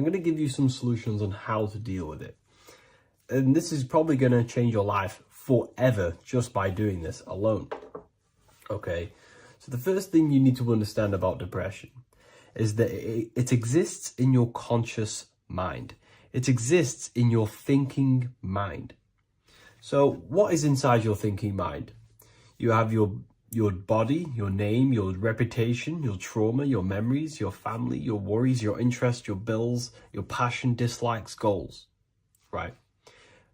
I'm going to give you some solutions on how to deal with it. And this is probably going to change your life forever just by doing this alone. Okay, so the first thing you need to understand about depression is that it exists in your conscious mind. It exists in your thinking mind. So what is inside your thinking mind? You have your body, your name, your reputation, your trauma, your memories, your family, your worries, your interests, your bills, your passion, dislikes, goals, right?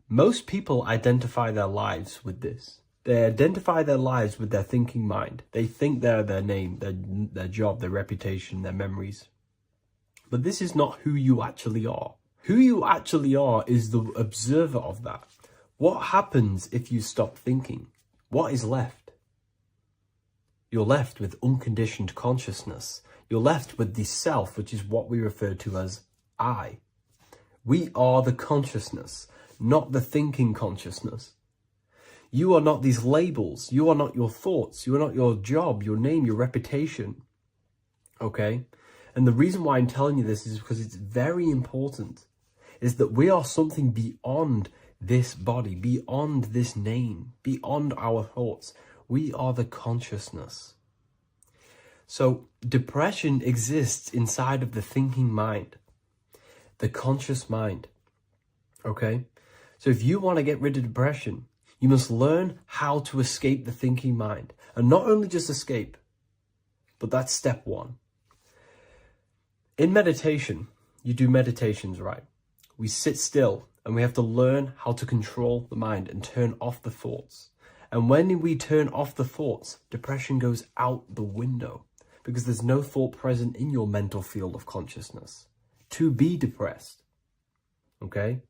Most people identify their lives with this. They identify their lives with their thinking mind. They think they're their name, their job, their reputation, their memories. But this is not who you actually are. Who you actually are is the observer of that. What happens if you stop thinking? What is left? You're left with unconditioned consciousness. You're left with the self, which is what we refer to as I. We are the consciousness, not the thinking consciousness. You are not these labels. You are not your thoughts. You are not your job, your name, your reputation. Okay? And the reason why I'm telling you this is because it's very important, is that we are something beyond this body, beyond this name, beyond our thoughts. We are the consciousness. So depression exists inside of the thinking mind, the conscious mind. Okay? So if you want to get rid of depression, you must learn how to escape the thinking mind. And not only just escape, but that's step one. In meditation, you do meditations, right? We sit still and we have to learn how to control the mind and turn off the thoughts. And when we turn off the thoughts, depression goes out the window because there's no thought present in your mental field of consciousness to be depressed. Okay?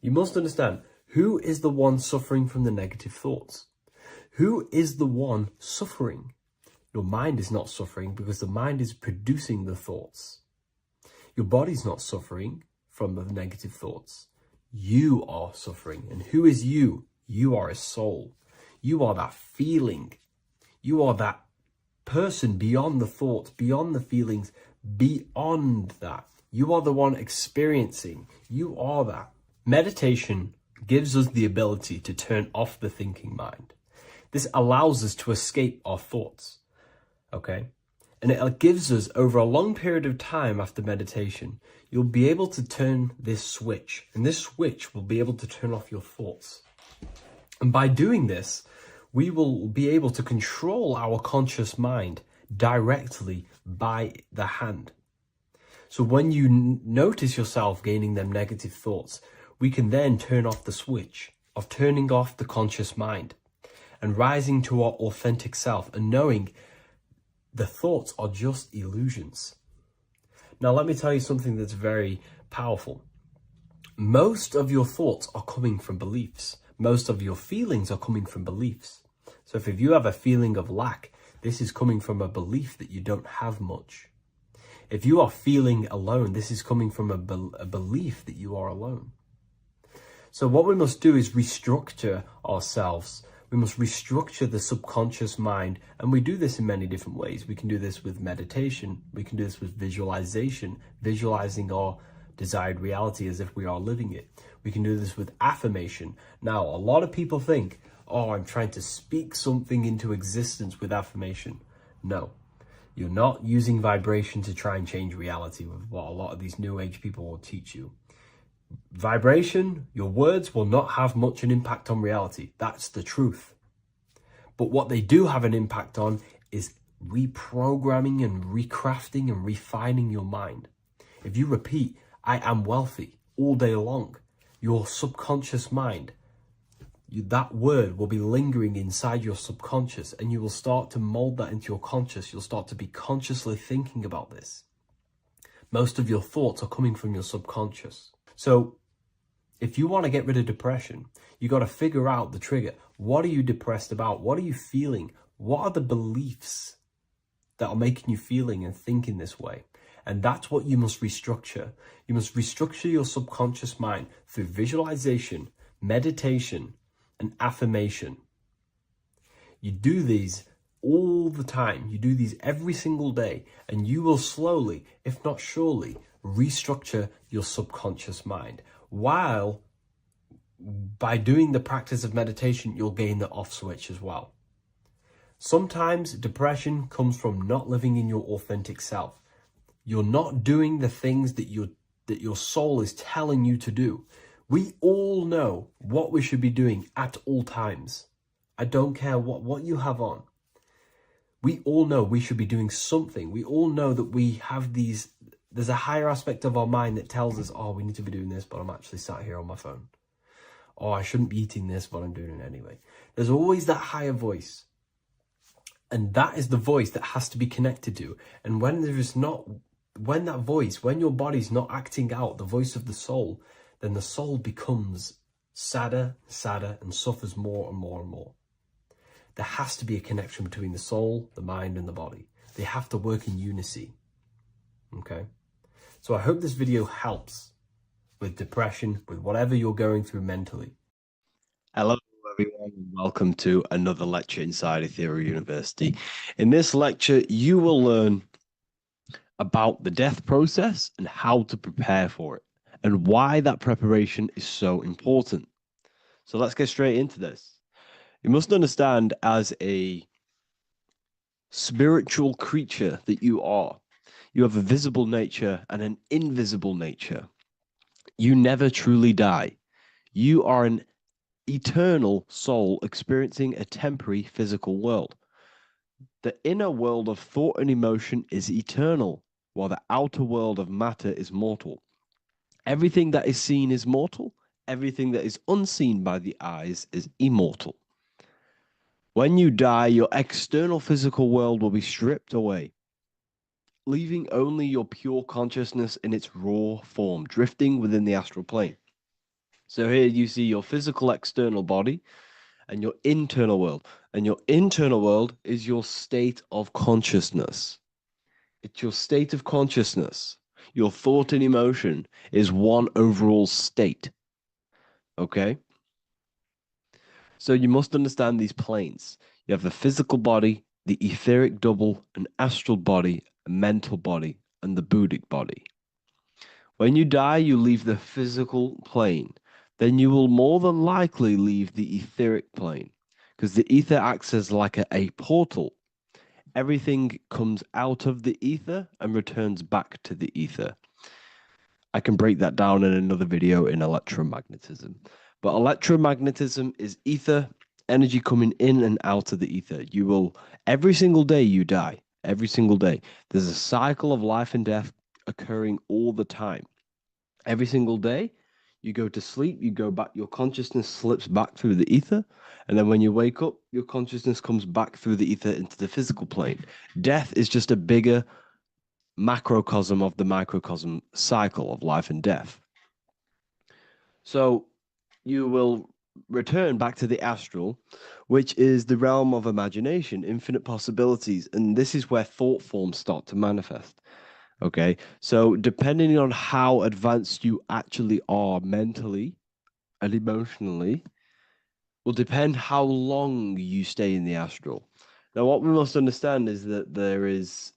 You must understand, who is the one suffering from the negative thoughts? Who is the one suffering? Your mind is not suffering because the mind is producing the thoughts. Your body's not suffering from the negative thoughts. You are suffering. And who is you? You are a soul. You are that feeling. You are that person beyond the thoughts, beyond the feelings, beyond that. You are the one experiencing. You are that. Meditation gives us the ability to turn off the thinking mind. This allows us to escape our thoughts, okay? And it gives us, over a long period of time after meditation, you'll be able to turn this switch, and this switch will be able to turn off your thoughts. And by doing this, we will be able to control our conscious mind directly by the hand. So when you notice yourself gaining them negative thoughts, we can then turn off the switch of turning off the conscious mind and rising to our authentic self and knowing the thoughts are just illusions. Now, let me tell you something that's very powerful. Most of your thoughts are coming from beliefs. Most of your feelings are coming from beliefs. So if you have a feeling of lack, this is coming from a belief that you don't have much. If you are feeling alone, this is coming from a belief that you are alone. So what we must do is restructure ourselves. We must restructure the subconscious mind. And we do this in many different ways. We can do this with meditation. We can do this with visualization, visualizing our desired reality as if we are living it. We can do this with affirmation. Now, a lot of people think, oh, I'm trying to speak something into existence with affirmation. No, you're not using vibration to try and change reality with what a lot of these new age people will teach you. Vibration, your words will not have much an impact on reality. That's the truth. But what they do have an impact on is reprogramming and recrafting and refining your mind. If you repeat, I am wealthy all day long, your subconscious mind, that word will be lingering inside your subconscious and you will start to mold that into your conscious. You'll start to be consciously thinking about this. Most of your thoughts are coming from your subconscious. So if you want to get rid of depression, you got to figure out the trigger. What are you depressed about? What are you feeling? What are the beliefs that are making you feeling and thinking this way? And that's what you must restructure. You must restructure your subconscious mind through visualization, meditation, and affirmation. You do these all the time. You do these every single day, and you will slowly, if not surely, restructure your subconscious mind. While by doing the practice of meditation, you'll gain the off switch as well. Sometimes depression comes from not living in your authentic self. You're not doing the things that your soul is telling you to do. We all know what we should be doing at all times. I don't care what you have on. We all know we should be doing something. We all know that we have there's a higher aspect of our mind that tells us, oh, we need to be doing this, but I'm actually sat here on my phone. Oh, I shouldn't be eating this, but I'm doing it anyway. There's always that higher voice. And that is the voice that has to be connected to. And when your body's not acting out the voice of the soul, then the soul becomes sadder, and suffers more and more and more. There has to be a connection between the soul, the mind, and the body. They have to work in unity. Okay? So I hope this video helps with depression, with whatever you're going through mentally. Hello, everyone, and welcome to another lecture inside Ethereal University. In this lecture, you will learn about the death process and how to prepare for it, and why that preparation is so important. So let's get straight into this. You must understand, as a spiritual creature that you are, you have a visible nature and an invisible nature. You never truly die. You are an eternal soul experiencing a temporary physical world. The inner world of thought and emotion is eternal, while the outer world of matter is mortal. Everything that is seen is mortal. Everything that is unseen by the eyes is immortal. When you die, your external physical world will be stripped away, leaving only your pure consciousness in its raw form, drifting within the astral plane. So here you see your physical external body and your internal world. And your internal world is your state of consciousness. It's your state of consciousness. Your thought and emotion is one overall state. Okay? So you must understand these planes. You have the physical body, the etheric double, an astral body, a mental body, and the Buddhic body. When you die, you leave the physical plane. Then you will more than likely leave the etheric plane, because the ether acts as like a portal. Everything comes out of the ether and returns back to the ether. I can break that down in another video in electromagnetism. But electromagnetism is ether, energy coming in and out of the ether. You will, every single day you die, every single day. There's a cycle of life and death occurring all the time. Every single day, you go to sleep, you go back, your consciousness slips back through the ether, and then when you wake up, your consciousness comes back through the ether into the physical plane. Death is just a bigger macrocosm of the microcosm cycle of life and death. So you will return back to the astral, which is the realm of imagination, infinite possibilities, and this is where thought forms start to manifest. Okay, so depending on how advanced you actually are mentally and emotionally, will depend how long you stay in the astral. Now, what we must understand is that there is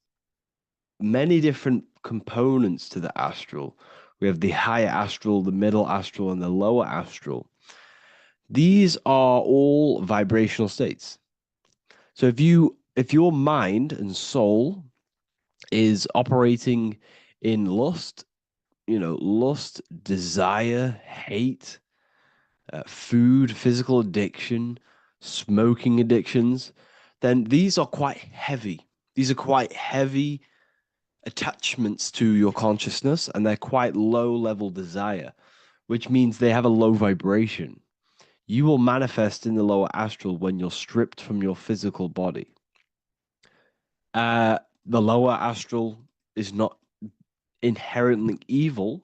many different components to the astral. We have the higher astral, the middle astral, and the lower astral. These are all vibrational states. So if your mind and soul is operating in lust, lust, desire, hate, food, physical addiction, smoking addictions, then these are quite heavy. These are quite heavy attachments to your consciousness, and they're quite low level desire, which means they have a low vibration. You will manifest in the lower astral when you're stripped from your physical body. The lower astral is not inherently evil.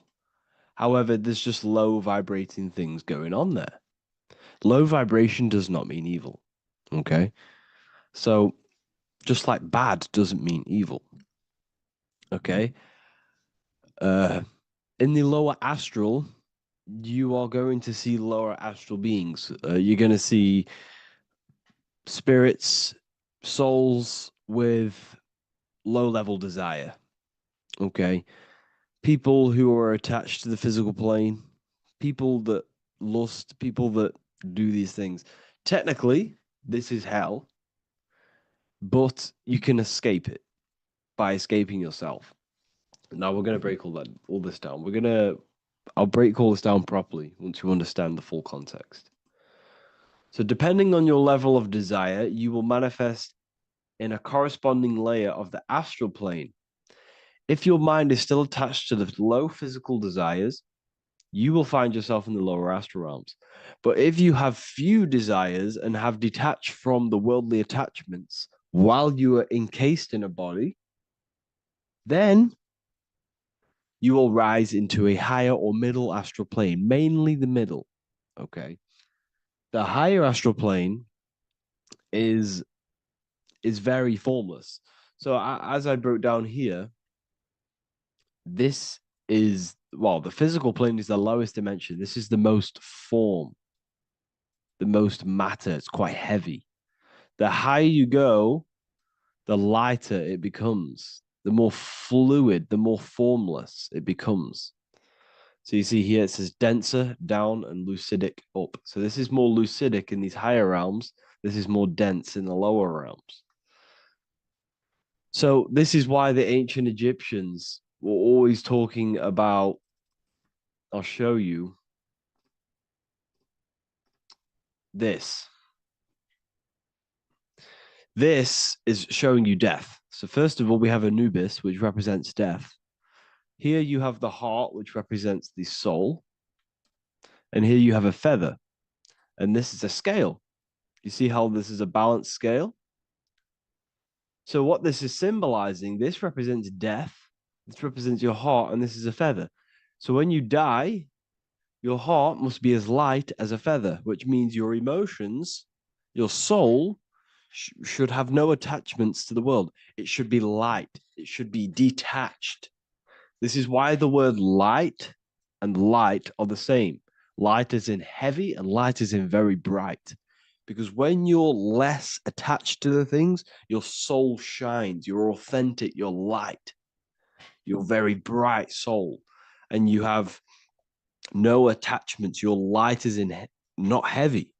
However, there's just low vibrating things going on there. Low vibration does not mean evil. Okay? So, just like bad doesn't mean evil. Okay? In the lower astral, you are going to see lower astral beings. You're going to see spirits, souls with low level desire. Okay? people who are attached to the physical plane, people that lust, people that do these things. Technically, this is hell, but you can escape it by escaping yourself. Now we're going to break all this down. I'll break all this down properly once you understand the full context. So depending on your level of desire, you will manifest in a corresponding layer of the astral plane. If your mind is still attached to the low physical desires, you will find yourself in the lower astral realms. But if you have few desires and have detached from the worldly attachments while you are encased in a body, then you will rise into a higher or middle astral plane, mainly the middle. Okay. The higher astral plane is very formless. So as I broke down here, this is, well, the physical plane is the lowest dimension. This is the most form, the most matter. It's quite heavy. The higher you go, the lighter it becomes, the more fluid, the more formless it becomes. So you see here it says denser down and lucidic up. So this is more lucidic in these higher realms. This is more dense in the lower realms. So this is why the ancient Egyptians were always talking about, I'll show you this. This is showing you death. So first of all, we have Anubis, which represents death. Here you have the heart, which represents the soul. And here you have a feather. And this is a scale. You see how this is a balanced scale? So what this is symbolizing, this represents death. This represents your heart, and this is a feather. So when you die, your heart must be as light as a feather, which means your emotions, your soul, should have no attachments to the world. It should be light. It should be detached. This is why the word light and light are the same. Light is in heavy and light is in very bright. Because when you're less attached to the things, your soul shines. You're authentic. You're light. You're very bright soul. And you have no attachments. Your light is in not heavy.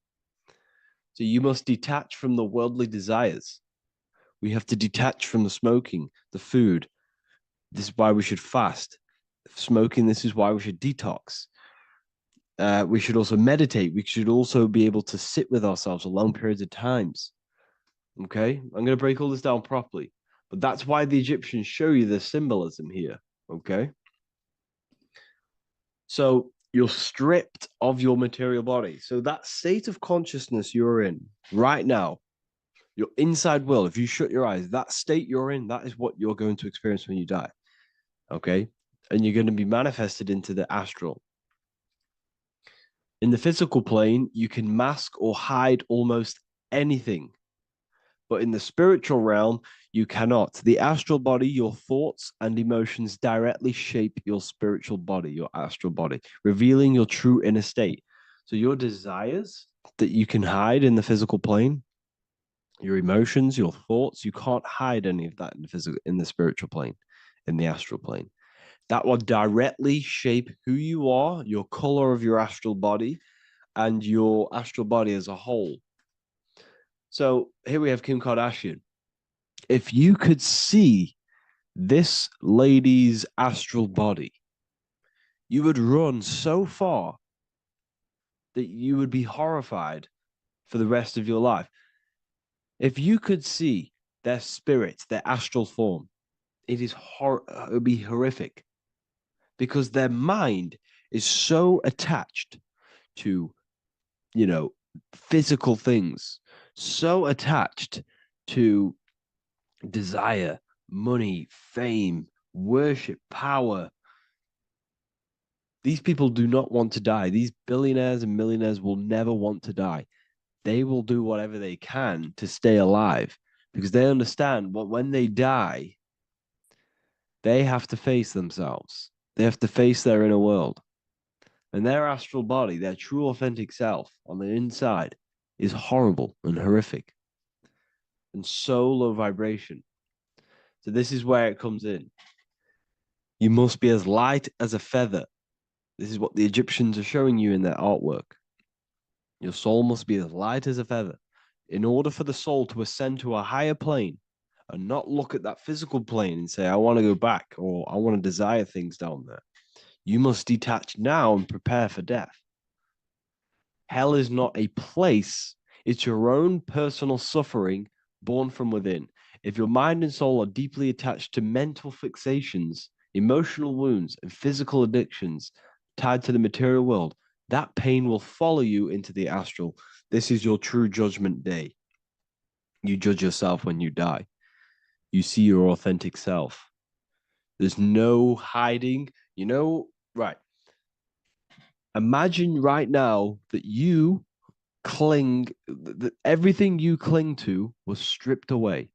So you must detach from the worldly desires. We have to detach from the smoking, the food. This is why we should fast. Smoking, this is why we should detox. We should also meditate. We should also be able to sit with ourselves for long periods of times. Okay, I'm going to break all this down properly. But that's why the Egyptians show you the symbolism here. Okay. So you're stripped of your material body. So that state of consciousness you're in right now, your inside world, if you shut your eyes, that state you're in, that is what you're going to experience when you die. Okay. And you're going to be manifested into the astral. In the physical plane, you can mask or hide almost anything. But in the spiritual realm, you cannot. The astral body, your thoughts and emotions directly shape your spiritual body, your astral body, revealing your true inner state. So your desires that you can hide in the physical plane, your emotions, your thoughts, you can't hide any of that in the spiritual plane, in the astral plane. That will directly shape who you are, your color of your astral body, and your astral body as a whole. So here we have Kim Kardashian. If you could see this lady's astral body, you would run so far that you would be horrified for the rest of your life. If you could see their spirit, their astral form, it would be horrific because their mind is so attached to, physical things, so attached to desire, money, fame, worship, power. These people do not want to die. These billionaires and millionaires will never want to die. They will do whatever they can to stay alive because they understand what when they die, they have to face themselves. They have to face their inner world. And their astral body, their true authentic self on the inside is horrible and horrific and so low vibration. So this is where it comes in. You must be as light as a feather. This is what the Egyptians are showing you in their artwork. Your soul must be as light as a feather. In order for the soul to ascend to a higher plane and not look at that physical plane and say, I want to go back or I want to desire things down there, you must detach now and prepare for death. Hell is not a place, it's your own personal suffering born from within. If your mind and soul are deeply attached to mental fixations, emotional wounds, and physical addictions tied to the material world, that pain will follow you into the astral. This is your true judgment day. You judge yourself when you die. You see your authentic self. There's no hiding. Right. Imagine right now that you that everything you cling to was stripped away.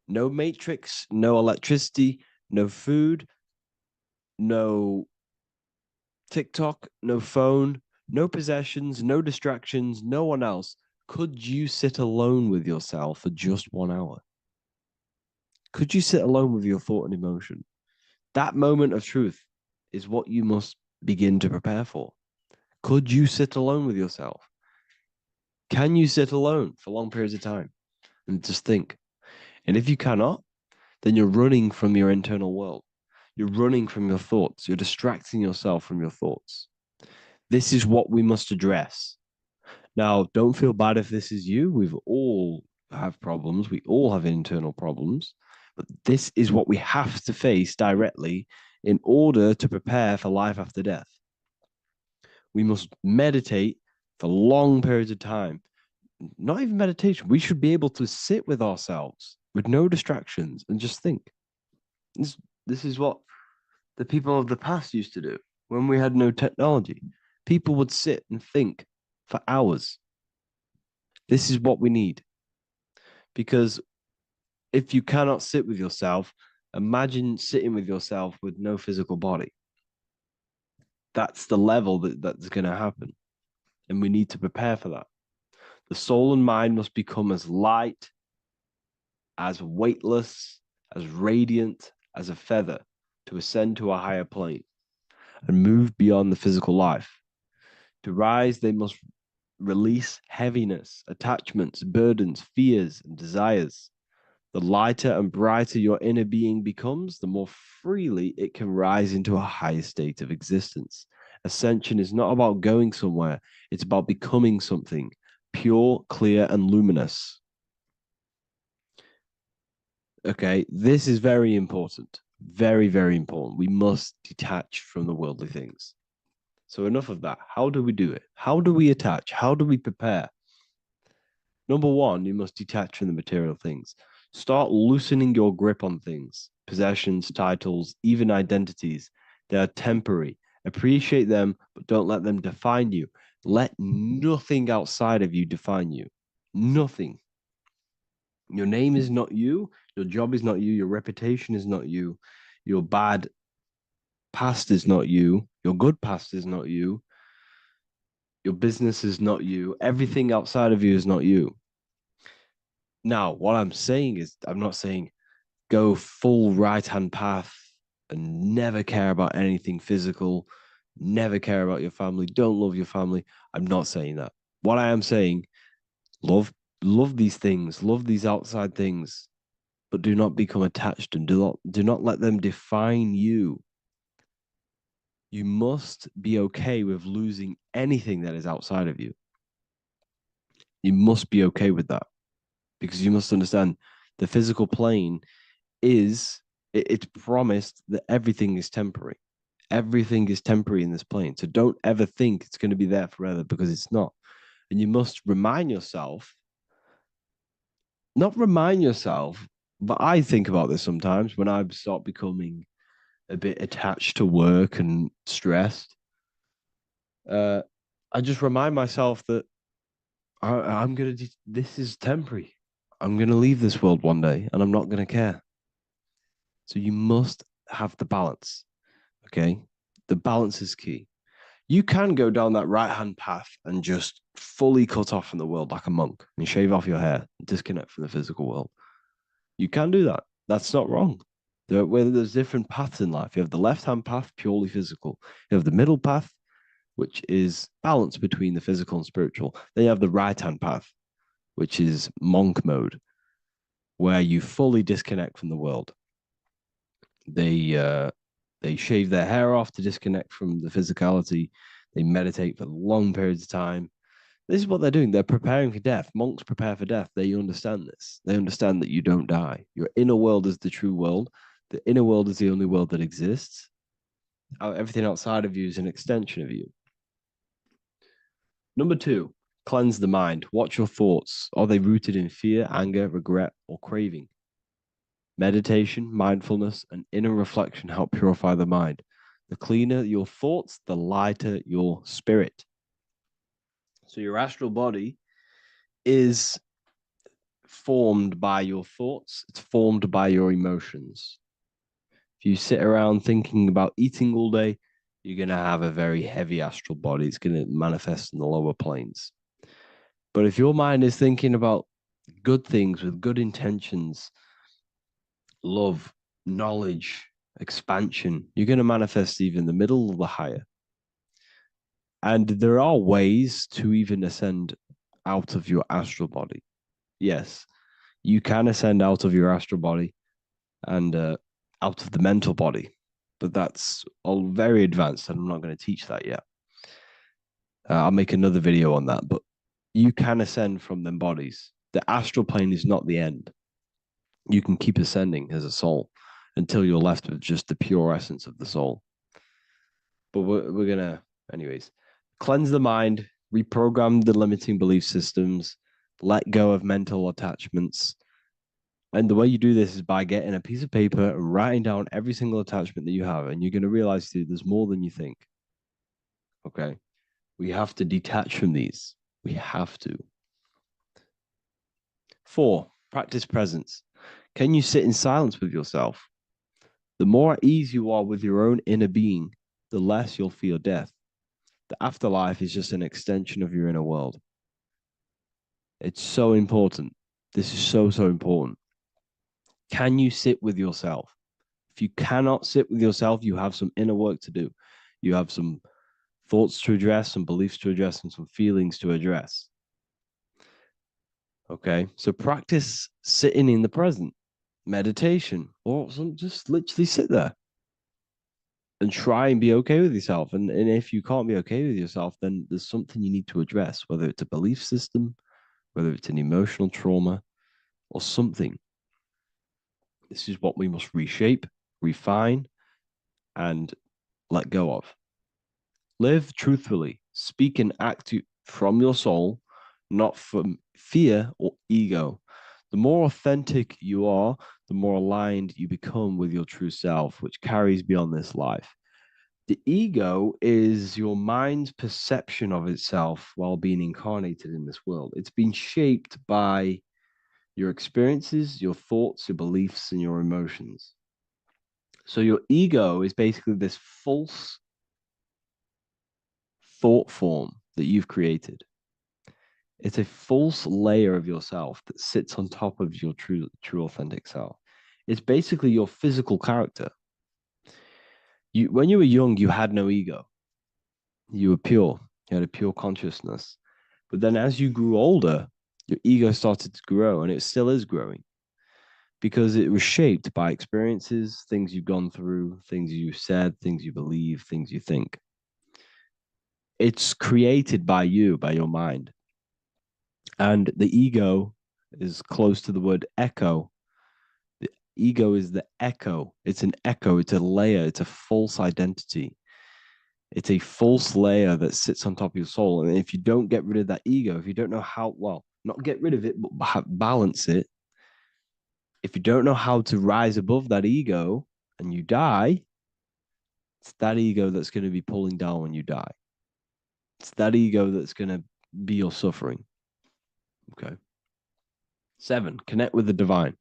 No matrix, no electricity, no food, no TikTok, no phone, no possessions, no distractions, no one else. Could you sit alone with yourself for just 1 hour? Could you sit alone with your thought and emotion? That moment of truth is what you must begin to prepare for. Could you sit alone with yourself? Can you sit alone for long periods of time and just think? And if you cannot, then you're running from your internal world. You're running from your thoughts. You're distracting yourself from your thoughts. This is what we must address. Now, don't feel bad if this is you. We've all have problems. We all have internal problems. But this is what we have to face directly in order to prepare for life after death. We must meditate for long periods of time. Not even meditation. We should be able to sit with ourselves with no distractions and just think. This is what the people of the past used to do when we had no technology. People would sit and think for hours. This is what we need. Because if you cannot sit with yourself, imagine sitting with yourself with no physical body. That's the level that's going to happen. And we need to prepare for that. The soul and mind must become as light, as weightless, as radiant as a feather to ascend to a higher plane and move beyond the physical life. To rise, they must release heaviness, attachments, burdens, fears, and desires. The lighter and brighter your inner being becomes, the more freely it can rise into a higher state of existence. Ascension is not about going somewhere, it's about becoming something pure, clear, and luminous. Okay, this is very important. Very, very important. We must detach from the worldly things. So, enough of that. How do we do it? How do we attach? How do we prepare? Number one, you must detach from the material things. Start loosening your grip on things, possessions, titles, even identities. They are temporary. Appreciate them, but don't let them define you. Let nothing outside of you define you. Nothing. Your name is not you. Your job is not you. Your reputation is not you. Your bad past is not you. Your good past is not you. Your business is not you. Everything outside of you is not you. Now, what I'm saying is, I'm not saying go full right hand path and never care about anything physical, never care about your family, don't love your family. I'm not saying that. What I am saying, love these things, love these outside things, but do not become attached and do not let them define you. You must be okay with losing anything that is outside of you. You must be okay with that because you must understand the physical plane it's promised that everything is temporary. Everything is temporary in this plane. So don't ever think it's going to be there forever because it's not. And you must remind yourself, not remind yourself, but I think about this sometimes when I start becoming a bit attached to work and stressed. I just remind myself that I'm going to, this is temporary. I'm going to leave this world one day and I'm not going to care. So you must have the balance. Okay. The balance is key. You can go down that right hand path and just fully cut off from the world like a monk and shave off your hair, disconnect from the physical world. You can do that. That's not wrong. There's different paths in life. You have the left-hand path, purely physical. You have the middle path, which is balance between the physical and spiritual. Then you have the right-hand path, which is monk mode, where you fully disconnect from the world. They shave their hair off to disconnect from the physicality. They meditate for long periods of time. This is what they're doing. They're preparing for death. Monks prepare for death. They understand this. They understand that you don't die. Your inner world is the true world. The inner world is the only world that exists. Everything outside of you is an extension of you. Number 2, cleanse the mind. Watch your thoughts. Are they rooted in fear, anger, regret, or craving? Meditation, mindfulness, and inner reflection help purify the mind. The cleaner your thoughts, the lighter your spirit. So your astral body is formed by your thoughts. It's formed by your emotions. If you sit around thinking about eating all day, you're going to have a very heavy astral body. It's going to manifest in the lower planes. But if your mind is thinking about good things with good intentions, love, knowledge, expansion, you're going to manifest even the middle or the higher. And there are ways to even ascend out of your astral body. Yes, you can ascend out of your astral body and out of the mental body, but that's all very advanced, and I'm not going to teach that yet. I'll make another video on that, but you can ascend from them bodies. The astral plane is not the end. You can keep ascending as a soul until you're left with just the pure essence of the soul. But we're going to, anyways, cleanse the mind, reprogram the limiting belief systems, let go of mental attachments. And the way you do this is by getting a piece of paper and writing down every single attachment that you have. And you're going to realize, dude, there's more than you think. Okay. We have to detach from these. We have to. 4, practice presence. Can you sit in silence with yourself? The more at ease you are with your own inner being, the less you'll feel death. The afterlife is just an extension of your inner world. It's so important. This is so, so important. Can you sit with yourself? If you cannot sit with yourself, you have some inner work to do. You have some thoughts to address, some beliefs to address, and some feelings to address. Okay, so practice sitting in the present, meditation, or just literally sit there and try and be okay with yourself. And if you can't be okay with yourself, then there's something you need to address, whether it's a belief system, whether it's an emotional trauma, or something. This is what we must reshape, refine, and let go of. Live truthfully, speak and act from your soul, not from fear or ego. The more authentic you are, the more aligned you become with your true self, which carries beyond this life. The ego is your mind's perception of itself while being incarnated in this world. It's been shaped by your experiences, your thoughts, your beliefs, and your emotions. So your ego is basically this false thought form that you've created. It's a false layer of yourself that sits on top of your true authentic self. It's basically your physical character. When you were young, you had no ego. You were pure. You had a pure consciousness. But then as you grew older, your ego started to grow, and it still is growing because it was shaped by experiences, things you've gone through, things you said, things you believe, things you think. It's created by you, by your mind. And the ego is close to the word echo. The ego is the echo. It's an echo. It's a layer. It's a false identity. It's a false layer that sits on top of your soul. And if you don't get rid of that ego, if you don't know how, well, not get rid of it, but balance it, if you don't know how to rise above that ego and you die, it's that ego that's going to be pulling down when you die. It's that ego that's going to be your suffering. Okay. 7, connect with the divine,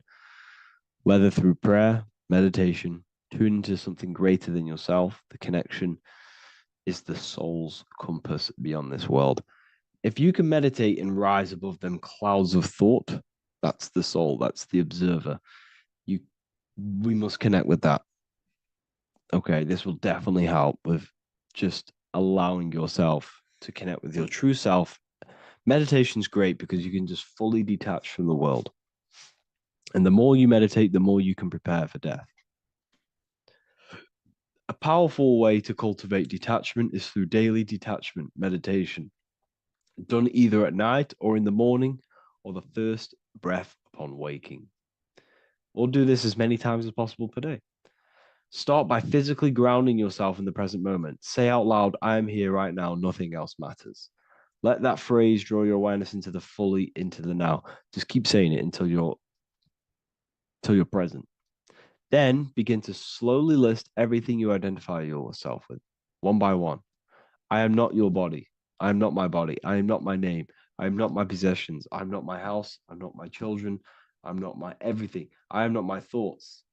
whether through prayer, meditation, tune into something greater than yourself. The connection is the soul's compass beyond this world. If you can meditate and rise above them clouds of thought, that's the soul, that's the observer. we must connect with that. Okay, this will definitely help with just allowing yourself to connect with your true self. Meditation's great because you can just fully detach from the world. And the more you meditate, the more you can prepare for death. A powerful way to cultivate detachment is through daily detachment meditation, done either at night or in the morning or the first breath upon waking. Or do this as many times as possible per day. Start by physically grounding yourself in the present moment. Say out loud, I am here right now, nothing else matters. Let that phrase draw your awareness into the now. Just keep saying it until you're present. Then begin to slowly list everything you identify yourself with, one by one. I am not your body. I am not my body. I am not my name. I am not my possessions. I'm not my house. I'm not my children. I'm not my everything. I am not my thoughts.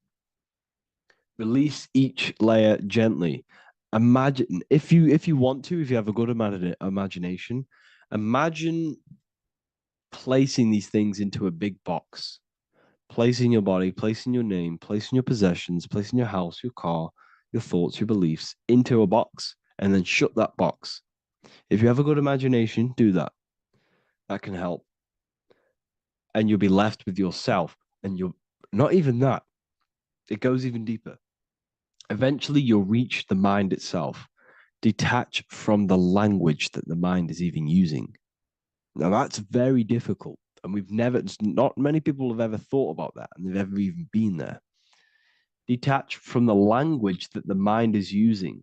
Release each layer gently. Imagine if you want to, if you have a good imagination, imagine placing these things into a big box. Placing your body, placing your name, placing your possessions, placing your house, your car, your thoughts, your beliefs into a box, and then shut that box. If you have a good imagination, do that. That can help. And you'll be left with yourself. And you're not even that. It goes even deeper. Eventually, you'll reach the mind itself. Detach from the language that the mind is even using. Now, that's very difficult. And not many people have ever thought about that, and they've ever even been there. Detach from the language that the mind is using.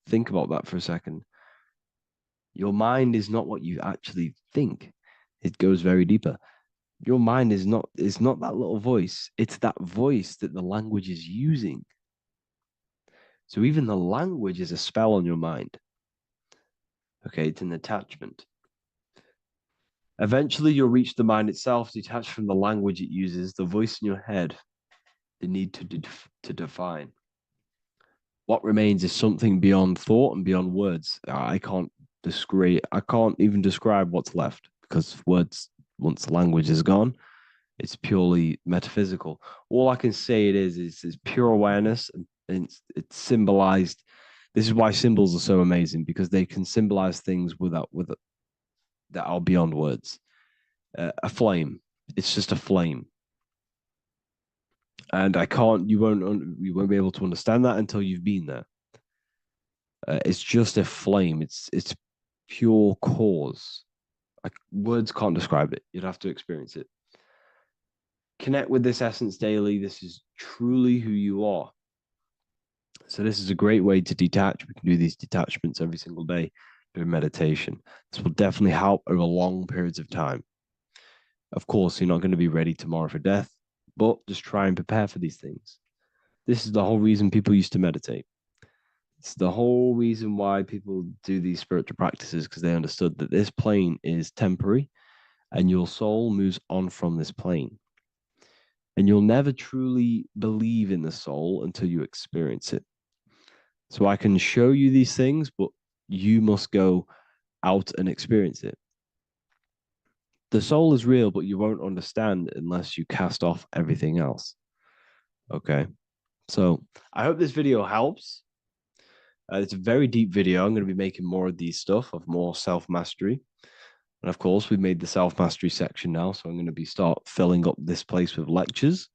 Think about that for a second. Your mind is not what you actually think. It goes very deeper. Your mind is not that little voice. It's that voice that the language is using. So even the language is a spell on your mind. Okay, it's an attachment. Eventually, you'll reach the mind itself, detached from the language it uses, the voice in your head, the need to define. What remains is something beyond thought and beyond words. I can't even describe what's left because words, once the language is gone, it's purely metaphysical. All I can say it is pure awareness, and it's symbolized. This is why symbols are so amazing because they can symbolize things that are beyond words. A flame, it's just a flame, and you won't be able to understand that until you've been there. It's just a flame. It's pure cause. Words can't describe it. You'd have to experience it. Connect with this essence daily. This is truly who you are. So this is a great way to detach. We can do these detachments every single day during meditation. This will definitely help over long periods of time. Of course, you're not going to be ready tomorrow for death, but just try and prepare for these things. This is the whole reason people used to meditate. It's the whole reason why people do these spiritual practices, because they understood that this plane is temporary and your soul moves on from this plane. And you'll never truly believe in the soul until you experience it. So I can show you these things, but you must go out and experience it. The soul is real, but you won't understand unless you cast off everything else. Okay. So I hope this video helps. It's a very deep video. I'm going to be making more of these stuff, of more self-mastery. And of course, we've made the self-mastery section now. So I'm going to start filling up this place with lectures.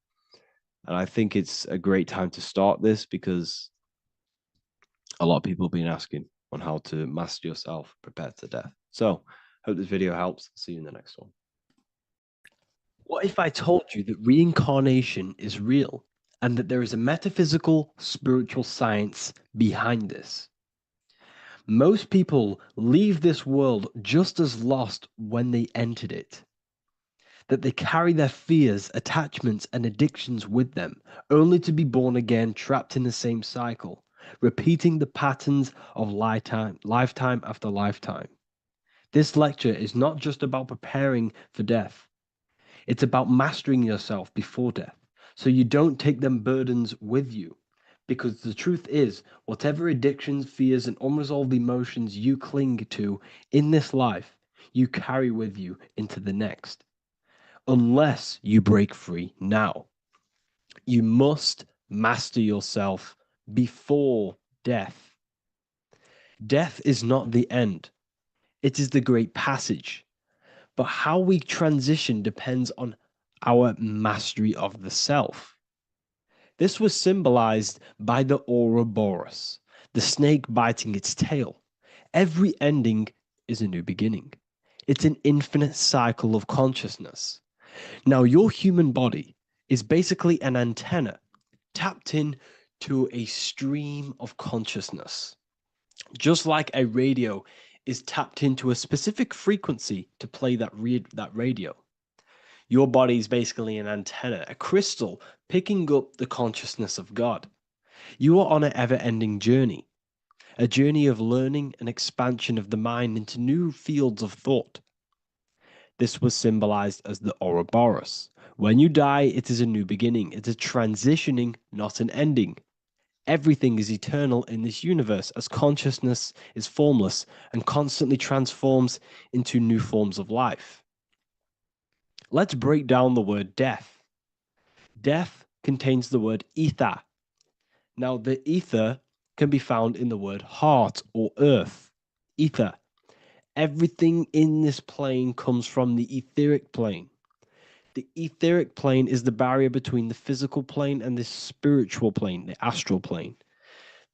And I think it's a great time to start this because a lot of people have been asking on how to master yourself, prepare to death. So hope this video helps. See you in the next one. What if I told you that reincarnation is real and that there is a metaphysical, spiritual science behind this? Most people leave this world just as lost when they entered it. That they carry their fears, attachments, and addictions with them, only to be born again trapped in the same cycle, repeating the patterns of lifetime after lifetime. This lecture is not just about preparing for death. It's about mastering yourself before death, so you don't take them burdens with you. Because the truth is, whatever addictions, fears, and unresolved emotions you cling to in this life, you carry with you into the next. Unless you break free now. You must master yourself before death. Death is not the end. It is the great passage. But how we transition depends on our mastery of the self. This was symbolized by the Ouroboros, the snake biting its tail. Every ending is a new beginning. It's an infinite cycle of consciousness. Now, your human body is basically an antenna tapped in to a stream of consciousness. Just like a radio is tapped into a specific frequency to play that radio. Your body is basically an antenna, a crystal picking up the consciousness of God. You are on an ever-ending journey, a journey of learning and expansion of the mind into new fields of thought. This was symbolized as the Ouroboros. When you die, it is a new beginning. It's a transitioning, not an ending. Everything is eternal in this universe as consciousness is formless and constantly transforms into new forms of life. Let's break down the word death. Death contains the word ether. Now, the ether can be found in the word heart or earth. Ether. Everything in this plane comes from the etheric plane. The etheric plane is the barrier between the physical plane and the spiritual plane, the astral plane.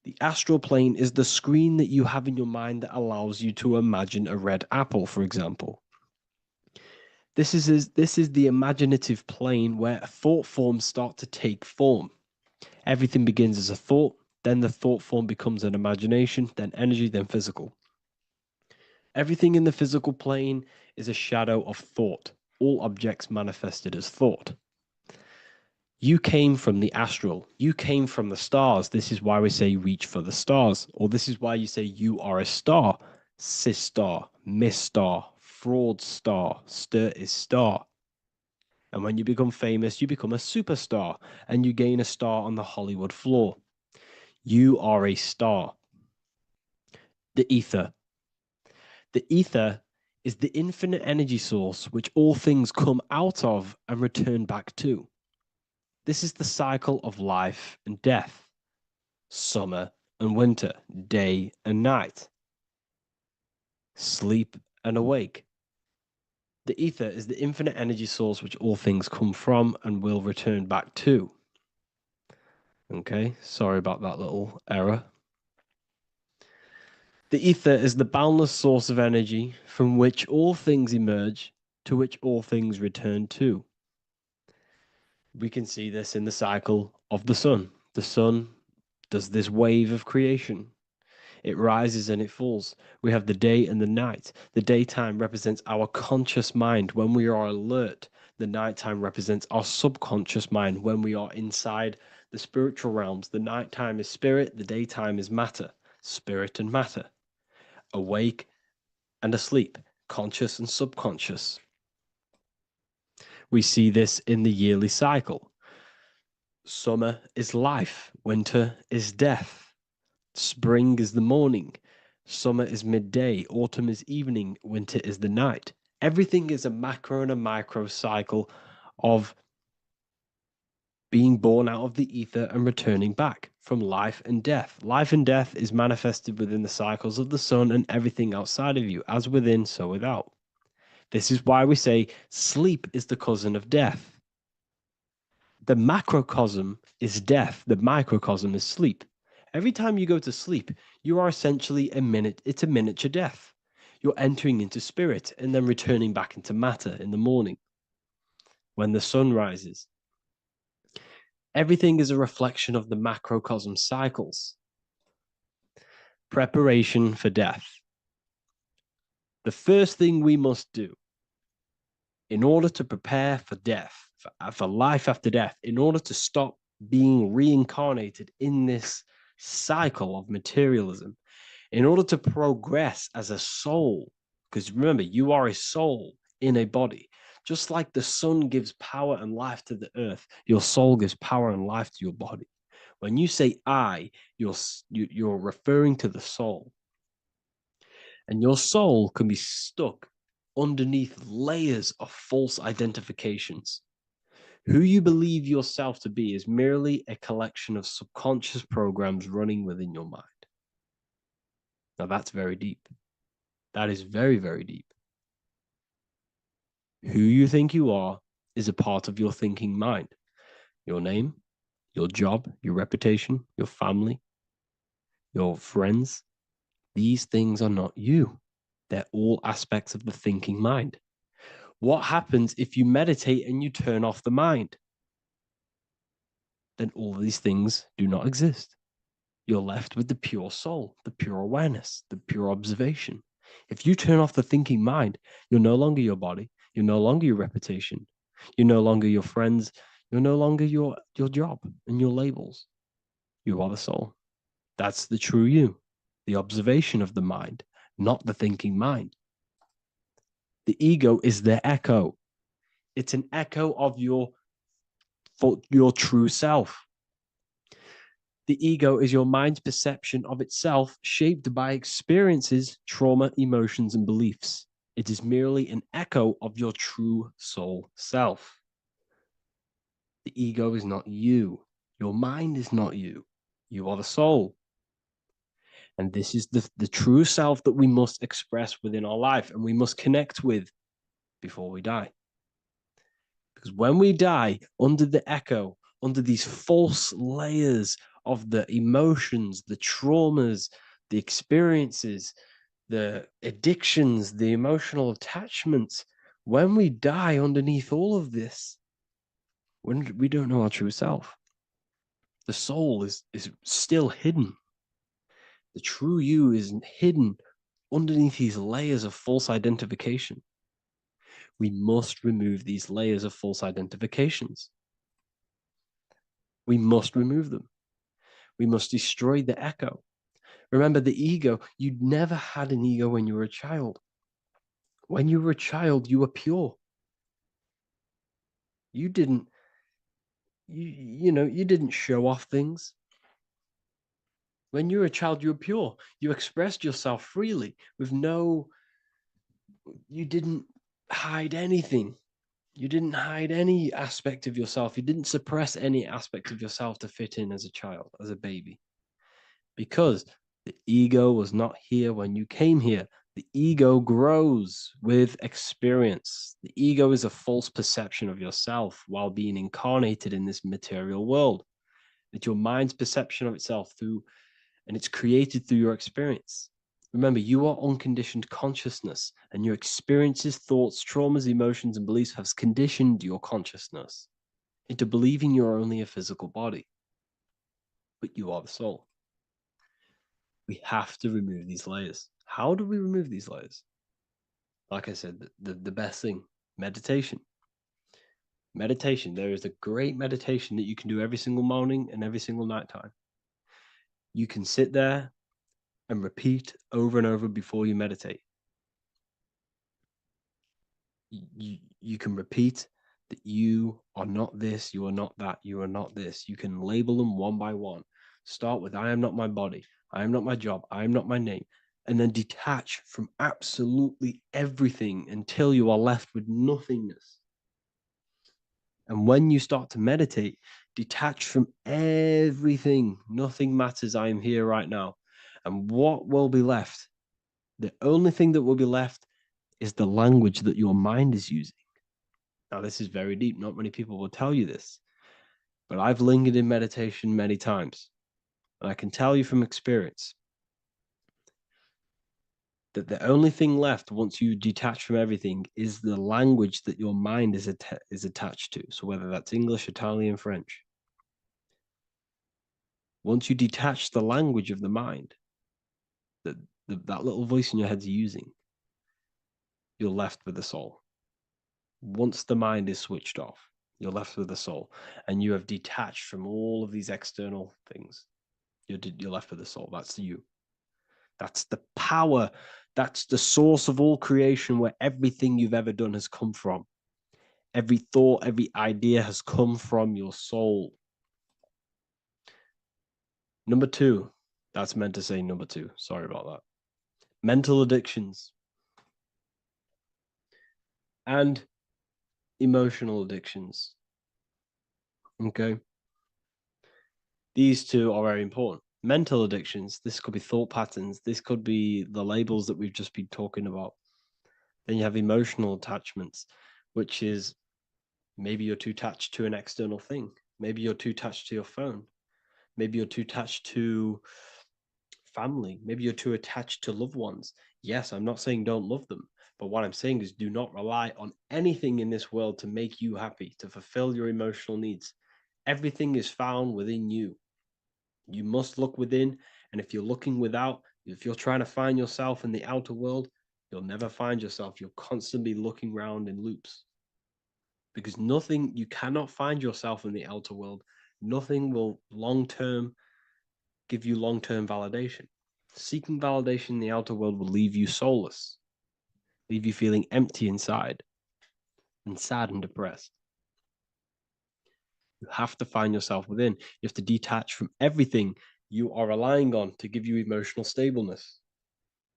The astral plane is the screen that you have in your mind that allows you to imagine a red apple, for example. This is the imaginative plane where thought forms start to take form. Everything begins as a thought, then the thought form becomes an imagination, then energy, then physical. Everything in the physical plane is a shadow of thought, all objects manifested as thought. You came from the astral. You came from the stars. This is why we say reach for the stars. Or this is why you say you are a star. Cis star, miss star, fraud star, stir is star. And when you become famous, you become a superstar and you gain a star on the Hollywood floor. You are a star. The ether. The ether is the infinite energy source which all things come out of and return back to. This is the cycle of life and death, summer and winter, day and night, sleep and awake. The ether is the infinite energy source which all things come from and will return back to. Okay, sorry about that little error. The ether is the boundless source of energy from which all things emerge, to which all things return to. We can see this in the cycle of the sun. The sun does this wave of creation. It rises and it falls. We have the day and the night. The daytime represents our conscious mind when we are alert. The nighttime represents our subconscious mind when we are inside the spiritual realms. The nighttime is spirit, the daytime is matter, spirit and matter. Awake and asleep, conscious and subconscious. We see this in the yearly cycle. Summer is life, winter is death. Spring is the morning, summer is midday, autumn is evening, winter is the night. Everything is a macro and a micro cycle of being born out of the ether and returning back from life and death. Life and death is manifested within the cycles of the sun and everything outside of you, as within, so without. This is why we say sleep is the cousin of death. The macrocosm is death, the microcosm is sleep. Every time you go to sleep, you are essentially it's a miniature death. You're entering into spirit and then returning back into matter in the morning when the sun rises. Everything is a reflection of the macrocosm cycles. Preparation for death. The first thing we must do in order to prepare for death, for life after death, in order to stop being reincarnated in this cycle of materialism, in order to progress as a soul, because remember, you are a soul in a body. Just like the sun gives power and life to the earth, your soul gives power and life to your body. When you say I, you're referring to the soul. And your soul can be stuck underneath layers of false identifications. Who you believe yourself to be is merely a collection of subconscious programs running within your mind. Now that's very deep. That is very, very deep. Who you think you are is a part of your thinking mind. Your name, your job, your reputation, your family, your friends. These things are not you. They're all aspects of the thinking mind. What happens if you meditate and you turn off the mind? Then all these things do not exist. You're left with the pure soul, the pure awareness, the pure observation. If you turn off the thinking mind, you're no longer your body, you're no longer your reputation, you're no longer your friends, you're no longer your job and your labels. You are the soul. That's the true you, the observation of the mind, not the thinking mind. The ego is the echo. It's an echo of your true self. The ego is your mind's perception of itself, shaped by experiences, trauma, emotions, and beliefs. It is merely an echo of your true soul self. The ego is not you. Your mind is not you. You are the soul. And this is the true self that we must express within our life and we must connect with before we die. Because when we die under the echo, under these false layers of the emotions, the traumas, the experiences, the addictions, the emotional attachments, when we die underneath all of this, when we don't know our true self, the soul is still hidden. The true you is hidden underneath these layers of false identification. We must remove these layers of false identifications. We must remove them. We must destroy the echo. Remember the ego. You never had an ego when you were a child. When you were a child, you were pure. You didn't, you didn't show off things. When you were a child, you were pure. You expressed yourself freely with you didn't hide anything. You didn't hide any aspect of yourself. You didn't suppress any aspect of yourself to fit in as a child, as a baby. Because the ego was not here when you came here. The ego grows with experience. The ego is a false perception of yourself while being incarnated in this material world. It's your mind's perception of itself and it's created through your experience. Remember, you are unconditioned consciousness, and your experiences, thoughts, traumas, emotions, and beliefs have conditioned your consciousness into believing you're only a physical body, but you are the soul. We have to remove these layers. How do we remove these layers? Like I said, the best thing, meditation. Meditation. There is a great meditation that you can do every single morning and every single nighttime. You can sit there and repeat over and over before you meditate. You can repeat that you are not this, you are not that, you are not this. You can label them one by one. Start with, I am not my body, I am not my job, I am not my name, and then detach from absolutely everything until you are left with nothingness. And when you start to meditate, detach from everything. Nothing matters. I am here right now. And what will be left? The only thing that will be left is the language that your mind is using. Now, this is very deep. Not many people will tell you this, but I've lingered in meditation many times. And I can tell you from experience that the only thing left once you detach from everything is the language that your mind is attached to. So whether that's English, Italian, French. Once you detach the language of the mind that that little voice in your head's using, you're left with the soul. Once the mind is switched off, you're left with the soul, and you have detached from all of these external things. You're left with the soul. That's you. That's the power. That's the source of all creation, where everything you've ever done has come from. Every thought, every idea has come from your soul. Number two, that's meant to say number two. Sorry about that. Mental addictions and emotional addictions. Okay. These two are very important. Mental addictions, this could be thought patterns, this could be the labels that we've just been talking about. Then you have emotional attachments, which is maybe you're too attached to an external thing. Maybe you're too attached to your phone. Maybe you're too attached to family. Maybe you're too attached to loved ones. Yes, I'm not saying don't love them, but what I'm saying is do not rely on anything in this world to make you happy, to fulfill your emotional needs. Everything is found within you. You must look within, and if you're looking without, if you're trying to find yourself in the outer world, you'll never find yourself. You'll constantly looking around in loops. Because nothing, you cannot find yourself in the outer world. Nothing will long-term give you long-term validation. Seeking validation in the outer world will leave you soulless, leave you feeling empty inside and sad and depressed. You have to find yourself within. You have to detach from everything you are relying on to give you emotional stableness.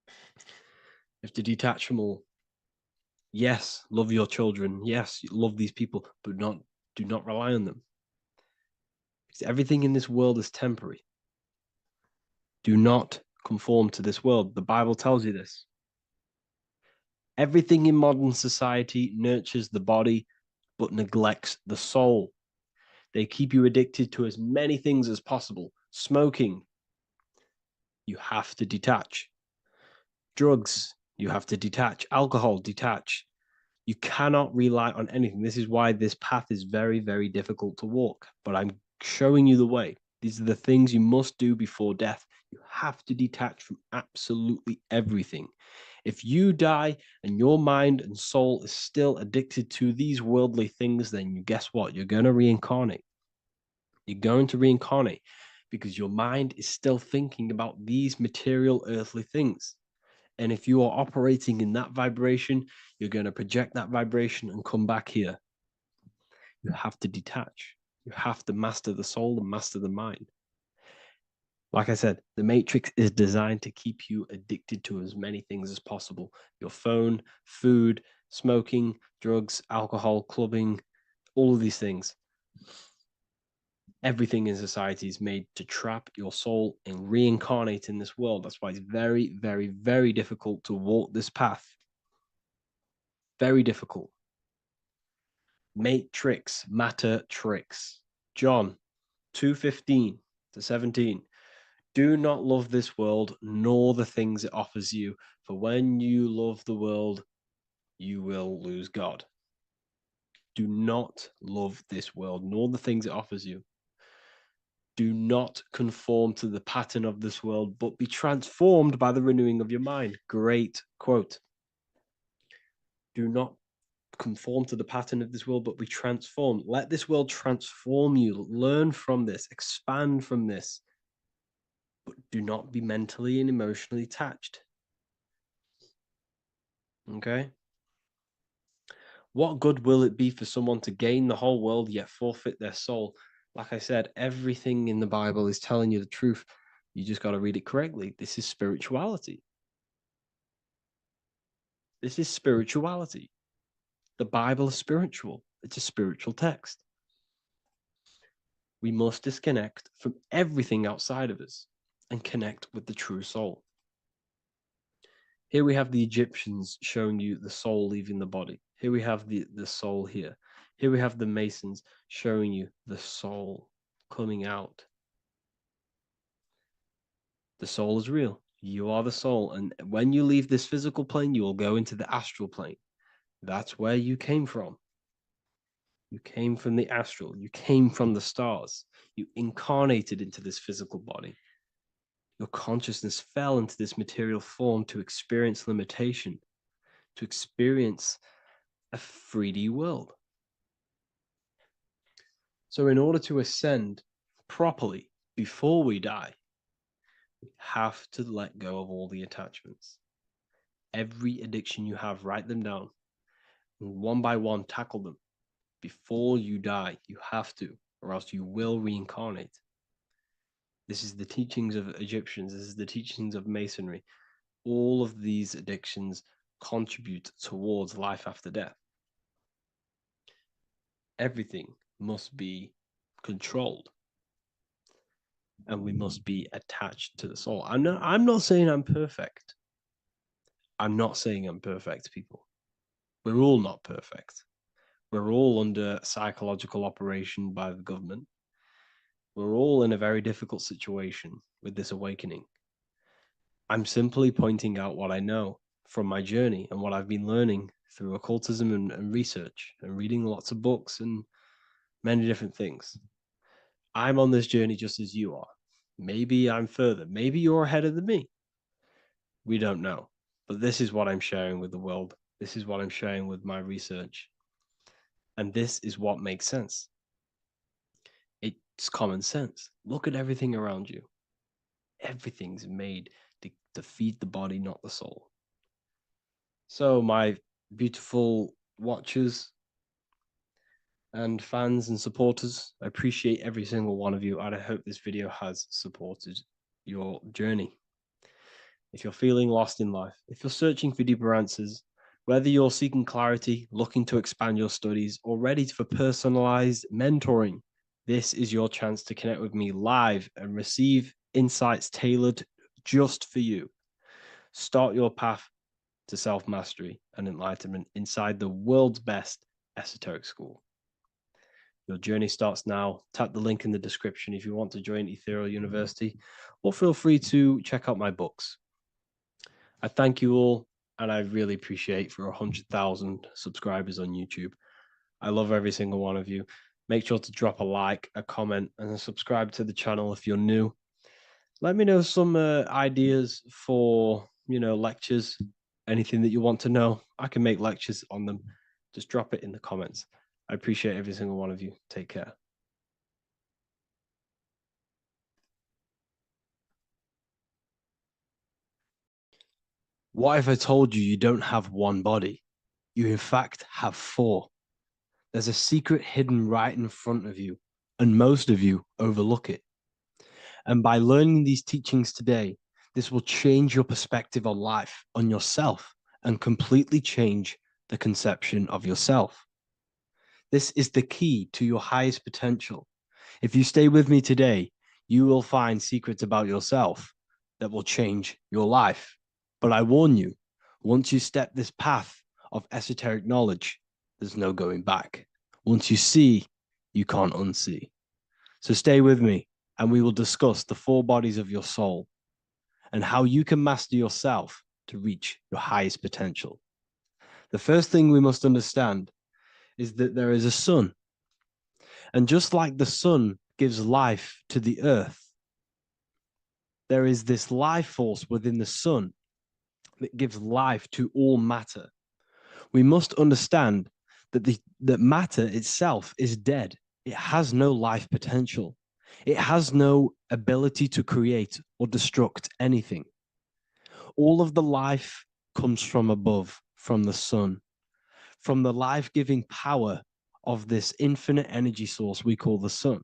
You have to detach from all. Yes, love your children. Yes, love these people, but do not rely on them. Because everything in this world is temporary. Do not conform to this world. The Bible tells you this. Everything in modern society nurtures the body, but neglects the soul. They keep you addicted to as many things as possible. Smoking, you have to detach. Drugs, you have to detach. Alcohol, detach. You cannot rely on anything. This is why this path is very, very difficult to walk. But I'm showing you the way. These are the things you must do before death. You have to detach from absolutely everything. If you die and your mind and soul is still addicted to these worldly things, then you guess what? You're going to reincarnate. You're going to reincarnate because your mind is still thinking about these material earthly things. And if you are operating in that vibration, you're going to project that vibration and come back here. You have to detach. You have to master the soul and master the mind. Like I said, the matrix is designed to keep you addicted to as many things as possible. Your phone, food, smoking, drugs, alcohol, clubbing, all of these things. Everything in society is made to trap your soul and reincarnate in this world. That's why it's very, very, very difficult to walk this path. Very difficult. Matrix, matter tricks. John 2:15 to 17. Do not love this world, nor the things it offers you. For when you love the world, you will lose God. Do not love this world, nor the things it offers you. Do not conform to the pattern of this world, but be transformed by the renewing of your mind. Great quote. Do not conform to the pattern of this world, but be transformed. Let this world transform you. Learn from this, expand from this, but do not be mentally and emotionally attached. Okay? What good will it be for someone to gain the whole world yet forfeit their soul? Like I said, everything in the Bible is telling you the truth. You just got to read it correctly. This is spirituality. This is spirituality. The Bible is spiritual. It's a spiritual text. We must disconnect from everything outside of us and connect with the true soul. Here we have the Egyptians showing you the soul leaving the body. Here we have the soul here. Here we have the Masons showing you the soul coming out. The soul is real. You are the soul. And when you leave this physical plane, you will go into the astral plane. That's where you came from. You came from the astral. You came from the stars. You incarnated into this physical body. Your consciousness fell into this material form to experience limitation, to experience a 3D world. So in order to ascend properly before we die, we have to let go of all the attachments. Every addiction you have, write them down. And one by one, tackle them. Before you die, you have to, or else you will reincarnate. This is the teachings of Egyptians. This is the teachings of Masonry. All of these addictions contribute towards life after death. Everything must be controlled. And we must be attached to the soul. I'm not saying I'm perfect. I'm not saying I'm perfect, people. We're all not perfect. We're all under psychological operation by the government. We're all in a very difficult situation with this awakening. I'm simply pointing out what I know from my journey and what I've been learning through occultism and research and reading lots of books and many different things. I'm on this journey just as you are. Maybe I'm further. Maybe you're ahead of me. We don't know. But this is what I'm sharing with the world. This is what I'm sharing with my research. And this is what makes sense. It's common sense. Look at everything around you. Everything's made to feed the body, not the soul. So, my beautiful watchers and fans and supporters, I appreciate every single one of you, and I hope this video has supported your journey. If you're feeling lost in life, if you're searching for deeper answers, whether you're seeking clarity, looking to expand your studies, or ready for personalized mentoring, this is your chance to connect with me live and receive insights tailored just for you. Start your path to self-mastery and enlightenment inside the world's best esoteric school. Your journey starts now. Tap the link in the description if you want to join Ethereal University, or feel free to check out my books. I thank you all, and I really appreciate for 100,000 subscribers on YouTube. I love every single one of you. Make sure to drop a like, a comment, and subscribe to the channel if you're new. Let me know some ideas for, lectures, anything that you want to know. I can make lectures on them. Just drop it in the comments. I appreciate every single one of you. Take care. What if I told you you don't have one body? You in fact have four. There's a secret hidden right in front of you, and most of you overlook it. And by learning these teachings today, this will change your perspective on life, on yourself, and completely change the conception of yourself. This is the key to your highest potential. If you stay with me today, you will find secrets about yourself that will change your life. But I warn you, once you step this path of esoteric knowledge, there's no going back. Once you see, you can't unsee. So stay with me, and we will discuss the four bodies of your soul and how you can master yourself to reach your highest potential. The first thing we must understand is that there is a sun. And just like the sun gives life to the earth, there is this life force within the sun that gives life to all matter. We must understand that that matter itself is dead. It has no life potential. It has no ability to create or destruct anything. All of the life comes from above, from the sun, from the life-giving power of this infinite energy source we call the sun.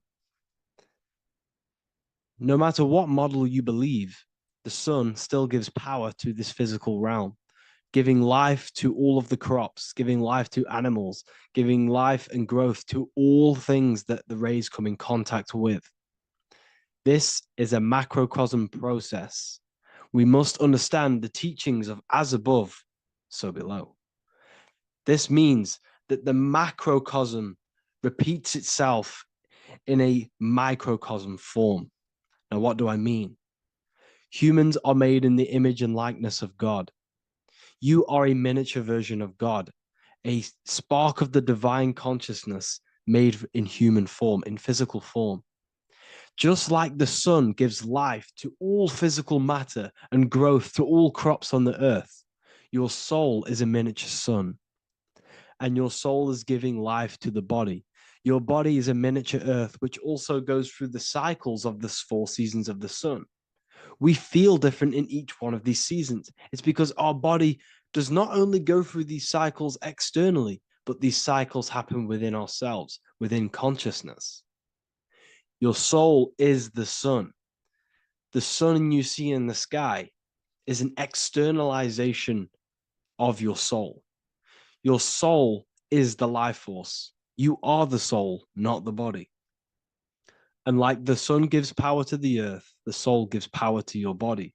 No matter what model you believe, the sun still gives power to this physical realm, giving life to all of the crops, giving life to animals, giving life and growth to all things that the rays come in contact with. This is a macrocosm process. We must understand the teachings of as above, so below. This means that the macrocosm repeats itself in a microcosm form. Now, what do I mean? Humans are made in the image and likeness of God. You are a miniature version of God, a spark of the divine consciousness made in human form, in physical form. Just like the sun gives life to all physical matter and growth to all crops on the earth, your soul is a miniature sun. And your soul is giving life to the body. Your body is a miniature earth, which also goes through the cycles of the 4 seasons of the sun. We feel different in each one of these seasons. It's because our body does not only go through these cycles externally, but these cycles happen within ourselves, within consciousness. Your soul is the sun. The sun you see in the sky is an externalization of your soul. Your soul is the life force. You are the soul, not the body. And like the sun gives power to the earth, the soul gives power to your body.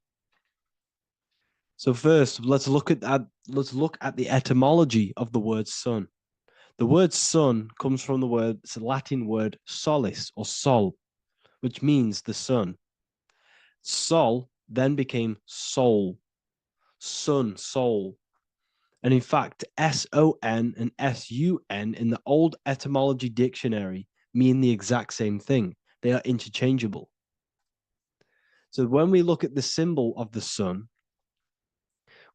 So first, let's look at the etymology of the word sun. The word sun comes from it's a Latin word solis or sol, which means the sun. Sol then became soul, sun, soul. And in fact, S-O-N and S-U-N in the old etymology dictionary mean the exact same thing. They are interchangeable. So when we look at the symbol of the sun,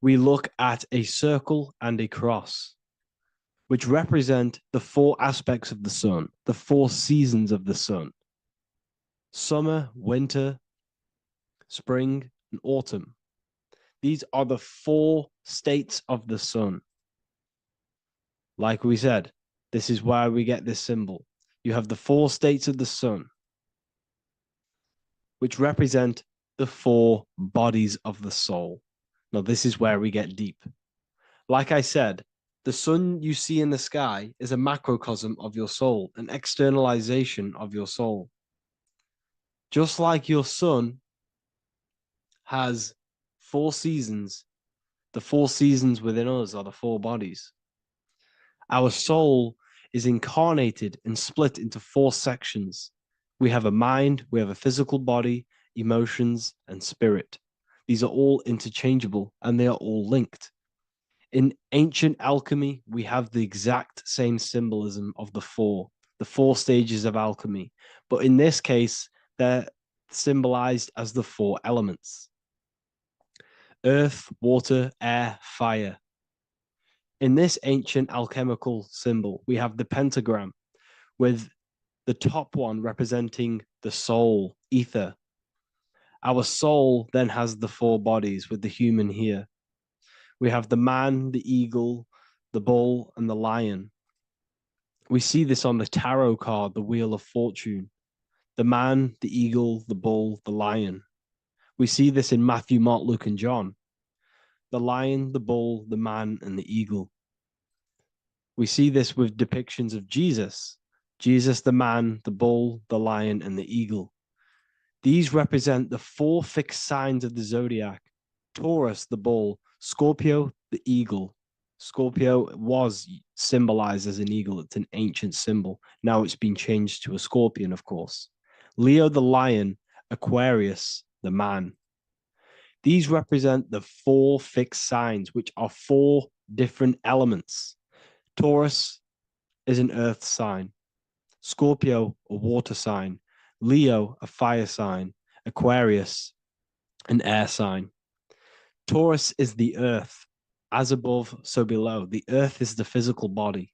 we look at a circle and a cross, which represent the four aspects of the sun, the four seasons of the sun: summer, winter, spring, and autumn. These are the four states of the sun. Like we said, this is why we get this symbol. You have the four states of the sun, which represent the four bodies of the soul. Now, this is where we get deep. Like I said, the sun you see in the sky is a macrocosm of your soul, an externalization of your soul. Just like your sun has four seasons, the four seasons within us are the four bodies. Our soul is incarnated and split into four sections. We have a mind, we have a physical body, emotions, and spirit. These are all interchangeable and they are all linked. In ancient alchemy, we have the exact same symbolism of the four stages of alchemy. But in this case, they're symbolized as the four elements: earth, water, air, fire. In this ancient alchemical symbol, we have the pentagram, with the top one representing the soul, ether. Our soul then has the four bodies, with the human here. We have the man, the eagle, the bull, and the lion. We see this on the tarot card, the Wheel of Fortune. The man, the eagle, the bull, the lion. We see this in Matthew, Mark, Luke, and John. The lion, the bull, the man, and the eagle. We see this with depictions of Jesus. Jesus, the man, the bull, the lion, and the eagle. These represent the four fixed signs of the zodiac: Taurus, the bull; Scorpio, the eagle. Scorpio was symbolized as an eagle. It's an ancient symbol. Now it's been changed to a scorpion, of course. Leo, the lion; Aquarius, the man. These represent the four fixed signs, which are four different elements. Taurus is an earth sign. Scorpio, a water sign. Leo, a fire sign. Aquarius, an air sign. Taurus is the earth. As above, so below. The earth is the physical body.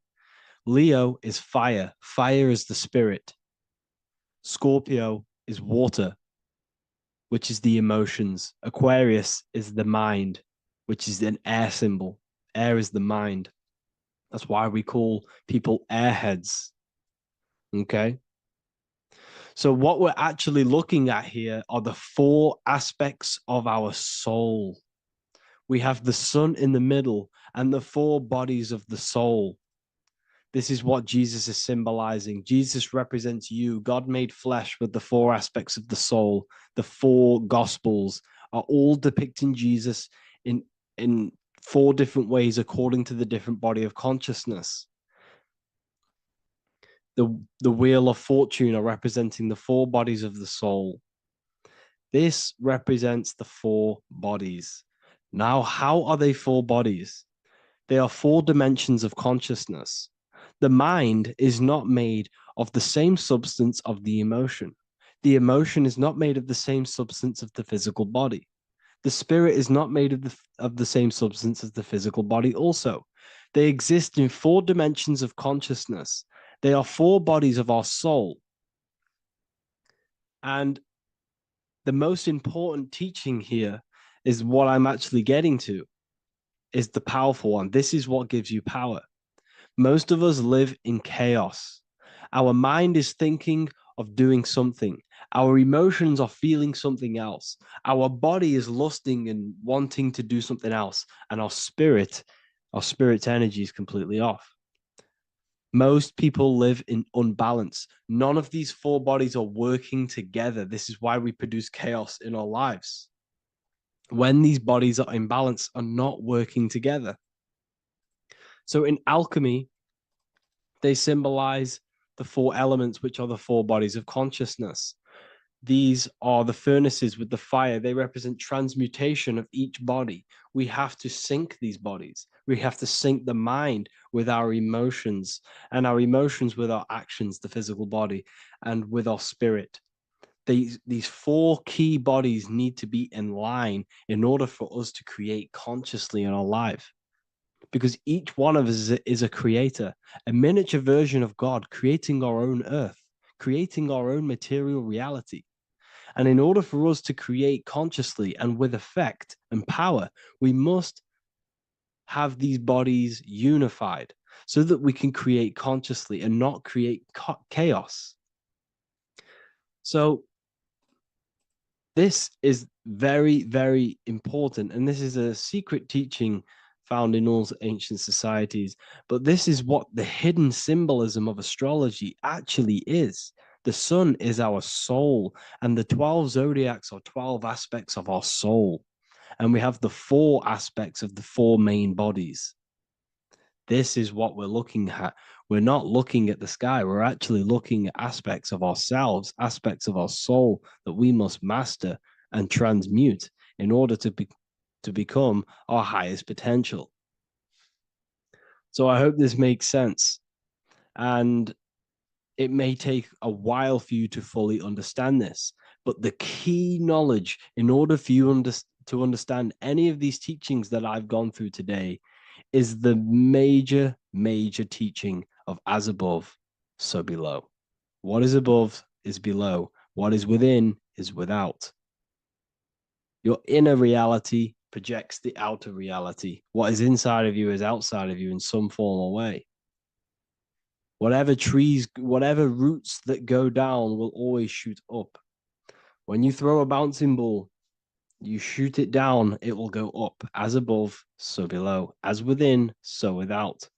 Leo is fire. Fire is the spirit. Scorpio is water, which is the emotions. Aquarius is the mind, which is an air symbol. Air is the mind. That's why we call people airheads. Okay? So what we're actually looking at here are the four aspects of our soul. We have the sun in the middle and the four bodies of the soul. This is what Jesus is symbolizing. Jesus represents you. God made flesh with the four aspects of the soul. The four gospels are all depicting Jesus in four different ways according to the different body of consciousness. The Wheel of Fortune are representing the four bodies of the soul. This represents the four bodies. Now, how are they four bodies? They are four dimensions of consciousness. The mind is not made of the same substance of the emotion. The emotion is not made of the same substance of the physical body. The spirit is not made of the same substance as the physical body also. They exist in four dimensions of consciousness. They are four bodies of our soul. And the most important teaching here is what I'm actually getting to, is the powerful one. This is what gives you power. Most of us live in chaos. Our mind is thinking of doing something. Our emotions are feeling something else. Our body is lusting and wanting to do something else. And our spirit's energy is completely off. Most people live in unbalance. None of these four bodies are working together. This is why we produce chaos in our lives. When these bodies are in balance, are not working together. So in alchemy, they symbolize the four elements, which are the four bodies of consciousness. These are the furnaces with the fire. They represent transmutation of each body. We have to sync these bodies. We have to sync the mind with our emotions, and our emotions with our actions, the physical body, and with our spirit. These four key bodies need to be in line in order for us to create consciously in our life. Because each one of us is a creator, a miniature version of God, creating our own earth, creating our own material reality. And in order for us to create consciously and with effect and power, we must have these bodies unified so that we can create consciously and not create chaos. So this is very, very important. And this is a secret teaching found in all ancient societies. But this is what the hidden symbolism of astrology actually is. The sun is our soul, and the 12 zodiacs are 12 aspects of our soul. And we have the 4 aspects of the 4 main bodies. This is what we're looking at. We're not looking at the sky. We're actually looking at aspects of ourselves, aspects of our soul that we must master and transmute in order to become our highest potential. So I hope this makes sense. And it may take a while for you to fully understand this, but the key knowledge in order for you to understand any of these teachings that I've gone through today is the major, major teaching of as above, so below. What is above is below. What is within is without. Your inner reality projects the outer reality. What is inside of you is outside of you in some form or way. Whatever trees, whatever roots that go down will always shoot up. When you throw a bouncing ball, you shoot it down, it will go up. As above, so below. As within, so without.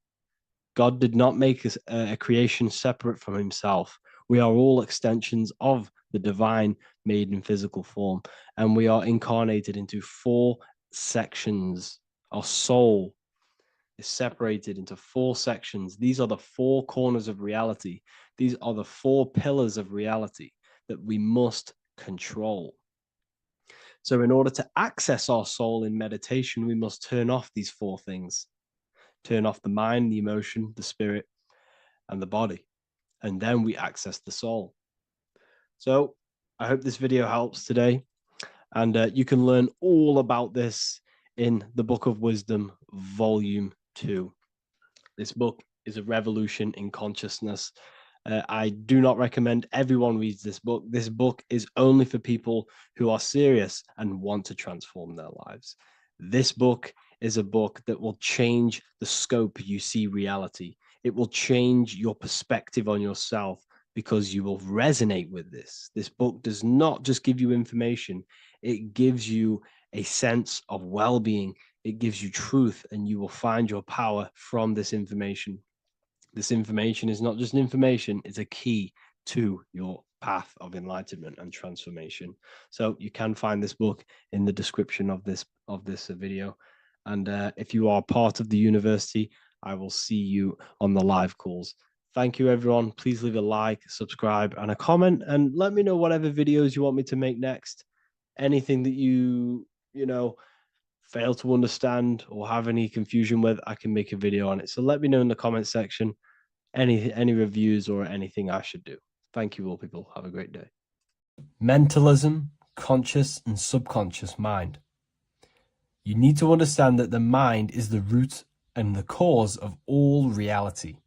God did not make a creation separate from himself. We are all extensions of the divine made in physical form. And we are incarnated into 4 sections. Our soul is separated into 4 sections. These are the 4 corners of reality. These are the 4 pillars of reality that we must control. So in order to access our soul in meditation, we must turn off these 4 things. Turn off the mind, the emotion, the spirit, and the body. And then we access the soul. So I hope this video helps today. And you can learn all about this in the Book of Wisdom, Volume 2. This book is a revolution in consciousness. I do not recommend everyone reads this book. This book is only for people who are serious and want to transform their lives. This book is a book that will change the scope you see reality. It will change your perspective on yourself because you will resonate with this. This book does not just give you information. It gives you a sense of well-being. It gives you truth, and you will find your power from this information. This information is not just information, it's a key to your path of enlightenment and transformation. So you can find this book in the description of this video. And if you are part of the university, I will see you on the live calls. Thank you, everyone. Please leave a like, subscribe, and a comment, and let me know whatever videos you want me to make next. Anything that you fail to understand or have any confusion with, I can make a video on it. So let me know in the comment section any reviews or anything I should do. Thank you all, people. Have a great day. Mentalism, conscious and subconscious mind. You need to understand that the mind is the root and the cause of all reality.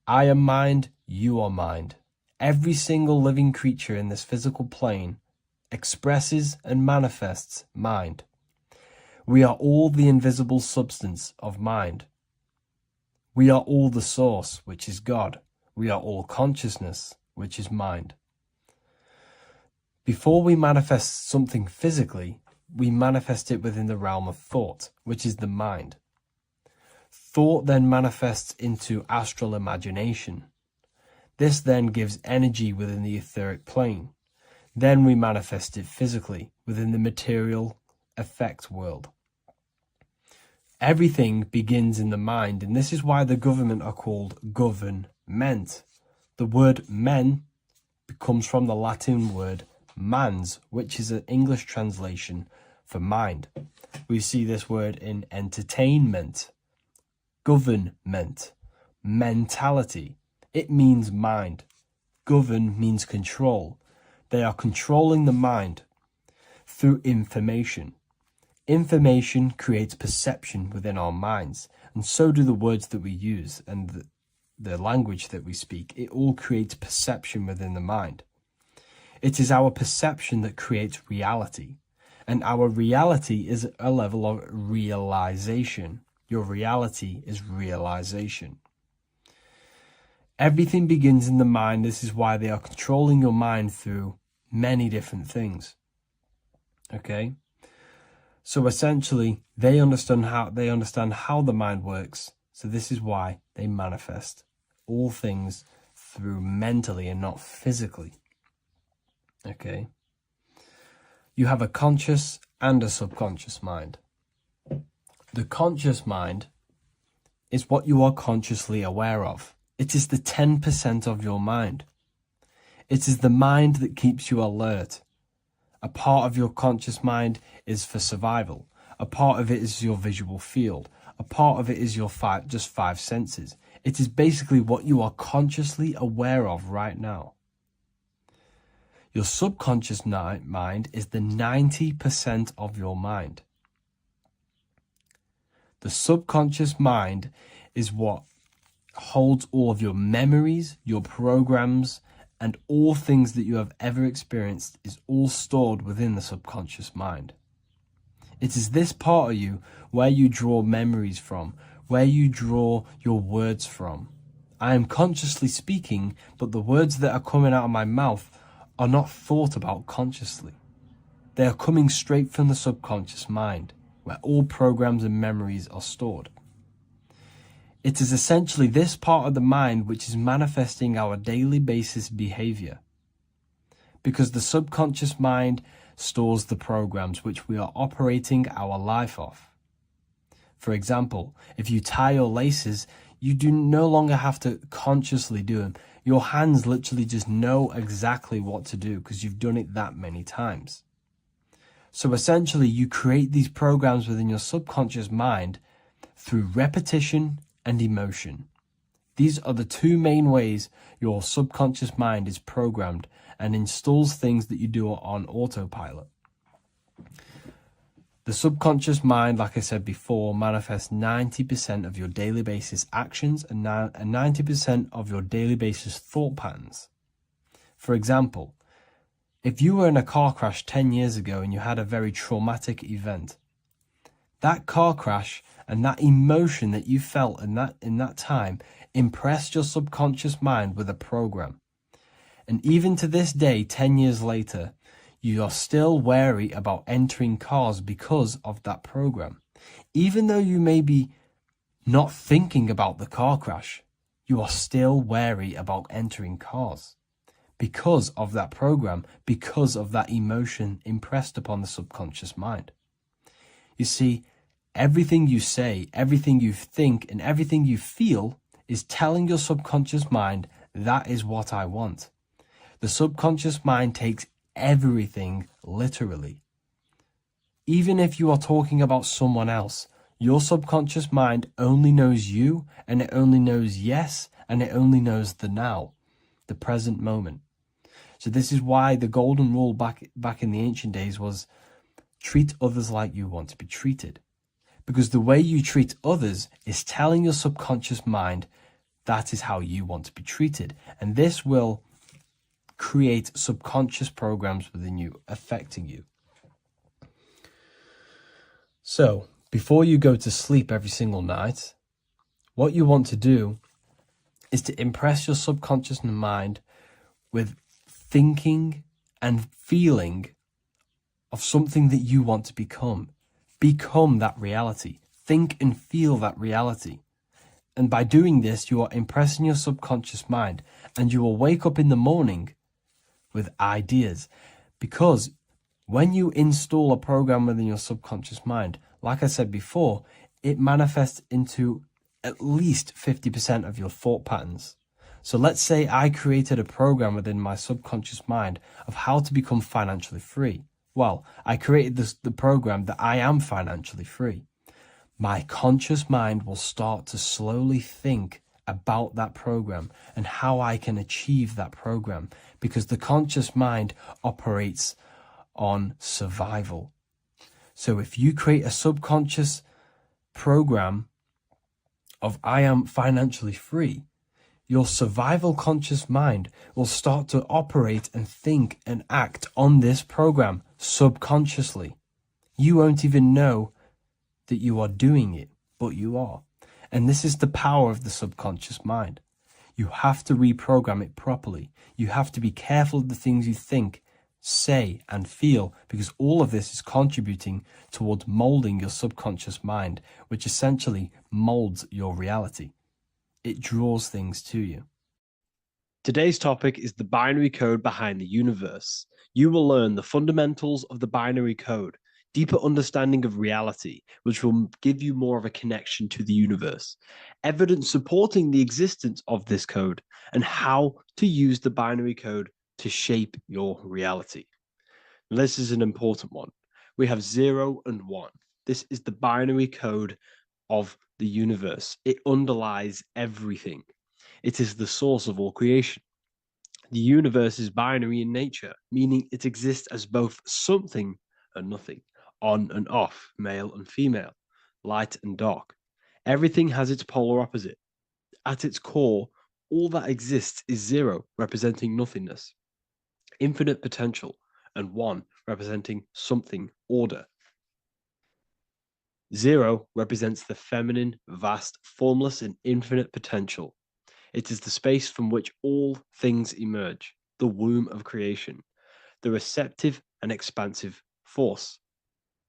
I am mind, you are mind. Every single living creature in this physical plane expresses and manifests mind. We are all the invisible substance of mind. We are all the source, which is God. We are all consciousness, which is mind. Before we manifest something physically, we manifest it within the realm of thought, which is the mind. Thought then manifests into astral imagination. This then gives energy within the etheric plane. Then we manifest it physically within the material effect world. Everything begins in the mind, and this is why the government are called government. The word men comes from the Latin word mans, which is an English translation for mind. We see this word in entertainment, government, mentality. It means mind. Govern means control. They are controlling the mind through information. Information creates perception within our minds, and so do the words that we use and the language that we speak. It all creates perception within the mind. It is our perception that creates reality, and our reality is a level of realization. Your reality is realization. Everything begins in the mind. This is why they are controlling your mind through many different things. Okay? So essentially, they understand how the mind works. So this is why they manifest all things through mentally and not physically. Okay? You have a conscious and a subconscious mind. The conscious mind is what you are consciously aware of. It is the 10% of your mind. It is the mind that keeps you alert. A part of your conscious mind is for survival. A part of it is your visual field. A part of it is your just five senses. It is basically what you are consciously aware of right now. Your subconscious mind is the 90% of your mind. The subconscious mind is what holds all of your memories, your programs, and all things that you have ever experienced is all stored within the subconscious mind. It is this part of you where you draw memories from, where you draw your words from. I am consciously speaking, but the words that are coming out of my mouth are not thought about consciously. They are coming straight from the subconscious mind, where all programs and memories are stored. It is essentially this part of the mind which is manifesting our daily basis behavior. Because the subconscious mind stores the programs which we are operating our life off. For example, if you tie your laces, you do no longer have to consciously do them. Your hands literally just know exactly what to do because you've done it that many times. So essentially, you create these programs within your subconscious mind through repetition and emotion. These are the two main ways your subconscious mind is programmed and installs things that you do on autopilot. The subconscious mind, like I said before, manifests 90% of your daily basis actions and 90% of your daily basis thought patterns. For example, if you were in a car crash 10 years ago and you had a very traumatic event, that car crash and that emotion that you felt in that time impressed your subconscious mind with a program. And even to this day, 10 years later, you are still wary about entering cars because of that program. Even though you may be not thinking about the car crash, you are still wary about entering cars because of that program, because of that emotion impressed upon the subconscious mind. You see, everything you say, everything you think, and everything you feel is telling your subconscious mind, that is what I want. The subconscious mind takes everything literally. Even if you are talking about someone else, your subconscious mind only knows you, and it only knows yes, and it only knows the now, the present moment. So this is why the golden rule back in the ancient days was treat others like you want to be treated. Because the way you treat others is telling your subconscious mind that is how you want to be treated. And this will create subconscious programs within you, affecting you. So, before you go to sleep every single night, what you want to do is to impress your subconscious mind with thinking and feeling of something that you want to become. Become that reality. Think and feel that reality. And by doing this, you are impressing your subconscious mind, and you will wake up in the morning with ideas. Because when you install a program within your subconscious mind, like I said before, it manifests into at least 50% of your thought patterns. So let's say I created a program within my subconscious mind of how to become financially free. Well, I created the program that I am financially free. My conscious mind will start to slowly think about that program and how I can achieve that program, because the conscious mind operates on survival. So if you create a subconscious program of I am financially free, your survival conscious mind will start to operate and think and act on this program subconsciously. You won't even know that you are doing it, but you are. And this is the power of the subconscious mind. You have to reprogram it properly. You have to be careful of the things you think, say, and feel, because all of this is contributing towards molding your subconscious mind, which essentially molds your reality. It draws things to you. Today's topic is the binary code behind the universe. You will learn the fundamentals of the binary code, deeper understanding of reality, which will give you more of a connection to the universe, evidence supporting the existence of this code, and how to use the binary code to shape your reality. Now, this is an important one. We have 0 and 1. This is the binary code of the universe. It underlies everything. It is the source of all creation. The universe is binary in nature, meaning it exists as both something and nothing, on and off, male and female, light and dark. Everything has its polar opposite. At its core, all that exists is 0, representing nothingness, infinite potential, and 1, representing something, order. 0 represents the feminine, vast, formless, and infinite potential. It is the space from which all things emerge, the womb of creation, the receptive and expansive force.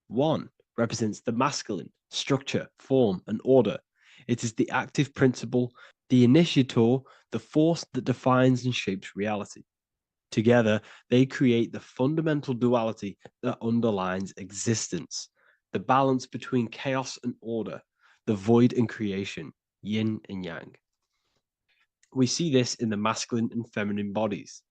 1 represents the masculine, structure, form, and order. It is the active principle, the initiator, the force that defines and shapes reality. Together, they create the fundamental duality that underlines existence, the balance between chaos and order, the void and creation, yin and yang. We see this in the masculine and feminine bodies.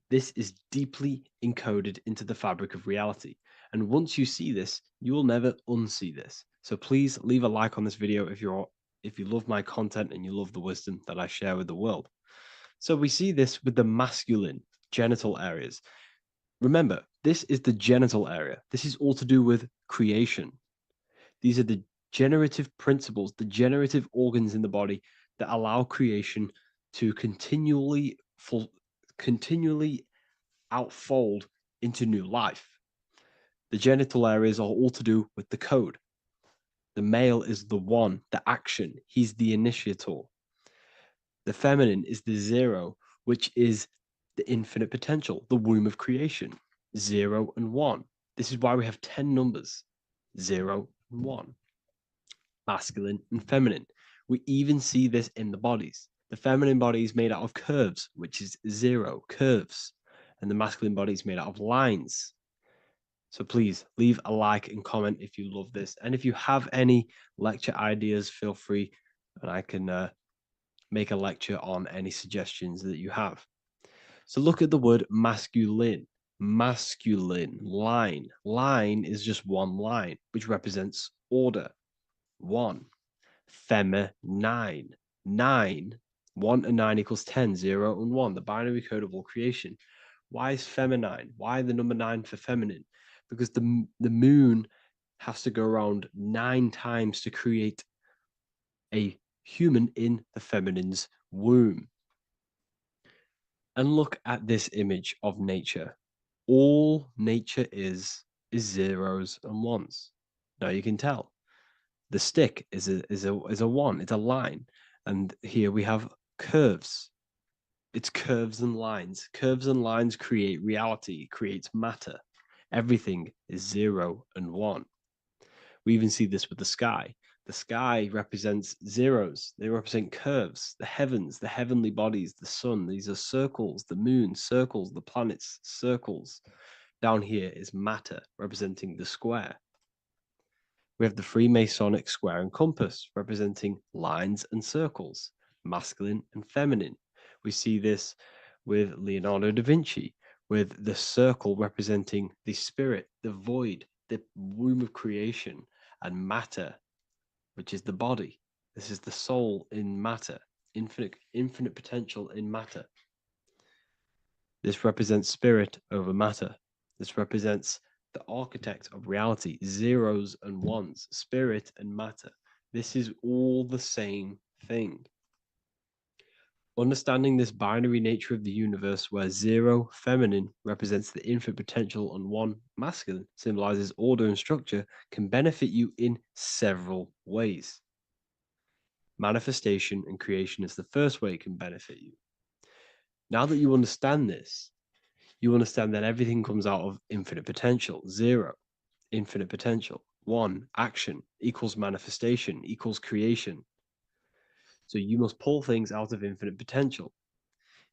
This is deeply encoded into the fabric of reality. And once you see this, you will never unsee this. So please leave a like on this video if you love my content and you love the wisdom that I share with the world. So we see this with the masculine genital areas. Remember, this is the genital area. This is all to do with creation. These are the generative principles, the generative organs in the body that allow creation to continually outfold into new life. The genital areas are all to do with the code. The male is the 1, the action. He's the initiator. The feminine is the 0, which is the infinite potential, the womb of creation. 0 and 1. This is why we have 10 numbers. 0 and 1. Masculine and feminine. We even see this in the bodies. The feminine body is made out of curves, which is 0, curves. And the masculine body is made out of lines. So please leave a like and comment if you love this. And if you have any lecture ideas, feel free, and I can make a lecture on any suggestions that you have. So look at the word masculine. Masculine, line. Line is just one line, which represents order. 1. Feminine. 9. 1 and 9 equals 10. 0 and 1. The binary code of all creation. Why is feminine? Why the number 9 for feminine? Because the moon has to go around 9 times to create a human in the feminine's womb. And look at this image of nature. All nature is zeros and ones. Now you can tell the stick is a 1. It's a line, and here we have curves. It's curves and lines. Curves and lines create reality, creates matter. Everything is 0 and 1. We even see this with the sky. The sky represents zeros. They represent curves, the heavens, the heavenly bodies, the sun. These are circles, the moon, circles, the planets, circles. Down here is matter, representing the square. We have the Freemasonic square and compass, representing lines and circles, masculine and feminine. We see this with Leonardo da Vinci, with the circle representing the spirit, the void, the womb of creation, and matter, which is the body. This is the soul in matter, infinite potential in matter. This represents spirit over matter. This represents the architect of reality, zeros and ones, spirit and matter. This is all the same thing. Understanding this binary nature of the universe, where zero, feminine, represents the infinite potential and one, masculine, symbolizes order and structure, can benefit you in several ways. Manifestation and creation is the first way it can benefit you. Now that you understand this, you understand that everything comes out of infinite potential. Zero, infinite potential. One, action equals manifestation equals creation. So you must pull things out of infinite potential.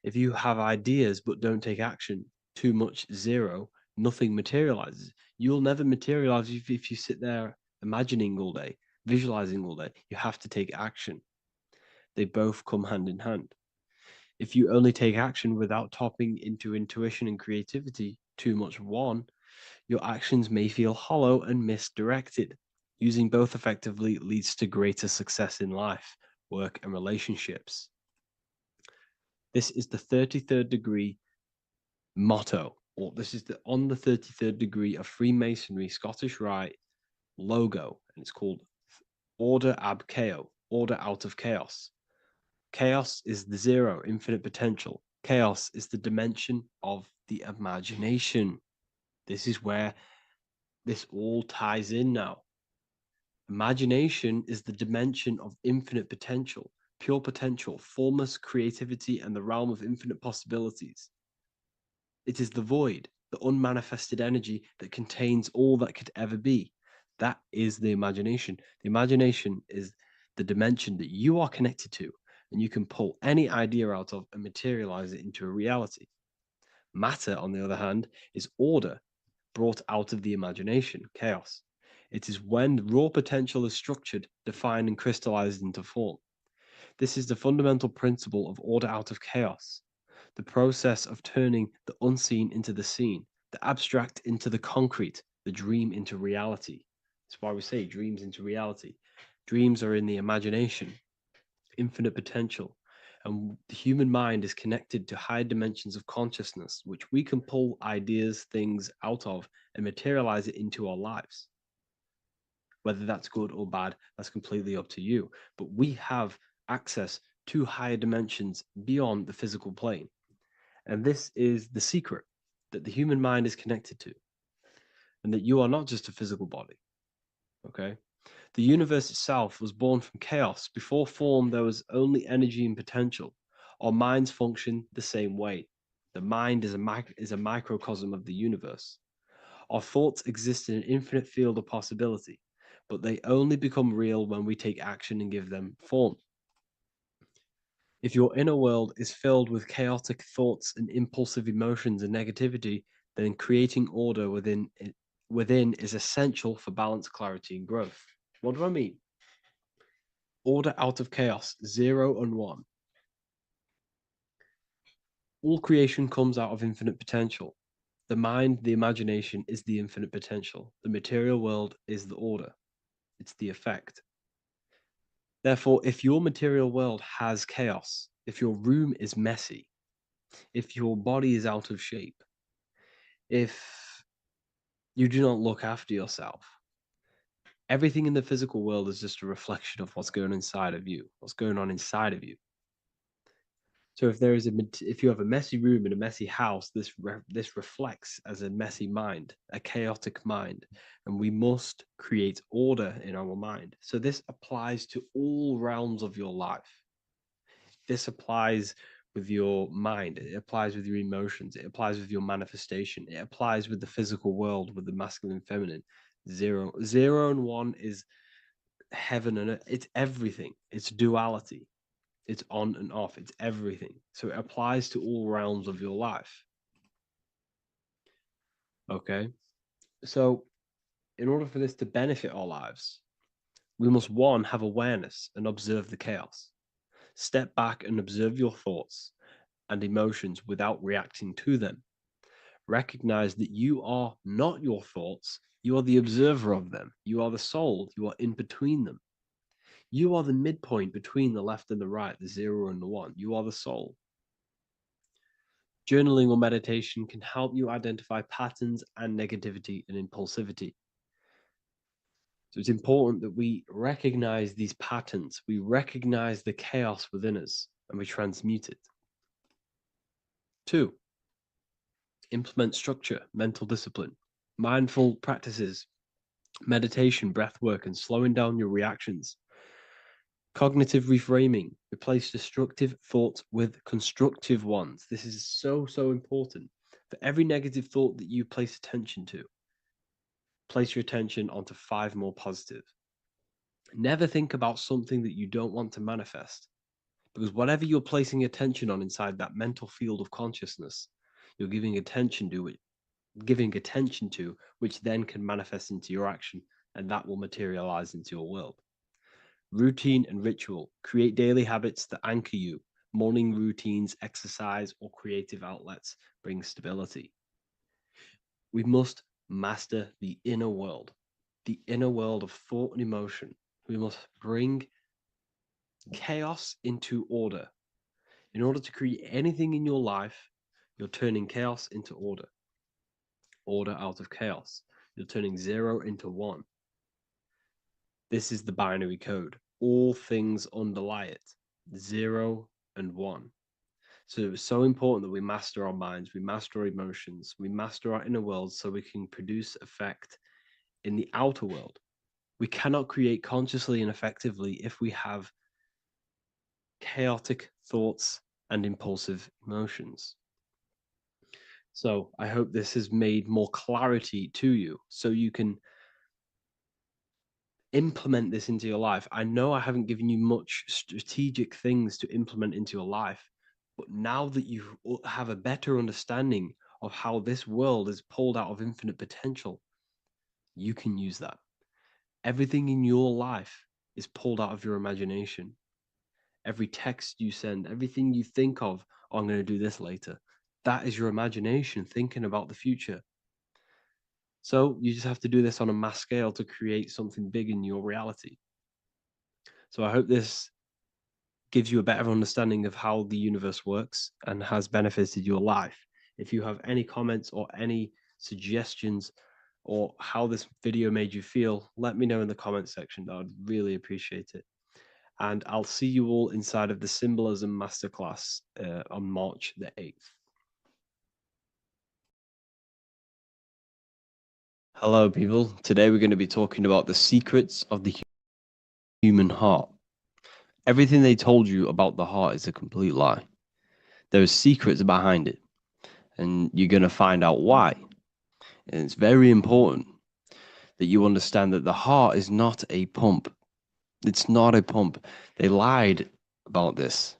If you have ideas but don't take action, too much zero, nothing materializes. You'll never materialize if you sit there imagining all day, visualizing all day. You have to take action. They both come hand in hand. If you only take action without tapping into intuition and creativity, too much one, your actions may feel hollow and misdirected. Using both effectively leads to greater success in life, work, and relationships. This is the 33rd degree motto, or this is the on the 33rd degree of Freemasonry Scottish Rite logo, and it's called Order ab Chaos, order out of chaos. Chaos is the zero, infinite potential. Chaos is the dimension of the imagination. This is where this all ties in now. Imagination is the dimension of infinite potential, pure potential, formless creativity, and the realm of infinite possibilities. It is the void, the unmanifested energy that contains all that could ever be. That is the imagination. The imagination is the dimension that you are connected to, and you can pull any idea out of and materialize it into a reality. Matter, on the other hand, is order brought out of the imagination, chaos. It is when raw potential is structured, defined, and crystallized into form. This is the fundamental principle of order out of chaos, the process of turning the unseen into the seen, the abstract into the concrete, the dream into reality. That's why we say dreams into reality. Dreams are in the imagination, infinite potential, and the human mind is connected to high dimensions of consciousness, which we can pull ideas, things out of and materialize it into our lives. Whether that's good or bad, that's completely up to you. But we have access to higher dimensions beyond the physical plane. And this is the secret that the human mind is connected to, and that you are not just a physical body. Okay? The universe itself was born from chaos. Before form, there was only energy and potential. Our minds function the same way. The mind is a microcosm of the universe. Our thoughts exist in an infinite field of possibility, but they only become real when we take action and give them form. If your inner world is filled with chaotic thoughts and impulsive emotions and negativity, then creating order within is essential for balance, clarity, and growth. What do I mean? Order out of chaos, zero and one. All creation comes out of infinite potential. The mind, the imagination, is the infinite potential. The material world is the order. It's the effect. Therefore, if your material world has chaos, if your room is messy, if your body is out of shape, if you do not look after yourself, everything in the physical world is just a reflection of what's going inside of you, what's going on inside of you. So if you have a messy room in a messy house, this reflects as a messy mind, a chaotic mind, and we must create order in our mind. So this applies to all realms of your life. This applies with your mind. It applies with your emotions. It applies with your manifestation. It applies with the physical world, with the masculine and feminine. Zero and one is heaven and earth. It's everything. It's duality. It's on and off. It's everything. So it applies to all realms of your life. Okay. So in order for this to benefit our lives, we must, one, have awareness and observe the chaos. Step back and observe your thoughts and emotions without reacting to them. Recognize that you are not your thoughts. You are the observer of them. You are the soul. You are in between them. You are the midpoint between the left and the right, the 0 and the 1. You are the soul. Journaling or meditation can help you identify patterns and negativity and impulsivity. So it's important that we recognize these patterns. We recognize the chaos within us and we transmute it. 2, implement structure, mental discipline, mindful practices, meditation, breath work, and slowing down your reactions. Cognitive reframing, replace destructive thoughts with constructive ones. This is so, so important. For every negative thought that you place attention to, place your attention onto 5 more positive. Never think about something that you don't want to manifest, because whatever you're placing attention on inside that mental field of consciousness, you're giving attention to it, which then can manifest into your action, and that will materialize into your world. Routine and ritual. Create daily habits that anchor you. Morning routines, exercise, or creative outlets bring stability. We must master the inner world of thought and emotion. We must bring chaos into order. In order to create anything in your life, you're turning chaos into order. Order out of chaos. You're turning 0 into 1. This is the binary code. All things underlie it. 0 and 1. So it's so important that we master our minds, we master our emotions, we master our inner world so we can produce effect in the outer world. We cannot create consciously and effectively if we have chaotic thoughts and impulsive emotions. So I hope this has made more clarity to you so you can implement this into your life. I know I haven't given you much strategic things to implement into your life, but now that you have a better understanding of how this world is pulled out of infinite potential, you can use that. Everything in your life is pulled out of your imagination. Every text you send, everything you think of, oh, I'm going to do this later, that is your imagination thinking about the future. So you just have to do this on a mass scale to create something big in your reality. So I hope this gives you a better understanding of how the universe works and has benefited your life. If you have any comments or any suggestions or how this video made you feel, let me know in the comment section. I would really appreciate it. And I'll see you all inside of the Symbolism Masterclass on March the 8th. Hello, people. Today we're going to be talking about the secrets of the human heart. Everything they told you about the heart is a complete lie. There are secrets behind it, and you're going to find out why. And it's very important that you understand that the heart is not a pump. It's not a pump. They lied about this.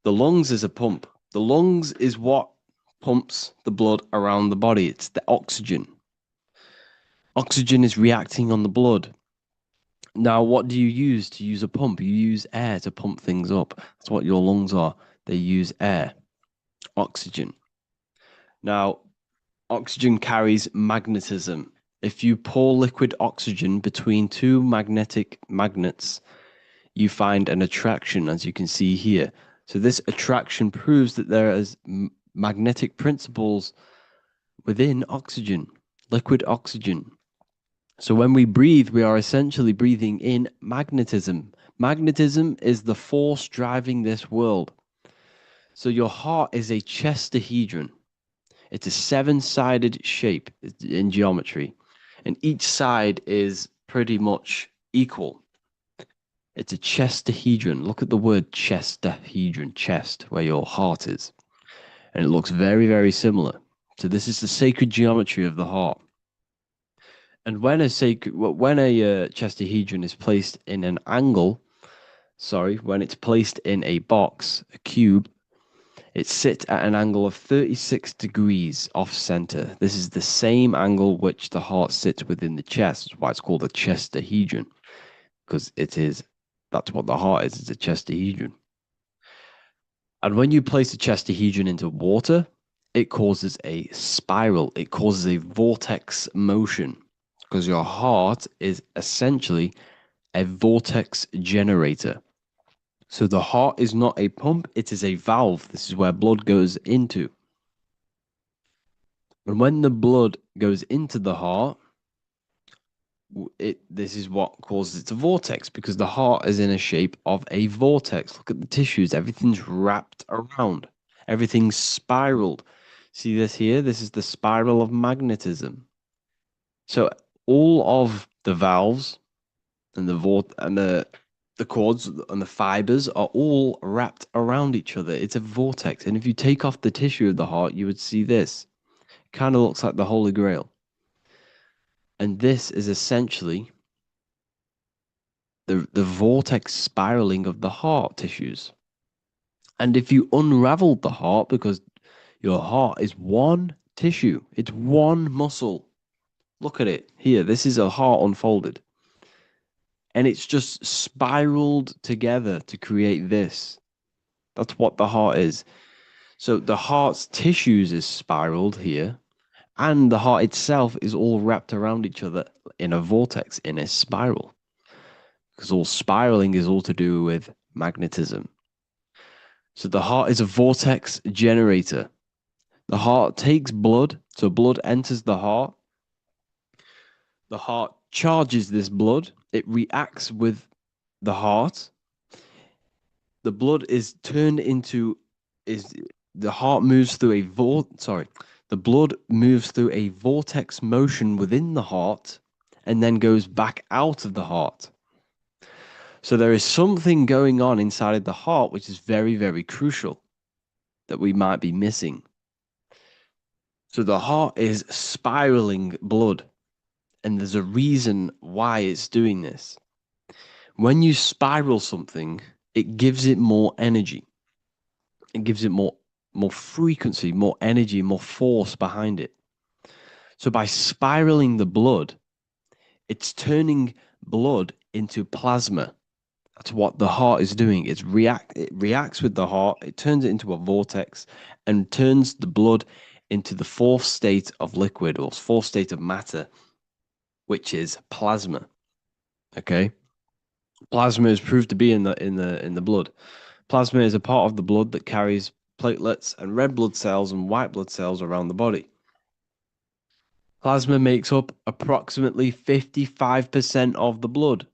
The lungs is a pump. The lungs is what pumps the blood around the body. It's the oxygen. Oxygen is reacting on the blood. Now, what do you use to use a pump? You use air to pump things up. That's what your lungs are. They use air, oxygen. Now, oxygen carries magnetism. If you pour liquid oxygen between 2 magnetic magnets, you find an attraction, as you can see here. So this attraction proves that there is magnetic principles within oxygen, liquid oxygen. So when we breathe, we are essentially breathing in magnetism. Magnetism is the force driving this world. So your heart is a chestahedron. It's a 7-sided shape in geometry, and each side is pretty much equal. It's a chestahedron. Look at the word chestahedron, chest, where your heart is. And it looks very, very similar. So this is the sacred geometry of the heart. And when a chestahedron is placed in an angle, when it's placed in a box, a cube, it sits at an angle of 36 degrees off center. This is the same angle which the heart sits within the chest. That's why it's called a chestahedron, because that's what the heart is. It's a chestahedron. And when you place a chestahedron into water, it causes a spiral. It causes a vortex motion, because your heart is essentially a vortex generator. So the heart is not a pump, it is a valve. This is where blood goes into. And when the blood goes into the heart, this is what causes it to vortex, because the heart is in a shape of a vortex. Look at the tissues, everything's wrapped around, everything's spiraled. See this here? This is the spiral of magnetism. So all of the valves and the cords and the fibers are all wrapped around each other. It's a vortex. And if you take off the tissue of the heart, you would see this. It kind of looks like the Holy Grail. And this is essentially the vortex spiraling of the heart tissues. And if you unraveled the heart, because your heart is one tissue, it's one muscle. Look at it here. This is a heart unfolded. And it's just spiraled together to create this. That's what the heart is. So the heart's tissues is spiraled here, and the heart itself is all wrapped around each other in a vortex, in a spiral. Because all spiraling is all to do with magnetism. So the heart is a vortex generator. The heart takes blood, so blood enters the heart. The heart charges this blood. It reacts with the heart. The blood is turned into the heart moves through the blood moves through a vortex motion within the heart and then goes back out of the heart. So there is something going on inside of the heart which is very, very crucial that we might be missing. So the heart is spiraling blood, and there's a reason why it's doing this. When you spiral something, it gives it more energy. It gives it more frequency, more energy, more force behind it. So by spiraling the blood, it's turning blood into plasma. That's what the heart is doing. It reacts with the heart, it turns it into a vortex and turns the blood into the fourth state of liquid, or fourth state of matter, which is plasma. Okay? Plasma is proved to be in the blood. Plasma is a part of the blood that carries platelets and red blood cells and white blood cells around the body. Plasma makes up approximately 55% of the blood.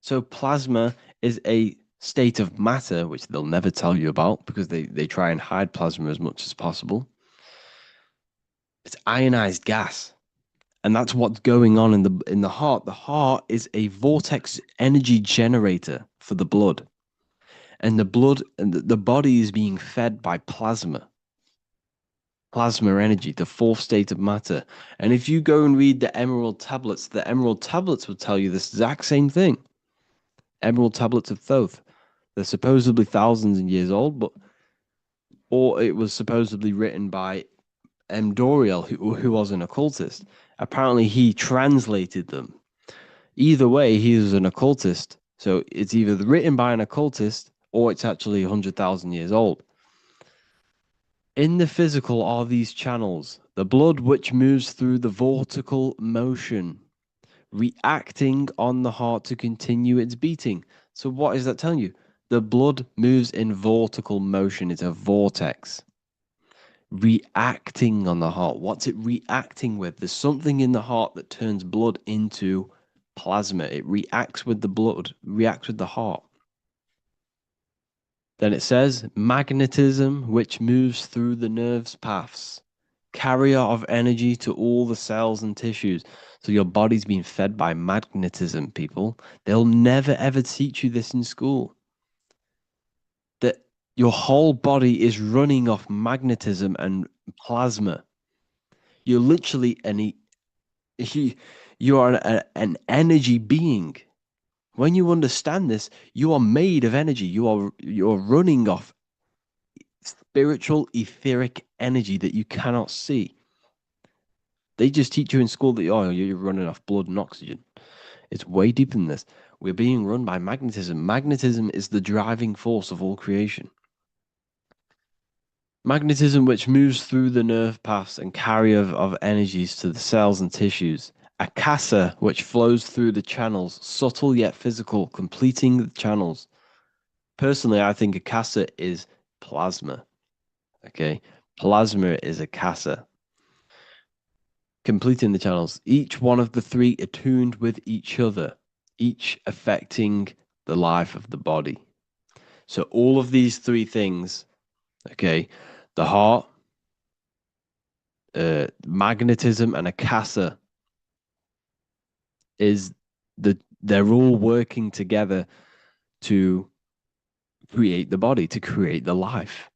So plasma is a state of matter, which they'll never tell you about because they try and hide plasma as much as possible. It's ionized gas. And that's what's going on in the heart. The heart is a vortex energy generator for the blood. And the body is being fed by plasma energy, the fourth state of matter. And if you go and read the Emerald Tablets will tell you this exact same thing. Emerald Tablets of Thoth. They're supposedly thousands of years old, or it was supposedly written by M. Doriel, who was an occultist. Apparently, he translated them. Either way, he was an occultist. So it's either written by an occultist or it's actually 100,000 years old. In the physical are these channels, the blood which moves through the vortical motion, reacting on the heart to continue its beating. So what is that telling you? The blood moves in vortical motion. It's a vortex. Reacting on the heart. What's it reacting with? There's something in the heart that turns blood into plasma. It reacts with the blood, reacts with the heart. Then it says magnetism, which moves through the nerves paths, carrier of energy to all the cells and tissues. So your body's being fed by magnetism, people. They'll never ever teach you this in school. That your whole body is running off magnetism and plasma. You're literally You are an energy being. When you understand this, you are made of energy. You're running off spiritual, etheric energy that you cannot see. They just teach you in school that you're running off blood and oxygen. It's way deeper than this. We're being run by magnetism. Magnetism is the driving force of all creation. Magnetism, which moves through the nerve paths and carrier of energies to the cells and tissues. Akasa, which flows through the channels, subtle yet physical, completing the channels. Personally, I think Akasa is plasma. Okay, plasma is Akasa. Completing the channels, each one of the three attuned with each other, each affecting the life of the body. So all of these three things, okay, the heart, magnetism, and Akasa they're all working together to create the body, to create the life.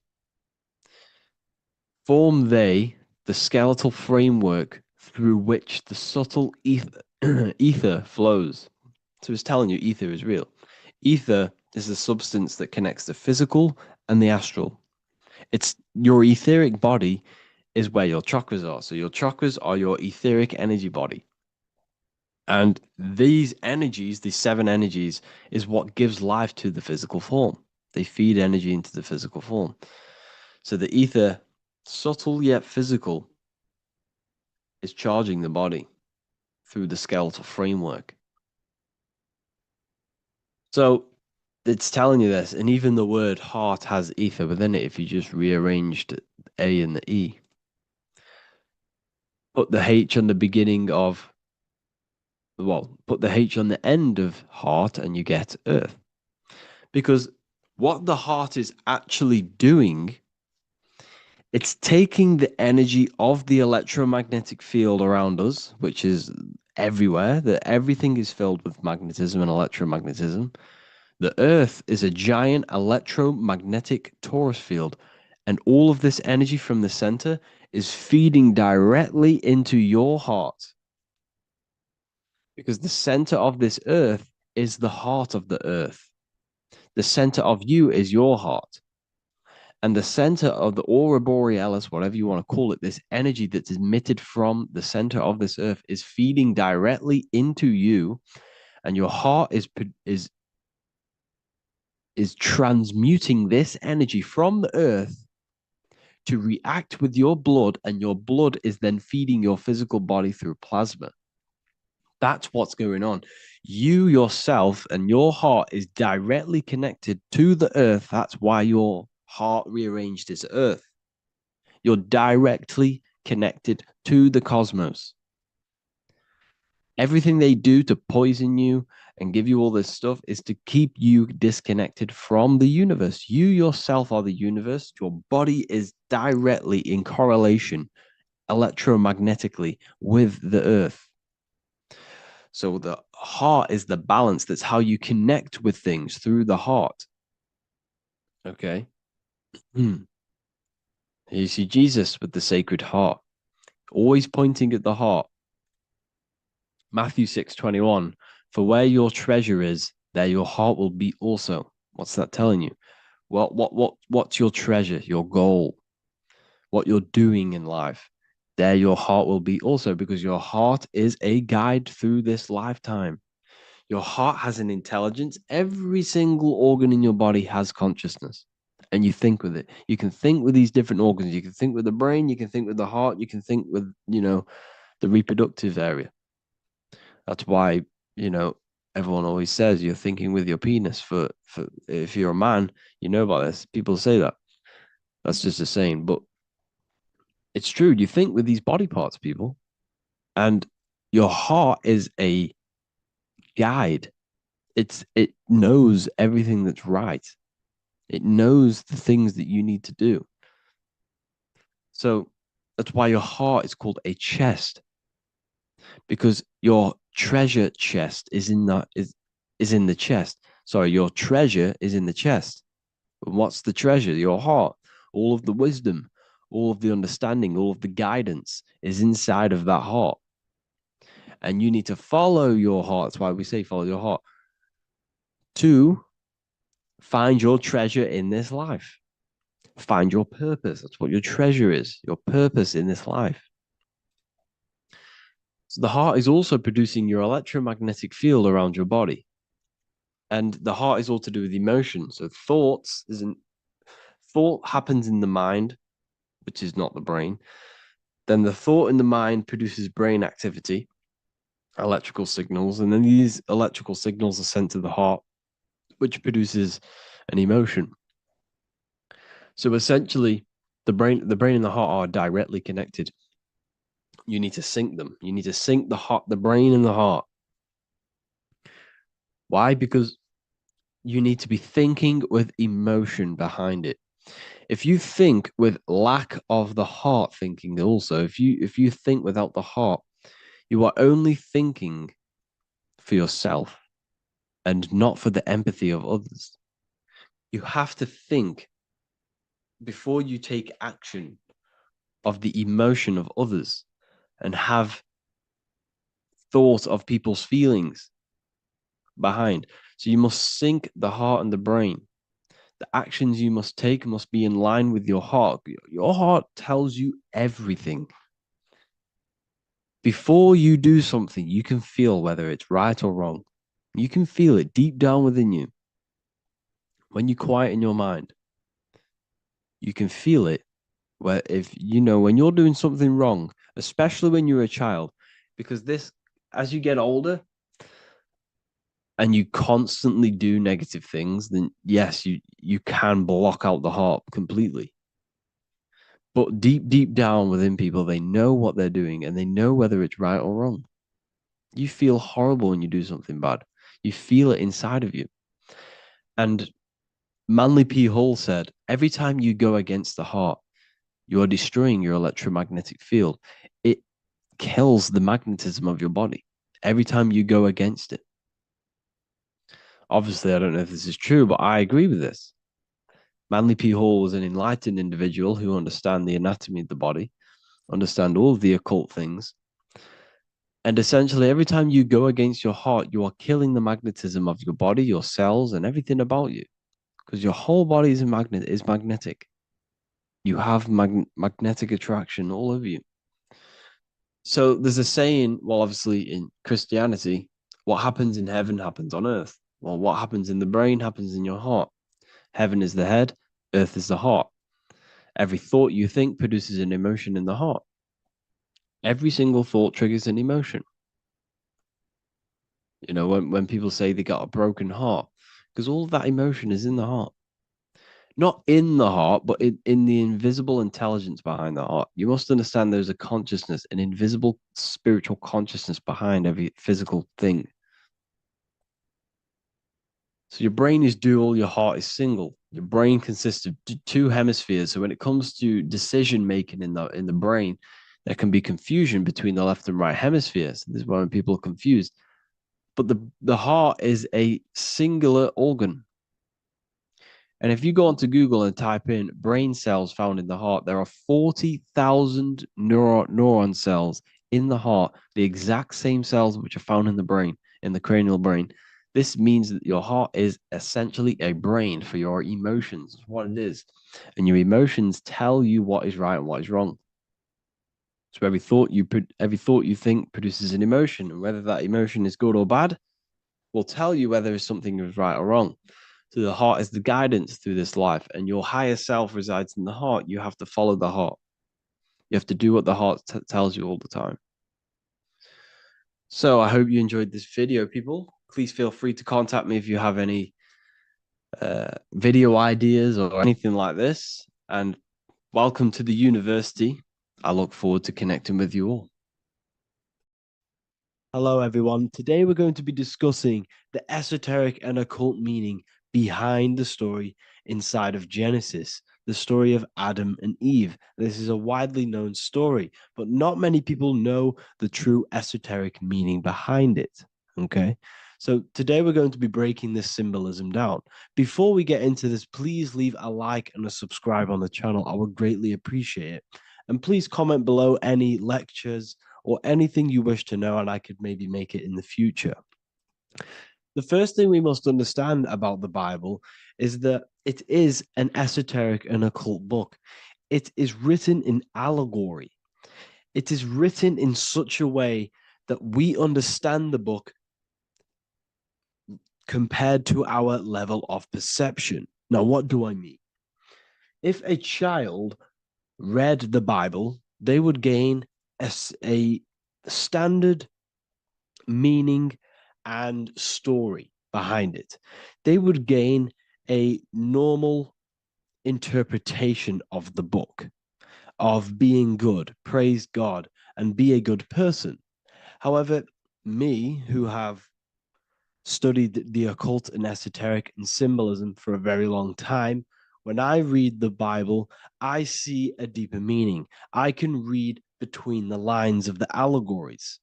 Form they the skeletal framework through which the subtle ether flows. So it's telling you ether is real. Ether is the substance that connects the physical and the astral. It's your etheric body is where your chakras are. So your chakras are your etheric energy body. And these energies, these 7 energies, is what gives life to the physical form. They feed energy into the physical form. So the ether, subtle yet physical, is charging the body through the skeletal framework. So it's telling you this, and even the word heart has ether within it if you just rearranged A and the E. Put the H on the beginning of, put the H on the end of heart and you get earth. Because what the heart is actually doing, it's taking the energy of the electromagnetic field around us, which is everywhere, that everything is filled with magnetism and electromagnetism. The Earth is a giant electromagnetic torus field, and all of this energy from the center is feeding directly into your heart. Because the center of this Earth is the heart of the Earth. The center of you is your heart. And the center of the aurora borealis, whatever you want to call it, this energy that's emitted from the center of this Earth is feeding directly into you, and your heart is transmuting this energy from the earth to react with your blood, and your blood is then feeding your physical body through plasma. That's what's going on. You yourself and your heart is directly connected to the earth. That's why your heart rearranged its earth. You're directly connected to the cosmos. Everything they do to poison you and give you all this stuff is to keep you disconnected from the universe. You yourself are the universe. Your body is directly in correlation electromagnetically with the earth. So the heart is the balance. That's how you connect with things, through the heart. Okay. Here you see Jesus with the Sacred Heart, always pointing at the heart. Matthew 6:21, for where your treasure is, there your heart will be also. What's that telling you? What's your treasure, your goal, what you're doing in life? There your heart will be also, because your heart is a guide through this lifetime. Your heart has an intelligence. Every single organ in your body has consciousness, and you think with it. You can think with these different organs. You can think with the brain, you can think with the heart, you can think with, the reproductive area. That's why, everyone always says you're thinking with your penis. For if you're a man, you know about this. People say that. That's just a saying, but it's true. You think with these body parts, people, and your heart is a guide. It knows everything that's right. It knows the things that you need to do. So that's why your heart is called a chest, because your treasure chest is in the chest. Sorry, your treasure is in the chest. And what's the treasure? Your heart. All of the wisdom, all of the understanding, all of the guidance is inside of that heart. And you need to follow your heart. That's why we say follow your heart. To find your treasure in this life. Find your purpose. That's what your treasure is, your purpose in this life. So the heart is also producing your electromagnetic field around your body. And the heart is all to do with emotion. So thought happens in the mind, which is not the brain. Then the thought in the mind produces brain activity, electrical signals, and then these electrical signals are sent to the heart, which produces an emotion. So essentially, the brain and the heart are directly connected. You need to sync them. You need to sync the heart, the brain and the heart. Why? Because you need to be thinking with emotion behind it. If you think with lack of the heart thinking also, if you think without the heart, you are only thinking for yourself and not for the empathy of others. You have to think before you take action of the emotion of others and have thought of people's feelings behind. So you must sync the heart and the brain. The actions you must take must be in line with your heart. Your heart tells you everything. Before you do something, you can feel whether it's right or wrong. You can feel it deep down within you. When you quieten your mind, you can feel it. Where if you know when you're doing something wrong, especially when you're a child, because this, as you get older and you constantly do negative things, then yes, you can block out the heart completely. But deep down within people, they know what they're doing and they know whether it's right or wrong. You feel horrible when you do something bad. You feel it inside of you. And Manly P. Hall said, every time you go against the heart, you are destroying your electromagnetic field. It kills the magnetism of your body every time you go against it. Obviously, I don't know if this is true, but I agree with this. Manly P. Hall was an enlightened individual who understands the anatomy of the body, understand all of the occult things. And essentially, every time you go against your heart, you are killing the magnetism of your body, your cells, and everything about you. Because your whole body is magnetic. You have magnetic attraction all over you. So there's a saying, well, obviously in Christianity, what happens in heaven happens on earth. Well, what happens in the brain happens in your heart. Heaven is the head, earth is the heart. Every thought you think produces an emotion in the heart. Every single thought triggers an emotion. You know, when people say they got a broken heart, because all of that emotion is in the heart. Not in the heart, but in the invisible intelligence behind the heart. You must understand there's a consciousness, an invisible spiritual consciousness behind every physical thing. So your brain is dual, your heart is single. Your brain consists of two hemispheres. So when it comes to decision making in the brain, there can be confusion between the left and right hemispheres. This is why when people are confused. But the heart is a singular organ. And if you go onto Google and type in brain cells found in the heart, there are 40,000 neuron cells in the heart, the exact same cells which are found in the brain, in the cranial brain. This means that your heart is essentially a brain for your emotions, what it is. And your emotions tell you what is right and what is wrong. So every thought you think produces an emotion, and whether that emotion is good or bad will tell you whether something is right or wrong. So the heart is the guidance through this life, and your higher self resides in the heart. You have to follow the heart. You have to do what the heart tells you all the time. So I hope you enjoyed this video, people. Please feel free to contact me if you have any video ideas or anything like this. And welcome to the university. I look forward to connecting with you all. Hello, everyone. Today we're going to be discussing the esoteric and occult meaning behind the story inside of Genesis, the story of Adam and Eve. This is a widely known story, but not many people know the true esoteric meaning behind it. Okay. So today we're going to be breaking this symbolism down. Before we get into this, please leave a like and a subscribe on the channel. I would greatly appreciate it. And please comment below any lectures or anything you wish to know, and I could maybe make it in the future. The first thing we must understand about the Bible is that it is an esoteric and occult book. It is written in allegory. It is written in such a way that we understand the book compared to our level of perception. Now, what do I mean? If a child read the Bible, they would gain a standard meaning and story behind it. They would gain a normal interpretation of the book, of being good, praise God, and be a good person. However, me, who have studied the occult and esoteric and symbolism for a very long time, when I read the Bible, I see a deeper meaning. I can read between the lines of the allegories,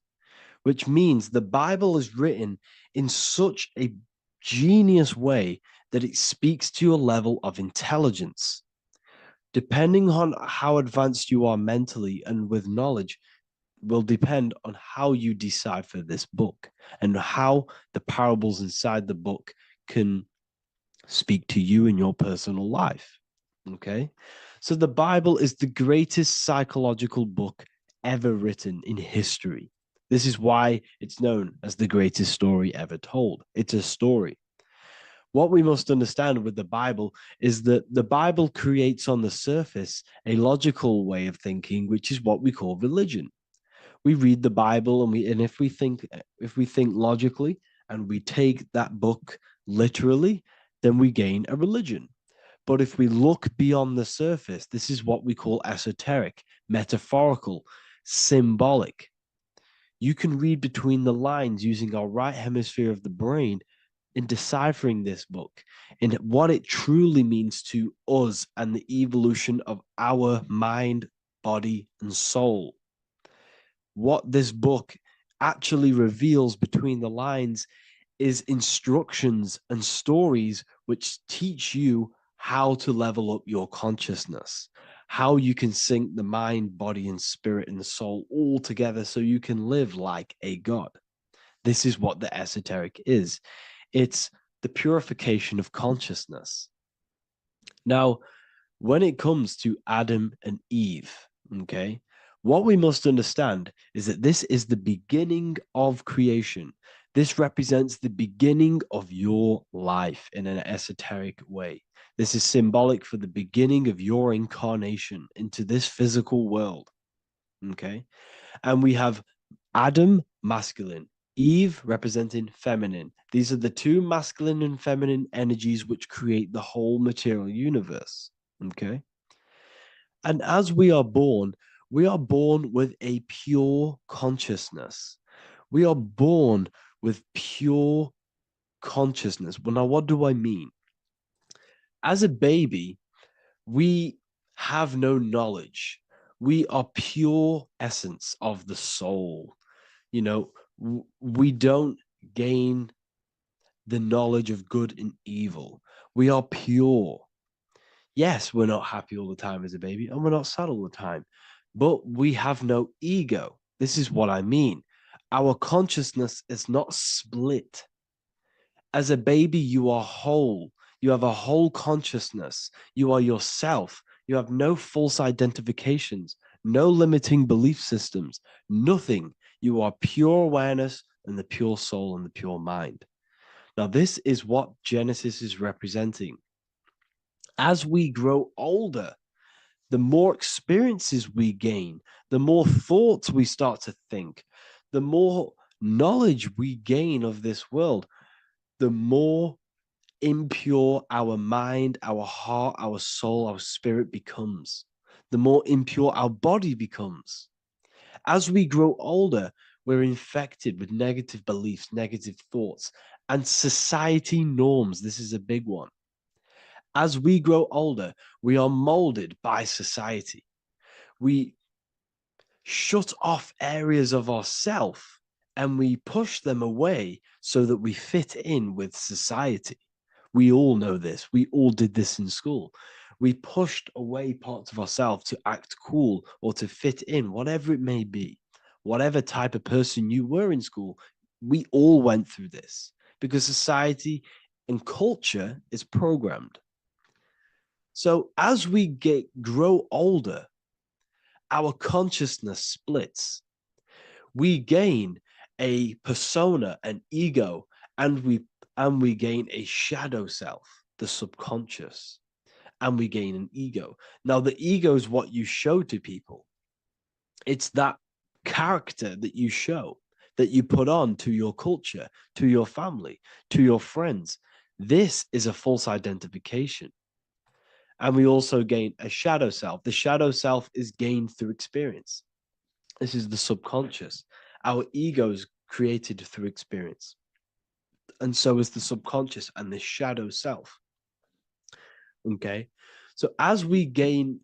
which means the Bible is written in such a genius way that it speaks to your level of intelligence. Depending on how advanced you are mentally and with knowledge, will depend on how you decipher this book and how the parables inside the book can speak to you in your personal life. Okay. So the Bible is the greatest psychological book ever written in history. This is why it's known as the greatest story ever told. It's a story. What we must understand with the Bible is that the Bible creates on the surface a logical way of thinking, which is what we call religion. We read the Bible and if we think logically and we take that book literally, then we gain a religion. But if we look beyond the surface, this is what we call esoteric, metaphorical, symbolic. You can read between the lines using our right hemisphere of the brain in deciphering this book and what it truly means to us and the evolution of our mind, body, and soul. What this book actually reveals between the lines is instructions and stories which teach you how to level up your consciousness, how you can sync the mind, body, and spirit and the soul all together so you can live like a god. This is what the esoteric is. It's the purification of consciousness. Now, when it comes to Adam and Eve, okay, what we must understand is that this is the beginning of creation. This represents the beginning of your life in an esoteric way. This is symbolic for the beginning of your incarnation into this physical world. Okay. And we have Adam, masculine, Eve representing feminine. These are the two masculine and feminine energies which create the whole material universe. Okay. And as we are born with a pure consciousness. We are born with pure consciousness. Well, now, what do I mean? As a baby, we have no knowledge. We are pure essence of the soul. You know, we don't gain the knowledge of good and evil. We are pure. Yes, we're not happy all the time as a baby, and we're not sad all the time, but we have no ego. This is what I mean. Our consciousness is not split. As a baby, you are whole. You have a whole consciousness. You are yourself. You have no false identifications, no limiting belief systems, nothing. You are pure awareness and the pure soul and the pure mind. Now, this is what Genesis is representing. As we grow older, the more experiences we gain, the more thoughts we start to think, the more knowledge we gain of this world, the more impure our mind, our heart, our soul, our spirit becomes, the more impure our body becomes. As we grow older, we're infected with negative beliefs, negative thoughts, and society norms. This is a big one. As we grow older, we are molded by society. We shut off areas of ourself and we push them away so that we fit in with society. We all know this. We all did this in school. We pushed away parts of ourselves to act cool or to fit in, whatever it may be. whatever type of person you were in school, we all went through this because society and culture is programmed. So as we grow older, our consciousness splits. We gain a persona, an ego, and we gain a shadow self, the subconscious, and we gain an ego. Now, the ego is what you show to people. It's that character that you show, that you put on to your culture, to your family, to your friends. This is a false identification. And we also gain a shadow self. The shadow self is gained through experience. This is the subconscious. Our ego is created through experience. And so is the subconscious and the shadow self. Okay. So as we gain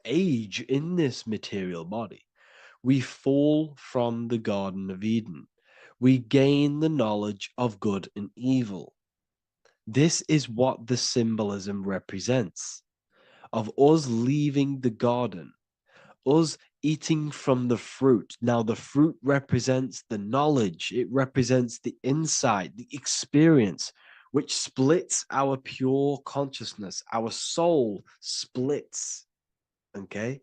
age in this material body, we fall from the Garden of Eden. We gain the knowledge of good and evil. This is what the symbolism represents of us leaving the garden, us eating from the fruit. Now, the fruit represents the knowledge, it represents the insight, the experience, which splits our pure consciousness. Our soul splits. Okay?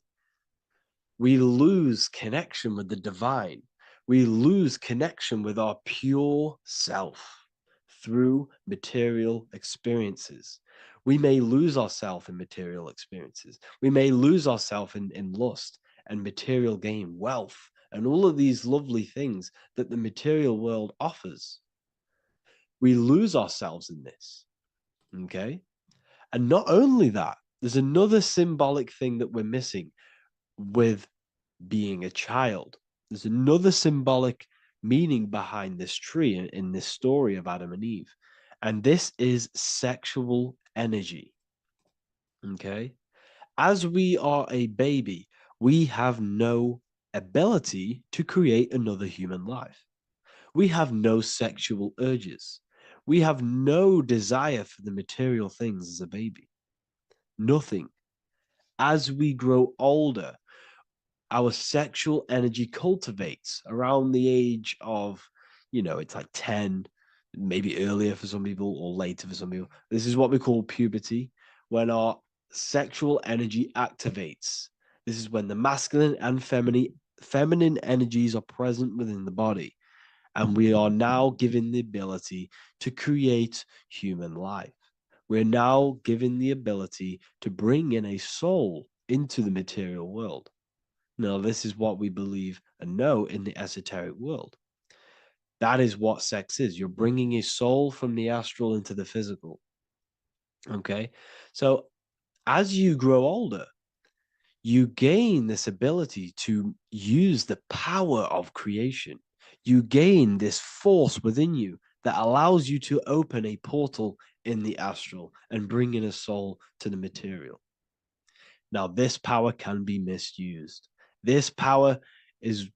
We lose connection with the divine. We lose connection with our pure self through material experiences. We may lose ourselves in material experiences. We may lose ourselves in lust and material gain, wealth, and all of these lovely things that the material world offers. We lose ourselves in this. Okay? And not only that, there's another symbolic thing that we're missing with being a child. There's another symbolic meaning behind this tree in this story of Adam and Eve. And this is sexual energy. Okay. As we are a baby, we have no ability to create another human life. We have no sexual urges. We have no desire for the material things as a baby. Nothing. As we grow older, our sexual energy cultivates around the age of, it's like 10, maybe earlier for some people or later for some people. This is what we call puberty, when our sexual energy activates. This is when the masculine and feminine energies are present within the body. And we are now given the ability to create human life. We're now given the ability to bring in a soul into the material world. Now, this is what we believe and know in the esoteric world. That is what sex is. You're bringing a soul from the astral into the physical. Okay. So as you grow older, you gain this ability to use the power of creation. You gain this force within you that allows you to open a portal in the astral and bring in a soul to the material. Now, this power can be misused. This power is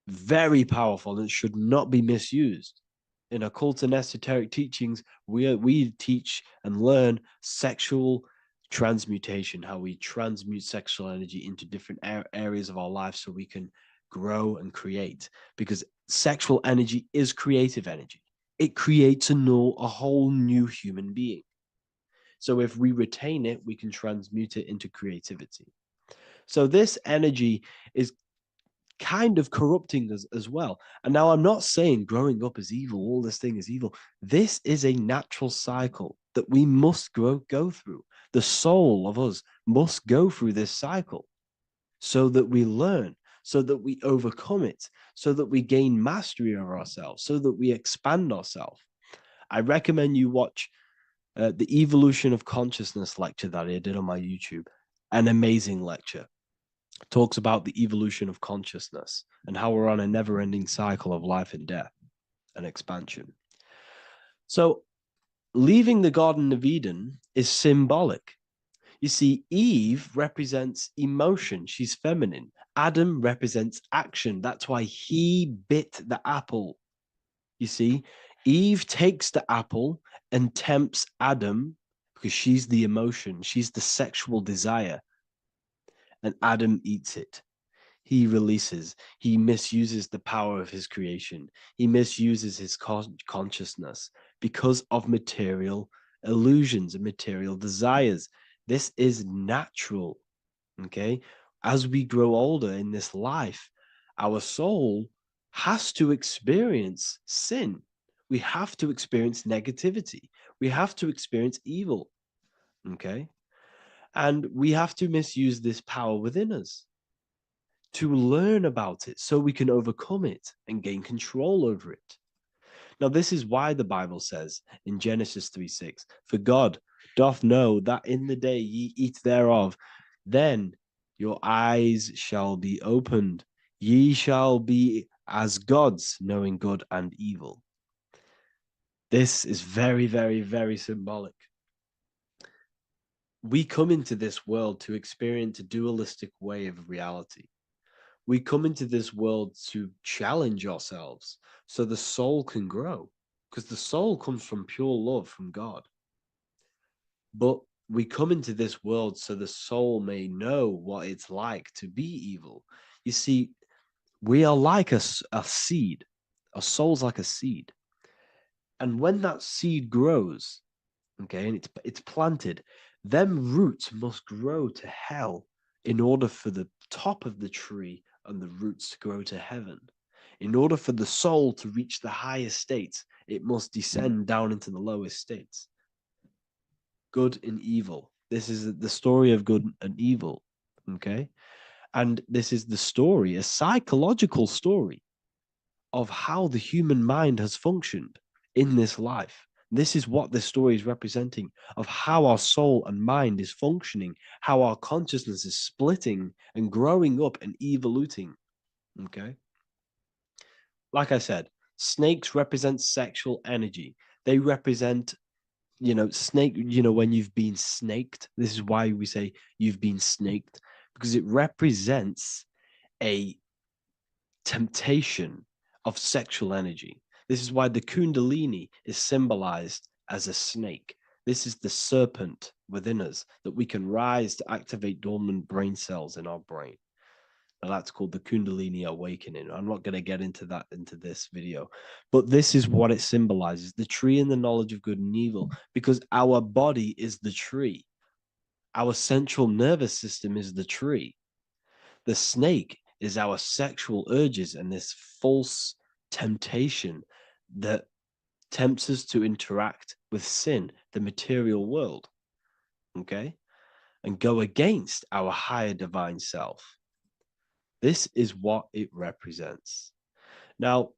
very powerful and should not be misused. In occult and esoteric teachings, we teach and learn sexual transmutation, how we transmute sexual energy into different areas of our life so we can grow and create. Because sexual energy is creative energy. It creates a whole new human being. So if we retain it, we can transmute it into creativity. So this energy is kind of corrupting us as well. And now I'm not saying growing up is evil, all this thing is evil. This is a natural cycle that we must go through. The soul of us must go through this cycle so that we learn, so that we overcome it, so that we gain mastery over ourselves, so that we expand ourselves. I recommend you watch the Evolution of Consciousness lecture that I did on my YouTube. An amazing lecture. Talks about the evolution of consciousness and how we're on a never-ending cycle of life and death and expansion. So leaving the Garden of Eden is symbolic. You see, Eve represents emotion. She's feminine. Adam represents action. That's why he bit the apple. You see, Eve takes the apple and tempts Adam because she's the emotion. She's the sexual desire. And Adam eats it. he releases. He misuses the power of his creation. He misuses his consciousness because of material illusions and material desires. This is natural, okay? As we grow older in this life, our soul has to experience sin. We have to experience negativity. We have to experience evil, okay? And we have to misuse this power within us to learn about it so we can overcome it and gain control over it. Now, this is why the Bible says in Genesis 3:6, for God doth know that in the day ye eat thereof, then your eyes shall be opened. Ye shall be as gods, knowing good and evil. This is very, very, very symbolic. We come into this world to experience a dualistic way of reality. We come into this world to challenge ourselves so the soul can grow, because the soul comes from pure love from God. But we come into this world so the soul may know what it's like to be evil. You see, we are like a seed. Our soul's like a seed. And when that seed grows, okay, and it's planted, them roots must grow to hell in order for the top of the tree and the roots to grow to heaven. In order for the soul to reach the highest states, it must descend down into the lowest states. Good and evil. This is the story of good and evil, okay? And this is the story, a psychological story of how the human mind has functioned in this life. This is what this story is representing of how our soul and mind is functioning, how our consciousness is splitting and growing up and evoluting. Okay. Like I said, snakes represent sexual energy. They represent, snake, when you've been snaked. This is why we say you've been snaked, because it represents a temptation of sexual energy. This is why the Kundalini is symbolized as a snake. This is the serpent within us that we can rise to activate dormant brain cells in our brain. Now that's called the Kundalini Awakening. I'm not going to get into that into this video, but this is what it symbolizes, the tree and the knowledge of good and evil, because our body is the tree. Our central nervous system is the tree. The snake is our sexual urges and this false temptation that tempts us to interact with sin, the material world, okay, and go against our higher divine self. This is what it represents. Now,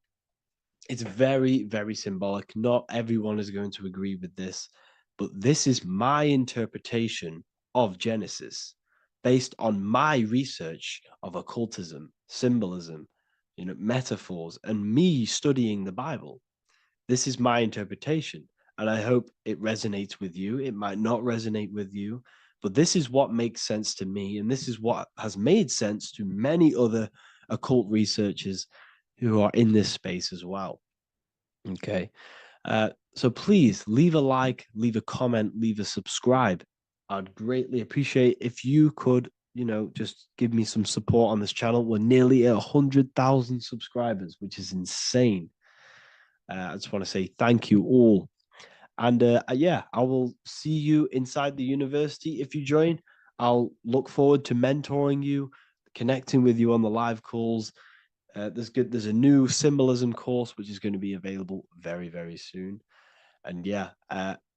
it's very, very symbolic. Not everyone is going to agree with this, but this is my interpretation of Genesis based on my research of occultism, symbolism, metaphors, and me studying the Bible. This is my interpretation, and I hope it resonates with you. It might not resonate with you, but this is what makes sense to me, and this is what has made sense to many other occult researchers who are in this space as well. Okay. So please leave a like, leave a comment, leave a subscribe. I'd greatly appreciate if you could, just give me some support on this channel. We're nearly at 100,000 subscribers, which is insane. I just want to say thank you all. And yeah, I will see you inside the university. If you join, I'll look forward to mentoring you, connecting with you on the live calls. There's a new symbolism course which is going to be available very, very soon. And yeah,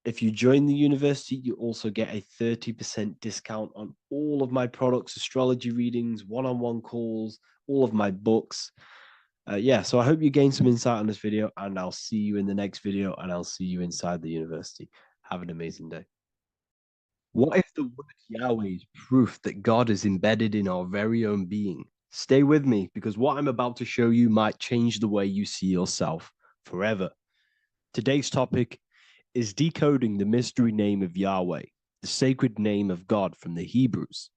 if you join the university, you also get a 30% discount on all of my products, astrology readings, one-on-one calls, all of my books. Yeah, so I hope you gain some insight on this video, and I'll see you in the next video, and I'll see you inside the university. Have an amazing day. What if the word Yahweh is proof that God is embedded in our very own being? Stay with me, because what I'm about to show you might change the way you see yourself forever. Today's topic is decoding the mystery name of Yahweh, the sacred name of God from the Hebrews.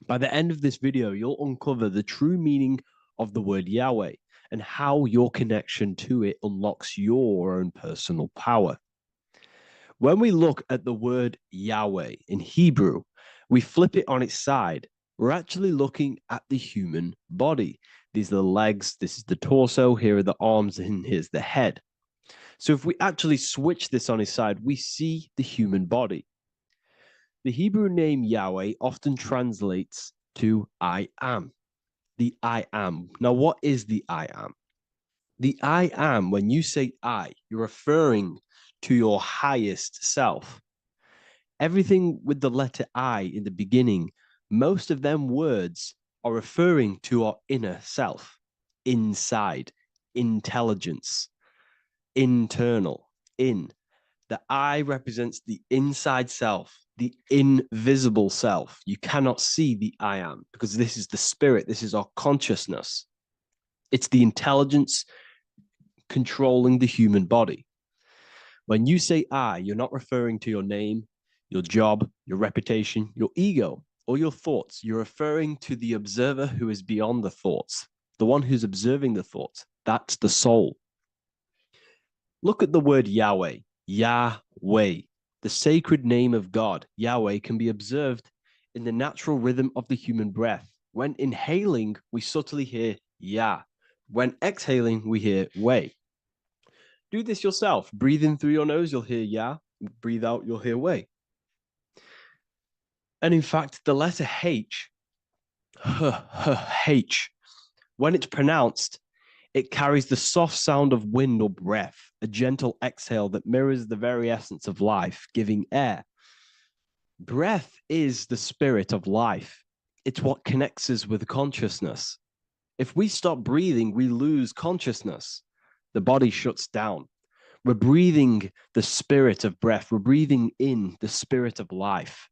By the end of this video, you'll uncover the true meaning of the word Yahweh and how your connection to it unlocks your own personal power. When we look at the word Yahweh in Hebrew, we flip it on its side we're actually looking at the human body. These are the legs, this is the torso, here are the arms, and here's the head. So if we actually switch this on its side, we see the human body. The Hebrew name Yahweh often translates to I am. The I am. Now, what is the I am? The I am, when you say I, you're referring to your highest self. Everything with the letter I in the beginning, most of them words are referring to our inner self, inside, intelligence, internal, in. The I represents the inside self, the invisible self. You cannot see the I am because this is the spirit, this is our consciousness. It's the intelligence controlling the human body. When you say I, you're not referring to your name, your job, your reputation, your ego, or your thoughts. You're referring to the observer who is beyond the thoughts, the one who's observing the thoughts. That's the soul. Look at the word Yahweh, Yahweh, the sacred name of God. Yahweh can be observed in the natural rhythm of the human breath. When inhaling, we subtly hear Yah. When exhaling, we hear Wei. Do this yourself. Breathe in through your nose, you'll hear Yah. Breathe out, you'll hear Wei. And in fact, the letter H, H, when it's pronounced, it carries the soft sound of wind or breath, a gentle exhale that mirrors the very essence of life, giving air. Breath is the spirit of life. It's what connects us with consciousness. If we stop breathing, we lose consciousness. The body shuts down. We're breathing the spirit of breath. We're breathing in the spirit of life.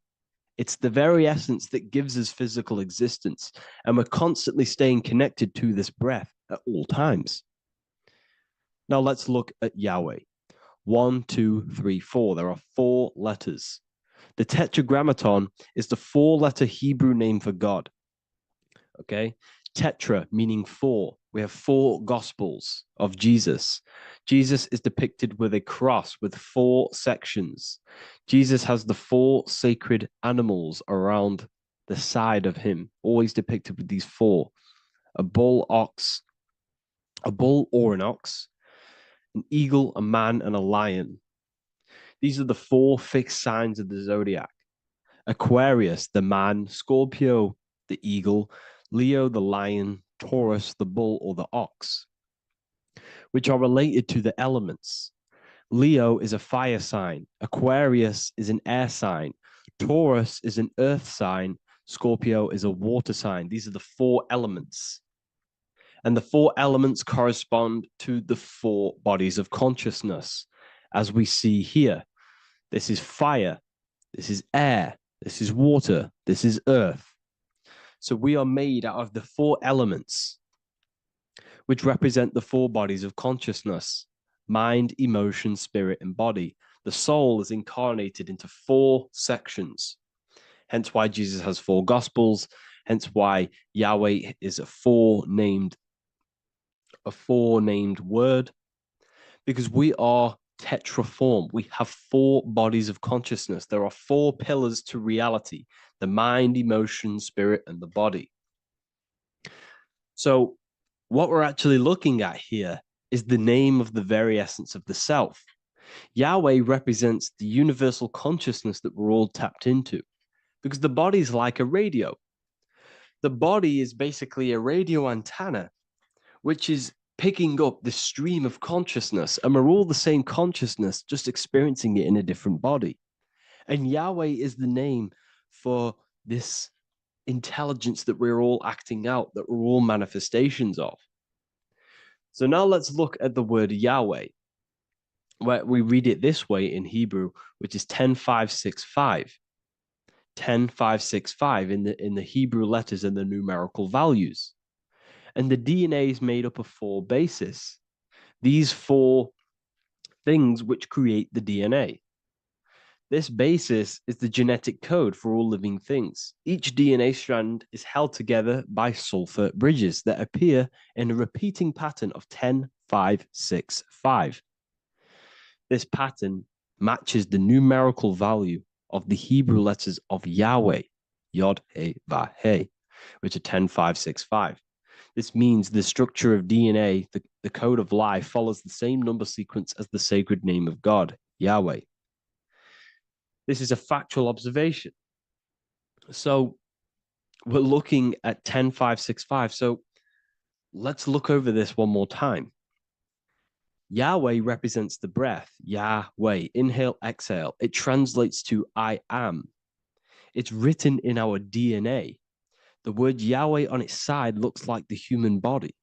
It's the very essence that gives us physical existence, and we're constantly staying connected to this breath at all times. Now let's look at Yahweh. 1, 2, 3, 4. There are 4 letters. The tetragrammaton is the 4-letter Hebrew name for God. Okay? Tetra meaning 4. We have 4 gospels of Jesus. Jesus is depicted with a cross with 4 sections. Jesus has the 4 sacred animals around the side of him, always depicted with these 4. A bull or an ox, an eagle, a man, and a lion. These are the 4 fixed signs of the Zodiac. Aquarius, the man, Scorpio, the eagle, Leo, the lion, Taurus, the bull or the ox, which are related to the elements. Leo is a fire sign. Aquarius is an air sign. Taurus is an earth sign. Scorpio is a water sign. These are the 4 elements. And the 4 elements correspond to the 4 bodies of consciousness, as we see here. This is fire. This is air. This is water. This is earth. So we are made out of the 4 elements, which represent the 4 bodies of consciousness: mind, emotion, spirit, and body. The soul is incarnated into 4 sections. Hence why Jesus has 4 gospels. Hence why Yahweh is a 4-named word, because we are tetraform. We have 4 bodies of consciousness. There are 4 pillars to reality: the mind, emotion, spirit, and the body. So what we're actually looking at here is the name of the very essence of the self. Yahweh represents the universal consciousness that we're all tapped into, because the body is like a radio. The body is basically a radio antenna, which is picking up the stream of consciousness, and we're all the same consciousness, just experiencing it in a different body. And Yahweh is the name for this intelligence that we're all acting out, that we're all manifestations of. So now let's look at the word Yahweh, where we read it this way in Hebrew, which is 10565. 10565 in the Hebrew letters and the numerical values. And the DNA is made up of 4 bases. These 4 things which create the DNA. This basis is the genetic code for all living things. Each DNA strand is held together by sulfur bridges that appear in a repeating pattern of 10, 5, 6, 5. This pattern matches the numerical value of the Hebrew letters of Yahweh, Yod, He, Va, He. which are 10,565. This means the structure of DNA, the code of life, follows the same number sequence as the sacred name of God, Yahweh. This is a factual observation. So we're looking at 10,565. So let's look over this one more time. Yahweh represents the breath. Yahweh, inhale, exhale. It translates to I am. It's written in our DNA. The word Yahweh on its side looks like the human body.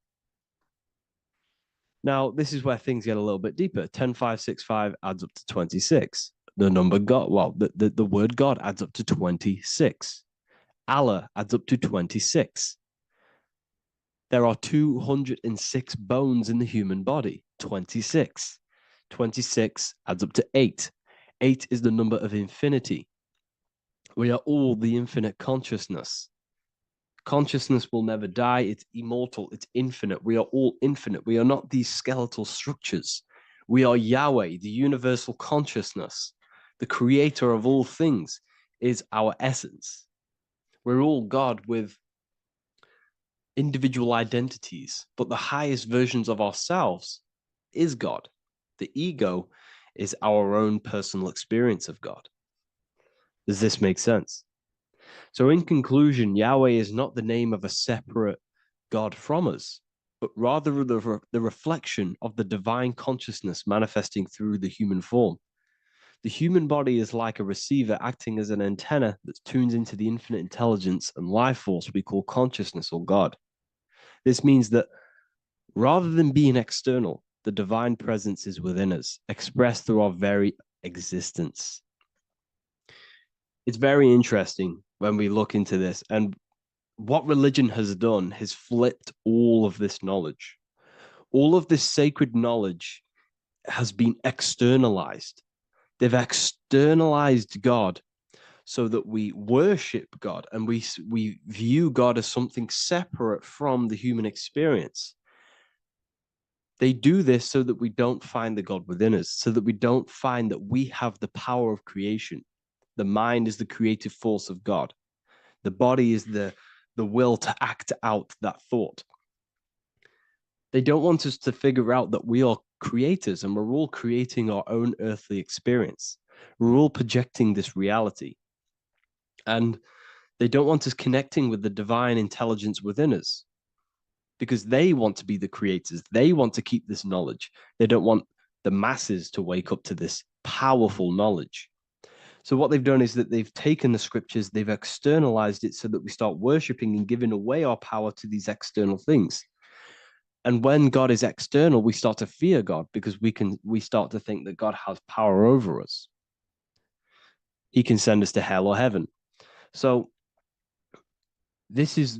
Now, this is where things get a little bit deeper. 10,565 adds up to 26. The number God, well, the word God adds up to 26. Allah adds up to 26. There are 206 bones in the human body, 26. 26 adds up to 8. 8 is the number of infinity. We are all the infinite consciousness. Consciousness will never die. It's immortal. It's infinite. We are all infinite. We are not these skeletal structures. We are Yahweh, the universal consciousness. The creator of all things is our essence. We're all God with individual identities, but the highest versions of ourselves is God. The ego is our own personal experience of God. Does this make sense? So in conclusion, Yahweh is not the name of a separate God from us, but rather the reflection of the divine consciousness manifesting through the human form. The human body is like a receiver acting as an antenna that tunes into the infinite intelligence and life force we call consciousness or God. This means that rather than being external, the divine presence is within us, expressed through our very existence. It's very interesting when we look into this, and what religion has done has flipped all of this knowledge. All of this sacred knowledge has been externalized. They've externalized God so that we worship God and we view God as something separate from the human experience. They do this so that we don't find the God within us, so that we don't find that we have the power of creation. The mind is the creative force of God. The body is the will to act out that thought. They don't want us to figure out that we are creators and we're all creating our own earthly experience. We're all projecting this reality. And they don't want us connecting with the divine intelligence within us because they want to be the creators. They want to keep this knowledge. They don't want the masses to wake up to this powerful knowledge. So what they've done is that they've taken the scriptures, they've externalized it so that we start worshiping and giving away our power to these external things. And when God is external, we start to fear God because we start to think that God has power over us. He can send us to hell or heaven. So this is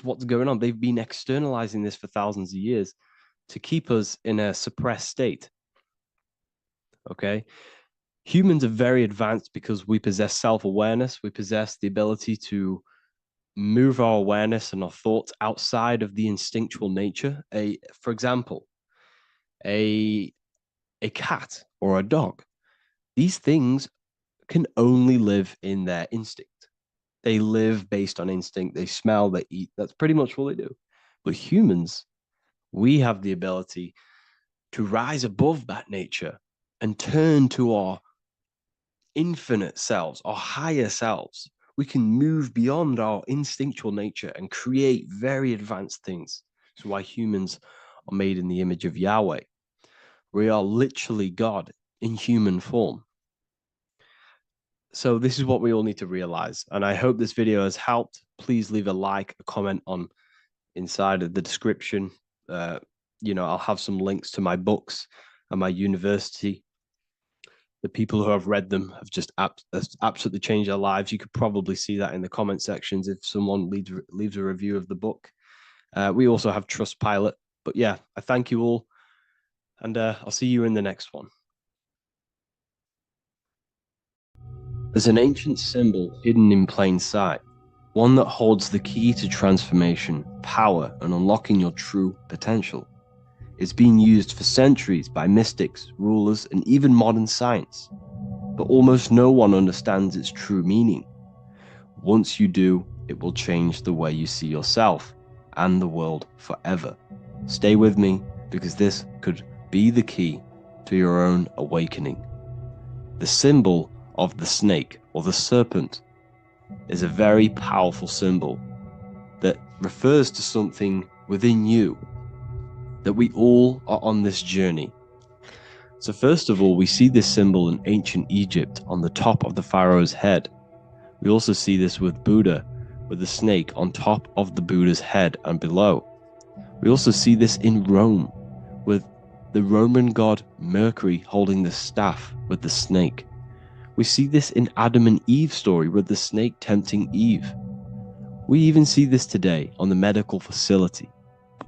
what's going on. They've been externalizing this for thousands of years to keep us in a suppressed state. Okay. Humans are very advanced because we possess self-awareness. We possess the ability to move our awareness and our thoughts outside of the instinctual nature. For example, a cat or a dog. These things can only live in their instinct. They live based on instinct. They smell, they eat. That's pretty much what they do. But humans, we have the ability to rise above that nature and turn to our infinite selves, our higher selves. We can move beyond our instinctual nature and create very advanced things. That's why humans are made in the image of Yahweh. We are literally God in human form. So this is what we all need to realize. And I hope this video has helped. Please leave a like, a comment on inside of the description. I'll have some links to my books and my university. The people who have read them have just absolutely changed their lives. You could probably see that in the comment sections if someone leaves a review of the book. We also have Trustpilot. But yeah, I thank you all. And I'll see you in the next one. There's an ancient symbol hidden in plain sight, one that holds the key to transformation, power, and unlocking your true potential. It's been used for centuries by mystics, rulers, and even modern science, but almost no one understands its true meaning. Once you do, it will change the way you see yourself and the world forever. Stay with me, because this could be the key to your own awakening. The symbol of the snake, or the serpent, is a very powerful symbol that refers to something within you, that we all are on this journey. So first of all, we see this symbol in ancient Egypt on the top of the pharaoh's head. We also see this with Buddha, with the snake on top of the Buddha's head and below. We also see this in Rome, with the Roman god Mercury holding the staff with the snake. We see this in Adam and Eve's story, with the snake tempting Eve. We even see this today on the medical facility.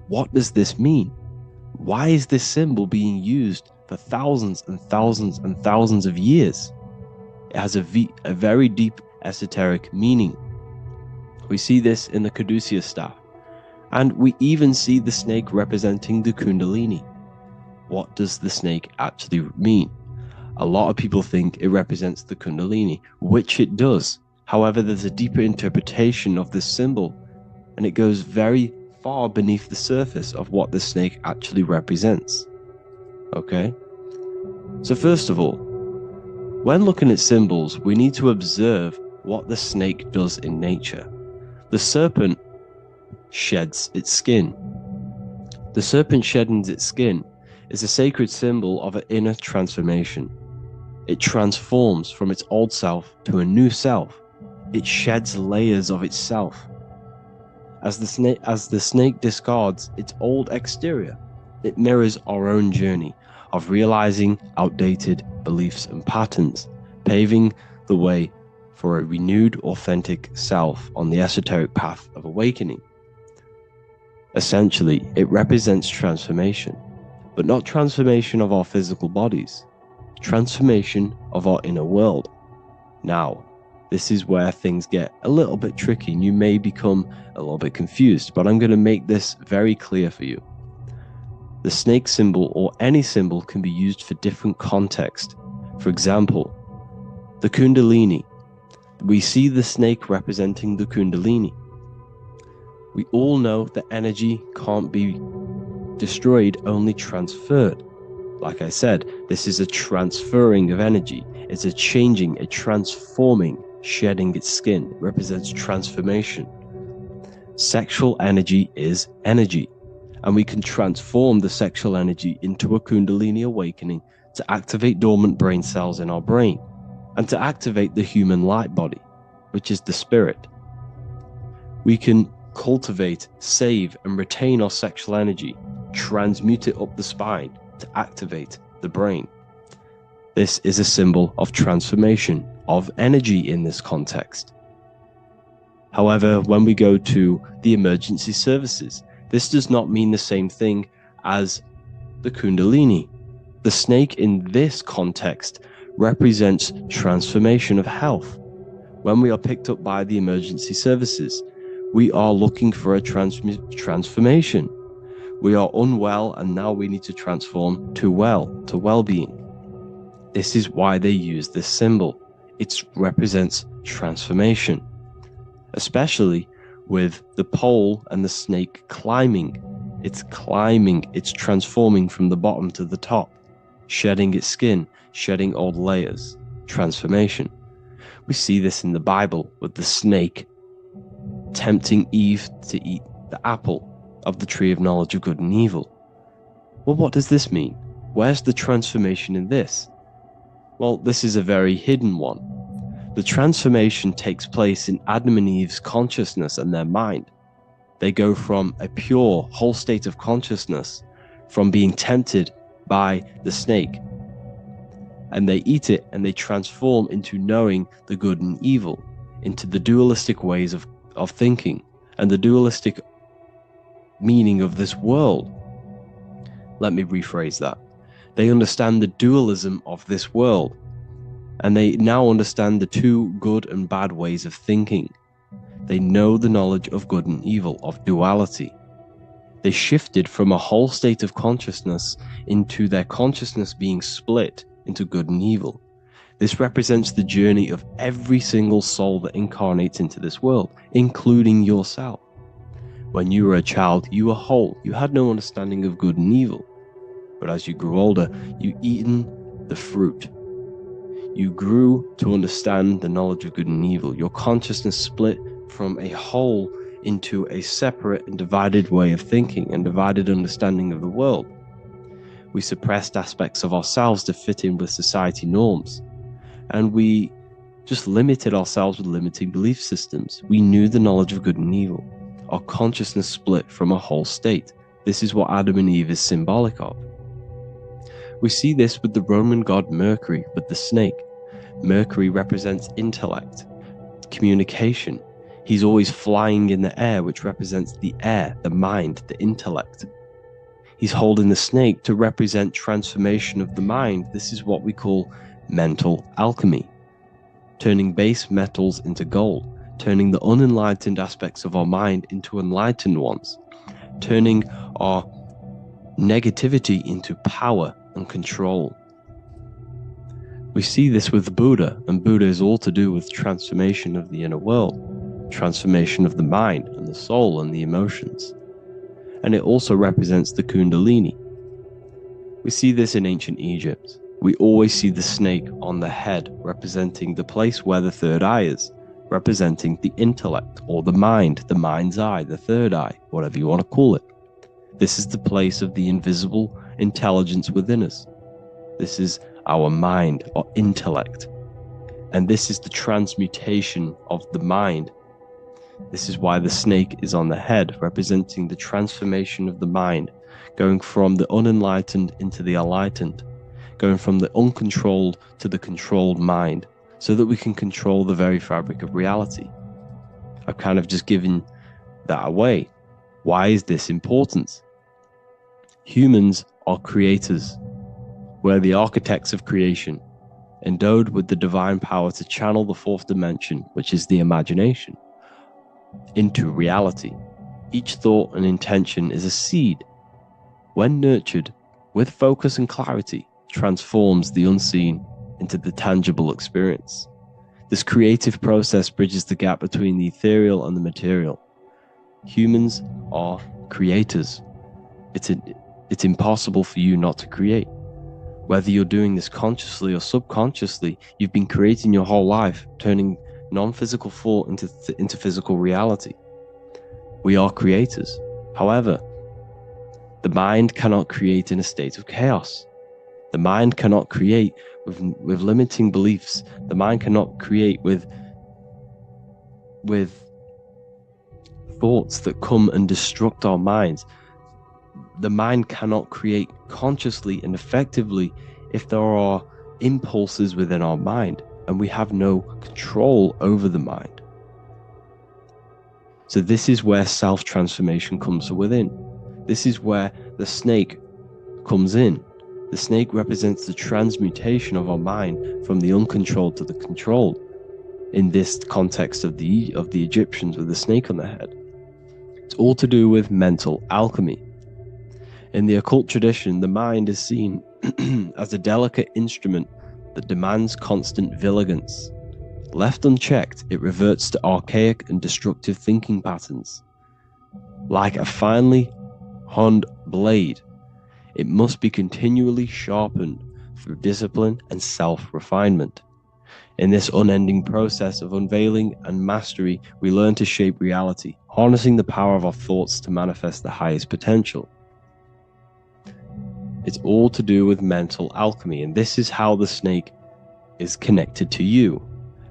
What does this mean? Why is this symbol being used for thousands and thousands and thousands of years? It has a very deep esoteric meaning. We see this in the caduceus staff, and we even see the snake representing the Kundalini. What does the snake actually mean? A lot of people think it represents the Kundalini, which it does. However, there's a deeper interpretation of this symbol, and it goes very far beneath the surface of what the snake actually represents. Okay? So first of all, when looking at symbols, we need to observe what the snake does in nature. The serpent sheds its skin. The serpent shedding its skin is a sacred symbol of an inner transformation. It transforms from its old self to a new self. It sheds layers of itself. As the snake discards its old exterior, it mirrors our own journey of realizing outdated beliefs and patterns, paving the way for a renewed, authentic self on the esoteric path of awakening. Essentially, it represents transformation, but not transformation of our physical bodies, transformation of our inner world. Now, this is where things get a little bit tricky, and you may become a little bit confused, but I'm going to make this very clear for you. The snake symbol, or any symbol, can be used for different contexts. For example, the Kundalini. We see the snake representing the Kundalini. We all know that energy can't be destroyed, only transferred. Like I said, this is a transferring of energy. It's a changing, a transforming, shedding its skin. It represents transformation. Sexual energy is energy, and we can transform the sexual energy into a Kundalini awakening to activate dormant brain cells in our brain, and to activate the human light body, which is the spirit. We can cultivate, save, and retain our sexual energy, transmute it up the spine to activate the brain. This is a symbol of transformation, of energy in this context. However, when we go to the emergency services, this does not mean the same thing as the Kundalini. The snake in this context represents transformation of health. When we are picked up by the emergency services, we are looking for a transformation. We are unwell, and now we need to transform to well-being. This is why they use this symbol. It represents transformation, especially with the pole and the snake climbing. It's climbing, it's transforming from the bottom to the top, shedding its skin, shedding old layers, transformation. We see this in the Bible with the snake tempting Eve to eat the apple of the tree of knowledge of good and evil. Well, what does this mean? Where's the transformation in this? Well, this is a very hidden one. The transformation takes place in Adam and Eve's consciousness and their mind. They go from a pure, whole state of consciousness, from being tempted by the snake, and they eat it, and they transform into knowing the good and evil, into the dualistic ways of thinking, and the dualistic meaning of this world. Let me rephrase that. They understand the dualism of this world, and they now understand the two good and bad ways of thinking. They know the knowledge of good and evil, of duality. They shifted from a whole state of consciousness into their consciousness being split into good and evil. This represents the journey of every single soul that incarnates into this world, including yourself. When you were a child, you were whole. You had no understanding of good and evil. But as you grew older, you eaten the fruit. You grew to understand the knowledge of good and evil. Your consciousness split from a whole into a separate and divided way of thinking and divided understanding of the world. We suppressed aspects of ourselves to fit in with society norms. And we just limited ourselves with limiting belief systems. We knew the knowledge of good and evil. Our consciousness split from a whole state. This is what Adam and Eve is symbolic of. We see this with the Roman god Mercury, with the snake. Mercury represents intellect, communication. He's always flying in the air, which represents the air, the mind, the intellect. He's holding the snake to represent transformation of the mind. This is what we call mental alchemy, turning base metals into gold, turning the unenlightened aspects of our mind into enlightened ones, turning our negativity into power and control. We see this with Buddha, and Buddha is all to do with transformation of the inner world, transformation of the mind and the soul and the emotions. And it also represents the Kundalini. We see this in ancient Egypt. We always see the snake on the head, representing the place where the third eye is, representing the intellect or the mind's eye, the third eye, whatever you want to call it. This is the place of the invisible intelligence within us. This is our mind or intellect. And this is the transmutation of the mind. This is why the snake is on the head, representing the transformation of the mind, going from the unenlightened into the enlightened, going from the uncontrolled to the controlled mind, so that we can control the very fabric of reality. I've kind of just given that away. Why is this important? Humans are creators. We're the architects of creation, endowed with the divine power to channel the fourth dimension, which is the imagination, into reality. Each thought and intention is a seed. When nurtured with focus and clarity, transforms the unseen into the tangible experience. This creative process bridges the gap between the ethereal and the material. Humans are creators. It's impossible for you not to create. Whether you're doing this consciously or subconsciously, you've been creating your whole life, turning non-physical thought into physical reality. We are creators. However, the mind cannot create in a state of chaos. The mind cannot create with limiting beliefs. The mind cannot create with thoughts that come and destruct our minds. The mind cannot create consciously and effectively if there are impulses within our mind and we have no control over the mind. So this is where self-transformation comes from within. This is where the snake comes in. The snake represents the transmutation of our mind from the uncontrolled to the controlled. In this context of the Egyptians with the snake on their head. It's all to do with mental alchemy. In the occult tradition, the mind is seen as a delicate instrument that demands constant vigilance. Left unchecked, it reverts to archaic and destructive thinking patterns. Like a finely honed blade, it must be continually sharpened through discipline and self-refinement. In this unending process of unveiling and mastery, we learn to shape reality, harnessing the power of our thoughts to manifest the highest potential. It's all to do with mental alchemy, and this is how the snake is connected to you.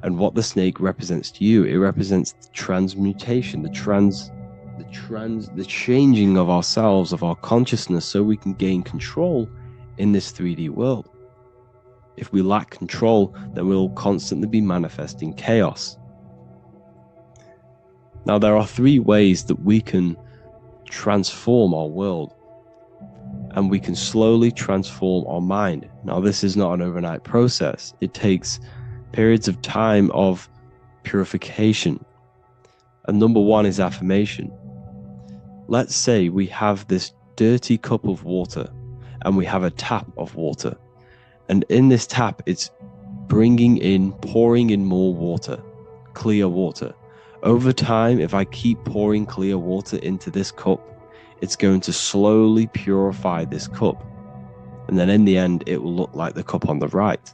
And what the snake represents to you, it represents the transmutation, the changing of ourselves, of our consciousness, so we can gain control in this 3D world. If we lack control, then we'll constantly be manifesting chaos. Now, there are 3 ways that we can transform our world, and we can slowly transform our mind. Now, this is not an overnight process. It takes periods of time of purification. And number 1 is affirmation. Let's say we have this dirty cup of water and we have a tap of water. And in this tap, it's bringing in, pouring in more water, clear water. Over time, if I keep pouring clear water into this cup, it's going to slowly purify this cup. And then in the end, it will look like the cup on the right.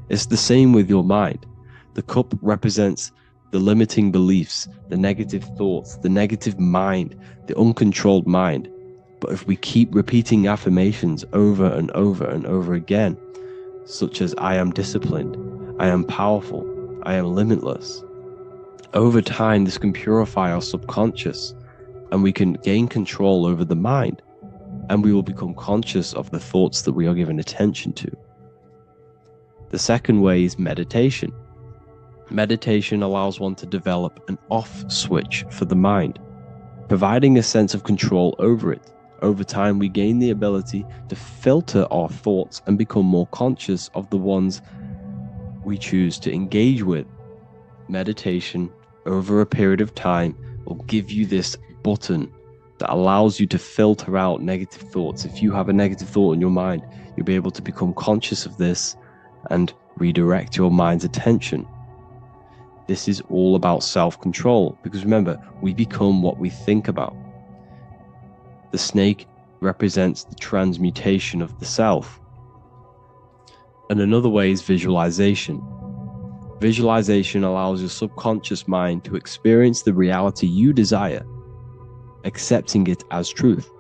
It's the same with your mind. The cup represents the limiting beliefs, the negative thoughts, the negative mind, the uncontrolled mind. But if we keep repeating affirmations over and over and over again, such as I am disciplined, I am powerful, I am limitless, over time this can purify our subconscious and we can gain control over the mind, and we will become conscious of the thoughts that we are giving attention to. The second way is meditation. Meditation allows one to develop an off switch for the mind, providing a sense of control over it. Over time, we gain the ability to filter our thoughts and become more conscious of the ones we choose to engage with. Meditation, over a period of time, will give you this button that allows you to filter out negative thoughts. If you have a negative thought in your mind, you'll be able to become conscious of this and redirect your mind's attention. This is all about self-control, because remember, we become what we think about. The snake represents the transmutation of the self. And another way is visualization. Visualization allows your subconscious mind to experience the reality you desire, accepting it as truth.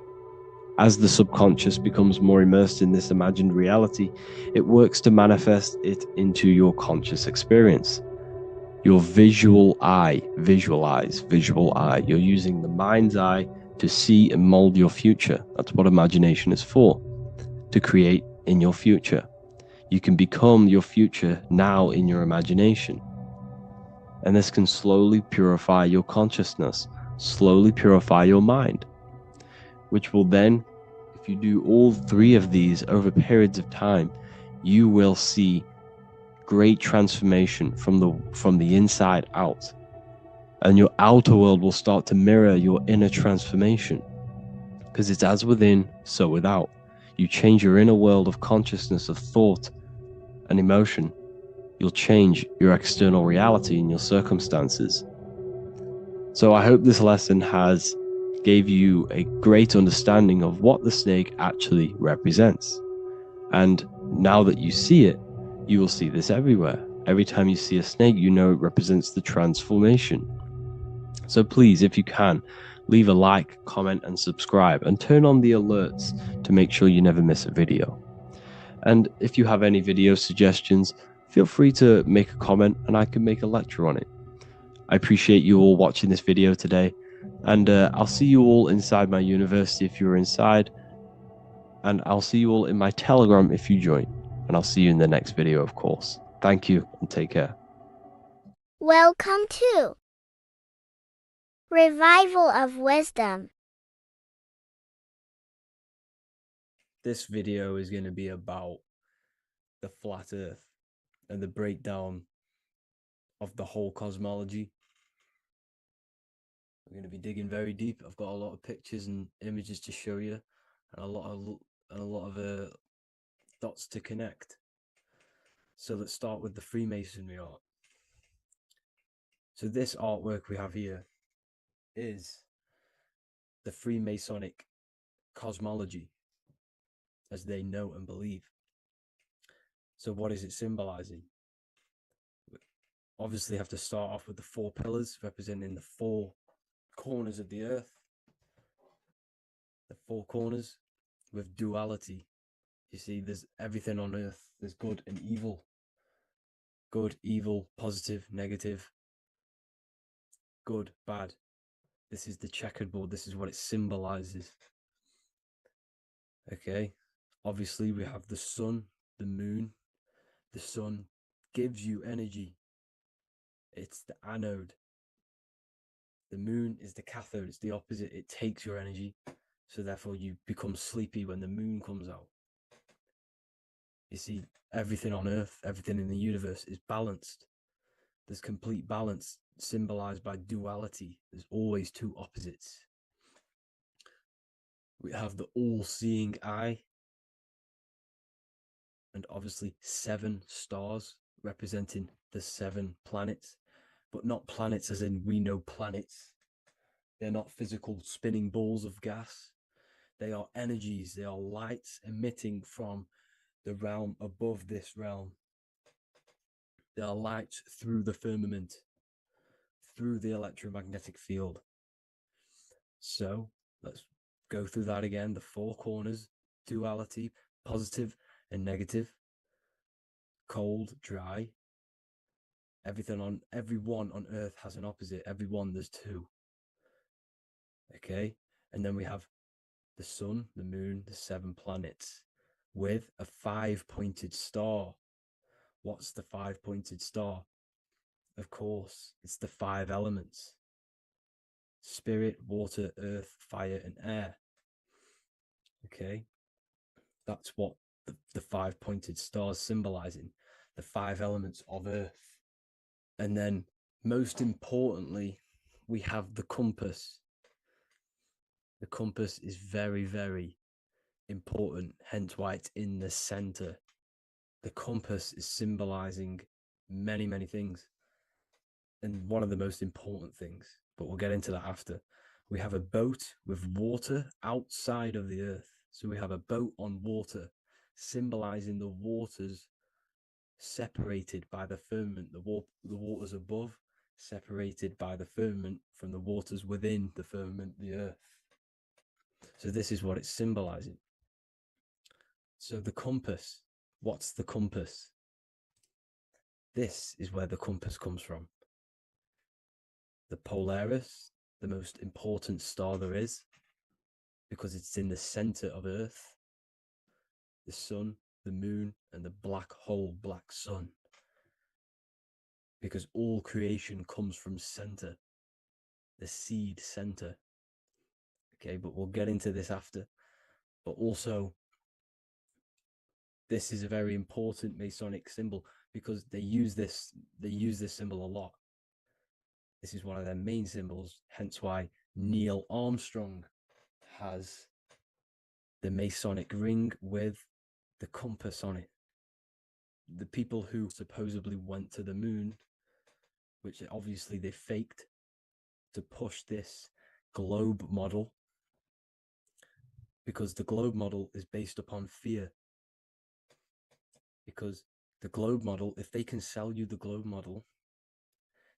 As the subconscious becomes more immersed in this imagined reality, it works to manifest it into your conscious experience. Your visual eye, visual eye. You're using the mind's eye to see and mold your future. That's what imagination is for, to create in your future. You can become your future now in your imagination. And this can slowly purify your consciousness, slowly purify your mind, which will then, if you do all three of these over periods of time, you will see great transformation from the inside out, and your outer world will start to mirror your inner transformation, because it's as within, so without. You change your inner world of consciousness, of thought and emotion, you'll change your external reality and your circumstances. So I hope this lesson has gave you a great understanding of what the snake actually represents. And now that you see it, you will see this everywhere. Every time you see a snake, you know it represents the transformation. So please, if you can, leave a like, comment, and subscribe, and turn on the alerts to make sure you never miss a video. And if you have any video suggestions, feel free to make a comment and I can make a lecture on it. I appreciate you all watching this video today, and I'll see you all inside my university if you're inside, and I'll see you all in my Telegram if you join, and I'll see you in the next video, of course. Thank you and take care. Welcome to Revival of Wisdom. This video is going to be about the flat earth and the breakdown of the whole cosmology. We're going to be digging very deep. I've got a lot of pictures and images to show you, and a lot of dots to connect. So let's start with the Freemasonry art. So this artwork we have here is the Freemasonic cosmology, as they know and believe. So what is it symbolizing? We obviously have to start off with the four pillars representing the four corners of the earth. The four corners with duality. You see, there's everything on earth. There's good and evil. Good, evil, positive, negative. Good, bad. This is the checkerboard. This is what it symbolizes. Okay. Obviously, we have the sun, the moon. The sun gives you energy. It's the anode. The moon is the cathode. It's the opposite. It takes your energy. So therefore, you become sleepy when the moon comes out. You see, everything on Earth, everything in the universe is balanced. There's complete balance symbolized by duality. There's always two opposites. We have the all-seeing eye, and obviously 7 stars representing the 7 planets, but not planets as in we know planets. They're not physical spinning balls of gas. They are energies, they are lights emitting from the realm above this realm. They are lights through the firmament, through the electromagnetic field. So let's go through that again. The 4 corners: duality, positive and negative, cold, dry. Everyone on Earth has an opposite. Everyone, there's 2. Okay, and then we have the sun, the moon, the 7 planets with a 5-pointed star. What's the 5-pointed star? Of course, it's the 5 elements: spirit, water, earth, fire, and air. Okay, that's what the 5-pointed stars symbolizing, the 5 elements of Earth. And then, most importantly, we have the compass. The compass is very, very important, hence why it's in the center. The compass is symbolizing many, many things. And one of the most important things, but we'll get into that after. We have a boat with water outside of the Earth. So we have a boat on water, symbolizing the waters separated by the firmament, the waters above, separated by the firmament from the waters within the firmament, the Earth. So this is what it's symbolizing. So the compass, what's the compass? This is where the compass comes from. The Polaris, the most important star there is, because it's in the center of Earth, the sun, the moon, and the black hole, black sun. Because all creation comes from center, the seed center. Okay, but we'll get into this after. But also, this is a very important Masonic symbol because they use this symbol a lot. This is one of their main symbols, hence why Neil Armstrong has the Masonic ring with the compass on it. The people who supposedly went to the moon, which obviously they faked to push this globe model, because the globe model is based upon fear. Because the globe model, if they can sell you the globe model,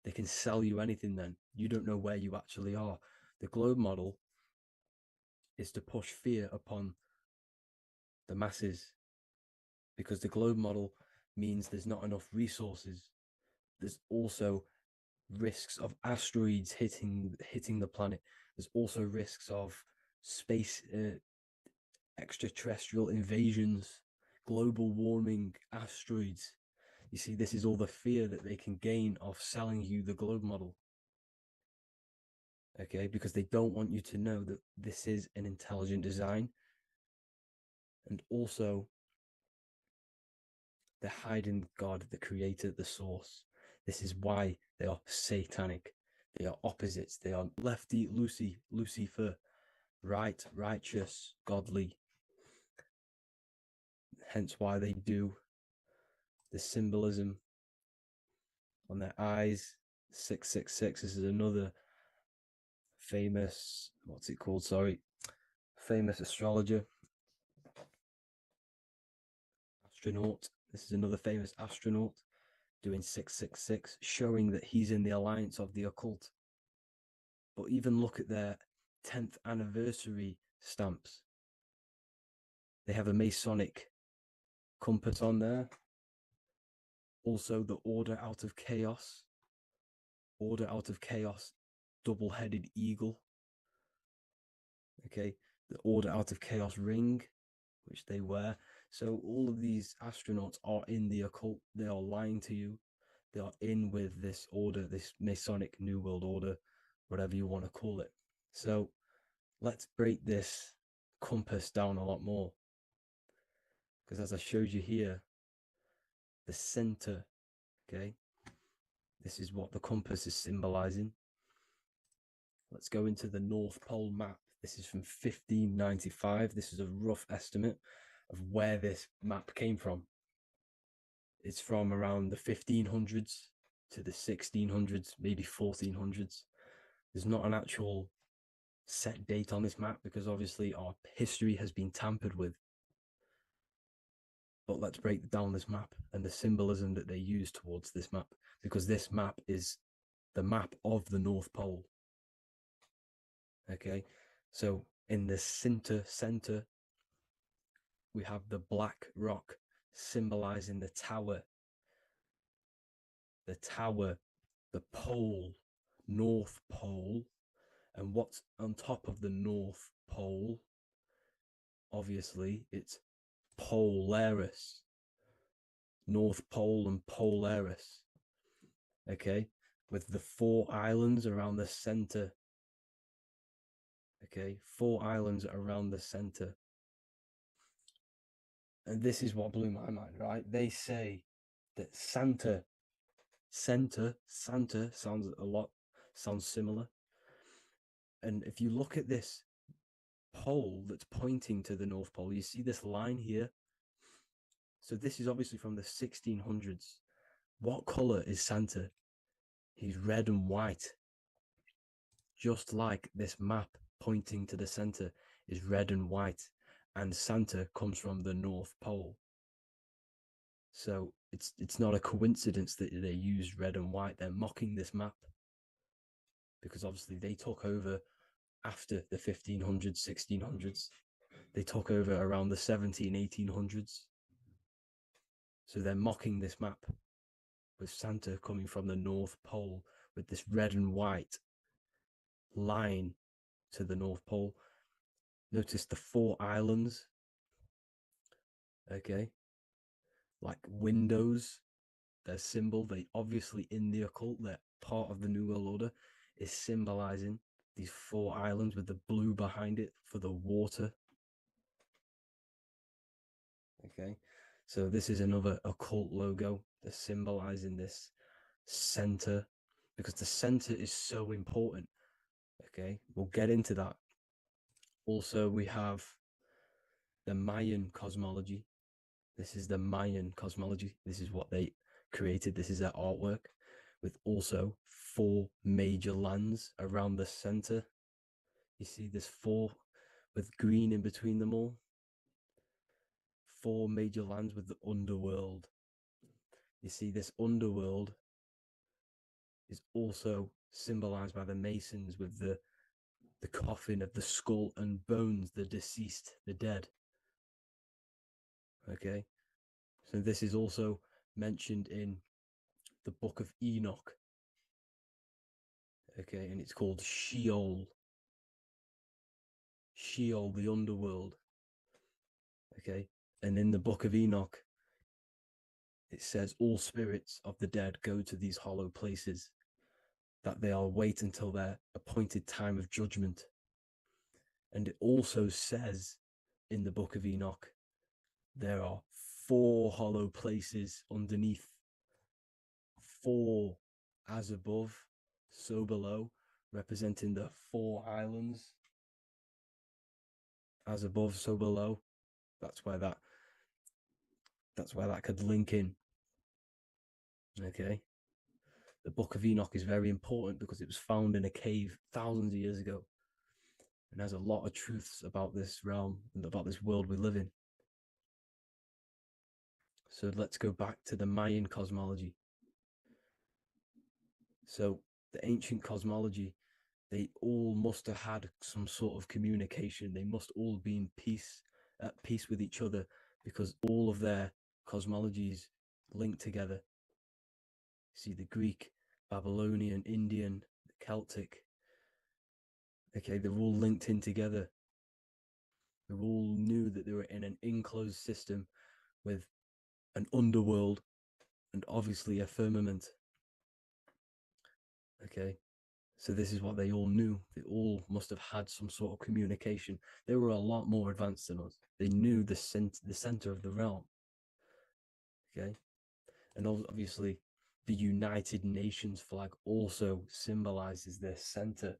they can sell you anything then. You don't know where you actually are. The globe model is to push fear upon the masses, because the globe model means there's not enough resources. There's also risks of asteroids hitting the planet. There's also risks of space extraterrestrial invasions, global warming, asteroids. You see, this is all the fear that they can gain of selling you the globe model. Okay, because they don't want you to know that this is an intelligent design. And also, they're hiding God, the creator, the source. This is why they are satanic. They are opposites. They are lefty, Lucifer, right, righteous, godly. Hence why they do the symbolism on their eyes. 666. This is another famous, famous astrologer, astronaut. This is another famous astronaut doing 666, showing that he's in the alliance of the occult. But even look at their 10th anniversary stamps. They have a Masonic compass on there. Also, the Order Out of Chaos. Order Out of Chaos, double-headed eagle. Okay, the Order Out of Chaos ring, which they wear. So all of these astronauts are in the occult. They are lying to you. They are in with this order, this Masonic New World Order, whatever you want to call it. So let's break this compass down a lot more. Because as I showed you here, the center, okay, this is what the compass is symbolizing. Let's go into the North Pole map. This is from 1595. This is a rough estimate of where this map came from. It's from around the 1500s to the 1600s, maybe 1400s. There's not an actual set date on this map because obviously our history has been tampered with. But let's break down this map and the symbolism that they use towards this map, because this map is the map of the North Pole. Okay, so in the center, we have the black rock symbolizing the tower, the pole, North Pole. And what's on top of the North Pole? Obviously, it's Polaris. North Pole and Polaris. Okay, with the 4 islands around the center. Okay, 4 islands around the center. And this is what blew my mind, right? They say that Santa sounds similar. And if you look at this pole that's pointing to the North Pole, you see this line here. So this is obviously from the 1600s. What color is Santa? He's red and white. Just like this map pointing to the center is red and white, and Santa comes from the North Pole. So it's not a coincidence that they use red and white. They're mocking this map because obviously they took over after the 1500s, 1600s. They took over around the 1800s. So they're mocking this map with Santa coming from the North Pole with this red and white line to the North Pole. Notice the 4 islands. Okay. Like windows, their symbol, they obviously in the occult, they're part of the New World Order, is symbolizing these 4 islands with the blue behind it for the water. Okay, so this is another occult logo. They're symbolizing this center because the center is so important. Okay, we'll get into that. Also, we have the Mayan cosmology. This is the Mayan cosmology. This is what they created. This is their artwork, with also 4 major lands around the center. You see this 4 with green in between them all. 4 major lands with the underworld. You see this underworld is also symbolized by the Masons with the coffin of the skull and bones, the deceased, the dead. Okay, so this is also mentioned in the Book of Enoch. Okay, and it's called Sheol. Sheol, the underworld. Okay, and in the Book of Enoch, it says all spirits of the dead go to these hollow places, that they'll wait until their appointed time of judgment. And it also says in the Book of Enoch, there are 4 hollow places underneath. 4 as above, so below, representing the 4 islands. As above, so below. That's where that could link in. Okay. The Book of Enoch is very important because it was found in a cave thousands of years ago and has a lot of truths about this realm and about this world we live in. So let's go back to the Mayan cosmology. So the ancient cosmology, they all must have had some sort of communication. They must all be at peace with each other, because all of their cosmologies link together. See the Greek, Babylonian, Indian, Celtic. Okay, they're all linked in together. They all knew that they were in an enclosed system with an underworld and obviously a firmament. Okay, so this is what they all knew. They all must have had some sort of communication. They were a lot more advanced than us. They knew the center of the realm. Okay, and obviously the United Nations flag also symbolizes their center.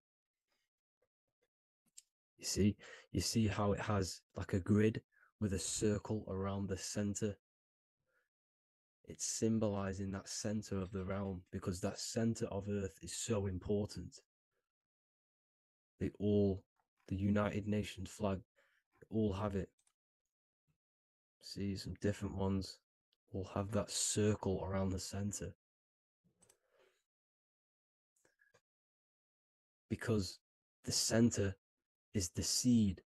You see how it has like a grid with a circle around the center. It's symbolizing that center of the realm, because that center of Earth is so important. They all, the United Nations flag, all have it. See, some different ones all have that circle around the center. Because the center is the seed.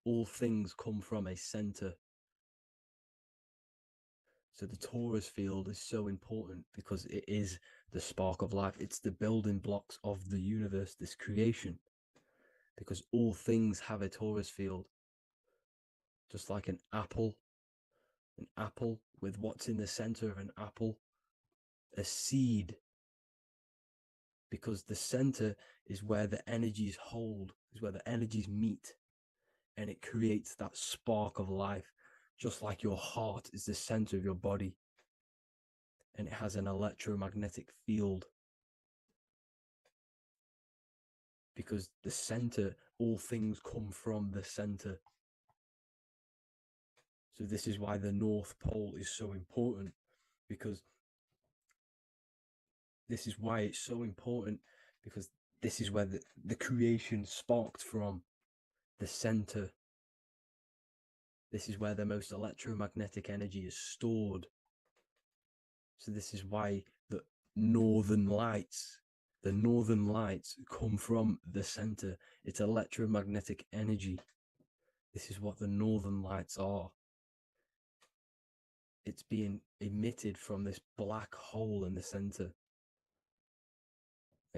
All things come from a center. So the Taurus field is so important because it is the spark of life. It's the building blocks of the universe, this creation. Because all things have a Taurus field. Just like an apple with what's in the center of an apple, a seed. Because the center is where the energies hold, is where the energies meet. And it creates that spark of life. Just like your heart is the center of your body. And it has an electromagnetic field. Because the center, all things come from the center. So this is why the North Pole is so important. Because this is why it's so important. Because this is where the creation sparked from. The center. This is where the most electromagnetic energy is stored. So this is why the northern lights come from the center. It's electromagnetic energy. This is what the northern lights are. It's being emitted from this black hole in the center.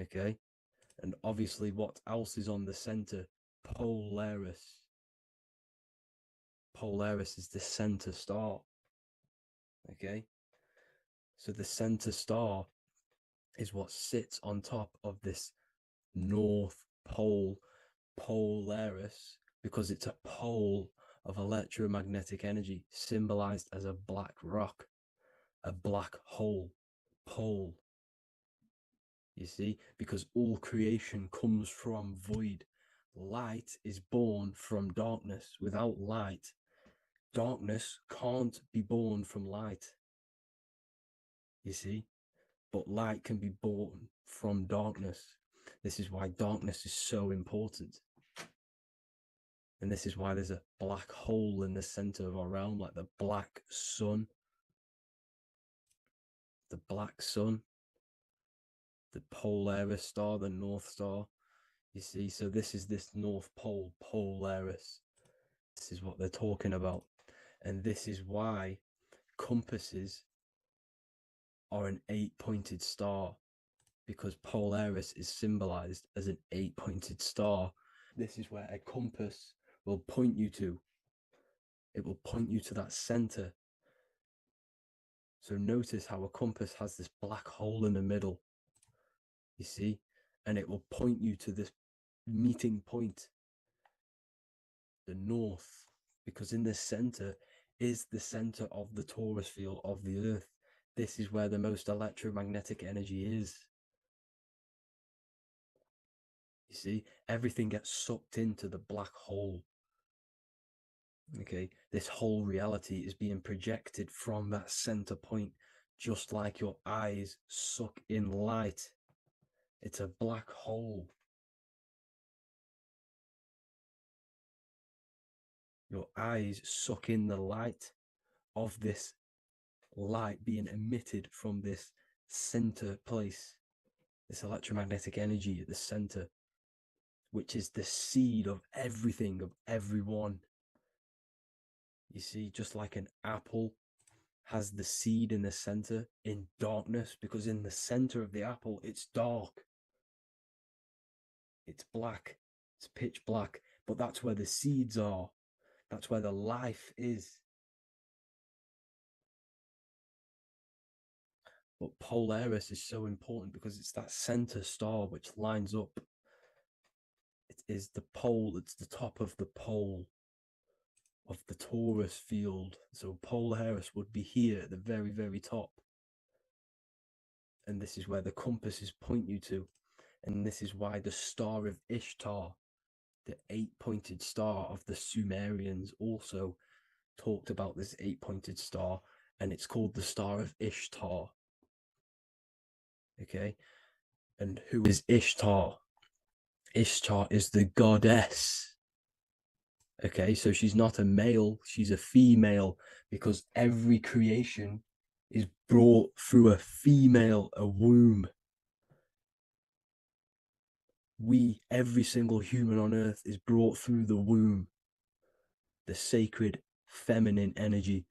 Okay? And obviously what else is on the center? Polaris. Polaris is the center star. Okay? So the center star is what sits on top of this North Pole, Polaris, because it's a pole of electromagnetic energy, symbolized as a black rock, a black hole, pole. You see, because all creation comes from void. Light is born from darkness. Without light, darkness can't be born from light. You see, but light can be born from darkness. This is why darkness is so important. And this is why there's a black hole in the center of our realm, like the black sun. The black sun. The Polaris star, the North Star. You see, so this is this North Pole, Polaris. This is what they're talking about. And this is why compasses are an 8-pointed star, because Polaris is symbolized as an 8-pointed star. This is where a compass will point you to. It will point you to that center. So notice how a compass has this black hole in the middle. You see? And it will point you to this meeting point, the north, because in the center is the center of the Taurus field of the earth. This is where the most electromagnetic energy is. You see, everything gets sucked into the black hole. Okay, this whole reality is being projected from that center point, just like your eyes suck in light. It's a black hole. Your eyes suck in the light of this light being emitted from this center place, this electromagnetic energy at the center, which is the seed of everything, of everyone. You see, just like an apple has the seed in the center in darkness, because in the center of the apple, it's dark. It's black. It's pitch black. But that's where the seeds are. That's where the life is. But Polaris is so important because it's that center star which lines up. It is the pole, it's the top of the pole of the Taurus field. So Polaris would be here at the very, very top. And this is where the compasses point you to. And this is why the star of Ishtar, the 8-pointed star of the Sumerians, also talked about this 8-pointed star. and it's called the Star of Ishtar. Okay, and who is Ishtar? Ishtar is the goddess. Okay, so she's not a male, she's a female, because every creation is brought through a female, a womb. Every single human on earth is brought through the womb, the sacred feminine energy.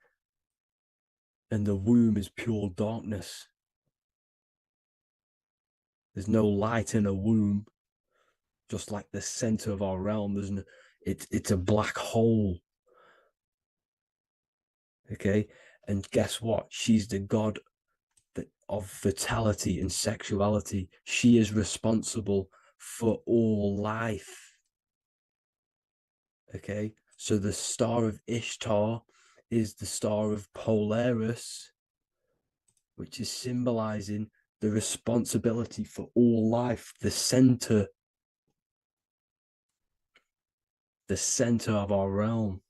And the womb is pure darkness. There's no light in a womb, just like the center of our realm. It's a black hole. Okay, and guess what? She's the god of vitality and sexuality. She is responsible for all life. Okay, so the Star of Ishtar is the Star of Polaris, which is symbolizing the responsibility for all life, the center of our realm,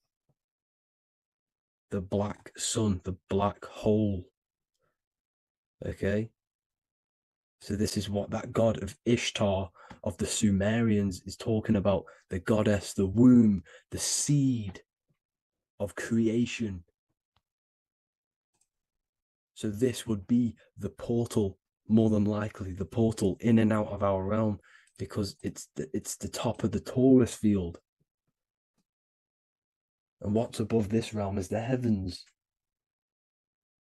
the black sun, the black hole. Okay, so this is what that god of Ishtar of the Sumerians is talking about, the goddess, the womb, the seed of creation. So this would be the portal, more than likely the portal in and out of our realm, because it's the top of the Taurus field. And what's above this realm is the heavens.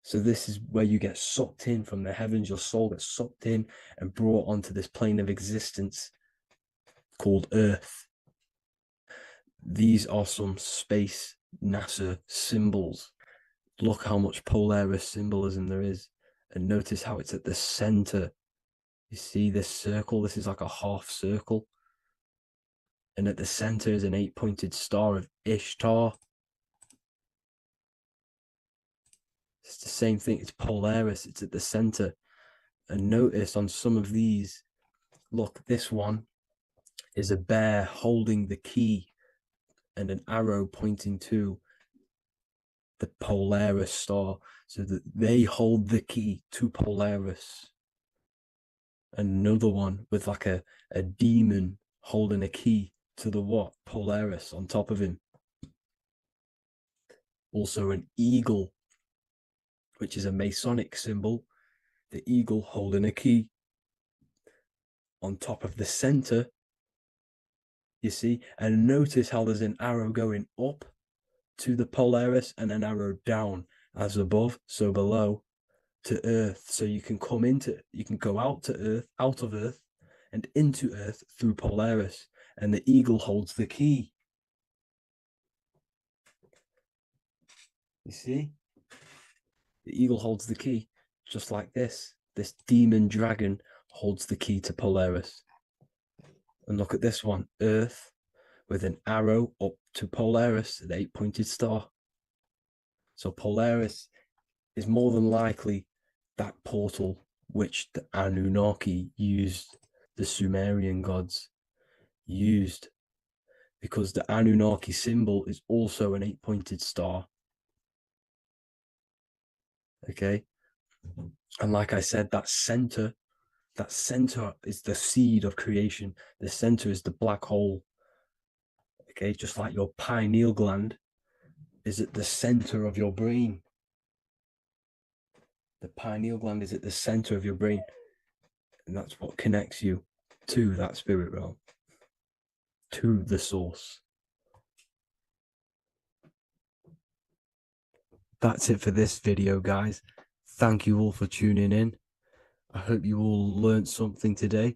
So this is where you get sucked in from the heavens. Your soul gets sucked in and brought onto this plane of existence called Earth. These are some space NASA symbols. Look how much Polaris symbolism there is. And notice how it's at the center. You see this circle? This is like a half circle. And at the center is an 8-pointed star of Ishtar. It's the same thing. It's Polaris. It's at the center. And notice on some of these, look, this one is a bear holding the key and an arrow pointing to the Polaris star, so that they hold the key to Polaris. Another one with like a demon holding a key to the what? Polaris on top of him. Also an eagle, which is a Masonic symbol, the eagle holding a key on top of the center, you see. And notice how there's an arrow going up to the Polaris and an arrow down, as above, so below, to Earth. So you can go out of Earth and into Earth through Polaris, and the eagle holds the key. You see? The eagle holds the key, just like this. This demon dragon holds the key to Polaris. And look at this one, Earth, with an arrow up to Polaris, the 8-pointed star. So Polaris is more than likely that portal which the Anunnaki used, the Sumerian gods used, because the Anunnaki symbol is also an 8-pointed star. Okay, and like I said, that center is the seed of creation. The center is the black hole. Okay, just like your pineal gland is at the center of your brain. The pineal gland is at the center of your brain, and that's what connects you to that spirit realm, to the source. That's it for this video, guys. Thank you all for tuning in. I hope you all learned something today.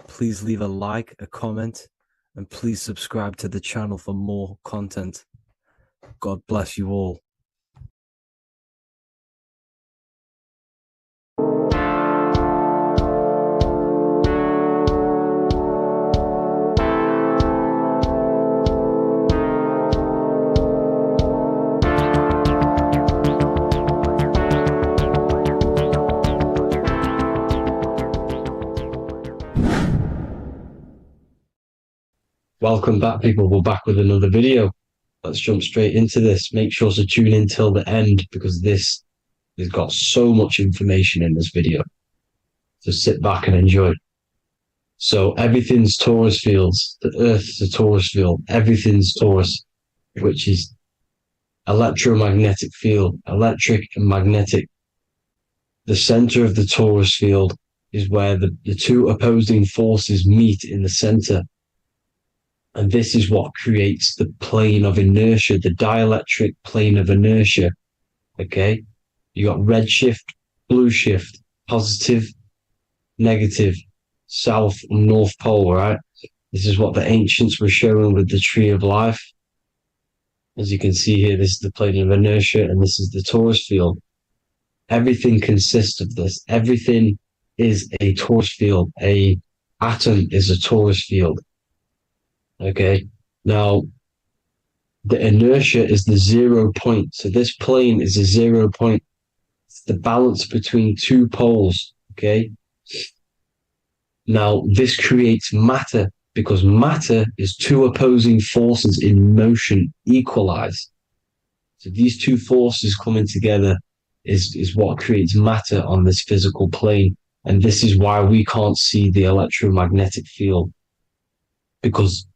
Please leave a like, a comment, and please subscribe to the channel for more content. God bless you all. Welcome back, people. We're back with another video. let's jump straight into this. Make sure to tune in till the end because this has got so much information in this video. So sit back and enjoy. So everything's Taurus fields. The Earth's a Taurus field. Everything's Taurus, which is electromagnetic field, electric and magnetic. The center of the Taurus field is where the two opposing forces meet in the center. And this is what creates the plane of inertia, the dielectric plane of inertia. Okay? You got red shift, blue shift, positive, negative, south and north pole, right? This is what the ancients were showing with the tree of life. As you can see here, this is the plane of inertia and this is the Taurus field. Everything consists of this. Everything is a Taurus field. A atom is a Taurus field. Okay. Now, the inertia is the 0 point. So this plane is a 0 point. It's the balance between two poles. Okay. Now, this creates matter because matter is two opposing forces in motion equalize. So these two forces coming together is what creates matter on this physical plane. And this is why we can't see the electromagnetic field, because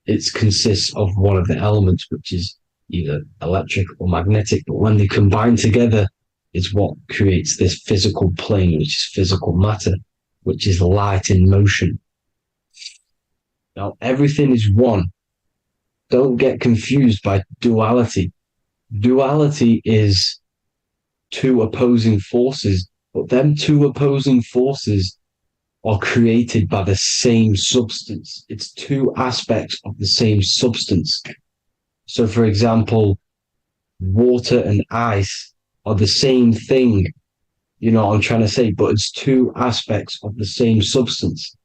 it consists of one of the elements, which is either electric or magnetic. But when they combine together, it's what creates this physical plane, which is physical matter, which is light in motion. Now, everything is one. Don't get confused by duality. Duality is two opposing forces, but them two opposing forces are created by the same substance. It's two aspects of the same substance. So, for example, water and ice are the same thing. You know what I'm trying to say? But it's two aspects of the same substance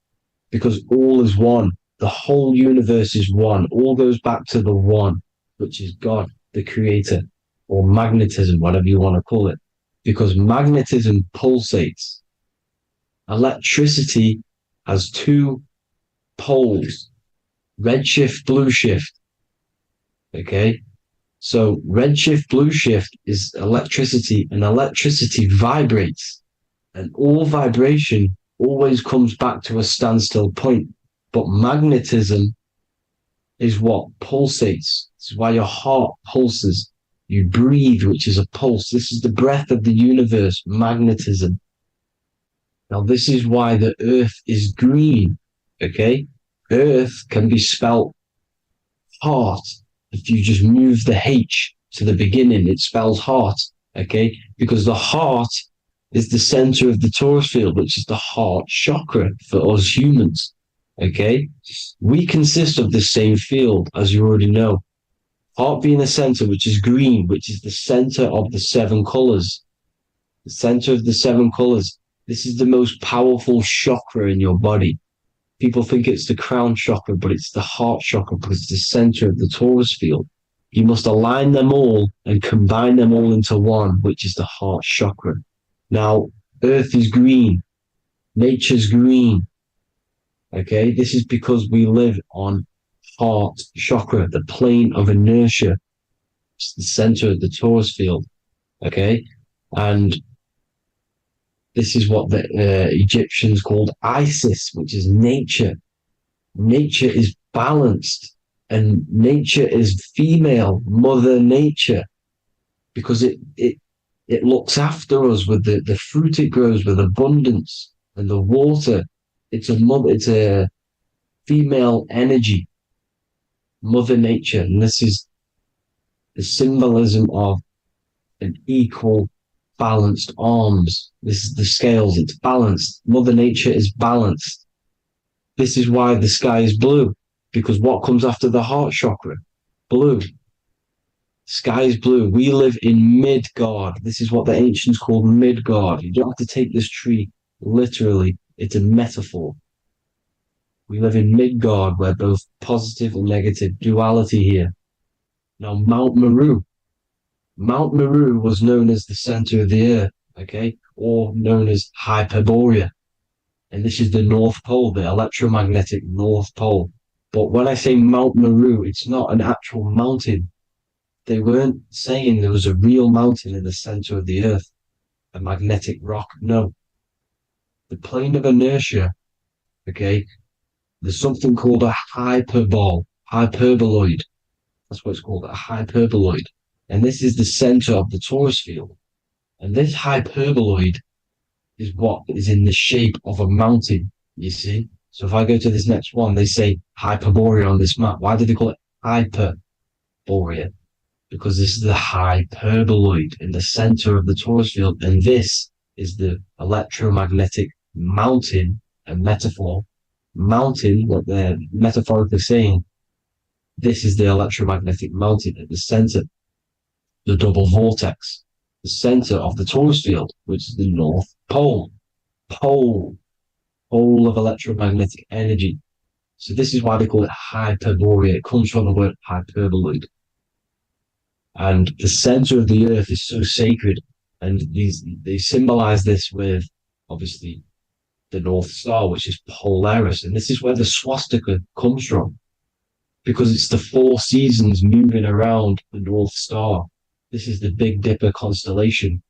because all is one. The whole universe is one. All goes back to the one, which is God, the creator, or magnetism, whatever you want to call it. Because magnetism pulsates. Electricity has two poles, red shift, blue shift. Okay? So red shift, blue shift is electricity, and electricity vibrates. And all vibration always comes back to a standstill point. But magnetism is what pulsates. This is why your heart pulses. You breathe, which is a pulse. This is the breath of the universe, magnetism. Now, this is why the earth is green, okay? Earth can be spelt heart. If you just move the H to the beginning, it spells heart, okay? Because the heart is the center of the Taurus field, which is the heart chakra for us humans, okay? We consist of the same field, as you already know. Heart being the center, which is green, which is the center of the seven colors. The center of the seven colors. This is the most powerful chakra in your body. People think it's the crown chakra, but it's the heart chakra because it's the center of the Taurus field. You must align them all and combine them all into one, which is the heart chakra. Now, Earth is green. Nature's green. Okay, this is because we live on heart chakra, the plane of inertia. It's the center of the Taurus field. Okay, and this is what the Egyptians called Isis, which is nature. Nature is balanced, and nature is female, Mother Nature, because it looks after us with the fruit it grows with abundance and the water. It's a female energy, Mother Nature, and this is the symbolism of an equal, balanced arms. This is the scales, it's balanced. Mother Nature is balanced. This is why the sky is blue, because what comes after the heart chakra? Blue. Sky is blue. We live in Midgard. This is what the ancients called Midgard. You don't have to take this tree literally. It's a metaphor. We live in Midgard, where both positive and negative duality here. Now, Mount Meru. Mount Meru was known as the center of the earth, okay, or known as Hyperborea. And this is the North Pole, the electromagnetic North Pole. But when I say Mount Meru, it's not an actual mountain. they weren't saying there was a real mountain in the center of the earth, a magnetic rock. No. The plane of inertia, okay, there's something called a hyperboloid. That's what it's called, a hyperboloid. And this is the center of the Taurus field. And this hyperboloid is what is in the shape of a mountain, you see? So if I go to this next one, they say Hyperborea on this map. Why do they call it Hyperborea? Because this is the hyperboloid in the center of the Taurus field. And this is the electromagnetic mountain, a metaphor. Mountain, what they're metaphorically saying, this is the electromagnetic mountain at the center, the double vortex, the center of the Taurus field, which is the North Pole. Pole of electromagnetic energy. So this is why they call it Hyperborea. It comes from the word hyperboloid. And the center of the earth is so sacred. And they symbolize this with, obviously, the North Star, which is Polaris. And this is where the swastika comes from, because it's the 4 seasons moving around the North Star. This is the Big Dipper constellation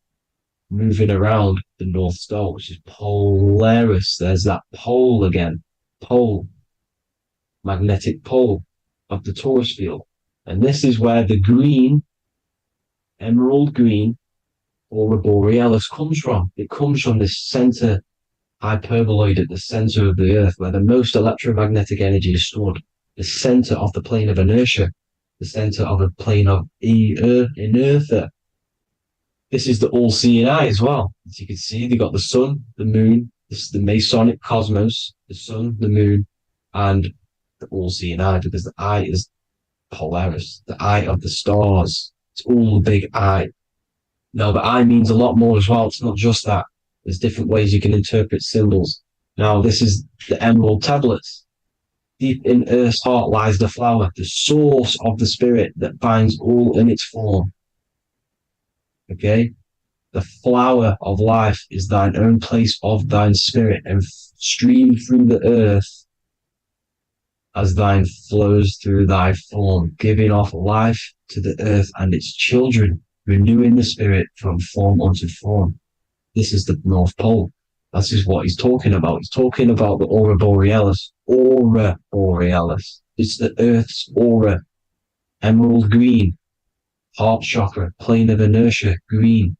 moving around the North Star, which is Polaris. There's that pole again. Pole. Magnetic pole of the Taurus field. And this is where the green, emerald green, aurora borealis comes from. It comes from this center hyperboloid at the center of the earth, where the most electromagnetic energy is stored. The center of the plane of inertia, the center of the plane of inertia. This is the all-seeing eye as well. As you can see, they got the sun, the moon. This is the Masonic cosmos, the sun, the moon, and the all-seeing eye, because the eye is Polaris, the eye of the stars. It's all a big eye. Now, the eye means a lot more as well. It's not just that. There's different ways you can interpret symbols. Now, this is the emerald tablets. Deep in Earth's heart lies the flower, the source of the spirit that binds all in its form. Okay? The flower of life is thine own place of thine spirit, and stream through the earth as thine flows through thy form, giving off life to the earth and its children, renewing the spirit from form unto form. This is the North Pole. This is what he's talking about. He's talking about the aurora borealis. Aurora borealis. It's the Earth's aura. Emerald green. Heart chakra. Plane of inertia. Green.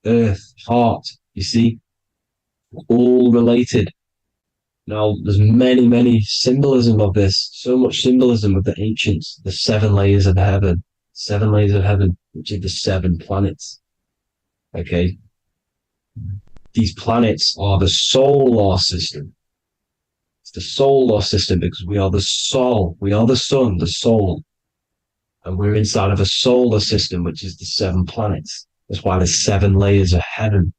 Earth. Heart. You see? All related. Now, there's many symbolism of this. So much symbolism of the ancients. The 7 layers of heaven. 7 layers of heaven, which are the 7 planets. Okay? These planets are the solar system. It's the solar system because we are the soul. We are the sun, the soul. And we're inside of a solar system, which is the 7 planets. That's why there's 7 layers of heaven.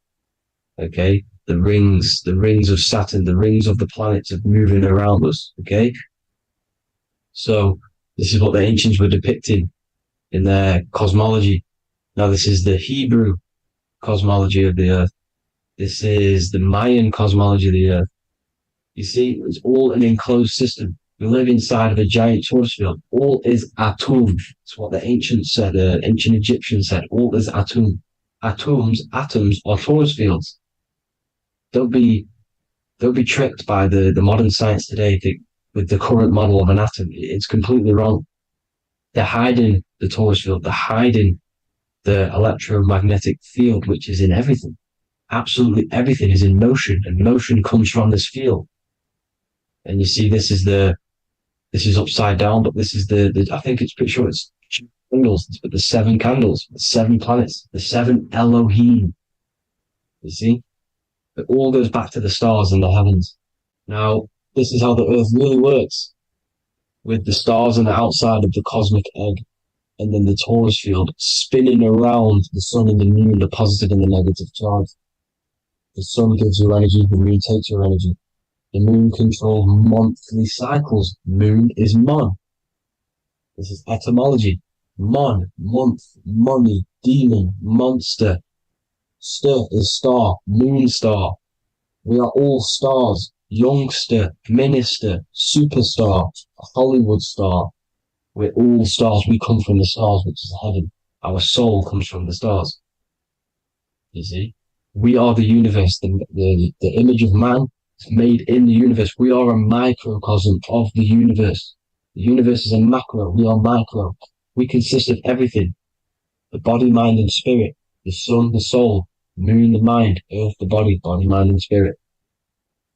Okay? The rings of Saturn, the rings of the planets are moving around us. Okay? So this is what the ancients were depicting in their cosmology. Now this is the Hebrew cosmology of the earth. This is the Mayan cosmology of the earth. You see, it's all an enclosed system. We live inside of a giant Taurus field. All is atum. It's what the ancients said, ancient Egyptians said. All is atum. Atoms are Taurus fields. Don't be tricked by the modern science today with the current model of an atom. It's completely wrong. They're hiding the Taurus field. They're hiding the electromagnetic field, which is in everything. Absolutely everything is in motion, and motion comes from this field. And you see, this is upside down, but this is the I think it's pretty sure it's candles, but the 7 candles, the 7 planets, the 7 Elohim. You see, it all goes back to the stars and the heavens. Now, this is how the earth really works, with the stars on the outside of the cosmic egg, and then the Taurus field spinning around the sun and the moon, the positive and the negative charge. The sun gives you energy, the moon takes your energy. The moon controls monthly cycles. Moon is mon. This is etymology. Mon, month, money, demon, monster. Stir is star, moon star. We are all stars. Youngster, minister, superstar, Hollywood star. We're all stars. We come from the stars, which is heaven. Our soul comes from the stars. You see? We are the universe. The image of man is made in the universe. We are a microcosm of the universe. The universe is a macro. We are micro. We consist of everything. The body, mind, and spirit. The sun, the soul. Moon, the mind. Earth, the body. Body, mind, and spirit.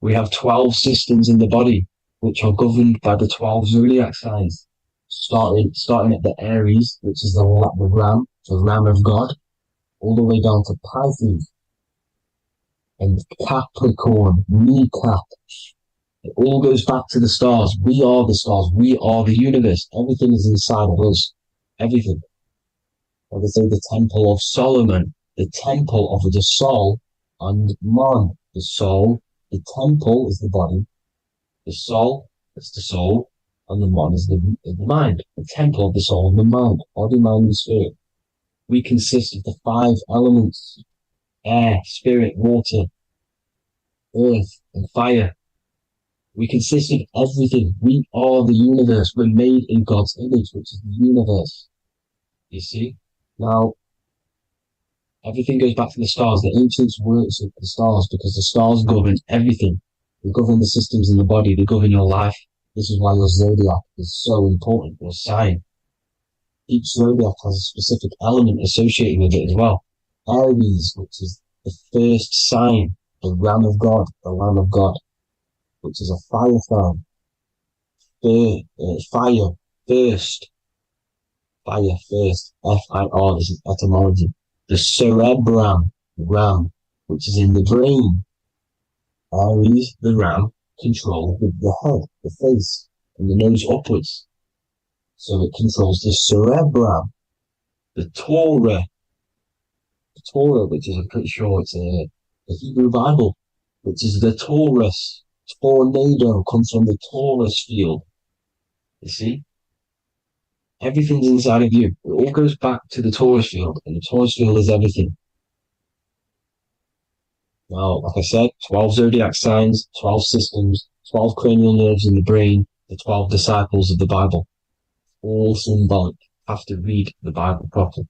We have 12 systems in the body, which are governed by the 12 zodiac signs. Starting at the Aries, which is the ram of God, all the way down to Pisces and Capricorn, kneecap. It all goes back to the stars. We are the stars. We are the universe. Everything is inside of us. Everything. Like they say, the Temple of Solomon, the temple of the soul and man. The soul, the temple is the body. The soul is the soul, and the man is the mind. The temple of the soul and the mind. Body, mind, and spirit. We consist of the 5 elements: air, spirit, water, earth, and fire. We consist of everything. We are the universe. We're made in God's image, which is the universe. You see? Now, everything goes back to the stars. The ancients worship the stars because the stars govern everything. They govern the systems in the body. They govern your life. This is why your zodiac is so important, your sign. Each zodiac has a specific element associated with it as well. Aries, which is the first sign, the ram of God, the lamb of God, which is a fire sign. Fire, first. Fire, first. F-I-R, this is etymology. The cerebrum, ram, which is in the brain. Aries, the ram, control the head, the face, and the nose upwards. So it controls the cerebrum. The Torah, which is, I'm pretty sure it's a Hebrew Bible, which is the Taurus. Tornado comes from the Taurus field. You see? Everything's inside of you. It all goes back to the Taurus field, and the Taurus field is everything. Now, like I said, 12 zodiac signs, 12 systems, 12 cranial nerves in the brain, the 12 disciples of the Bible. All symbolic. Have to read the Bible properly.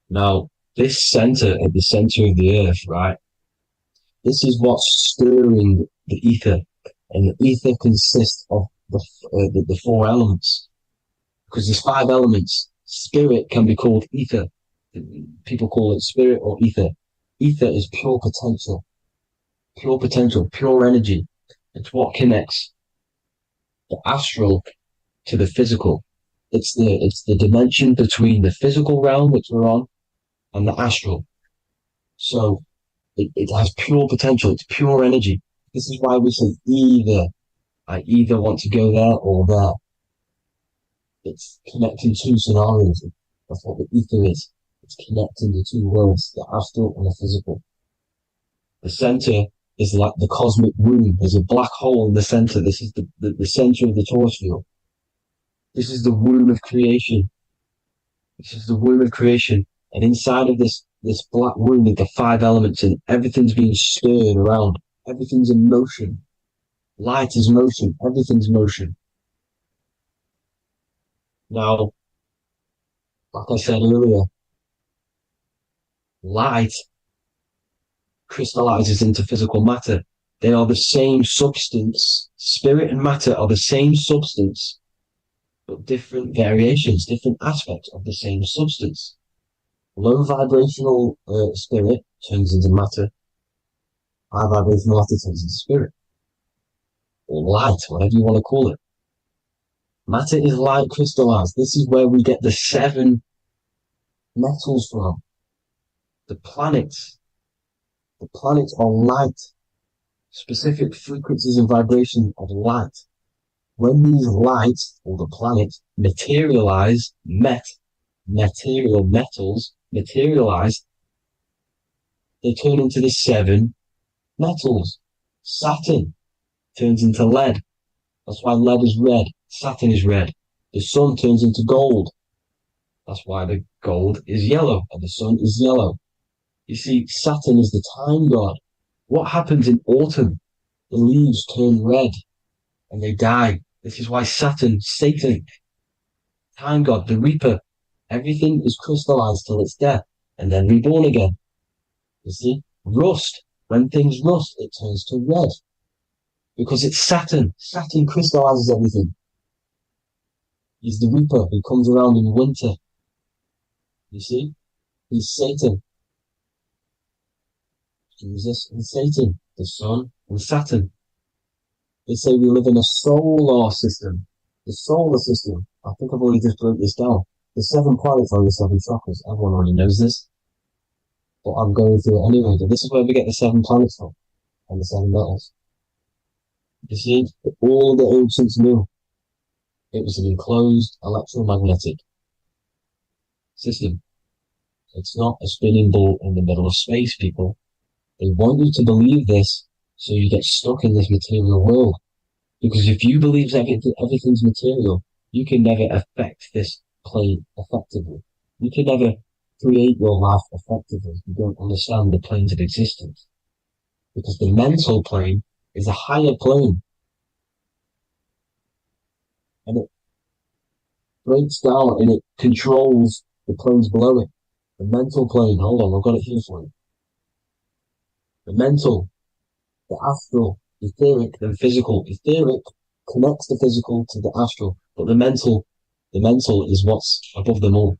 Now, this center, at the center of the earth, right? This is what's stirring the ether. And the ether consists of the 4 elements. Because there's 5 elements. Spirit can be called ether. People call it spirit or ether. Ether is pure potential, pure energy. It's what connects the astral to the physical. It's the dimension between the physical realm, which we're on, and the astral. So it has pure potential. It's pure energy. This is why we say either. I either want to go there or there. It's connecting 2 scenarios. That's what the ether is. It's connecting the 2 worlds, the astral and the physical. The center is like the cosmic womb. There's a black hole in the center. This is the center of the Taurus field. This is the womb of creation. This is the womb of creation. And inside of this black womb are the 5 elements, and everything's being stirred around. Everything's in motion. Light is motion. Everything's motion. Now, like I said earlier, light crystallizes into physical matter. They are the same substance. Spirit and matter are the same substance, but different variations, different aspects of the same substance. Low vibrational spirit turns into matter. High vibrational matter turns into spirit. Or light, whatever you want to call it. Matter is light crystallized. This is where we get the 7 metals from. The planets. The planets are light. Specific frequencies and vibrations of light. When these lights, or the planets, materialize, material metals, materialize, they turn into the 7 metals. Saturn turns into lead. That's why lead is red. Saturn is red. The sun turns into gold. That's why the gold is yellow and the sun is yellow. You see, Saturn is the time god. What happens in autumn? The leaves turn red and they die. This is why Saturn, Satan, time god, the Reaper, everything is crystallized till it's dead and then reborn again. You see? Rust. When things rust, it turns to red. Because it's Saturn. Saturn crystallizes everything. He's the Reaper who comes around in winter. You see? He's Satan. Jesus and Satan, the Sun and Saturn. They say we live in a solar system. The solar system. I think I've already just broke this down. The 7 planets are the 7 chakras. Everyone already knows this. But I'm going through it anyway. But this is where we get the 7 planets from. And the 7 metals. You see, all the ancients knew it was an enclosed electromagnetic system. It's not a spinning ball in the middle of space, people. They want you to believe this so you get stuck in this material world. Because if you believe everything's material, you can never affect this plane effectively. You can never create your life effectively if you don't understand the planes of existence. Because the mental plane is a higher plane. And it breaks down and it controls the planes below it. The mental plane, hold on, I've got it here for you. The mental, the astral, etheric, then physical. Etheric connects the physical to the astral, but the mental is what's above them all.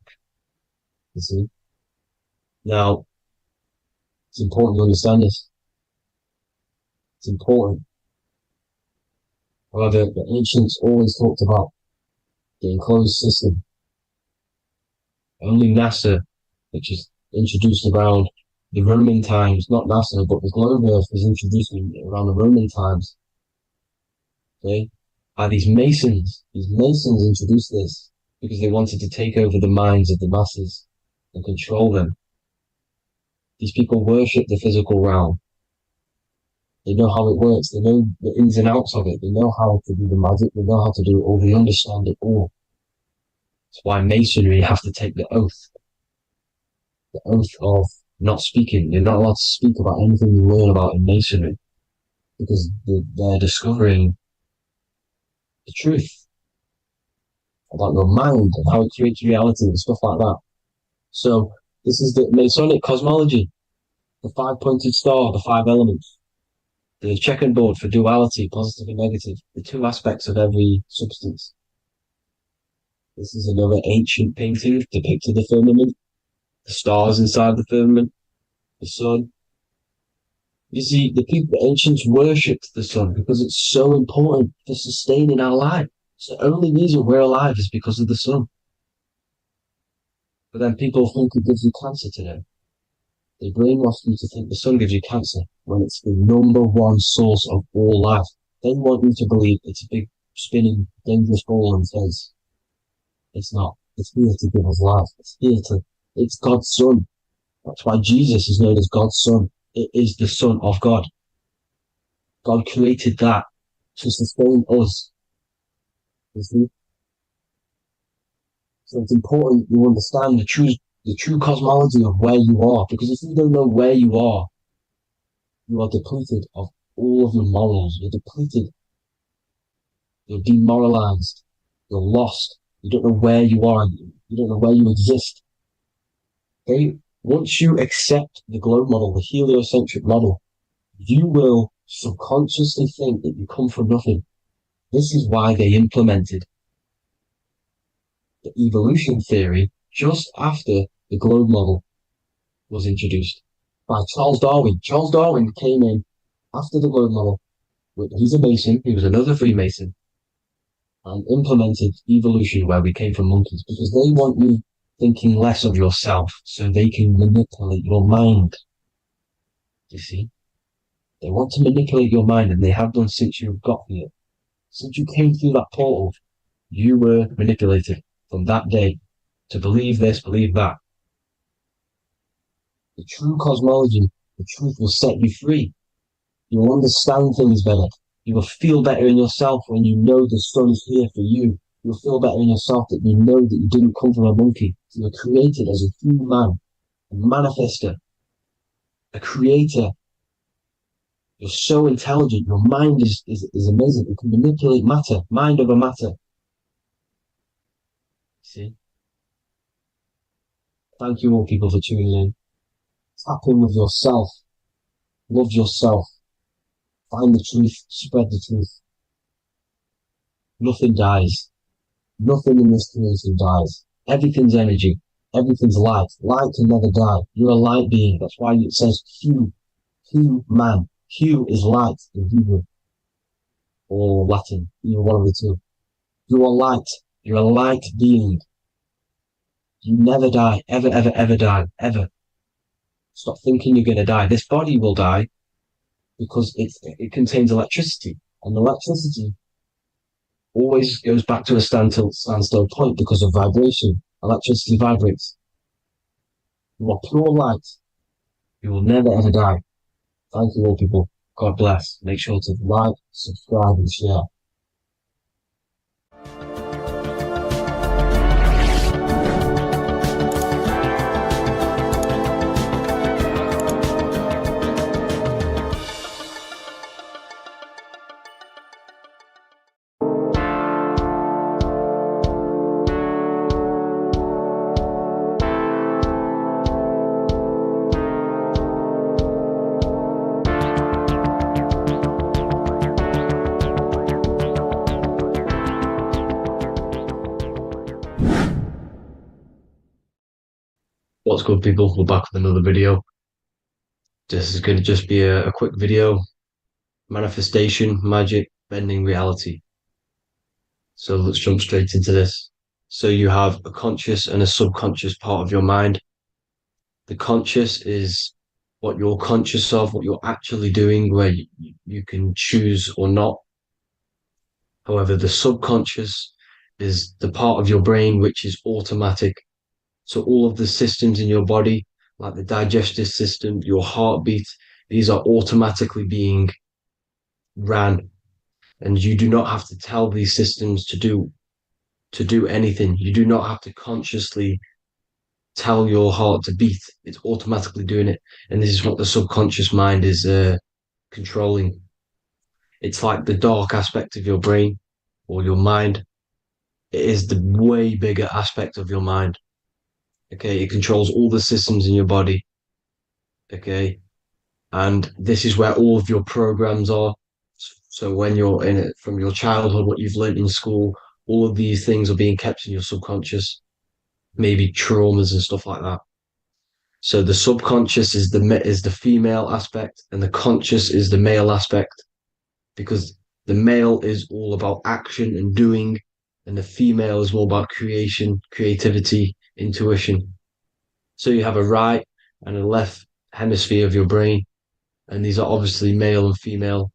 You see? Now, it's important to understand this. It's important. However, the ancients always talked about the enclosed system. Only NASA, which is introduced around the Roman times, not NASA, but the globe Earth was introduced around the Roman times. Okay? By these Masons. These Masons introduced this because they wanted to take over the minds of the masses and control them. These people worship the physical realm. They know how it works. They know the ins and outs of it. They know how to do the magic. They know how to do it all. They understand it all. That's why Masonry have to take the oath. The oath of not speaking. You're not allowed to speak about anything you learn about in Masonry. Because they're discovering the truth about your mind and how it creates reality and stuff like that. So this is the Masonic cosmology. The 5-pointed star, the 5 elements. The checkerboard for duality, positive and negative. The 2 aspects of every substance. This is another ancient painting depicting the firmament. The stars inside the firmament. The sun. You see, the ancients worshipped the sun because it's so important for sustaining our life. It's the only reason we're alive is because of the sun. But then people think it gives you cancer today. They brainwash you to think the sun gives you cancer when it's the #1 source of all life. They want you to believe it's a big, spinning, dangerous ball in space. It's not. It's here to give us life. It's God's son. That's why Jesus is known as God's son. It is the Son of God. God created that to sustain us. You see? So it's important you understand the true cosmology of where you are. Because if you don't know where you are depleted of all of your morals. You're depleted. You're demoralized. You're lost. You don't know where you are. You don't know where you exist. Okay? Once you accept the globe model, the heliocentric model, you will subconsciously think that you come from nothing. This is why they implemented the evolution theory just after the globe model was introduced by Charles Darwin. Charles Darwin came in after the globe model. He's a Mason. He was another Freemason. And implemented evolution where we came from monkeys because they want you thinking less of yourself so they can manipulate your mind. You see? They want to manipulate your mind and they have done since you got here. Since you came through that portal, you were manipulated from that day to believe this, believe that. The true cosmology, the truth will set you free. You will understand things better. You will feel better in yourself when you know the sun is here for you. You'll feel better in yourself that you know that you didn't come from a monkey. You were created as a human, a manifester, a creator. You're so intelligent. Your mind is amazing. You can manipulate matter, mind over matter. See? Thank you all people for tuning in. Tap in with yourself. Love yourself. Find the truth. Spread the truth. Nothing dies. Nothing in this creation dies. Everything's energy. Everything's light. Light can never die. You're a light being. That's why it says Q. Q man. Q is light in Hebrew or Latin. Either one of the two. You are light. You're a light being. You never die. Ever, ever, ever die. Ever. Stop thinking you're going to die. This body will die because it contains electricity. And electricity always goes back to a standstill point because of vibration. Electricity vibrates. You are pure light. You will never ever die. Thank you all people. God bless. Make sure to like, subscribe and share. What's good people? We're back with another video. This is going to just be a quick video. Manifestation, magic, bending reality. So let's jump straight into this. So you have a conscious and a subconscious part of your mind. The conscious is what you're conscious of, what you're actually doing, where you can choose or not. However, the subconscious is the part of your brain which is automatic. So all of the systems in your body, like the digestive system, your heartbeat, these are automatically being ran. And you do not have to tell these systems to do anything. You do not have to consciously tell your heart to beat. It's automatically doing it. And this is what the subconscious mind is controlling. It's like the dark aspect of your brain or your mind. It is the way bigger aspect of your mind. Okay, it controls all the systems in your body. Okay, and this is where all of your programs are. So when you're in it from your childhood, what you've learned in school, all of these things are being kept in your subconscious, maybe traumas and stuff like that. So the subconscious is the female aspect, and the conscious is the male aspect, because the male is all about action and doing, and the female is more about creation, creativity, intuition. So you have a right and a left hemisphere of your brain, and these are obviously male and female.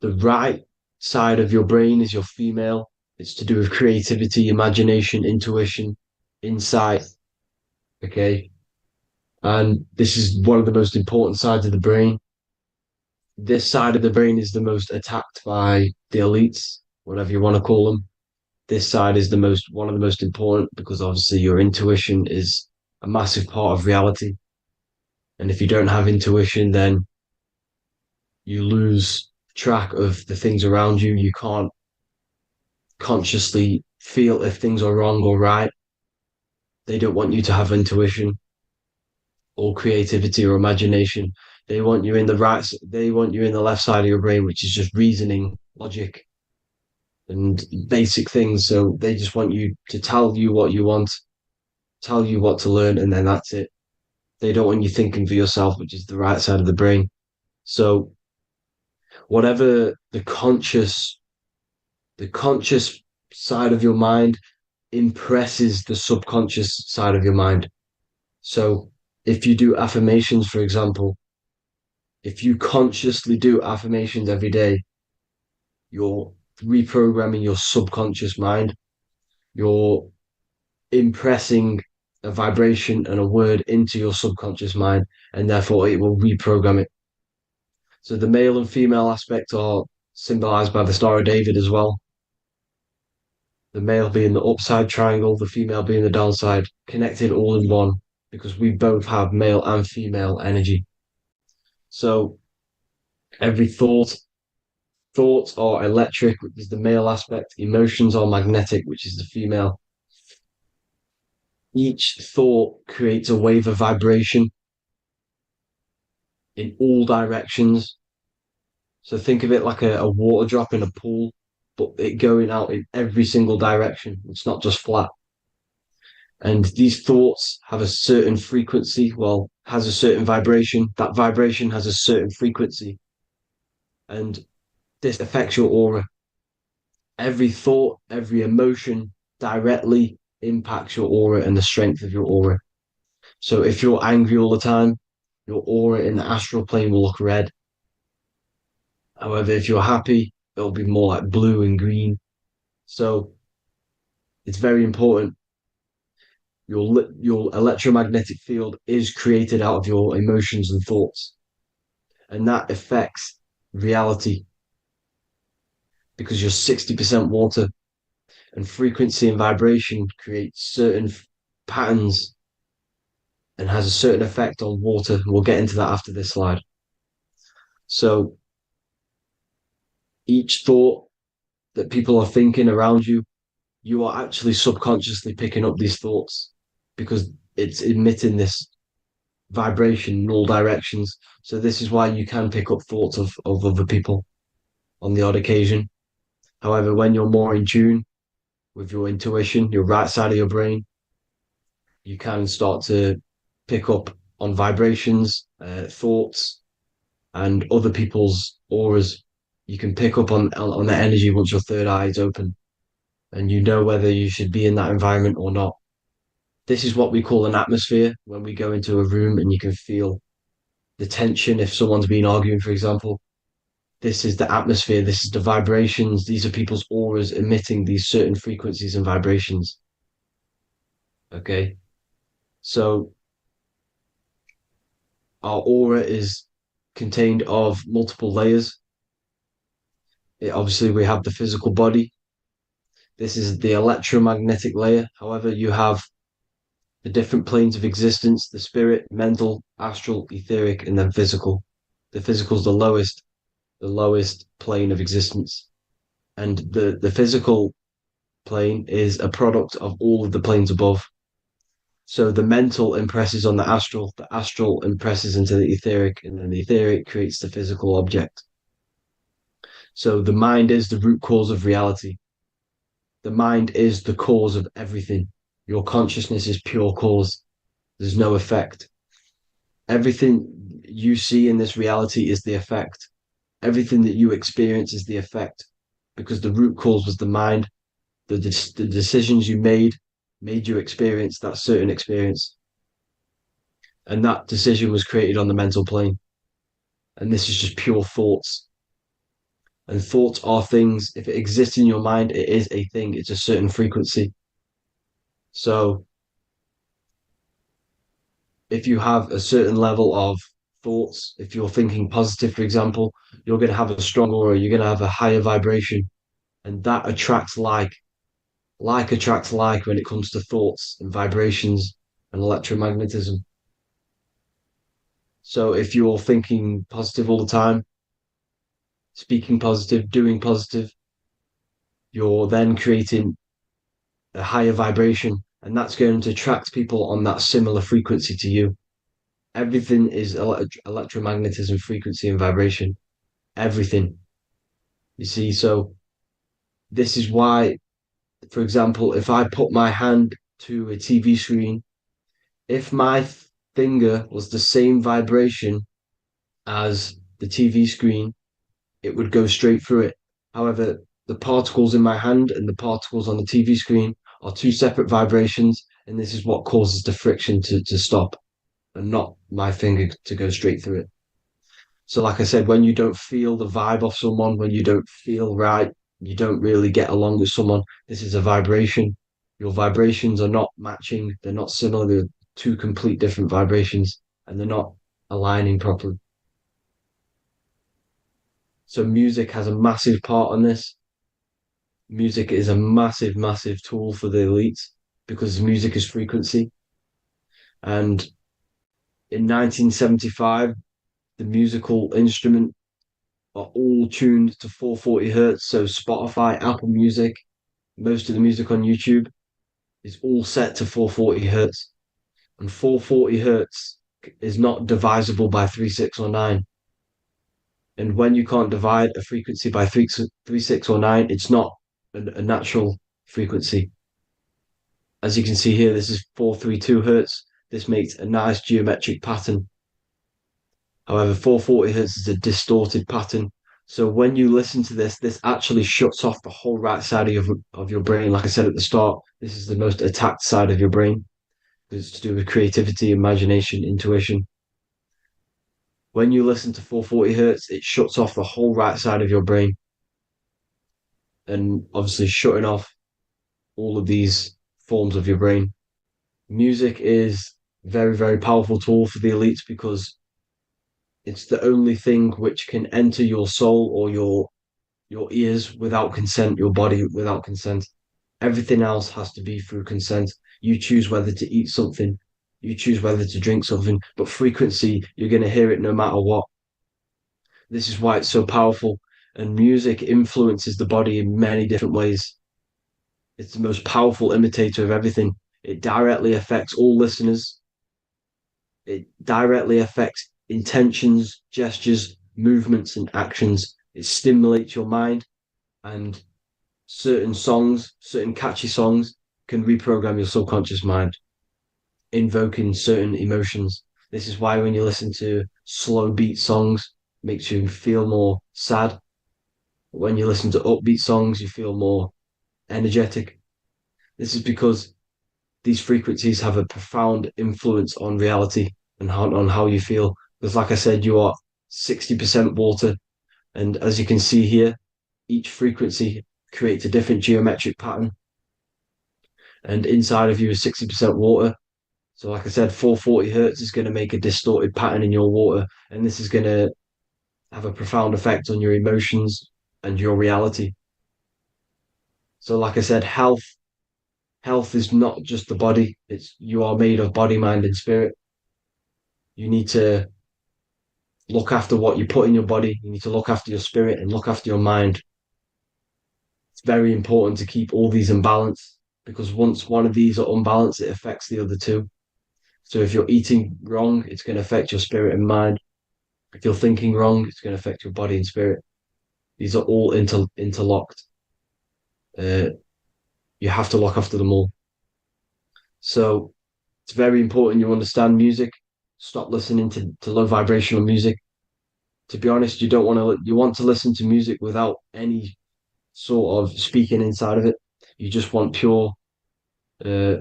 The right side of your brain is your female. It's to do with creativity, imagination, intuition, insight. Okay. And this is one of the most important sides of the brain. This side of the brain is the most attacked by the elites, whatever you want to call them. This side is one of the most important because obviously your intuition is a massive part of reality. And if you don't have intuition, then you lose track of the things around you. You can't consciously feel if things are wrong or right. They don't want you to have intuition or creativity or imagination. They want you in the left side of your brain, which is just reasoning, logic, and basic things. So they just want you to tell you what you want, tell you what to learn, and then that's it. They don't want you thinking for yourself, which is the right side of the brain. So whatever the conscious side of your mind impresses the subconscious side of your mind. So if you do affirmations, for example, if you consciously do affirmations every day, you're reprogramming your subconscious mind. You're impressing a vibration and a word into your subconscious mind, and therefore it will reprogram it. So the male and female aspect are symbolized by the Star of David as well. The male being the upside triangle, the female being the downside, connected all in one, because we both have male and female energy. So Every thoughts are electric, which is the male aspect. Emotions are magnetic, which is the female. Each thought creates a wave of vibration in all directions. So think of it like a water drop in a pool, but it going out in every single direction. It's not just flat. And these thoughts have a certain frequency, well, has a certain vibration. That vibration has a certain frequency. And this affects your aura. Every thought, every emotion directly impacts your aura and the strength of your aura. So if you're angry all the time, your aura in the astral plane will look red. However, if you're happy, it'll be more like blue and green. So it's very important. Your electromagnetic field is created out of your emotions and thoughts, and that affects reality because you're 60% water, and frequency and vibration create certain patterns and has a certain effect on water. We'll get into that after this slide. So each thought that people are thinking around you, you are actually subconsciously picking up these thoughts because it's emitting this vibration in all directions. So this is why you can pick up thoughts of other people on the odd occasion. However, when you're more in tune with your intuition, your right side of your brain, you can start to pick up on vibrations, thoughts, and other people's auras. You can pick up on the energy once your third eye is open, and you know whether you should be in that environment or not. This is what we call an atmosphere when we go into a room and you can feel the tension if someone's been arguing, for example. This is the atmosphere, this is the vibrations, these are people's auras emitting these certain frequencies and vibrations. Okay. So our aura is contained of multiple layers. Obviously, we have the physical body. This is the electromagnetic layer. However, you have the different planes of existence, the spirit, mental, astral, etheric, and then physical. The physical is the lowest plane of existence. And the physical plane is a product of all of the planes above. So the mental impresses on the astral impresses into the etheric, and then the etheric creates the physical object. So the mind is the root cause of reality. The mind is the cause of everything. Your consciousness is pure cause. There's no effect. Everything you see in this reality is the effect. Everything that you experience is the effect because the root cause was the mind. The decisions you made you experience that certain experience. And that decision was created on the mental plane. And this is just pure thoughts. And thoughts are things. If it exists in your mind, it is a thing. It's a certain frequency. So if you have a certain level of thoughts, if you're thinking positive, for example, you're going to have a strong aura, you're going to have a higher vibration. And that attracts like. Like attracts like when it comes to thoughts and vibrations and electromagnetism. So if you're thinking positive all the time, speaking positive, doing positive, you're then creating a higher vibration, and that's going to attract people on that similar frequency to you. Everything is electromagnetism, frequency, and vibration. Everything. You see, so this is why, for example, if I put my hand to a TV screen, if my finger was the same vibration as the TV screen, it would go straight through it. However, the particles in my hand and the particles on the TV screen are two separate vibrations, and this is what causes the friction to stop and not my finger to go straight through it. So, like I said, when you don't feel the vibe of someone, when you don't feel right, you don't really get along with someone, this is a vibration. Your vibrations are not matching, they're not similar, they're two complete different vibrations, and they're not aligning properly. So music has a massive part on this. Music is a massive, massive tool for the elites because music is frequency. And in 1975, the musical instrument are all tuned to 440 hertz. So Spotify, Apple Music, most of the music on YouTube is all set to 440 hertz. And 440 hertz is not divisible by 3, 6, or 9. And when you can't divide a frequency by 3, 6, or 9, it's not a natural frequency. As you can see here, this is 432 hertz. This makes a nice geometric pattern. However, 440 hertz is a distorted pattern. So when you listen to this actually shuts off the whole right side of your brain. Like I said at the start, this is the most attacked side of your brain. It's to do with creativity, imagination, intuition. When you listen to 440 hertz, it shuts off the whole right side of your brain. And obviously shutting off all of these forms of your brain. Music is very, very powerful tool for the elites because it's the only thing which can enter your soul or your ears without consent, your body without consent. Everything else has to be through consent. You choose whether to eat something, you choose whether to drink something, but frequency, you're going to hear it no matter what. This is why it's so powerful. And music influences the body in many different ways. It's the most powerful imitator of everything. It directly affects all listeners. It directly affects intentions, gestures, movements, and actions. It stimulates your mind, and certain songs, certain catchy songs, can reprogram your subconscious mind, invoking certain emotions. This is why when you listen to slow beat songs, it makes you feel more sad. When you listen to upbeat songs, you feel more energetic. This is because these frequencies have a profound influence on reality and on how you feel. Because, like I said, you are 60% water. And as you can see here, each frequency creates a different geometric pattern. And inside of you is 60% water. So, like I said, 440 hertz is going to make a distorted pattern in your water. And this is going to have a profound effect on your emotions and your reality. So, like I said, health is not just the body. It's you are made of body, mind, and spirit. You need to look after what you put in your body. You need to look after your spirit and look after your mind. It's very important to keep all these in balance because once one of these are unbalanced, it affects the other two. So if you're eating wrong, it's going to affect your spirit and mind. If you're thinking wrong, it's going to affect your body and spirit. These are all interlocked. You have to look after them all. So it's very important you understand music. Stop listening to low vibrational music. To be honest, you want to listen to music without any sort of speaking inside of it. You just want pure uh,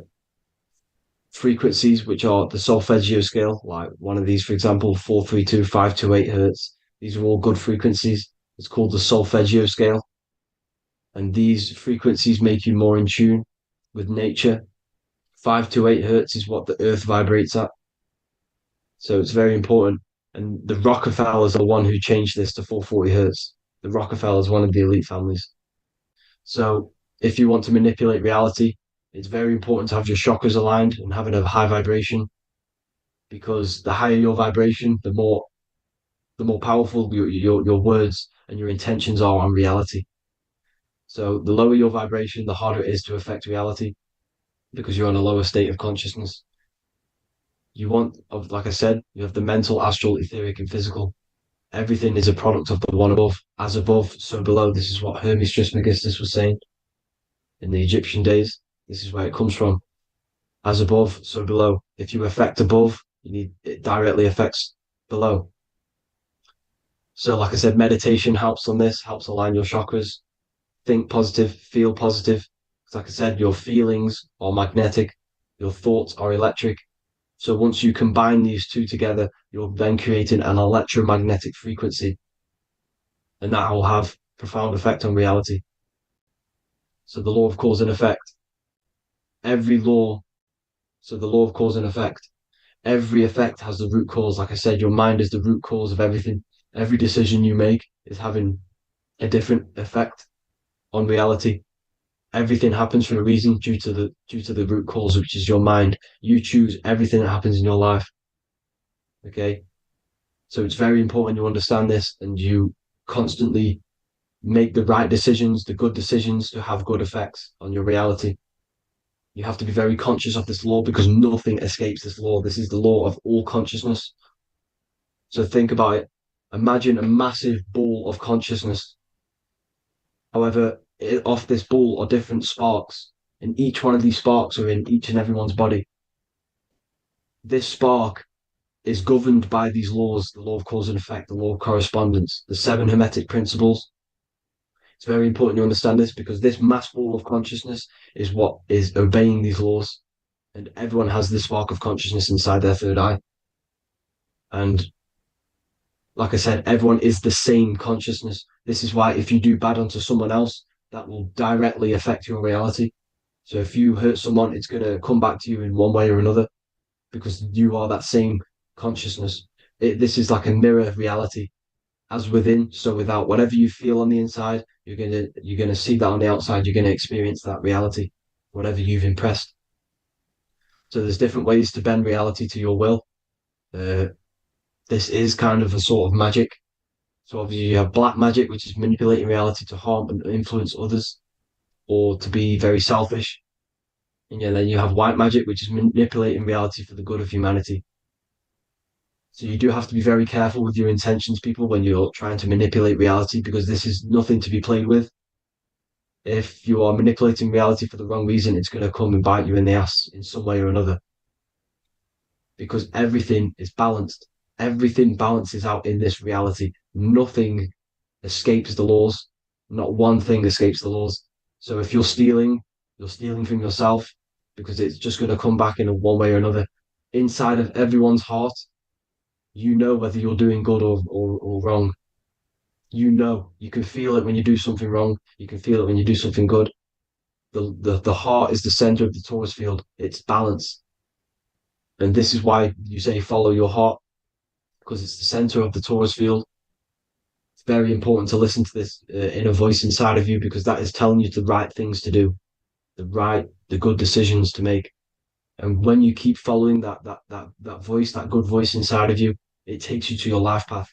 frequencies, which are the solfeggio scale, like one of these, for example, 432, 528 hertz. These are all good frequencies. It's called the solfeggio scale. And these frequencies make you more in tune with nature. 528 hertz is what the earth vibrates at. So it's very important. And the Rockefellers are the one who changed this to 440 hertz. The Rockefellers, one of the elite families. So if you want to manipulate reality, it's very important to have your chakras aligned and having a high vibration, because the higher your vibration, the more powerful your words and your intentions are on reality. So the lower your vibration, the harder it is to affect reality because you're on a lower state of consciousness. Like I said, you have the mental, astral, etheric, and physical. Everything is a product of the one above. As above, so below. This is what Hermes Trismegistus was saying in the Egyptian days. This is where it comes from. As above, so below. If you affect above, it directly affects below. So, like I said, meditation helps on this, helps align your chakras. Think positive, feel positive. Like I said, your feelings are magnetic, your thoughts are electric. So once you combine these two together, you're then creating an electromagnetic frequency, and that will have profound effect on reality. So the law of cause and effect. Every law, so the law of cause and effect. Every effect has the root cause. Like I said, your mind is the root cause of everything. Every decision you make is having a different effect on reality. Everything happens for a reason due to the root cause, which is your mind. You choose everything that happens in your life. Okay. So it's very important you understand this and you constantly make the right decisions, the good decisions to have good effects on your reality. You have to be very conscious of this law because nothing escapes this law. This is the law of all consciousness. So think about it. Imagine a massive ball of consciousness. However, off this ball are different sparks, and each one of these sparks are in each and everyone's body. This spark is governed by these laws, the law of cause and effect, the law of correspondence, the seven hermetic principles. It's very important you understand this because this mass ball of consciousness is what is obeying these laws. And everyone has this spark of consciousness inside their third eye. And like I said, everyone is the same consciousness. This is why if you do bad onto someone else, that will directly affect your reality. So if you hurt someone, it's going to come back to you in one way or another because you are that same consciousness. This is like a mirror reality. As within, so without. Whatever you feel on the inside, you're gonna see that on the outside. You're gonna experience that reality, whatever you've impressed. So there's different ways to bend reality to your will. This is kind of a sort of magic. So obviously you have black magic, which is manipulating reality to harm and influence others, or to be very selfish. And then you have white magic, which is manipulating reality for the good of humanity. So you do have to be very careful with your intentions, people, when you're trying to manipulate reality, because this is nothing to be played with. If you are manipulating reality for the wrong reason, it's going to come and bite you in the ass in some way or another. Because everything is balanced. Everything balances out in this reality. Nothing escapes the laws. Not one thing escapes the laws. So if you're stealing from yourself because it's just going to come back in one way or another. Inside of everyone's heart, you know whether you're doing good or wrong. You can feel it when you do something wrong. You can feel it when you do something good. The heart is the center of the Taurus field. It's balance. And this is why you say follow your heart, because it's the center of the Taurus field. It's very important to listen to this inner voice inside of you, because that is telling you the right things to do, the good decisions to make. And when you keep following that voice, that good voice inside of you, it takes you to your life path.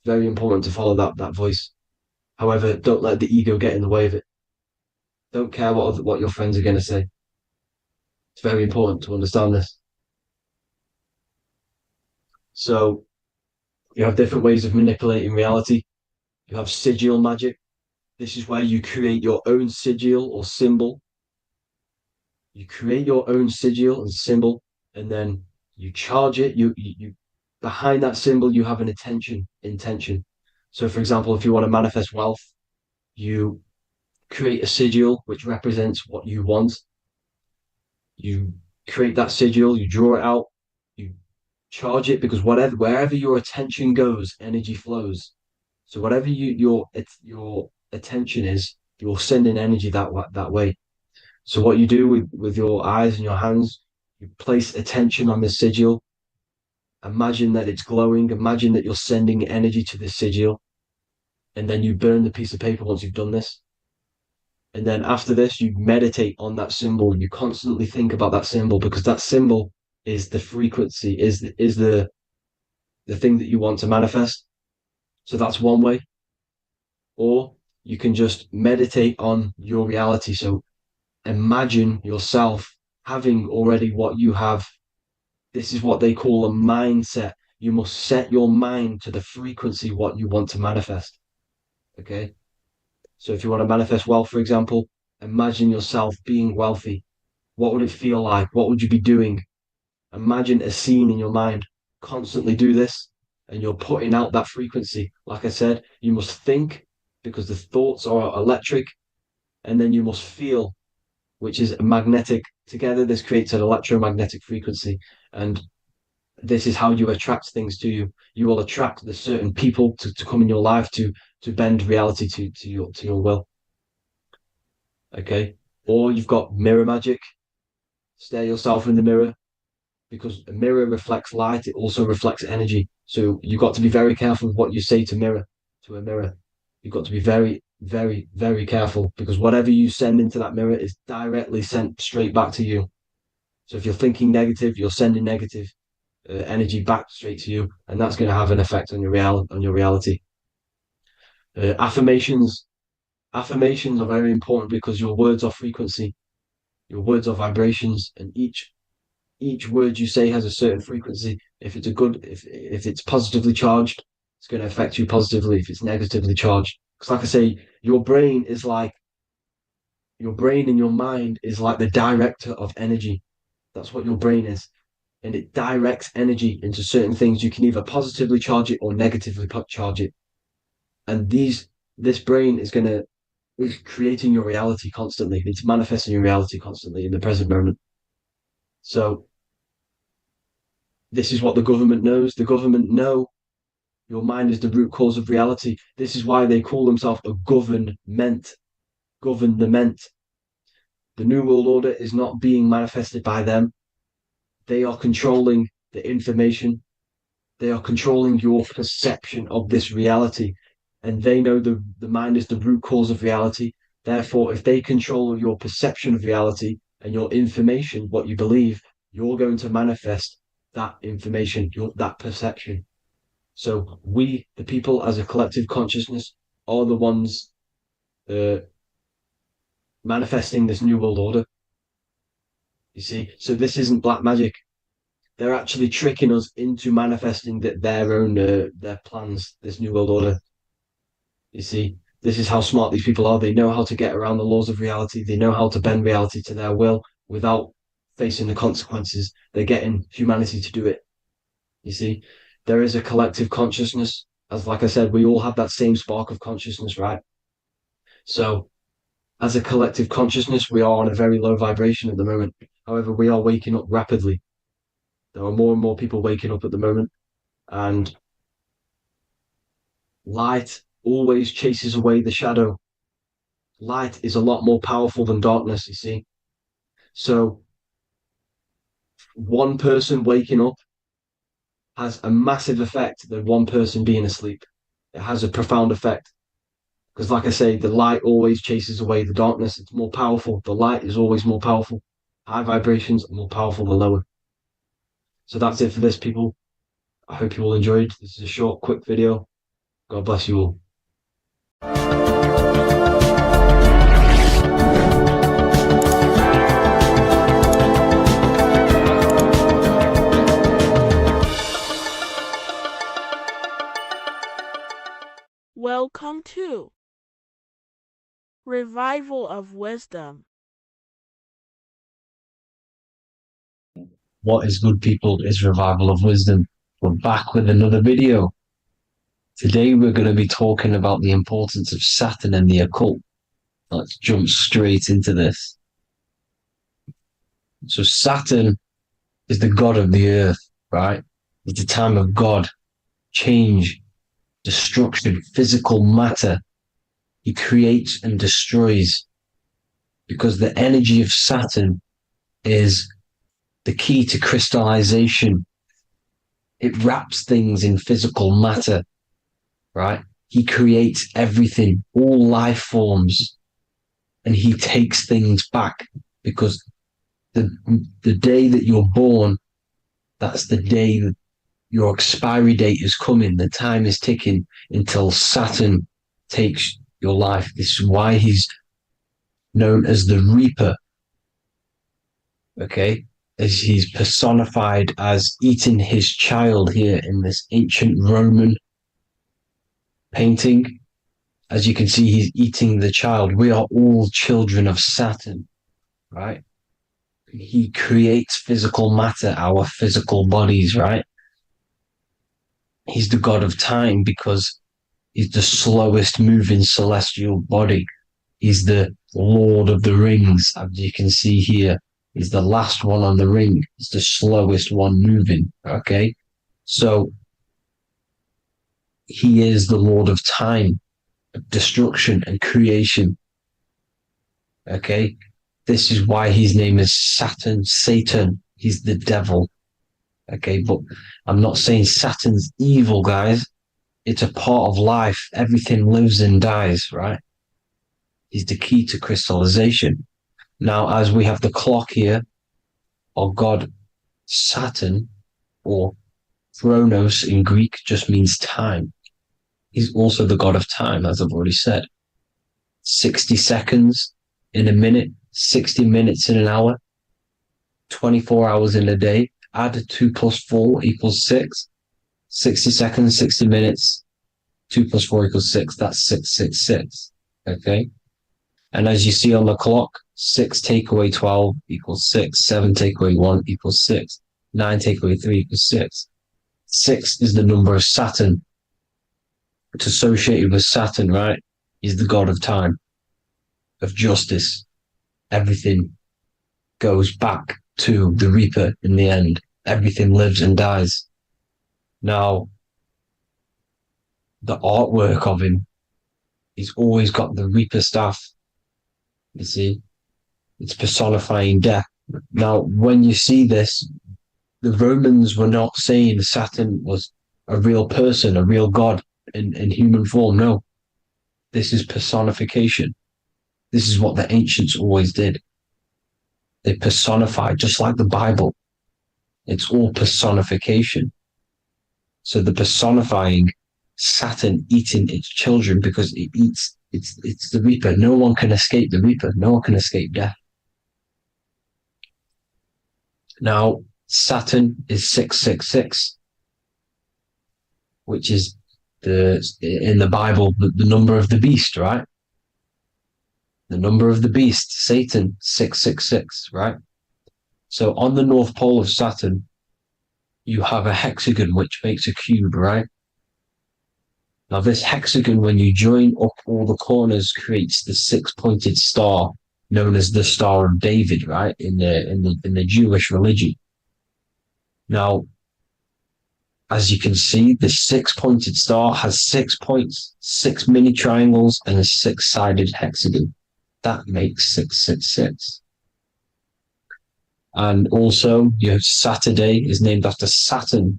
Very important to follow that voice. However, don't let the ego get in the way of it. Don't care what your friends are going to say. It's very important to understand this. So you have different ways of manipulating reality. You have sigil magic. This is where you create your own sigil or symbol. You create your own sigil and symbol, and then you charge it. You behind that symbol, you have an intention. So, for example, if you want to manifest wealth, you create a sigil which represents what you want. You create that sigil, you draw it out, you charge it, because wherever your attention goes, energy flows. So whatever your attention is, you're sending energy that way. So what you do with your eyes and your hands, you place attention on the sigil. Imagine that it's glowing. Imagine that you're sending energy to the sigil, and then you burn the piece of paper once you've done this. And then after this, you meditate on that symbol. You constantly think about that symbol, because that symbol is the frequency, is the thing that you want to manifest. So that's one way. Or you can just meditate on your reality. So imagine yourself having already what you have. This is what they call a mindset. You must set your mind to the frequency what you want to manifest. Okay? So if you want to manifest wealth, for example, imagine yourself being wealthy. What would it feel like? What would you be doing? Imagine a scene in your mind. Constantly do this, and you're putting out that frequency. Like I said, you must think, because the thoughts are electric, and then you must feel, which is magnetic. Together, this creates an electromagnetic frequency, and this is how you attract things to you. You will attract the certain people to come in your life to bend reality to your will. Okay? Or you've got mirror magic. Stare yourself in the mirror, because a mirror reflects light. It also reflects energy. So you've got to be very careful with what you say to a mirror. You've got to be very, very, very careful, because whatever you send into that mirror is directly sent straight back to you. So if you're thinking negative, you're sending negative energy back straight to you, and that's going to have an effect on your reality. Affirmations. Affirmations are very important because your words are frequency, your words are vibrations, and each word you say has a certain frequency. If it's if it's positively charged, it's going to affect you positively. If it's negatively charged, because like I say, your brain and your mind is like the director of energy. That's what your brain is. And it directs energy into certain things. You can either positively charge it or negatively charge it. And this brain is creating your reality constantly. It's manifesting your reality constantly in the present moment. So this is what the government knows. The government know your mind is the root cause of reality. This is why they call themselves a government. Government. The New World Order is not being manifested by them. They are controlling the information. They are controlling your perception of this reality. And they know the mind is the root cause of reality. Therefore, if they control your perception of reality and your information, what you believe, you're going to manifest that information, that perception. So we, the people as a collective consciousness, are the ones manifesting this New World Order. You see, so this isn't black magic. They're actually tricking us into manifesting their own their plans, this New World Order. You see, this is how smart these people are. They know how to get around the laws of reality. They know how to bend reality to their will without facing the consequences. They're getting humanity to do it. You see, there is a collective consciousness. As like I said, we all have that same spark of consciousness, right? So as a collective consciousness, we are on a very low vibration at the moment. However, we are waking up rapidly. There are more and more people waking up at the moment, and light always chases away the shadow. Light is a lot more powerful than darkness, you see. So one person waking up has a massive effect than one person being asleep. It has a profound effect. Because like I say, the light always chases away the darkness. It's more powerful. The light is always more powerful. High vibrations are more powerful than lower. So that's it for this, people. I hope you all enjoyed. This is a short, quick video. God bless you all. Welcome to Revival of Wisdom. What is good, people, is Revival of Wisdom. We're back with another video. Today we're going to be talking about the importance of Saturn and the occult. Let's jump straight into this. So Saturn is the god of the earth, right? It's the time of God, change, destruction, physical matter. He creates and destroys, because the energy of Saturn is the key to crystallization. It wraps things in physical matter, right? He creates everything, all life forms, and he takes things back, because the day that you're born, that's the day that your expiry date is coming. The time is ticking until Saturn takes your life. This is why he's known as the Reaper. Okay? As he's personified as eating his child here in this ancient Roman painting. As you can see, he's eating the child. We are all children of Saturn, right? He creates physical matter, our physical bodies, right? He's the god of time because he's the slowest moving celestial body. He's the Lord of the Rings, as you can see here. He's the last one on the ring. He's the slowest one moving, okay? So he is the Lord of time, destruction and creation, okay? This is why his name is Saturn, Satan. He's the devil, okay? But I'm not saying Saturn's evil, guys. It's a part of life. Everything lives and dies, right? He's the key to crystallization. Now, as we have the clock here, our god Saturn, or Chronos in Greek, just means time. He's also the god of time, as I've already said. 60 seconds in a minute, 60 minutes in an hour, 24 hours in a day. Add 2 plus 4 equals 6. 60 seconds, 60 minutes, 2 plus 4 equals 6. That's 666. Okay? And as you see on the clock, 6 take away 12 equals 6. 7 take away 1 equals 6. 9 take away 3 equals 6. 6 is the number of Saturn. It's associated with Saturn, right? He's the god of time, of justice. Everything goes back to the Reaper in the end. Everything lives and dies. Now, the artwork of him, he's always got the Reaper staff. You see, it's personifying death. Now, when you see this, the Romans were not saying Saturn was a real person, a real god in human form. No, this is personification. This is what the ancients always did. They personified, just like the Bible. It's all personification. So the personifying Saturn eating its children because it eats, it's the Reaper. No one can escape the Reaper. No one can escape death. Now, Saturn is 666, which is in the Bible, the number of the beast, right? The number of the beast, Satan, 666, right? So on the North Pole of Saturn, you have a hexagon, which makes a cube, right? Now this hexagon, when you join up all the corners, creates the 6-pointed star known as the Star of David, right? In the Jewish religion. Now, as you can see, the 6-pointed star has 6 points, 6 mini triangles, and a 6-sided hexagon. That makes 666. And also, you have Saturday is named after Saturn,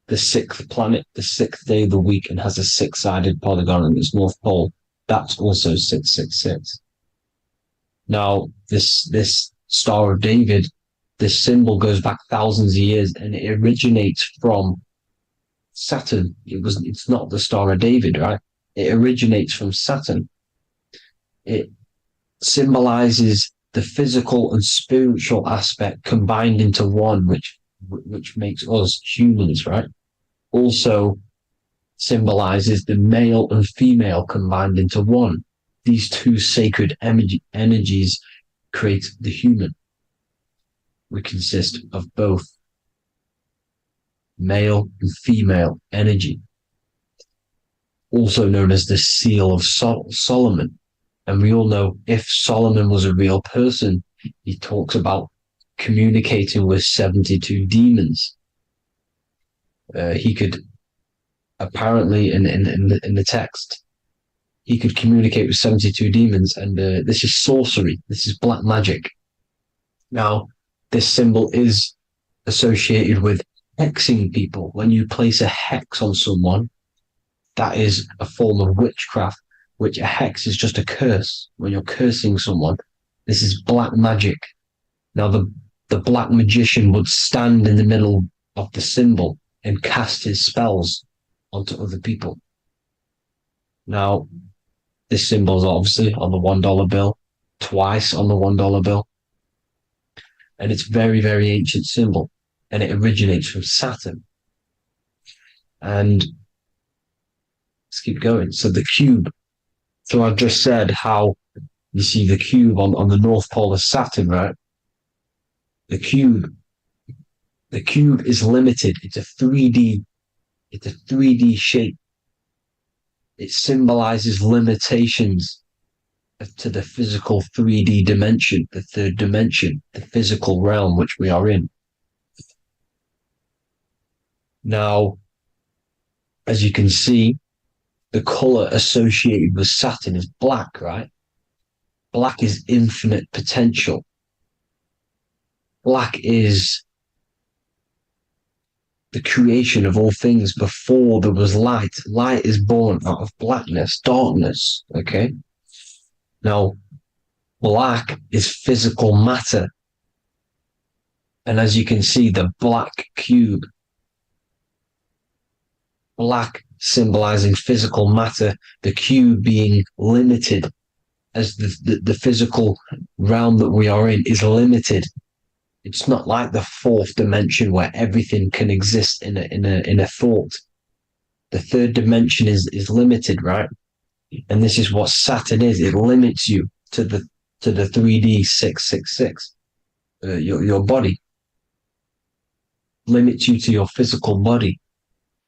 the 6th planet, the 6th day of the week, and has a 6-sided polygon on its North Pole. That's also 666. Now, this Star of David, this symbol goes back thousands of years, and it originates from Saturn. It's not the Star of David, right? It originates from Saturn. It symbolizes the physical and spiritual aspect combined into one, which makes us humans, right? Also symbolizes the male and female combined into one. These two sacred energies create the human. We consist of both male and female energy, also known as the Seal of Solomon. And we all know if Solomon was a real person, he talks about communicating with 72 demons. He could apparently in the text, he could communicate with 72 demons, and this is sorcery. This is black magic. Now, this symbol is associated with hexing people. When you place a hex on someone, that is a form of witchcraft, which a hex is just a curse. When you're cursing someone, this is black magic. Now, the black magician would stand in the middle of the symbol and cast his spells onto other people. Now, this symbol is obviously on the $1 bill, twice on the $1 bill. And it's very, very ancient symbol. And it originates from Saturn. And let's keep going. So the cube. So I've just said how you see the cube on the North Pole of Saturn, right? The cube is limited. It's a 3D shape. It symbolizes limitations to the physical 3D dimension, the third dimension, the physical realm which we are in. Now, as you can see, the color associated with Saturn is black, right? Black is infinite potential. Black is the creation of all things. Before there was light. Light is born out of blackness, darkness, okay? Now, black is physical matter. And as you can see, the black cube black symbolizing physical matter, the cube being limited, as the physical realm that we are in is limited. It's not like the fourth dimension where everything can exist in a thought. The third dimension is limited, right? And this is what Saturn is. It limits you to the 3D 666. Your body limits you to your physical body.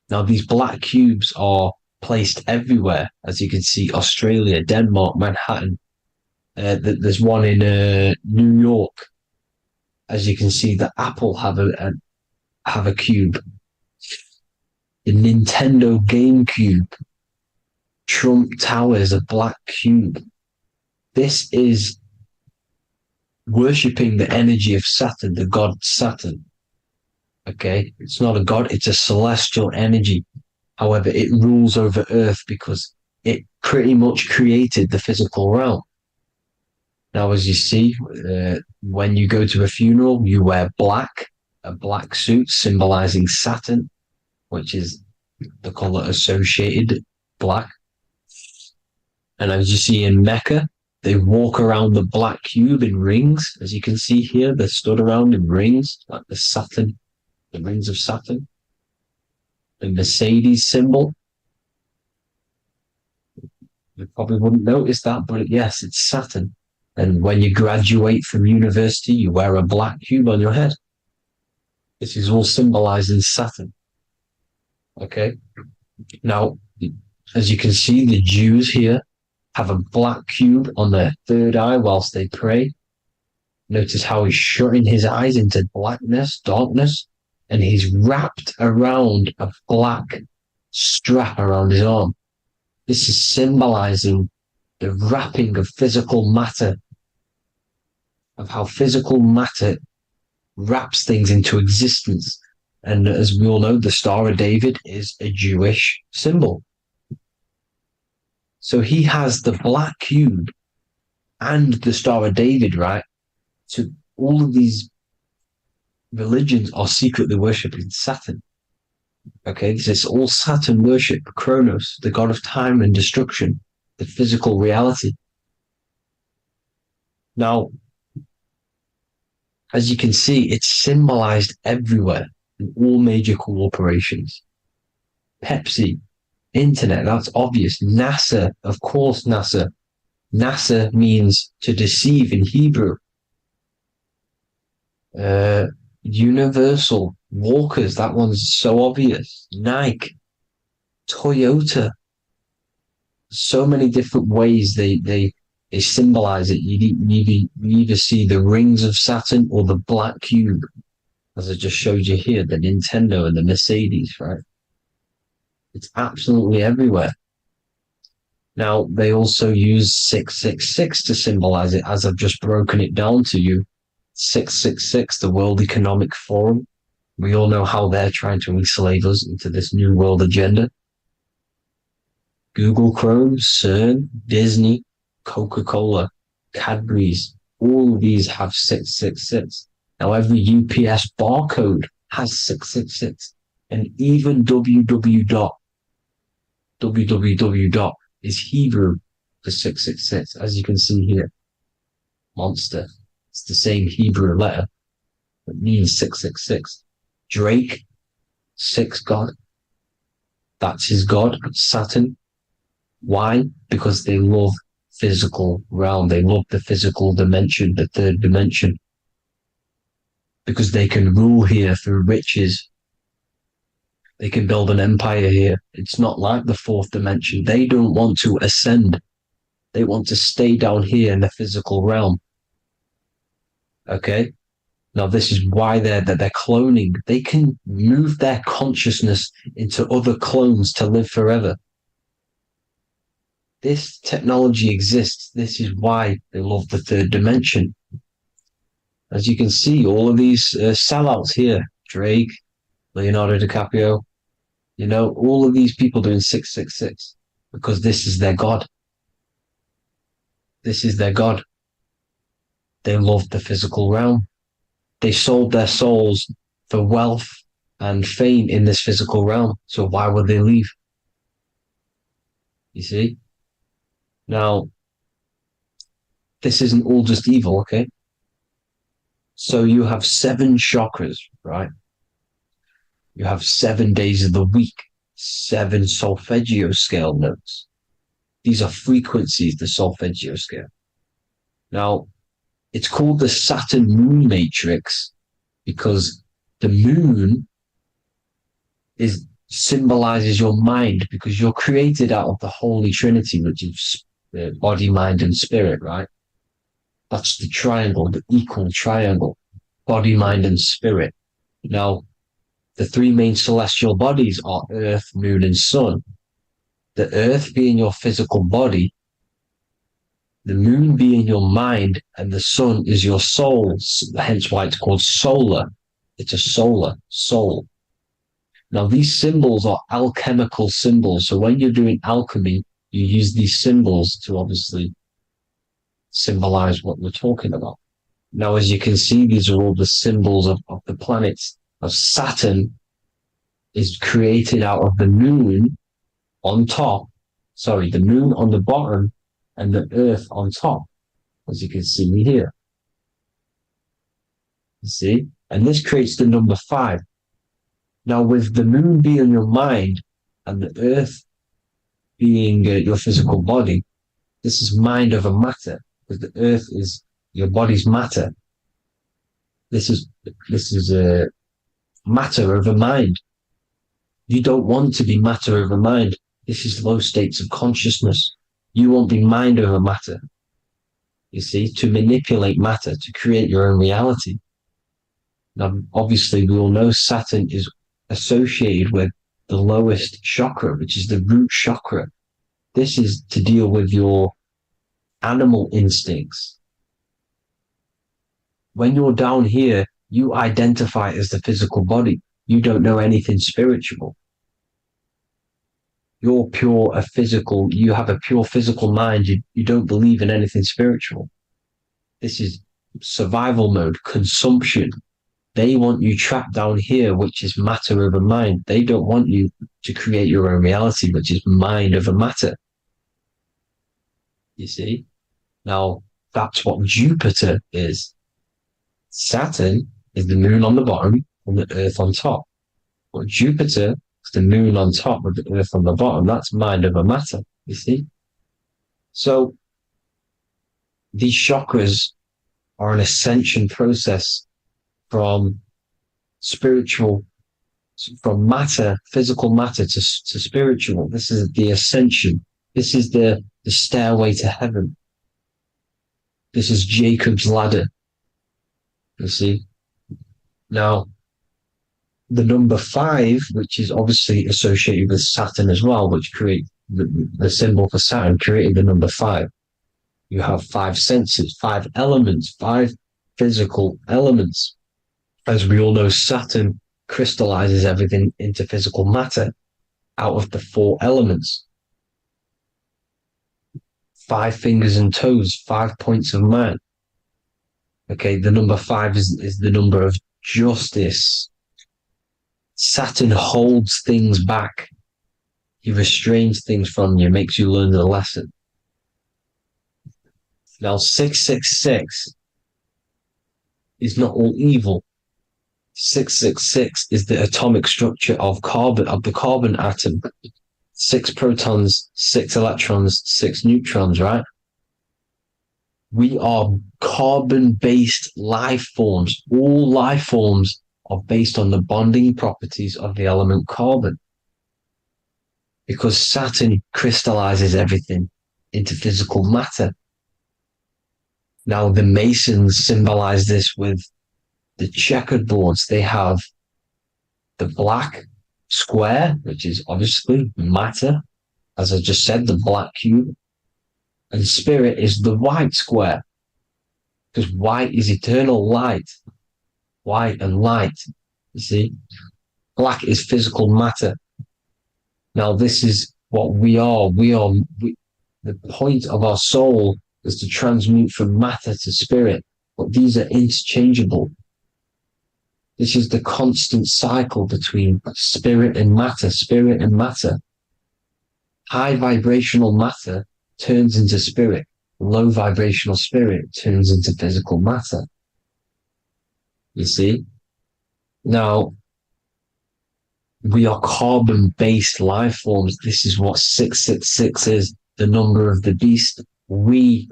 Now, these black cubes are placed everywhere, as you can see: Australia, Denmark, Manhattan. There's one in New York. As you can see, the Apple have a cube. The Nintendo GameCube. Trump Tower is a black cube. This is worshipping the energy of Saturn, the god Saturn. Okay, it's not a god, it's a celestial energy. However, it rules over Earth because it pretty much created the physical realm. Now, as you see, when you go to a funeral, you wear black, a black suit symbolizing Saturn, which is the color associated, black. And as you see in Mecca, they walk around the black cube in rings. As you can see here, they're stood around in rings, like the Saturn, the rings of Saturn. The Mercedes symbol. You probably wouldn't notice that, but yes, it's Saturn. And when you graduate from university, you wear a black cube on your head. This is all symbolizing Saturn. Okay. Now, as you can see, the Jews here have a black cube on their third eye whilst they pray. Notice how he's shutting his eyes into blackness, darkness, and he's wrapped around a black strap around his arm. This is symbolizing the wrapping of physical matter, of how physical matter wraps things into existence. And as we all know, the Star of David is a Jewish symbol. So he has the black cube and the Star of David, right? So all of these religions are secretly worshipping Saturn. Okay, this is all Saturn worship, Kronos, the god of time and destruction, the physical reality. Now, as you can see, it's symbolized everywhere in all major corporations. Pepsi, internet, that's obvious. NASA, of course, NASA. NASA means to deceive in Hebrew. Universal, Walkers, that one's so obvious. Nike, Toyota. So many different ways they symbolize it. You either see the rings of Saturn or the black cube, as I just showed you here, the Nintendo and the Mercedes, right? It's absolutely everywhere. Now, they also use 666 to symbolize it, as I've just broken it down to you. 666, the World Economic Forum. We all know how they're trying to enslave us into this new world agenda. Google Chrome, CERN, Disney, Coca-Cola, Cadbury's, all of these have 666. Now, every UPS barcode has 666. And even www. Is Hebrew for 666, as you can see here. Monster. It's the same Hebrew letter that means 666. Drake, 6 God. That's his God, Saturn. Why? Because they love physical realm. They love the physical dimension, the third dimension. Because they can rule here through riches. They can build an empire here. It's not like the fourth dimension. They don't want to ascend. They want to stay down here in the physical realm. Okay? Now, this is why they're cloning. They can move their consciousness into other clones to live forever. This technology exists. This is why they love the third dimension. As you can see, all of these sellouts here, Drake, Leonardo DiCaprio, all of these people doing 666 because this is their God. This is their God. They love the physical realm. They sold their souls for wealth, and fame in this physical realm. So why would they leave? You see? Now, this isn't all just evil, okay? So you have 7 chakras, right? You have 7 days of the week, 7 solfeggio scale notes. These are frequencies, the solfeggio scale. Now, it's called the Saturn moon matrix because the moon symbolizes your mind, because you're created out of the Holy Trinity, which is body, mind, and spirit, right? That's the triangle, the equal triangle, body, mind, and spirit. Now, the 3 main celestial bodies are Earth, Moon, and Sun. The Earth being your physical body, the Moon being your mind, and the Sun is your soul, hence why it's called solar. It's a solar soul. Now, these symbols are alchemical symbols. So when you're doing alchemy, you use these symbols to obviously symbolize what we're talking about. Now, as you can see, these are all the symbols of the planets. Of Saturn is created out of the moon on top, the moon on the bottom and the earth on top, as you can see here. You see? And this creates the number 5. Now, with the moon being your mind and the earth being your physical body, this is mind over matter, because the earth is your body's matter. This is matter over mind. You don't want to be matter over mind. This is low states of consciousness. You won't be mind over matter. You see, to manipulate matter, to create your own reality. Now, obviously, we all know Saturn is associated with the lowest chakra, which is the root chakra. This is to deal with your animal instincts. When you're down here, you identify as the physical body. You don't know anything spiritual. You're pure physical. You have a pure physical mind. You don't believe in anything spiritual. This is survival mode, consumption. They want you trapped down here, which is matter over mind. They don't want you to create your own reality, which is mind over matter. You see? Now, that's what Jupiter is. Saturn is the moon on the bottom and the earth on top. But Jupiter is the moon on top with the earth on the bottom. That's mind over matter, you see? So, these chakras are an ascension process from matter, physical matter to spiritual. This is the ascension. This is the stairway to heaven. This is Jacob's ladder. You see? Now, the number 5, which is obviously associated with Saturn as well, which create the symbol for Saturn, created the number 5. You have 5 senses, 5 elements, 5 physical elements. As we all know, Saturn crystallizes everything into physical matter out of the 4 elements. 5 fingers and toes, 5 points of man. Okay, the number 5 is the number of justice. Saturn holds things back. He restrains things from you, makes you learn the lesson. Now, 666 is not all evil. 666 is the atomic structure of the carbon atom. 6 protons, 6 electrons, 6 neutrons, right? We are carbon-based life forms. All life forms are based on the bonding properties of the element carbon. Because Saturn crystallizes everything into physical matter. Now, the Masons symbolize this with the checkered boards. They have the black square, which is obviously matter. As I just said, the black cube. And spirit is the white square. Because white is eternal light. White and light. You see? Black is physical matter. Now, this is what we are. The point of our soul is to transmute from matter to spirit. But these are interchangeable. This is the constant cycle between spirit and matter, spirit and matter. High vibrational matter turns into spirit. Low vibrational spirit turns into physical matter. You see? Now, we are carbon-based life forms. This is what 666 is, the number of the beast. When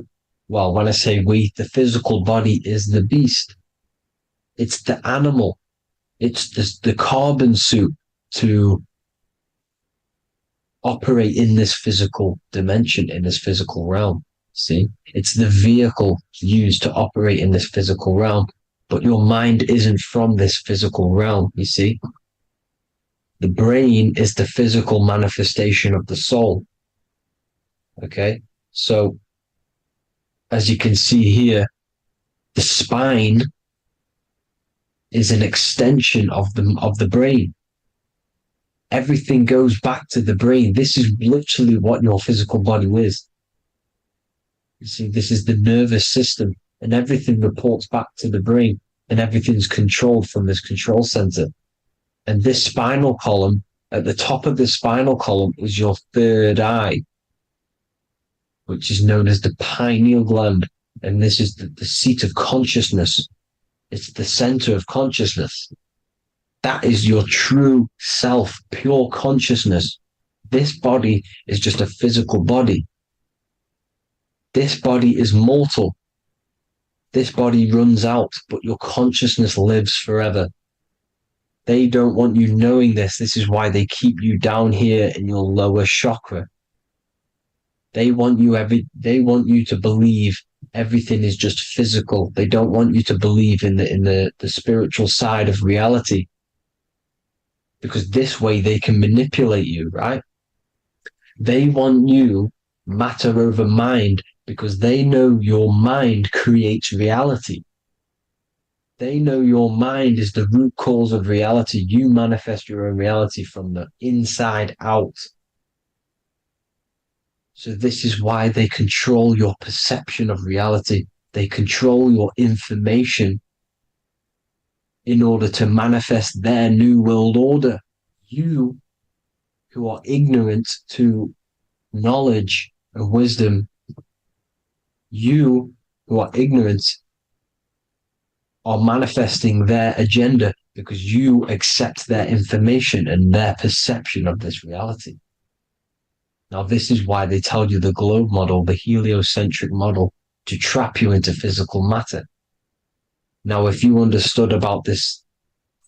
I say we, the physical body is the beast. It's the animal. It's the carbon suit to operate in this physical dimension, in this physical realm. See? It's the vehicle used to operate in this physical realm. But your mind isn't from this physical realm, you see? The brain is the physical manifestation of the soul. Okay? So, as you can see here, the spine is an extension of the brain. Everything goes back to the brain. This is literally what your physical body is. You see, this is the nervous system, and everything reports back to the brain, and everything's controlled from this control center. And this spinal column, at the top of the spinal column, is your third eye, which is known as the pineal gland. And this is the seat of consciousness. It's the center of consciousness. That is your true self, pure consciousness. This body is just a physical body. This body is mortal. This body runs out, but your consciousness lives forever. They don't want you knowing this. This is why they keep you down here in your lower chakra. They want you to believe everything is just physical. They don't want you to believe in the spiritual side of reality. Because this way they can manipulate you, right? They want you matter over mind because they know your mind creates reality. They know your mind is the root cause of reality. You manifest your own reality from the inside out. So this is why they control your perception of reality. They control your information in order to manifest their new world order. You, who are ignorant to knowledge and wisdom, you who are ignorant are manifesting their agenda because you accept their information and their perception of this reality. Now, this is why they tell you the globe model, the heliocentric model, to trap you into physical matter. Now, if you understood about this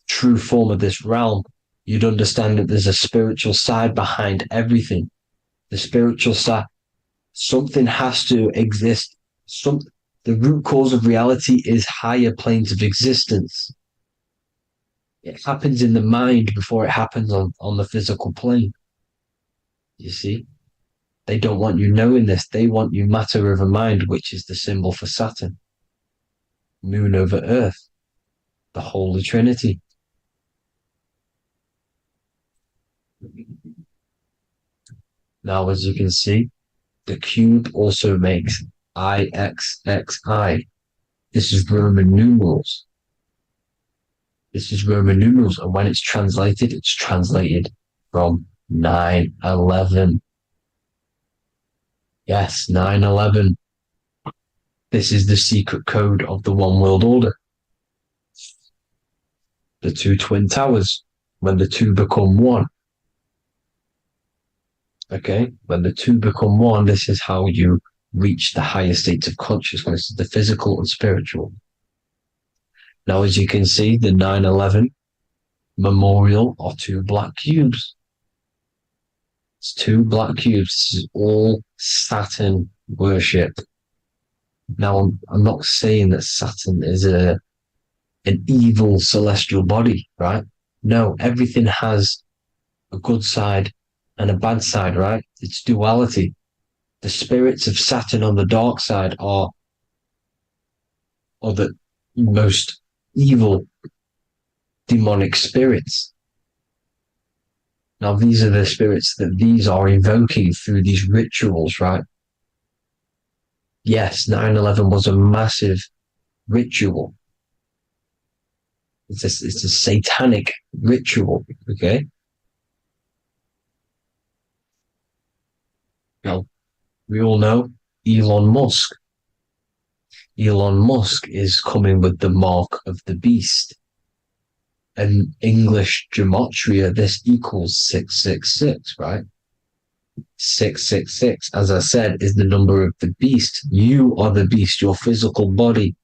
true form of this realm, you'd understand that there's a spiritual side behind everything. The spiritual side, something has to exist. The root cause of reality is higher planes of existence. It happens in the mind before it happens on the physical plane. You see? They don't want you knowing this. They want you matter over mind, which is the symbol for Saturn. Moon over Earth. The Holy Trinity. Now, as you can see, the cube also makes IXXI. This is Roman numerals. This is Roman numerals, and when it's translated from 9/11. Yes, 9/11. This is the secret code of the One World Order. The two twin towers, when the two become one. Okay, when the two become one, this is how you reach the higher states of consciousness, the physical and spiritual. Now, as you can see, the 9/11 memorial are two black cubes. It's two black cubes. This is all Saturn worship. Now, I'm not saying that Saturn is an evil celestial body, right? No, everything has a good side and a bad side, right? It's duality. The spirits of Saturn on the dark side are the most evil demonic spirits. Now, these are the spirits that these are invoking through these rituals, right? Yes, 9/11 was a massive ritual. It's a satanic ritual, okay? Now, we all know Elon Musk. Elon Musk is coming with the mark of the beast. And English gematria, this equals 666, right? 666, as I said, is the number of the beast. You are the beast, your physical body.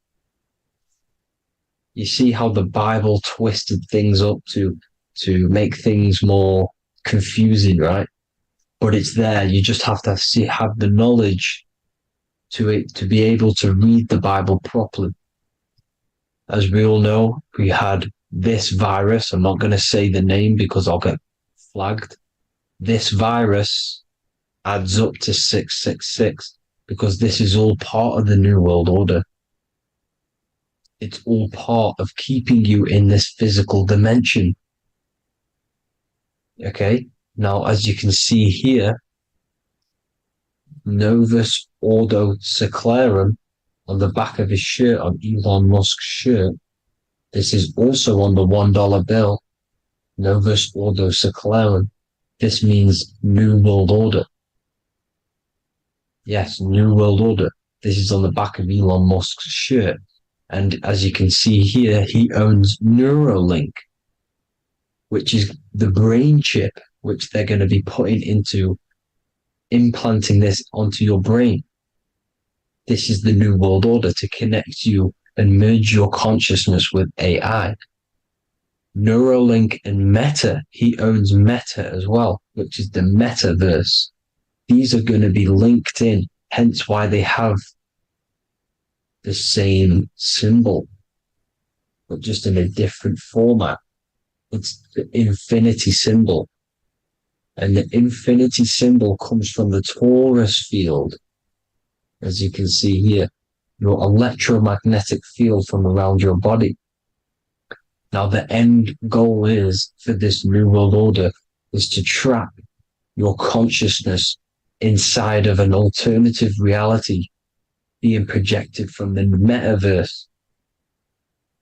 You see how the Bible twisted things up to make things more confusing, right? But it's there. You just have to have the knowledge to be able to read the Bible properly. As we all know, we had this virus. I'm not going to say the name because I'll get flagged. This virus adds up to 666 because this is all part of the New World Order. It's all part of keeping you in this physical dimension. Okay? Now, as you can see here, Novus Ordo Seclorum on the back of his shirt, on Elon Musk's shirt, this is also on the $1 bill, Novus Ordo Seclorum. This means New World Order. Yes, New World Order. This is on the back of Elon Musk's shirt. And as you can see here, he owns Neuralink, which is the brain chip, which they're going to be putting into implanting this onto your brain. This is the New World Order to connect you and merge your consciousness with AI. Neuralink and Meta, he owns Meta as well, which is the metaverse. These are going to be linked in, hence why they have the same symbol, but just in a different format. It's the infinity symbol. And the infinity symbol comes from the Taurus field, as you can see here, your electromagnetic field from around your body. Now, the end goal is for this New World Order is to trap your consciousness inside of an alternative reality being projected from the metaverse.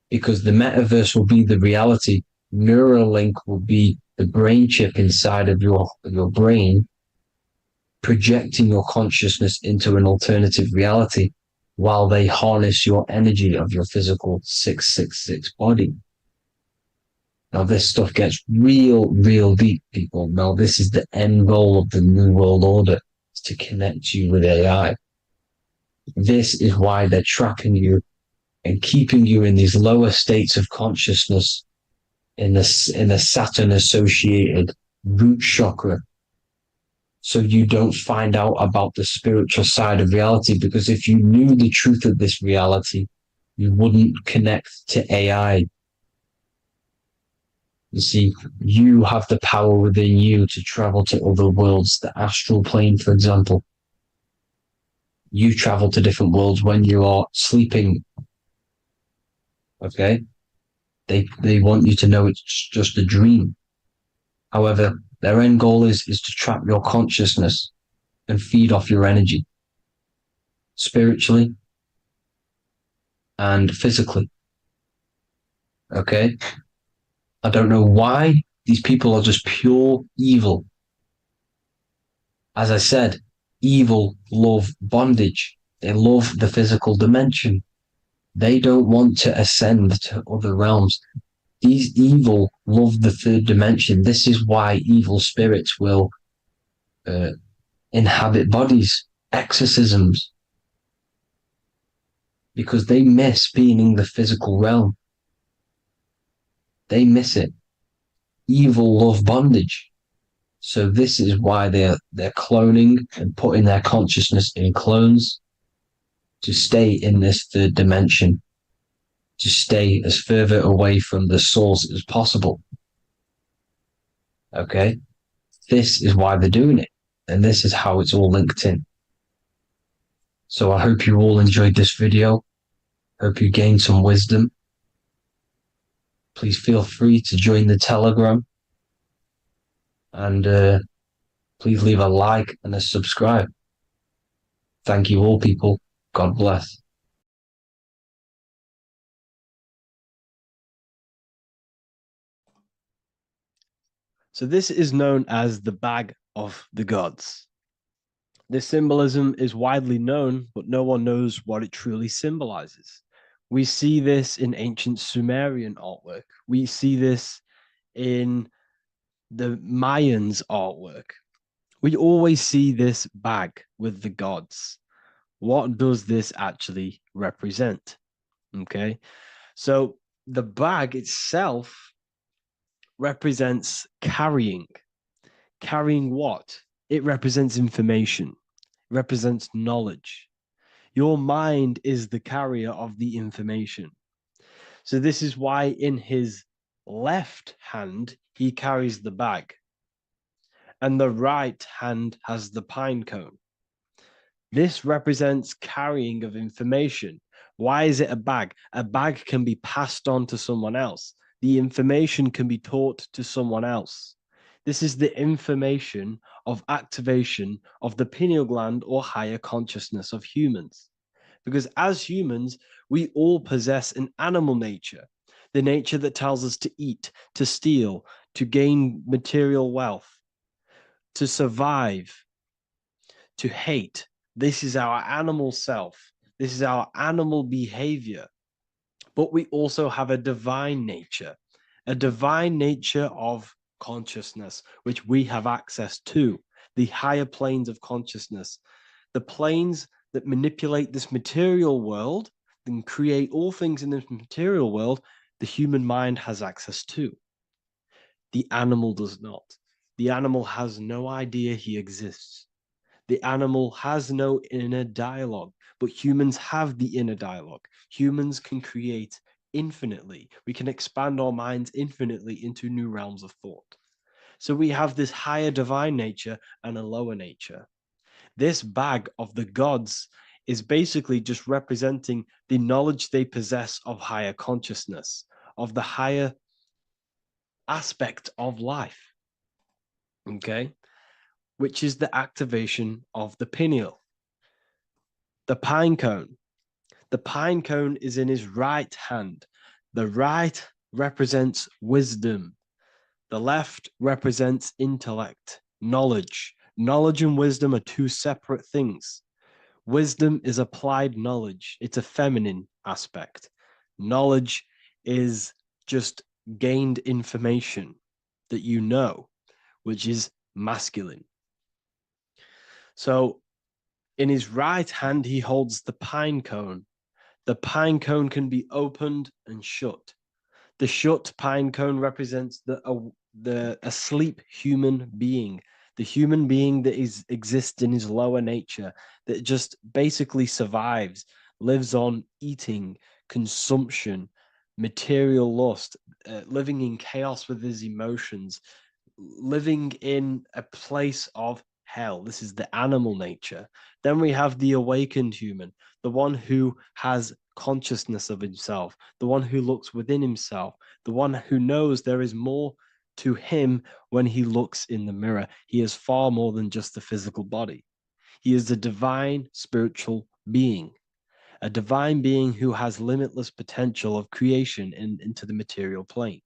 Because the metaverse will be the reality. Neuralink will be the brain chip inside of your brain, projecting your consciousness into an alternative reality while they harness your energy of your physical 666 body. Now, this stuff gets real deep, people. Now, this is the end goal of the New World Order, is to connect you with AI. This is why they're trapping you and keeping you in these lower states of consciousness in the Saturn associated root chakra. So you don't find out about the spiritual side of reality, because if you knew the truth of this reality, you wouldn't connect to AI. You see, you have the power within you to travel to other worlds, the astral plane, for example. You travel to different worlds when you are sleeping. Okay? They want you to know it's just a dream. However, their end goal is to trap your consciousness and feed off your energy, spiritually and physically. Okay? I don't know why these people are just pure evil. As I said, evil love bondage. They love the physical dimension. They don't want to ascend to other realms. These evil love the third dimension. This is why evil spirits will inhabit bodies, exorcisms, because they miss being in the physical realm. They miss it. Evil love bondage. So this is why they're cloning and putting their consciousness in clones to stay in this third dimension, to stay as further away from the source as possible. Okay? This is why they're doing it. And this is how it's all linked in. So I hope you all enjoyed this video. Hope you gained some wisdom. Please feel free to join the Telegram. And please leave a like and a subscribe. Thank you all, people. God bless. So this is known as the bag of the gods. This symbolism is widely known, but no one knows what it truly symbolizes. We see this in ancient Sumerian artwork. We see this in the Mayans' artwork. We always see this bag with the gods. What does this actually represent? Okay, so the bag itself represents carrying. Carrying what? It represents information, represents knowledge. Your mind is the carrier of the information. So this is why in his left hand, he carries the bag, and the right hand has the pine cone. This represents carrying of information. Why is it a bag? A bag can be passed on to someone else. The information can be taught to someone else. This is the information of activation of the pineal gland or higher consciousness of humans. Because as humans, we all possess an animal nature, the nature that tells us to eat, to steal, to gain material wealth, to survive, to hate. This is our animal self. This is our animal behavior. But we also have a divine nature of consciousness, which we have access to, the higher planes of consciousness, the planes that manipulate this material world and create all things in this material world. The human mind has access to. The animal does not. The animal has no idea he exists. The animal has no inner dialogue, but humans have the inner dialogue. Humans can create infinitely. We can expand our minds infinitely into new realms of thought. So we have this higher divine nature and a lower nature. This bag of the gods is basically just representing the knowledge they possess of higher consciousness, of the higher aspect of life. Okay? Which is the activation of the pineal. The pine cone. The pine cone is in his right hand. The right represents wisdom. The left represents intellect, knowledge. Knowledge and wisdom are two separate things. Wisdom is applied knowledge. It's a feminine aspect. Knowledge is just gained information that you know, which is masculine. So in his right hand, he holds the pine cone. The pine cone can be opened and shut. The shut pine cone represents the asleep human being, the human being that exists in his lower nature, that just basically survives, lives on eating, consumption, material lust, living in chaos with his emotions, living in a place of hell. This is the animal nature. Then we have the awakened human, the one who has consciousness of himself, the one who looks within himself, the one who knows there is more to him when he looks in the mirror. He is far more than just the physical body. He is a divine spiritual being, a divine being who has limitless potential of creation into the material plane.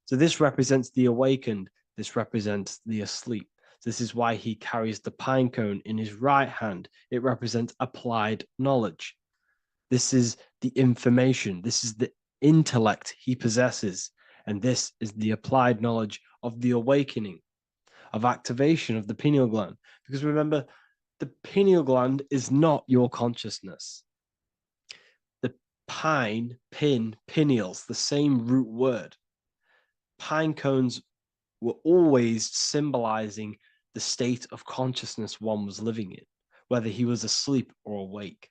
So this represents the awakened. This represents the asleep. This is why he carries the pine cone in his right hand. It represents applied knowledge. This is the information. This is the intellect he possesses. And this is the applied knowledge of the awakening, of activation of the pineal gland. Because remember, the pineal gland is not your consciousness. The pine, pin, pineals, the same root word. Pine cones were always symbolizing the state of consciousness one was living in, whether he was asleep or awake.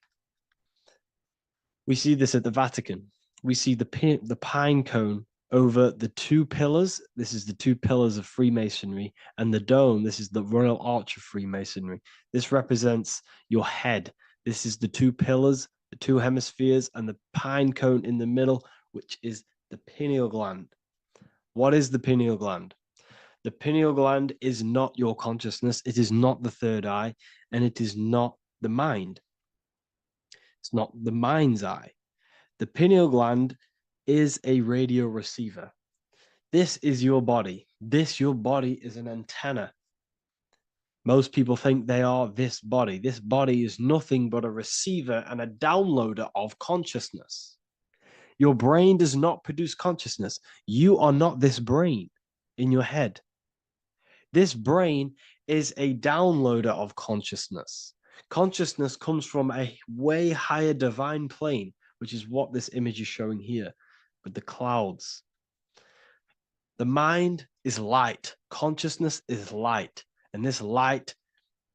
We see this at the Vatican. We see the pine cone over the two pillars. This is the two pillars of Freemasonry, and the dome. This is the Royal Arch of Freemasonry. This represents your head. This is the two pillars, the two hemispheres, and the pine cone in the middle, which is the pineal gland. What is the pineal gland? The pineal gland is not your consciousness. It is not the third eye, and it is not the mind. It's not the mind's eye. The pineal gland is a radio receiver. This is your body. Your body is an antenna. Most people think they are this body. This body is nothing but a receiver and a downloader of consciousness. Your brain does not produce consciousness. You are not this brain in your head. This brain is a downloader of consciousness. Consciousness comes from a way higher divine plane, which is what this image is showing here with the clouds. The mind is light. Consciousness is light. And this light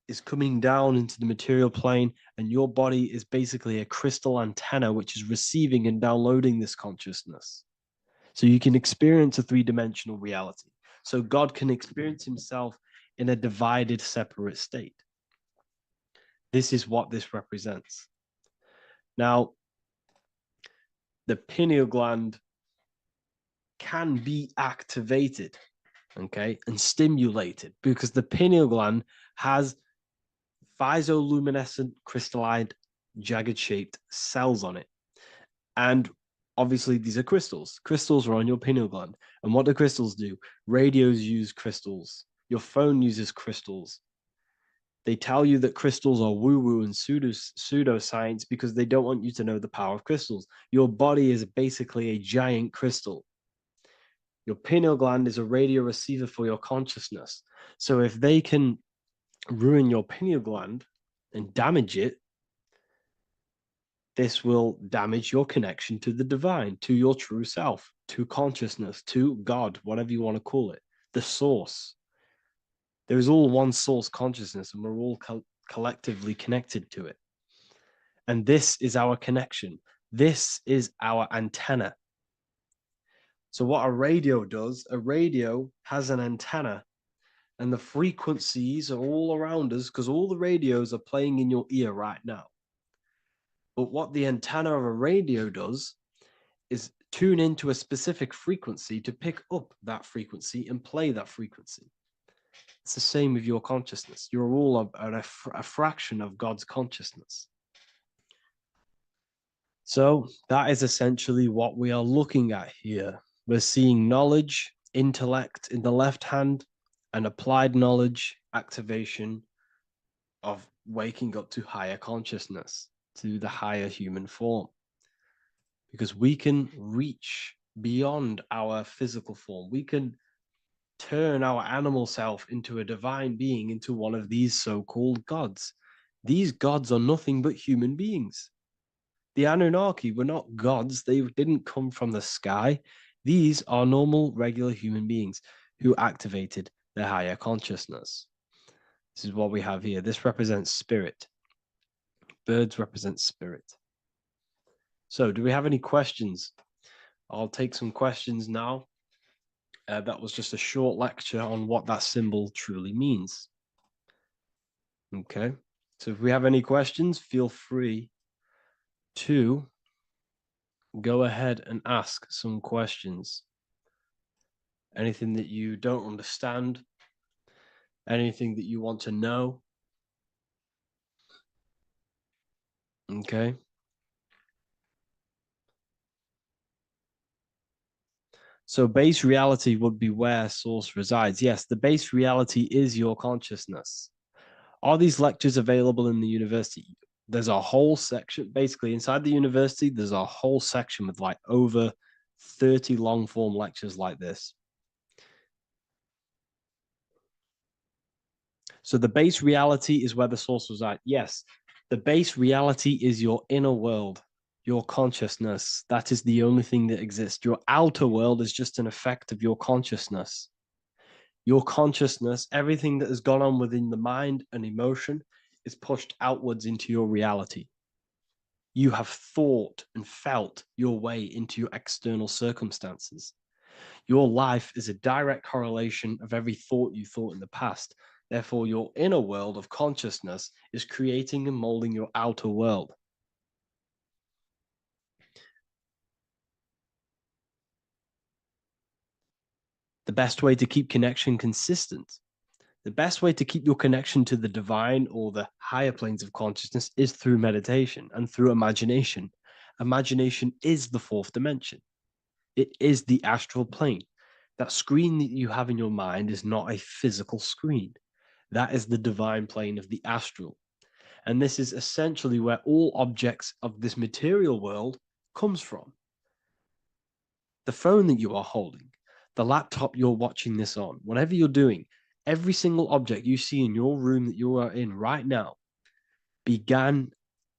is coming down into the material plane, and your body is basically a crystal antenna which is receiving and downloading this consciousness. So you can experience a three-dimensional reality. So God can experience himself in a divided, separate state. This is what this represents. Now, the pineal gland can be activated, okay, and stimulated, because the pineal gland has physioluminescent crystalline jagged-shaped cells on it. And obviously, these are crystals. Crystals are on your pineal gland. And what do crystals do? Radios use crystals. Your phone uses crystals. They tell you that crystals are woo-woo and pseudoscience because they don't want you to know the power of crystals. Your body is basically a giant crystal. Your pineal gland is a radio receiver for your consciousness. So if they can ruin your pineal gland and damage it, this will damage your connection to the divine, to your true self, to consciousness, to God, whatever you want to call it, the source. There is all one source consciousness, and we're all collectively connected to it. And this is our connection. This is our antenna. So what a radio does, a radio has an antenna, and the frequencies are all around us because all the radios are playing in your ear right now. But what the antenna of a radio does is tune into a specific frequency to pick up that frequency and play that frequency. It's the same with your consciousness. You're all a fraction of God's consciousness. So that is essentially what we are looking at here. We're seeing knowledge, intellect in the left hand, and applied knowledge, activation of waking up to higher consciousness, to the higher human form. Because we can reach beyond our physical form. We can turn our animal self into a divine being, into one of these so-called gods. These gods are nothing but human beings. The Anunnaki were not gods. They didn't come from the sky. These are normal, regular human beings who activated their higher consciousness. This is what we have here. This represents spirit. Birds represent spirit. So do we have any questions? I'll take some questions now. That was just a short lecture on what that symbol truly means. Okay, so if we have any questions, feel free to go ahead and ask some questions. Anything that you don't understand, anything that you want to know. Okay. So base reality would be where source resides. Yes, the base reality is your consciousness. Are these lectures available in the university? There's a whole section, basically inside the university, there's a whole section with like over 30 long form lectures like this. So the base reality is where the source resides. Yes, the base reality is your inner world, your consciousness. That is the only thing that exists. Your outer world is just an effect of your consciousness. Your consciousness, everything that has gone on within the mind and emotion is pushed outwards into your reality. You have thought and felt your way into your external circumstances. Your life is a direct correlation of every thought you thought in the past. Therefore, your inner world of consciousness is creating and molding your outer world. The best way to keep connection consistent, the best way to keep your connection to the divine or the higher planes of consciousness is through meditation and through imagination. Imagination is the fourth dimension. It is the astral plane. That screen that you have in your mind is not a physical screen. That is the divine plane of the astral. And this is essentially where all objects of this material world comes from. The phone that you are holding, the laptop you're watching this on, whatever you're doing, every single object you see in your room that you are in right now began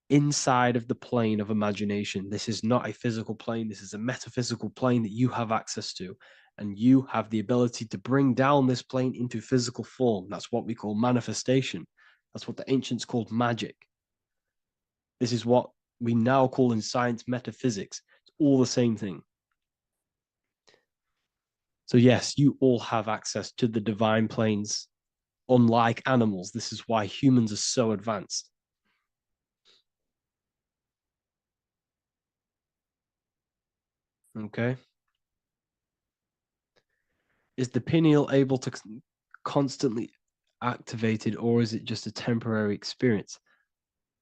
inside of the plane of imagination. This is not a physical plane. This is a metaphysical plane that you have access to. And you have the ability to bring down this plane into physical form. That's what we call manifestation. That's what the ancients called magic. This is what we now call in science metaphysics. It's all the same thing. So yes, you all have access to the divine planes. Unlike animals, this is why humans are so advanced. Okay. Is the pineal able to constantly activated, or is it just a temporary experience?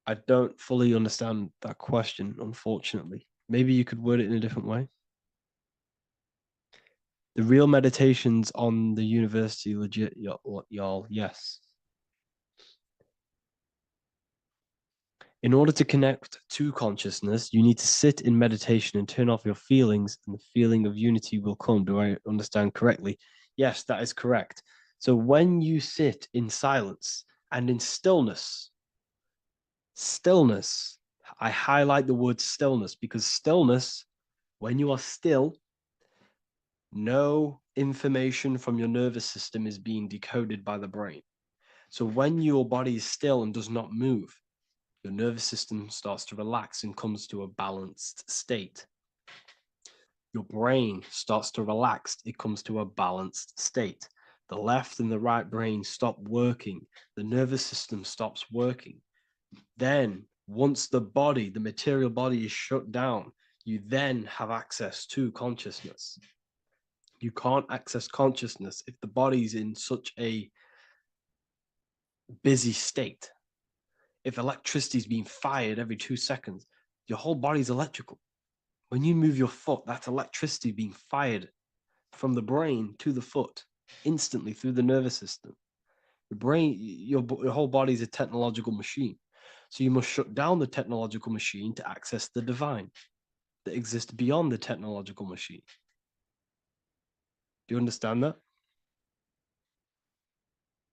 I don't fully understand that question, unfortunately. Maybe you could word it in a different way. The real meditations on the university, legit, y'all, yes. In order to connect to consciousness, you need to sit in meditation and turn off your feelings, and the feeling of unity will come. Do I understand correctly? Yes, that is correct. So when you sit in silence and in stillness, I highlight the word stillness because stillness, when you are still, no information from your nervous system is being decoded by the brain. So when your body is still and does not move, your nervous system starts to relax and comes to a balanced state. Your brain starts to relax, it comes to a balanced state. The left and the right brain stop working, the nervous system stops working. Then, once the body, the material body is shut down, you then have access to consciousness. You can't access consciousness if the body's in such a busy state. If electricity is being fired every 2 seconds, your whole body's electrical. When you move your foot, that's electricity being fired from the brain to the foot instantly through the nervous system. The brain, your whole body is a technological machine. So you must shut down the technological machine to access the divine that exists beyond the technological machine. Do you understand that?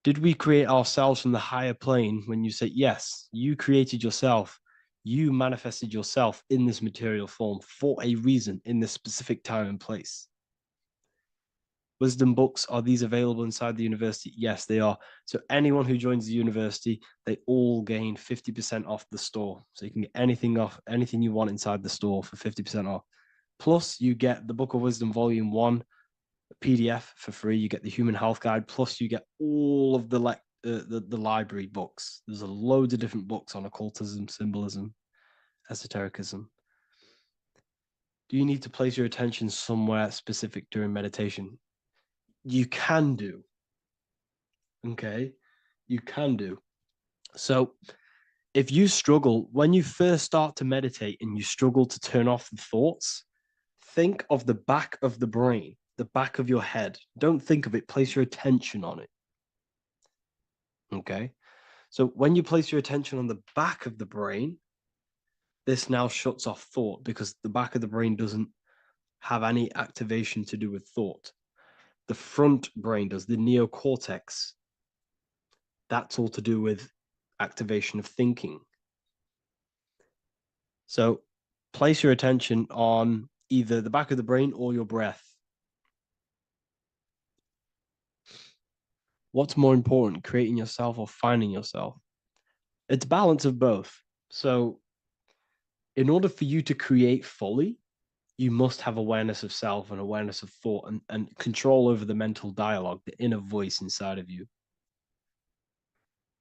Did we create ourselves from the higher plane? When you say yes, you created yourself, you manifested yourself in this material form for a reason in this specific time and place. Wisdom books, are these available inside the university? Yes, they are. So anyone who joins the university, they all gain 50% off the store. So you can get anything off, anything you want inside the store for 50% off. Plus, you get the Book of Wisdom Volume 1 PDF for free. You get the Human Health Guide. Plus, you get all of the library books. There's a load of different books on occultism, symbolism, esotericism. Do you need to place your attention somewhere specific during meditation? You can do. Okay, you can do. So if you struggle, when you first start to meditate and you struggle to turn off the thoughts, think of the back of the brain, the back of your head. Don't think of it, place your attention on it. Okay, so when you place your attention on the back of the brain, this now shuts off thought because the back of the brain doesn't have any activation to do with thought. The front brain does, the neocortex. That's all to do with activation of thinking. So place your attention on either the back of the brain or your breath. What's more important, creating yourself or finding yourself? It's balance of both. So in order for you to create fully, you must have awareness of self and awareness of thought and control over the mental dialogue, the inner voice inside of you.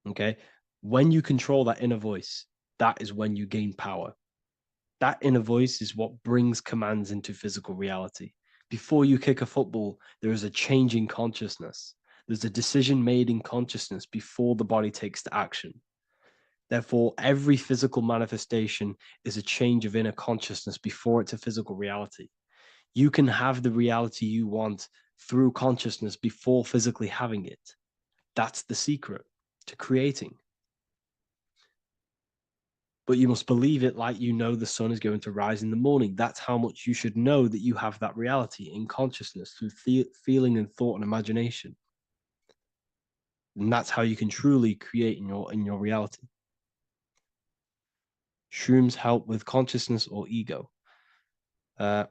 Okay? When you control that inner voice, that is when you gain power. That inner voice is what brings commands into physical reality. Before you kick a football, there is a change in consciousness. There's a decision made in consciousness before the body takes the action. Therefore, every physical manifestation is a change of inner consciousness before it's a physical reality. You can have the reality you want through consciousness before physically having it. That's the secret to creating. But you must believe it like you know the sun is going to rise in the morning. That's how much you should know that you have that reality in consciousness through feeling and thought and imagination. And that's how you can truly create in your reality. Shrooms help with consciousness or ego. I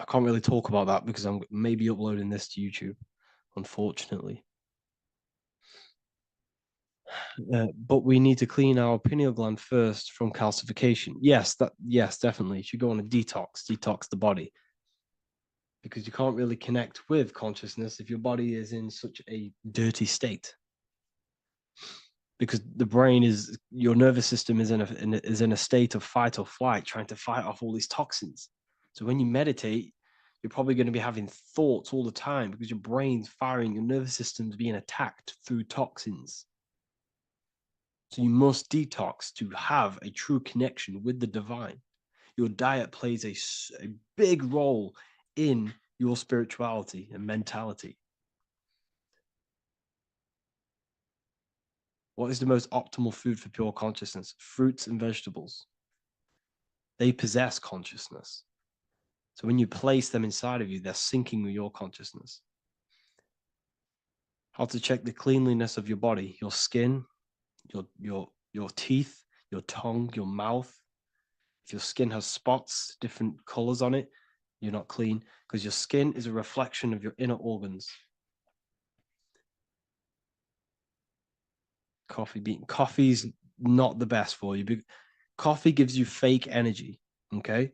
can't really talk about that because I'm maybe uploading this to YouTube, unfortunately. But we need to clean our pineal gland first from calcification. Yes, definitely. You should go on a detox the body. Because you can't really connect with consciousness if your body is in such a dirty state. Because the brain is, your nervous system is in a state of fight or flight, trying to fight off all these toxins. So when you meditate, you're probably going to be having thoughts all the time because your brain's firing, your nervous system's being attacked through toxins. So you must detox to have a true connection with the divine. Your diet plays a big role in your spirituality and mentality. What is the most optimal food for pure consciousness? Fruits and vegetables. They possess consciousness. So when you place them inside of you, they're syncing with your consciousness. How to check the cleanliness of your body, your skin, your teeth, your tongue, your mouth. If your skin has spots, different colors on it, you're not clean, because your skin is a reflection of your inner organs. Coffee's not the best for you. Coffee gives you fake energy. Okay.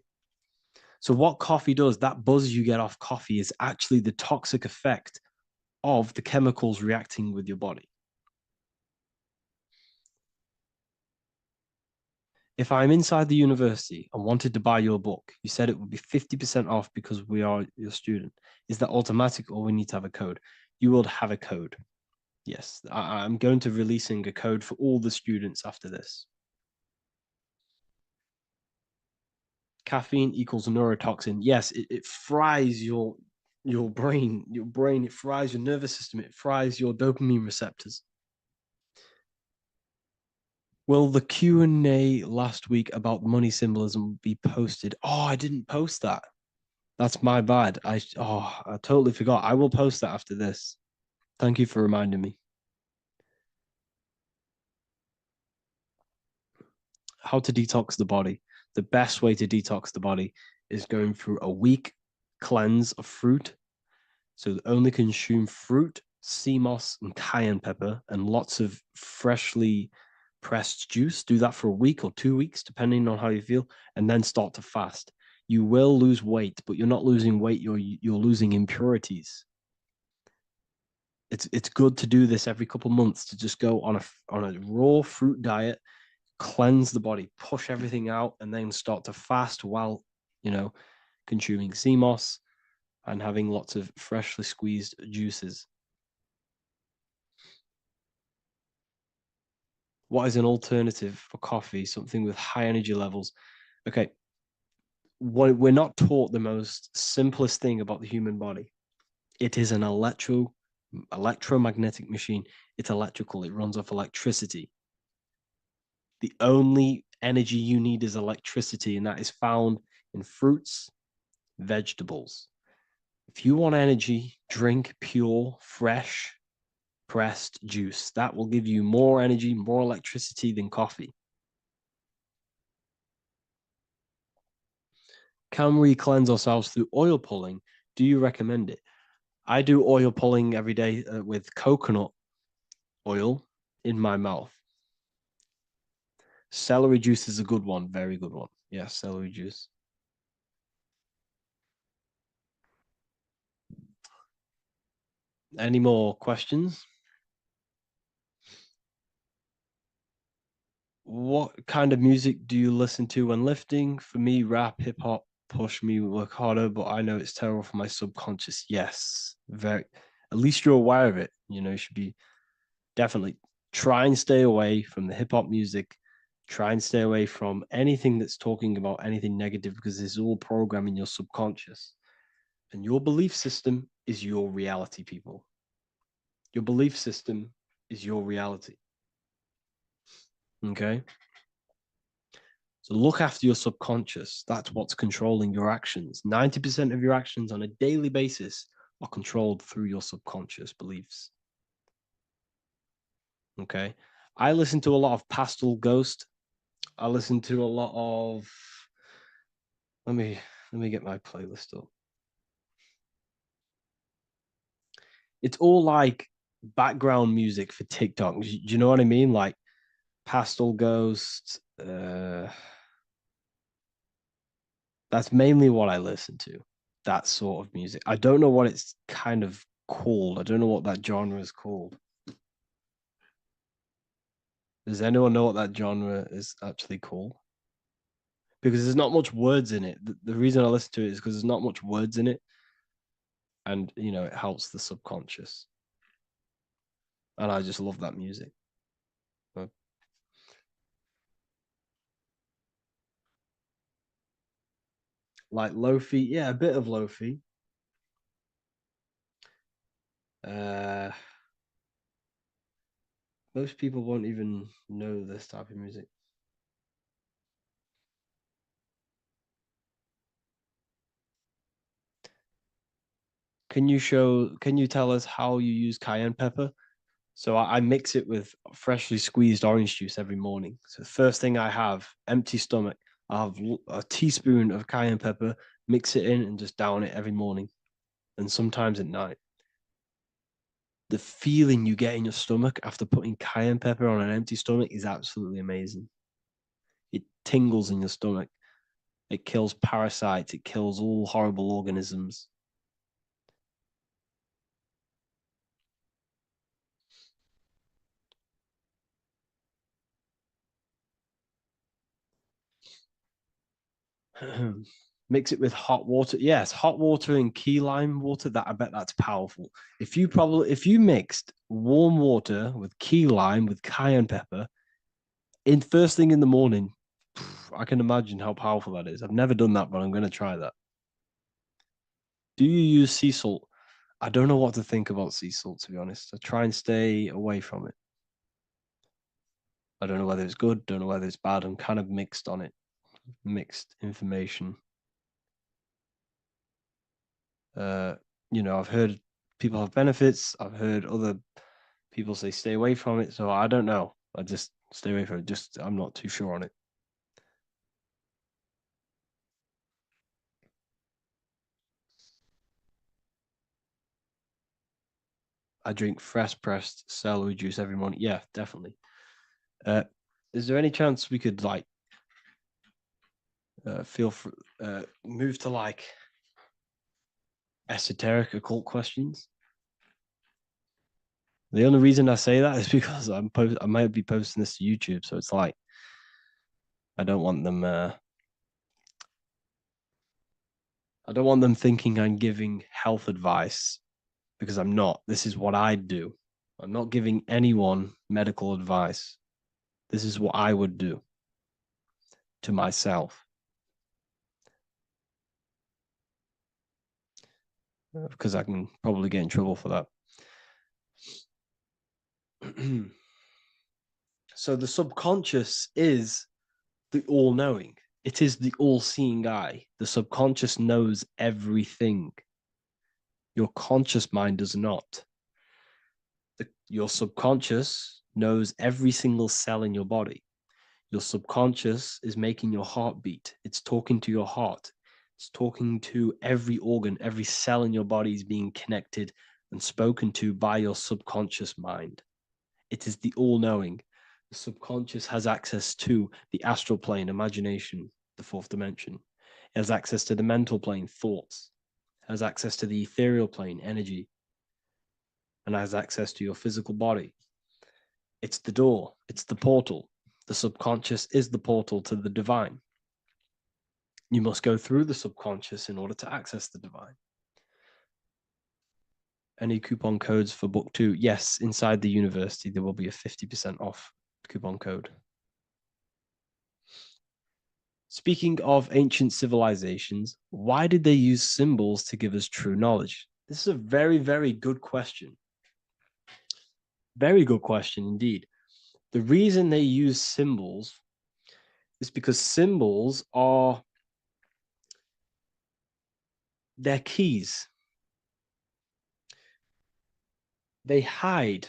So what coffee does, that buzz you get off coffee, is actually the toxic effect of the chemicals reacting with your body. If I'm inside the university and wanted to buy your book, you said it would be 50% off because we are your student. Is that automatic or we need to have a code? You will have a code. Yes, I'm going to releasing a code for all the students after this. Caffeine equals neurotoxin. Yes, it fries your brain. It fries your nervous system. It fries your dopamine receptors. Will the Q&A last week about money symbolism be posted? Oh, I didn't post that. That's my bad. I totally forgot. I will post that after this. Thank you for reminding me. How to detox the body. The best way to detox the body is going through a week cleanse of fruit. So only consume fruit, sea moss, and cayenne pepper, and lots of freshly pressed juice. Do that for a week or 2 weeks, depending on how you feel, and then start to fast. You will lose weight, but you're not losing weight. You're losing impurities. It's good to do this every couple months, to just go on a raw fruit diet, cleanse the body, push everything out, and then start to fast while consuming sea moss and having lots of freshly squeezed juices. What is an alternative for coffee? Something with high energy levels. Okay. We're not taught the most simplest thing about the human body. It is an electromagnetic machine. It's electrical. It runs off electricity. The only energy you need is electricity, and that is found in fruits, vegetables. If you want energy, drink pure, fresh, pressed juice. That will give you more energy, more electricity than coffee. Can we cleanse ourselves through oil pulling? Do you recommend it? I do oil pulling every day with coconut oil in my mouth. Celery juice is a good one, very good one. Yeah, celery juice. Any more questions? What kind of music do you listen to when lifting? For me, rap, hip hop push me work harder, but I know it's terrible for my subconscious. Yes, very. At least you're aware of it. You should be definitely try and stay away from the hip hop music. Try and stay away from anything that's talking about anything negative because it's all programming your subconscious. And your belief system is your reality, people. Your belief system is your reality. Okay? So look after your subconscious. That's what's controlling your actions. 90% of your actions on a daily basis are controlled through your subconscious beliefs. Okay? I listen to a lot of Pastel Ghost. I listen to a lot of let me get my playlist up. It's all like background music for TikTok. Do you know what I mean? Like Pastel Ghost. That's mainly what I listen to. That sort of music. I don't know what it's kind of called. I don't know what that genre is called. Does anyone know what that genre is actually called? Because there's not much words in it. The reason I listen to it is because there's not much words in it. And, you know, it helps the subconscious. And I just love that music. Like lo-fi, yeah, a bit of lo-fi. Most people won't even know this type of music. Can you tell us how you use cayenne pepper? So I mix it with freshly squeezed orange juice every morning. So the first thing I have, empty stomach, I have a teaspoon of cayenne pepper, mix it in and just down it every morning. And sometimes at night. The feeling you get in your stomach after putting cayenne pepper on an empty stomach is absolutely amazing. It tingles in your stomach. It kills parasites. It kills all horrible organisms. Mix it with hot water. Yes, hot water and key lime water. That I bet that's powerful. If you mixed warm water with key lime with cayenne pepper in first thing in the morning, I can imagine how powerful that is. I've never done that, but I'm going to try that. Do you use sea salt? I don't know what to think about sea salt, to be honest. I try and stay away from it. I don't know whether it's good, don't know whether it's bad. I'm kind of mixed on it. Mixed information. You know, I've heard people have benefits. I've heard other people say stay away from it. So I don't know. I just stay away from it. Just I'm not too sure on it. I drink fresh pressed celery juice every morning. Yeah, definitely. Is there any chance we could like move to like esoteric occult questions? The only reason I say that is because I might be posting this to YouTube, so it's like I don't want them. I don't want them thinking I'm giving health advice because I'm not. This is what I do. I'm not giving anyone medical advice. This is what I would do to myself. Because I can probably get in trouble for that. So the subconscious is the all-knowing. It is the all-seeing eye. The subconscious knows everything. Your conscious mind does not. Your subconscious knows every single cell in your body. Your subconscious is making your heart beat. It's talking to your heart. It's talking to every organ, every cell in your body is being connected and spoken to by your subconscious mind. It is the all-knowing. The subconscious has access to the astral plane, imagination, the fourth dimension. It has access to the mental plane, thoughts. It has access to the ethereal plane, energy. And has access to your physical body. It's the door. It's the portal. The subconscious is the portal to the divine. You must go through the subconscious in order to access the divine. Any coupon codes for book 2? Yes, inside the university, there will be a 50% off coupon code. Speaking of ancient civilizations, why did they use symbols to give us true knowledge? This is a very, very good question. Very good question indeed. The reason they use symbols is because symbols are their keys. They hide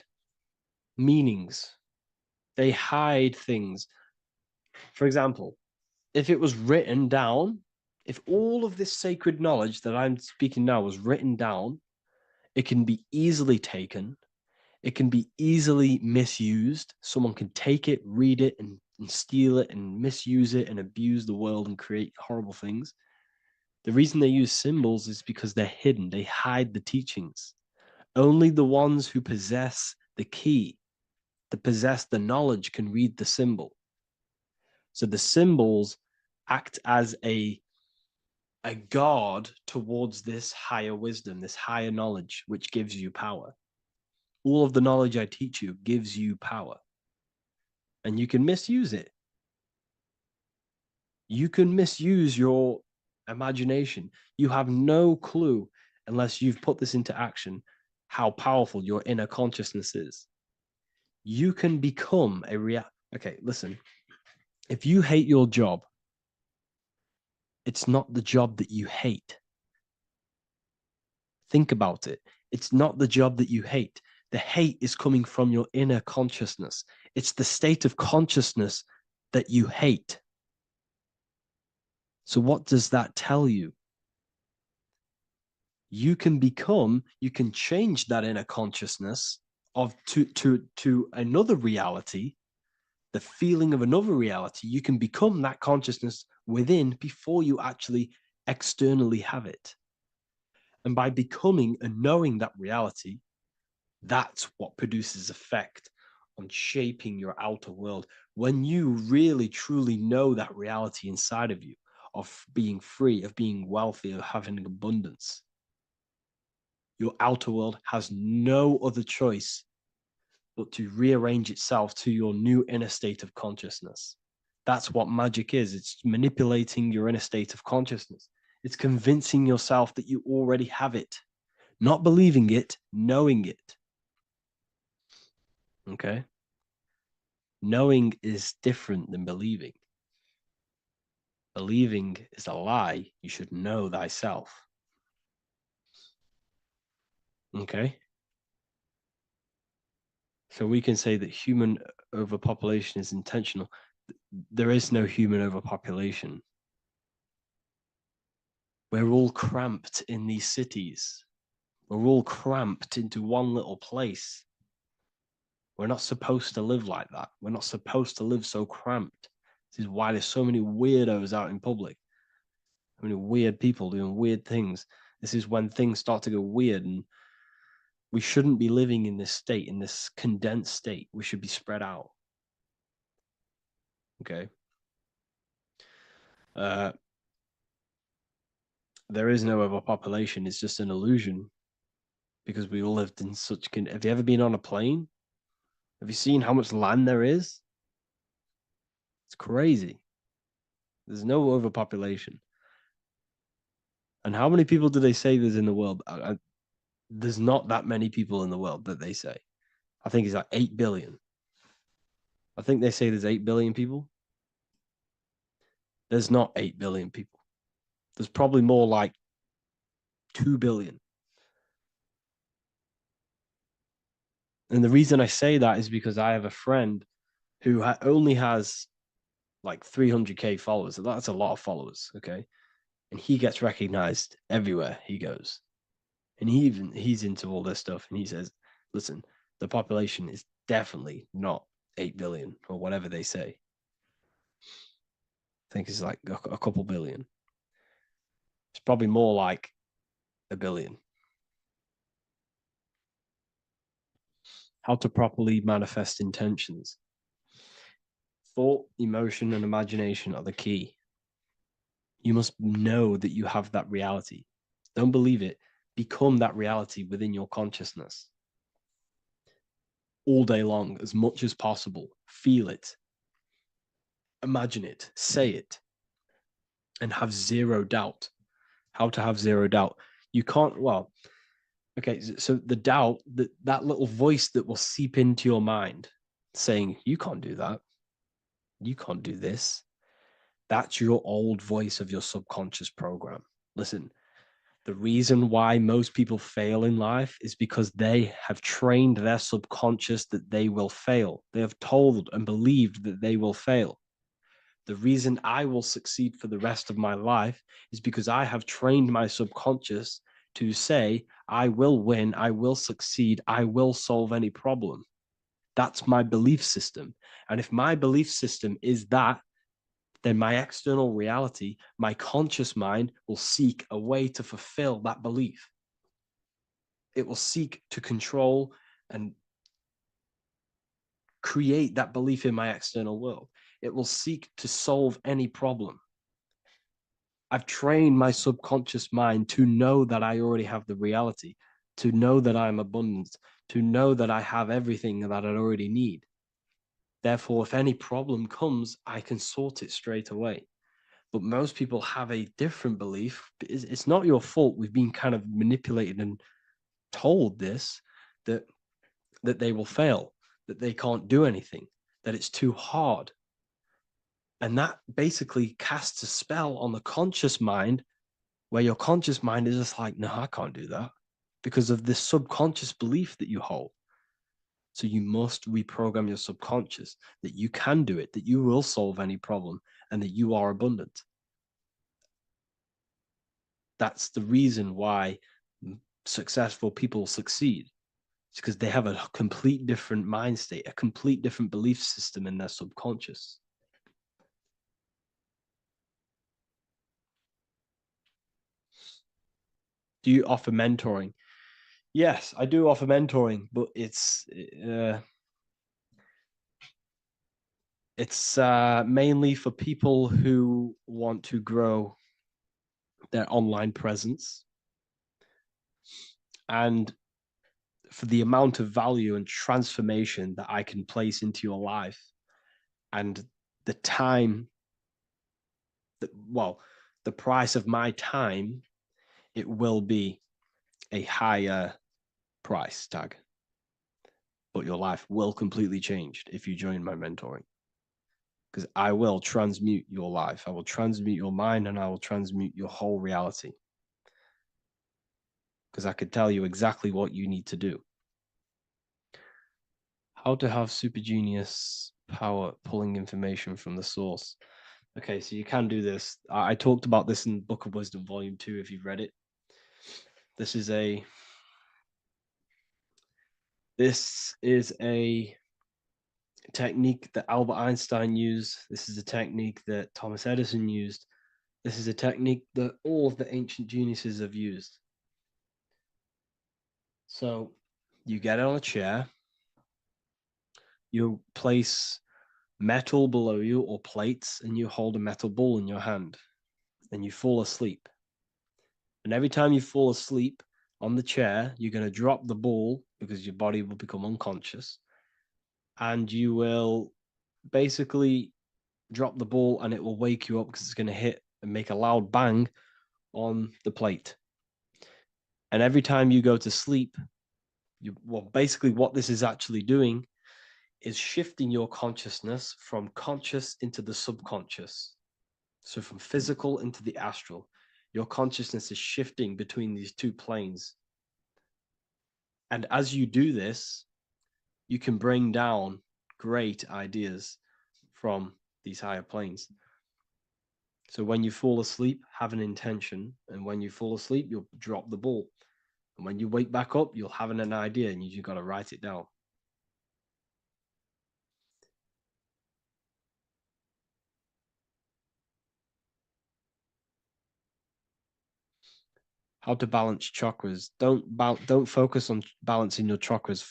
meanings. They hide things. For example, if it was written down, if all of this sacred knowledge that I'm speaking now was written down, it can be easily taken. It can be easily misused. Someone can take it, read it, and steal it and misuse it and abuse the world and create horrible things. The reason they use symbols is because they're hidden. They hide the teachings. Only the ones who possess the key, that possess the knowledge, can read the symbol. So the symbols act as a guard towards this higher wisdom, this higher knowledge, which gives you power. All of the knowledge I teach you gives you power. And you can misuse it. You can misuse your imagination. You have no clue, unless you've put this into action, how powerful your inner consciousness is. You can become a Okay, listen. If you hate your job, it's not the job that you hate. Think about it. It's not the job that you hate. The hate is coming from your inner consciousness. It's the state of consciousness that you hate. So what does that tell you? You can change that inner consciousness to another reality, the feeling of another reality. You can become that consciousness within before you actually externally have it. And by becoming and knowing that reality, that's what produces effect on shaping your outer world. When you really, truly know that reality inside of you, of being free, of being wealthy, of having abundance, your outer world has no other choice but to rearrange itself to your new inner state of consciousness. That's what magic is. It's manipulating your inner state of consciousness. It's convincing yourself that you already have it, not believing it, knowing it. Okay? Knowing is different than believing. Believing is a lie. You should know thyself. Okay? So we can say that human overpopulation is intentional. There is no human overpopulation. We're all cramped in these cities. We're all cramped into one little place. We're not supposed to live like that. We're not supposed to live so cramped. This is why there's so many weirdos out in public. So many weird people doing weird things. This is when things start to go weird, and we shouldn't be living in this state, in this condensed state. We should be spread out. Okay. There is no overpopulation. It's just an illusion, because we all lived in such. Have you ever been on a plane? Have you seen how much land there is? It's crazy. There's no overpopulation. And how many people do they say there's in the world? There's not that many people in the world that they say. I think it's like 8 billion. I think they say there's 8 billion people. There's not 8 billion people. There's probably more like 2 billion. And the reason I say that is because I have a friend who only has like 300K followers. That's a lot of followers, okay? And he gets recognized everywhere he goes. And he's into all this stuff. And he says, listen, the population is definitely not 8 billion or whatever they say. I think it's like a couple billion. It's probably more like a billion. How to properly manifest intentions. Thought, emotion, and imagination are the key. You must know that you have that reality. Don't believe it. Become that reality within your consciousness. All day long, as much as possible. Feel it. Imagine it. Say it. and have zero doubt. How to have zero doubt. You can't, well, okay, so the doubt, that little voice that will seep into your mind saying, you can't do that, you can't do this, that's your old voice of your subconscious program. Listen, the reason why most people fail in life is because they have trained their subconscious that they will fail. They have told and believed that they will fail. The reason I will succeed for the rest of my life is because I have trained my subconscious to say, I will win, I will succeed, I will solve any problem. That's my belief system. And if my belief system is that, then my external reality, my conscious mind, will seek a way to fulfill that belief. It will seek to control and create that belief in my external world. It will seek to solve any problem. I've trained my subconscious mind to know that I already have the reality, to know that I'm abundant, to know that I have everything that I already need. Therefore, if any problem comes, I can sort it straight away. But most people have a different belief. It's not your fault. We've been kind of manipulated and told this, that they will fail, that they can't do anything, that it's too hard. And that basically casts a spell on the conscious mind, where your conscious mind is just like, no, I can't do that, because of this subconscious belief that you hold. So you must reprogram your subconscious that you can do it, that you will solve any problem, and that you are abundant. That's the reason why successful people succeed. It's because they have a complete different mind state, a complete different belief system in their subconscious. Do you offer mentoring? Yes, I do offer mentoring, but it's mainly for people who want to grow their online presence, and for the amount of value and transformation that I can place into your life, and the time that, well, the price of my time, it will be a higher price tag, but your life will completely change if you join my mentoring, because I will transmute your life. I will transmute your mind, and I will transmute your whole reality, because I could tell you exactly what you need to do. How to have super genius power pulling information from the source. Okay, so you can do this. I talked about this in Book of Wisdom, Volume 2, if you've read it. This is a technique that Albert Einstein used. This is a technique that Thomas Edison used. This is a technique that all of the ancient geniuses have used. So you get on a chair, you place metal below you or plates, and you hold a metal ball in your hand, and you fall asleep. And every time you fall asleep on the chair, you're going to drop the ball, because your body will become unconscious, and you will basically drop the ball, and it will wake you up, because it's going to hit and make a loud bang on the plate. And every time you go to sleep, basically what this is actually doing is shifting your consciousness from conscious into the subconscious. So from physical into the astral. Your consciousness is shifting between these two planes. And as you do this, you can bring down great ideas from these higher planes. So when you fall asleep, have an intention. And when you fall asleep, you'll drop the ball. And when you wake back up, you'll have an idea, and you just got to write it down. How to balance chakras. Don't focus on balancing your chakras.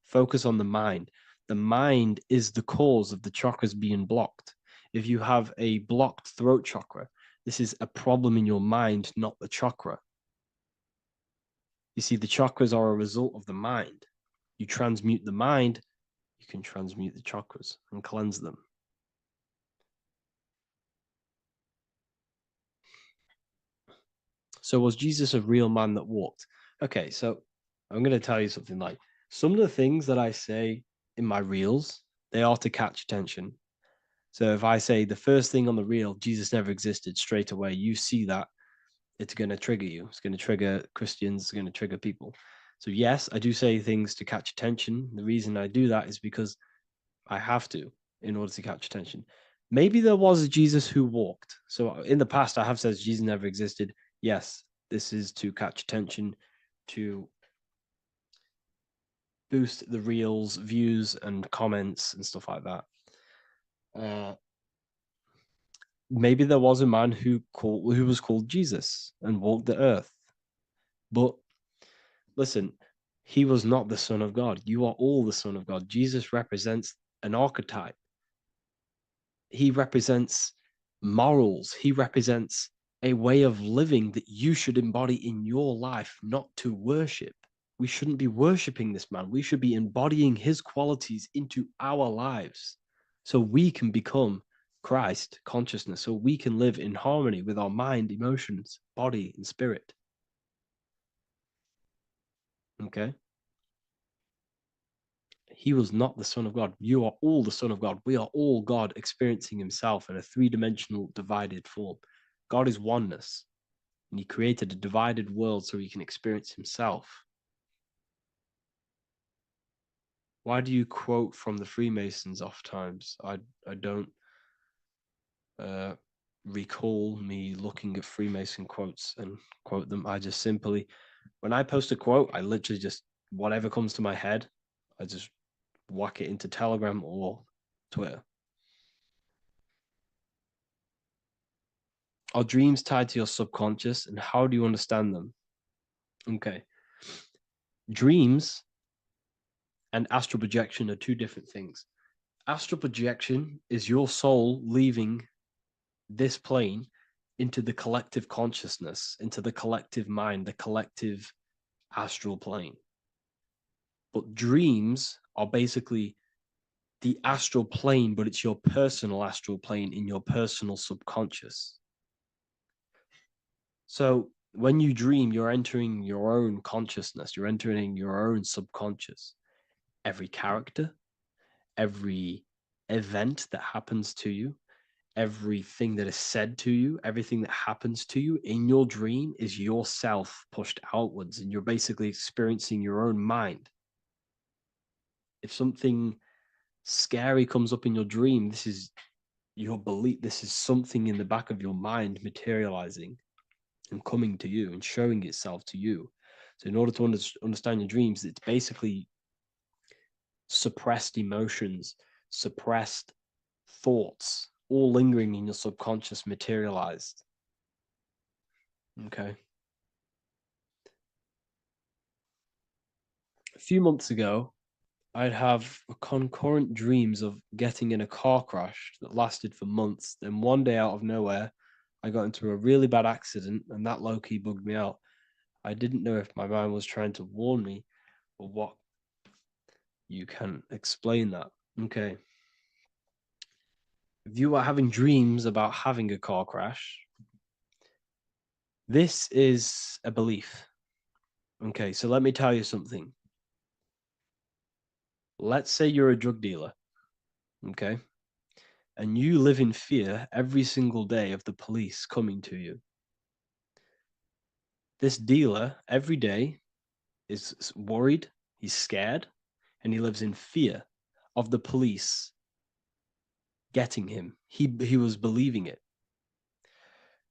Focus on the mind. The mind is the cause of the chakras being blocked. If you have a blocked throat chakra, this is a problem in your mind, not the chakra. You see, the chakras are a result of the mind. You transmute the mind, you can transmute the chakras and cleanse them. So was Jesus a real man that walked? Okay, so I'm going to tell you something. Like, some of the things that I say in my reels, they are to catch attention. So if I say the first thing on the reel, Jesus never existed, straight away, you see that, it's going to trigger you. It's going to trigger Christians. It's going to trigger people. So yes, I do say things to catch attention. The reason I do that is because I have to in order to catch attention. Maybe there was a Jesus who walked. So in the past, I have said Jesus never existed. Yes, this is to catch attention, to boost the reels, views, and comments and stuff like that. Maybe there was a man who was called Jesus and walked the earth. But listen, he was not the Son of God. You are all the Son of God. Jesus represents an archetype. He represents morals. He represents a way of living that you should embody in your life, not to worship. We shouldn't be worshiping this man. We should be embodying his qualities into our lives so we can become Christ consciousness, so we can live in harmony with our mind, emotions, body, and spirit. Okay? He was not the Son of God. You are all the Son of God. We are all God experiencing himself in a three-dimensional divided form. God is oneness, and he created a divided world so he can experience himself. Why do you quote from the Freemasons oft times? I don't recall me looking at Freemason quotes and quote them. I just simply, when I post a quote, I literally just, whatever comes to my head, I just whack it into Telegram or Twitter. Are dreams tied to your subconscious, and how do you understand them? Okay. Dreams and astral projection are two different things. Astral projection is your soul leaving this plane into the collective consciousness, into the collective mind, the collective astral plane. But dreams are basically the astral plane, but it's your personal astral plane in your personal subconscious. So when you dream, you're entering your own consciousness, you're entering your own subconscious. Every character, every event that happens to you, everything that is said to you, everything that happens to you in your dream is yourself pushed outwards, and you're basically experiencing your own mind. If something scary comes up in your dream, this is your belief, this is something in the back of your mind materializing and coming to you and showing itself to you. So in order to understand your dreams, it's basically suppressed emotions, suppressed thoughts, all lingering in your subconscious materialized. Okay. A few months ago, I'd have concurrent dreams of getting in a car crash that lasted for months. Then one day out of nowhere, I got into a really bad accident, and that low-key bugged me out. I didn't know if my mind was trying to warn me or what. You can explain that. Okay. If you are having dreams about having a car crash, this is a belief. Okay, so let me tell you something. Let's say you're a drug dealer, okay? And you live in fear every single day of the police coming to you. This dealer every day is worried, he's scared, and he lives in fear of the police getting him. He was believing it.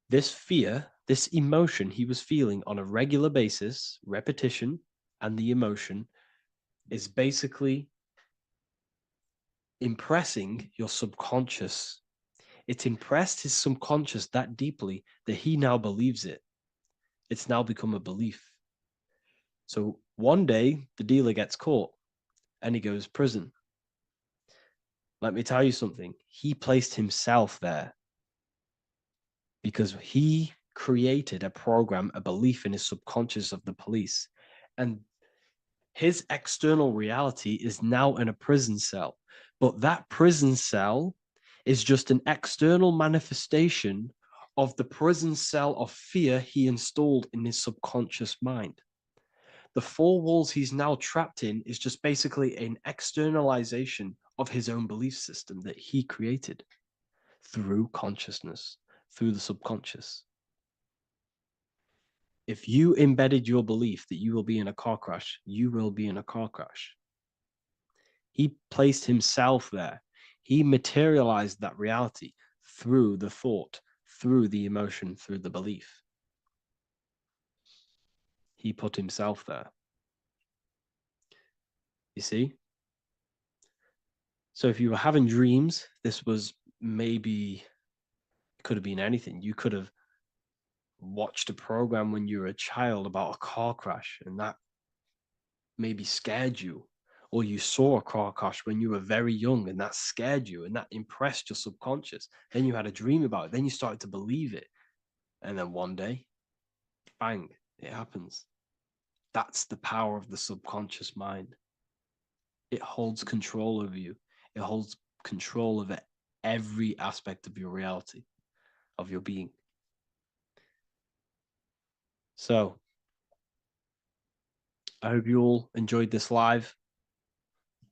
This fear, this emotion he was feeling on a regular basis, repetition, and the emotion is basically impressing your subconscious. It's impressed his subconscious that deeply that he now believes it. It's now become a belief. So one day the dealer gets caught and he goes to prison. Let me tell you something. He placed himself there because he created a program, a belief in his subconscious of the police. And his external reality is now in a prison cell. But that prison cell is just an external manifestation of the prison cell of fear he installed in his subconscious mind. The four walls he's now trapped in is just basically an externalization of his own belief system that he created through consciousness, through the subconscious. If you embedded your belief that you will be in a car crash, you will be in a car crash. He placed himself there. He materialized that reality through the thought, through the emotion, through the belief. He put himself there. You see? So if you were having dreams, this was maybe, it could have been anything. You could have watched a program when you were a child about a car crash, and that maybe scared you. Or you saw a car crash when you were very young, and that scared you, and that impressed your subconscious. Then you had a dream about it. Then you started to believe it. And then one day, bang, it happens. That's the power of the subconscious mind. It holds control over you. It holds control over every aspect of your reality, of your being. So, I hope you all enjoyed this live.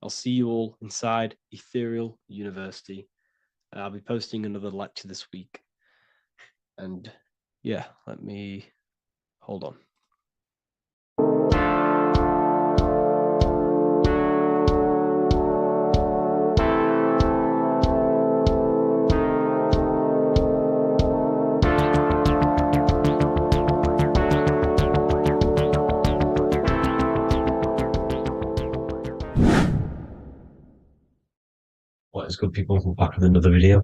I'll see you all inside Ethereal University. I'll be posting another lecture this week. And yeah, let me hold on. What is good, people? We're back with another video,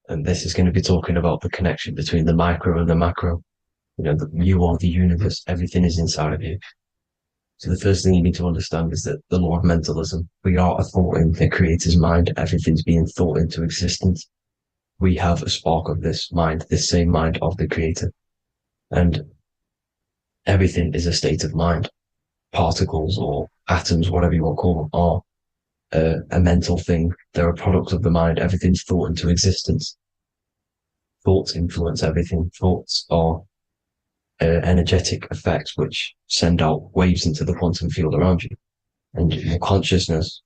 and this is going to be talking about the connection between the micro and the macro. You know, you are the universe. Everything is inside of you. So the first thing you need to understand is that the law of mentalism, we are a thought in the creator's mind. Everything's being thought into existence. We have a spark of this mind, this same mind of the creator. And everything is a state of mind. Particles or atoms, whatever you want to call them, are a mental thing. They're a product of the mind. Everything's thought into existence. Thoughts influence everything. Thoughts are energetic effects which send out waves into the quantum field around you. And your consciousness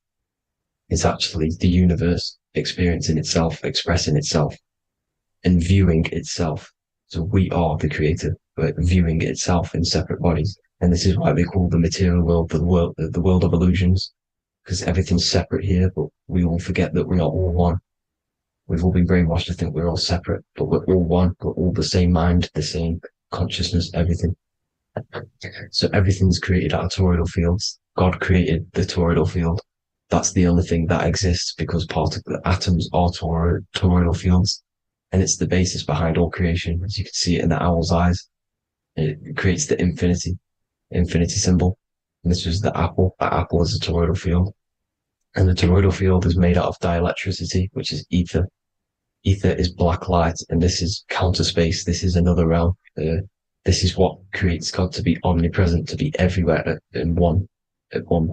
is actually the universe experiencing itself, expressing itself, and viewing itself. So we are the creator, but viewing itself in separate bodies. And this is why they call the material world the world of illusions, because everything's separate here, but we all forget that we are all one. We've all been brainwashed to think we're all separate, but we're all one. We're all the same mind, the same consciousness, everything. So everything's created out of toroidal fields. God created the toroidal field. That's the only thing that exists because part of the atoms are toroidal fields. And it's the basis behind all creation. As you can see it in the owl's eyes. It creates the infinity symbol. And this was the apple. That apple is a toroidal field. And the toroidal field is made out of dielectricity, which is ether. Ether is black light, and this is counter space. This is another realm. This is what creates God to be omnipresent, to be everywhere at one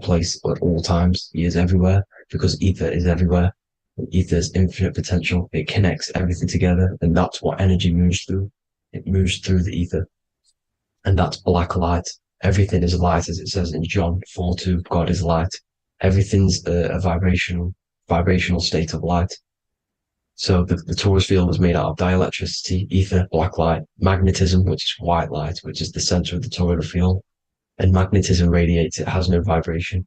place at all times. He is everywhere because ether is everywhere. And ether is infinite potential. It connects everything together, and that's what energy moves through. It moves through the ether, and that's black light. Everything is light, as it says in John 4:2. God is light. Everything's a vibrational state of light. So the Taurus field is made out of dielectricity, ether, black light, magnetism, which is white light, which is the center of the toroidal field. And magnetism radiates, it has no vibration.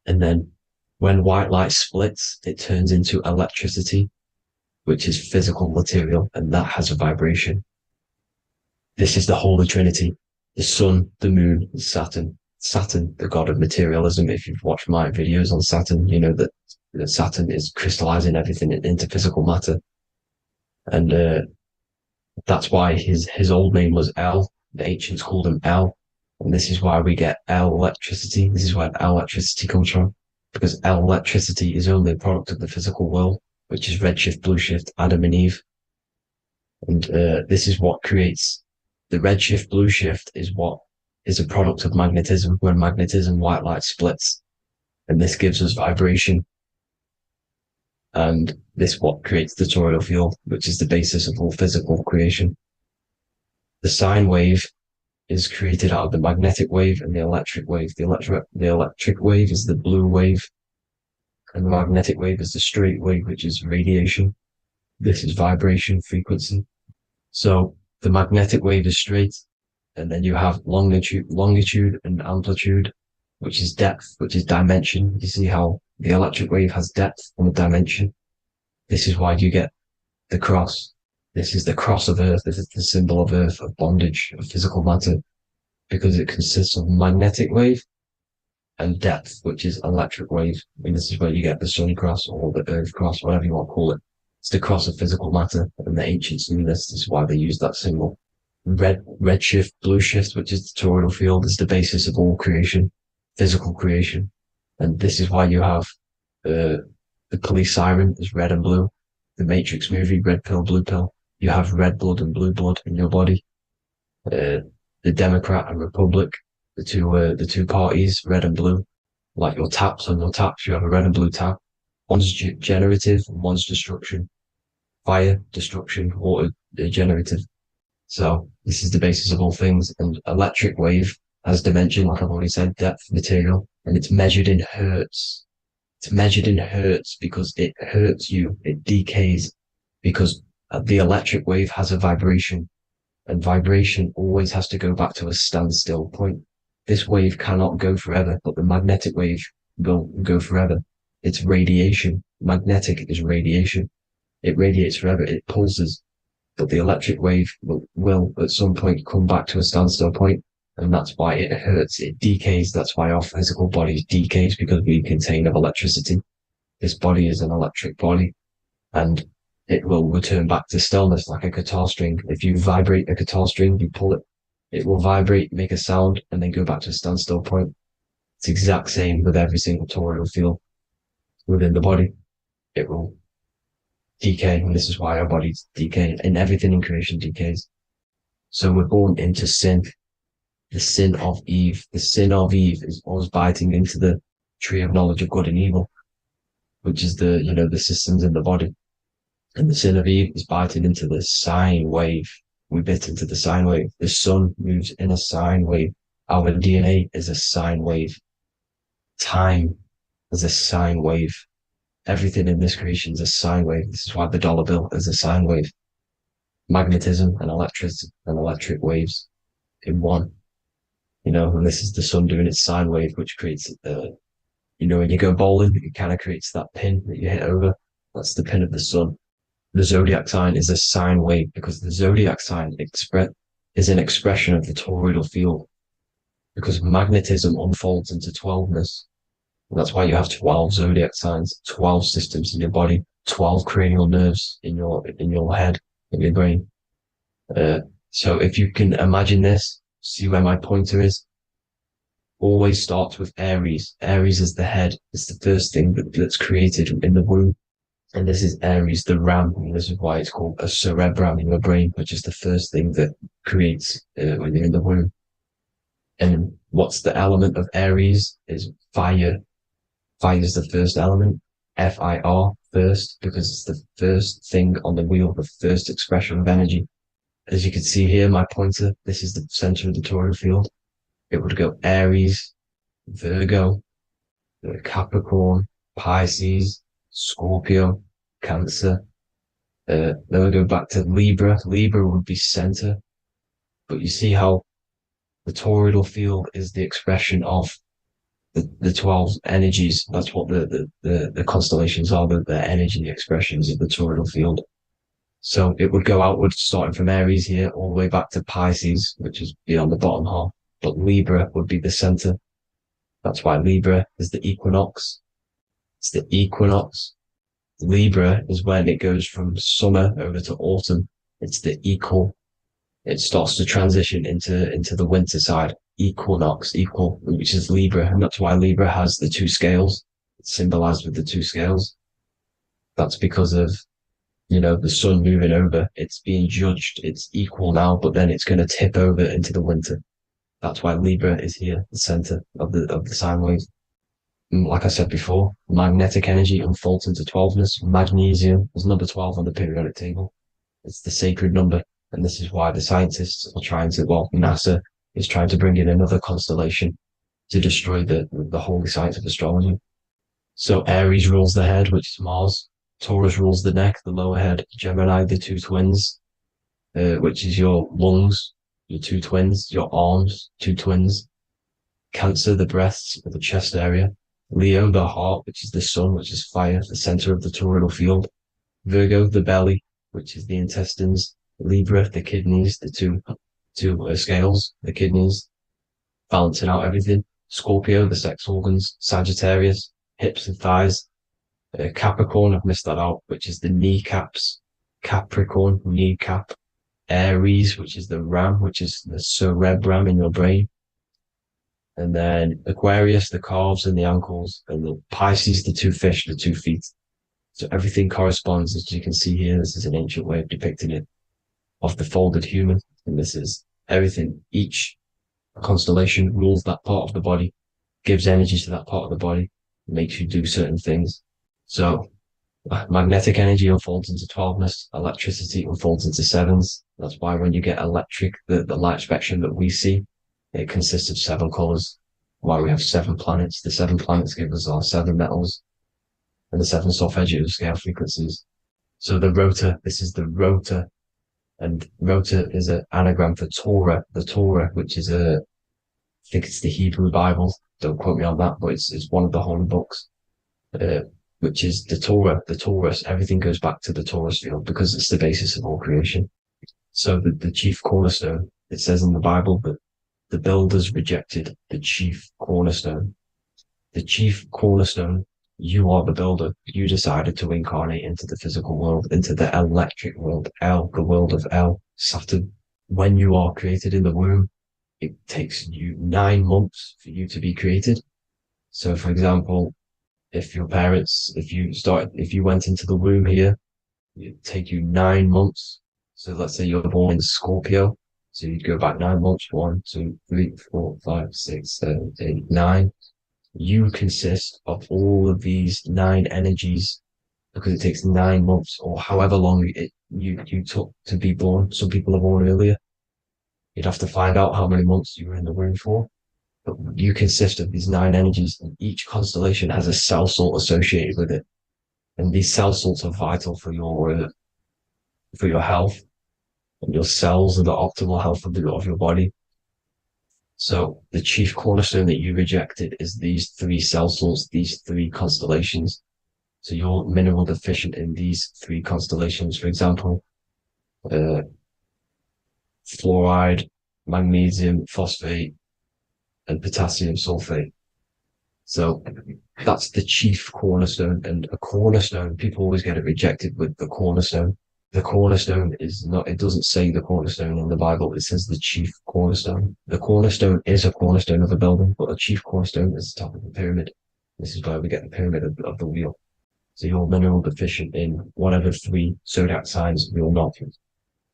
And then when white light splits, it turns into electricity, which is physical material, and that has a vibration. This is the Holy Trinity, the sun, the moon, and Saturn. Saturn, the god of materialism. If you've watched my videos on Saturn, you know that Saturn is crystallizing everything into physical matter. And that's why his old name was El. The ancients called him El. And this is why we get El electricity. This is where El electricity comes from. Because El electricity is only a product of the physical world, which is redshift, blueshift, Adam and Eve. And this is what creates the redshift, blueshift is what is a product of magnetism. When magnetism, white light splits. And this gives us vibration. And this what creates the toroidal field, which is the basis of all physical creation. The sine wave is created out of the magnetic wave and the electric wave. The electric wave is the blue wave, and the magnetic wave is the straight wave, which is radiation. This is vibration frequency. So the magnetic wave is straight, and then you have longitude and amplitude, which is depth, which is dimension. You see how the electric wave has depth and a dimension. This is why you get the cross. This is the cross of Earth. This is the symbol of Earth, of bondage, of physical matter, because it consists of magnetic wave and depth, which is electric wave. And this is where you get the sun cross or the earth cross, whatever you want to call it. It's the cross of physical matter, and the ancients knew this. This is why they used that symbol. Red shift, blue shift, which is the toroidal field, is the basis of all creation, physical creation. And this is why you have the police siren is red and blue. The Matrix movie, red pill, blue pill. You have red blood and blue blood in your body. The Democrat and Republic, the two parties, red and blue. Like your taps on your taps, you have a red and blue tap. One's generative, one's destruction. Fire, destruction, water, generative. So this is the basis of all things. And electric wave has dimension, like I've already said, depth, material, and it's measured in hertz. It's measured in hertz because it hurts you. It decays because the electric wave has a vibration, and vibration always has to go back to a standstill point. This wave cannot go forever, but the magnetic wave will go forever. It's radiation. Magnetic is radiation. It radiates forever. It pulses. But the electric wave will at some point come back to a standstill point, and that's why it hurts. It decays. That's why our physical body decays, because we contain of electricity. This body is an electric body, and it will return back to stillness like a guitar string. If you vibrate a guitar string, you pull it, it will vibrate, make a sound, and then go back to a standstill point. It's the exact same with every single toroidal field within the body. It will decay, and this is why our bodies decay, and everything in creation decays. So we're born into sin, the sin of Eve. The sin of Eve is us biting into the tree of knowledge of good and evil, which is the systems in the body. And the sin of Eve is biting into the sine wave. We bit into the sine wave. The sun moves in a sine wave. Our DNA is a sine wave. Time is a sine wave. Everything in this creation is a sine wave. This is why the dollar bill is a sine wave. Magnetism and electric waves in one. And this is the sun doing its sine wave, which creates, when you go bowling, it kind of creates that pin that you hit over. That's the pin of the sun. The zodiac sign is a sine wave because the zodiac sign is an expression of the toroidal field, because magnetism unfolds into 12ness. And that's why you have 12 zodiac signs, 12 systems in your body, 12 cranial nerves in your head, in your brain. So if you can imagine this, see where my pointer is. Always starts with Aries. Aries is the head. It's the first thing that's created in the womb. And this is Aries, the ram. And this is why it's called a cerebrum in your brain, which is the first thing that creates when you're in the womb. And what's the element of Aries is fire. Fire is the first element. Fire, first, because it's the first thing on the wheel, the first expression of energy. As you can see here, my pointer, this is the center of the toroidal field. It would go Aries, Virgo, Capricorn, Pisces, Scorpio, Cancer. Then we go back to Libra. Libra would be center. But you see how the toroidal field is the expression of the 12 energies. That's what the constellations are, the energy expressions of the toroidal field. So it would go outwards, starting from Aries here, all the way back to Pisces, which is beyond the bottom half. But Libra would be the center. That's why Libra is the equinox. It's the equinox. Libra is when it goes from summer over to autumn. It's the equal. It starts to transition into the winter side. Equinox, equal, which is Libra. And that's why Libra has the two scales. It's symbolized with the two scales. That's because of, the sun moving over. It's being judged. It's equal now, but then it's going to tip over into the winter. That's why Libra is here, the center of the sine wave. like I said before, magnetic energy unfolds into 12ness. Magnesium is number 12 on the periodic table. It's the sacred number. And this is why the scientists are trying to, well, NASA is trying to bring in another constellation to destroy the holy science of astrology. So Aries rules the head, which is Mars. Taurus rules the neck, the lower head. Gemini, the two twins, which is your lungs, your two twins, your arms, two twins. Cancer, the breasts, or the chest area. Leo, the heart, which is the sun, which is fire, the center of the toroidal field. Virgo, the belly, which is the intestines. Libra, the kidneys, the two scales, the kidneys, balancing out everything. Scorpio, the sex organs. Sagittarius, hips and thighs. Capricorn, I've missed that out, which is the kneecaps. Capricorn, kneecap. Aries, which is the ram, which is the cerebrum in your brain. And then Aquarius, the calves and the ankles. And the Pisces, the two fish, the 2 feet. So everything corresponds, as you can see here. This is an ancient way of depicting it, of the folded human. And this is everything. Each constellation rules that part of the body, gives energy to that part of the body, makes you do certain things. So magnetic energy unfolds into 12ness, electricity unfolds into 7s. That's why when you get electric, the light spectrum that we see, it consists of 7 colors. Why we have 7 planets. The 7 planets give us our 7 metals and the 7 solfeggio scale frequencies. So the rotor, this is the rotor, and rotor is an anagram for Torah, the Torah, which is I think it's the Hebrew Bible. Don't quote me on that, but it's one of the holy books, which is the Torah, the Taurus. Everything goes back to the Taurus field because it's the basis of all creation. So the chief cornerstone, it says in the Bible that the builders rejected the chief cornerstone. The chief cornerstone, you are the builder. You decided to incarnate into the physical world, into the electric world, El, the world of El, Saturn. When you are created in the womb, it takes you 9 months for you to be created. So, for example, if your parents, if you went into the womb here, it'd take you 9 months. So let's say you're born in Scorpio. So you'd go back 9 months, 1, 2, 3, 4, 5, 6, 7, 8, 9. You consist of all of these 9 energies because it takes 9 months or however long you took to be born. Some people are born earlier. You'd have to find out how many months you were in the womb for. But you consist of these 9 energies, and each constellation has a cell salt associated with it. And these cell salts are vital for your health. And your cells and the optimal health of your body. So the chief cornerstone that you rejected is these 3 cell salts, these 3 constellations. So you're mineral deficient in these 3 constellations. For example, fluoride, magnesium, phosphate, and potassium sulfate. So that's the chief cornerstone. And a cornerstone, people always get it rejected with the cornerstone. The cornerstone is not, it doesn't say the cornerstone in the Bible, it says the chief cornerstone. The cornerstone is a cornerstone of a building, but a chief cornerstone is the top of the pyramid. This is where we get the pyramid of the wheel. So you're mineral deficient in whatever 3 zodiac signs you're not.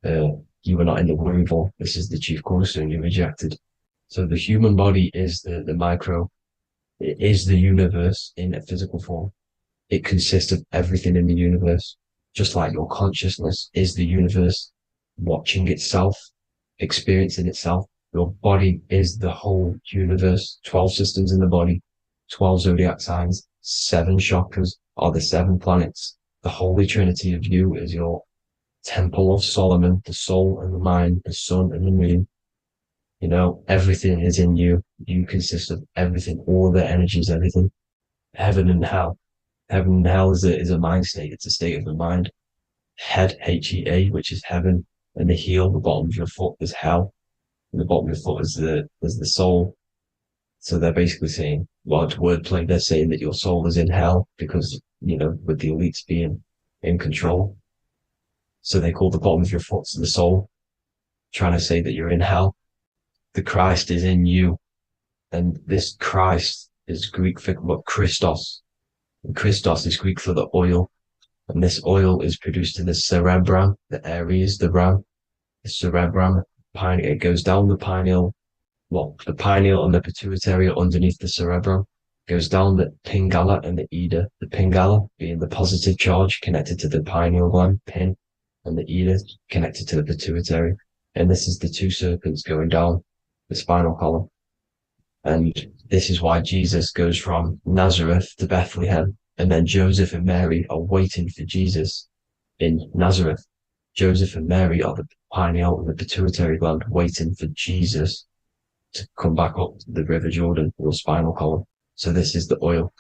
You were not in the womb for. This is the chief cornerstone you rejected. So the human body is the micro. It is the universe in a physical form. It consists of everything in the universe. Just like your consciousness is the universe watching itself, experiencing itself. Your body is the whole universe. 12 systems in the body, 12 zodiac signs, 7 chakras are the 7 planets. The Holy Trinity of you is your Temple of Solomon, the soul and the mind, the sun and the moon. You know, everything is in you. You consist of everything, all the energies, everything. Heaven and hell. Heaven and hell is a mind state. It's a state of the mind. Head, H-E-A, which is heaven, and the heel, the bottom of your foot, is hell. And the bottom of your foot is the soul. So they're basically saying, well, it's wordplay. They're saying that your soul is in hell because, you know, with the elites being in control. So they call the bottom of your foot the soul, trying to say that you're in hell. The Christ is in you. And this Christ is Greek for what? Christos. And Christos is Greek for the oil. And this oil is produced in the cerebrum, the Aries, the ram, the cerebrum. It goes down the pineal, well, the pineal and the pituitary are underneath the cerebrum, Goes down the Pingala and the Ida. The Pingala being the positive charge connected to the pineal gland, pin, and the Ida connected to the pituitary. And this is the two serpents going down the spinal column. And this is why Jesus goes from Nazareth to Bethlehem, and then Joseph and Mary are waiting for Jesus in Nazareth. Joseph and Mary are the pineal and the pituitary gland waiting for Jesus to come back up the River Jordan, your spinal column. So this is the oil.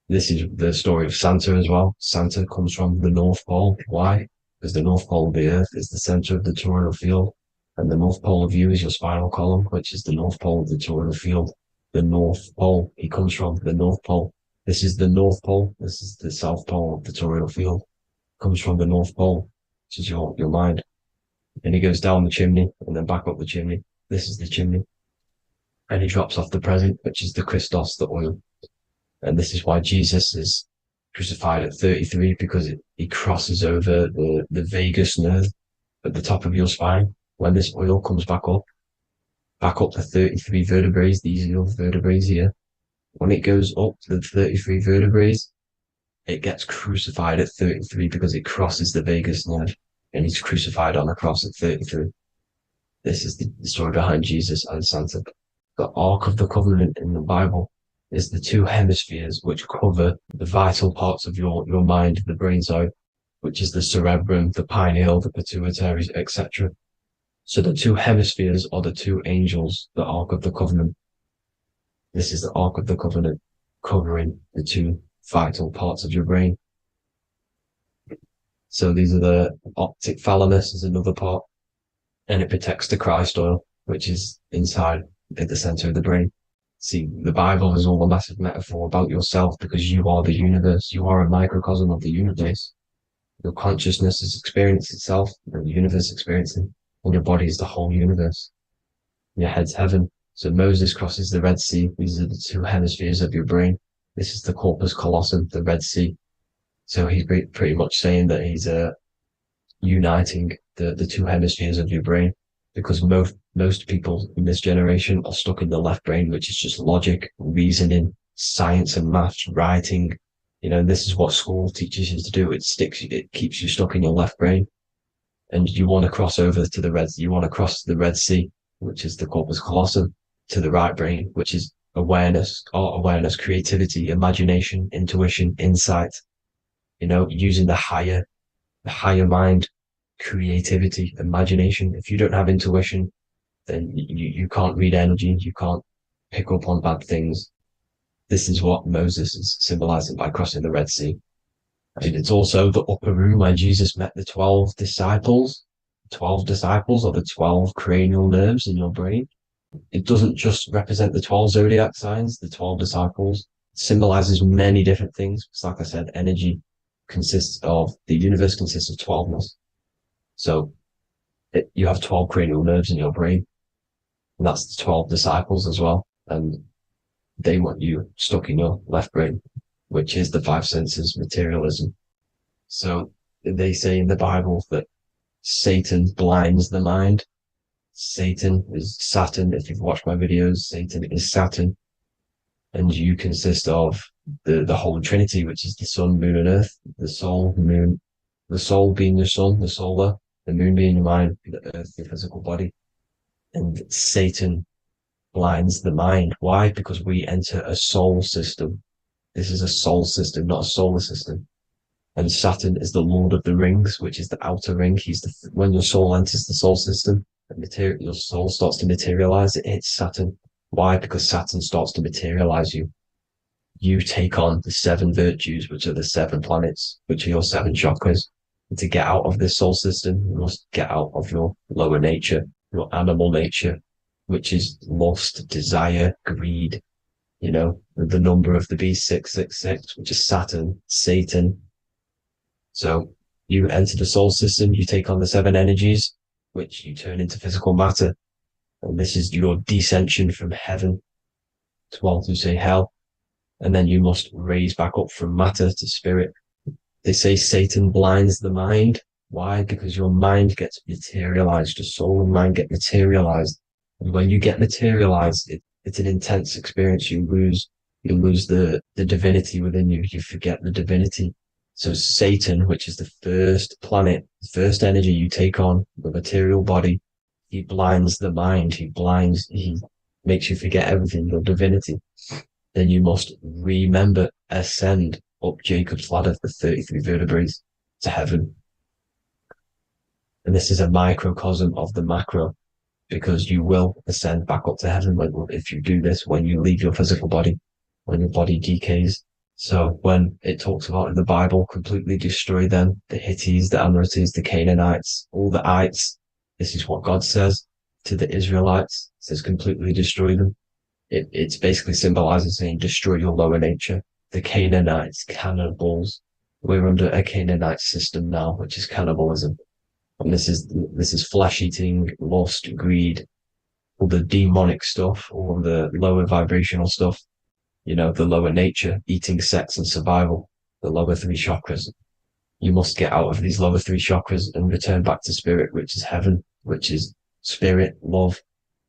This is the story of Santa as well. Santa comes from the North Pole. Why? Because the North Pole of the Earth is the center of the toroidal field, and the North Pole of you is your spinal column, which is the North Pole of the toroidal field. The North Pole, he comes from the North Pole. This is the North Pole. This is the South Pole of the toroidal field. Comes from the North Pole, which is your mind. And he goes down the chimney and then back up the chimney. This is the chimney. And he drops off the present, which is the Christos, the oil. And this is why Jesus is crucified at 33, because he crosses over the vagus nerve at the top of your spine. When this oil comes back up the 33 vertebrae, these are your vertebrae here. When it goes up to the 33 vertebrae, it gets crucified at 33 because it crosses the vagus nerve, and he's crucified on a cross at 33. This is the story behind Jesus and Santa. The Ark of the Covenant in the Bible is the two hemispheres which cover the vital parts of your mind, the brain side, which is the cerebrum, the pineal, the pituitary, etc. So the two hemispheres are the two angels, the Ark of the Covenant. This is the Ark of the Covenant covering the two vital parts of your brain. So these are the optic thalamus is another part, and it protects the Christ oil, which is inside at the center of the brain. See, the Bible is all a massive metaphor about yourself, because you are the universe. You are a microcosm of the universe. Your consciousness is experiencing itself, and the universe experiencing, and your body is the whole universe. Your head's heaven. So Moses crosses the Red Sea. These are the two hemispheres of your brain. This is the corpus callosum, the Red Sea. So he's pretty much saying that he's uniting the two hemispheres of your brain, because most people in this generation are stuck in the left brain, which is just logic, reasoning, science and maths, writing. This is what school teaches you to do. It keeps you stuck in your left brain. And you want to cross over to you want to cross the Red Sea, which is the corpus callosum, to the right brain, which is awareness, art awareness, creativity, imagination, intuition, insight, using the higher mind, creativity, imagination. If you don't have intuition, then you can't read energy, you can't pick up on bad things. This is what Moses is symbolizing by crossing the Red Sea. And it's also the upper room where Jesus met the 12 disciples. 12 disciples are the 12 cranial nerves in your brain. It doesn't just represent the 12 zodiac signs, the 12 disciples. It symbolizes many different things. It's like I said, the universe consists of 12ness. So you have 12 cranial nerves in your brain, and that's the 12 disciples as well. And they want you stuck in your left brain, which is the five senses, materialism. So they say in the Bible that Satan blinds the mind. Satan is Saturn. If you've watched my videos, Satan is Saturn. And you consist of the Holy Trinity, which is the sun, moon, and earth. The soul, moon, the soul being your sun, the solar, the moon being your mind, the earth, your physical body. And Satan blinds the mind. Why? Because we enter a soul system. This is a soul system, not a solar system. And Saturn is the Lord of the Rings, which is the outer ring. When your soul enters the soul system, your soul starts to materialize. It hits Saturn. Why? Because Saturn starts to materialize you. You take on the 7 virtues, which are the 7 planets, which are your 7 chakras. And to get out of this soul system, you must get out of your lower nature, your animal nature, which is lust, desire, greed. The number of the beast, 666, which is Saturn, Satan. So you enter the soul system, you take on the 7 energies, which you turn into physical matter. And this is your descension from heaven to say hell. And then you must raise back up from matter to spirit. They say Satan blinds the mind. Why? Because your mind gets materialized. Your soul and mind get materialized. And when you get materialized, it's an intense experience. You lose You lose the divinity within you. You forget the divinity. So Satan, which is the first planet, the first energy you take on, the material body, he blinds the mind. He makes you forget everything, your divinity. Then you must remember, ascend up Jacob's ladder, the 33 vertebrae, to heaven. And this is a microcosm of the macro, because you will ascend back up to heaven if you do this when you leave your physical body, when your body decays. So when it talks about in the Bible, completely destroy them, the Hittites, the Amorites, the Canaanites, all the ites. This is what God says to the Israelites. It says completely destroy them. It's basically symbolizing saying destroy your lower nature. The Canaanites, cannibals. We're under a Canaanite system now, which is cannibalism. And this is flesh eating, lust, greed, all the demonic stuff, all the lower vibrational stuff, the lower nature, eating, sex, and survival, the lower three chakras. You must get out of these lower three chakras and return back to spirit, which is heaven, which is spirit, love,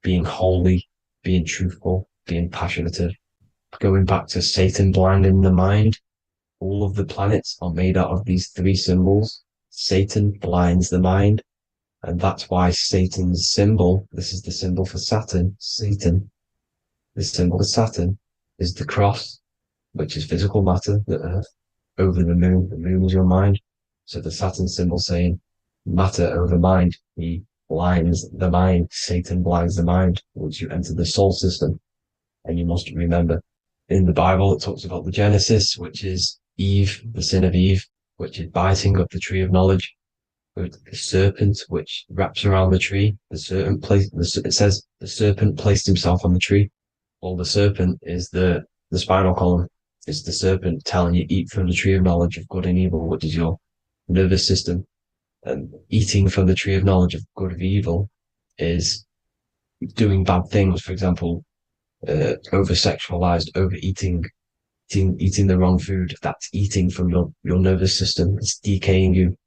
being holy, being truthful, being passionate. Going back to Satan blinding the mind, all of the planets are made out of these three symbols. Satan blinds the mind. And that's why Satan's symbol, this is the symbol for Saturn, Satan, the symbol for Saturn is the cross, which is physical matter, the earth, over the moon. The moon is your mind. So the Saturn symbol saying matter over mind. He blinds the mind. Satan blinds the mind once you enter the soul system. And you must remember, in the Bible, it talks about the Genesis, which is Eve, the sin of Eve, which is biting of the tree of knowledge. With the serpent, which wraps around the tree. It says the serpent placed himself on the tree. Well, the serpent is the spinal column. It's the serpent telling you eat from the tree of knowledge of good and evil, which is your nervous system. And eating from the tree of knowledge of good and evil is doing bad things. For example, over-sexualized, overeating, eating the wrong food. That's eating from your nervous system. It's decaying you.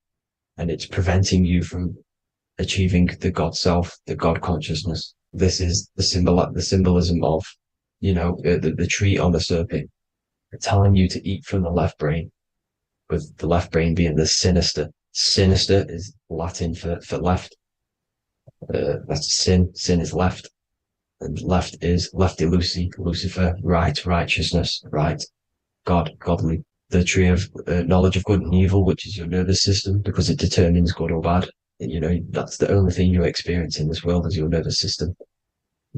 And it's preventing you from achieving the God self, the God consciousness. This is the symbolism of, the tree on the serpent, telling you to eat from the left brain, with the left brain being the sinister. Sinister is Latin for left. That's sin. Sin is left. And left is lefty Lucy, Lucifer, right, righteousness, right, God, godly. The tree of knowledge of good and evil, which is your nervous system, because it determines good or bad. That's the only thing you experience in this world is your nervous system.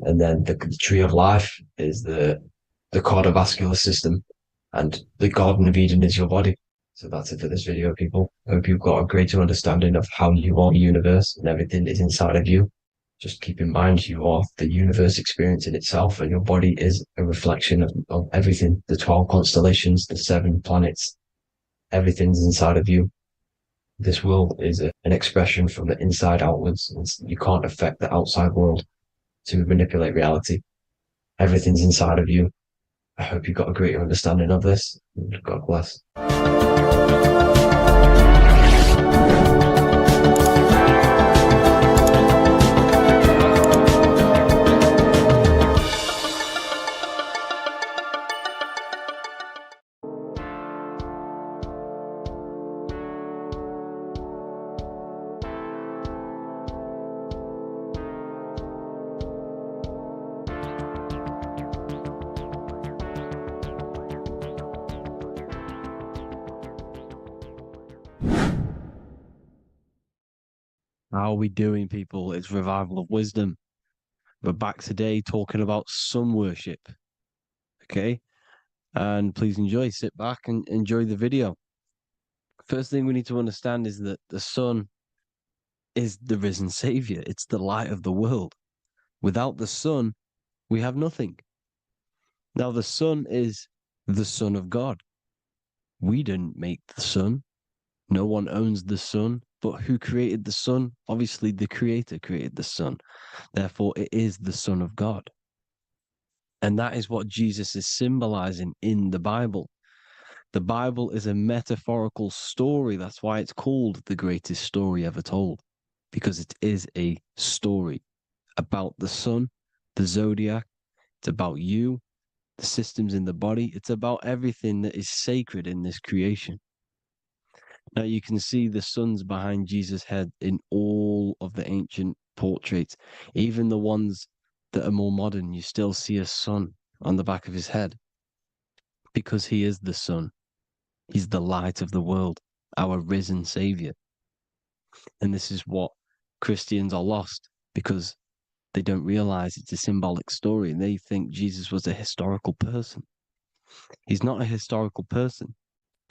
And then the tree of life is the cardiovascular system, and the Garden of Eden is your body. So that's it for this video, people. I hope you've got a greater understanding of how you are the universe and everything is inside of you. Just keep in mind you are the universe experiencing itself, and your body is a reflection of everything. The 12 constellations, the 7 planets, everything's inside of you. This world is an expression from the inside outwards. You can't affect the outside world to manipulate reality. Everything's inside of you. I hope you got a greater understanding of this. God bless. How are we doing, people? It's Revival of Wisdom. We're back today talking about sun worship. Okay? And please enjoy, sit back and enjoy the video. First thing we need to understand is that the sun is the risen savior. It's the light of the world. Without the sun, we have nothing. Now, the sun is the Son of God. We didn't make the sun. No one owns the sun. But who created the sun? Obviously, the Creator created the sun. Therefore, it is the Son of God. And that is what Jesus is symbolizing in the Bible. The Bible is a metaphorical story. That's why it's called the greatest story ever told, because it is a story about the sun, the Zodiac. It's about you. the systems in the body. It's about everything that is sacred in this creation. Now you can see the suns behind Jesus' head in all of the ancient portraits, even the ones that are more modern. You still see a sun on the back of his head because he is the sun. He's the light of the world, our risen savior. And this is what Christians are lost because they don't realize it's a symbolic story and they think Jesus was a historical person. He's not a historical person.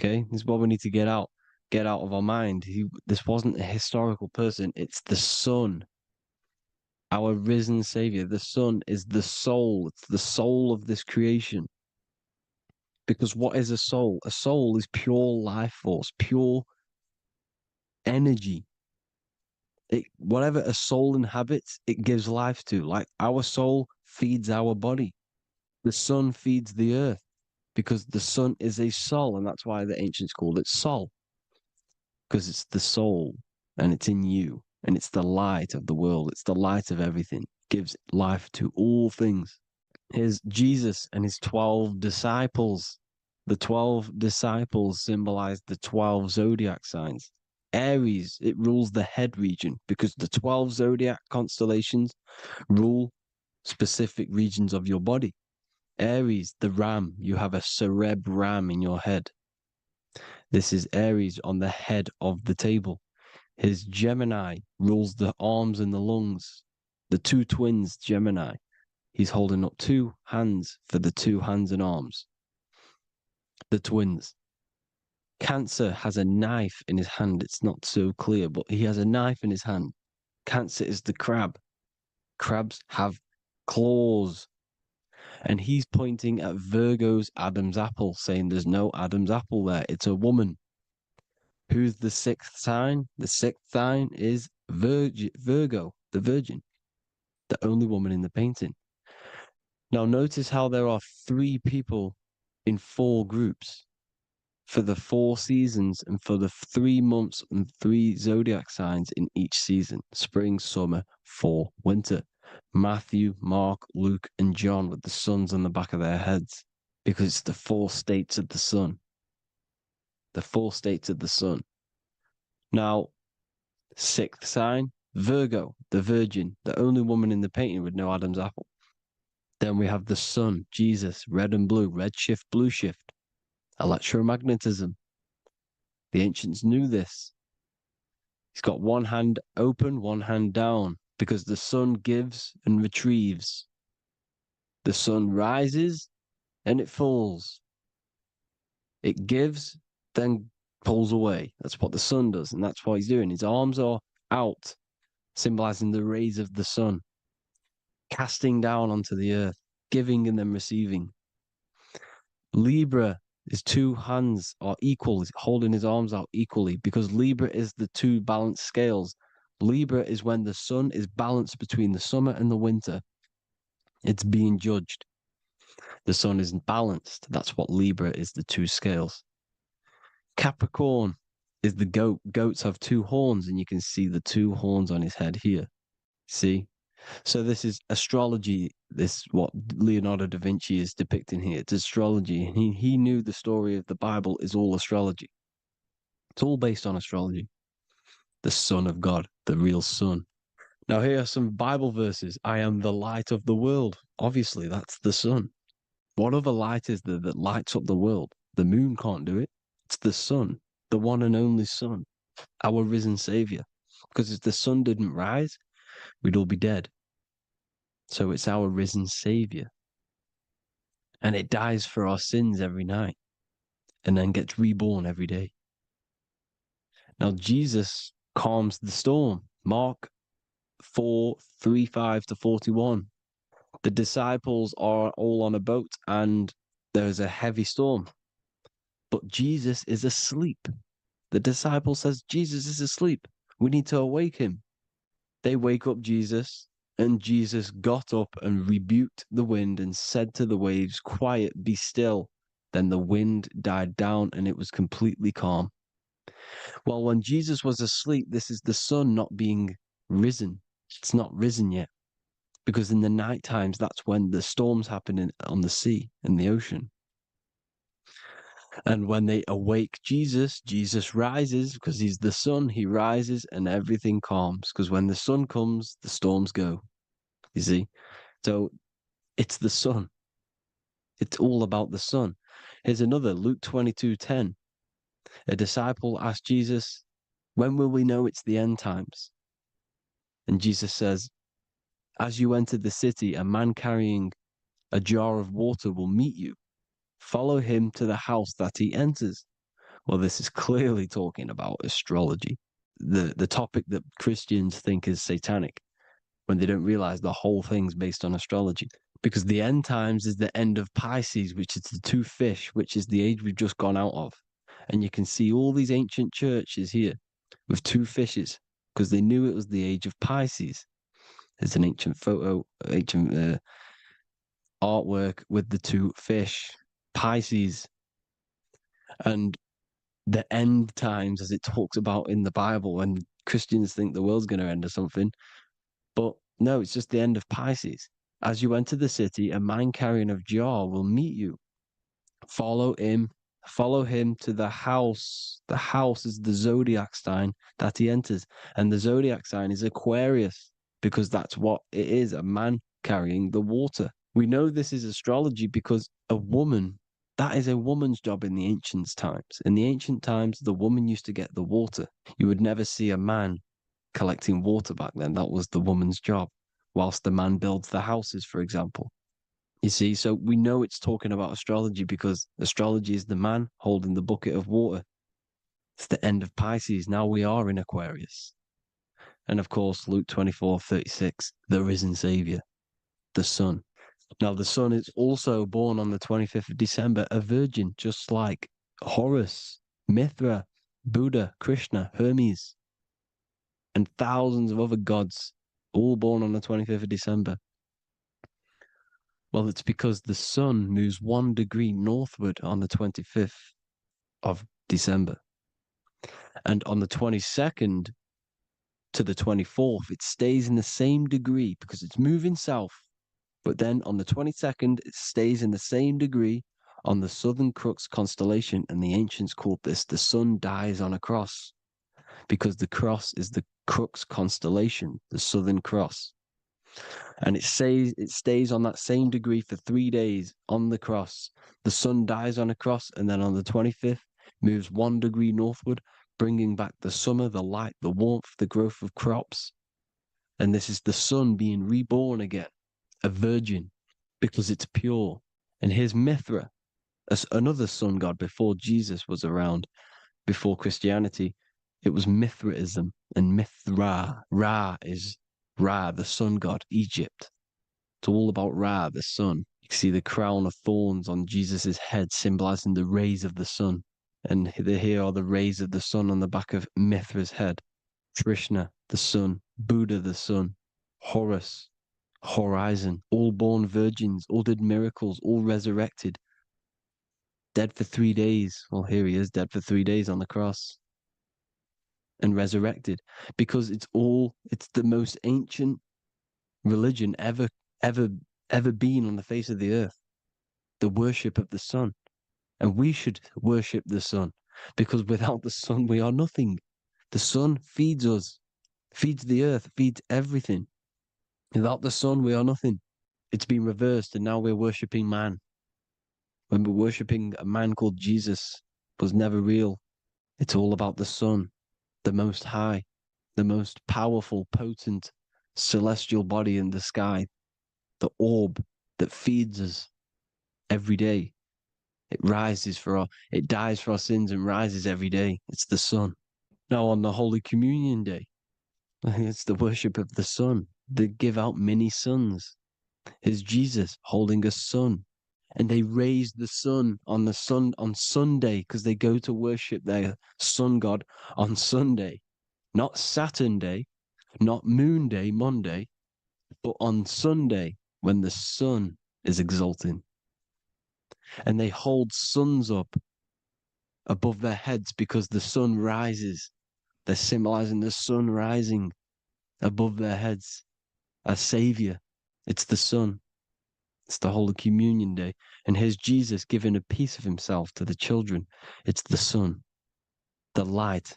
Okay, this is what we need to get out of our mind. This wasn't a historical person. It's the Son, our risen Savior. The Son is the soul. It's the soul of this creation. Because what is a soul? A soul is pure life force, pure energy. Whatever a soul inhabits, it gives life to. Like our soul feeds our body. The sun feeds the earth because the sun is a soul, and that's why the ancients called it Sol. Because it's the soul and it's in you and it's the light of the world. It's the light of everything. It gives life to all things. Here's Jesus and his 12 disciples. The 12 disciples symbolize the 12 zodiac signs. Aries, it rules the head region because the 12 zodiac constellations rule specific regions of your body. Aries, the ram, you have a cerebram in your head. This is Aries on the head of the table. His Gemini rules the arms and the lungs. The two twins, Gemini. He's holding up two hands for the two hands and arms. The twins. Cancer has a knife in his hand. It's not so clear, but he has a knife in his hand. Cancer is the crab. Crabs have claws. And he's pointing at Virgo's Adam's apple, saying there's no Adam's apple there. It's a woman. Who's the sixth sign? The sixth sign is Virgo, the Virgin, the only woman in the painting. Now notice how there are 3 people in 4 groups for the 4 seasons and for the 3 months and 3 zodiac signs in each season: spring, summer, fall, winter. Matthew, Mark, Luke, and John with the suns on the back of their heads because it's the 4 states of the sun. The 4 states of the sun. Now, 6th sign, Virgo, the Virgin, the only woman in the painting with no Adam's apple. Then we have the sun, Jesus, red and blue, red shift, blue shift. Electromagnetism. The ancients knew this. He's got one hand open, one hand down, because the sun gives and retrieves. The sun rises and it falls. It gives, then pulls away. That's what the sun does, and that's what he's doing. His arms are out, symbolizing the rays of the sun, casting down onto the earth, giving and then receiving. Libra, his 2 hands are equal, he's holding his arms out equally, because Libra is the 2 balanced scales. Libra is when the sun is balanced between the summer and the winter. It's being judged. The sun isn't balanced. That's what Libra is, the 2 scales. Capricorn is the goat. Goats have 2 horns, and you can see the 2 horns on his head here. See? So this is astrology. This is what Leonardo da Vinci is depicting here. It's astrology. He knew the story of the Bible is all astrology. It's all based on astrology. The Son of God, the real Son. Now here are some Bible verses. I am the light of the world. Obviously, that's the sun. What other light is there that lights up the world? The moon can't do it. It's the sun, the one and only Son, our risen Savior. Because if the sun didn't rise, we'd all be dead. So it's our risen Savior. And it dies for our sins every night and then gets reborn every day. Now Jesus calms the storm. Mark 4:35-41. The disciples are all on a boat and there's a heavy storm. But Jesus is asleep. The disciple says, Jesus is asleep. We need to awake him. They wake up Jesus, and Jesus got up and rebuked the wind and said to the waves, quiet, be still. Then the wind died down and it was completely calm. Well, when Jesus was asleep, this is the sun not being risen. It's not risen yet. because in the night times, that's when the storms happen on the sea, in the ocean. And when they awake Jesus, Jesus rises because he's the sun. He rises and everything calms, because when the sun comes, the storms go. You see? So it's the sun. It's all about the sun. Here's another, Luke 22:10. A disciple asked Jesus, when will we know it's the end times? And Jesus says, as you enter the city, a man carrying a jar of water will meet you. Follow him to the house that he enters. Well, this is clearly talking about astrology, the topic that Christians think is satanic, when they don't realize the whole thing's based on astrology. Because the end times is the end of Pisces, which is the two fish, which is the age we've just gone out of. And you can see all these ancient churches here with two fishes, because they knew it was the age of Pisces. There's an ancient photo, ancient artwork with the two fish, Pisces. And the end times, as it talks about in the Bible, and Christians think the world's going to end or something. But no, it's just the end of Pisces. As you enter the city, a man carrying a jar will meet you. Follow him to the house. The house is the Zodiac sign that he enters. And the Zodiac sign is Aquarius, because that's what it is, a man carrying the water. We know this is astrology because a woman, that is a woman's job in the ancient times. In the ancient times, the woman used to get the water. You would never see a man collecting water back then. That was the woman's job, whilst the man builds the houses, for example. You see, so we know it's talking about astrology because astrology is the man holding the bucket of water. It's the end of Pisces. Now we are in Aquarius. And of course, Luke 24:36, the risen Savior, the Son. Now, the Son is also born on the 25th of December, a virgin, just like Horus, Mithra, Buddha, Krishna, Hermes, and thousands of other gods, all born on the 25th of December. Well, it's because the sun moves 1 degree northward on the 25th of December. And on the 22nd to the 24th, it stays in the same degree because it's moving south. But then on the 22nd, it stays in the same degree on the Southern Crux constellation. And the ancients called this the sun dies on a cross, because the cross is the Crux constellation, the Southern Cross. And it stays on that same degree for 3 days on the cross. The sun dies on a cross, and then on the 25th, moves 1 degree northward, bringing back the summer, the light, the warmth, the growth of crops. And this is the sun being reborn again, a virgin, because it's pure. And here's Mithra, another sun god before Jesus was around, before Christianity. It was Mithraism, and Mithra, Ra is Ra, the sun god, Egypt. It's all about Ra, the sun. You can see the crown of thorns on Jesus's head, symbolizing the rays of the sun. And here are the rays of the sun on the back of Mithra's head. Krishna, the sun. Buddha, the sun. Horus, horizon. All born virgins, all did miracles, all resurrected. Dead for 3 days. Well, here he is, dead for 3 days on the cross. And resurrected, because it's the most ancient religion ever been on the face of the earth, the worship of the sun. And we should worship the sun, because without the sun we are nothing. The sun feeds us, feeds the earth, feeds everything. Without the sun we are nothing. It's been reversed, and now we're worshipping man, when we're worshipping a man called Jesus was never real. It's all about the sun, the most high, the most powerful, potent, celestial body in the sky, the orb that feeds us every day. It dies for our sins and rises every day. It's the sun. Now on the Holy Communion Day, it's the worship of the sun. They give out many suns. It's Jesus holding a sun. And they raise the sun on Sunday, because they go to worship their sun god on Sunday. Not Saturn Day, not Moon Day, Monday, but on Sunday when the sun is exalting. And they hold suns up above their heads because the sun rises. They're symbolizing the sun rising above their heads as savior. It's the sun. It's the Holy Communion Day. And here's Jesus giving a piece of himself to the children. It's the sun, the light.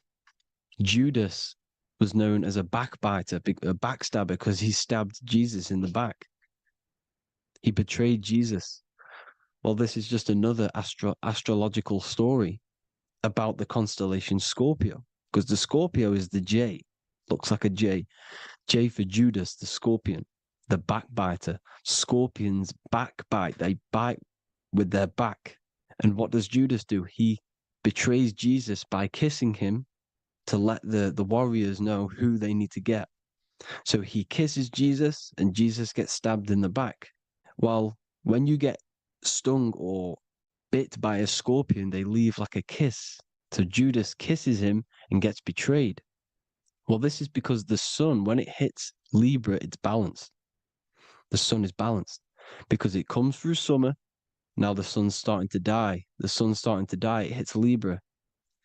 Judas was known as a backbiter, a backstabber, because he stabbed Jesus in the back. He betrayed Jesus. Well, this is just another astrological story about the constellation Scorpio, because the Scorpio is the J, looks like a J. J for Judas, the scorpion, the backbiter. Scorpions backbite, they bite with their back. And what does Judas do? He betrays Jesus by kissing him to let the warriors know who they need to get. So he kisses Jesus and Jesus gets stabbed in the back. Well, when you get stung or bit by a scorpion, they leave like a kiss. So Judas kisses him and gets betrayed. Well, this is because the sun, when it hits Libra, it's balanced. The sun is balanced because it comes through summer. Now the sun's starting to die. The sun's starting to die. It hits Libra.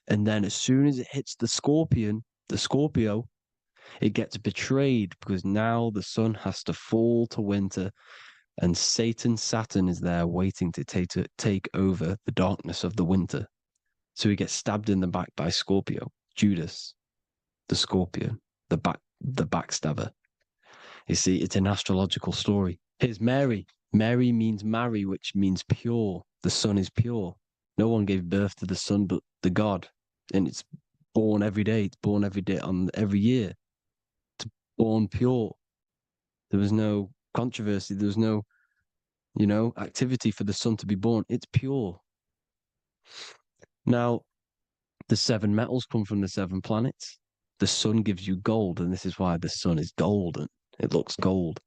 And then as soon as it hits the Scorpio, it gets betrayed because now the sun has to fall to winter and Saturn is there waiting to take over the darkness of the winter. So he gets stabbed in the back by Scorpio, Judas, the scorpion, the backstabber. You see, it's an astrological story. Here's Mary. Mary means marry, which means pure. The sun is pure. No one gave birth to the sun but the God. And it's born every day. It's born every day on every year. It's born pure. There was no controversy. There was no, activity for the sun to be born. It's pure. Now, the 7 metals come from the 7 planets. The sun gives you gold, and this is why the sun is golden. It looks gold.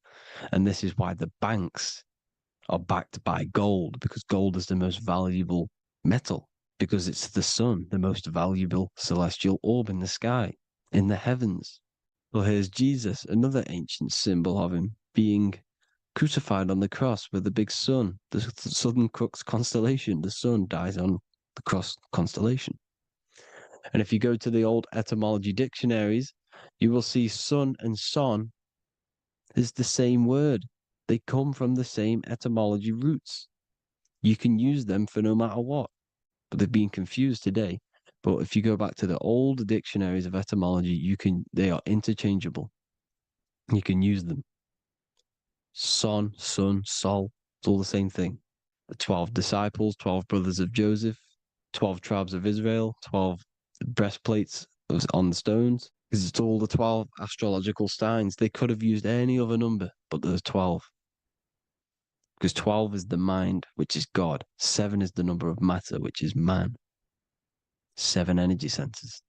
And this is why the banks are backed by gold, because gold is the most valuable metal, because it's the sun, the most valuable celestial orb in the sky, in the heavens. Well, here's Jesus, another ancient symbol of him being crucified on the cross with the big sun, the Southern Crux constellation. The sun dies on the cross constellation. And if you go to the old etymology dictionaries, you will see sun and son is the same word. They come from the same etymology roots. You can use them for no matter what, but they've been confused today. But if you go back to the old dictionaries of etymology, they are interchangeable. You can use them. Son, sun, sol, it's all the same thing. The 12 disciples, 12 brothers of Joseph, 12 tribes of Israel, 12 breastplates on the stones, because it's all the 12 astrological signs. They could have used any other number, but there's 12. Because 12 is the mind, which is God. 7 is the number of matter, which is man. 7 energy centers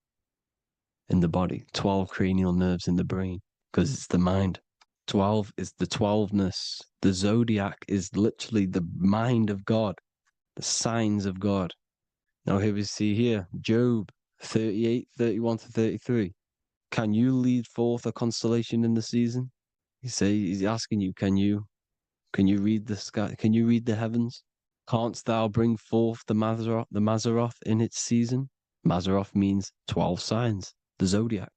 in the body. 12 cranial nerves in the brain, because it's the mind. 12 is the 12ness. The Zodiac is literally the mind of God, the signs of God. Now here we see here, Job 38, 31 to 33. Can you lead forth a constellation in the season? He's asking you, can you read the sky? Can you read the heavens? Canst thou bring forth the Mazzaroth in its season? Mazzaroth means 12 signs, the Zodiac.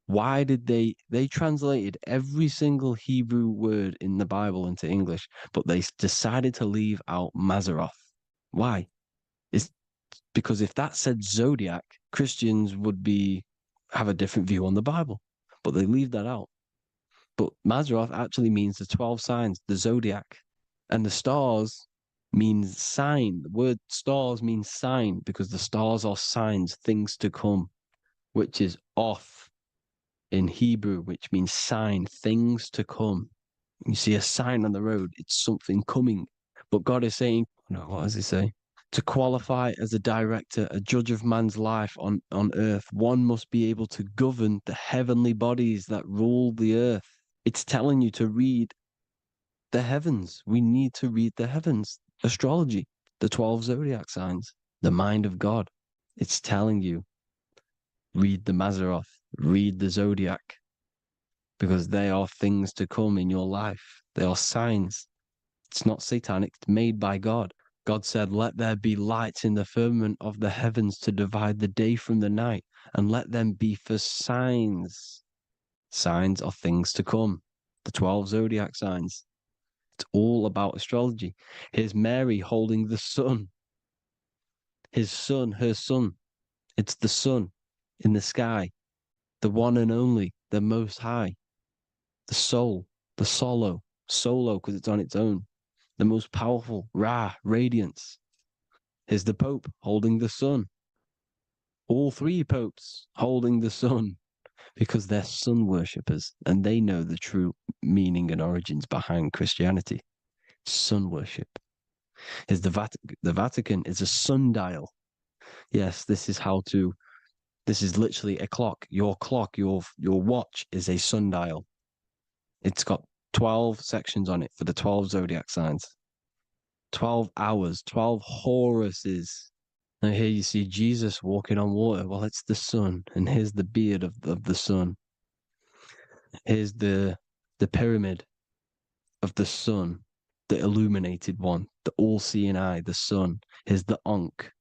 Why did they translated every single Hebrew word in the Bible into English, but they decided to leave out Mazzaroth? Why? It's because if that said Zodiac, Christians would have a different view on the Bible, but they leave that out. But Mazzaroth actually means the 12 signs, the Zodiac, and the stars means sign. The word stars means sign because the stars are signs, things to come, which is off in Hebrew, which means sign, things to come. You see a sign on the road, it's something coming. But God is saying, what does he say? To qualify as a director, a judge of man's life on earth, one must be able to govern the heavenly bodies that rule the earth. It's telling you to read the heavens. We need to read the heavens. Astrology, the 12 zodiac signs, the mind of God. It's telling you, read the Mazzaroth, read the Zodiac, because they are things to come in your life. They are signs. It's not satanic, it's made by God. God said, let there be lights in the firmament of the heavens to divide the day from the night, and let them be for signs. Signs are things to come. the 12 zodiac signs. It's all about astrology. Here's Mary holding the sun. His son, her son. It's the sun in the sky, the one and only, the most high, the soul, the solo because it's on its own, the most powerful, Ra, radiance. Here's the Pope holding the sun. All three popes holding the sun because they're sun worshippers and they know the true meaning and origins behind Christianity. Sun worship. Here's the Vatican is a sundial. Yes, this is literally a clock. Your watch is a sundial. It's got 12 sections on it for the 12 zodiac signs. 12 hours, 12 Horuses. Now here you see Jesus walking on water. Well, it's the sun, and here's the beard of the sun. Here's the pyramid of the sun, the illuminated one, the all-seeing eye, the sun. Here's the Ankh.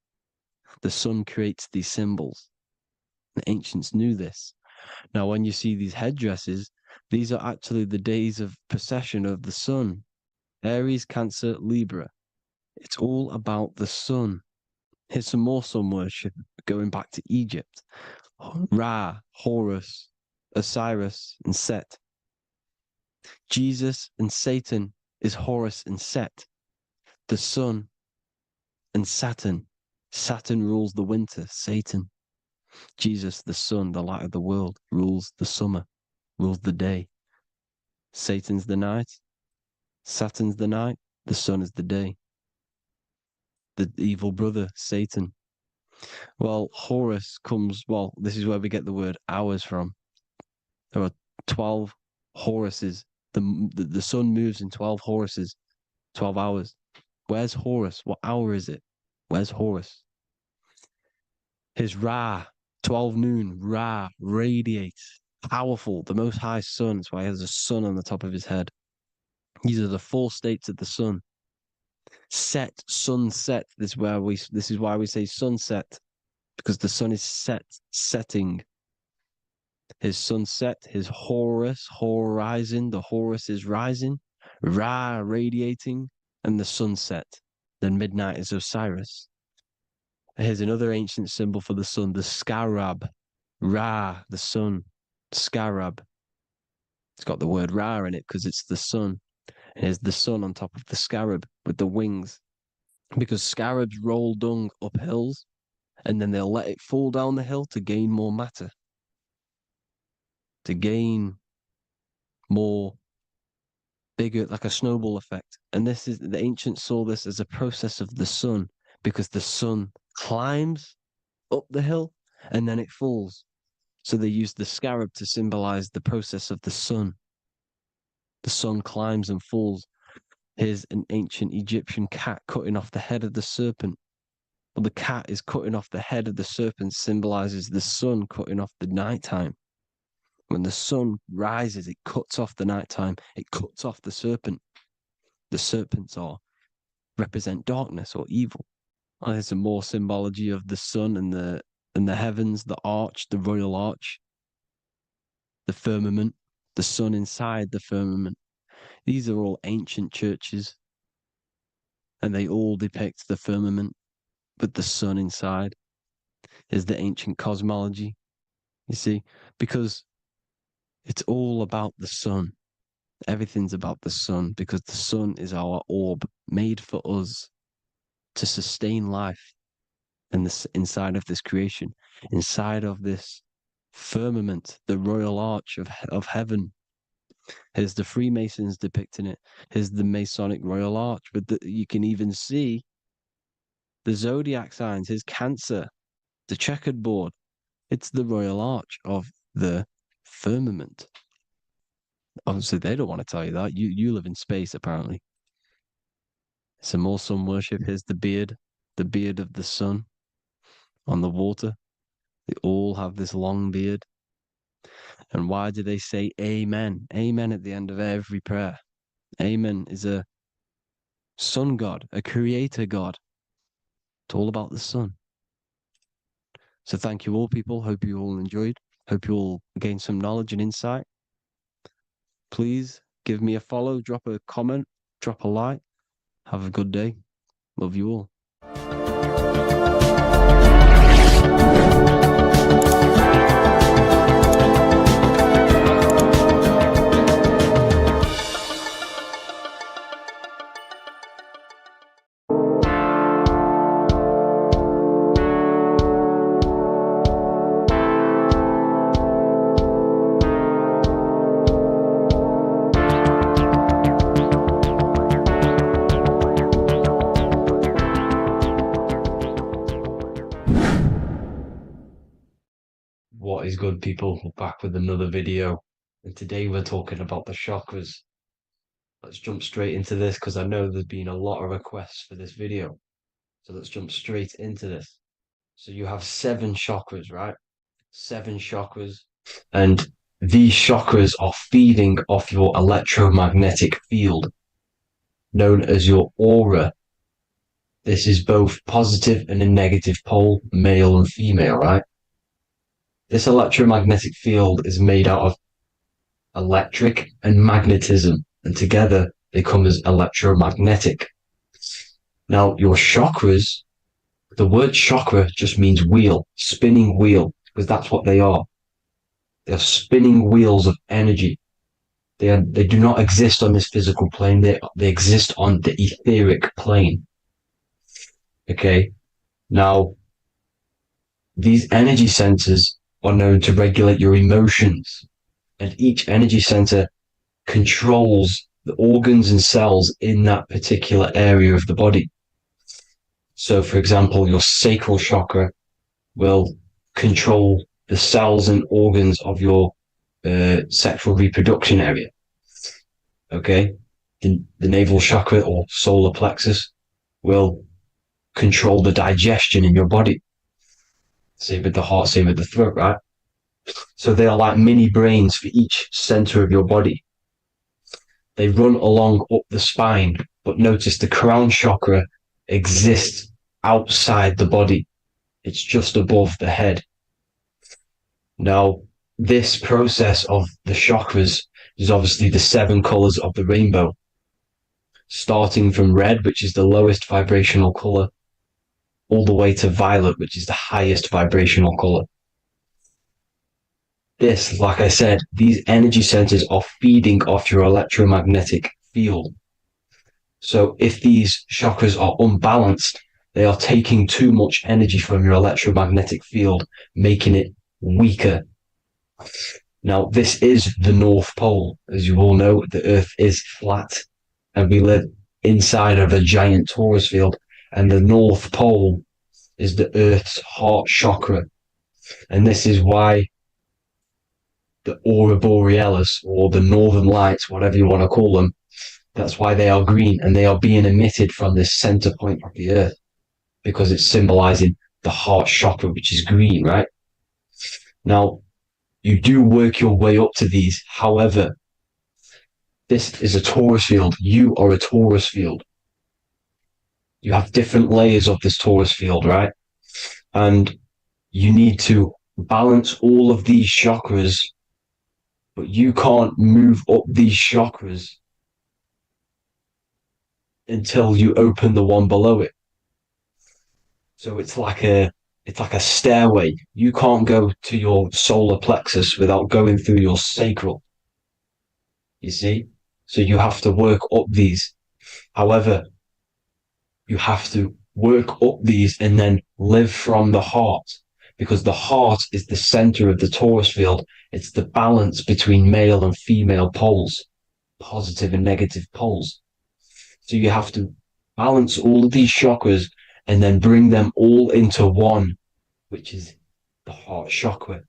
The sun creates these symbols. The ancients knew this. Now, when you see these headdresses, these are actually the days of precession of the sun. Aries, Cancer, Libra. It's all about the sun. Here's some more sun worship going back to Egypt. Ra, Horus, Osiris, and Set. Jesus and Satan is Horus and Set. The sun and Saturn. Saturn rules the winter, Satan. Jesus, the sun, the light of the world, rules the summer, rules the day. Satan's the night. Saturn's the night. The sun is the day. The evil brother, Satan. Well, Horus comes, this is where we get the word hours from. There are 12 Horuses. The sun moves in 12 Horuses, 12 hours. Where's Horus? What hour is it? Where's Horus? His Ra, 12 noon, Ra, radiates, powerful, the most high sun. That's why he has a sun on the top of his head. These are the four states of the sun. Set, sunset. This is why we say sunset, because the sun is setting. His sunset, his Horus, horizon, the Horus is rising, Ra radiating, and the sunset. Then midnight is Osiris. Here's another ancient symbol for the sun, the scarab. Ra, the sun, scarab. It's got the word Ra in it because it's the sun. And here's the sun on top of the scarab with the wings. Because scarabs roll dung up hills and then they'll let it fall down the hill to gain more matter. To gain more bigger, like a snowball effect. And the ancients saw this as a process of the sun because the sun climbs up the hill and then it falls. So they used the scarab to symbolize the process of the sun. The sun climbs and falls. Here's an ancient Egyptian cat cutting off the head of the serpent. Well, the cat is cutting off the head of the serpent, symbolizes the sun cutting off the nighttime. When the sun rises, it cuts off the nighttime. It cuts off the serpent. The serpents represent darkness or evil. Oh, there's some more symbology of the sun and the heavens, the arch, the royal arch, the firmament, the sun inside the firmament. These are all ancient churches, and they all depict the firmament with the sun inside. Is the ancient cosmology, you see, because it's all about the sun. Everything's about the sun because the sun is our orb made for us to sustain life and this inside of this creation, inside of this firmament, the royal arch of heaven. Here's the Freemasons depicting it. Here's the Masonic royal arch. But you can even see the zodiac signs. Here's Cancer, the checkered board. It's the royal arch of the firmament. Obviously, they don't want to tell you that. You live in space, apparently. Some more sun worship. Here's the beard of the sun on the water. They all have this long beard. And why do they say amen? Amen at the end of every prayer. Amen is a sun god, a creator god. It's all about the sun. So thank you all, people. Hope you all enjoyed. Hope you all gained some knowledge and insight. Please Give me a follow, drop a comment, drop a like. Have a good day. Love you all. What is good, people? We're back with another video, and today we're talking about the chakras. Let's jump straight into this because I know there's been a lot of requests for this video. So let's jump straight into this. So you have 7 chakras, right? 7 chakras, and these chakras are feeding off your electromagnetic field, known as your aura. This is both positive and a negative pole, male and female, right? This electromagnetic field is made out of electric and magnetism, and together they come as electromagnetic. Now, your chakras, the word chakra just means wheel, spinning wheel, because that's what they are. They're spinning wheels of energy. They do not exist on this physical plane. They exist on the etheric plane. Okay? Now, these energy centers are known to regulate your emotions, and each energy center controls the organs and cells in that particular area of the body. So, for example, your sacral chakra will control the cells and organs of your sexual reproduction area. Okay? The navel chakra or solar plexus will control the digestion in your body. Same with the heart, same with the throat, right? So they are like mini brains for each center of your body. They run along up the spine, but notice the crown chakra exists outside the body. It's just above the head. Now, this process of the chakras is obviously the 7 colors of the rainbow, starting from red, which is the lowest vibrational color, all the way to violet, which is the highest vibrational color. This, like I said, these energy centers are feeding off your electromagnetic field. So if these chakras are unbalanced, they are taking too much energy from your electromagnetic field, making it weaker. Now, this is the North Pole. As you all know, the Earth is flat, and we live inside of a giant Taurus field, and the North Pole is the Earth's heart chakra. And this is why the aurora borealis, or the northern lights, whatever you want to call them, that's why they are green, and they are being emitted from this center point of the Earth, because it's symbolizing the heart chakra, which is green, right? Now, you do work your way up to these. However, this is a Taurus field. You are a Taurus field. You have different layers of this Taurus field, right? And you need to balance all of these chakras, but you can't move up these chakras until you open the one below it. So it's like a stairway. You can't go to your solar plexus without going through your sacral. You see? So you have to work up these. However, you have to work up these and then live from the heart, because the heart is the center of the Taurus field. It's the balance between male and female poles, positive and negative poles. So you have to balance all of these chakras and then bring them all into one, which is the heart chakra.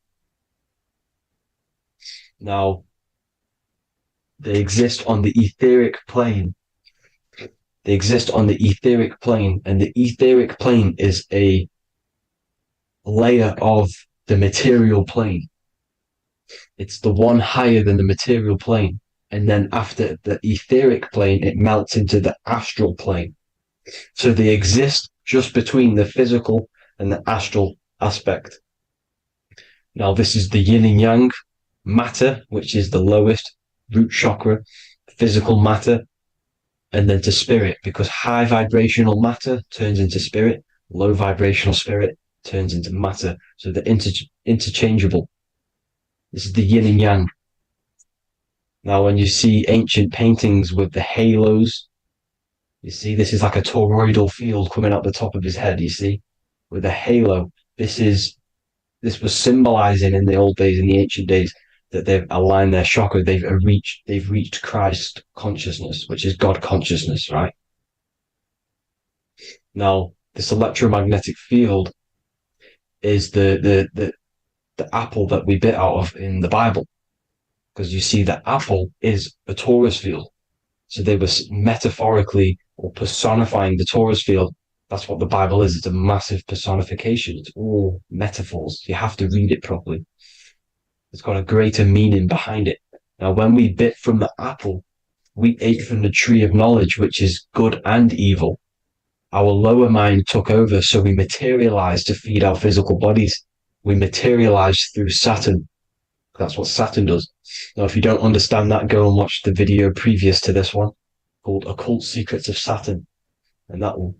Now, they exist on the etheric plane. They exist on the etheric plane, and the etheric plane is a layer of the material plane. It's the one higher than the material plane. And then after the etheric plane, it melts into the astral plane. So they exist just between the physical and the astral aspect. Now, this is the yin and yang matter, which is the lowest root chakra, physical matter, and then to spirit, because high vibrational matter turns into spirit, low vibrational spirit turns into matter. So they're interchangeable. This is the yin and yang. Now, when you see ancient paintings with the halos, you see this is like a toroidal field coming out the top of his head, you see, with a halo. This was symbolizing in the old days, in the ancient days, that they've aligned their chakra, they've reached Christ consciousness, which is God consciousness, right? Now, this electromagnetic field is the apple that we bit out of in the Bible, because you see that apple is a Taurus field. So they were metaphorically or personifying the Taurus field. That's what the Bible is. It's a massive personification. It's all metaphors. You have to read it properly. It's got a greater meaning behind it. Now, when we bit from the apple, we ate from the tree of knowledge, which is good and evil. Our lower mind took over, so we materialized to feed our physical bodies. We materialized through Saturn. That's what Saturn does. Now, if you don't understand that, go and watch the video previous to this one called Occult Secrets of Saturn. And that will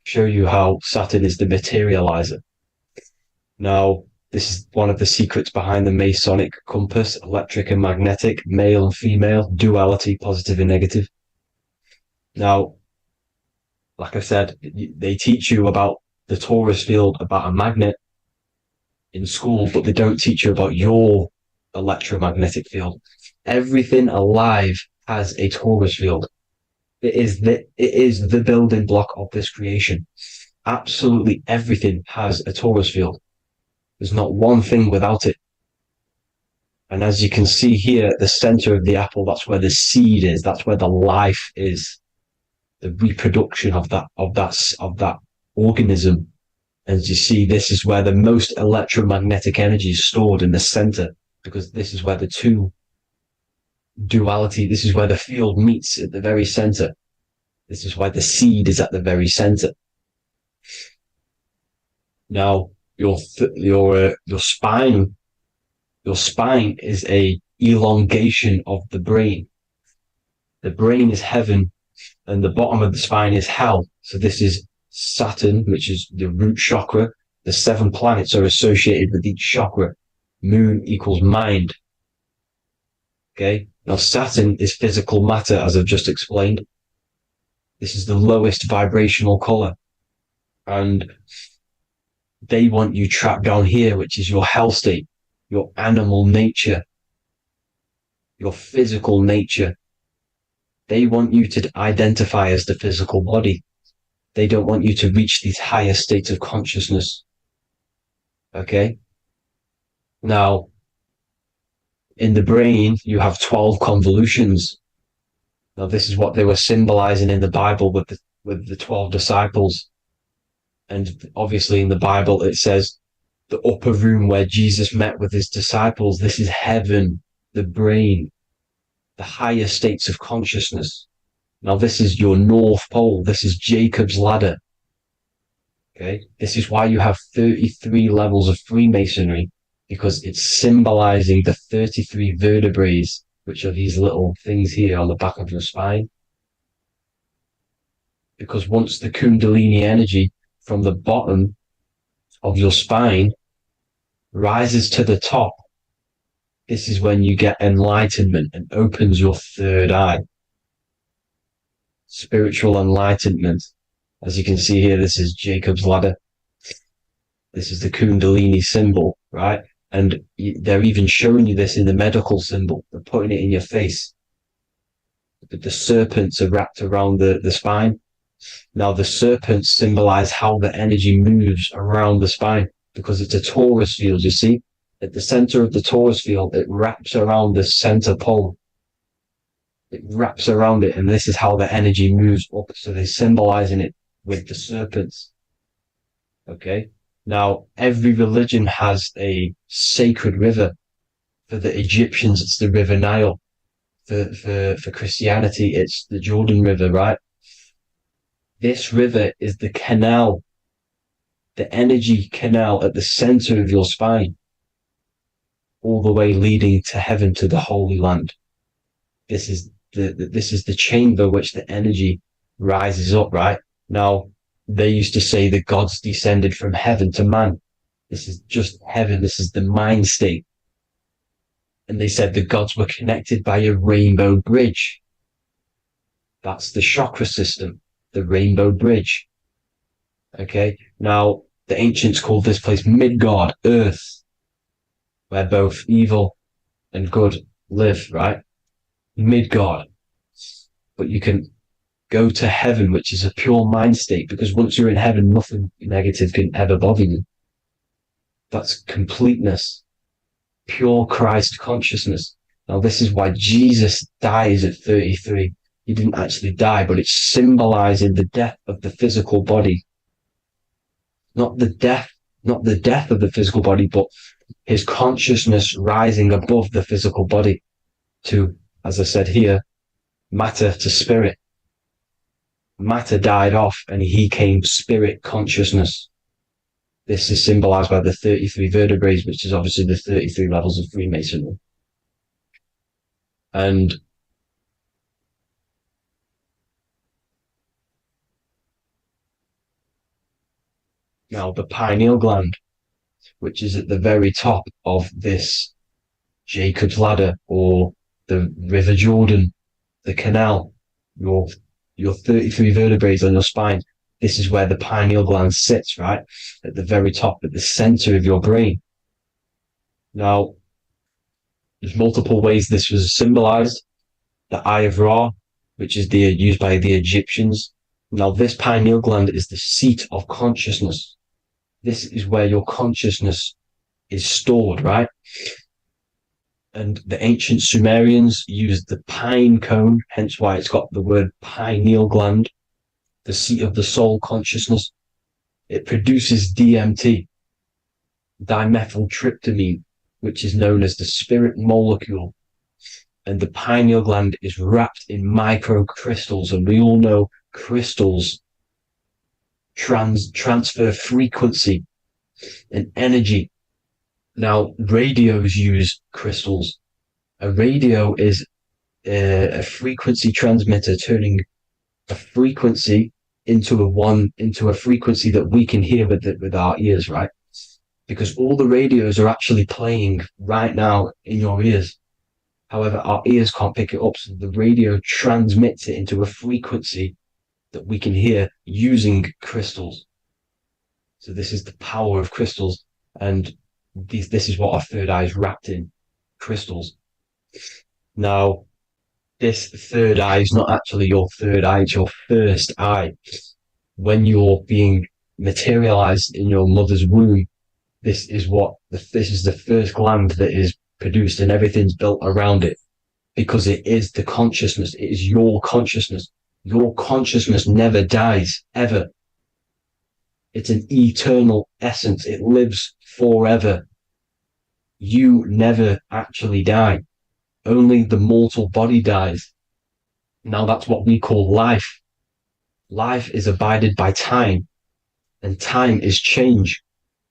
show you how Saturn is the materializer. Now, this is one of the secrets behind the Masonic compass, electric and magnetic, male and female, duality, positive and negative. Now, like I said, they teach you about the Taurus field, about a magnet in school, but they don't teach you about your electromagnetic field. Everything alive has a Taurus field. It is the building block of this creation. Absolutely everything has a Taurus field. There's not one thing without it. And as you can see here at the center of the apple, that's where the seed is. That's where the life is. The reproduction of that organism. As you see, this is where the most electromagnetic energy is stored, in the center, because this is where the two duality, this is where the field meets at the very center. This is why the seed is at the very center. Now, your spine is a elongation of the brain. The brain is heaven, and the bottom of the spine is hell. So this is Saturn, which is the root chakra. The 7 planets are associated with each chakra. Moon equals mind. Okay. Now, Saturn is physical matter, as I've just explained. This is the lowest vibrational color. And they want you trapped down here, which is your hell state, your animal nature, your physical nature. They want you to identify as the physical body. They don't want you to reach these higher states of consciousness. Okay? Now, in the brain, you have 12 convolutions. Now, this is what they were symbolizing in the Bible with the 12 disciples. And obviously in the Bible, it says the upper room where Jesus met with his disciples. This is heaven, the brain, the higher states of consciousness. Now, this is your North Pole. This is Jacob's ladder. Okay. This is why you have 33 levels of Freemasonry, because it's symbolizing the 33 vertebrae, which are these little things here on the back of your spine. Because once the Kundalini energy from the bottom of your spine rises to the top, this is when you get enlightenment and opens your third eye. Spiritual enlightenment. As you can see here, this is Jacob's ladder. This is the Kundalini symbol, right? And they're even showing you this in the medical symbol. They're putting it in your face. The serpents are wrapped around the spine. Now, the serpents symbolize how the energy moves around the spine, because it's a Taurus field, you see? At the center of the Taurus field, it wraps around the center pole. It wraps around it, and this is how the energy moves up. So they're symbolizing it with the serpents. Okay? Now, every religion has a sacred river. For the Egyptians, it's the River Nile. For Christianity, it's the Jordan River, right? This river is the canal, the energy canal at the center of your spine, all the way leading to heaven, to the Holy Land. This is this is the chamber which the energy rises up, right? Now, they used to say the gods descended from heaven to man. This is just heaven. This is the mind state. And they said the gods were connected by a rainbow bridge. That's the chakra system, the rainbow bridge. Okay. Now, the ancients called this place Midgard, Earth, where both evil and good live, right? Midgard. But you can go to heaven, which is a pure mind state, because once you're in heaven, nothing negative can ever bother you. That's completeness, pure Christ consciousness. Now, this is why Jesus dies at 33. He didn't actually die, but it's symbolizing the death of the physical body. Not the death of the physical body, but his consciousness rising above the physical body to, as I said here, matter to spirit. Matter died off and he came spirit consciousness. This is symbolized by the 33 vertebrae, which is obviously the 33 levels of Freemasonry. And now the pineal gland, which is at the very top of this Jacob's ladder or the River Jordan, the canal, your 33 vertebrae on your spine. This is where the pineal gland sits, right? At the very top, at the center of your brain. Now, there's multiple ways this was symbolized. The Eye of Ra, which is used by the Egyptians. Now, this pineal gland is the seat of consciousness. This is where your consciousness is stored, right? And the ancient Sumerians used the pine cone, hence why it's got the word pineal gland, the seat of the soul consciousness. It produces DMT, dimethyltryptamine, which is known as the spirit molecule. And the pineal gland is wrapped in microcrystals. And we all know crystals transfer frequency and energy. Now, radios use crystals. A radio is a frequency transmitter, turning a frequency into a frequency that we can hear with our ears, right? Because all the radios are actually playing right now in your ears. However, our ears can't pick it up, so the radio transmits it into a frequency that we can hear using crystals. So this is the power of crystals, and this is what our third eye is wrapped in, crystals. Now, this third eye is not actually your third eye, it's your first eye. When you're being materialized in your mother's womb, this is the first gland that is produced, and everything's built around it, because it is the consciousness. It is your consciousness. Your consciousness never dies, ever. It's an eternal essence. It lives forever. You never actually die. Only the mortal body dies. Now that's what we call life. Life is abided by time, and time is change.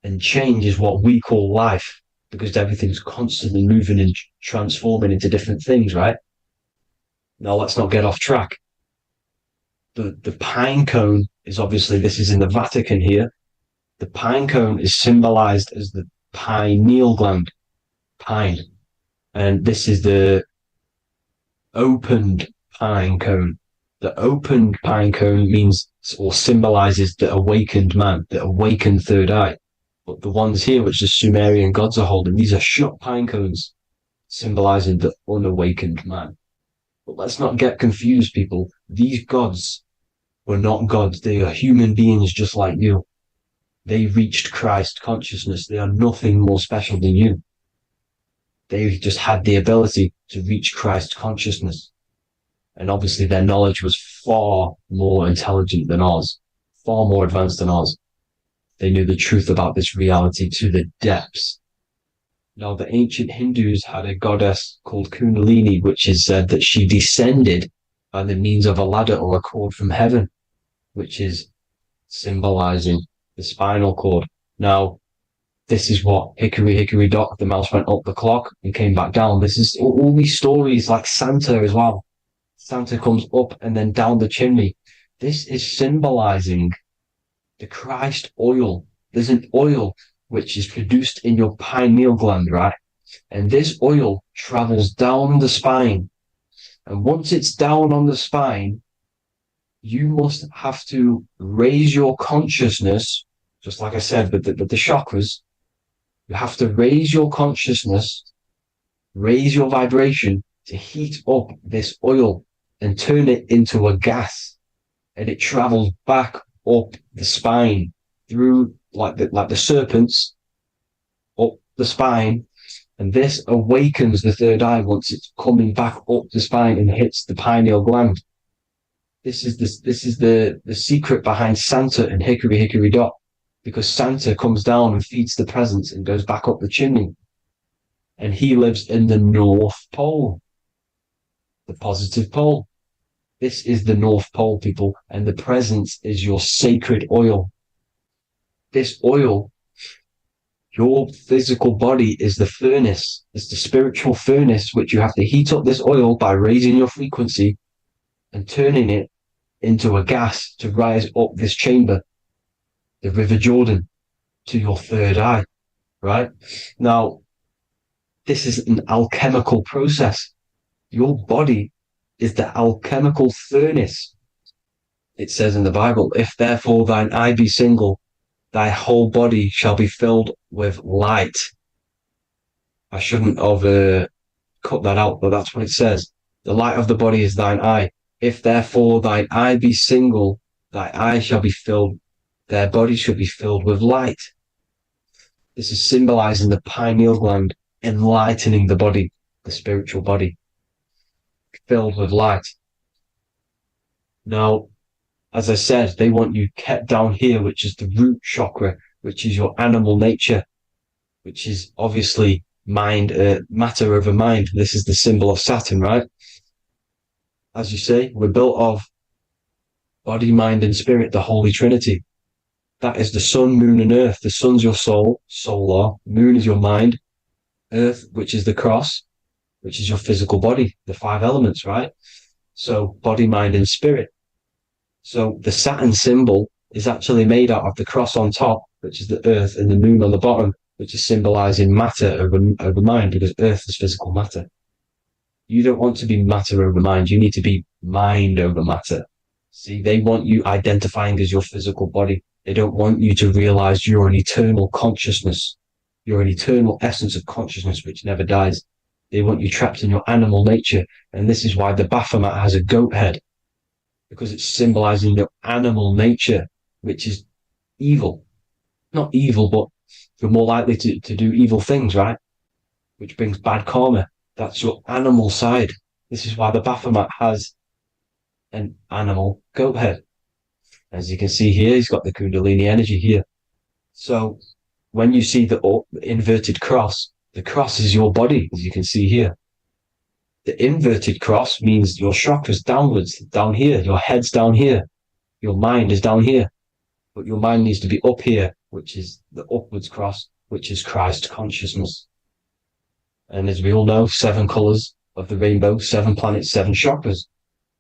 And change is what we call life, because everything's constantly moving and transforming into different things, right? Now let's not get off track. The pine cone is obviously, this is in the Vatican here. The pine cone is symbolized as the pineal gland, pine. And this is the opened pine cone. The opened pine cone means or symbolizes the awakened man, the awakened third eye. But the ones here, which the Sumerian gods are holding, these are shut pine cones, symbolizing the unawakened man. But let's not get confused, people. These gods were not gods. They are human beings just like you. They reached Christ consciousness. They are nothing more special than you. They just had the ability to reach Christ consciousness. And obviously their knowledge was far more intelligent than ours, far more advanced than ours. They knew the truth about this reality to the depths. Now, the ancient Hindus had a goddess called Kundalini, which is said that she descended by the means of a ladder or a cord from heaven, which is symbolizing the spinal cord. Now, this is what Hickory Hickory Dock, the mouse went up the clock and came back down. This is all these stories, like Santa as well. Santa comes up and then down the chimney. This is symbolizing the Christ oil. There's an oil which is produced in your pineal gland, right? And this oil travels down the spine. And once it's down on the spine, you must have to raise your consciousness, just like I said, with the chakras. You have to raise your consciousness, raise your vibration to heat up this oil and turn it into a gas. And it travels back up the spine through like the serpents up the spine. And this awakens the third eye once it's coming back up the spine and hits the pineal gland. This is the secret behind Santa and Hickory Hickory Dock, because Santa comes down and feeds the presents and goes back up the chimney. And he lives in the North Pole, the positive pole. This is the North Pole, people, and the presence is your sacred oil. This oil, your physical body is the furnace. It's the spiritual furnace, which you have to heat up this oil by raising your frequency and turning it into a gas to rise up this chamber, the River Jordan, to your third eye, right? Now, this is an alchemical process. Your body is the alchemical furnace. It says in the Bible, if therefore thine eye be single, thy whole body shall be filled with light. I shouldn't have cut that out, but that's what it says. The light of the body is thine eye. If therefore thine eye be single, thy eye shall be filled, their body shall be filled with light. This is symbolizing the pineal gland, enlightening the body, the spiritual body, filled with light. Now, as I said, they want you kept down here, which is the root chakra, which is your animal nature, which is obviously mind, matter over mind. This is the symbol of Saturn, right? As you say, we're built of body, mind, and spirit, the Holy Trinity. That is the sun, moon, and earth. The sun's your soul, solar. Moon is your mind. Earth, which is the cross, which is your physical body, the 5 elements, right? So body, mind, and spirit. So the Saturn symbol is actually made out of the cross on top, which is the earth, and the moon on the bottom, which is symbolizing matter over mind, because earth is physical matter. You don't want to be matter over mind. You need to be mind over matter. See, they want you identifying as your physical body. They don't want you to realize you're an eternal consciousness. You're an eternal essence of consciousness which never dies. They want you trapped in your animal nature. And this is why the Baphomet has a goat head, because it's symbolizing your animal nature, which is evil. Not evil, but you're more likely to do evil things, right? Which brings bad karma. That's your animal side. This is why the Baphomet has an animal goat head. As you can see here, he's got the Kundalini energy here. So when you see the inverted cross, the cross is your body, as you can see here. The inverted cross means your chakras downwards, down here. Your head's down here. Your mind is down here. But your mind needs to be up here, which is the upwards cross, which is Christ consciousness. And as we all know, 7 colors of the rainbow, 7 planets, 7 chakras.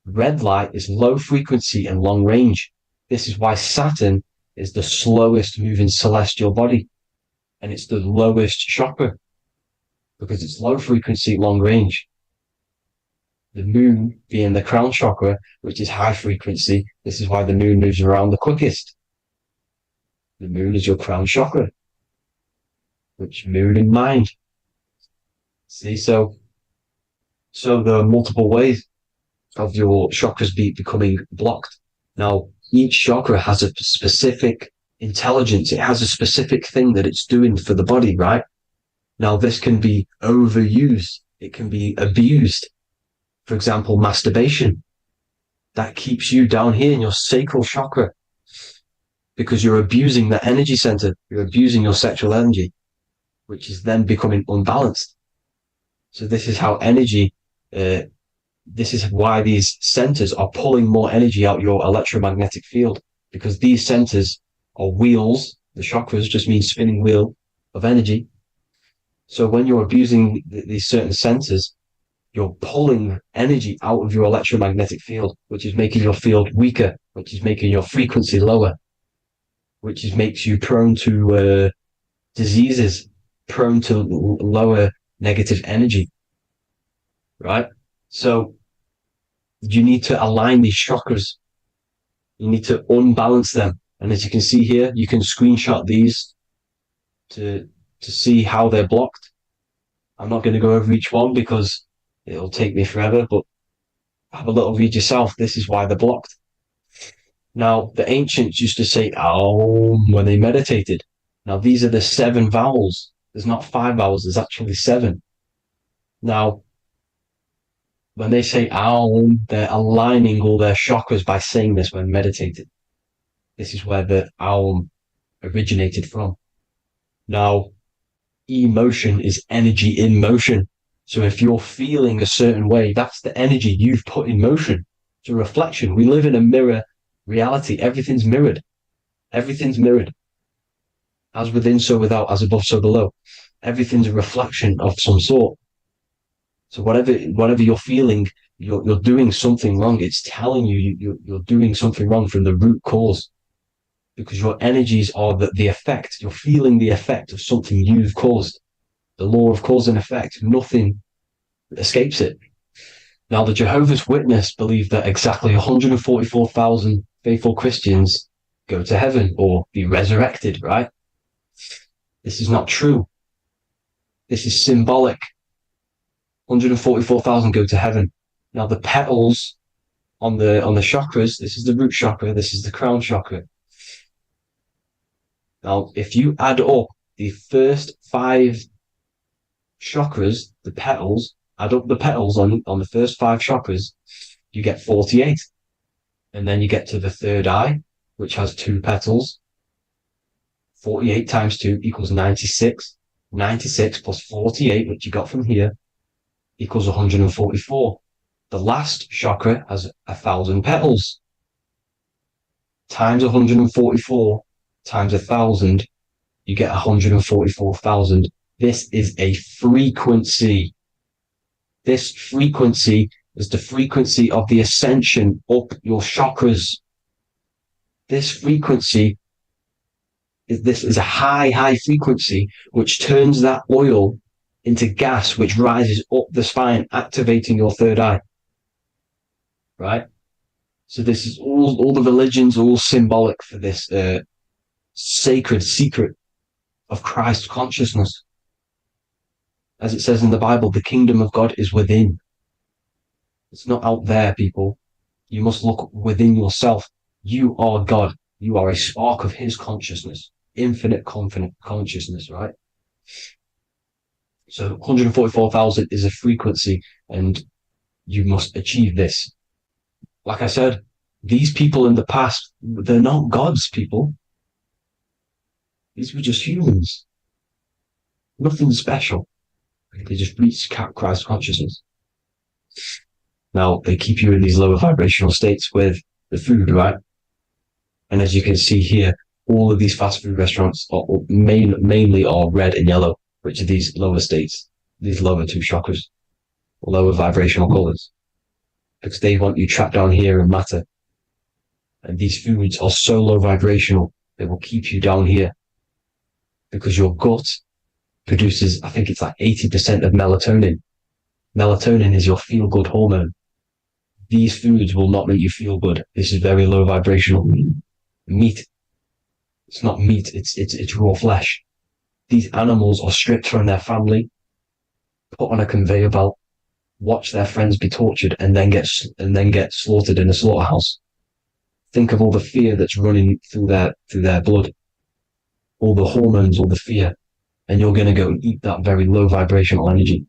Red light is low frequency and long range. This is why Saturn is the slowest moving celestial body. And it's the lowest chakra, because it's low frequency, long range. The moon being the crown chakra, which is high frequency. This is why the moon moves around the quickest. The moon is your crown chakra, which moon in mind. See, so there are multiple ways of your chakras becoming blocked. Now, each chakra has a specific intelligence. It has a specific thing that it's doing for the body, right? Now, this can be overused. It can be abused. For example, masturbation. That keeps you down here in your sacral chakra, because you're abusing the energy center. You're abusing your sexual energy, which is then becoming unbalanced. So this is how energy, this is why these centers are pulling more energy out your electromagnetic field, because these centers are wheels. The chakras just mean spinning wheel of energy. So when you're abusing these certain centers, you're pulling energy out of your electromagnetic field, which is making your field weaker, which is making your frequency lower, which makes you prone to diseases, prone to lower negative energy, right? So you need to align these chakras. You need to unbalance them. And as you can see here, you can screenshot these to see how they're blocked. I'm not going to go over each one because it'll take me forever, but have a little read yourself. This is why they're blocked. Now, the ancients used to say Aum when they meditated. Now, these are the 7 vowels. There's not 5 vowels, there's actually 7. Now, when they say Aum, they're aligning all their chakras by saying this when meditated. This is where the Aum originated from. Now, emotion is energy in motion. So if you're feeling a certain way, that's the energy you've put in motion. It's a reflection. We live in a mirror reality. Everything's mirrored. Everything's mirrored. As within, so without, as above, so below. Everything's a reflection of some sort. So whatever you're feeling, you're doing something wrong. It's telling you you're doing something wrong from the root cause. Because your energies are the effect. You're feeling the effect of something you've caused. The law of cause and effect. Nothing escapes it. Now, the Jehovah's Witness believe that exactly 144,000 faithful Christians go to heaven or be resurrected, right? This is not true. This is symbolic. 144,000 go to heaven. Now, the petals on the chakras, this is the root chakra, this is the crown chakra. Now, if you add up the first 5 chakras, the petals, add up the petals on the first 5 chakras, you get 48. And then you get to the third eye, which has 2 petals. 48 times 2 equals 96. 96 plus 48, which you got from here, equals 144. The last chakra has 1,000 petals. Times 144 times 1,000, you get 144,000. This is a frequency. This frequency is the frequency of the ascension up your chakras. This frequency is a high frequency, which turns that oil into gas, which rises up the spine, activating your third eye. Right? So this is all the religions are all symbolic for this sacred secret of Christ consciousness. As it says in the Bible, the kingdom of God is within. It's not out there, people. You must look within yourself. You are God. You are a spark of his consciousness, infinite consciousness, right? So 144,000 is a frequency, and you must achieve this. Like I said, these people in the past, they're not gods, people. These were just humans. Nothing special. They just reached Christ consciousness. Now, they keep you in these lower vibrational states with the food, right? And as you can see here, all of these fast food restaurants are mainly are red and yellow, which are these lower states, these lower 2 chakras, lower vibrational colors, because they want you trapped down here in matter. And these foods are so low vibrational, they will keep you down here, because your gut produces, I think it's like 80% of melatonin. Melatonin is your feel-good hormone. These foods will not make you feel good. This is very low vibrational. Meat. It's not meat, it's raw flesh. These animals are stripped from their family, put on a conveyor belt, watch their friends be tortured, and then get slaughtered in a slaughterhouse. Think of all the fear that's running through their blood, all the hormones, all the fear, and you're going to go and eat that very low vibrational energy.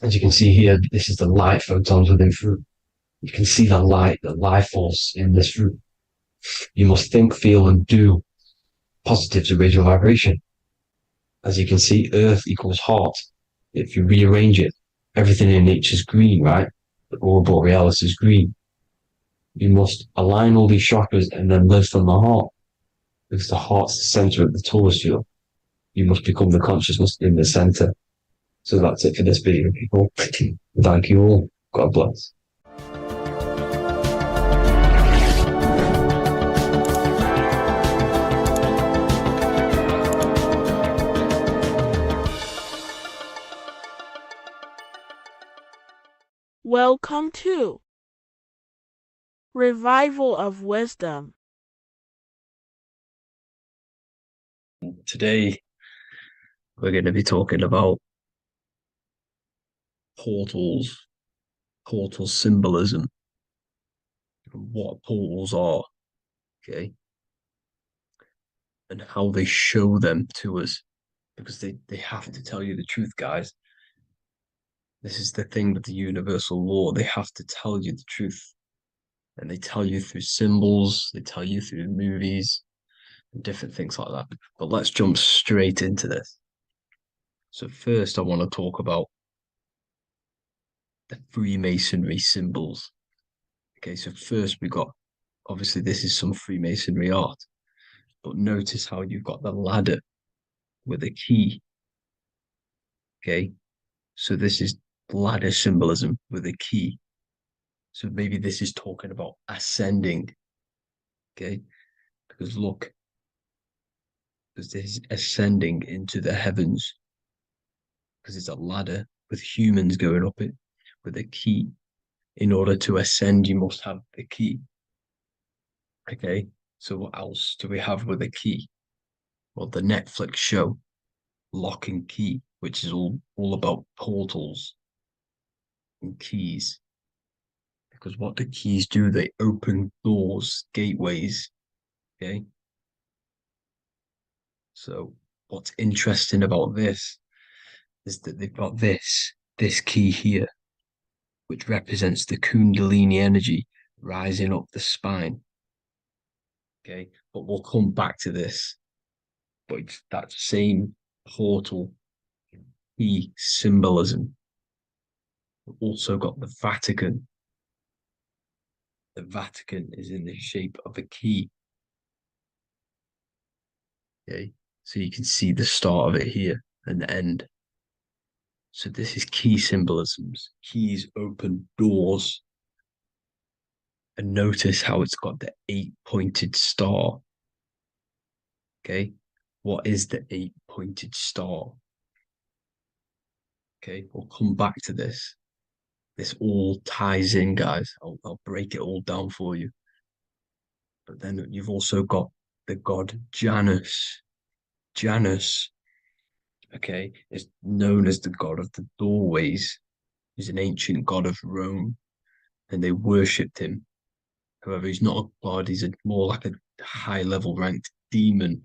As you can see here, this is the light photons within fruit. You can see the life force in this fruit. You must think, feel, and do positive to raise your vibration. As you can see, earth equals heart. If you rearrange it, everything in nature is green, right? The aurora borealis is green. You must align all these chakras and then live from the heart, because the heart's the center of the Taurus field. You must become the consciousness in the center. So that's it for this video, people. Thank you all. God bless. Welcome to Revival of Wisdom. Today, we're going to be talking about portals, portal symbolism, and what portals are, okay, and how they show them to us, because they have to tell you the truth, guys. This is the thing with the universal law. They have to tell you the truth. And they tell you through symbols, they tell you through movies, and different things like that. But let's jump straight into this. So first, I want to talk about the Freemasonry symbols. Okay, so first we got, obviously this is some Freemasonry art, but notice how you've got the ladder with a key. Okay, so this is ladder symbolism with a key. So maybe this is talking about ascending. Okay, because look, because this is ascending into the heavens, because it's a ladder with humans going up it with a key. In order to ascend, you must have the key. Okay, so what else do we have with a key? Well, the Netflix show Lock and Key, which is all about portals and keys. Because what the keys do, they open doors, gateways. Okay, so what's interesting about this is that they've got this key here, which represents the Kundalini energy rising up the spine. Okay, but we'll come back to this. But it's that same portal key symbolism. We've also got the Vatican. The Vatican is in the shape of a key. Okay, so you can see the start of it here and the end. So this is key symbolisms. Keys open doors. And notice how it's got the 8-pointed star. Okay, what is the 8-pointed star? Okay, we'll come back to this. This all ties in, guys. I'll break it all down for you. But then you've also got the god Janus. Janus, okay, is known as the god of the doorways. He's an ancient god of Rome, and they worshipped him. However, he's not a god, he's more like a high-level ranked demon.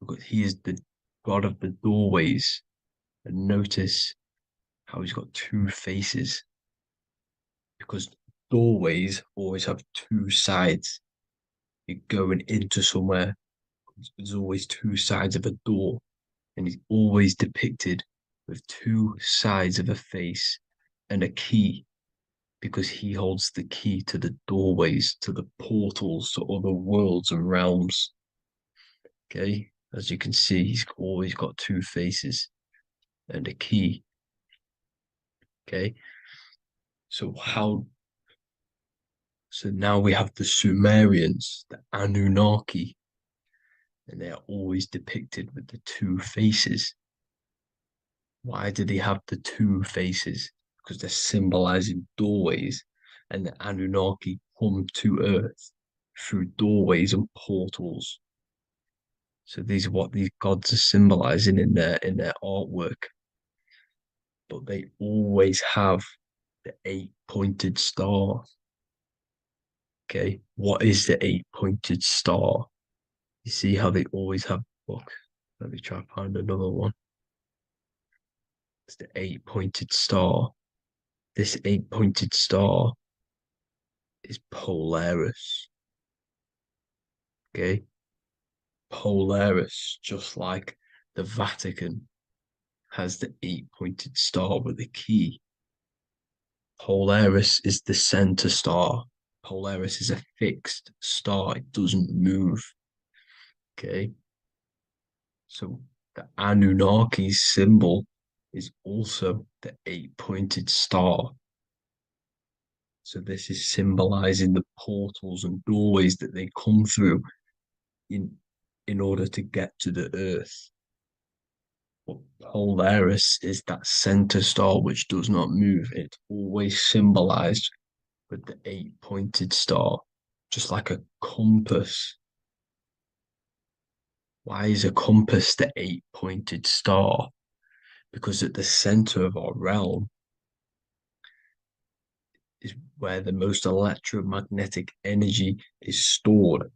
Because he is the god of the doorways. And notice how he's got two faces. Because doorways always have two sides. You're going into somewhere, there's always two sides of a door. And he's always depicted with two sides of a face and a key, because he holds the key to the doorways, to the portals, to other worlds and realms. Okay, as you can see, he's always got two faces and a key. Okay, so now we have the Sumerians, the Anunnaki, and they are always depicted with the two faces. Why do they have the two faces? Because they're symbolizing doorways, and the Anunnaki come to Earth through doorways and portals. So these are what these gods are symbolizing in their artwork. But they always have the 8-pointed star. Okay, what is the 8-pointed star? You see how they always have. Look, let me try and find another one. It's the 8-pointed star. This 8-pointed star is Polaris. Okay, Polaris, just like the Vatican has the 8-pointed star with a key. Polaris is the center star. Polaris is a fixed star, it doesn't move. Okay, so the Anunnaki's symbol is also the 8-pointed star. So this is symbolizing the portals and doorways that they come through in order to get to the earth. But Polaris is that center star which does not move. It's always symbolized with the 8-pointed star, just like a compass. Why is a compass the 8-pointed star? Because at the center of our realm is where the most electromagnetic energy is stored.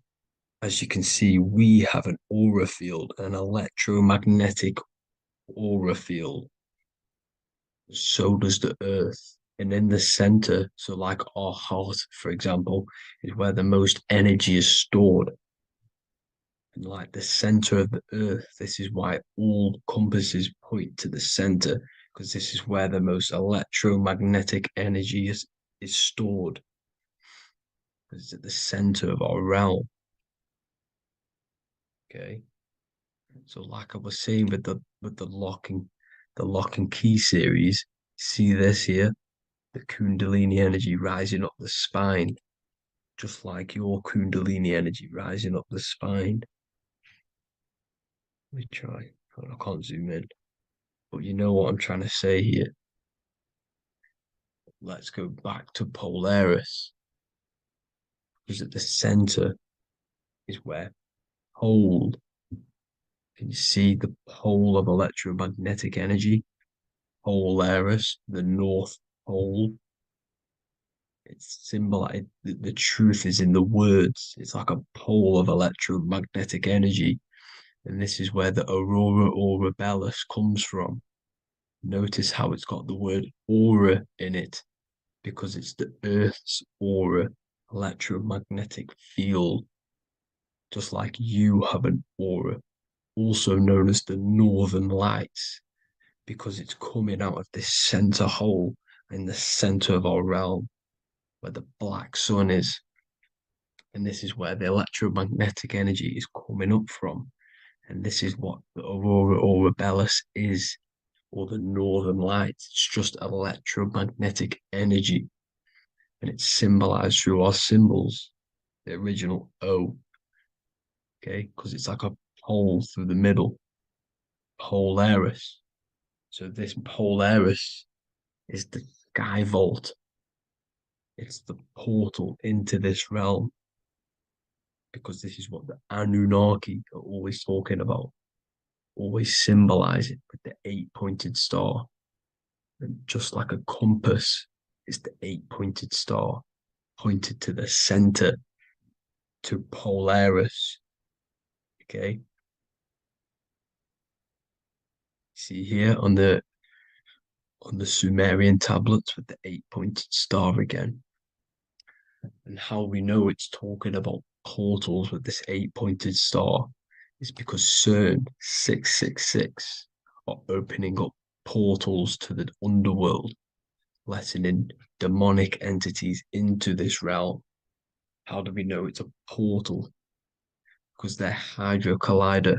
As you can see, we have an aura field, an electromagnetic aura field. So does the earth. And in the center, so like our heart, for example, is where the most energy is stored. And like the center of the earth, this is why all compasses point to the center, because this is where the most electromagnetic energy is stored. Because it's at the center of our realm. Okay. So like I was saying with the lock and key series, see this here? The Kundalini energy rising up the spine, just like your Kundalini energy rising up the spine. Let me try. I can't zoom in. But you know what I'm trying to say here. Let's go back to Polaris. Because at the center is where pole. Can you see the pole of electromagnetic energy? Polaris, the North Pole. It's symbolized. The truth is in the words. It's like a pole of electromagnetic energy. And this is where the aurora borealis comes from. Notice how it's got the word aura in it, because it's the Earth's aura, electromagnetic field. Just like you have an aura, also known as the northern lights, because it's coming out of this center hole in the center of our realm, where the black sun is. And this is where the electromagnetic energy is coming up from. And this is what the aurora borealis is, or the northern lights. It's just electromagnetic energy. And it's symbolized through our symbols, the original O, okay? Because it's like a pole through the middle, Polaris. So this Polaris is the sky vault. It's the portal into this realm, because this is what the Anunnaki are always talking about, always symbolize it with the 8-pointed star. And just like a compass is the 8-pointed star pointed to the center, to Polaris. Okay. See here on the Sumerian tablets with the 8-pointed star again. And how we know it's talking about portals with this 8-pointed star is because CERN 666 are opening up portals to the underworld, letting in demonic entities into this realm. How do we know it's a portal? Because their Hydro Collider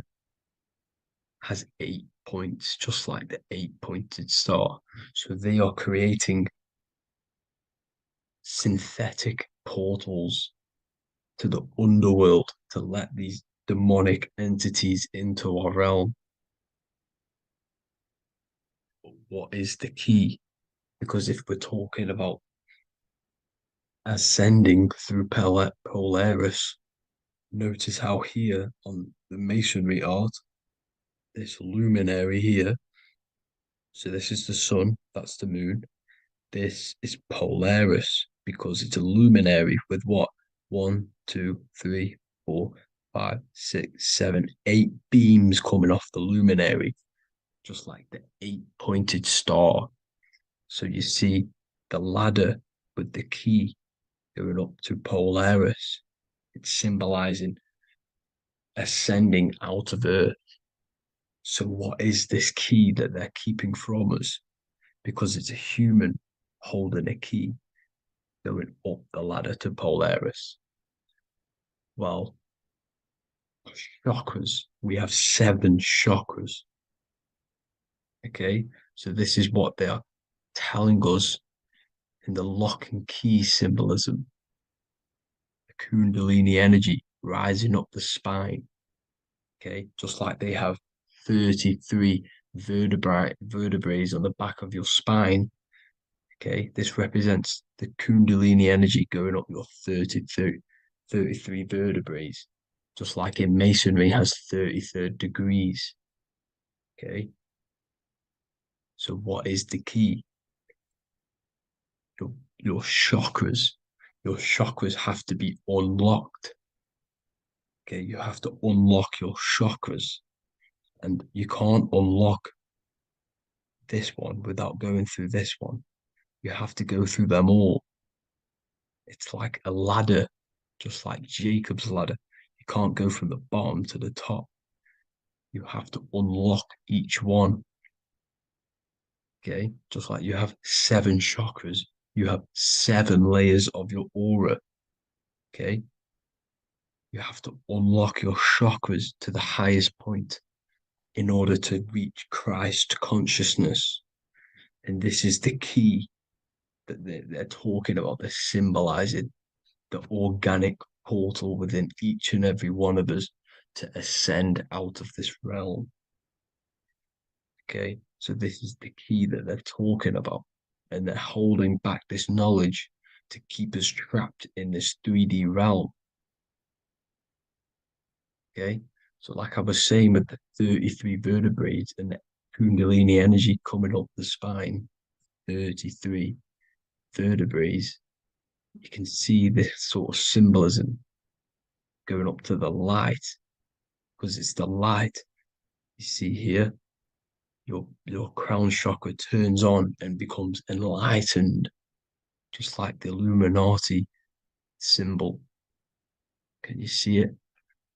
has 8 points, just like the 8-pointed star. So they are creating synthetic portals to the underworld to let these demonic entities into our realm. What is the key? Because if we're talking about ascending through Polaris, notice how here on the masonry art, this luminary here, so this is the sun, that's the moon, this is Polaris, because it's a luminary with what? 1, 2, 3, 4, 5, 6, 7, 8 beams coming off the luminary, just like the 8-pointed star. So you see the ladder with the key going up to Polaris. It's symbolizing ascending out of Earth. So what is this key that they're keeping from us? Because it's a human holding a key going up the ladder to Polaris. Well, chakras. We have 7 chakras. Okay, So this is what they are telling us in the lock and key symbolism. The Kundalini energy rising up the spine. Okay, just like they have 33 vertebrae on the back of your spine. Okay, this represents the Kundalini energy going up your 33 vertebrae, just like in Masonry has 33rd degrees. Okay, so what is the key? Your chakras. Your chakras have to be unlocked. Okay, you have to unlock your chakras, and you can't unlock this one without going through this one. You have to go through them all. It's like a ladder, just like Jacob's ladder. You can't go from the bottom to the top. You have to unlock each one. Okay, just like you have 7 chakras, you have 7 layers of your aura. Okay, you have to unlock your chakras to the highest point in order to reach Christ consciousness. And this is the key that they're talking about. They're symbolizing the organic portal within each and every one of us to ascend out of this realm. Okay, so this is the key that they're talking about, and they're holding back this knowledge to keep us trapped in this 3D realm. Okay, so like I was saying with the 33 vertebrae and the Kundalini energy coming up the spine, 33 vertebrae, you can see this sort of symbolism going up to the light, because it's the light you see here. Your crown chakra turns on and becomes enlightened, just like the Illuminati symbol. Can you see it?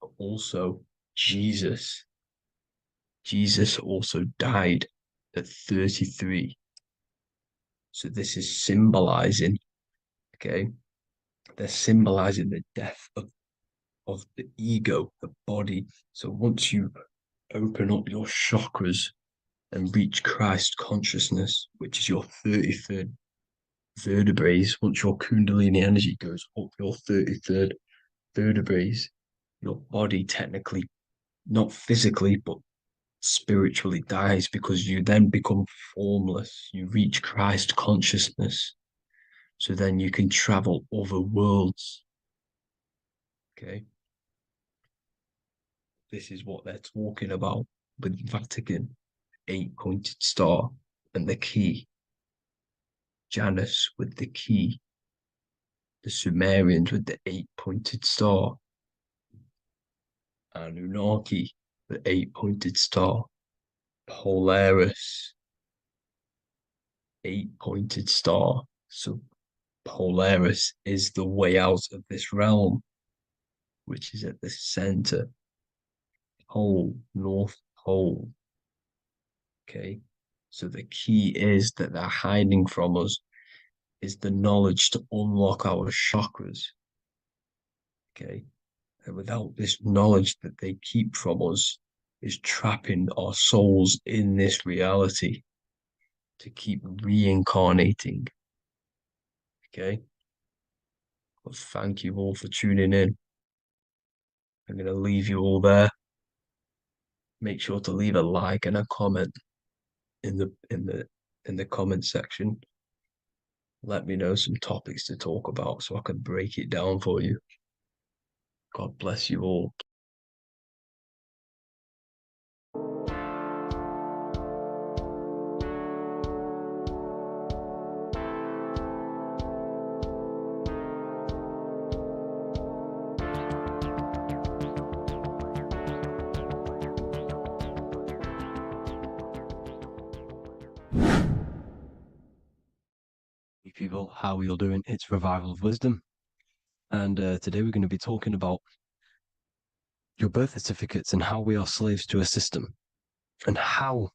But also, Jesus also died at 33. So this is symbolizing, okay? They're symbolizing the death of the ego, the body. So once you open up your chakras and reach Christ consciousness, which is your 33rd vertebrae, once your Kundalini energy goes up your 33rd vertebrae, your body technically, not physically, but spiritually dies, because you then become formless. You reach Christ consciousness. So then you can travel other worlds. Okay. This is what they're talking about with Vatican, 8-pointed star, and the key. Janus with the key. The Sumerians with the 8-pointed star. Anunnaki, the 8-pointed star. Polaris, 8-pointed star. So Polaris is the way out of this realm, which is at the center. Pole, North Pole. Okay, so the key is that they're hiding from us is the knowledge to unlock our chakras. Okay, and without this knowledge that they keep from us is trapping our souls in this reality to keep reincarnating. Okay, well, thank you all for tuning in. I'm going to leave you all there. Make sure to leave a like and a comment in the comment section. Let me know some topics to talk about so I can break it down for you. God bless you all. Hey people, how are you all doing? It's Revival of Wisdom, and today we're going to be talking about your birth certificates and how we are slaves to a system and how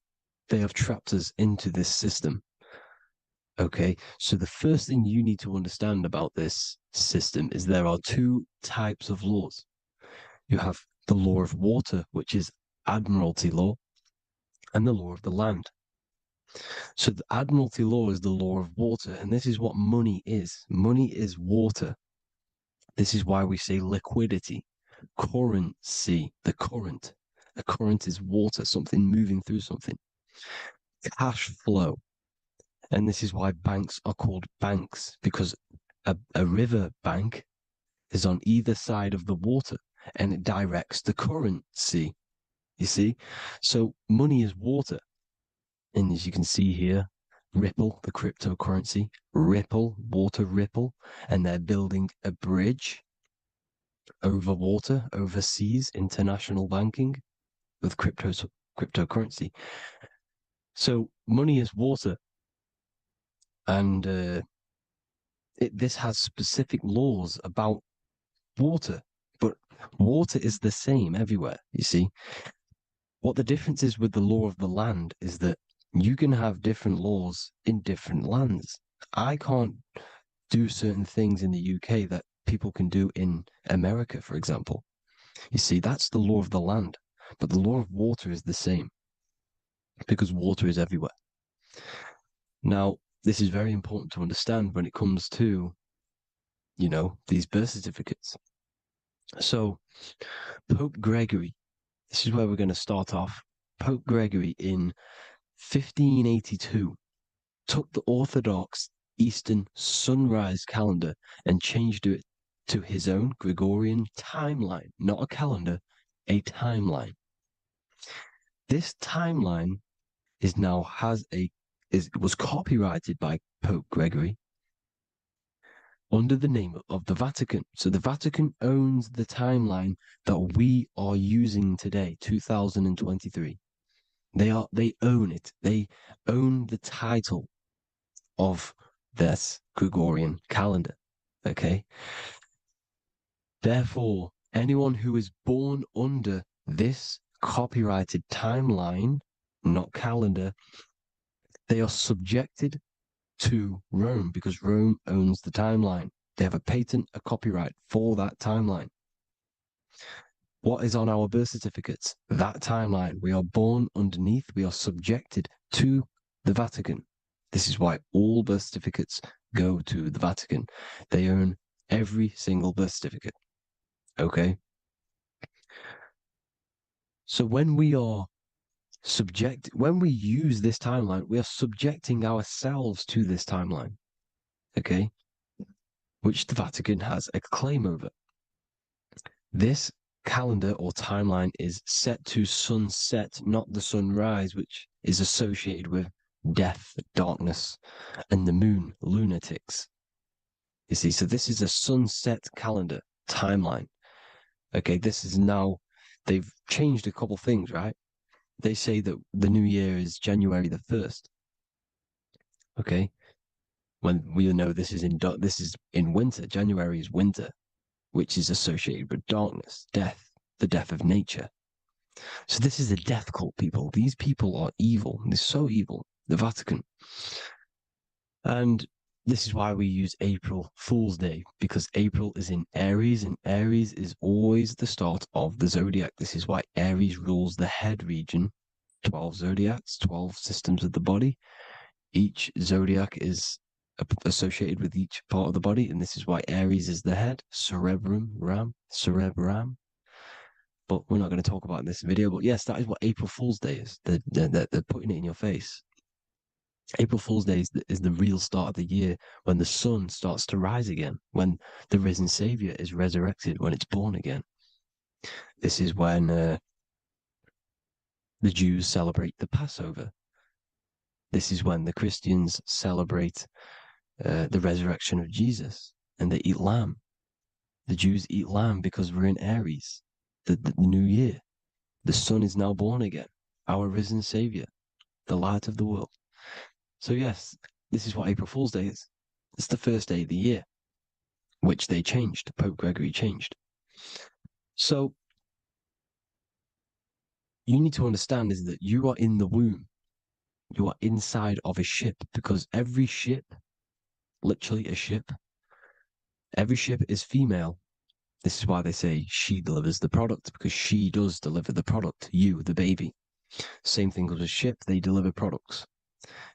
they have trapped us into this system. Okay, so the first thing you need to understand about this system is there are 2 types of laws. You have the law of water, which is Admiralty law, and the law of the land. So the Admiralty law is the law of water, and this is what money is. Money is water. This is why we say liquidity, currency, the current. A current is water, something moving through something. Cash flow. And this is why banks are called banks, because a river bank is on either side of the water and it directs the currency. You see? So money is water. And as you can see here, Ripple, the cryptocurrency, Ripple, water Ripple, and they're building a bridge over water, overseas, international banking with cryptocurrency. So money is water, and this has specific laws about water, but water is the same everywhere. You see, what the difference is with the law of the land is that you can have different laws in different lands. I can't do certain things in the UK that people can do in America, for example. You see, that's the law of the land, but the law of water is the same because water is everywhere. Now, this is very important to understand when it comes to, these birth certificates. So, Pope Gregory, this is where we're going to start off. Pope Gregory in 1582 took the Orthodox Eastern sunrise calendar and changed it to his own Gregorian timeline, not a calendar, a timeline. This timeline was copyrighted by Pope Gregory under the name of the Vatican. So the Vatican owns the timeline that we are using today, 2023. They own it. They own the title of this Gregorian calendar. Okay. Therefore, anyone who is born under this copyrighted timeline, not calendar, they are subjected to Rome because Rome owns the timeline. They have a patent, a copyright for that timeline. What is on our birth certificates? That timeline. We are born underneath, we are subjected to the Vatican. This is why all birth certificates go to the Vatican. They own every single birth certificate. Okay? So when we use this timeline, we are subjecting ourselves to this timeline. Okay? Which the Vatican has a claim over. This calendar or timeline is set to sunset, not the sunrise, which is associated with death, darkness, and the moon, lunatics. You see, so this is a sunset calendar timeline. Okay, this is now, they've changed a couple things, right? They say that the new year is January the 1st. Okay, when we know this is in winter. January is winter, which is associated with darkness, death, the death of nature. So this is a death cult, people. These people are evil. They're so evil. The Vatican. And this is why we use April Fool's Day, because April is in Aries, and Aries is always the start of the Zodiac. This is why Aries rules the head region. 12 zodiacs, 12 systems of the body. Each zodiac is associated with each part of the body, and this is why Aries is the head, cerebrum. But we're not going to talk about in this video. But yes, that is what April Fool's Day is. They're putting it in your face. April Fool's Day is the real start of the year, when the sun starts to rise again, when the risen Savior is resurrected, when it's born again. This is when the Jews celebrate the Passover. This is when the Christians celebrate the resurrection of Jesus, and they eat lamb. The Jews eat lamb because we're in Aries, the new year. The sun is now born again, our risen Savior, the light of the world. So yes, this is what April Fool's Day is. It's the first day of the year, which they changed. Pope Gregory changed. So you need to understand is that you are in the womb. You are inside of a ship, because every ship, literally a ship, every ship is female. This is why they say she delivers the product, because she does deliver the product, you, the baby. Same thing with a ship, they deliver products.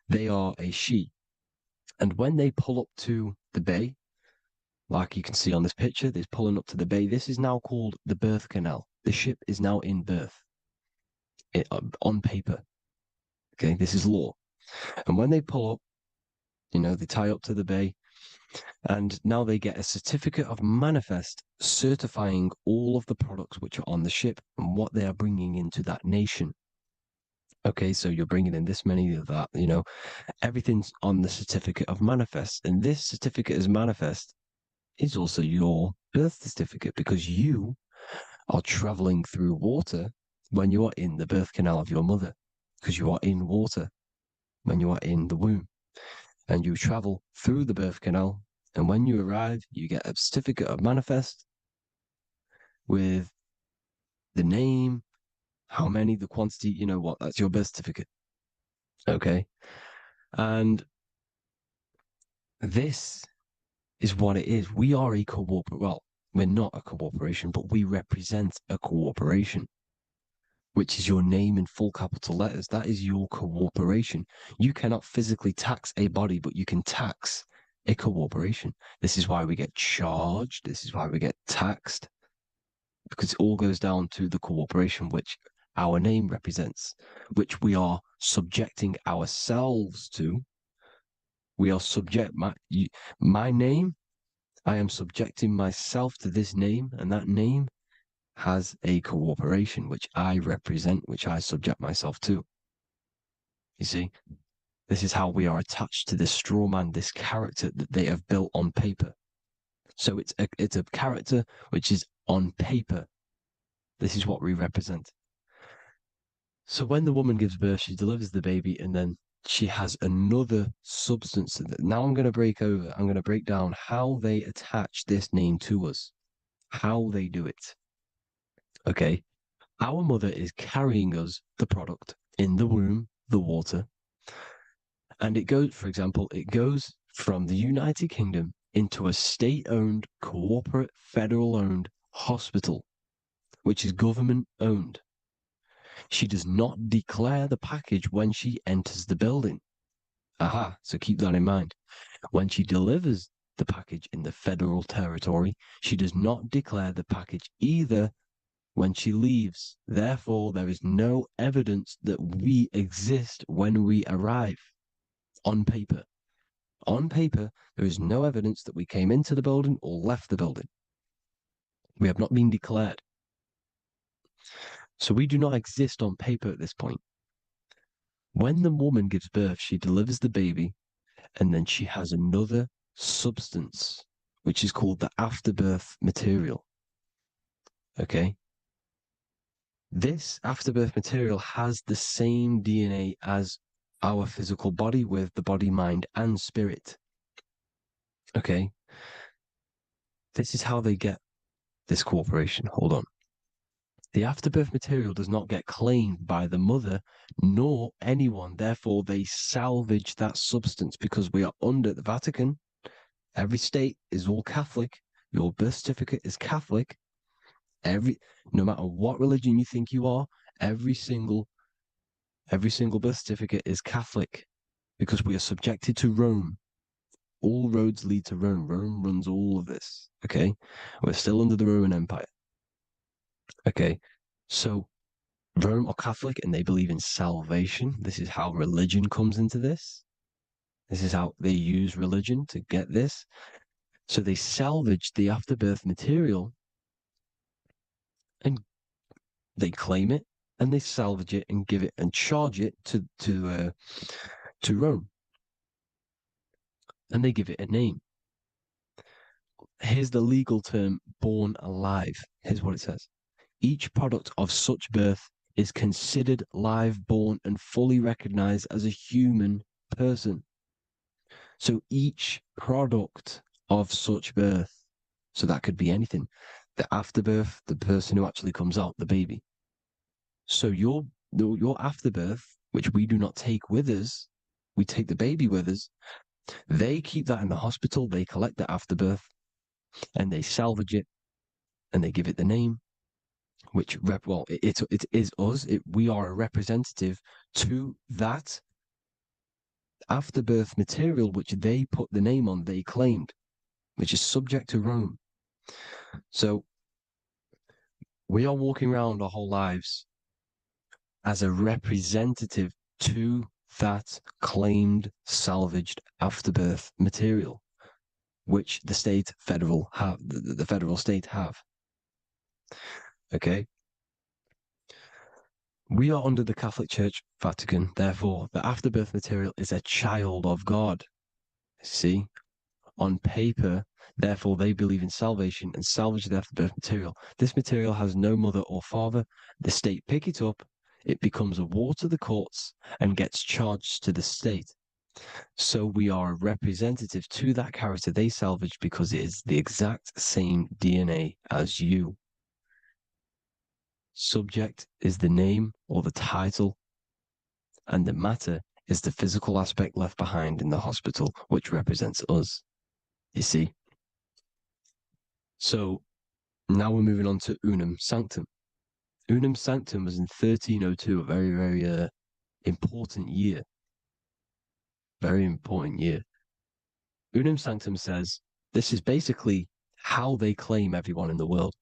They are a she. And when they pull up to the bay, like you can see on this picture, they're pulling up to the bay. This is now called the birth canal. The ship is now in birth on paper. Okay, this is law. And when they pull up, they tie up to the bay, and now they get a certificate of manifest certifying all of the products which are on the ship and what they are bringing into that nation. Okay, so you're bringing in this many of that, everything's on the certificate of manifest. And this certificate as manifest is also your birth certificate, because you are traveling through water when you are in the birth canal of your mother, because you are in water when you are in the womb, and you travel through the birth canal. And when you arrive, you get a certificate of manifest with the name, how many, the quantity, that's your birth certificate. Okay. And this is what it is. We are a well, we're not a corporation, but we represent a corporation, which is your name in full capital letters. That is your corporation. You cannot physically tax a body, but you can tax a corporation. This is why we get charged. This is why we get taxed, because it all goes down to the corporation which our name represents, which we are subjecting ourselves to. We are my name. I am subjecting myself to this name, and that name has a corporation which I represent, which I subject myself to. You see, this is how we are attached to this straw man, this character that they have built on paper. So it's a character which is on paper. This is what we represent. So when the woman gives birth, she delivers the baby, and then she has another substance. Now I'm going to break down how they attach this name to us, how they do it. Okay. Our mother is carrying us the product in the womb, the water. And it goes, for example, it goes from the United Kingdom into a state-owned, corporate, federal-owned hospital, which is government-owned. She does not declare the package when she enters the building. Aha, so keep that in mind. When she delivers the package in the federal territory, she does not declare the package either when she leaves. Therefore, there is no evidence that we exist when we arrive on paper. On paper, there is no evidence that we came into the building or left the building. We have not been declared. So we do not exist on paper at this point. When the woman gives birth, she delivers the baby, and then she has another substance, which is called the afterbirth material. Okay? This afterbirth material has the same DNA as our physical body, with the body, mind, and spirit. Okay? This is how they get this corporation. Hold on. The afterbirth material does not get claimed by the mother nor anyone. Therefore, they salvage that substance, because we are under the Vatican. Every state is all Catholic. Your birth certificate is Catholic. No matter what religion you think you are, every single birth certificate is Catholic, because we are subjected to Rome. All roads lead to Rome. Rome runs all of this. Okay? We're still under the Roman Empire. Okay, so Rome are Catholic and they believe in salvation. This is how religion comes into this. This is how they use religion to get this. So they salvage the afterbirth material and they claim it, and they salvage it and give it and charge it to Rome. And they give it a name. Here's the legal term, born alive. Here's what it says. Each product of such birth is considered live, born, and fully recognized as a human person. So each product of such birth, so that could be anything, the afterbirth, the person who actually comes out, the baby. So your afterbirth, which we do not take with us, we take the baby with us. They keep that in the hospital. They collect the afterbirth and they salvage it and they give it the name, which it is us. We are a representative to that afterbirth material, which they put the name on, they claimed, which is subject to Rome. So we are walking around our whole lives as a representative to that claimed salvaged afterbirth material, which the federal state have. Okay? We are under the Catholic Church, Vatican, therefore the afterbirth material is a child of God. See? On paper, therefore they believe in salvation and salvage the afterbirth material. This material has no mother or father. The state pick it up, it becomes a war to the courts and gets charged to the state. So we are a representative to that character they salvaged because it is the exact same DNA as you. Subject is the name or the title, and the matter is the physical aspect left behind in the hospital, which represents us. You see? So now we're moving on to Unam Sanctam. Unam Sanctam was in 1302, a very, very important year. Very important year. Unam Sanctam says this is basically how they claim everyone in the world.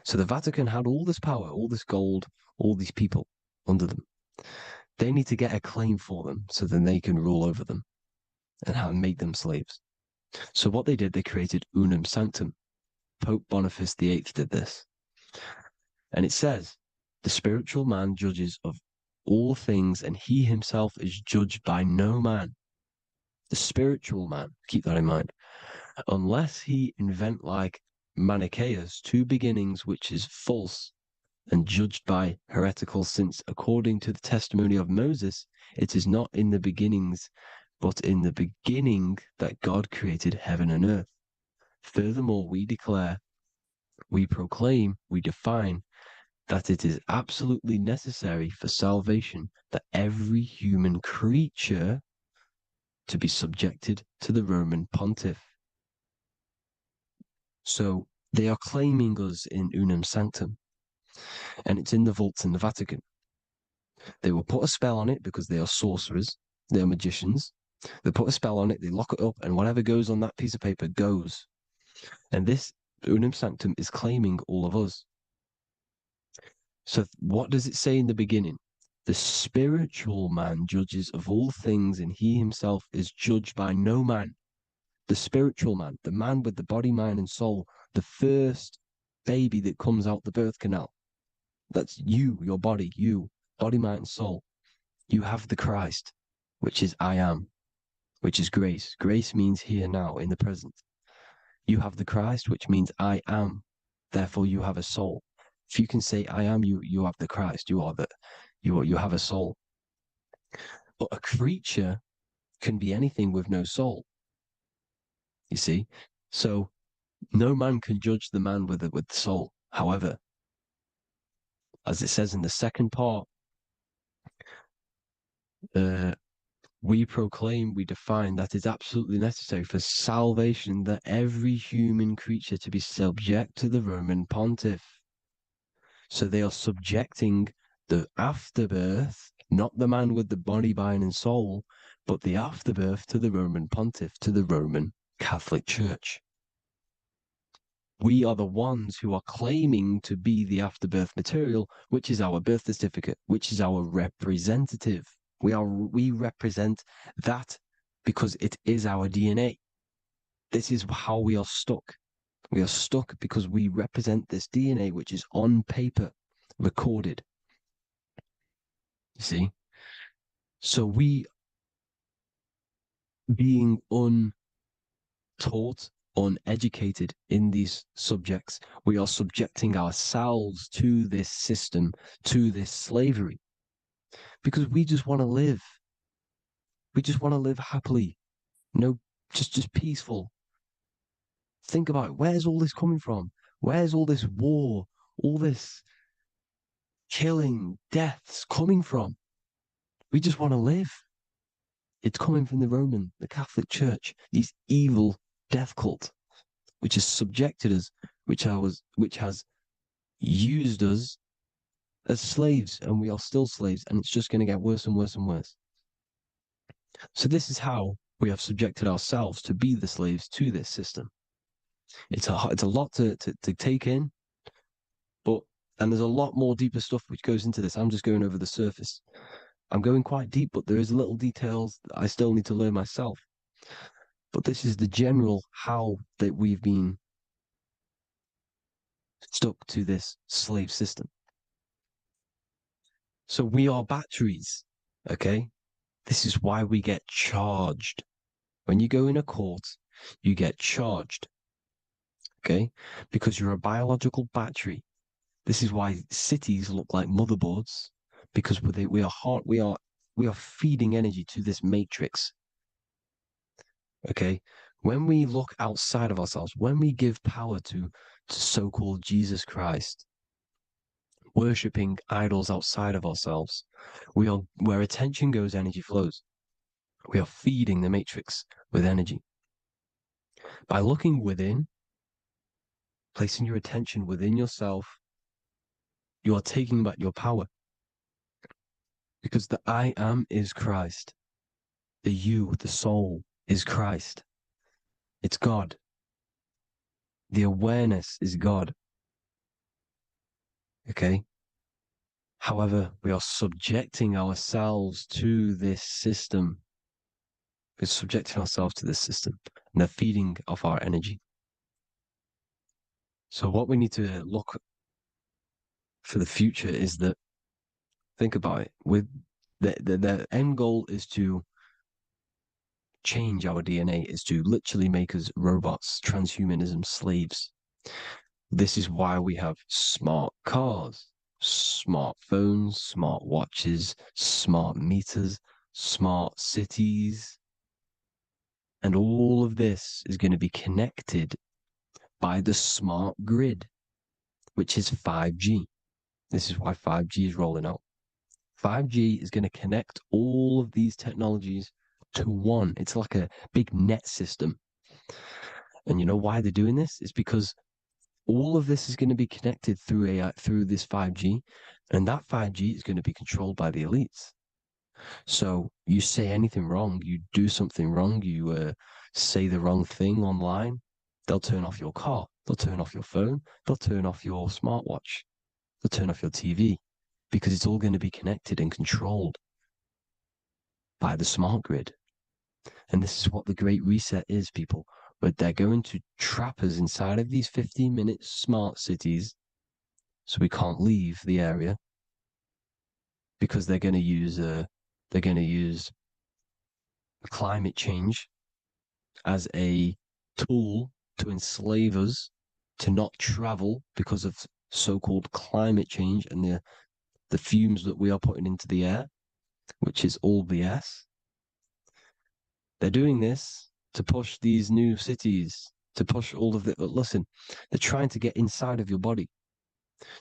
So the Vatican had all this power, all this gold, all these people under them. They need to get a claim for them so then they can rule over them and make them slaves. So what they did, they created Unam Sanctam. Pope Boniface VIII did this. And it says, the spiritual man judges of all things, and he himself is judged by no man. The spiritual man, keep that in mind, unless he invent like Manichaeus, two beginnings, which is false and judged by heretical, since according to the testimony of Moses, it is not in the beginnings, but in the beginning that God created heaven and earth. Furthermore, we declare, we proclaim, we define that it is absolutely necessary for salvation that every human creature to be subjected to the Roman pontiff. So they are claiming us in Unam Sanctam, and it's in the vaults in the Vatican. They will put a spell on it because they are sorcerers, they are magicians. They put a spell on it, they lock it up, and whatever goes on that piece of paper goes. And this Unam Sanctam is claiming all of us. So what does it say in the beginning? The spiritual man judges of all things, and he himself is judged by no man. The spiritual man, the man with the body, mind, and soul, the first baby that comes out the birth canal. That's you, your body, you, body, mind, and soul. You have the Christ, which is I am, which is grace. Grace means here, now, in the present. You have the Christ, which means I am. Therefore, you have a soul. If you can say I am, you have the Christ. You have a soul. But a creature can be anything with no soul. You see? So no man can judge the man with the soul. However, as it says in the second part, we proclaim, we define that it's absolutely necessary for salvation that every human creature to be subject to the Roman pontiff. So they are subjecting the afterbirth, not the man with the body, mind, and soul, but the afterbirth to the Roman pontiff, to the Roman Catholic Church. We are the ones who are claiming to be the afterbirth material, which is our birth certificate, which is our representative. We represent that because it is our DNA. This is how we are stuck. We are stuck because we represent this DNA, which is on paper, recorded. You see? So we, being untaught, uneducated in these subjects, we are subjecting ourselves to this system, to this slavery, because we just want to live. We just want to live happily, just peaceful. Think about it. Where's all this coming from? Where's all this war, all this killing, deaths coming from? We just want to live. It's coming from the Catholic Church, these evil death cult, which has subjected us, which has used us as slaves, and we are still slaves, and it's just going to get worse and worse and worse. So this is how we have subjected ourselves to be the slaves to this system. It's a lot to take in, and there's a lot more deeper stuff which goes into this. I'm just going over the surface. I'm going quite deep, but there is little details that I still need to learn myself. But this is the general how that we've been stuck to this slave system. So we are batteries, okay? This is why we get charged. When you go in a court, you get charged, okay? Because you're a biological battery. This is why cities look like motherboards, because we are feeding energy to this matrix. Okay, when we look outside of ourselves, when we give power to so-called Jesus Christ, worshipping idols outside of ourselves, where attention goes, energy flows. We are feeding the matrix with energy. By looking within, placing your attention within yourself, you are taking back your power. Because the I am is Christ. The you, the soul, is Christ. It's God. The awareness is God. Okay? However, we are subjecting ourselves to this system. We're subjecting ourselves to this system, and they're feeding off our energy. So what we need to look for the future is that, think about it, with the end goal is to change our DNA, is to literally make us robots, transhumanism slaves. This is why we have smart cars, smartphones, smart watches, smart meters, smart cities. And all of this is going to be connected by the smart grid, which is 5G. This is why 5G is rolling out. 5G is going to connect all of these technologies to one. It's like a big net system. And you know why they're doing this? It's because all of this is going to be connected through AI, through this 5G, and that 5G is going to be controlled by the elites. So you say anything wrong, you do something wrong, you say the wrong thing online, they'll turn off your car, they'll turn off your phone, they'll turn off your smartwatch, they'll turn off your TV, because it's all going to be connected and controlled by the smart grid. And this is what the Great Reset is, people. But they're going to trap us inside of these 15-minute smart cities so we can't leave the area, because they're going to use climate change as a tool to enslave us to not travel because of so-called climate change and the fumes that we are putting into the air, which is all BS. They're doing this to push these new cities, to push all of it. But listen, they're trying to get inside of your body.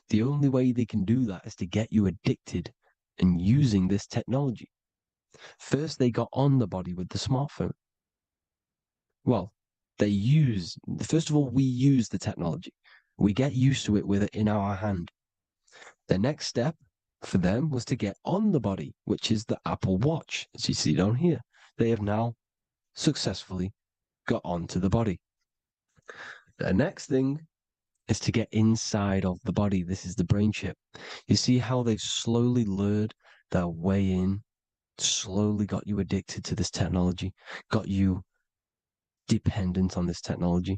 The only way they can do that is to get you addicted and using this technology. First, they got on the body with the smartphone. Well, first of all, we use the technology. We get used to it with it in our hand. The next step for them was to get on the body, which is the Apple Watch, as you see down here. They have now successfully got onto the body. The next thing is to get inside of the body. This is the brain chip. You see how they've slowly lured their way in, slowly got you addicted to this technology, got you dependent on this technology.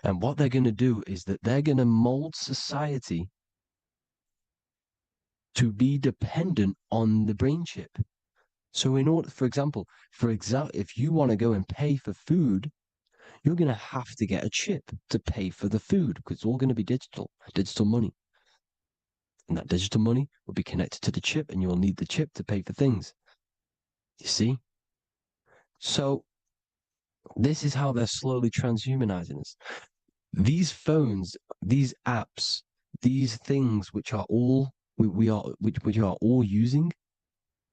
And what they're going to do is that they're going to mold society to be dependent on the brain chip. So in order, for example, if you want to go and pay for food, you're going to have to get a chip to pay for the food, because it's all going to be digital money. And that digital money will be connected to the chip, and you'll need the chip to pay for things. You see? So this is how they're slowly transhumanizing us. These phones, these apps, these things which are all we are all using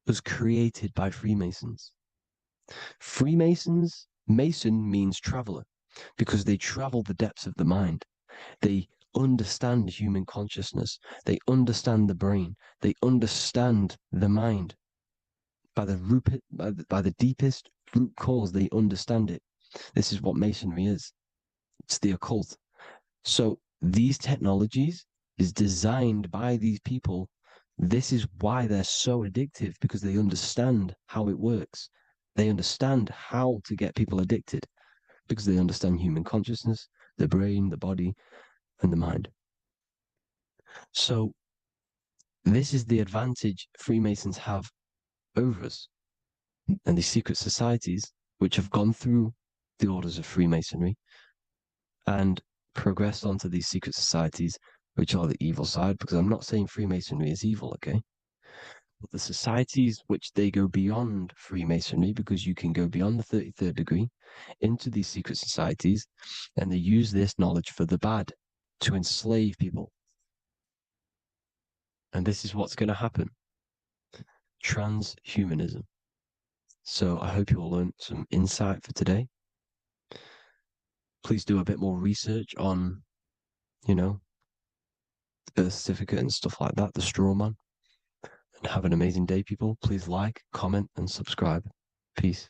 was created by Freemasons. Mason means traveler, because they travel the depths of the mind. They understand human consciousness. They understand the brain. They understand the mind. by the deepest root cause they understand it. This is what Masonry is. It's the occult. So these technologies is designed by these people. This is why they're so addictive, because they understand how it works. They understand how to get people addicted because they understand human consciousness, the brain, the body, and the mind. So this is the advantage Freemasons have over us. And these secret societies, which have gone through the orders of Freemasonry and progressed onto these secret societies, which are the evil side, because I'm not saying Freemasonry is evil, okay? But the societies which they go beyond Freemasonry, because you can go beyond the 33rd degree into these secret societies, and they use this knowledge for the bad, to enslave people. And this is what's going to happen. Transhumanism. So I hope you all learned some insight for today. Please do a bit more research on, the birth certificate and stuff like that, the straw man. And have an amazing day, people. Please like, comment, and subscribe. Peace.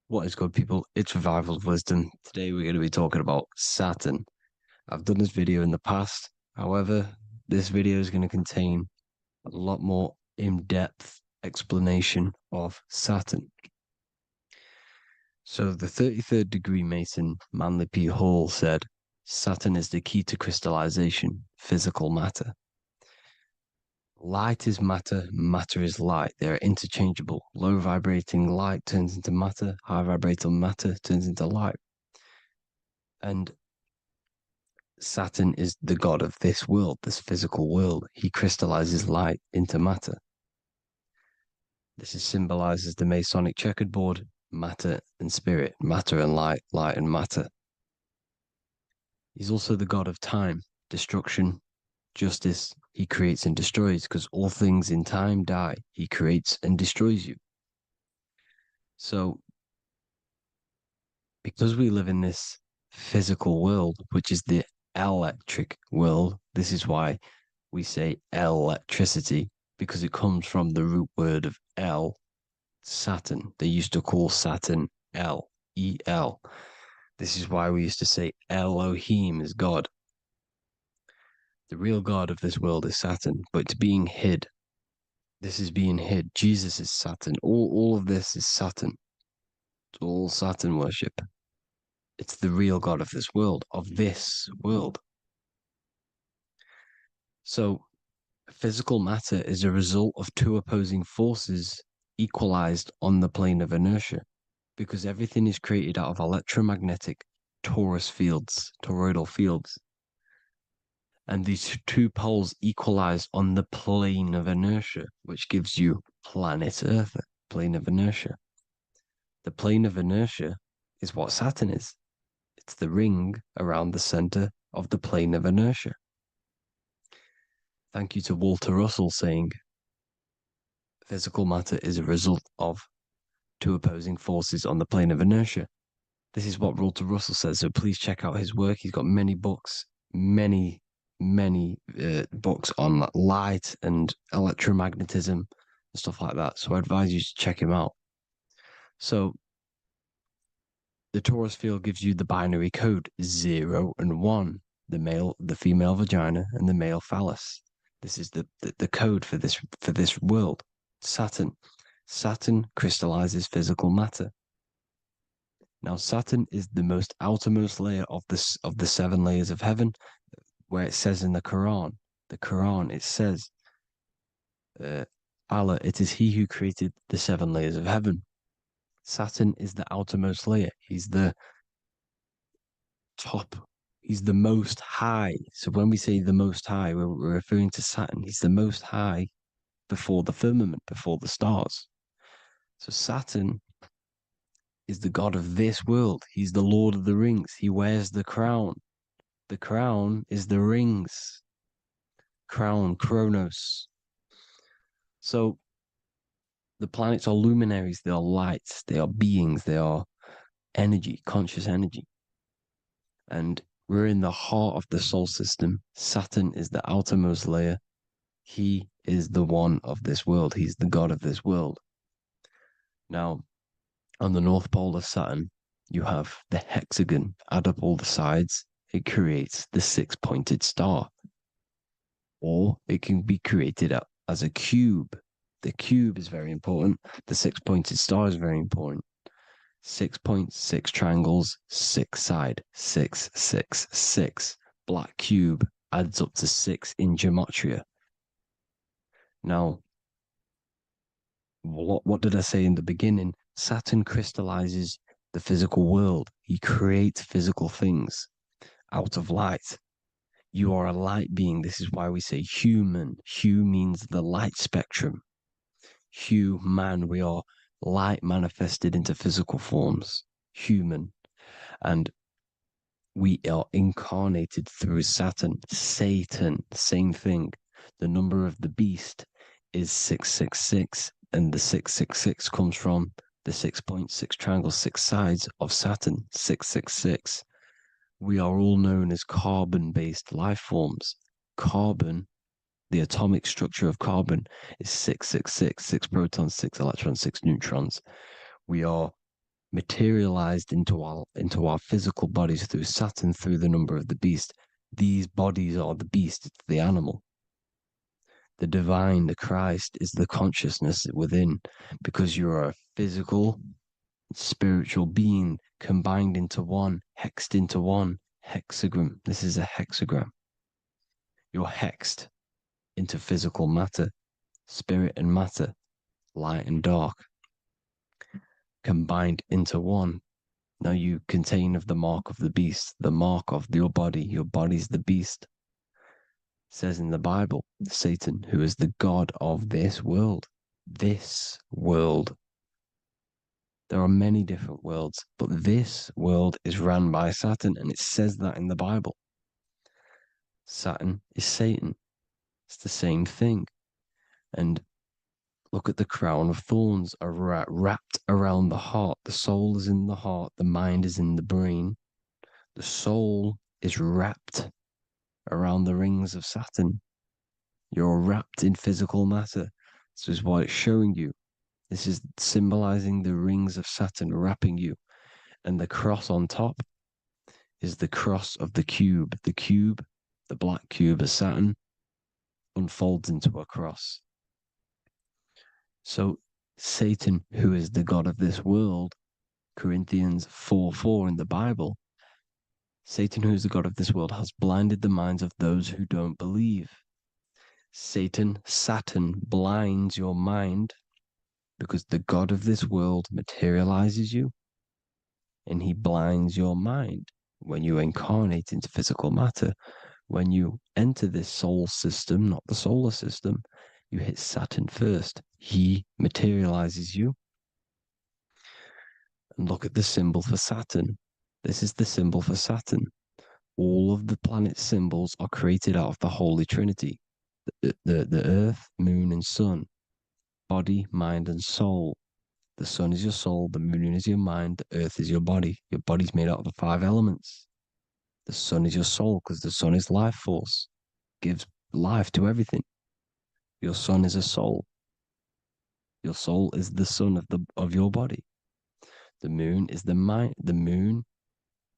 What is good, people? It's Revival of Wisdom. Today we're going to be talking about Saturn. I've done this video in the past. However, this video is going to contain a lot more in-depth explanation of Saturn. So the 33rd degree Mason, Manly P. Hall, said, Saturn is the key to crystallization, physical matter. Light is matter, matter is light. They are interchangeable. Low vibrating light turns into matter, high vibrating matter turns into light. And Saturn is the god of this world, this physical world. He crystallizes light into matter. This is symbolized as the Masonic checkerboard, matter and spirit, matter and light, light and matter. He's also the god of time, destruction, justice. He creates and destroys, because all things in time die. He creates and destroys you. So, because we live in this physical world, which is the electric world, this is why we say electricity, because it comes from the root word of El, Saturn. They used to call Saturn El, E-L. This is why we used to say Elohim is God. The real God of this world is Saturn, but it's being hid. This is being hid. Jesus is Saturn. All of this is Saturn. It's all Saturn worship. It's the real God of this world, So, physical matter is a result of two opposing forces equalized on the plane of inertia, because everything is created out of electromagnetic Taurus fields, toroidal fields. And these two poles equalize on the plane of inertia, which gives you planet Earth, plane of inertia. The plane of inertia is what Saturn is. It's the ring around the center of the plane of inertia. Thank you to Walter Russell saying, physical matter is a result of two opposing forces on the plane of inertia. This is what Walter Russell says, so please check out his work. He's got many books, many books on light and electromagnetism and stuff like that. So I advise you to check him out. So the Taurus field gives you the binary code 0 and 1, the female vagina and the male phallus. This is the code for this world. Saturn crystallizes physical matter. Now Saturn is the most outermost layer of the 7 layers of heaven, where it says in the Quran, it says, Allah, it is He who created the 7 layers of heaven. Saturn is the outermost layer. He's the top He's the most high. So when we say the most high, we're referring to Saturn. He's the most high before the firmament, before the stars. So Saturn is the god of this world. He's the Lord of the Rings. He wears the crown. The crown is the rings. Crown, Kronos. So the planets are luminaries. They are lights. They are beings. They are energy, conscious energy. And we're in the heart of the solar system. Saturn is the outermost layer. He is the one of this world. He's the god of this world. Now, on the North Pole of Saturn, you have the hexagon. Add up all the sides, it creates the six-pointed star. Or it can be created as a cube. The cube is very important. The six-pointed star is very important. 6 points, 6 triangles, 6 side, 6, 6, 6. Black cube adds up to 6 in gematria. Now, what did I say in the beginning? Saturn crystallizes the physical world. He creates physical things out of light. You are a light being. This is why we say human. Hue means the light spectrum. Hue, man, we are light manifested into physical forms. Human. And we are incarnated through Saturn. Satan, same thing. The number of the beast is 666, and the 666 comes from the 6.6 triangle, 6 sides of Saturn, 666. We are all known as carbon-based life forms. Carbon, the atomic structure of carbon, is 666, 6 protons, 6 electrons, 6 neutrons. We are materialized into our physical bodies through Saturn, through the number of the beast. These bodies are the beast, it's the animal. The divine, the Christ, is the consciousness within, because you are a physical, spiritual being combined into one, hexed into one. Hexagram. This is a hexagram. You're hexed into physical matter, spirit and matter, light and dark, combined into one. Now you contain of the mark of the beast, the mark of your body. Your body's the beast. It says in the Bible, Satan, who is the god of this world. This world. There are many different worlds, but this world is run by Saturn, and it says that in the Bible. Saturn is Satan. It's the same thing. And look at the crown of thorns are wrapped around the heart. The soul is in the heart. The mind is in the brain. The soul is wrapped around the rings of Saturn. You're wrapped in physical matter. This is what it's showing you. This is symbolizing the rings of Saturn wrapping you. And the cross on top is the cross of the cube. The cube, the black cube of Saturn, unfolds into a cross. So Satan, who is the god of this world, Corinthians 4:4 in the Bible, Satan, who is the god of this world, has blinded the minds of those who don't believe. Saturn blinds your mind because the god of this world materializes you, and he blinds your mind when you incarnate into physical matter. When you enter this soul system, not the solar system, you hit Saturn first. He materializes you. And look at the symbol for Saturn. This is the symbol for Saturn. All of the planet symbols are created out of the Holy Trinity. The earth, moon, and sun. Body, mind, and soul. The sun is your soul, the moon is your mind, the earth is your body. Your body's made out of the 5 elements. The sun is your soul because the sun is life force, gives life to everything. Your sun is a soul. Your soul is the sun of your body. The moon is the mind. The moon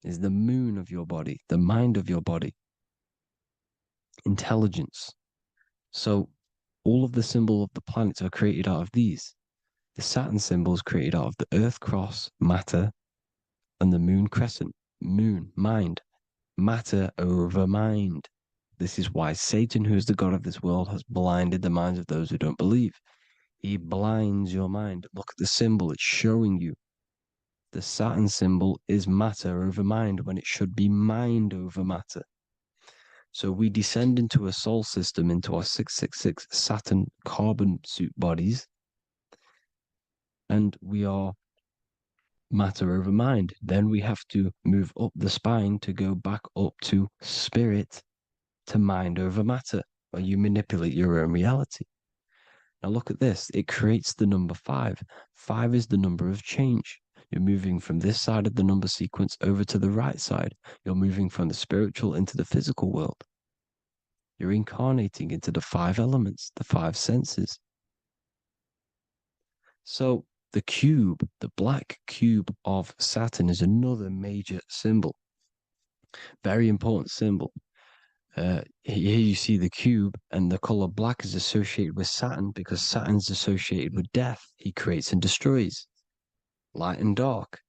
is the moon of your body, the mind of your body. Intelligence. So all of the symbols of the planets are created out of these. The Saturn symbol is created out of the Earth cross, matter, and the moon crescent, moon, mind, matter over mind. This is why Satan, who is the god of this world, has blinded the minds of those who don't believe. He blinds your mind. Look at the symbol. It's showing you The Saturn symbol is matter over mind when it should be mind over matter. So we descend into a soul system, into our 666 Saturn carbon suit bodies, and we are matter over mind. Then we have to move up the spine to go back up to spirit, to mind over matter, where you manipulate your own reality. Now look at this. It creates the number 5. 5 is the number of change. You're moving from this side of the number sequence over to the right side. You're moving from the spiritual into the physical world. You're incarnating into the 5 elements, the 5 senses. So the cube, the black cube of Saturn, is another major symbol. Very important symbol. Here you see the cube, and the color black is associated with Saturn because Saturn's associated with death. He creates and destroys, light and dark.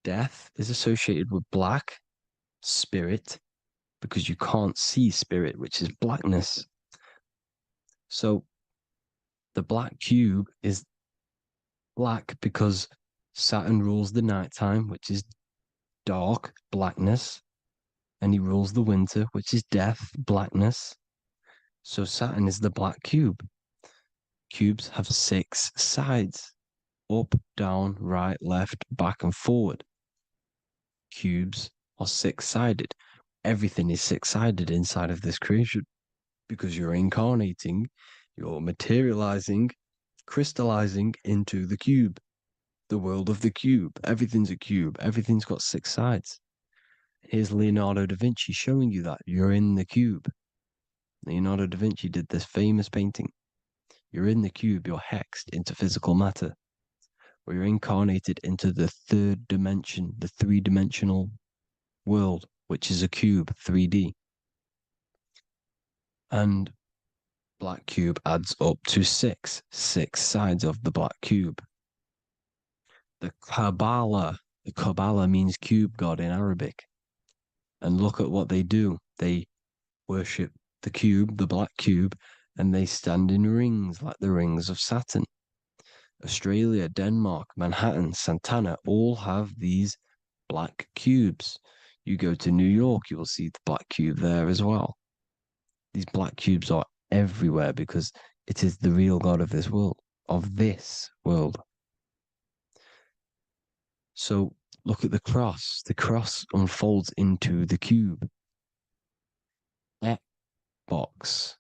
Death is associated with black, spirit, because you can't see spirit, which is blackness. So the black cube is black because Saturn rules the nighttime, which is dark, blackness, and he rules the winter, which is death, blackness. So Saturn is the black cube. Cubes have 6 sides: up, down, right, left, back, and forward. Cubes are 6-sided. Everything is 6-sided inside of this creation because you're incarnating, you're materializing, crystallizing into the cube, the world of the cube. Everything's a cube. Everything's got 6 sides. Here's Leonardo da Vinci showing you that you're in the cube. Leonardo da Vinci did this famous painting. You're in the cube, you're hexed into physical matter, where you're incarnated into the 3rd dimension, the 3-dimensional world, which is a cube, 3D. And black cube adds up to 6 sides of the black cube. The Kabbalah means cube god in Arabic. And look at what they do. They worship the cube, the black cube, and they stand in rings like the rings of Saturn. Australia, Denmark, Manhattan, Santana all have these black cubes. You go to New York, you will see the black cube there as well. These black cubes are everywhere because it is the real God of this world, So look at the cross. The cross unfolds into the cube. Xbox,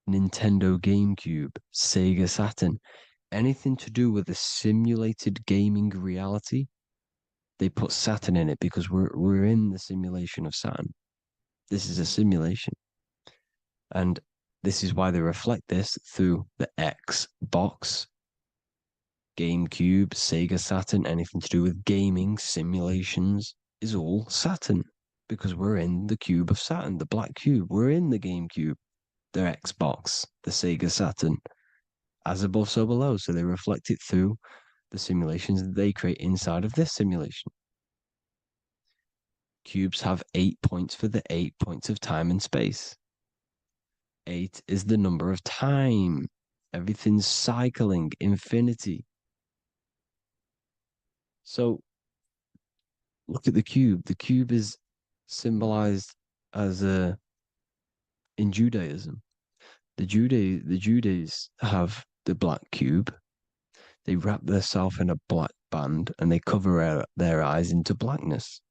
Nintendo GameCube, Sega Saturn, anything to do with a simulated gaming reality, they put Saturn in it because we're in the simulation of Saturn. This is a simulation. And this is why they reflect this through the Xbox, GameCube, Sega Saturn, anything to do with gaming, simulations, is all Saturn. Because we're in the cube of Saturn, the black cube. We're in the GameCube, the Xbox, the Sega Saturn. As above, so below. So they reflect it through the simulations that they create inside of this simulation. Cubes have 8 points for the 8 points of time and space. 8 is the number of time. Everything's cycling, infinity. So look at the cube. The cube is symbolized as in Judaism. The Judays have the black cube. They wrap themselves in a black band and they cover their eyes into blackness.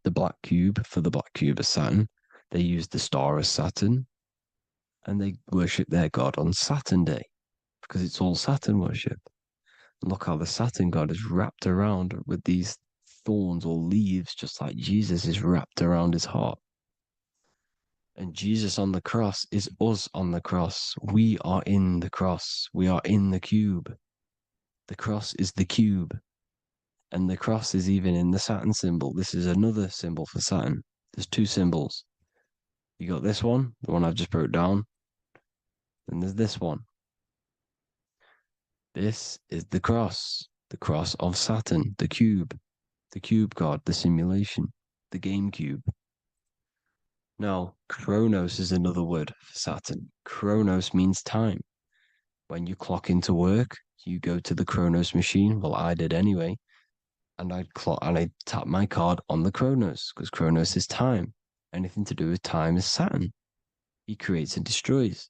The black cube, for the black cube of Saturn, they use the star of Saturn and they worship their god on Saturn Day because it's all Saturn worship. And look how the Saturn god is wrapped around with these thorns or leaves, just like Jesus is wrapped around his heart. And Jesus on the cross is us on the cross. We are in the cross. We are in the cube. The cross is the cube. And the cross is even in the Saturn symbol. This is another symbol for Saturn. There's 2 symbols. You got this one, the one I've just broke down. And there's this one. This is the cross of Saturn, the cube god, the simulation, the game cube. Now, Chronos is another word for Saturn. Chronos means time. When you clock into work, you go to the Chronos machine. Well, I did anyway. And I'd tap my card on the Chronos, because Chronos is time. Anything to do with time is Saturn. He creates and destroys.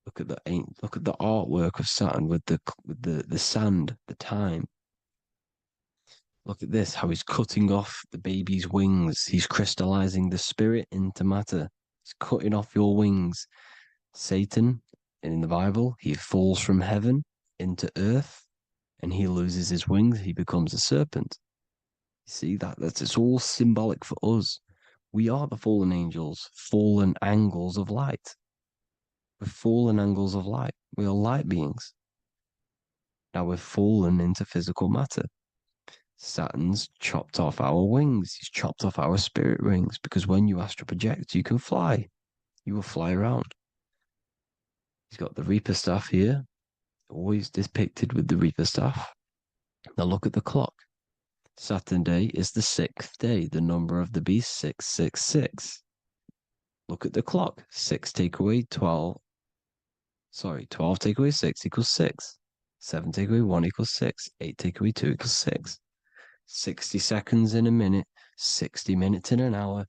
Look at the artwork of Saturn with the sand, the time. Look at this, how he's cutting off the baby's wings. He's crystallizing the spirit into matter. He's cutting off your wings. Satan, in the Bible, he falls from heaven into earth and he loses his wings. He becomes a serpent. You see that's it's all symbolic for us. We are the fallen angels, fallen angles of light. We're fallen angles of light. We are light beings. Now we're fallen into physical matter. Saturn's chopped off our wings. He's chopped off our spirit wings, because when you astral project, you can fly. You will fly around. He's got the Reaper staff here, always depicted with the Reaper staff. Now look at the clock. Saturn day is the 6th day. The number of the beast, 666. Look at the clock. 6 take away 12. 12 take away 6 equals 6. 7 take away 1 equals 6. 8 take away 2 equals 6. 60 seconds in a minute, 60 minutes in an hour,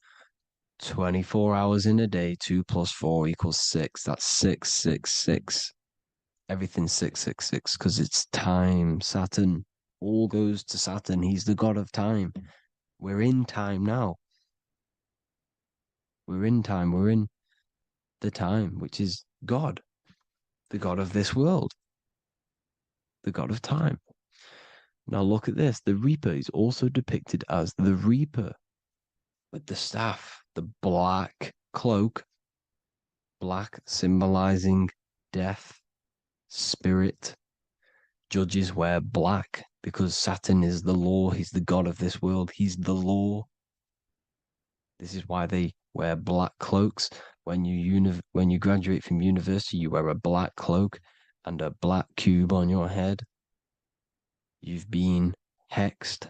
24 hours in a day, 2 plus 4 equals 6. That's 666. Everything's 666 because it's time. Saturn. All goes to Saturn. He's the god of time. We're in time now. We're in time. We're in the time, which is God, the god of this world, the god of time. Now look at this. The Reaper is also depicted as the Reaper with the staff, the black cloak, black symbolizing death, spirit. Judges wear black because Saturn is the law. He's the god of this world. He's the law. This is why they wear black cloaks. When you graduate from university, you wear a black cloak and a black cube on your head. You've been hexed.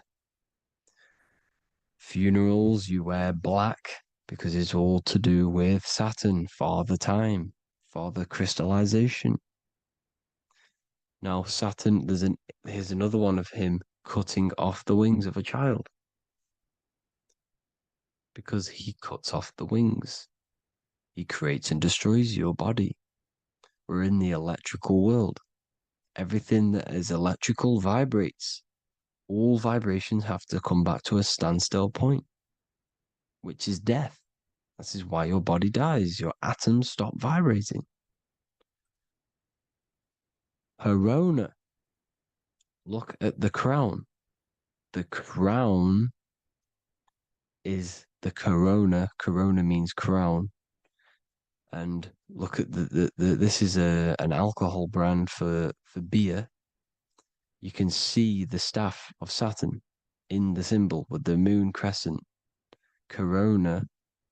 Funerals, you wear black because it's all to do with Saturn, Father Time, Father Crystallization. Now, Saturn, here's another one of him cutting off the wings of a child, because he cuts off the wings. He creates and destroys your body. We're in the electrical world. Everything that is electrical vibrates. All vibrations have to come back to a standstill point, which is death. This is why your body dies. Your atoms stop vibrating. Corona. Look at the crown. The crown is the corona. Corona means crown. And look at this is an alcohol brand for beer. You can see the staff of Saturn in the symbol with the moon crescent. Corona,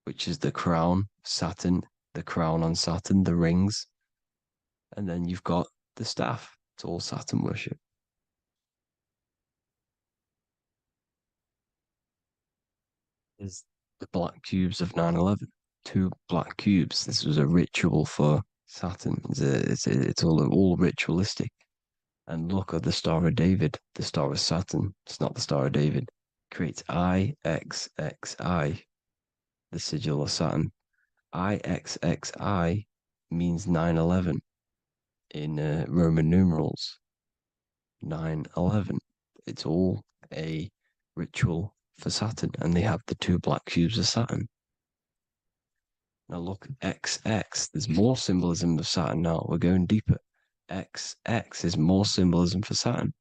which is the crown, Saturn, the crown on Saturn, the rings. And then you've got the staff. It's all Saturn worship. Is the black cubes of 9/11. 2 black cubes. This was a ritual for Saturn. It's all ritualistic. And look at the Star of David, the Star of Saturn. It's not the Star of David. Creates IXXI, the sigil of Saturn. IXXI means 9/11 in Roman numerals. 9/11. It's all a ritual for Saturn, and they have the 2 black cubes of Saturn. Now look, XX. There's more symbolism of Saturn now. We're going deeper. XX is more symbolism for Saturn.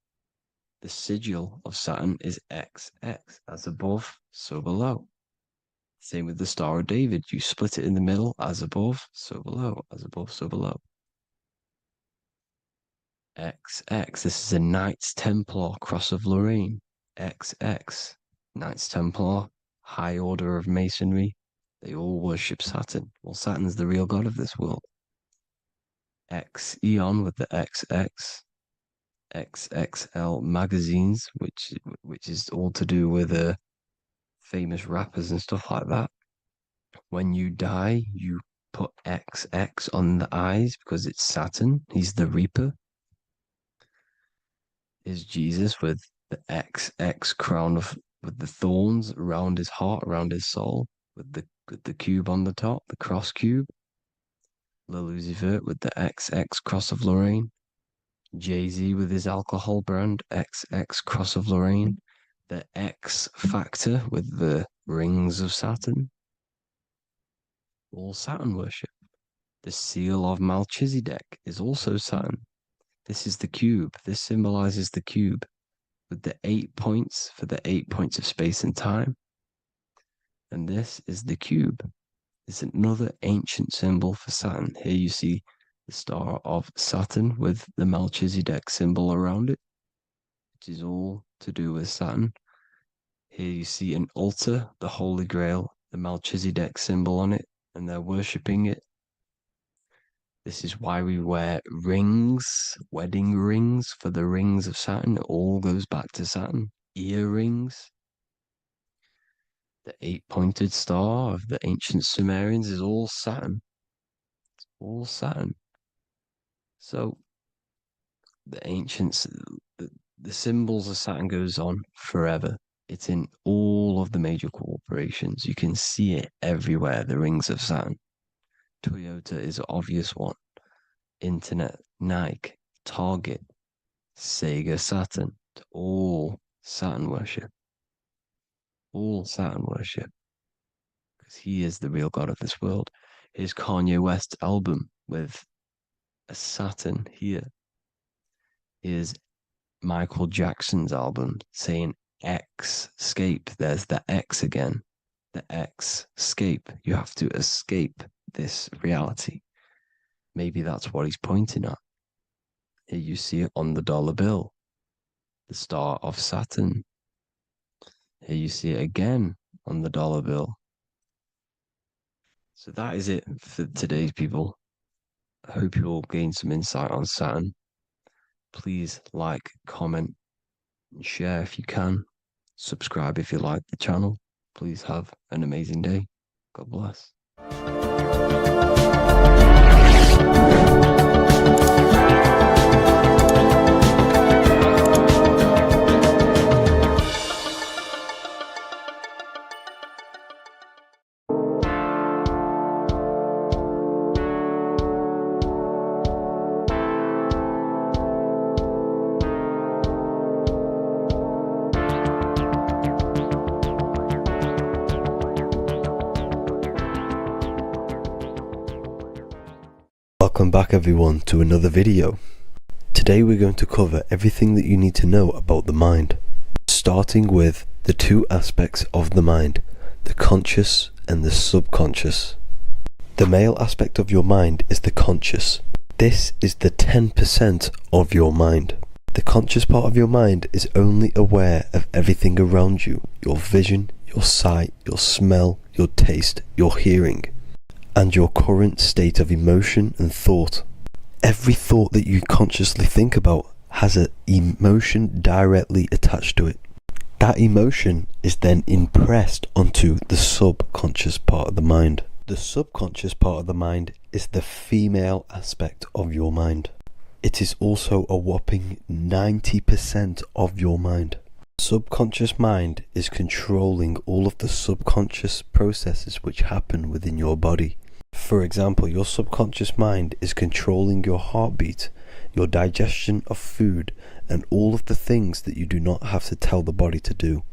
The sigil of Saturn is XX. As above, so below. Same with the Star of David. You split it in the middle, as above, so below. As above, so below. XX. This is a Knights Templar, Cross of Lorraine. XX. Knights Templar, High Order of Masonry. They all worship Saturn. Well, Saturn's the real god of this world. X Eon with the XX. XXL magazines, which is all to do with famous rappers and stuff like that. When you die, you put XX on the eyes because it's Saturn. He's the Reaper. is Jesus with the XX crown with the thorns around his heart, around his soul, with the cube on the top, the cross cube. Le Lucifer with the XX cross of Lorraine. Jay-Z with his alcohol brand, XX cross of Lorraine. The X Factor with the rings of Saturn. All Saturn worship. The seal of Melchizedek is also Saturn. This is the cube. This symbolizes the cube with the 8 points for the 8 points of space and time. And this is the cube. It's another ancient symbol for Saturn. Here you see the star of Saturn with the Melchizedek symbol around it, which is all to do with Saturn. Here you see an altar, the Holy Grail, the Melchizedek symbol on it, and they're worshipping it. This is why we wear rings, wedding rings for the rings of Saturn. It all goes back to Saturn. Earrings. The 8-pointed star of the ancient Sumerians is all Saturn. It's all Saturn. So the ancients, the symbols of Saturn goes on forever. It's in all of the major corporations. You can see it everywhere, the rings of Saturn. Toyota is an obvious one. Internet, Nike, Target, Sega, Saturn. All Saturn worship. All Saturn worship. Because he is the real god of this world. Here's Kanye West's album with a Saturn here. Here's Michael Jackson's album saying escape. There's the X again. The escape. You have to escape this reality. Maybe that's what he's pointing at. Here you see it on the dollar bill. The star of Saturn. Here you see it again on the dollar bill. So that is it for today's people. I hope you all gain some insight on Saturn. Please like, comment, and share if you can. Subscribe if you like the channel. Please have an amazing day. God bless. Welcome back everyone to another video. Today we're going to cover everything that you need to know about the mind, starting with the two aspects of the mind, the conscious and the subconscious. The male aspect of your mind is the conscious. This is the 10% of your mind. The conscious part of your mind is only aware of everything around you, your vision, your sight, your smell, your taste, your hearing, and your current state of emotion and thought. Every thought that you consciously think about has an emotion directly attached to it. That emotion is then impressed onto the subconscious part of the mind. The subconscious part of the mind is the female aspect of your mind. It is also a whopping 90% of your mind. Subconscious mind is controlling all of the subconscious processes which happen within your body. For example, your subconscious mind is controlling your heartbeat, your digestion of food, and all of the things that you do not have to tell the body to do.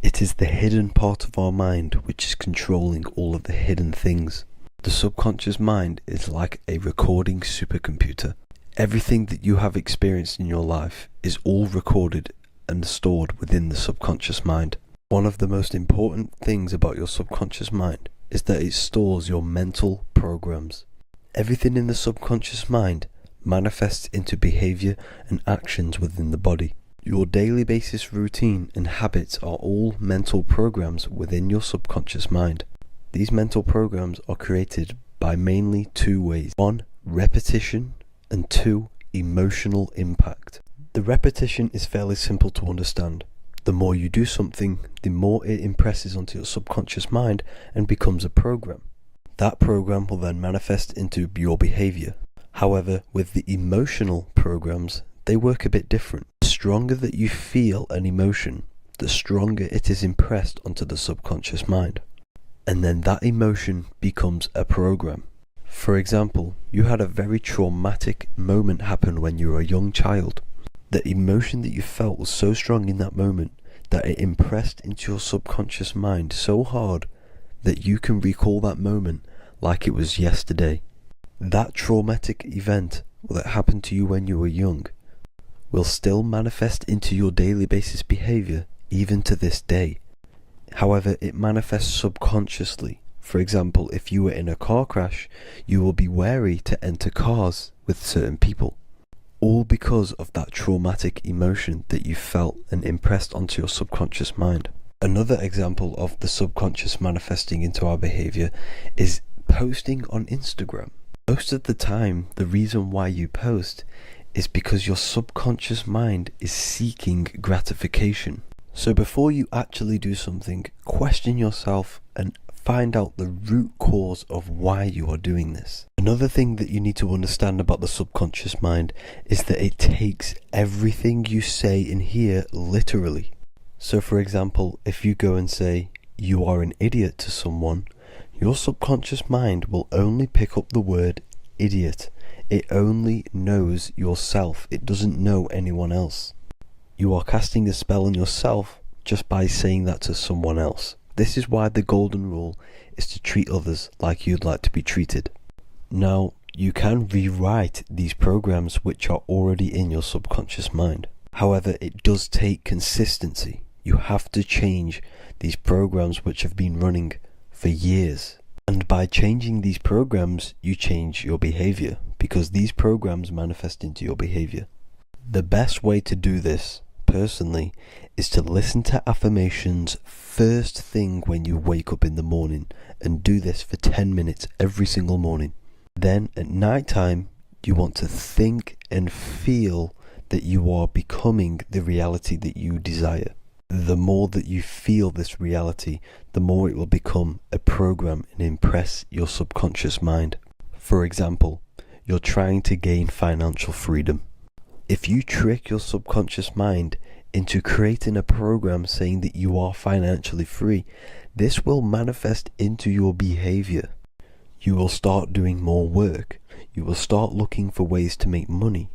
It is the hidden part of our mind which is controlling all of the hidden things. The subconscious mind is like a recording supercomputer. Everything that you have experienced in your life is all recorded and stored within the subconscious mind. One of the most important things about your subconscious mind is that it stores your mental programs. Everything in the subconscious mind manifests into behavior and actions within the body. Your daily basis routine and habits are all mental programs within your subconscious mind. These mental programs are created by mainly two ways. 1, repetition, and 2, emotional impact. The repetition is fairly simple to understand. The more you do something, the more it impresses onto your subconscious mind and becomes a program. That program will then manifest into your behavior. However, with the emotional programs, they work a bit different. The stronger that you feel an emotion, the stronger it is impressed onto the subconscious mind. And then that emotion becomes a program. For example, you had a very traumatic moment happen when you were a young child. The emotion that you felt was so strong in that moment that it impressed into your subconscious mind so hard that you can recall that moment like it was yesterday. That traumatic event that happened to you when you were young will still manifest into your daily basis behavior even to this day. However, it manifests subconsciously. For example, if you were in a car crash, you will be wary to enter cars with certain people. All because of that traumatic emotion that you felt and impressed onto your subconscious mind. Another example of the subconscious manifesting into our behavior is posting on Instagram. Most of the time, the reason why you post is because your subconscious mind is seeking gratification. So before you actually do something, question yourself and find out the root cause of why you are doing this. Another thing that you need to understand about the subconscious mind is that it takes everything you say in here literally. So for example, if you go and say, "You are an idiot" to someone, your subconscious mind will only pick up the word idiot. It only knows yourself. It doesn't know anyone else. You are casting a spell on yourself just by saying that to someone else. This is why the golden rule is to treat others like you'd like to be treated. Now, you can rewrite these programs which are already in your subconscious mind. However, it does take consistency. You have to change these programs which have been running for years. And by changing these programs, you change your behavior, because these programs manifest into your behavior. The best way to do this, personally, is to listen to affirmations first thing when you wake up in the morning, and do this for 10 minutes every single morning. Then at night time, you want to think and feel that you are becoming the reality that you desire. The more that you feel this reality, the more it will become a program and impress your subconscious mind. For example, you're trying to gain financial freedom. If you trick your subconscious mind into creating a program saying that you are financially free, this will manifest into your behavior. You will start doing more work. You will start looking for ways to make money.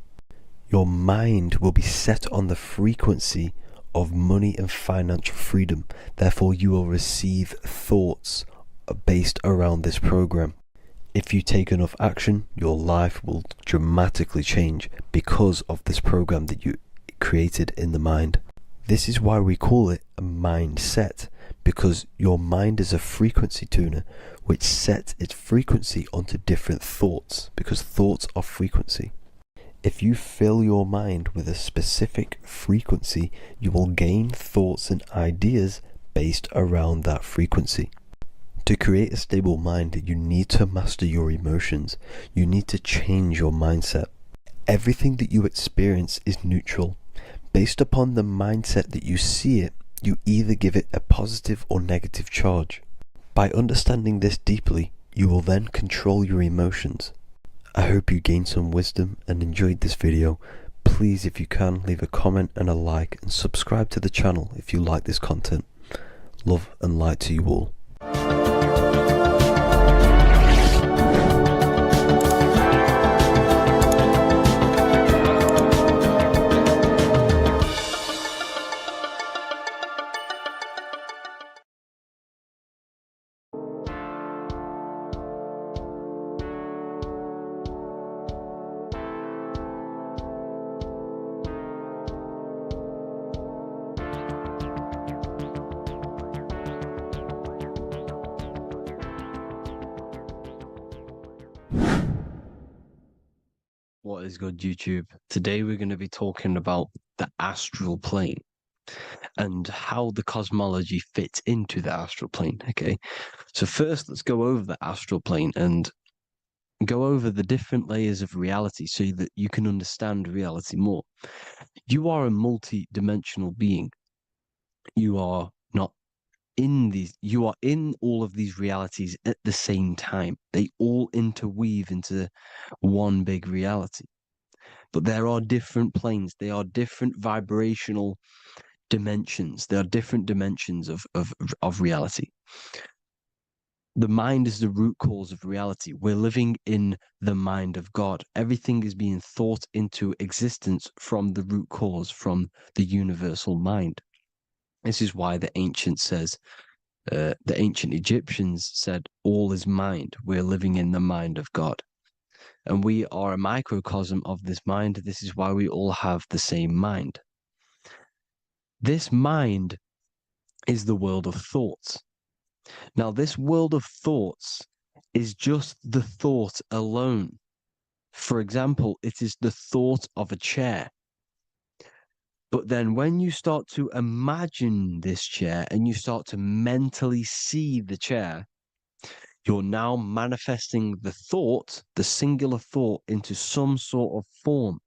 Your mind will be set on the frequency of money and financial freedom. Therefore, you will receive thoughts based around this program. If you take enough action, your life will dramatically change because of this program that you created in the mind. This is why we call it a mindset, because your mind is a frequency tuner which sets its frequency onto different thoughts, because thoughts are frequency. If you fill your mind with a specific frequency, you will gain thoughts and ideas based around that frequency. To create a stable mind, you need to master your emotions. You need to change your mindset. Everything that you experience is neutral. Based upon the mindset that you see it, you either give it a positive or negative charge. By understanding this deeply, you will then control your emotions. I hope you gained some wisdom and enjoyed this video. Please, if you can, leave a comment and a like, and subscribe to the channel if you like this content. Love and light to you all. What is good, YouTube? Today we're going to be talking about the astral plane and how the cosmology fits into the astral plane. Okay, so first let's go over the astral plane and go over the different layers of reality so that you can understand reality more. You are a multi-dimensional being. You are not in these, you are in all of these realities at the same time. They all interweave into one big reality. but there are different planes. They are different vibrational dimensions. There are different dimensions of reality. The mind is the root cause of reality. We're living in the mind of God. Everything is being thought into existence from the root cause, from the universal mind. This is why the ancient Egyptians said, all is mind. We're living in the mind of God. And we are a microcosm of this mind. This is why we all have the same mind. This mind is the world of thoughts. Now, this world of thoughts is just the thought alone. For example, it is the thought of a chair. But then when you start to imagine this chair and you start to mentally see the chair, you're now manifesting the thought, the singular thought, into some sort of form.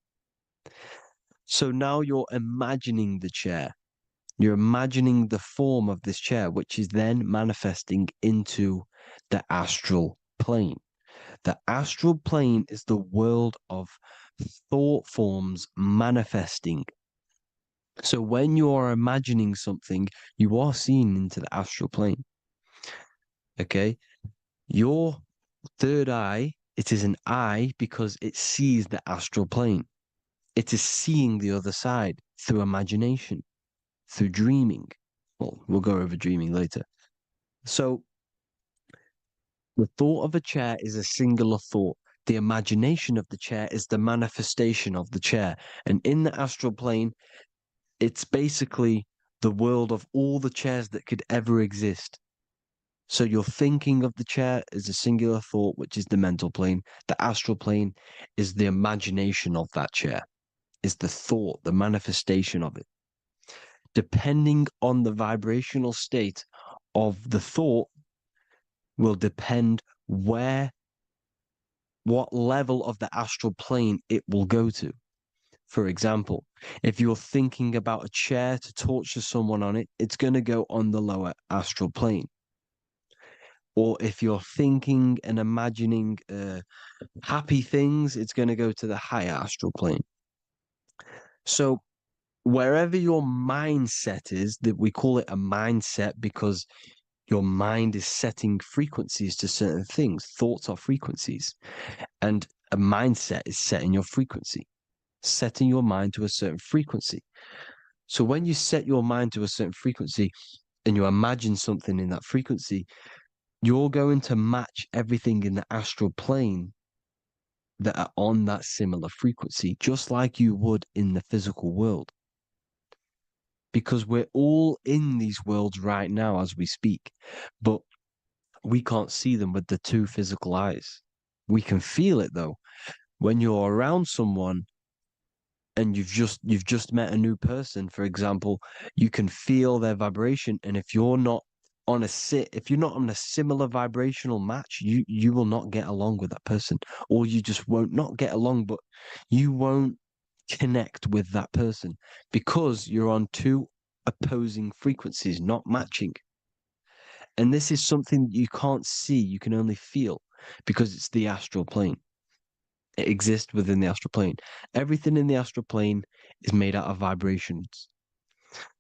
So now you're imagining the chair. You're imagining the form of this chair, which is then manifesting into the astral plane. The astral plane is the world of thought forms manifesting. So when you are imagining something, you are seeing into the astral plane. Okay? Your third eye, it is an eye because it sees the astral plane. It is seeing the other side through imagination, through dreaming. Well, we'll go over dreaming later. So the thought of a chair is a singular thought. The imagination of the chair is the manifestation of the chair. And in the astral plane, it's basically the world of all the chairs that could ever exist. So you're thinking of the chair as a singular thought, which is the mental plane. The astral plane is the imagination of that chair, is the thought, the manifestation of it. Depending on the vibrational state of the thought will depend what level of the astral plane it will go to. For example, if you're thinking about a chair to torture someone on it, it's going to go on the lower astral plane. Or if you're thinking and imagining happy things, it's going to go to the higher astral plane. So wherever your mindset is, that we call it a mindset because your mind is setting frequencies to certain things. Thoughts are frequencies. And a mindset is setting your frequency, setting your mind to a certain frequency. So when you set your mind to a certain frequency and you imagine something in that frequency, you're going to match everything in the astral plane that are on that similar frequency, just like you would in the physical world. Because we're all in these worlds right now as we speak, but we can't see them with the two physical eyes. We can feel it though. When you're around someone and you've just met a new person, for example, you can feel their vibration, and if you're not on a similar vibrational match, you will not get along with that person, or you just won't not get along, but you won't connect with that person because you're on two opposing frequencies, not matching. And this is something you can't see, you can only feel, because it's the astral plane. It exists within the astral plane. Everything in the astral plane is made out of vibrations.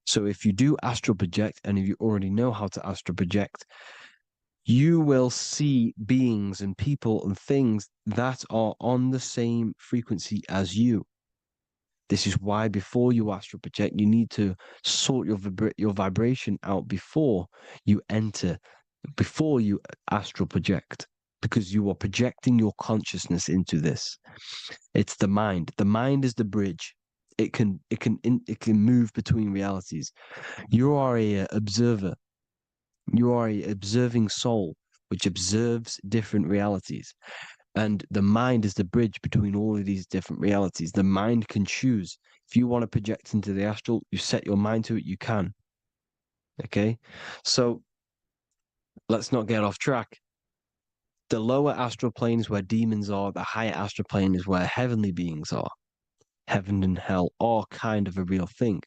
So if you do astral project, and if you already know how to astral project, you will see beings and people and things that are on the same frequency as you. This is why before you astral project, you need to sort your vibration out before you astral project, because you are projecting your consciousness into this. It's the mind. The mind is the bridge. It can move between realities. You are a observer. You are a observing soul which observes different realities. And the mind is the bridge between all of these different realities. The mind can choose. If you want to project into the astral, you set your mind to it, you can. Okay? So let's not get off track. The lower astral plane is where demons are. The higher astral plane is where heavenly beings are. Heaven and hell are kind of a real thing.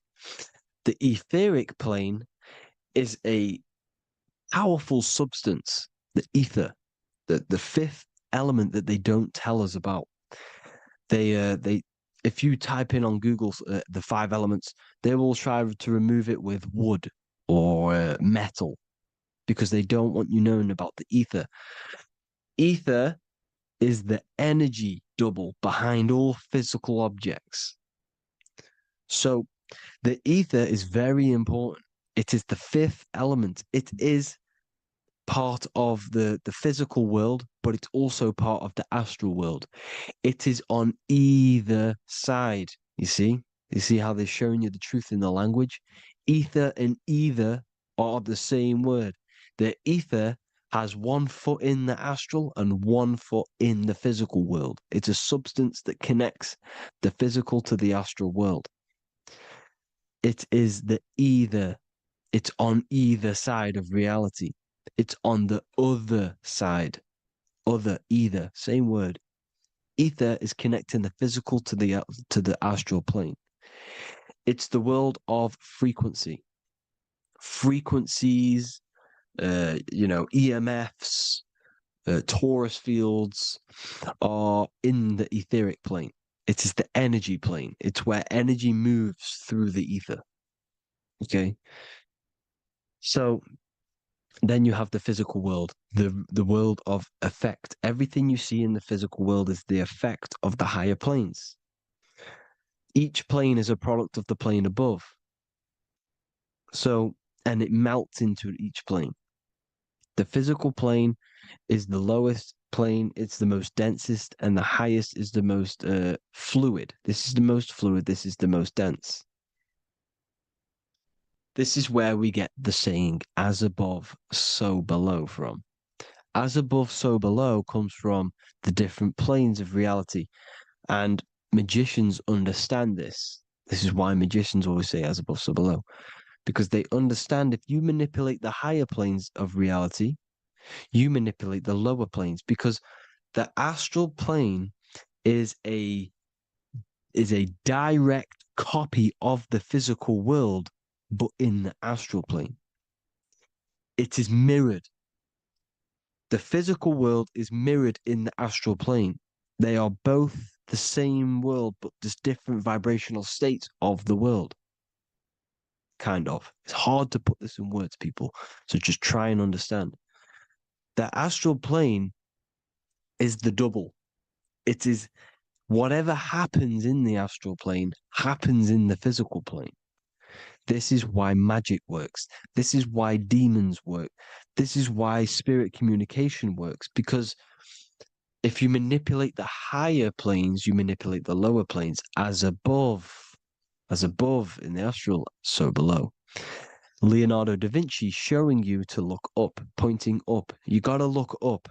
The etheric plane is a powerful substance, the ether, the fifth element that they don't tell us about. if you type in on Google the 5 elements, they will try to remove it with wood or metal because they don't want you knowing about the ether. Ether is the energy double behind all physical objects. So the ether is very important. It is the 5th element. It is part of the physical world, but it's also part of the astral world. It is on either side. You see how they're showing you the truth in the language? Ether and either are the same word. The ether has 1 foot in the astral and 1 foot in the physical world. It's a substance that connects the physical to the astral world. It is the either. It's on either side of reality. It's on the other side. Other, either, same word. Ether is connecting the physical to the astral plane. It's the world of frequency. Frequencies, EMFs, Taurus fields are in the etheric plane. It is the energy plane. It's where energy moves through the ether. Okay. So then you have the physical world, the world of effect. Everything you see in the physical world is the effect of the higher planes. Each plane is a product of the plane above. So, and it melts into each plane. The physical plane is the lowest plane, it's the most densest, and the highest is the most fluid. This is the most fluid, this is the most dense. This is where we get the saying, as above, so below from. As above, so below comes from the different planes of reality. And magicians understand this. This is why magicians always say as above, so below. Because they understand if you manipulate the higher planes of reality, you manipulate the lower planes. Because the astral plane is a direct copy of the physical world, but in the astral plane. It is mirrored. The physical world is mirrored in the astral plane. They are both the same world, but just different vibrational states of the world. Kind of. It's hard to put this in words, people. So just try and understand. The astral plane is the double. It is whatever happens in the astral plane happens in the physical plane. This is why magic works. This is why demons work. This is why spirit communication works. Because if you manipulate the higher planes, you manipulate the lower planes. As above in the astral, so below. Leonardo da Vinci showing you to look up, pointing up. You got to look up.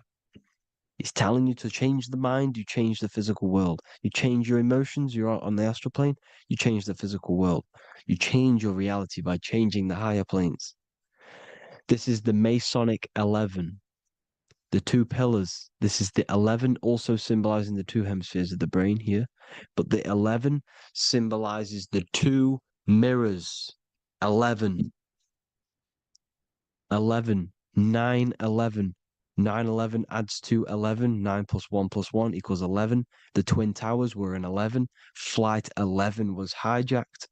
He's telling you to change the mind, you change the physical world. You change your emotions, you're on the astral plane, you change the physical world. You change your reality by changing the higher planes. This is the Masonic 11, the 2 pillars. This is the 11 also symbolizing the 2 hemispheres of the brain here. But the 11 symbolizes the 2 mirrors. 11, 9, 11. 9, 11 adds to 11. 9 plus 1 plus 1 equals 11. The Twin Towers were in 11. Flight 11 was hijacked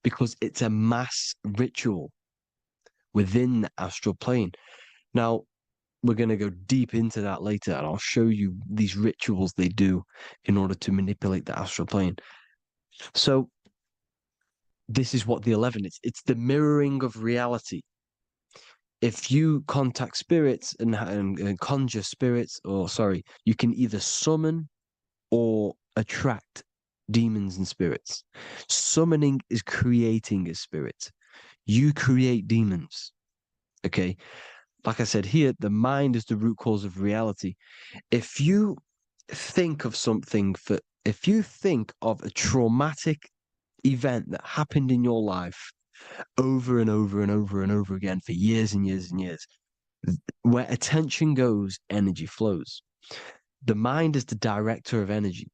because it's a mass ritual within the astral plane. Now, we're going to go deep into that later, and I'll show you these rituals they do in order to manipulate the astral plane. So, this is what the 11 is. It's the mirroring of reality. If you contact spirits and conjure spirits, you can either summon or attract demons and spirits. Summoning is creating a spirit. You create demons. Okay? Like I said here, the mind is the root cause of reality. If you think of if you think of a traumatic event that happened in your life over and over and over and over again for years and years and years, where attention goes, energy flows. The mind is the director of energy.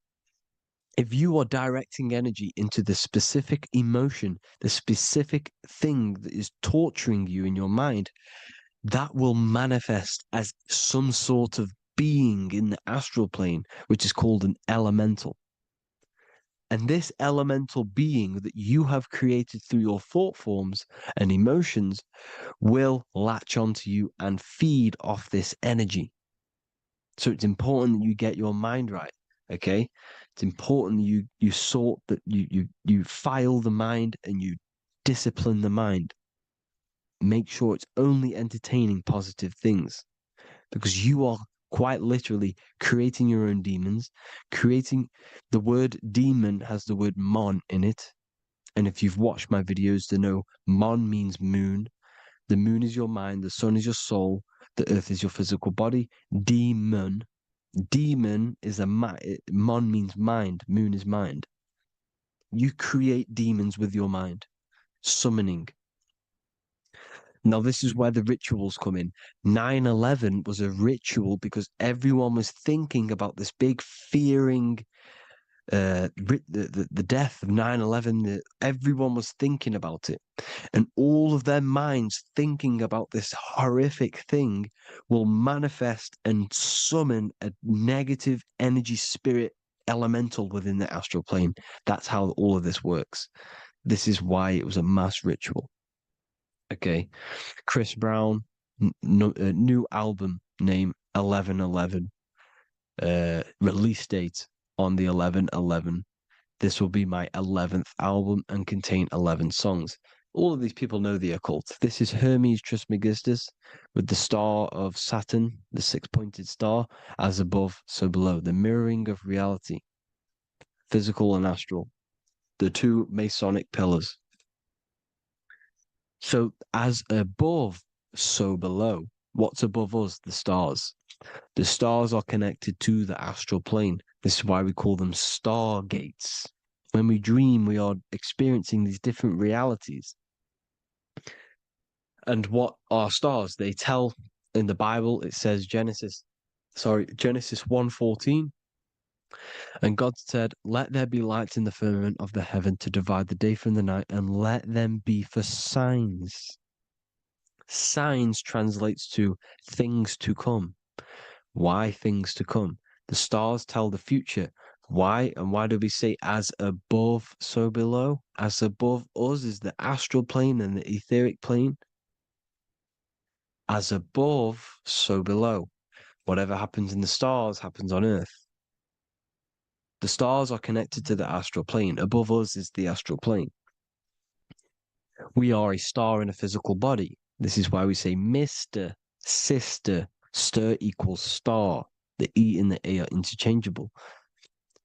If you are directing energy into the specific emotion, the specific thing that is torturing you in your mind, that will manifest as some sort of being in the astral plane, which is called an elemental. And this elemental being that you have created through your thought forms and emotions will latch onto you and feed off this energy. So it's important that you get your mind right. Okay, it's important you sort that you file the mind and you discipline the mind. Make sure it's only entertaining positive things, because you are quite literally creating your own demons. Creating the word demon has the word mon in it, and if you've watched my videos, to know mon means moon. The moon is your mind, the sun is your soul, the earth is your physical body. Demon is mon means mind, moon is mind. You create demons with your mind, summoning. Now, this is where the rituals come in. 9/11 was a ritual because everyone was thinking about this big fearing, the death of 9/11. Everyone was thinking about it. And all of their minds thinking about this horrific thing will manifest and summon a negative energy spirit elemental within the astral plane. That's how all of this works. This is why it was a mass ritual. Okay. Chris Brown, new album name 11/11. Release date on the 11/11. This will be my 11th album and contain 11 songs. All of these people know the occult. This is Hermes Trismegistus with the star of Saturn, the six-pointed star, as above, so below. The mirroring of reality, physical and astral. The two Masonic pillars. So as above, so below. What's above us? The stars. The stars are connected to the astral plane. This is why we call them stargates. When we dream, we are experiencing these different realities. And what are stars? They tell in the Bible, it says Genesis 1:14. And God said, "Let there be lights in the firmament of the heaven to divide the day from the night, and let them be for signs." Signs translates to things to come. Why things to come? The stars tell the future. Why? And why do we say as above, so below? As above us is the astral plane and the etheric plane. As above, so below. Whatever happens in the stars happens on Earth. The stars are connected to the astral plane. Above us is the astral plane. We are a star in a physical body. This is why we say Mr., sister, stir equals star. The E and the A are interchangeable.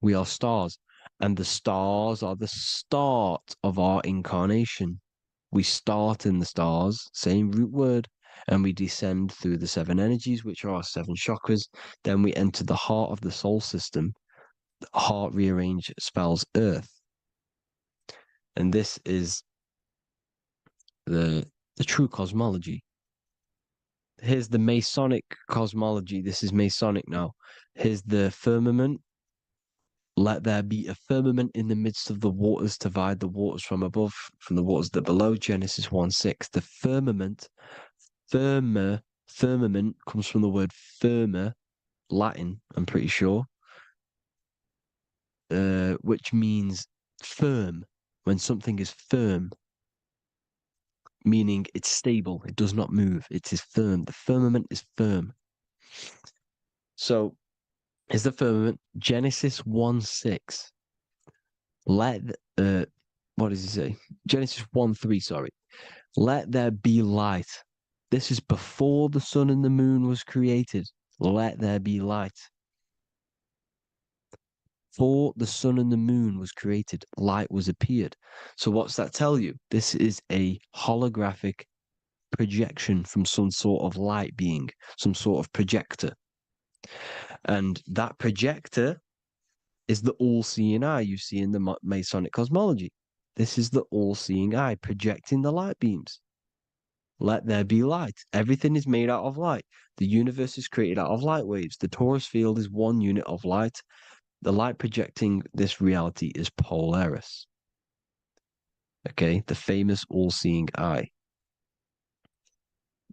We are stars, and the stars are the start of our incarnation. We start in the stars, same root word, and we descend through the seven energies, which are our seven chakras. Then we enter the heart of the soul system. The heart rearranged spells earth. And this is the true cosmology. Here's the Masonic cosmology. This is Masonic now. Here's the firmament. Let there be a firmament in the midst of the waters to divide the waters from above, from the waters that below. Genesis 1:6. The firmament, firmament comes from the word firma, Latin, I'm pretty sure, which means firm. When something is firm, meaning it's stable, it does not move, it is firm. The firmament is firm. So, is the firmament Genesis 1:6. What does he say? Genesis 1:3, sorry. Let there be light. This is before the sun and the moon was created. Let there be light. Before the sun and the moon was created, light was appeared. So what's that tell you? This is a holographic projection from some sort of light being, some sort of projector. And that projector is the all-seeing eye you see in the Masonic cosmology. This is the all-seeing eye projecting the light beams. Let there be light. Everything is made out of light. The universe is created out of light waves. The Taurus field is one unit of light. The light projecting this reality is Polaris. Okay, the famous all-seeing eye.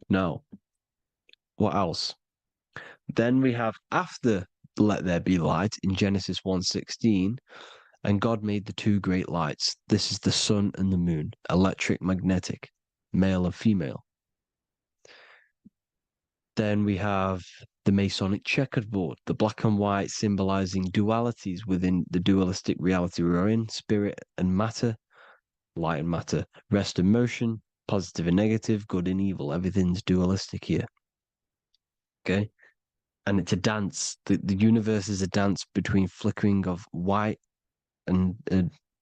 Now, what else? Then we have after let there be light in Genesis 1:16, And God made the two great lights. This is the sun and the moon, electric, magnetic, male and female. Then we have the Masonic checkerboard, the black and white symbolizing dualities within the dualistic reality we're in, spirit and matter, light and matter, rest and motion, positive and negative, good and evil. Everything's dualistic here. Okay? And it's a dance. The universe is a dance between flickering of white and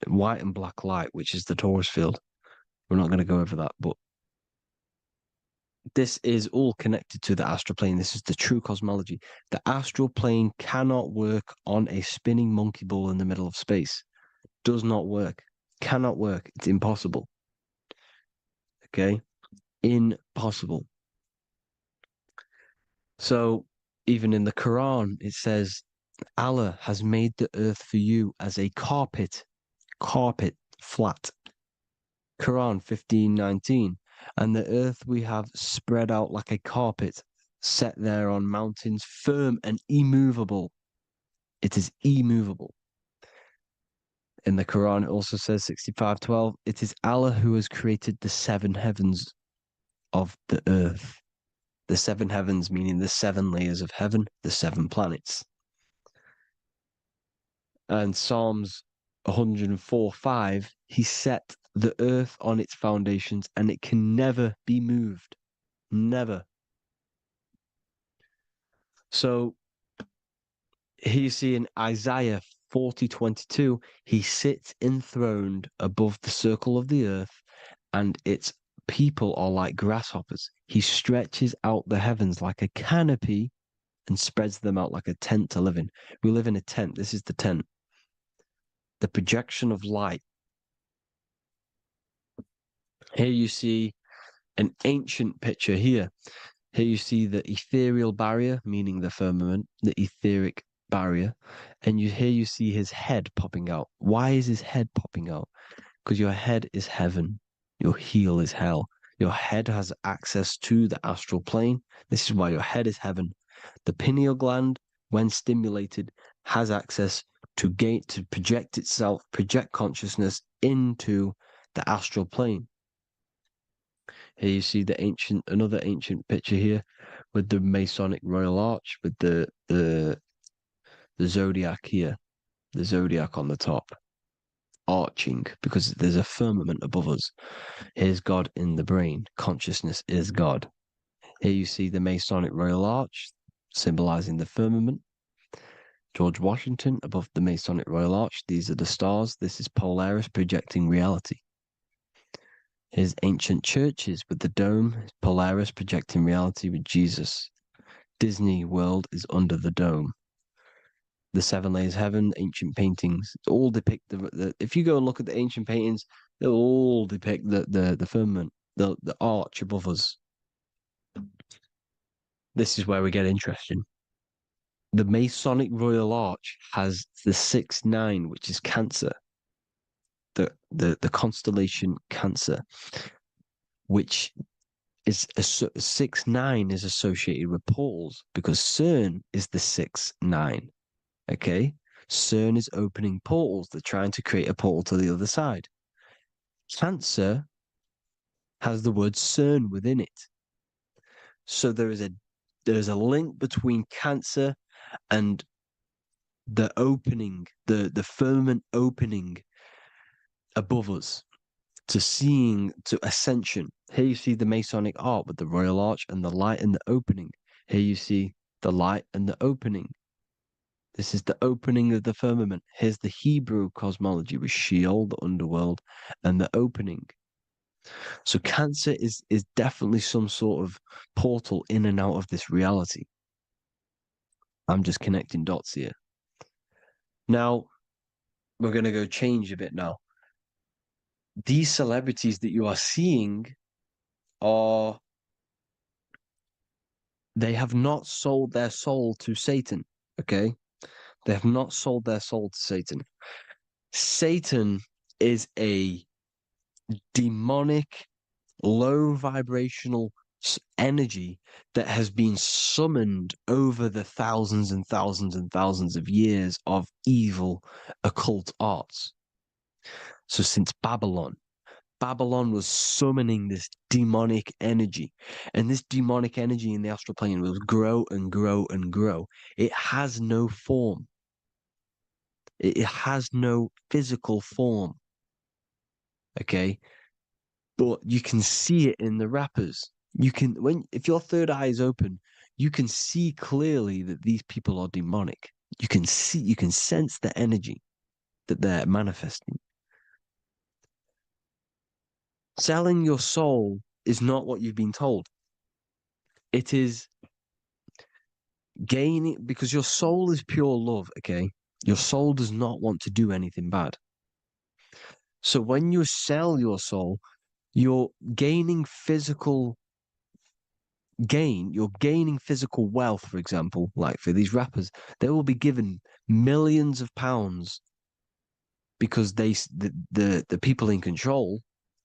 black light, which is the Taurus field. We're not going to go over that, but this is all connected to the astral plane. This is the true cosmology. The astral plane cannot work on a spinning monkey ball in the middle of space. Does not work. Cannot work. It's impossible. Okay? Impossible. So, even in the Quran, it says, Allah has made the earth for you as a carpet, flat. Quran 15:19. And the earth we have spread out like a carpet, set there on mountains, firm and immovable. It is immovable. In the Quran, it also says 65:12, it is Allah who has created the seven heavens of the earth. The seven heavens meaning the seven layers of heaven, the seven planets. And Psalms 104:5, he set the earth on its foundations and it can never be moved. Never. So here you see in Isaiah 40:22, he sits enthroned above the circle of the earth and its people are like grasshoppers. He stretches out the heavens like a canopy and spreads them out like a tent to live in. We live in a tent. This is the tent. The projection of light. Here you see an ancient picture here. Here you see the ethereal barrier, meaning the firmament, the etheric barrier. And here you see his head popping out. Why is his head popping out? Because your head is heaven. Your heel is hell. Your head has access to the astral plane. This is why your head is heaven. The pineal gland, when stimulated, has access to project itself, project consciousness into the astral plane. Here you see another ancient picture here with the Masonic Royal Arch, with the Zodiac here, the Zodiac on the top, arching, because there's a firmament above us. Here's God in the brain. Consciousness is God. Here you see the Masonic Royal Arch, symbolizing the firmament. George Washington above the Masonic Royal Arch. These are the stars. This is Polaris projecting reality. Here's ancient churches with the dome. Polaris projecting reality with Jesus. Disney World is under the dome. The seven layers of heaven, ancient paintings, all depict if you go and look at the ancient paintings, they'll all depict the firmament, the arch above us. This is where we get interesting. The Masonic Royal Arch has the 6-9, which is Cancer. The constellation Cancer, which is 6-9 is associated with portals because CERN is the 6-9. Okay, CERN is opening portals. They're trying to create a portal to the other side. Cancer has the word CERN within it, so there's a link between Cancer and the opening, the firmament opening above us to ascension. Here you see the Masonic art with the Royal Arch and the light and the opening. Here you see the light and the opening. This is the opening of the firmament. Here's the Hebrew cosmology with Sheol, the underworld, and the opening. So Cancer is definitely some sort of portal in and out of this reality. I'm just connecting dots here. Now, we're going to go change a bit now. These celebrities that you are seeing they have not sold their soul to Satan, okay? They have not sold their soul to Satan. Satan is a demonic, low vibrational energy that has been summoned over the thousands and thousands and thousands of years of evil occult arts. So since Babylon was summoning this demonic energy, and this demonic energy in the astral plane will grow and grow and grow. It has no form. It has no physical form. Okay? But you can see it in the rappers. If your third eye is open, you can see clearly that these people are demonic. You can sense the energy that they're manifesting. Selling your soul is not what you've been told. It is gaining, because your soul is pure love, okay? Your soul does not want to do anything bad. So when you sell your soul, you're gaining physical gain, you're gaining physical wealth, for example, like for these rappers, they will be given millions of pounds because the people in control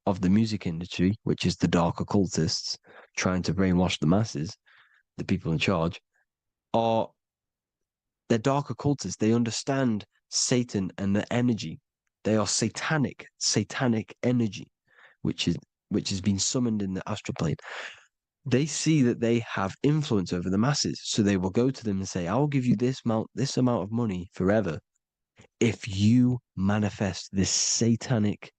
of the music industry, which is the dark occultists trying to brainwash the masses, the people in charge, they're dark occultists. They understand Satan and the energy. They are satanic energy, which has been summoned in the astral plane. They see that they have influence over the masses, so they will go to them and say, "I'll give you this amount of money forever if you manifest this satanic,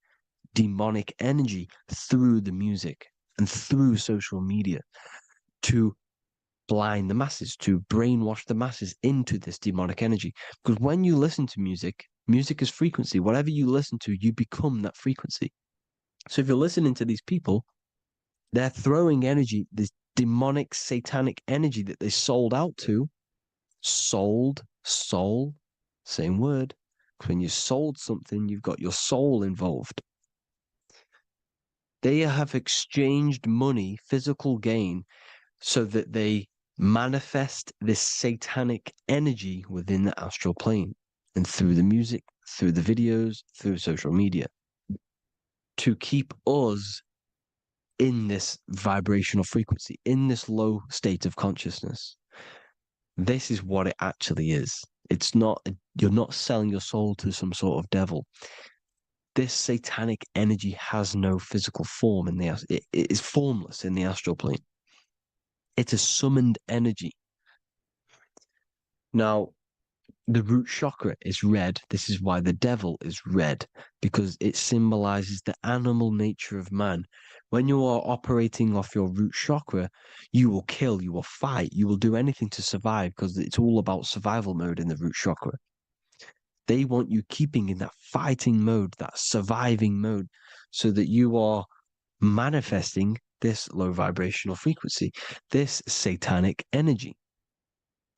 demonic energy through the music and through social media to blind the masses, to brainwash the masses into this demonic energy." Because when you listen to music, music is frequency. Whatever you listen to, you become that frequency. So if you're listening to these people, they're throwing energy, this demonic, satanic energy that they sold out to. Soul, same word. When you sold something, you've got your soul involved. They have exchanged money, physical gain, so that they manifest this satanic energy within the astral plane and through the music, through the videos, through social media, to keep us in this vibrational frequency, in this low state of consciousness. This is what it actually is. It's not, you're not selling your soul to some sort of devil. This satanic energy has no physical form it is formless in the astral plane. It's a summoned energy. Now, the root chakra is red. This is why the devil is red, because it symbolizes the animal nature of man. When you are operating off your root chakra, you will kill, you will fight, you will do anything to survive, because it's all about survival mode in the root chakra. They want you keeping in that fighting mode, that surviving mode, so that you are manifesting this low vibrational frequency, this satanic energy,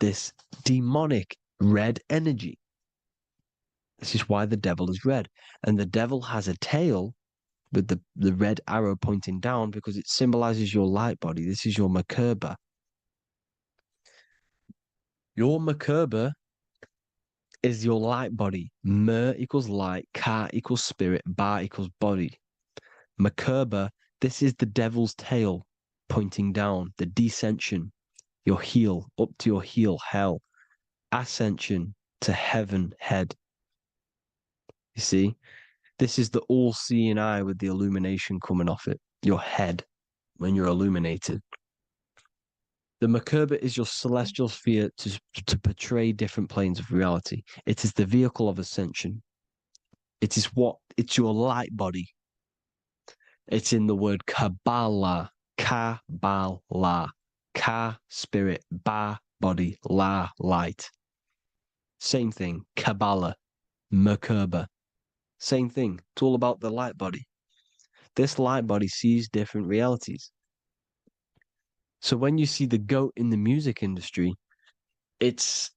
this demonic red energy. This is why the devil is red. And the devil has a tail with the red arrow pointing down, because it symbolizes your light body. This is your Merkaba. Your Merkaba is your light body. Mer equals light, Ka equals spirit, Ba equals body. Merkaba, this is the devil's tail pointing down, the descension, your heel, up to your heel, hell. Ascension to heaven, head. You see? This is the all-seeing eye with the illumination coming off it, your head, when you're illuminated. The Merkaba is your celestial sphere to portray different planes of reality. It is the vehicle of ascension. It's your light body. It's in the word Kabbalah, Kabbalah, Ka, spirit, Ba, body, La, light. Same thing, Kabbalah, Merkaba. Same thing. It's all about the light body. This light body sees different realities. So when you see the goat in the music industry, it's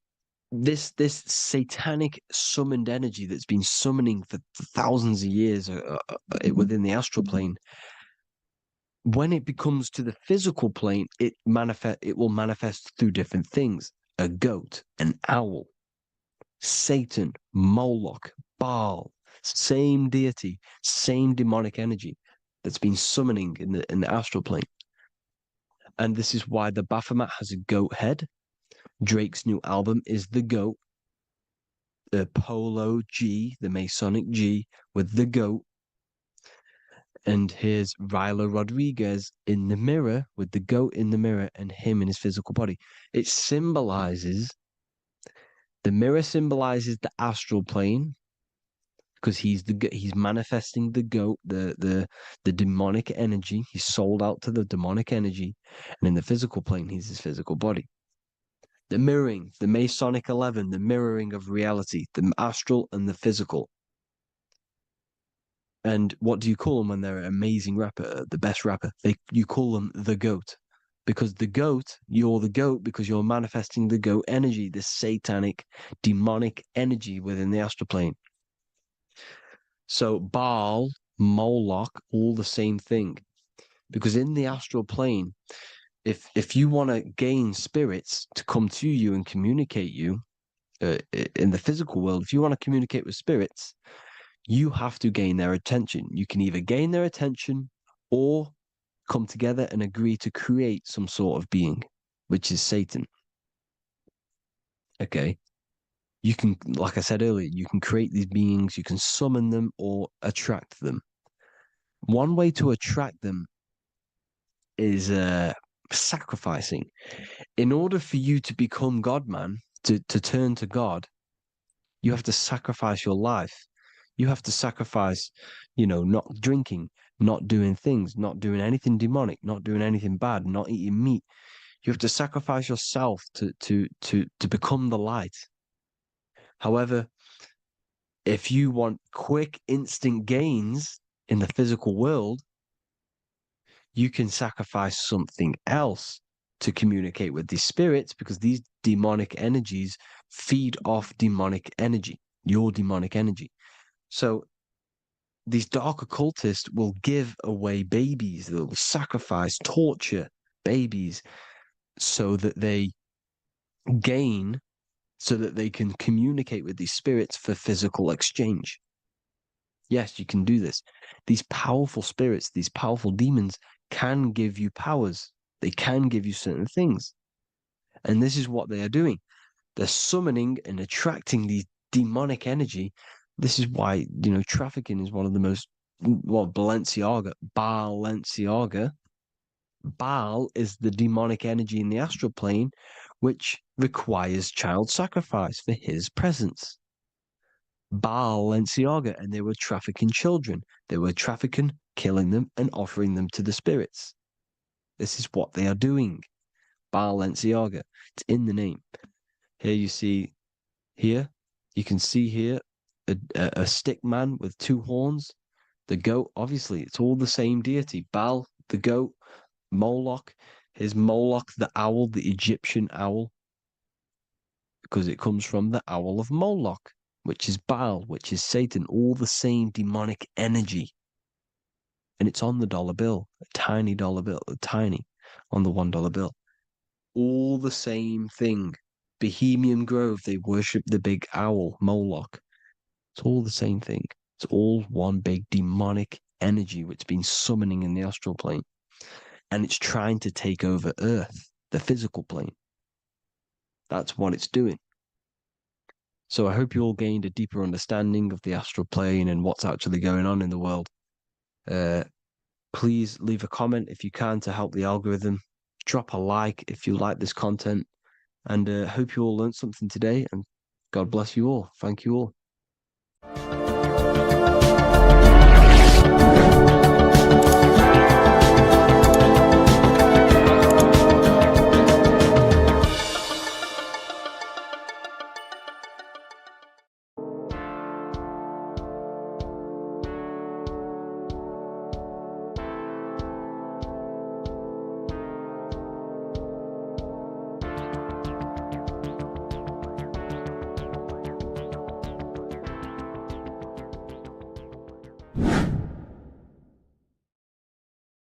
this satanic summoned energy that's been summoning for thousands of years within the astral plane. When it becomes to the physical plane, it will manifest through different things. A goat, an owl, Satan, Moloch, Baal. Same deity, same demonic energy that's been summoning in the astral plane. And this is why the Baphomet has a goat head. Drake's new album is the goat. The Polo G, the Masonic G, with the goat. And here's Ryla Rodriguez in the mirror with the goat in the mirror and him in his physical body. It symbolizes, the mirror symbolizes the astral plane because he's manifesting the goat, the demonic energy. He's sold out to the demonic energy, and in the physical plane, he's his physical body. The mirroring, the Masonic 11, the mirroring of reality, the astral and the physical. And what do you call them when they're an amazing rapper, the best rapper? You call them the goat. Because the goat, you're the goat because you're manifesting the goat energy, the satanic, demonic energy within the astral plane. So Baal, Moloch, all the same thing. Because in the astral plane, if you want to gain spirits to come to you and communicate you, in the physical world, if you want to communicate with spirits, you have to gain their attention. You can either gain their attention or come together and agree to create some sort of being, which is Satan. Okay. You can, like I said earlier, you can create these beings, you can summon them or attract them. One way to attract them is sacrificing. In order for you to become God, man, to turn to God, you have to sacrifice your life. You have to sacrifice, not drinking, not doing things, not doing anything demonic, not doing anything bad, not eating meat. You have to sacrifice yourself to become the light. However, if you want quick, instant gains in the physical world, you can sacrifice something else to communicate with these spirits, because these demonic energies feed off demonic energy, your demonic energy. So these dark occultists will give away babies, they'll sacrifice, torture babies so that they gain, so that they can communicate with these spirits for physical exchange. Yes, you can do this. These powerful spirits, these powerful demons can give you powers. They can give you certain things. And this is what they are doing. They're summoning and attracting these demonic energy. This is why, trafficking is one of the most, Balenciaga. Baal is the demonic energy in the astral plane, which requires child sacrifice for his presence. Balenciaga, and they were trafficking children. They were trafficking, killing them, and offering them to the spirits. This is what they are doing. Balenciaga. It's in the name. Here you see, you can see here a stick man with two horns. The goat, obviously, it's all the same deity. Baal, the goat. Moloch, is Moloch the owl, the Egyptian owl, because it comes from the owl of Moloch, which is Baal, which is Satan, all the same demonic energy. And it's on the dollar bill, a tiny dollar bill, tiny, on the $1 bill. All the same thing. Bohemian Grove, they worship the big owl, Moloch. It's all the same thing. It's all one big demonic energy which has been summoning in the astral plane. And it's trying to take over Earth, the physical plane. That's what it's doing. So I hope you all gained a deeper understanding of the astral plane and what's actually going on in the world. Please leave a comment if you can to help the algorithm. Drop a like if you like this content. And hope you all learned something today. And God bless you all. Thank you all.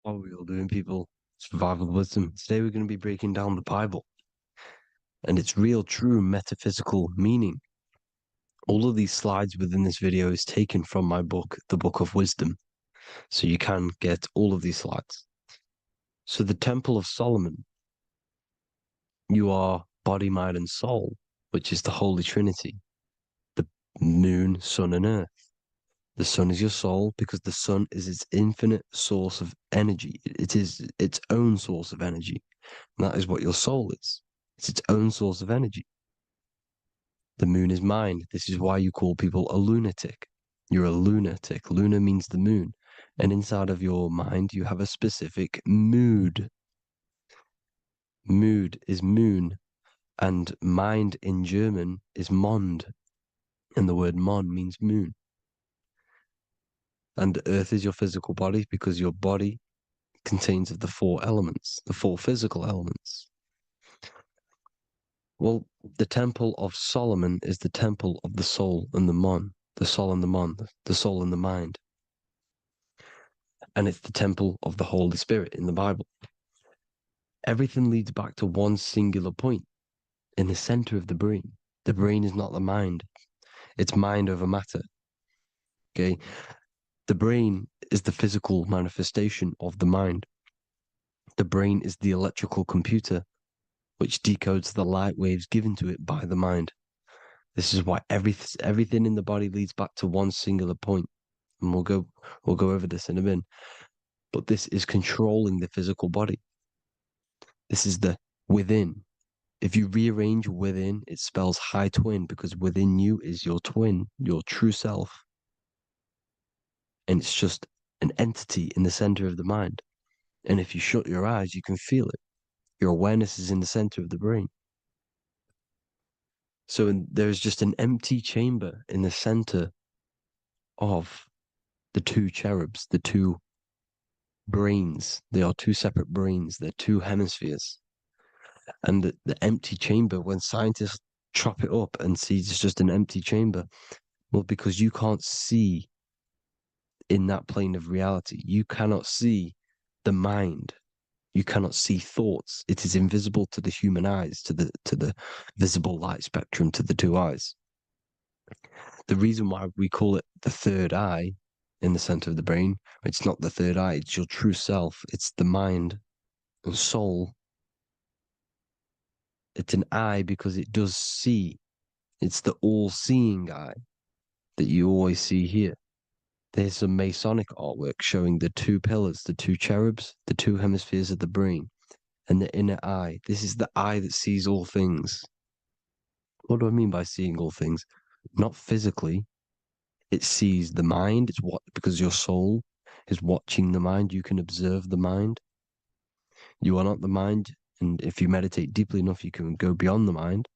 What are we all doing, people? Survival wisdom. Today we're going to be breaking down the Bible and its real, true metaphysical meaning. All of these slides within this video is taken from my book, The Book of Wisdom. So you can get all of these slides. So the Temple of Solomon, you are body, mind, and soul, which is the Holy Trinity, the moon, sun, and earth. The sun is your soul because the sun is its infinite source of energy. It is its own source of energy. And that is what your soul is. It's its own source of energy. The moon is mind. This is why you call people a lunatic. You're a lunatic. Luna means the moon. And inside of your mind, you have a specific mood. Mood is moon. And mind in German is Mond. And the word Mond means moon. And earth is your physical body because your body contains of the four elements, the four physical elements. Well, the Temple of Solomon is the temple of the soul and the mon, the soul and the mon, the soul and the mind. And it's the temple of the Holy Spirit in the Bible. Everything leads back to one singular point in the center of the brain. The brain is not the mind. It's mind over matter. Okay? The brain is the physical manifestation of the mind. The brain is the electrical computer which decodes the light waves given to it by the mind. This is why everything in the body leads back to one singular point. And we'll go over this in a minute. But this is controlling the physical body. This is the within. If you rearrange within, it spells high twin because within you is your twin, your true self. And it's just an entity in the center of the mind. And if you shut your eyes, you can feel it. Your awareness is in the center of the brain. So there's just an empty chamber in the center of the two cherubs, the two brains. They are two separate brains. They're two hemispheres. And the empty chamber, when scientists chop it up and see it's just an empty chamber, well, because you can't see in that plane of reality. You cannot see the mind. You cannot see thoughts. It is invisible to the human eyes, to the visible light spectrum, to the two eyes. The reason why we call it the third eye in the center of the brain, it's not the third eye, it's your true self. It's the mind and soul. It's an eye because it does see. It's the all-seeing eye that you always see here. There's some Masonic artwork showing the two pillars, the two cherubs, the two hemispheres of the brain, and the inner eye. This is the eye that sees all things. What do I mean by seeing all things? Not physically. It sees the mind. It's what, because your soul is watching the mind. You can observe the mind. You are not the mind. And if you meditate deeply enough, you can go beyond the mind.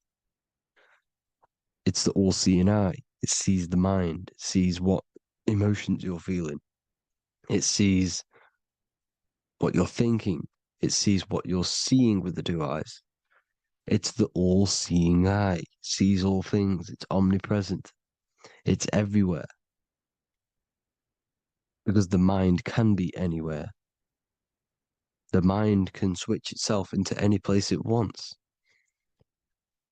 It's the all-seeing eye. It sees the mind. It sees what emotions you're feeling. It sees what you're thinking. It sees what you're seeing with the two eyes. It's the all-seeing eye. It sees all things. It's omnipresent. It's everywhere. Because the mind can be anywhere. The mind can switch itself into any place it wants.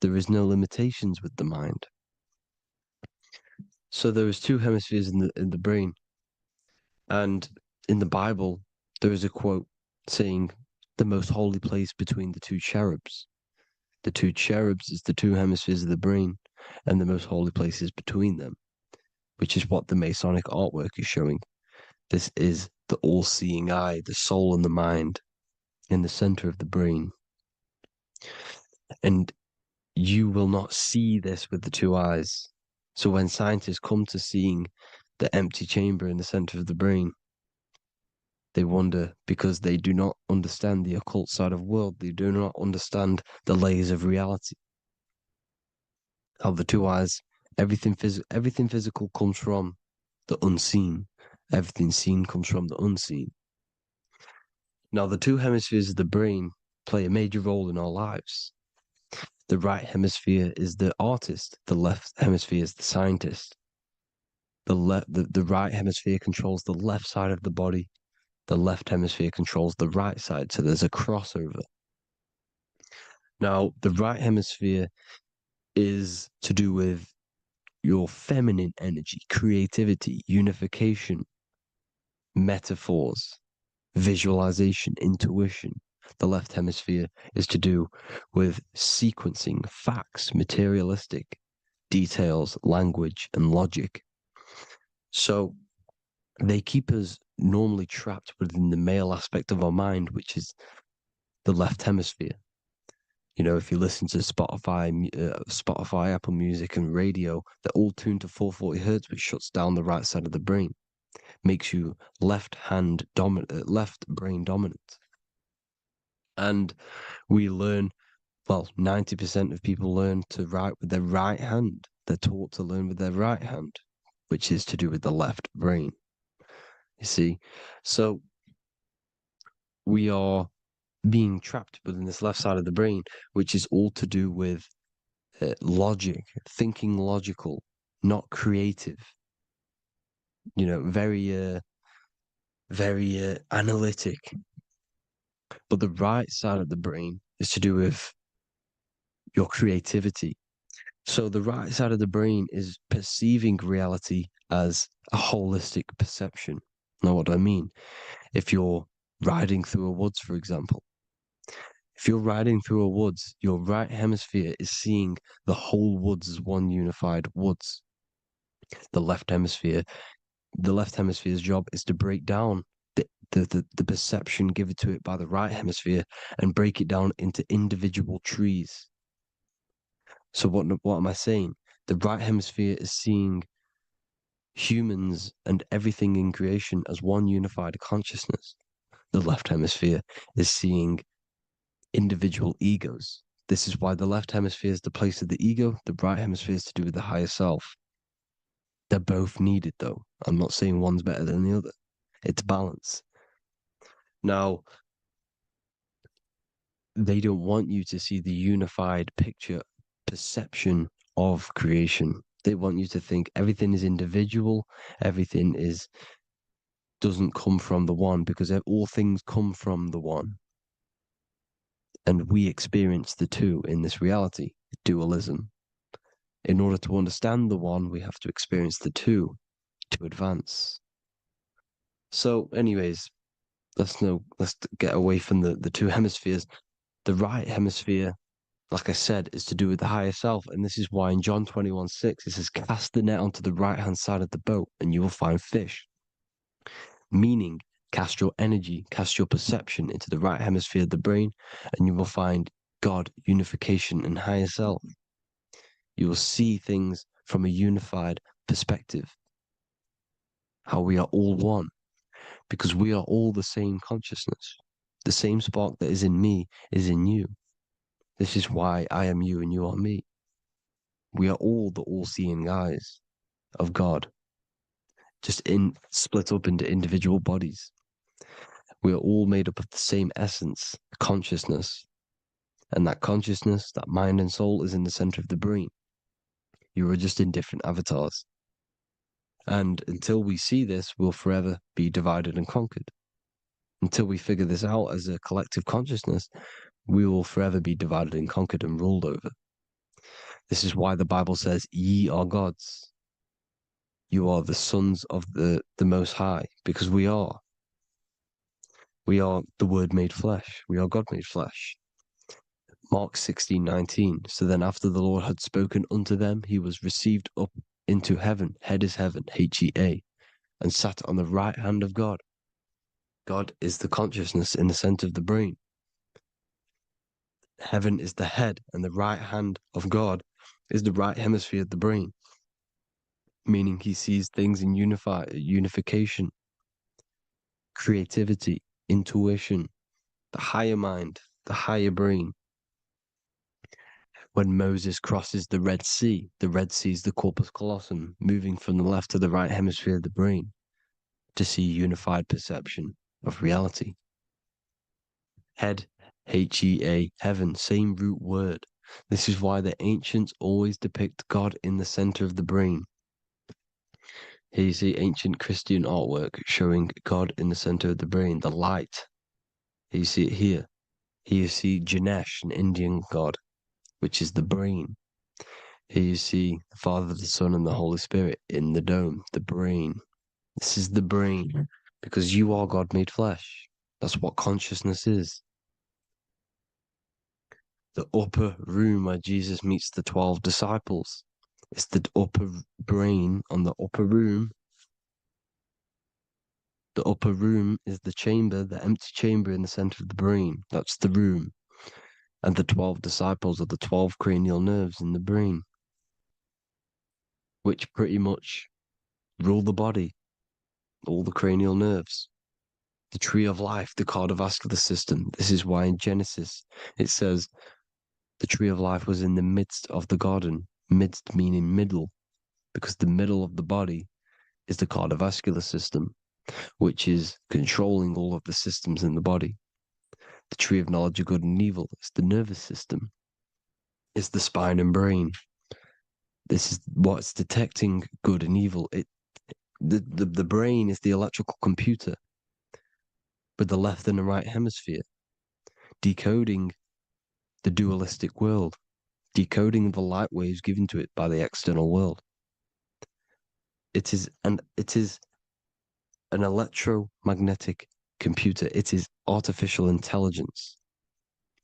There is no limitations with the mind. So there is two hemispheres in the brain. And in the Bible, there is a quote saying the most holy place between the two cherubs. The two cherubs is the two hemispheres of the brain, and the most holy place is between them, which is what the Masonic artwork is showing. This is the all-seeing eye, the soul and the mind in the center of the brain. And you will not see this with the two eyes. So when scientists come to seeing the empty chamber in the center of the brain, they wonder because they do not understand the occult side of the world. They do not understand the layers of reality. How the two eyes, everything physical comes from the unseen. Everything seen comes from the unseen. Now, the two hemispheres of the brain play a major role in our lives. The right hemisphere is the artist. The left hemisphere is the scientist. The right hemisphere controls the left side of the body. The left hemisphere controls the right side. So there's a crossover. Now, the right hemisphere is to do with your feminine energy, creativity, unification, metaphors, visualization, intuition. The left hemisphere is to do with sequencing, facts, materialistic details, language, and logic. So they keep us normally trapped within the male aspect of our mind, which is the left hemisphere. You know, if you listen to Spotify, Apple Music, and radio, they're all tuned to 440 hertz, which shuts down the right side of the brain, makes you left brain dominant. And we learn, well, 90% of people learn to write with their right hand. They're taught to learn with their right hand, which is to do with the left brain. You see, so we are being trapped within this left side of the brain, which is all to do with logic, thinking logical, not creative. You know, very analytic. But the right side of the brain is to do with your creativity. So the right side of the brain is perceiving reality as a holistic perception. Now, what do I mean? If you're riding through a woods, for example, if you're riding through a woods, your right hemisphere is seeing the whole woods as one unified woods. The left hemisphere's job is to break down the perception given to it by the right hemisphere and break it down into individual trees. So what am I saying? The right hemisphere is seeing humans and everything in creation as one unified consciousness. The left hemisphere is seeing individual egos. This is why the left hemisphere is the place of the ego, the right hemisphere is to do with the higher self. They're both needed, though. I'm not saying one's better than the other. It's balance. Now, they don't want you to see the unified picture, perception of creation. They want you to think everything is individual, everything doesn't come from the one, because all things come from the one. And we experience the two in this reality, dualism. In order to understand the one, we have to experience the two to advance. So, anyways, let's get away from the two hemispheres. The right hemisphere, like I said, is to do with the higher self. And this is why in John 21:6, it says, cast the net onto the right-hand side of the boat and you will find fish. Meaning, cast your energy, cast your perception into the right hemisphere of the brain, and you will find God, unification, and higher self. You will see things from a unified perspective. How we are all one. Because we are all the same consciousness. The same spark that is in me is in you. This is why I am you and you are me. We are all the all-seeing eyes of God, just split up into individual bodies. We are all made up of the same essence, consciousness. And that consciousness, that mind and soul, is in the center of the brain. You are just in different avatars. And until we see this, we'll forever be divided and conquered. Until we figure this out as a collective consciousness, we will forever be divided and conquered and ruled over. This is why the Bible says, ye are gods. You are the sons of the Most High, because we are. We are the Word made flesh. We are God made flesh. Mark 16:19. So then after the Lord had spoken unto them, he was received up into heaven. Head is heaven, H-E-A, and sat on the right hand of God. God is the consciousness in the center of the brain. Heaven is the head, and the right hand of God is the right hemisphere of the brain, meaning he sees things in unification, creativity, intuition, the higher mind, the higher brain. When Moses crosses the Red Sea is the corpus callosum, moving from the left to the right hemisphere of the brain to see unified perception of reality. Head, H-E-A, heaven, same root word. This is why the ancients always depict God in the center of the brain. Here you see ancient Christian artwork showing God in the center of the brain, the light. Here you see it here. Here you see Ganesh, an Indian god, which is the brain. Here you see the Father, the Son, and the Holy Spirit in the dome, the brain. This is the brain, because you are God made flesh. That's what consciousness is. The upper room where Jesus meets the 12 disciples. It's the upper brain on the upper room. The upper room is the chamber, the empty chamber in the center of the brain. That's the room. And the 12 disciples are the 12 cranial nerves in the brain, which pretty much rule the body, all the cranial nerves. The tree of life, the cardiovascular system. This is why in Genesis it says the tree of life was in the midst of the garden. Midst meaning middle, because the middle of the body is the cardiovascular system, which is controlling all of the systems in the body. The tree of knowledge of good and evil is the nervous system. It's the spine and brain. This is what's detecting good and evil. The brain is the electrical computer with the left and the right hemisphere, decoding the dualistic world, decoding the light waves given to it by the external world. It is an electromagnetic computer. It is artificial intelligence.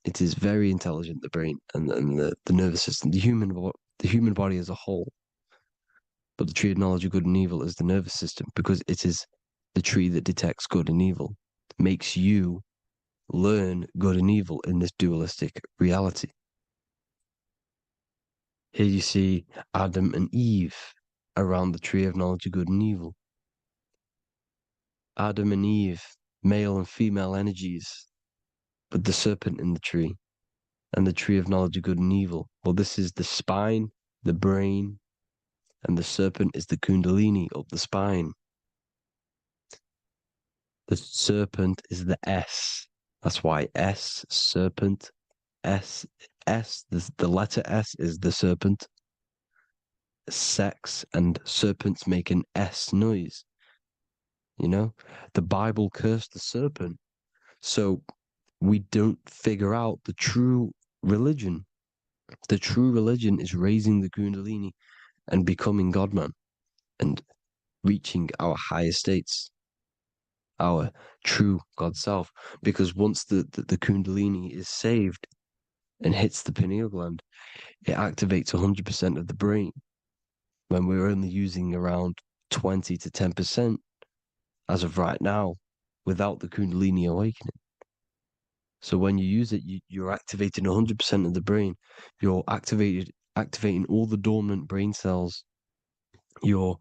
It is very intelligent, the brain and the nervous system, the human body as a whole. But the tree of knowledge of good and evil is the nervous system, because it is the tree that detects good and evil, makes you learn good and evil in this dualistic reality. Here you see Adam and Eve around the tree of knowledge of good and evil. Adam and Eve, male and female energies, but the serpent in the tree, and the tree of knowledge of good and evil. Well, this is the spine, the brain, and the serpent is the kundalini of the spine. The serpent is the S. That's why S, serpent, S, the letter S is the serpent. Sex and serpents make an S noise. You know, the Bible cursed the serpent. So we don't figure out the true religion. The true religion is raising the kundalini and becoming God-man and reaching our higher states, our true God self. Because once the kundalini is saved and hits the pineal gland, it activates 100% of the brain, when we're only using around 20 to 10% as of right now without the kundalini awakening. So when you use it, you're activating 100% of the brain. You're activating all the dormant brain cells. You're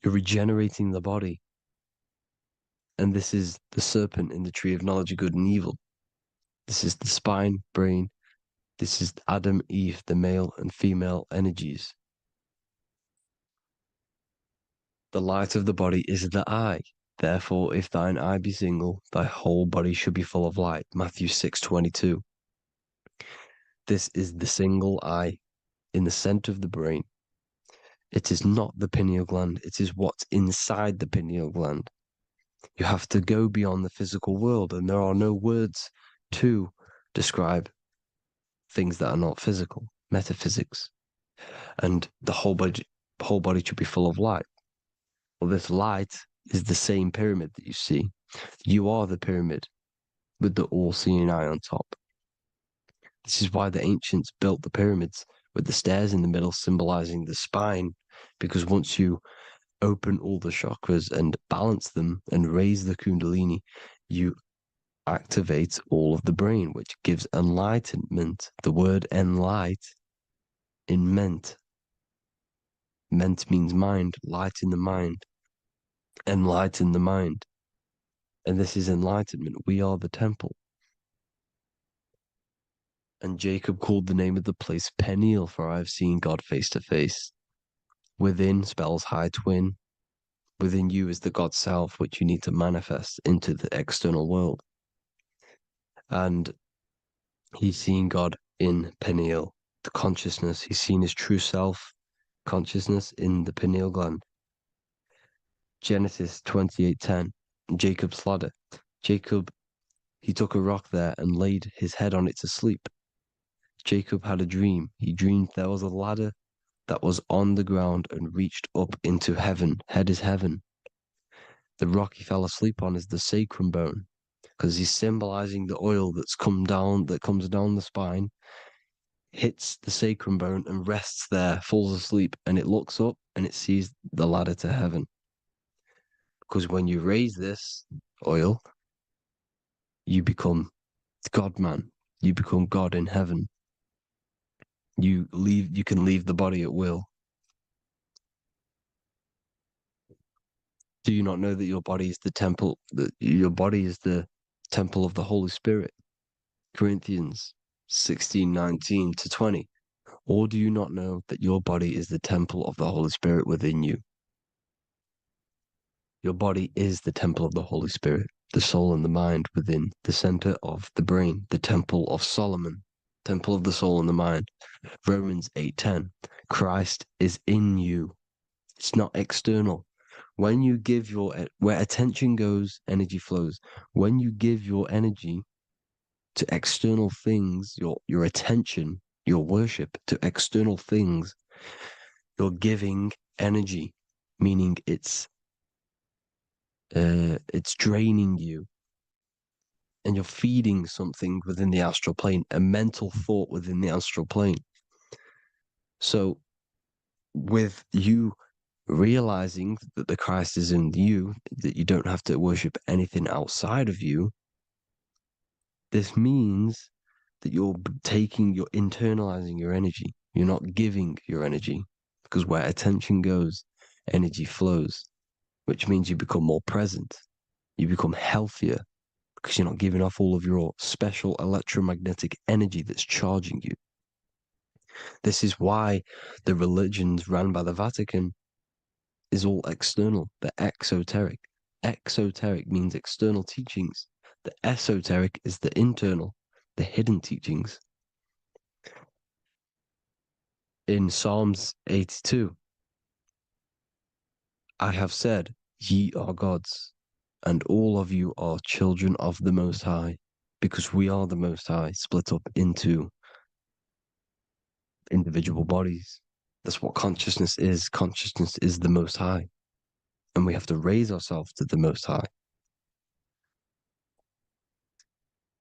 regenerating the body. And this is the serpent in the tree of knowledge of good and evil. This is the spine, brain. This is Adam, Eve, the male and female energies. The light of the body is the eye. Therefore, if thine eye be single, thy whole body should be full of light. Matthew 6:22. This is the single eye in the center of the brain. It is not the pineal gland. It is what's inside the pineal gland. You have to go beyond the physical world, and there are no words to describe things that are not physical. Metaphysics. And the whole body should be full of light. Well, this light is the same pyramid that you see. You are the pyramid with the all-seeing eye on top. This is why the ancients built the pyramids with the stairs in the middle symbolizing the spine, because once you open all the chakras and balance them and raise the kundalini, you activate all of the brain, which gives enlightenment. The word enlight in ment. Ment means mind, light in the mind. Enlighten the mind. And this is enlightenment. We are the temple. And Jacob called the name of the place Pineal, for I have seen God face to face. Within spells high twin. Within you is the God self, which you need to manifest into the external world. And he's seen God in Pineal, the consciousness. He's seen his true self, consciousness, in the pineal gland. Genesis 28:10, Jacob's ladder. Jacob, he took a rock there and laid his head on it to sleep. Jacob had a dream. He dreamed there was a ladder that was on the ground and reached up into heaven. Head is heaven. The rock he fell asleep on is the sacrum bone. because he's symbolizing the oil that comes down the spine, hits the sacrum bone and rests there, falls asleep, and it looks up and it sees the ladder to heaven. Because when you raise this oil, you become God man. You become God in heaven. You can leave the body at will. Do you not know that your body is the temple, that your body is the temple of the Holy Spirit? Corinthians 16:19-20. Or do you not know that your body is the temple of the Holy Spirit within you? Your body is the temple of the Holy Spirit, the soul and the mind within the center of the brain, the temple of Solomon, temple of the soul and the mind. Romans 8:10. Christ is in you. It's not external. When you give where attention goes, energy flows. When you give your energy to external things, your attention, your worship to external things, you're giving energy, meaning it's draining you, and you're feeding something within the astral plane, a mental thought within the astral plane. So with you realizing that the Christ is in you, that you don't have to worship anything outside of you, this means that you're internalizing your energy. You're not giving your energy, because where attention goes, energy flows, which means you become more present. You become healthier because you're not giving off all of your special electromagnetic energy that's charging you. This is why the religions run by the Vatican is all external. They're exoteric. Exoteric means external teachings. The esoteric is the internal, the hidden teachings. In Psalms 82, I have said, ye are gods, and all of you are children of the Most High, because we are the Most High, split up into individual bodies. That's what consciousness is. Consciousness is the Most High, and we have to raise ourselves to the Most High.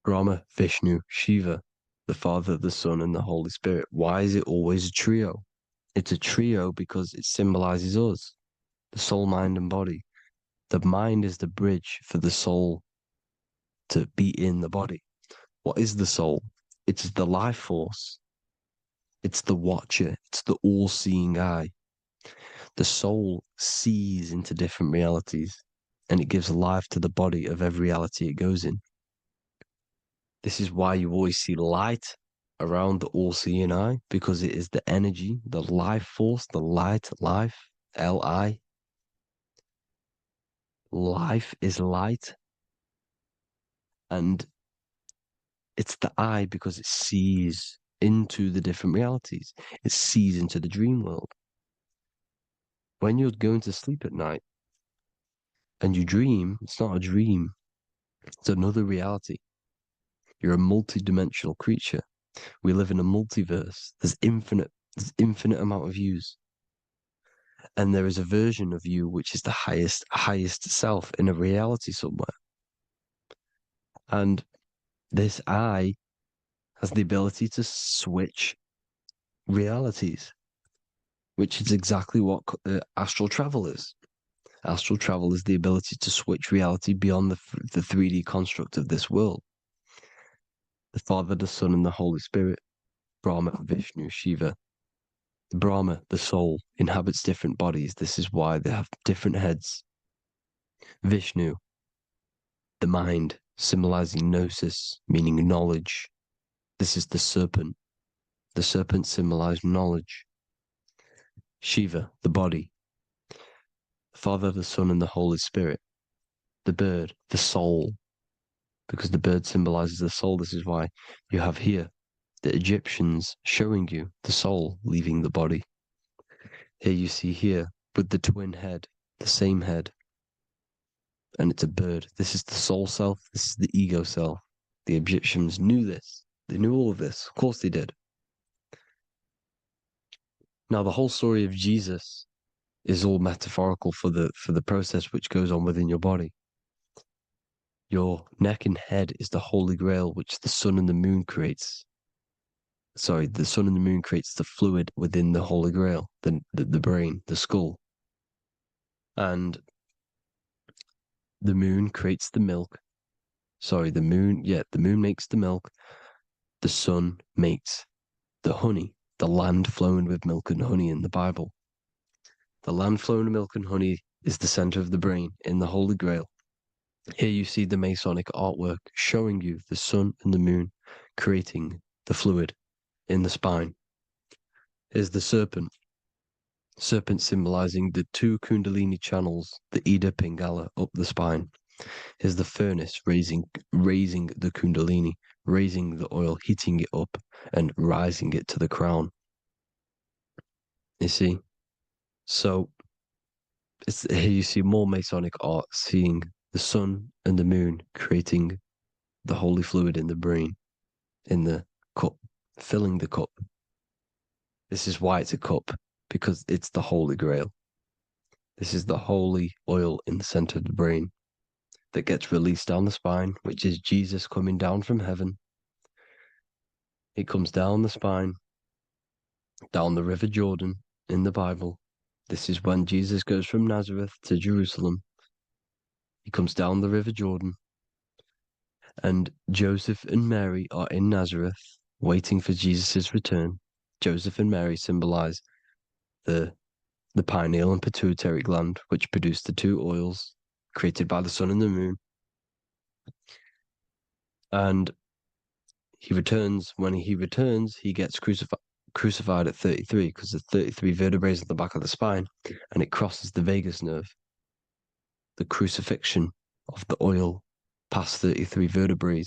Brahma, Vishnu, Shiva, the Father, the Son, and the Holy Spirit. Why is it always a trio? It's a trio because it symbolizes us, the soul, mind, and body. The mind is the bridge for the soul to be in the body. What is the soul? It's the life force. It's the watcher. It's the all-seeing eye. The soul sees into different realities, and it gives life to the body of every reality it goes in. This is why you always see light around the all-seeing eye, because it is the energy, the life force, the light, life, L-I. Life is light. And it's the eye because it sees into the different realities. It sees into the dream world. When you're going to sleep at night and you dream, it's not a dream. It's another reality. You're a multi-dimensional creature. We live in a multiverse. There's infinite amount of yous. And there is a version of you which is the highest self in a reality somewhere. And this eye has the ability to switch realities, which is exactly what astral travel is. Astral travel is the ability to switch reality beyond the 3D construct of this world. The Father, the Son, and the Holy Spirit, Brahma, Vishnu, Shiva. Brahma, the soul, inhabits different bodies. This is why they have different heads. Vishnu, the mind, symbolizing gnosis, meaning knowledge. This is the serpent. The serpent symbolized knowledge. Shiva, the body. The Father, the Son, and the Holy Spirit. The bird, the soul, because the bird symbolizes the soul. This is why you have here the Egyptians showing you the soul leaving the body. Here you see here with the twin head, the same head, and it's a bird. This is the soul self. This is the ego self. The Egyptians knew this. They knew all of this. Of course they did. Now the whole story of Jesus is all metaphorical for the process which goes on within your body. Your neck and head is the Holy Grail, which the sun and the moon creates. Sorry, the sun and the moon creates the fluid within the Holy Grail, the brain, the skull. And the moon creates the milk. Sorry, the moon makes the milk. The sun makes the honey, the land flowing with milk and honey in the Bible. The land flowing with milk and honey is the center of the brain in the Holy Grail. Here you see the Masonic artwork showing you the sun and the moon creating the fluid in the spine. Here's the serpent. Serpent symbolizing the two Kundalini channels, the Ida Pingala up the spine. Here's the furnace raising the Kundalini, raising the oil, heating it up and rising it to the crown. You see? So here you see more Masonic art, seeing the sun and the moon creating the holy fluid in the brain, in the cup, filling the cup. This is why it's a cup, because it's the Holy Grail. This is the holy oil in the center of the brain that gets released down the spine, which is Jesus coming down from heaven. It comes down the spine, down the River Jordan in the Bible. This is when Jesus goes from Nazareth to Jerusalem. He comes down the River Jordan, and Joseph and Mary are in Nazareth waiting for Jesus' return. Joseph and Mary symbolize the pineal and pituitary gland, which produce the two oils created by the sun and the moon. And when he returns, he gets crucified at 33, because there's 33 vertebrae at the back of the spine, and it crosses the vagus nerve. The crucifixion of the oil past 33 vertebrae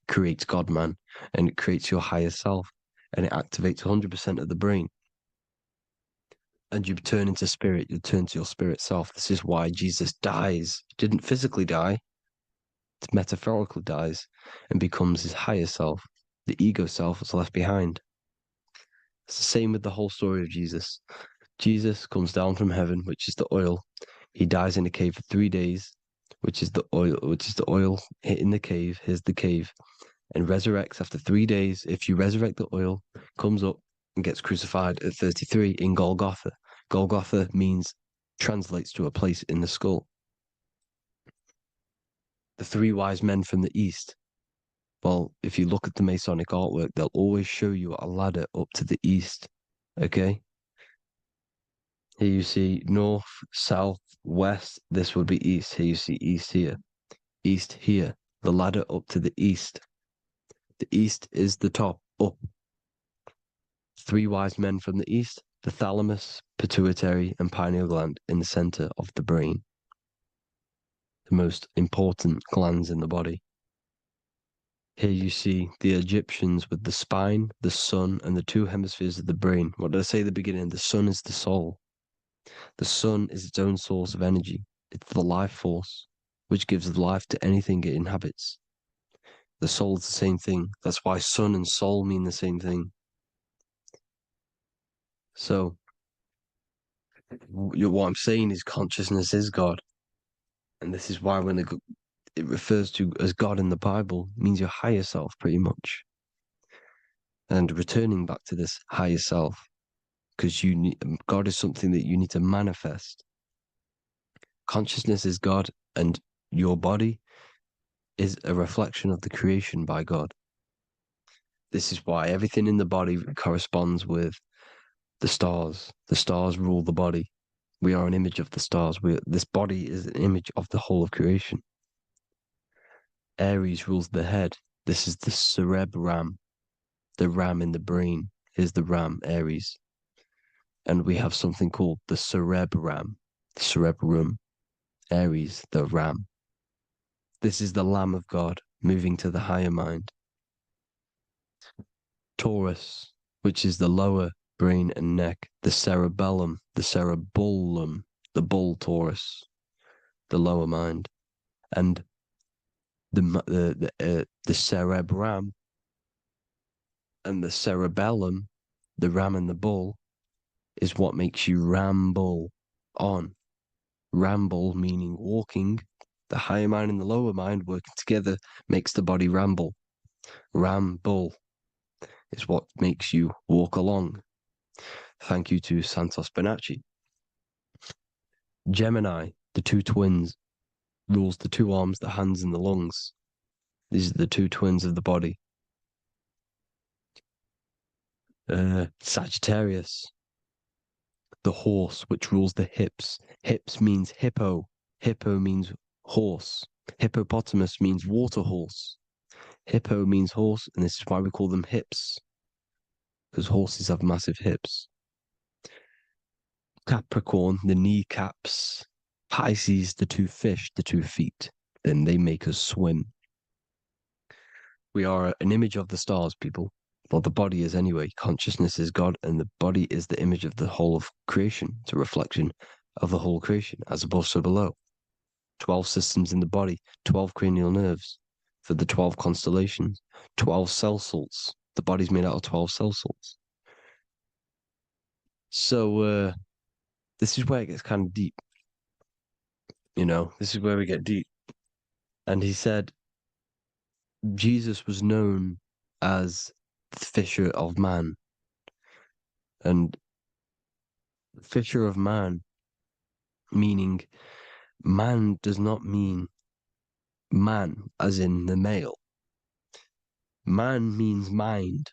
creates God-man, and it creates your higher self, and it activates 100% of the brain. And you turn into spirit, you turn to your spirit self. This is why Jesus dies. He didn't physically die, it metaphorically dies and becomes his higher self. The ego self is left behind. It's the same with the whole story of Jesus. Jesus comes down from heaven, which is the oil. He dies in a cave for 3 days, which is the oil hitting the cave. Here's the cave. And resurrects after 3 days. If you resurrect the oil, comes up and gets crucified at 33 in Golgotha. Golgotha translates to a place in the skull. The three wise men from the east. Well, if you look at the Masonic artwork, they'll always show you a ladder up to the east. Okay? Here you see north, south, west. This would be east. Here you see east here. East here. The ladder up to the east. The east is the top, up. Three wise men from the east. The thalamus, pituitary, and pineal gland in the center of the brain. The most important glands in the body. Here you see the Egyptians with the spine, the sun, and the two hemispheres of the brain. What did I say at the beginning? The sun is the soul. The sun is its own source of energy. It's the life force, which gives life to anything it inhabits. The soul is the same thing. That's why sun and soul mean the same thing. So, what I'm saying is consciousness is God. And this is why when it refers to as God in the Bible, it means your higher self, pretty much. And returning back to this higher self, because God is something that you need to manifest. Consciousness is God, and your body is a reflection of the creation by God. This is why everything in the body corresponds with the stars. The stars rule the body. We are an image of the stars. This body is an image of the whole of creation. Aries rules the head. This is the cerebrum, the ram in the brain. Here's the ram, Aries. And we have something called the cerebrum, Aries, the ram. This is the Lamb of God moving to the higher mind. Taurus, which is the lower brain and neck, the cerebellum, the bull Taurus, the lower mind, and the cerebrum and the cerebellum, the ram and the bull, is what makes you ramble on. Ramble meaning walking, The higher mind and the lower mind working together makes the body ramble. Ramble is what makes you walk along. Thank you to Santos Bonacci. Gemini, the two twins, rules the two arms, the hands, and the lungs. These are the two twins of the body. Sagittarius, the horse, which rules the hips. Hips means hippo. Hippo means horse. Hippopotamus means water horse. Hippo means horse, and this is why we call them hips, because horses have massive hips. Capricorn, the kneecaps. Pisces, the two fish, the 2 feet. Then they make us swim. We are an image of the stars, people. Well, the body is anyway. Consciousness is God, and the body is the image of the whole of creation. It's a reflection of the whole creation, as above, so below. 12 systems in the body, 12 cranial nerves for the 12 constellations, 12 cell salts. The body's made out of 12 cell salts. So, this is where it gets kind of deep. You know, this is where we get deep. And he said Jesus was known as the fisher of man. And fisher of man, meaning man does not mean man as in the male. Man means mind.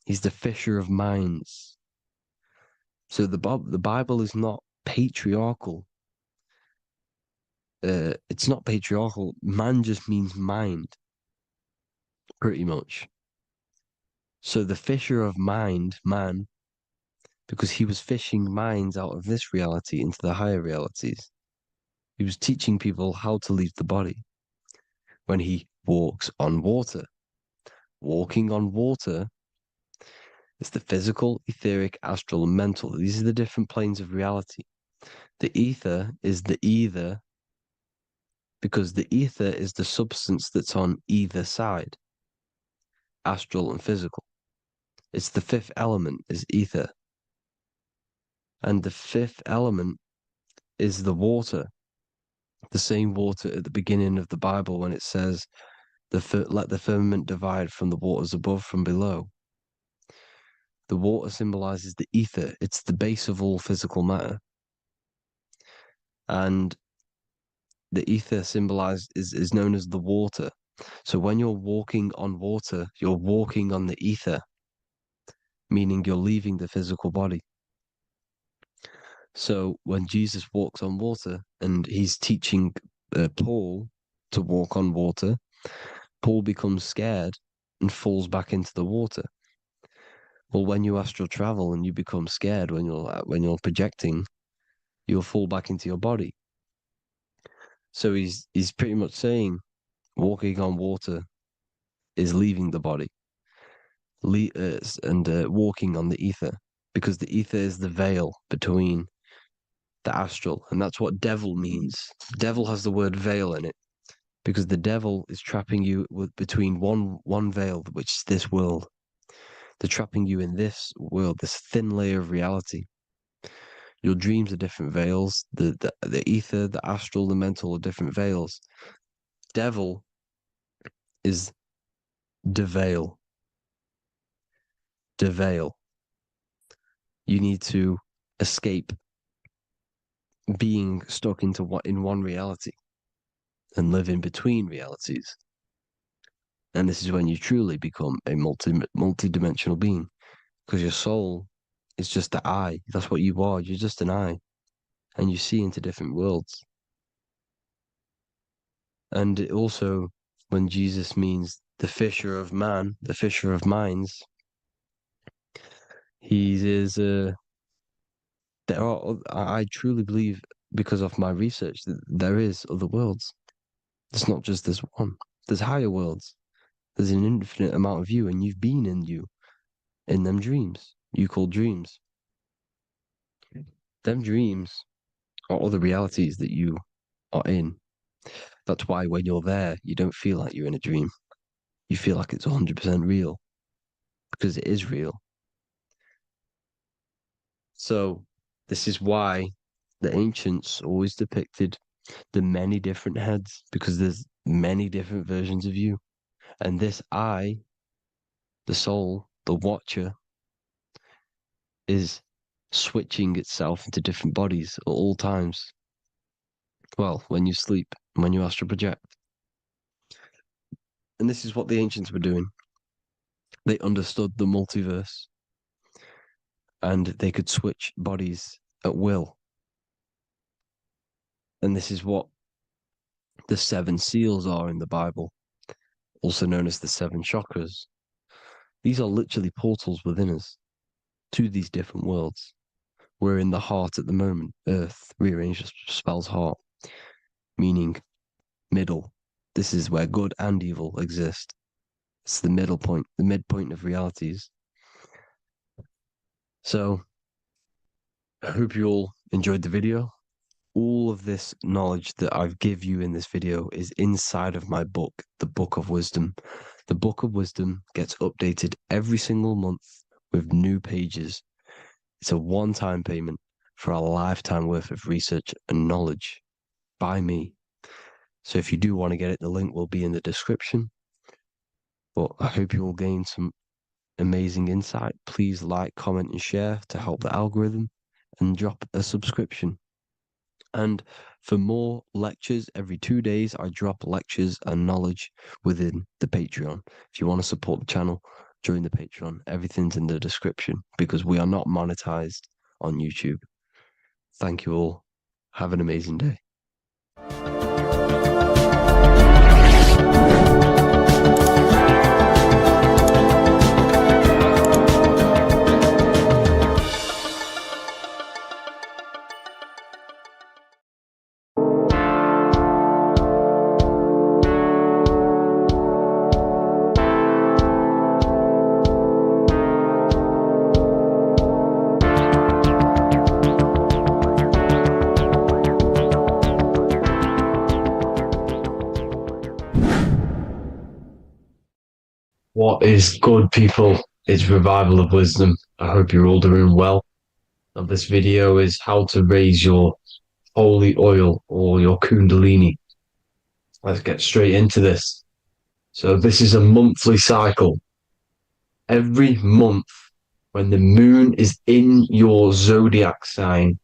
He's the fisher of minds. So the Bible is not patriarchal. It's not patriarchal. Man just means mind, pretty much. So the fisher of mind, man, because he was fishing minds out of this reality into the higher realities. He was teaching people how to leave the body when he walks on water. Walking on water is the physical, etheric, astral, and mental. These are the different planes of reality. The ether is the either, because the ether is the substance that's on either side, astral and physical. It's the 5th element, is ether. And the 5th element is the water. The same water at the beginning of the Bible when it says, let the firmament divide from the waters above from below. The water symbolizes the ether. It's the base of all physical matter. And the ether symbolized is known as the water. So when you're walking on water, you're walking on the ether, meaning you're leaving the physical body. So when Jesus walks on water and he's teaching Paul to walk on water, Paul becomes scared and falls back into the water. Well, when you astral travel and you become scared when you're projecting, you'll fall back into your body. So he's pretty much saying walking on water is leaving the body, and walking on the ether, because the ether is the veil between the astral, and that's what devil means. Devil has the word veil in it, because the devil is trapping you between one veil, which is this world. They're trapping you in this world, this thin layer of reality. Your dreams are different veils. The ether, the astral, the mental are different veils. Devil is deveil. Deveil. You need to escape being stuck in one reality and live in between realities. And this is when you truly become a multi-dimensional being, because your soul is just the eye. That's what you are. You're just an eye, and you see into different worlds. And it also, when Jesus means the fisher of man, the fisher of minds, I truly believe, because of my research, that there is other worlds. It's not just this one. There's higher worlds. There's an infinite amount of you, and you've been in them dreams you call dreams. Them dreams are other realities that you are in. That's why when you're there, you don't feel like you're in a dream. You feel like it's 100% real, because it is real. So this is why the ancients always depicted the many different heads, because there's many different versions of you. And this I, the soul, the watcher, is switching itself into different bodies at all times. Well, when you sleep, when you astral project. And this is what the ancients were doing. They understood the multiverse, and they could switch bodies at will. And this is what the 7 seals are in the Bible, also known as the 7 chakras. These are literally portals within us to these different worlds. We're in the heart at the moment. Earth, rearranged, spells heart, meaning middle. This is where good and evil exist. It's the middle point, the midpoint of realities. So, I hope you all enjoyed the video. All of this knowledge that I've give you in this video is inside of my book, the Book of Wisdom. The Book of Wisdom gets updated every single month with new pages. It's a one-time payment for a lifetime worth of research and knowledge by me. So if you do want to get it, the link will be in the description. But I hope you will gain some amazing insight. Please like, comment, and share to help the algorithm, and drop a subscription. And for more lectures, every 2 days, I drop lectures and knowledge within the Patreon. If you want to support the channel, join the Patreon. Everything's in the description because we are not monetized on YouTube. Thank you all. Have an amazing day. What is good, people? It's Revival of Wisdom. I hope you're all doing well. Now, this video is how to raise your holy oil or your kundalini. Let's get straight into this. So this is a monthly cycle. Every month, when the moon is in your zodiac sign,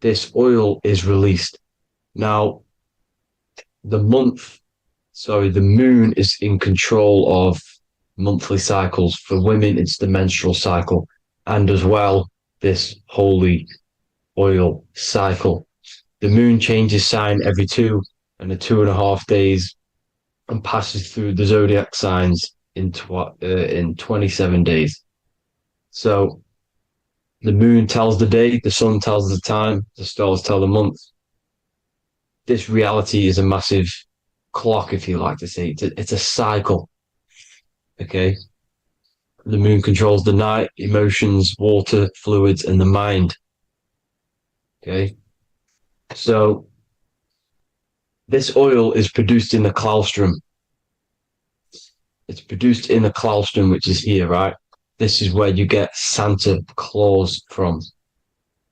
this oil is released. Now, the moon is in control of monthly cycles. For women, it's the menstrual cycle, and as well, this holy oil cycle. The moon changes sign every 2.5 days and passes through the zodiac signs in 27 days. So the moon tells the day, the sun tells the time, the stars tell the month. This reality is a massive clock, if you like to say. It's a cycle. Okay. The moon controls the night, emotions, water, fluids, and the mind. Okay. So this oil is produced in the claustrum. It's produced in the claustrum, which is here, right? This is where you get Santa Claus from.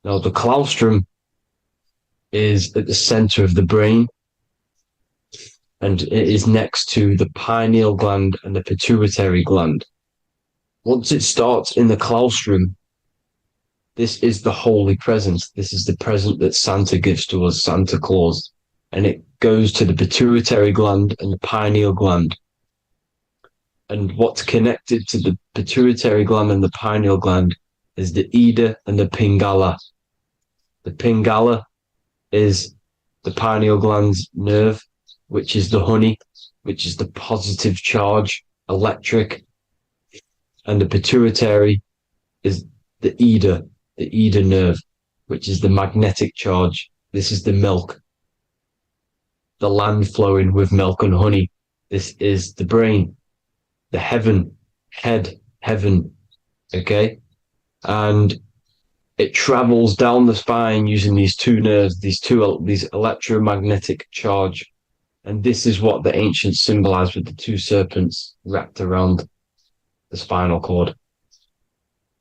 Now, the claustrum is at the center of the brain, and it is next to the pineal gland and the pituitary gland. Once it starts in the claustrum, this is the holy present. This is the present that Santa gives to us, Santa Claus. And it goes to the pituitary gland and the pineal gland. And what's connected to the pituitary gland and the pineal gland is the Ida and the Pingala. The Pingala is the pineal gland's nerve, which is the honey, which is the positive charge, electric. And the pituitary is the Ida nerve, which is the magnetic charge. This is the milk, the land flowing with milk and honey. This is the brain, the heaven, okay? And it travels down the spine using these two nerves, these electromagnetic charge. And this is what the ancients symbolized with the 2 serpents wrapped around the spinal cord,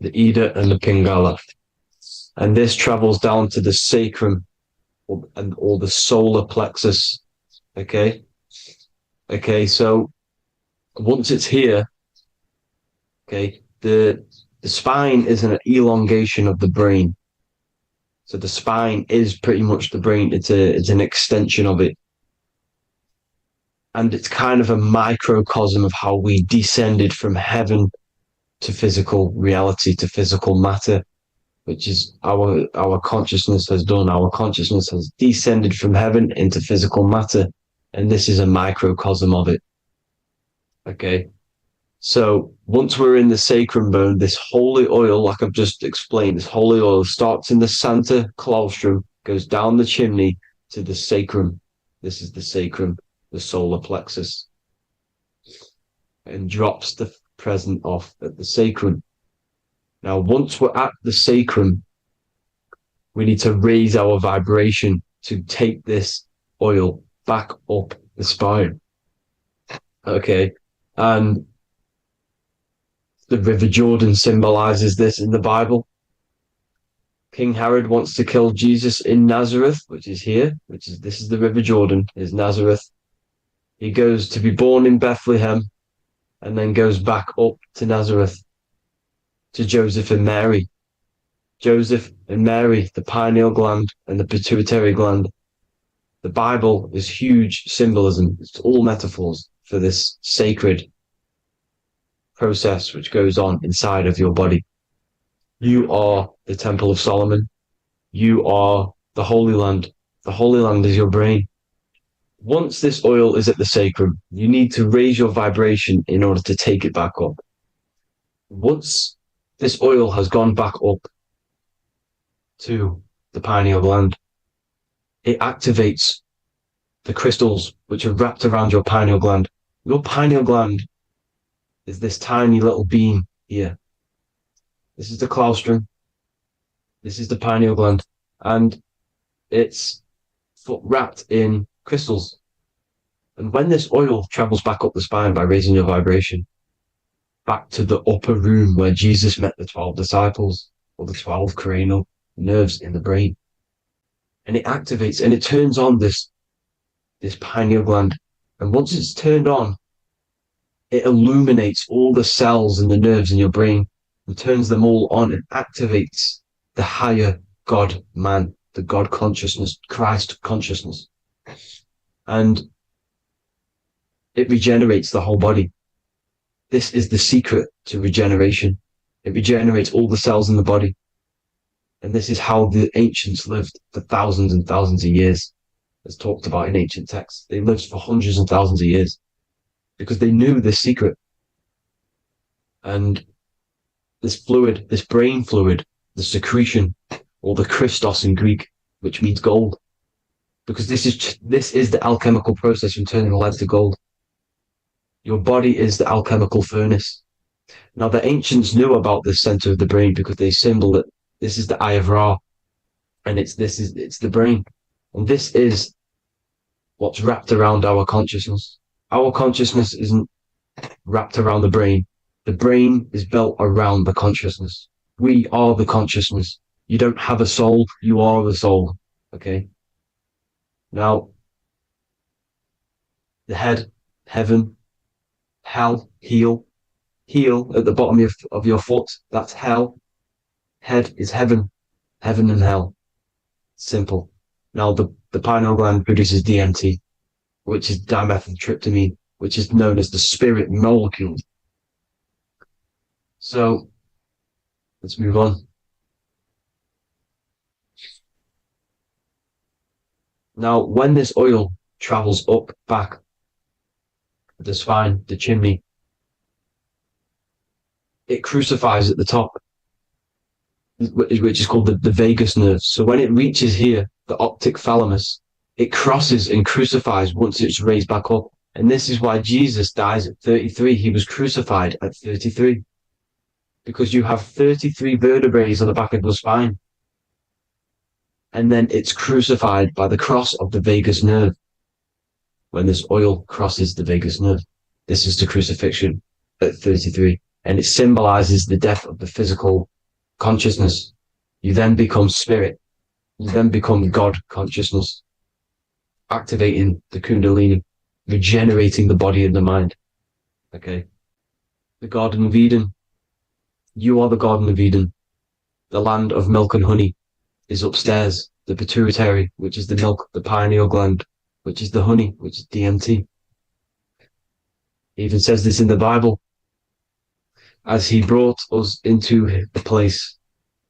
the Ida and the Pingala. And this travels down to the sacrum, or the solar plexus. Okay. So once it's here, okay, the spine is an elongation of the brain. So the spine is pretty much the brain. It's an extension of it. And it's kind of a microcosm of how we descended from heaven to physical reality, to physical matter, which is our consciousness has done. Our consciousness has descended from heaven into physical matter. And this is a microcosm of it. Okay. So once we're in the sacrum bone, this holy oil, like I've just explained, this holy oil starts in the Santa claustrum, goes down the chimney to the sacrum. This is the sacrum, the solar plexus, and drops the present off at the sacrum. Now, once we're at the sacrum, we need to raise our vibration to take this oil back up the spine. Okay. And the River Jordan symbolizes this in the Bible. King Herod wants to kill Jesus in Nazareth, which is here, this is the River Jordan, is Nazareth. He goes to be born in Bethlehem and then goes back up to Nazareth to Joseph and Mary. Joseph and Mary, the pineal gland and the pituitary gland. The Bible is huge symbolism. It's all metaphors for this sacred process which goes on inside of your body. You are the Temple of Solomon. You are the Holy Land. The Holy Land is your brain. Once this oil is at the sacrum, you need to raise your vibration in order to take it back up. Once this oil has gone back up to the pineal gland, it activates the crystals which are wrapped around your pineal gland. Your pineal gland is this tiny little beam here. This is the claustrum. This is the pineal gland. And it's wrapped in crystals. And when this oil travels back up the spine by raising your vibration, back to the upper room where Jesus met the 12 disciples, or the 12 cranial nerves in the brain, and it activates and it turns on this pineal gland. And once it's turned on, it illuminates all the cells and the nerves in your brain and turns them all on and activates the higher God man, the God consciousness, Christ consciousness. And it regenerates the whole body. This is the secret to regeneration. It regenerates all the cells in the body. And this is how the ancients lived for thousands and thousands of years, as talked about in ancient texts. They lived for hundreds and thousands of years because they knew this secret. And this fluid, this brain fluid, the secretion, or the Christos in Greek, which means gold, because this is the alchemical process from turning lead to gold. Your body is the alchemical furnace. Now, the ancients knew about this center of the brain because they symboled it. This is the Eye of Ra, and it's the brain. And this is what's wrapped around our consciousness. Our consciousness isn't wrapped around the brain. The brain is built around the consciousness. We are the consciousness. You don't have a soul, you are the soul. Okay? Now, the head, heaven, hell, heel at the bottom of your foot, that's hell. Head is heaven and hell. Simple. Now, the pineal gland produces DMT, which is dimethyltryptamine, which is known as the spirit molecule. So, let's move on. Now, when this oil travels up, back, the spine, the chimney, it crucifies at the top, which is called the vagus nerve. So when it reaches here, the optic thalamus, it crosses and crucifies once it's raised back up. And this is why Jesus dies at 33. He was crucified at 33. Because you have 33 vertebrae on the back of the spine. And then it's crucified by the cross of the vagus nerve. When this oil crosses the vagus nerve, this is the crucifixion at 33. And it symbolizes the death of the physical consciousness. You then become spirit. You then become God consciousness, activating the Kundalini, regenerating the body and the mind. Okay. The Garden of Eden. You are the Garden of Eden. The land of milk and honey is upstairs. The pituitary, which is the milk, the pineal gland, which is the honey, which is DMT. It even says this in the Bible. As he brought us into the place,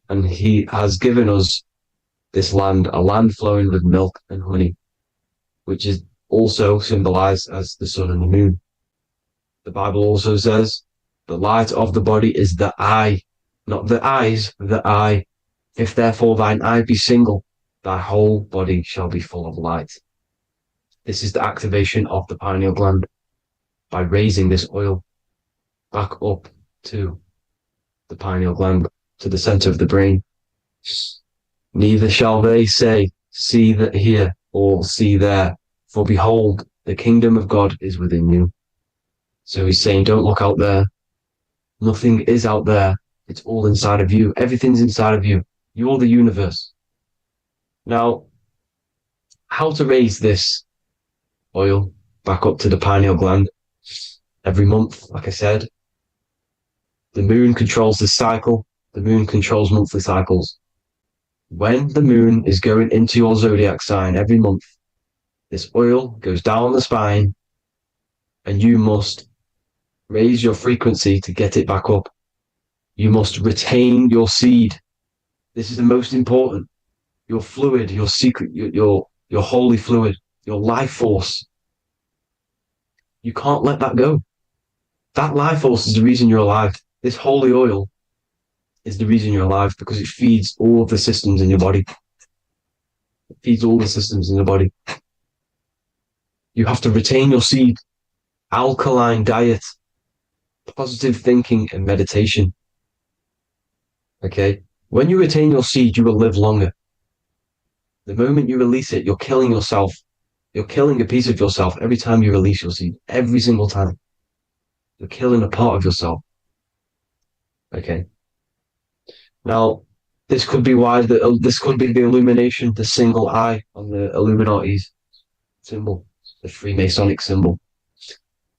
and he has given us this land, a land flowing with milk and honey, which is also symbolized as the sun and the moon. The Bible also says, the light of the body is the eye, not the eyes, the eye. If therefore thine eye be single, thy whole body shall be full of light. This is the activation of the pineal gland by raising this oil back up to the pineal gland, to the center of the brain. Neither shall they say, see that here, or see there, for behold, the kingdom of God is within you. So he's saying, don't look out there. Nothing is out there. It's all inside of you. Everything's inside of you. You're the universe. Now, how to raise this oil back up to the pineal gland? Every month, like I said. The moon controls the cycle. The moon controls monthly cycles. When the moon is going into your zodiac sign every month, this oil goes down the spine, and you must raise your frequency to get it back up. You must retain your seed. This is the most important. Your fluid, your secret, your holy fluid, your life force. You can't let that go. That life force is the reason you're alive. This holy oil is the reason you're alive, because it feeds all of the systems in your body. It feeds all the systems in your body. You have to retain your seed. Alkaline diet, positive thinking, and meditation. Okay? When you retain your seed, you will live longer. The moment you release it, you're killing yourself. You're killing a piece of yourself every time you release your seed. Every single time. You're killing a part of yourself. Okay? Now, this could be why this could be the illumination, the single eye on the Illuminati's symbol, the Freemasonic symbol,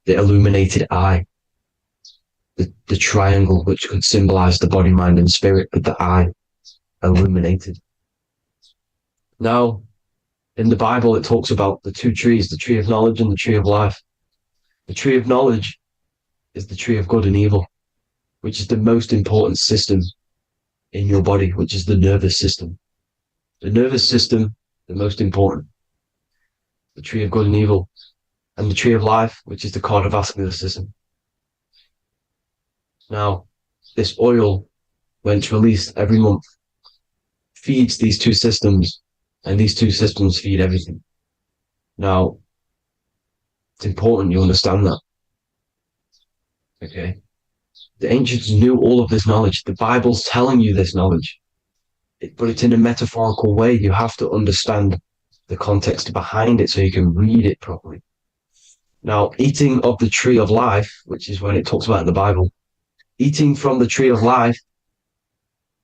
the illuminated eye, the triangle, which could symbolize the body, mind, and spirit, but the eye illuminated. Now, in the Bible, it talks about the two trees, the tree of knowledge and the tree of life. The tree of knowledge is the tree of good and evil, which is the most important system in your body, which is the nervous system. The nervous system, the most important. The tree of good and evil. And the tree of life, which is the cardiovascular system. Now, this oil, when it's released every month, feeds these two systems, and these two systems feed everything. Now, it's important you understand that. Okay? The ancients knew all of this knowledge. The Bible's telling you this knowledge. But it's in a metaphorical way. You have to understand the context behind it so you can read it properly. Now, eating of the tree of life, which is when it talks about in the Bible, eating from the tree of life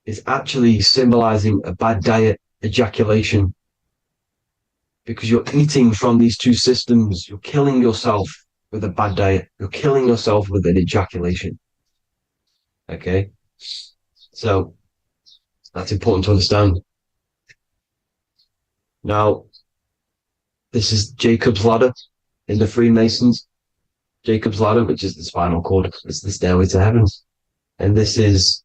is actually symbolizing a bad diet, ejaculation, because you're eating from these two systems. You're killing yourself with a bad diet. You're killing yourself with an ejaculation. Okay? So, that's important to understand. Now, this is Jacob's ladder in the Freemasons. Jacob's ladder, which is the spinal cord, it's the stairway to heaven. And this is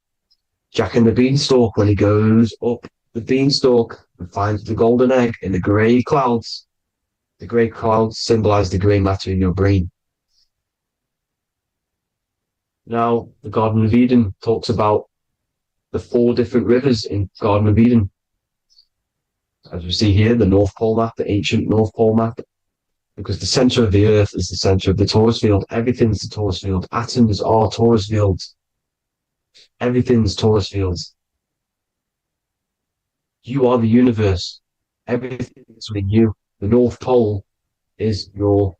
Jack and the Beanstalk when he goes up the beanstalk and finds the golden egg in the grey clouds. The grey clouds symbolize the grey matter in your brain. Now, the Garden of Eden talks about the 4 different rivers in Garden of Eden. As we see here, the North Pole map, the ancient North Pole map, because the center of the earth is the center of the Taurus field. Everything's the Taurus field. Atoms are Taurus fields. Everything's Taurus fields. You are the universe. Everything is within you. The North Pole is your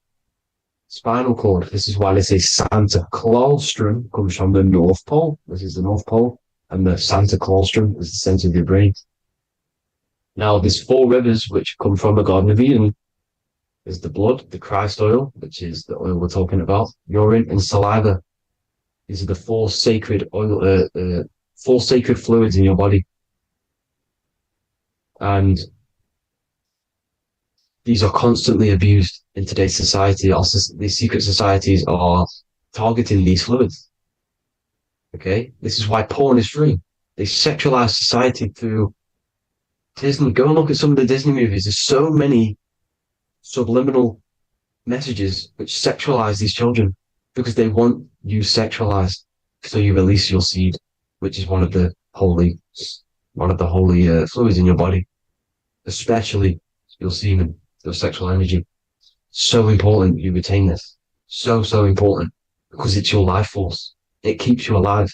spinal cord. This is why they say Santa Claustrum comes from the North Pole. This is the North Pole. And the Santa Claustrum is the center of your brain. Now, there's 4 rivers which come from the Garden of Eden. There's the blood, the Christ oil, which is the oil we're talking about, urine, and saliva. These are the 4 sacred oil, 4 sacred fluids in your body. And these are constantly abused in today's society. These secret societies are targeting these fluids. Okay? This is why porn is free. They sexualize society through Disney. Go and look at some of the Disney movies. There's so many subliminal messages which sexualize these children because they want you sexualized. So you release your seed, which is one of the holy fluids in your body, especially your semen, your sexual energy. So important you retain this. So important because it's your life force. It keeps you alive.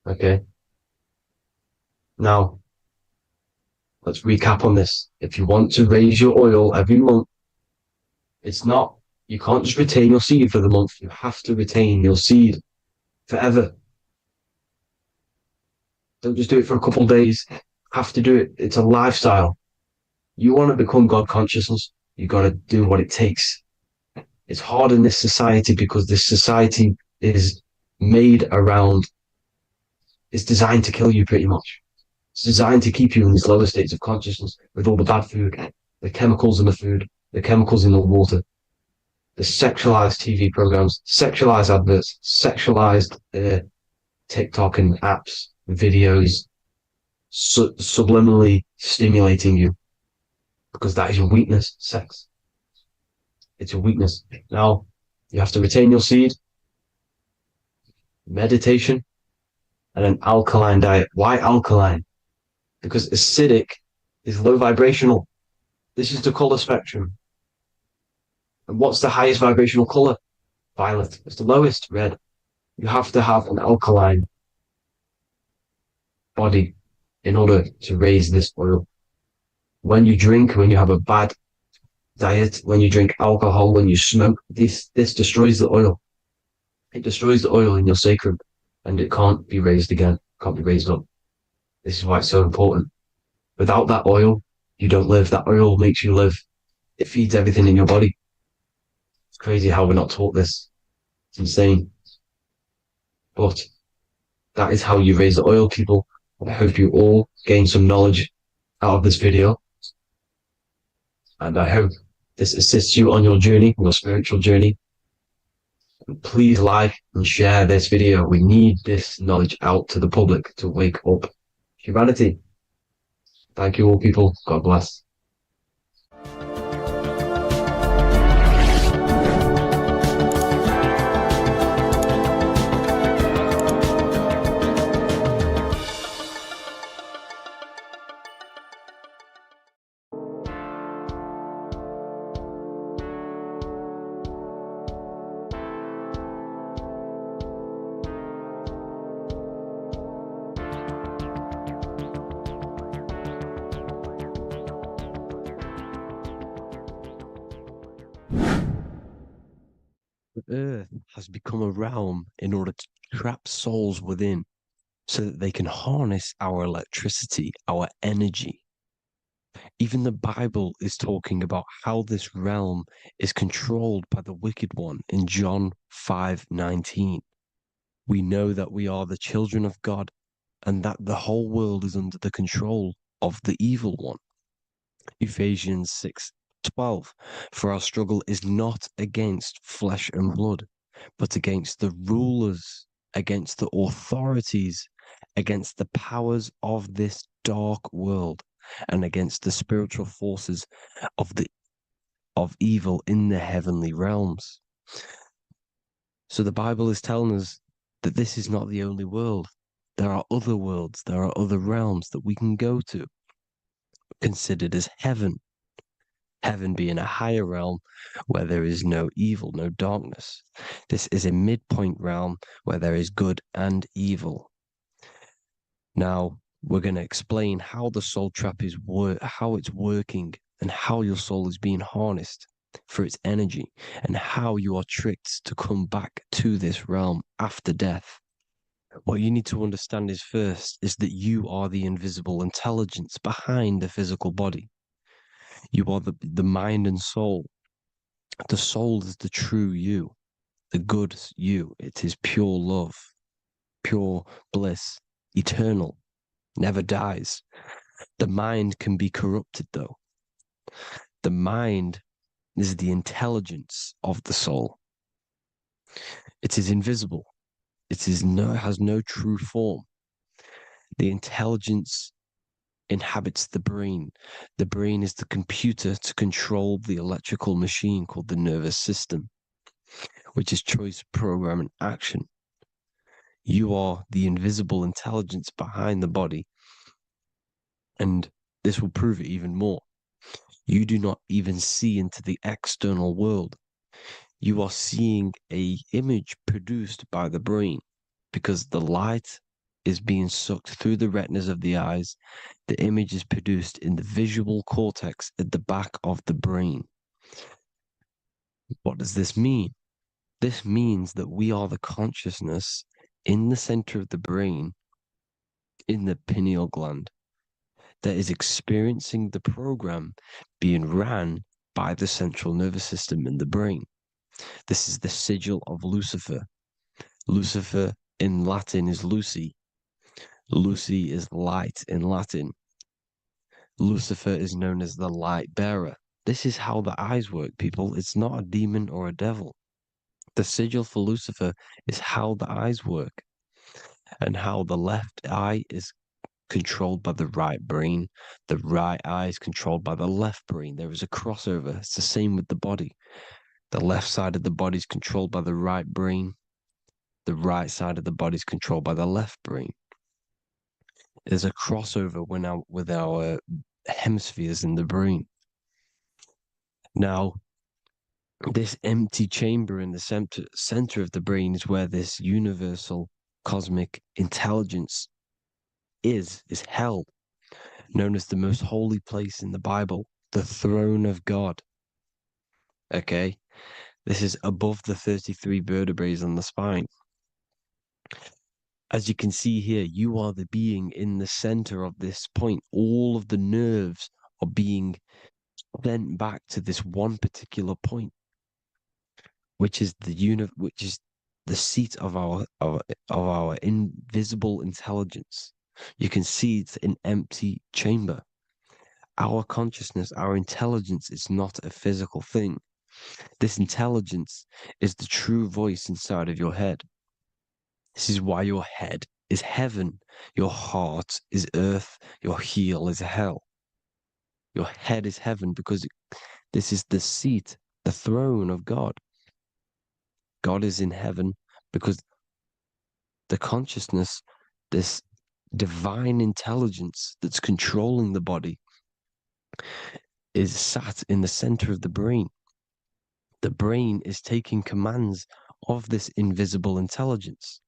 Okay. Now, let's recap on this. If you want to raise your oil every month, you can't just retain your seed for the month. You have to retain your seed forever. Don't just do it for a couple of days. Have to do it. It's a lifestyle. You want to become God consciousness, you got to do what it takes. It's hard in this society because this society is it's designed to kill you pretty much. It's designed to keep you in these lower states of consciousness with all the bad food, the chemicals in the food, the chemicals in the water, the sexualized TV programs, sexualized adverts, sexualized TikTok and apps, videos, subliminally stimulating you. Because that is your weakness, sex. It's your weakness. Now, you have to retain your seed, meditation, and an alkaline diet. Why alkaline? Because acidic is low vibrational. This is the color spectrum. And what's the highest vibrational color? Violet. It's the lowest, red. You have to have an alkaline body in order to raise this oil. When you drink, when you have a bad diet, when you drink alcohol, when you smoke, this destroys the oil. It destroys the oil in your sacrum and it can't be raised again, can't be raised up. This is why it's so important. Without that oil, you don't live. That oil makes you live. It feeds everything in your body. It's crazy how we're not taught this. It's insane. But that is how you raise the oil, people. I hope you all gain some knowledge out of this video. And I hope this assists you on your journey, your spiritual journey. And please like and share this video. We need this knowledge out to the public to wake up humanity. Thank you all, people. God bless. Earth has become a realm in order to trap souls within so that they can harness our electricity, our energy. Even the Bible is talking about how this realm is controlled by the wicked one in John 5:19. We know that we are the children of God and that the whole world is under the control of the evil one. Ephesians 6:12. For our struggle is not against flesh and blood, but against the rulers, against the authorities, against the powers of this dark world, and against the spiritual forces of evil in the heavenly realms. So the Bible is telling us that this is not the only world. There are other worlds, there are other realms that we can go to, considered as heaven. Heaven being a higher realm where there is no evil, no darkness. This is a midpoint realm where there is good and evil. Now, we're going to explain how the soul trap is how it's working and how your soul is being harnessed for its energy and how you are tricked to come back to this realm after death. What you need to understand is first is that you are the invisible intelligence behind the physical body. You are the mind and soul. The soul is the true you, the good you. It is pure love, pure bliss, eternal, never dies. The mind can be corrupted though. The mind is the intelligence of the soul. It is invisible. Has no true form. The intelligence inhabits the brain. The brain is the computer to control the electrical machine called the nervous system, which is choice, program, and action. You are the invisible intelligence behind the body, and this will prove it even more. You do not even see into the external world. You are seeing an image produced by the brain because the light is being sucked through the retinas of the eyes. The image is produced in the visual cortex at the back of the brain. What does this mean? This means that we are the consciousness in the center of the brain, in the pineal gland, that is experiencing the program being ran by the central nervous system in the brain. This is the sigil of Lucifer. Lucifer in Latin is Lucy. Lucy is light in Latin. Lucifer is known as the light bearer. This is how the eyes work, people. It's not a demon or a devil. The sigil for Lucifer is how the eyes work, and how the left eye is controlled by the right brain. The right eye is controlled by the left brain. There is a crossover. It's the same with the body. The left side of the body is controlled by the right brain. The right side of the body is controlled by the left brain. There's a crossover with our hemispheres in the brain. Now, this empty chamber in the center of the brain is where this universal cosmic intelligence is held, known as the most holy place in the Bible, the throne of God. Okay? This is above the 33 vertebrae on the spine. As you can see here, you are the being in the center of this point. All of the nerves are being sent back to this one particular point, which is the seat of our invisible intelligence. You can see it's an empty chamber. Our consciousness, our intelligence is not a physical thing. This intelligence is the true voice inside of your head. This is why your head is heaven, your heart is earth, your heel is hell. Your head is heaven because this is the seat, the throne of God. God is in heaven because the consciousness, this divine intelligence that's controlling the body, is sat in the center of the brain. The brain is taking commands of this invisible intelligence.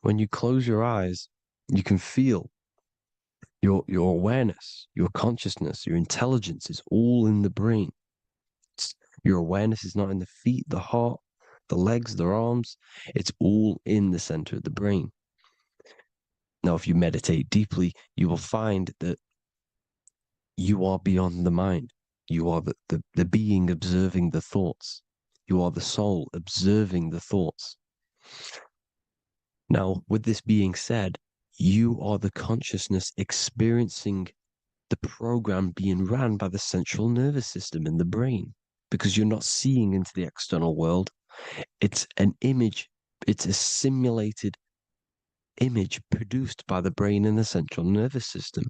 When you close your eyes, you can feel your awareness, your consciousness, your intelligence is all in the brain. Your awareness is not in the feet, the heart, the legs, the arms. It's all in the center of the brain. Now, if you meditate deeply, you will find that you are beyond the mind. You are the being observing the thoughts. You are the soul observing the thoughts. Now, with this being said, you are the consciousness experiencing the program being ran by the central nervous system in the brain, because you're not seeing into the external world. It's an image, it's a simulated image produced by the brain and the central nervous system.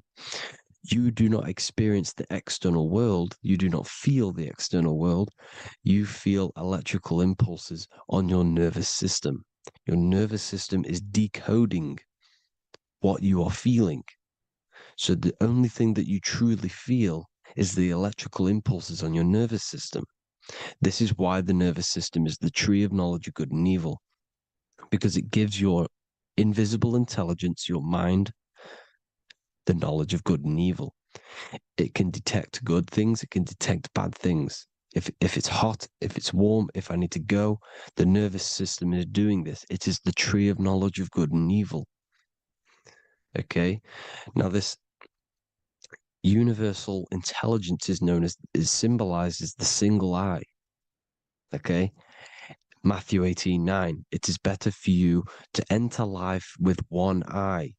You do not experience the external world. You do not feel the external world. You feel electrical impulses on your nervous system. Your nervous system is decoding what you are feeling. So the only thing that you truly feel is the electrical impulses on your nervous system. This is why the nervous system is the tree of knowledge of good and evil, because it gives your invisible intelligence, your mind, the knowledge of good and evil. It can detect good things, it can detect bad things. If it's hot, if it's warm, if I need to go, the nervous system is doing this. It is the tree of knowledge of good and evil. Okay? Now this universal intelligence is symbolized as the single eye. Okay? Matthew 18:9. It is better for you to enter life with one eye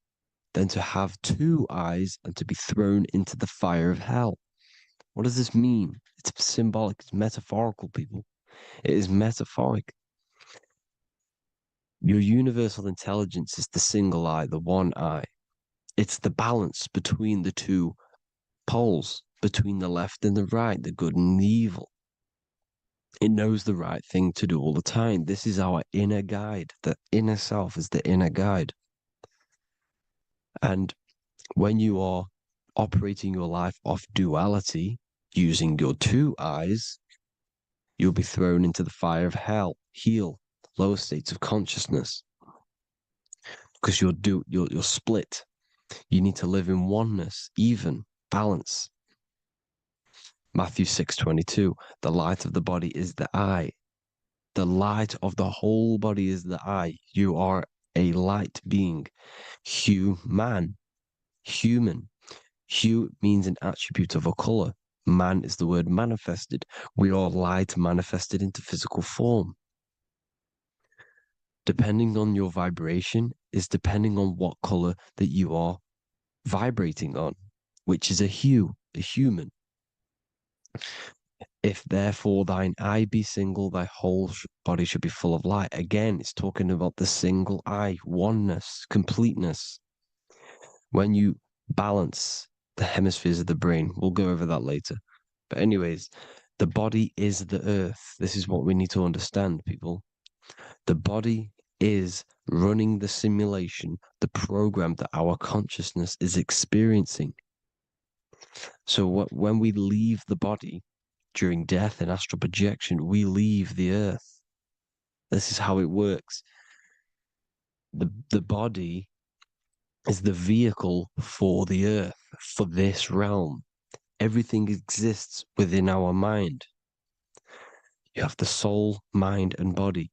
than to have two eyes and to be thrown into the fire of hell. What does this mean? It's symbolic, it's metaphorical, people. It is metaphoric. Your universal intelligence is the single eye, the one eye. It's the balance between the two poles, between the left and the right, the good and the evil. It knows the right thing to do all the time. This is our inner guide. The inner self is the inner guide. And when you are operating your life off duality, using your two eyes, you'll be thrown into the fire of hell, lower states of consciousness. Because you're split. You need to live in oneness, even, balance. Matthew 6:22, the light of the body is the eye. The light of the whole body is the eye. You are a light being. Human. Hue means an attribute of a color. Man is the word manifested. We are light manifested into physical form. Depending on your vibration is depending on what color that you are vibrating on, which is a hue, a human. If therefore thine eye be single, thy whole body should be full of light. Again, it's talking about the single eye, oneness, completeness. When you balance the hemispheres of the brain, we'll go over that later. But anyways, the body is the earth. This is what we need to understand, people. The body is running the simulation, the program that our consciousness is experiencing. So when we leave the body during death and astral projection, we leave the earth. This is how it works. The body is the vehicle for the earth, for this realm. Everything exists within our mind. You have the soul, mind, and body.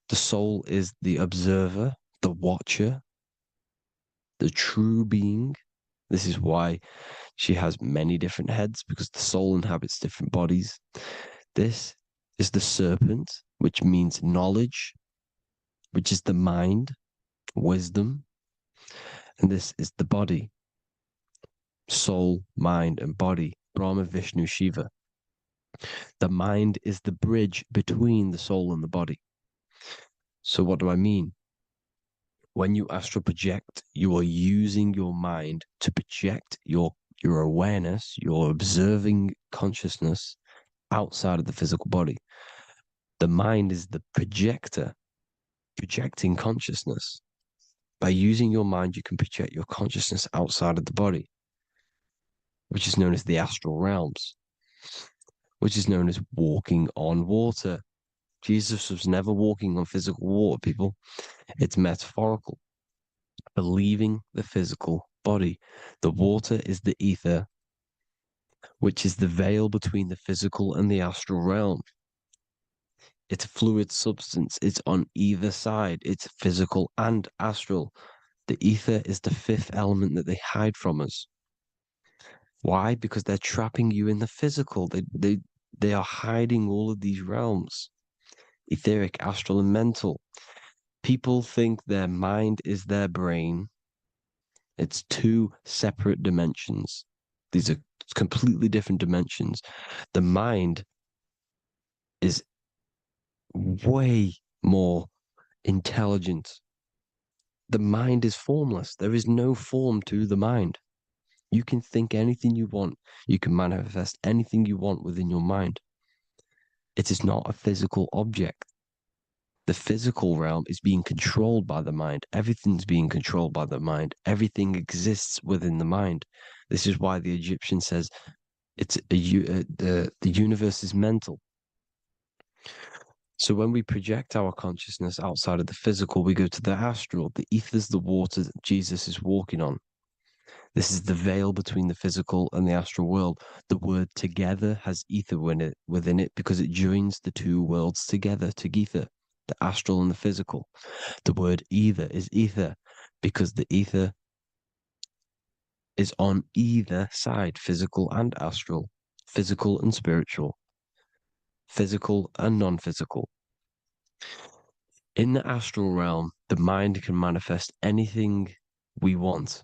The soul is the observer, the watcher, the true being. This is why she has many different heads, because the soul inhabits different bodies. This is the serpent, which means knowledge, which is the mind, wisdom. And this is the body, soul, mind, and body, Brahma, Vishnu, Shiva. The mind is the bridge between the soul and the body. So what do I mean? When you astral project, you are using your mind to project your awareness, your observing consciousness outside of the physical body. The mind is the projector, projecting consciousness. By using your mind, you can project your consciousness outside of the body, which is known as the astral realms, which is known as walking on water. Jesus was never walking on physical water, people. It's metaphorical. Believing the physical body. The water is the ether, which is the veil between the physical and the astral realm. It's a fluid substance. It's on either side. It's physical and astral. The ether is the fifth element that they hide from us. Why? Because they're trapping you in the physical. They are hiding all of these realms. Etheric, astral, and mental. People think their mind is their brain. It's two separate dimensions. These are completely different dimensions. The mind is way more intelligent. The mind is formless. There is no form to the mind. You can think anything you want. You can manifest anything you want within your mind. It is not a physical object. The physical realm is being controlled by the mind. Everything's being controlled by the mind. Everything exists within the mind. This is why the Egyptian says the universe is mental. So when we project our consciousness outside of the physical, we go to the astral. The ether is the water that Jesus is walking on. This is the veil between the physical and the astral world. The word together has ether within it because it joins the two worlds together, together, the astral and the physical. The word either is ether because the ether is on either side, physical and astral, physical and spiritual, physical and non-physical. In the astral realm, the mind can manifest anything we want.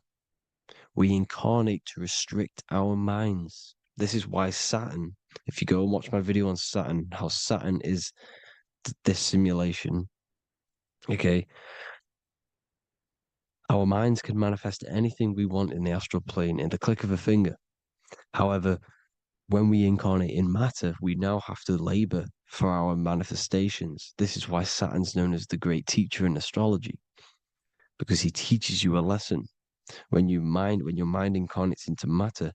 We incarnate to restrict our minds. This is why Saturn, if you go and watch my video on Saturn, how Saturn is this simulation, okay? Our minds can manifest anything we want in the astral plane in the click of a finger. However, when we incarnate in matter, we now have to labor for our manifestations. This is why Saturn's known as the great teacher in astrology, because he teaches you a lesson. When your mind incarnates into matter,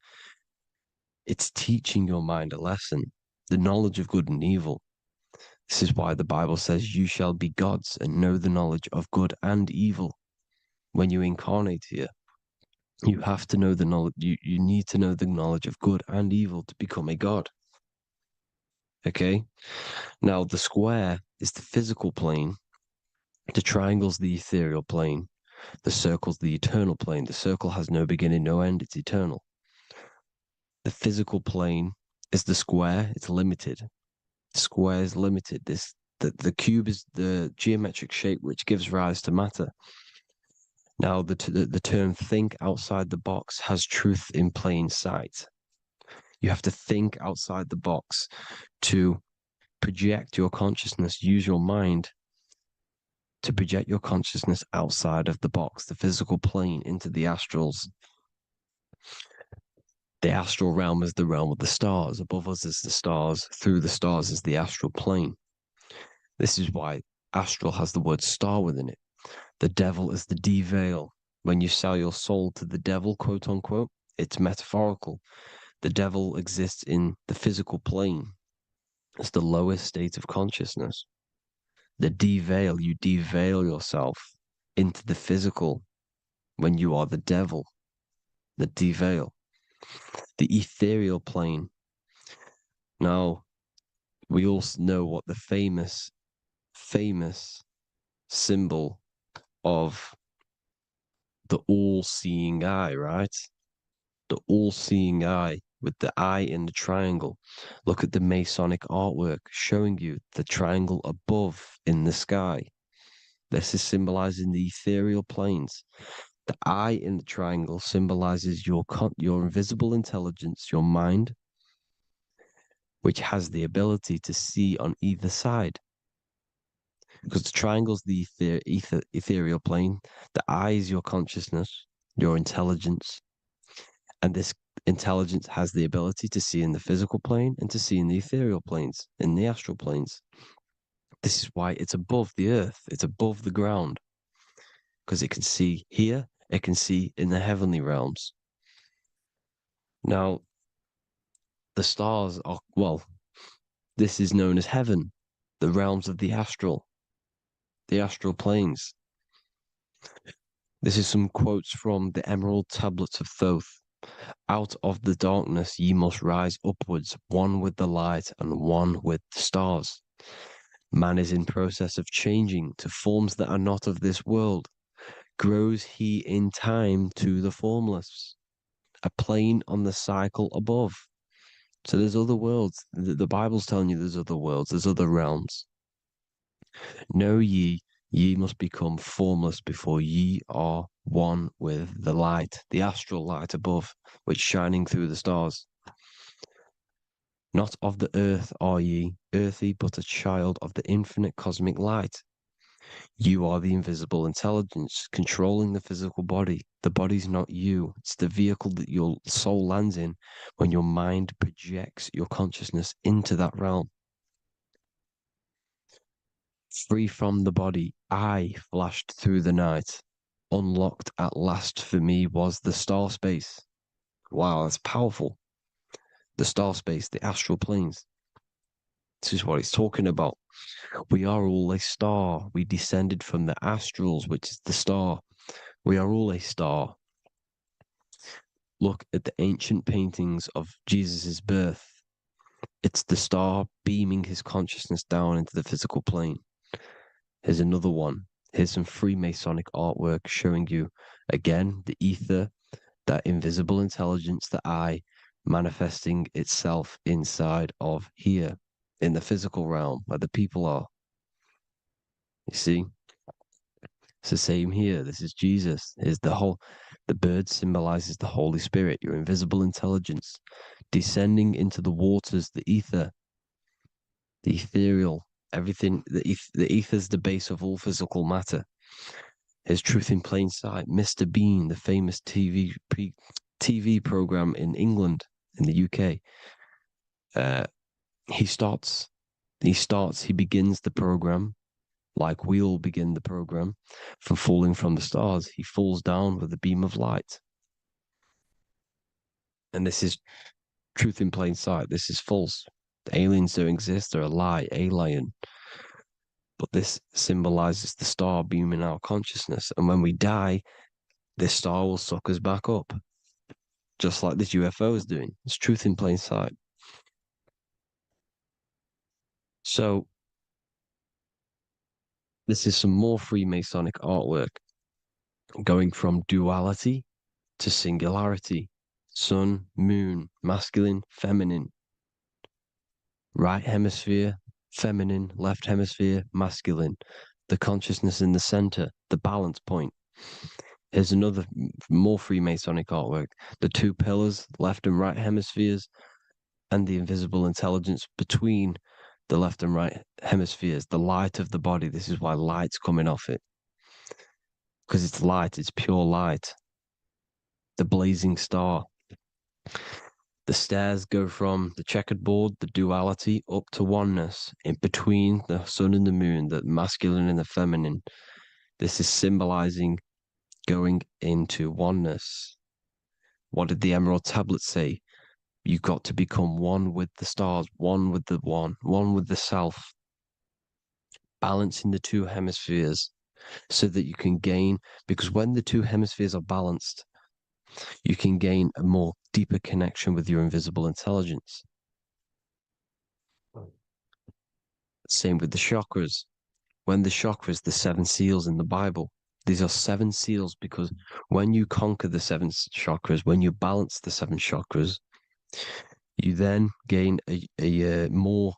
it's teaching your mind a lesson, the knowledge of good and evil. This is why the Bible says, you shall be gods and know the knowledge of good and evil. When you incarnate here, you have to know the knowledge, you need to know the knowledge of good and evil to become a god. Okay? Now, the square is the physical plane, the triangle's the ethereal plane, the circle's the eternal plane. The circle has no beginning, no end, it's eternal. The physical plane is the square, it's limited. The square is limited. The cube is the geometric shape which gives rise to matter. Now, the term think outside the box has truth in plain sight. You have to think outside the box to project your consciousness, use your mind to project your consciousness outside of the box, the physical plane, into the astrals. The astral realm is the realm of the stars. Above us is the stars. Through the stars is the astral plane. This is why astral has the word star within it. The devil is the deveil. When you sell your soul to the devil, quote unquote, it's metaphorical. The devil exists in the physical plane. It's the lowest state of consciousness. The deveil, you deveil yourself into the physical when you are the devil. The deveil. The ethereal plane. Now, we all know what the famous symbol of the all-seeing eye, right? The all-seeing eye with the eye in the triangle. Look at the Masonic artwork showing you the triangle above in the sky. This is symbolizing the ethereal planes. The eye in the triangle symbolizes your invisible intelligence, your mind, which has the ability to see on either side. Because the triangle's the ethereal plane. The eye is your consciousness, your intelligence. And this intelligence has the ability to see in the physical plane and to see in the ethereal planes, in the astral planes. This is why it's above the earth. It's above the ground. Because it can see here, it can see in the heavenly realms. Now, the stars are, well, this is known as heaven, the realms of the astral planes. This is some quotes from the Emerald Tablets of Thoth. Out of the darkness ye must rise upwards, one with the light and one with the stars. Man is in process of changing to forms that are not of this world. Grows he in time to the formless, a plane on the cycle above. So there's other worlds. The Bible's telling you there's other worlds, there's other realms. Know ye must become formless before ye are one with the light, the astral light above, which shining through the stars. Not of the earth are ye, earthy, but a child of the infinite cosmic light. You are the invisible intelligence controlling the physical body. The body's not you. It's the vehicle that your soul lands in when your mind projects your consciousness into that realm. Free from the body, I flashed through the night. Unlocked at last for me was the star space. Wow, that's powerful. The star space, the astral planes. This is what it's talking about. We are all a star. We descended from the astrals, which is the star. We are all a star. look at the ancient paintings of Jesus' birth, it's the star beaming his consciousness down into the physical plane. Here's another one. Here's some Freemasonic artwork showing you, again, the ether, that invisible intelligence, the I, manifesting itself inside of here, in the physical realm, where the people are. You see? It's the same here. This is Jesus. Here's the bird symbolizes the Holy Spirit, your invisible intelligence, descending into the waters, the ether, the ethereal, everything. The ether's the base of all physical matter. Here's Truth in Plain Sight. Mr. Bean, the famous TV program in England, in the UK. He begins the program like we all begin the program from falling from the stars. He falls down with a beam of light. And this is Truth in Plain Sight. This is false. The aliens don't exist. They're a lie, alien. But this symbolizes the star beaming our consciousness. And when we die, this star will suck us back up. Just like this UFO is doing. It's Truth in Plain Sight. So, this is some more Freemasonic artwork. Going from duality to singularity. Sun, moon, masculine, feminine. Right hemisphere, feminine, left hemisphere, masculine. The consciousness in the center, the balance point. Here's another more Freemasonic artwork. The two pillars, left and right hemispheres, and the invisible intelligence between the left and right hemispheres, the light of the body. This is why light's coming off it. Because it's light, it's pure light. The blazing star. The stairs go from the checkered board, the duality, up to oneness, in between the sun and the moon, the masculine and the feminine. This is symbolizing going into oneness. What did the Emerald Tablet say? You've got to become one with the stars, one with the one with the self. Balancing the two hemispheres so that you can gain, because when the two hemispheres are balanced, you can gain a more deeper connection with your invisible intelligence. Same with the chakras. When the chakras, the 7 seals in the Bible, these are 7 seals because when you conquer the 7 chakras, when you balance the 7 chakras, you then gain a more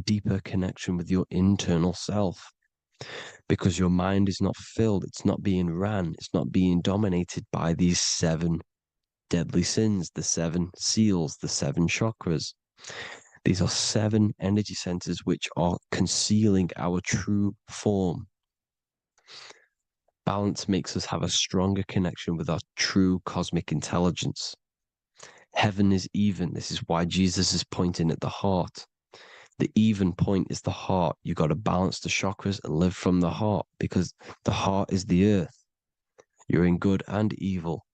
deeper connection with your internal self because your mind is not filled, it's not being ran, it's not being dominated by these 7 deadly sins, the 7 seals, the 7 chakras. These are 7 energy centers which are concealing our true form. Balance makes us have a stronger connection with our true cosmic intelligence. Heaven is even. This is why Jesus is pointing at the heart. The even point is the heart. You got to balance the chakras and live from the heart because the heart is the earth. You're in good and evil.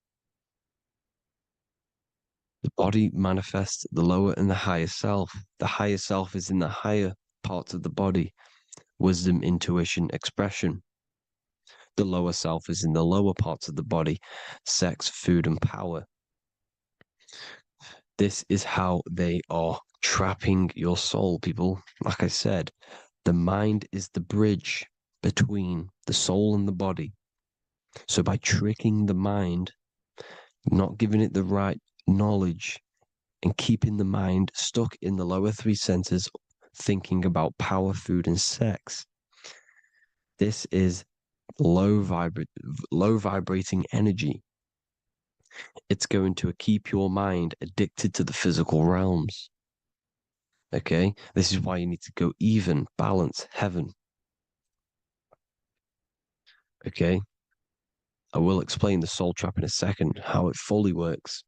The body manifests the lower and the higher self. The higher self is in the higher parts of the body. Wisdom, intuition, expression. The lower self is in the lower parts of the body. Sex, food, and power. This is how they are trapping your soul, people. Like I said, the mind is the bridge between the soul and the body. So by tricking the mind, not giving it the right knowledge, and keeping the mind stuck in the lower 3 centers, thinking about power, food, and sex, this is low vibrating energy. It's going to keep your mind addicted to the physical realms. Okay? This is why you need to go even, balance, heaven. Okay? I will explain the soul trap in a second, how it fully works.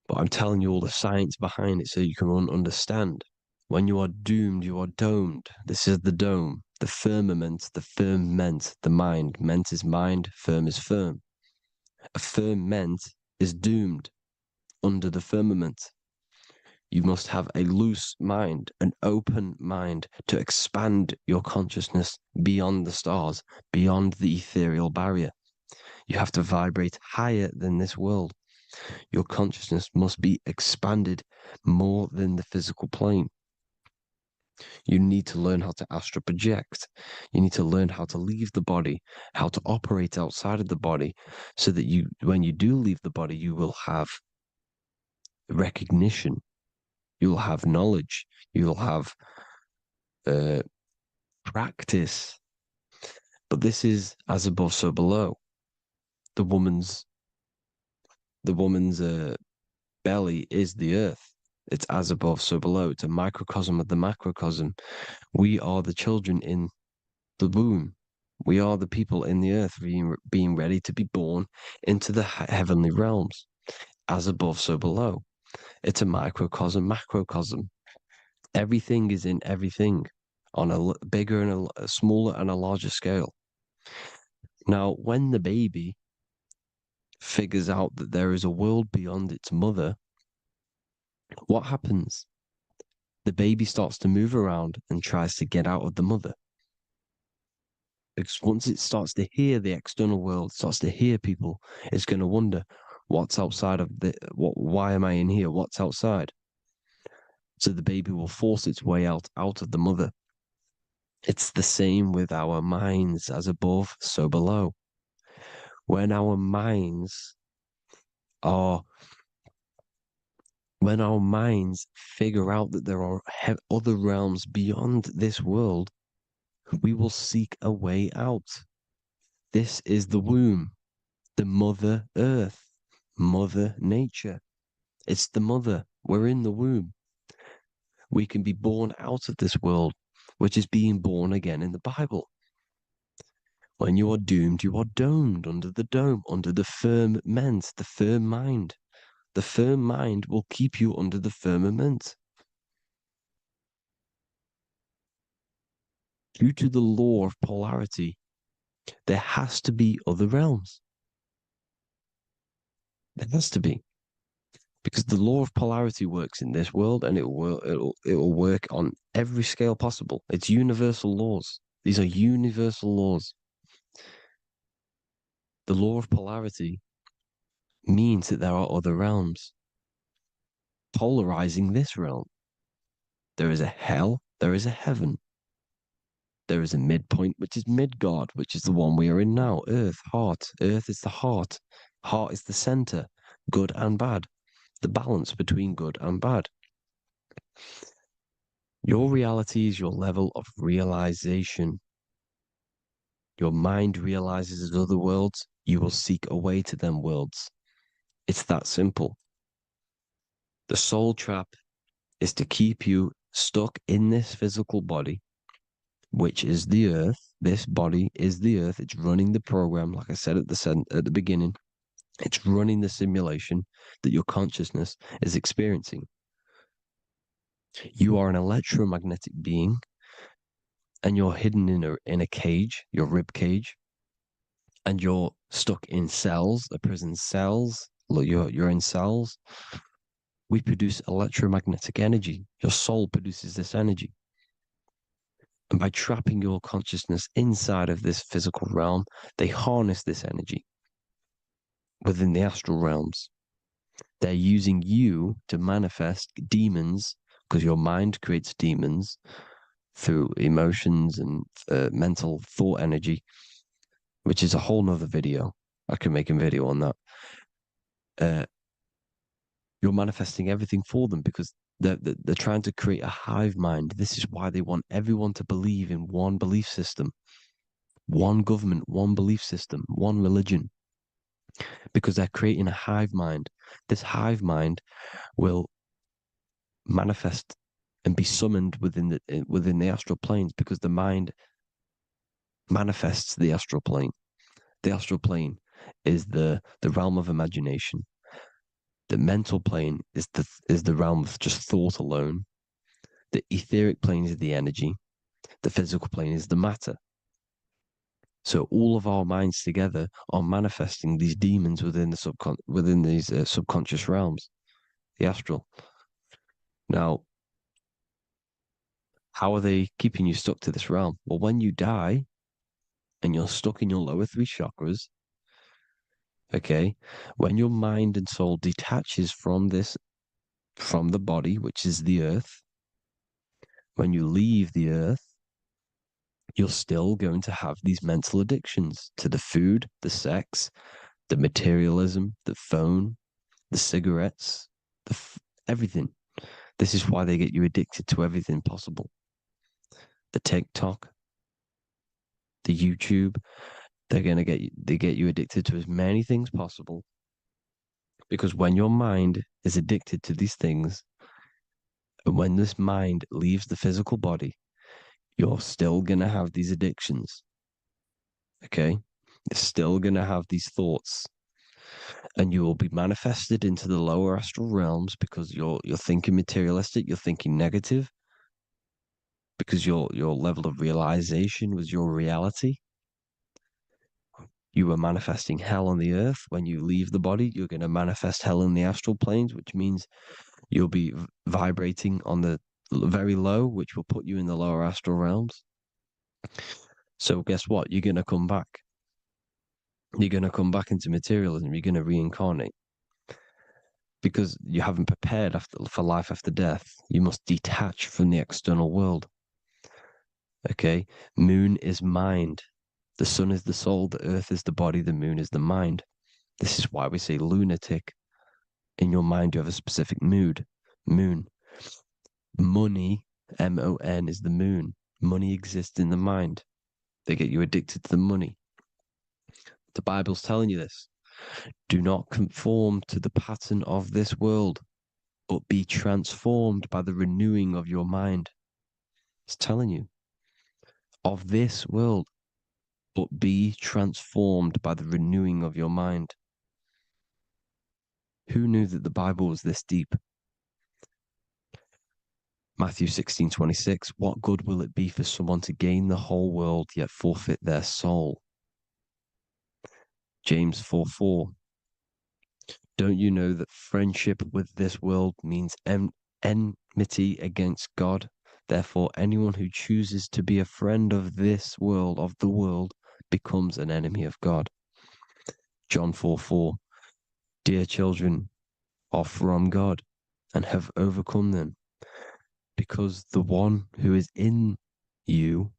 But I'm telling you all the science behind it so you can understand. When you are doomed, you are domed. This is the dome, the firmament, the mind. Ment is mind, firm is firm. A firmament is doomed under the firmament. You must have a loose mind, an open mind to expand your consciousness beyond the stars, beyond the ethereal barrier. You have to vibrate higher than this world. Your consciousness must be expanded more than the physical plane. You need to learn how to astral project. You need to learn how to leave the body, how to operate outside of the body, so that you, when you do leave the body, you will have recognition, you'll have knowledge, you'll have practice. But this is as above, so below. The woman's belly is the earth. It's as above, so below. It's a microcosm of the macrocosm. We are the children in the womb. We are the people in the earth being ready to be born into the heavenly realms. As above, so below. It's a microcosm, macrocosm. Everything is in everything on a bigger and a smaller and a larger scale. Now, when the baby figures out that there is a world beyond its mother, what happens? The baby starts to move around and tries to get out of the mother. Because once it starts to hear the external world, starts to hear people, it's going to wonder, what's outside of why am I in here? What's outside? So the baby will force its way out of the mother. It's the same with our minds, as above, so below. When our minds figure out that there are other realms beyond this world, we will seek a way out. This is the womb, the mother earth, mother nature. It's the mother. We're in the womb. We can be born out of this world, which is being born again in the Bible. When you are doomed, you are domed under the dome, under the firmament, the firm mind. The firm mind will keep you under the firmament. Due to the law of polarity, there has to be other realms. There has to be. Because the law of polarity works in this world, and it will work on every scale possible. It's universal laws. These are universal laws. The law of polarity means that there are other realms polarizing this realm. There is a hell, there is a heaven. There is a midpoint, which is Midgard, which is the one we are in now. Earth, heart. Earth is the heart. Heart is the center, good and bad. The balance between good and bad. Your reality is your level of realization. Your mind realizes other worlds, you will seek a way to them worlds. It's that simple. The soul trap is to keep you stuck in this physical body, which is the earth. This body is the earth. It's running the program, like I said at the beginning. It's running the simulation that your consciousness is experiencing. You are an electromagnetic being, and you're hidden in a cage, your rib cage, and you're stuck in cells, a prison cells. Look, you're in cells. We produce electromagnetic energy. Your soul produces this energy. And by trapping your consciousness inside of this physical realm, they harness this energy within the astral realms. They're using you to manifest demons, because your mind creates demons through emotions and mental thought energy, which is a whole nother video. I can make a video on that. You're manifesting everything for them because they're trying to create a hive mind. This is why they want everyone to believe in one belief system, one government, one belief system, one religion, because they're creating a hive mind. This hive mind will manifest and be summoned within the astral planes, because the mind manifests the astral plane. The astral plane is the realm of imagination. The mental plane is the realm of just thought alone. The etheric plane is the energy. The physical plane is the matter. So all of our minds together are manifesting these demons within these subconscious realms, the astral. Now, how are they keeping you stuck to this realm? Well, when you die and you're stuck in your lower three chakras, Okay? When your mind and soul detaches from the body, which is the earth, when you leave the earth, you're still going to have these mental addictions to the food, the sex, the materialism, the phone, the cigarettes, everything. This is why they get you addicted to everything possible. The TikTok, the YouTube, they get you addicted to as many things possible. Because when your mind is addicted to these things, and when this mind leaves the physical body, you're still going to have these addictions. Okay? You're still going to have these thoughts. And you will be manifested into the lower astral realms because you're thinking materialistic, you're thinking negative, because your level of realization was your reality. You were manifesting hell on the earth. When you leave the body, you're going to manifest hell in the astral planes, which means you'll be vibrating on the very low, which will put you in the lower astral realms. So guess what? You're going to come back. You're going to come back into materialism. You're going to reincarnate. Because you haven't prepared for life after death. You must detach from the external world. Okay? Moon is mind. The sun is the soul. The earth is the body. The moon is the mind. This is why we say lunatic. In your mind, you have a specific mood. Moon. Money, M-O-N, is the moon. Money exists in the mind. They get you addicted to the money. The Bible's telling you this. Do not conform to the pattern of this world, but be transformed by the renewing of your mind. It's telling you. Of this world, but be transformed by the renewing of your mind. Who knew that the Bible was this deep? Matthew 16:26, what good will it be for someone to gain the whole world yet forfeit their soul? James 4:4, don't you know that friendship with this world means enmity against God? Therefore, anyone who chooses to be a friend of this world, of the world, becomes an enemy of God. John 4:4, dear children, are from God and have overcome them, because the one who is in you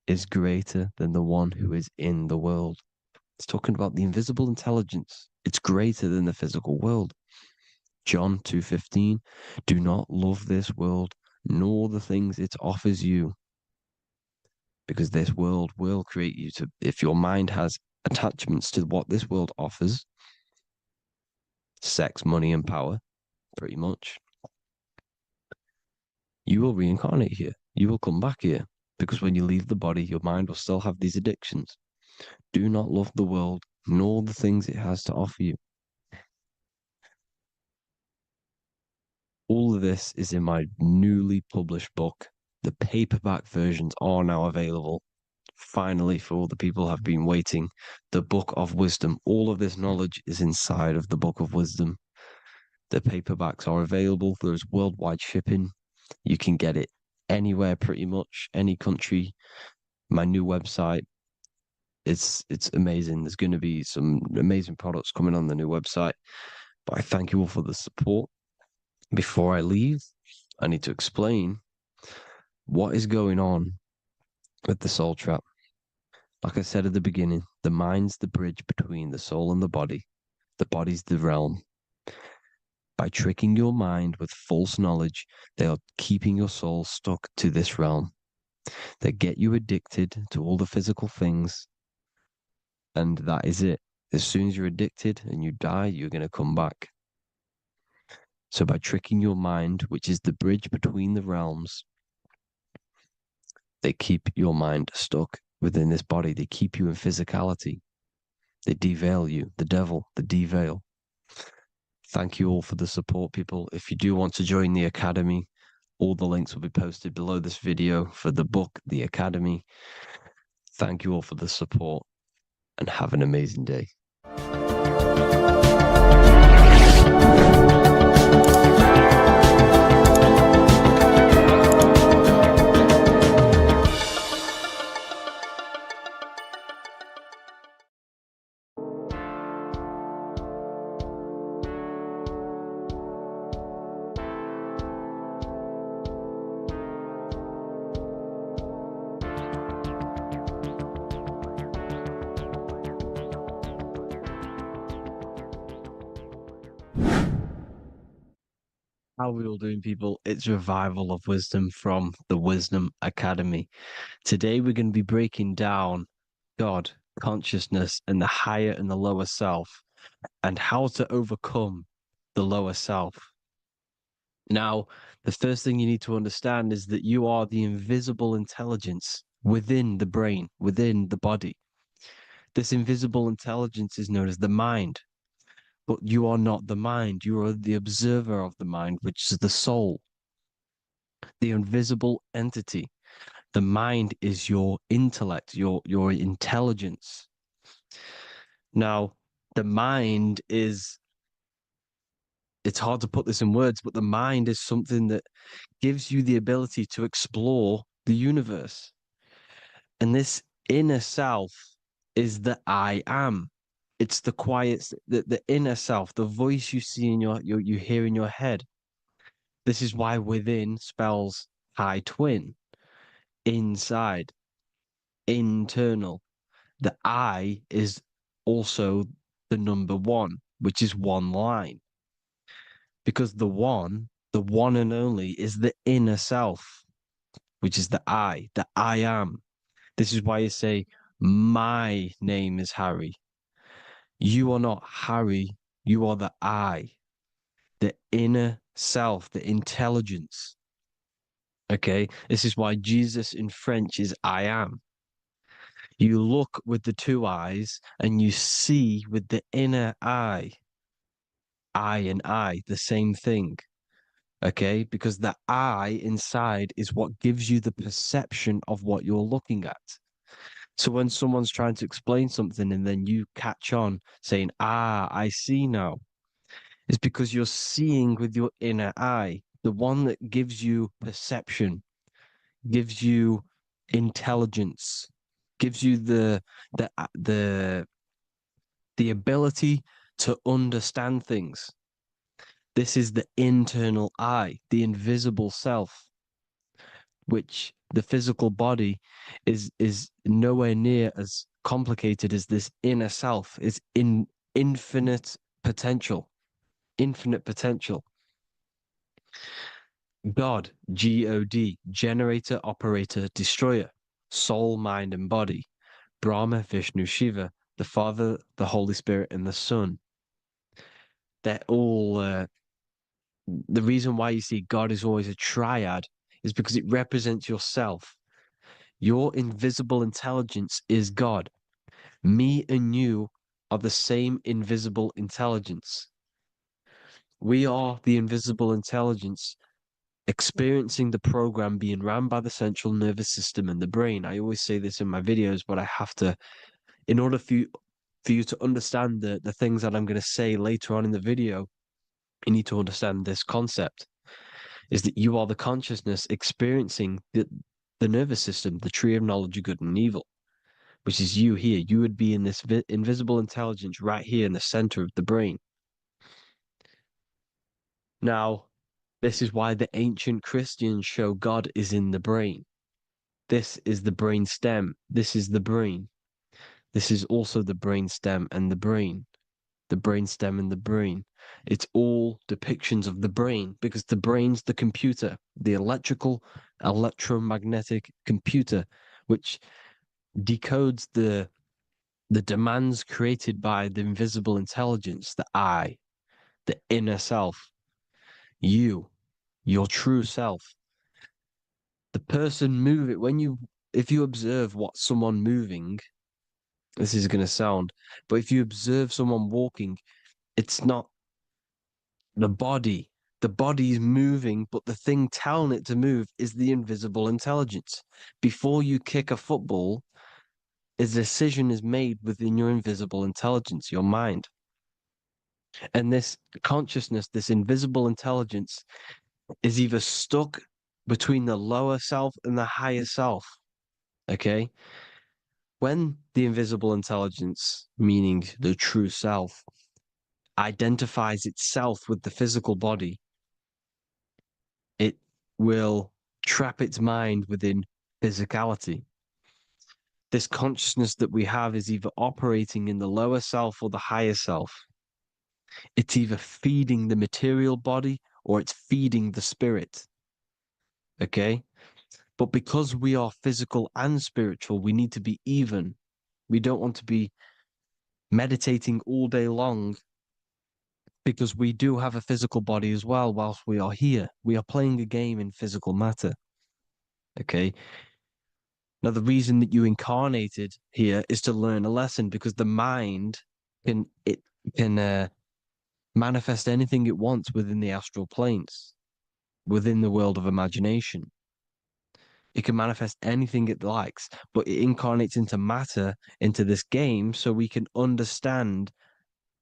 is greater than the one who is in the world. It's talking about the invisible intelligence. It's greater than the physical world. John 2:15, do not love this world, nor the things it offers you, because this world will create you to, if your mind has attachments to what this world offers, sex, money, and power, pretty much, you will reincarnate here. You will come back here, because when you leave the body, your mind will still have these addictions. Do not love the world, nor the things it has to offer you. All of this is in my newly published book. The paperback versions are now available. Finally, for all the people who have been waiting, the Book of Wisdom. All of this knowledge is inside of the Book of Wisdom. The paperbacks are available. There's worldwide shipping. You can get it anywhere, pretty much, any country. My new website, it's amazing. There's going to be some amazing products coming on the new website. But I thank you all for the support. Before I leave, I need to explain what is going on with the soul trap. Like I said at the beginning, the mind's the bridge between the soul and the body. The body's the realm. By tricking your mind with false knowledge, they are keeping your soul stuck to this realm. They get you addicted to all the physical things, and that is it. As soon as you're addicted and you die, you're going to come back. So by tricking your mind, which is the bridge between the realms, they keep your mind stuck within this body. They keep you in physicality. They deveil you, the devil, the deveil. Thank you all for the support, people. If you do want to join the Academy, all the links will be posted below this video for the book, The Academy. Thank you all for the support and have an amazing day. How are we all doing, people? It's Revival of Wisdom from the Wisdom Academy. Today, we're going to be breaking down God, consciousness, and the higher and the lower self, and how to overcome the lower self. Now, the first thing you need to understand is that you are the invisible intelligence within the brain, within the body. This invisible intelligence is known as the mind. But you are not the mind. You are the observer of the mind, which is the soul, the invisible entity. The mind is your intellect, your intelligence. Now, the mind is, it's hard to put this in words, but the mind is something that gives you the ability to explore the universe. And this inner self is the I am. It's the quiet, the inner self, the voice you see in you hear in your head. This is why within spells high twin, inside, internal. The I is also the number one, which is one line. Because the one and only, is the inner self, which is the I am. This is why you say, my name is Harry. You are not Harry, you are the I, the inner self, the intelligence. Okay, this is why Jesus in French is I am. You look with the two eyes and you see with the inner eye. I and I, the same thing. Okay, because the I inside is what gives you the perception of what you're looking at. So when someone's trying to explain something and then you catch on saying, I see now, it's because you're seeing with your inner eye, the one that gives you perception, gives you intelligence, gives you the ability to understand things. This is the internal I, the invisible self, which the physical body is nowhere near as complicated as this inner self. Is in infinite potential, infinite potential. God, God, generator, operator, destroyer, soul, mind, and body. Brahma, Vishnu, Shiva, the Father, the Holy Spirit, and the Son. They're all the reason why you see God is always a triad is because it represents yourself. Your invisible intelligence is God. Me and you are the same invisible intelligence. We are the invisible intelligence experiencing the program being run by the central nervous system and the brain. I always say this in my videos, but I have to, in order for you to understand the things that I'm going to say later on in the video, you need to understand this concept, is that you are the consciousness experiencing the nervous system, the tree of knowledge of good and evil, which is you here. You would be in this invisible intelligence right here in the center of the brain. Now, this is why the ancient Christians show God is in the brain. This is the brain stem. This is the brain. This is also the brain stem and the brain. The brain stem and the brain. It's all depictions of the brain because the brain's the computer, the electromagnetic computer, which decodes the demands created by the invisible intelligence, the I, the inner self, you, your true self. The person moving, if you observe what someone moving, this is going to sound, but if you observe someone walking, it's not the body. The body is moving, but the thing telling it to move is the invisible intelligence. Before you kick a football, a decision is made within your invisible intelligence, your mind. And this consciousness, this invisible intelligence, is either stuck between the lower self and the higher self. Okay? When the invisible intelligence, meaning the true self, identifies itself with the physical body, it will trap its mind within physicality. This consciousness that we have is either operating in the lower self or the higher self. It's either feeding the material body or it's feeding the spirit. Okay? But because we are physical and spiritual, we need to be even. We don't want to be meditating all day long, because we do have a physical body as well whilst we are here. We are playing a game in physical matter. Okay? Now, the reason that you incarnated here is to learn a lesson, because the mind can manifest anything it wants within the astral planes, within the world of imagination. It can manifest anything it likes, but it incarnates into matter, into this game, so we can understand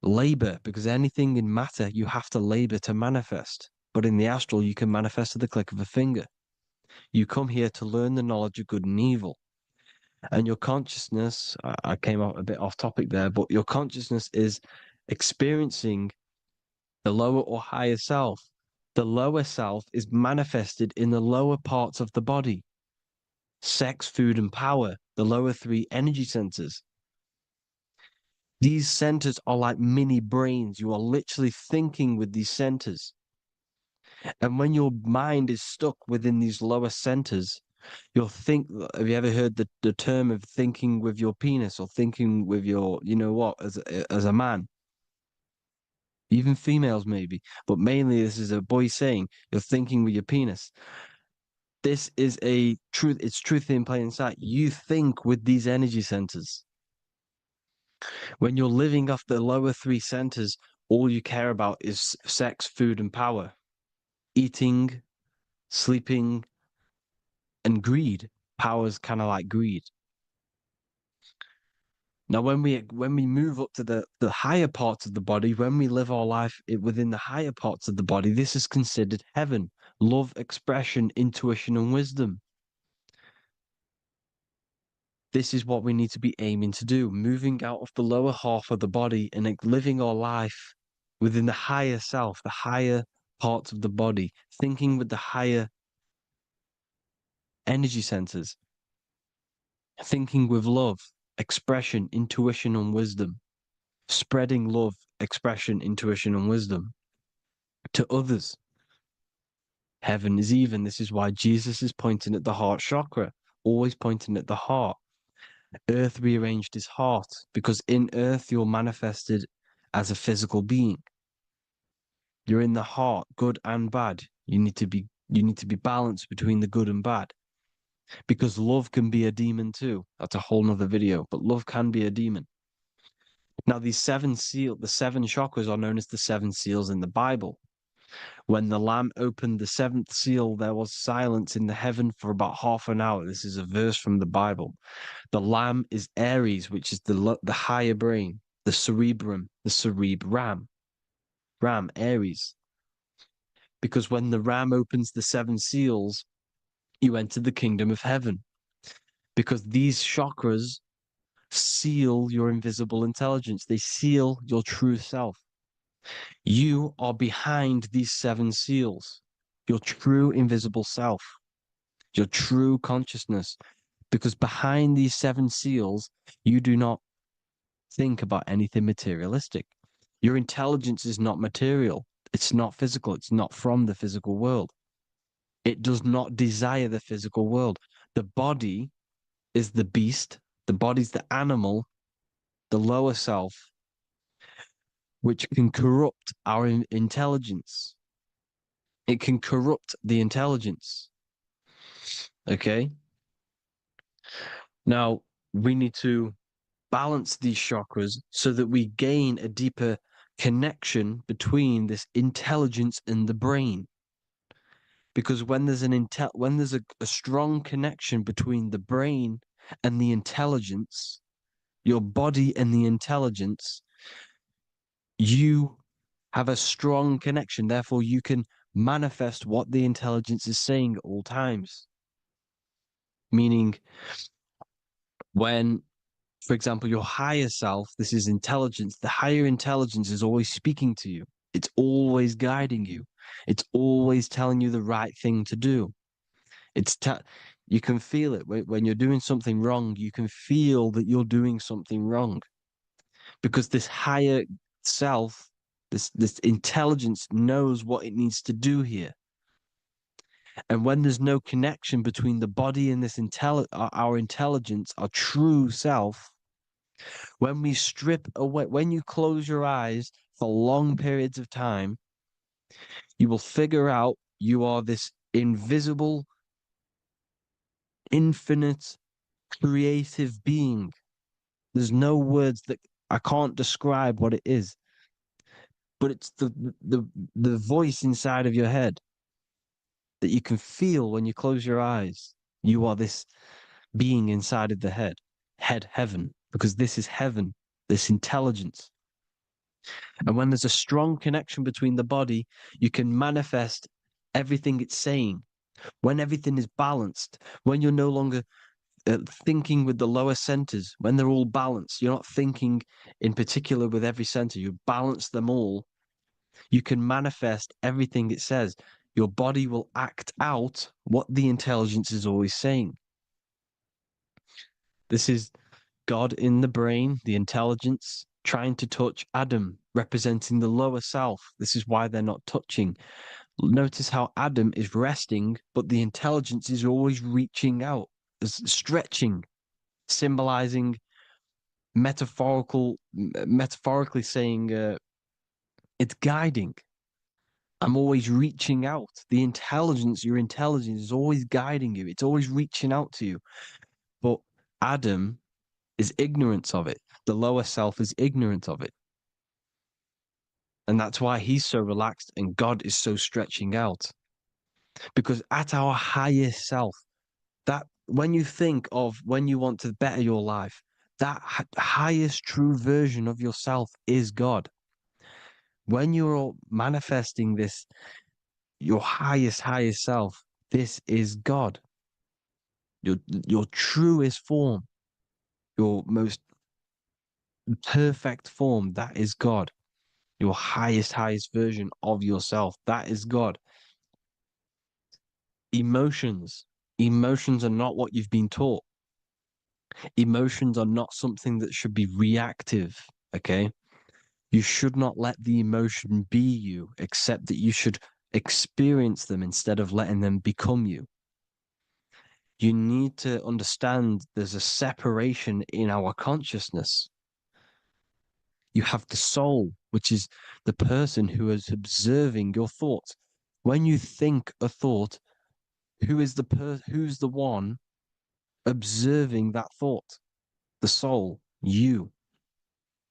labor, because anything in matter you have to labor to manifest. But in the astral, you can manifest at the click of a finger. You come here to learn the knowledge of good and evil. And your consciousness, I came out a bit off topic there, but your consciousness is experiencing the lower or higher self. The lower self is manifested in the lower parts of the body: sex, food, and power, the lower three energy centers. These centers are like mini brains. You are literally thinking with these centers. And when your mind is stuck within these lower centers, you'll think. Have you ever heard the term of thinking with your penis, or thinking with your, you know what, as a man? Even females maybe, but mainly this is a boy saying, you're thinking with your penis. This is a truth. It's truth in plain sight. You think with these energy centers. When you're living off the lower three centers, all you care about is sex, food, and power, eating, sleeping, and greed. Power's kind of like greed. Now, when we move up to the higher parts of the body, when we live our life within the higher parts of the body, this is considered heaven: love, expression, intuition, and wisdom. This is what we need to be aiming to do, moving out of the lower half of the body and living our life within the higher self, the higher parts of the body, thinking with the higher energy centers, thinking with love, expression, intuition, and wisdom, spreading love, expression, intuition, and wisdom to others. Heaven is even. This is why Jesus is pointing at the heart chakra, always pointing at the heart. Earth rearranged his heart, because in earth you're manifested as a physical being. You're in the heart, good and bad. You need to be balanced between the good and bad, because love can be a demon too. That's a whole nother video, but love can be a demon. Now, the seven chakras are known as the seven seals in the Bible. When the Lamb opened the seventh seal, there was silence in the heaven for about half an hour. This is a verse from the Bible. The Lamb is Aries, which is the higher brain, the cerebrum, Ram, Aries. Because when the Ram opens the seven seals, you enter the kingdom of heaven. Because these chakras seal your invisible intelligence. They seal your true self. You are behind these seven seals, your true invisible self, your true consciousness. Because behind these seven seals, you do not think about anything materialistic. Your intelligence is not material. It's not physical. It's not from the physical world. It does not desire the physical world. The body is the beast. The body's the animal, the lower self, which can corrupt our intelligence. It can corrupt the intelligence. Okay? Now, we need to balance these chakras so that we gain a deeper connection between this intelligence and the brain. Because when there's a strong connection between the brain and the intelligence, your body and the intelligence, you have a strong connection. Therefore, you can manifest what the intelligence is saying at all times. Meaning, when, for example, your higher self, this is intelligence, the higher intelligence is always speaking to you. It's always guiding you. It's always telling you the right thing to do. You can feel it when you're doing something wrong. You can feel that you're doing something wrong, because this higher self This intelligence knows what it needs to do here. And when there's no connection between the body and this our intelligence, our true self, when we strip away, when you close your eyes for long periods of time, you will figure out you are this invisible, infinite, creative being. There's no words that I can't describe what it is. But it's the voice inside of your head that you can feel when you close your eyes. You are this being inside of the heaven, because this is heaven, this intelligence. And when there's a strong connection between the body, you can manifest everything it's saying. When everything is balanced, when you're no longer thinking with the lower centers, when they're all balanced, you're not thinking in particular with every center, you balance them all, you can manifest everything it says. Your body will act out what the intelligence is always saying. This is God in the brain, the intelligence, trying to touch Adam, representing the lower self. This is why they're not touching. Notice how Adam is resting, but the intelligence is always reaching out, stretching, symbolizing metaphorically saying it's guiding. I'm always reaching out. The intelligence, your intelligence is always guiding you. It's always reaching out to you. But Adam is ignorant of it. The lower self is ignorant of it. And that's why he's so relaxed and God is so stretching out. Because at our highest self, that when you think of when you want to better your life, that highest true version of yourself is God. When you're manifesting this, your highest self, this is God. Your truest form, your most perfect form, that is God. Your highest version of yourself, that is God. Emotions are not what you've been taught. Emotions are not something that should be reactive, okay? You should not let the emotion be you, except that you should experience them instead of letting them become you. You need to understand there's a separation in our consciousness. You have the soul, which is the person who is observing your thoughts. When you think a thought, who's the one observing that thought? The soul, you,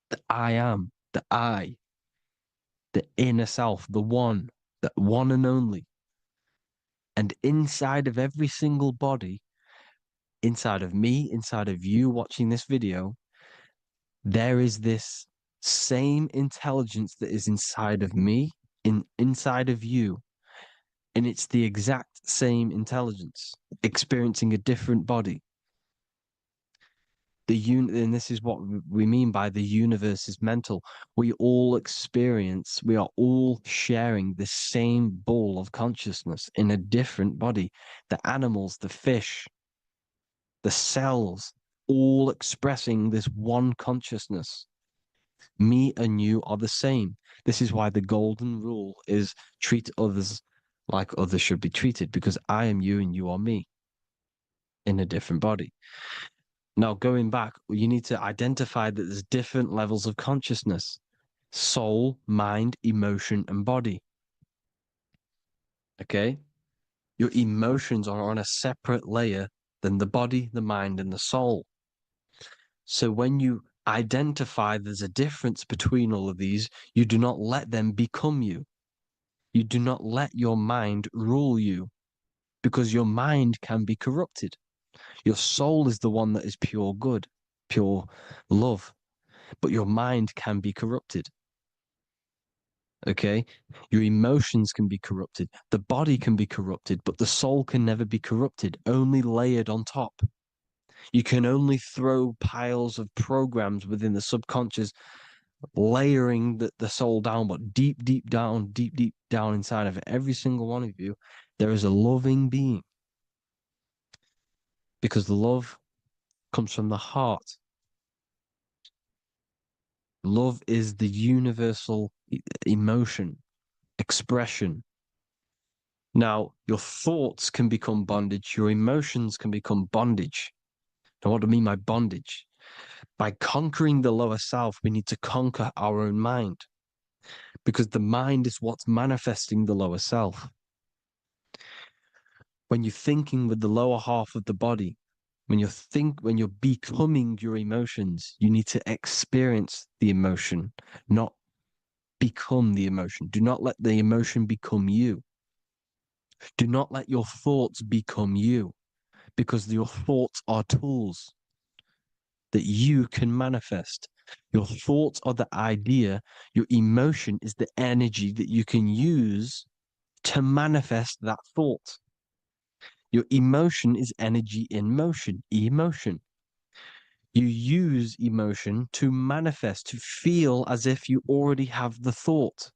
the I am, the I, the inner self, the one and only. And inside of every single body, inside of me, inside of you watching this video, there is this same intelligence that is inside of me, inside of you. And it's the exact same intelligence, experiencing a different body. And this is what we mean by the universe is mental. We are all sharing the same ball of consciousness in a different body. The animals, the fish, the cells, all expressing this one consciousness. Me and you are the same. This is why the golden rule is treat others like others should be treated, because I am you and you are me in a different body. Now, going back, you need to identify that there's different levels of consciousness: soul, mind, emotion, and body. Okay? Your emotions are on a separate layer than the body, the mind, and the soul. So when you identify there's a difference between all of these, you do not let them become you. You do not let your mind rule you, because your mind can be corrupted. Your soul is the one that is pure good, pure love, but your mind can be corrupted. Okay? Your emotions can be corrupted. The body can be corrupted, but the soul can never be corrupted, only layered on top. You can only throw piles of programs within the subconscious, layering the soul down, but deep down inside of every single one of you, there is a loving being. Because the love comes from the heart. Love is the universal emotion, expression. Now, your thoughts can become bondage, your emotions can become bondage. Now, what do I mean by bondage? By conquering the lower self, we need to conquer our own mind, because the mind is what's manifesting the lower self. When you're thinking with the lower half of the body, when you're becoming your emotions, you need to experience the emotion, not become the emotion. Do not let the emotion become you. Do not let your thoughts become you, because your thoughts are tools that you can manifest. Your thoughts are the idea. Your emotion is the energy that you can use to manifest that thought. Your emotion is energy in motion, emotion. You use emotion to manifest, to feel as if you already have the thought.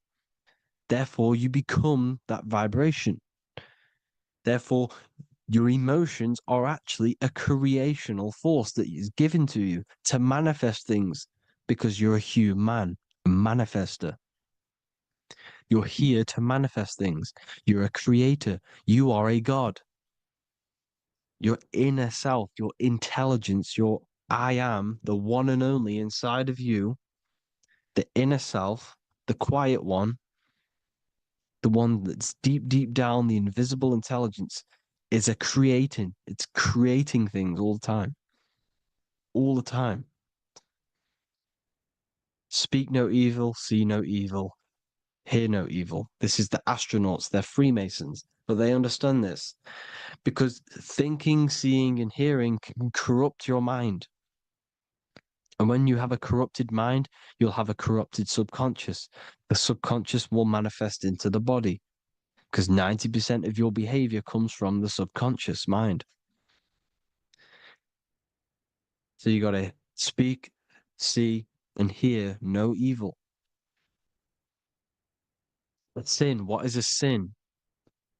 Therefore, you become that vibration. Therefore, your emotions are actually a creational force that is given to you to manifest things, because you're a human, a manifester. You're here to manifest things. You're a creator. You are a god. Your inner self, your intelligence, your I am, the one and only inside of you, the inner self, the quiet one, the one that's deep, deep down, the invisible intelligence, is it's creating things all the time. All the time. Speak no evil, see no evil, hear no evil. This is the astronauts, they're Freemasons, but they understand this, because thinking, seeing, and hearing can corrupt your mind. And when you have a corrupted mind, you'll have a corrupted subconscious. The subconscious will manifest into the body, because 90% of your behavior comes from the subconscious mind. So you got to speak, see, and hear no evil. But sin, what is a sin?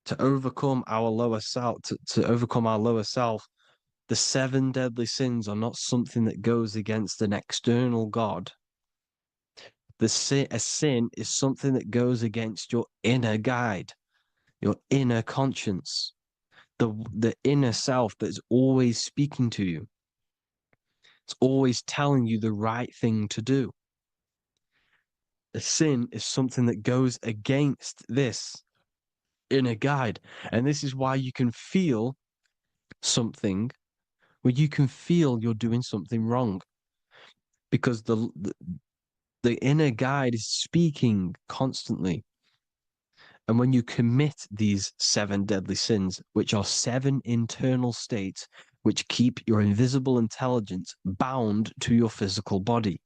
To overcome our lower self, to overcome our lower self, the 7 deadly sins are not something that goes against an external God. A sin is something that goes against your inner guide, your inner conscience, the inner self that is always speaking to you. It's always telling you the right thing to do. A sin is something that goes against this inner guide. And this is why you can feel something where you can feel you're doing something wrong, because the inner guide is speaking constantly. And when you commit these 7 deadly sins, which are 7 internal states which keep your invisible intelligence bound to your physical body.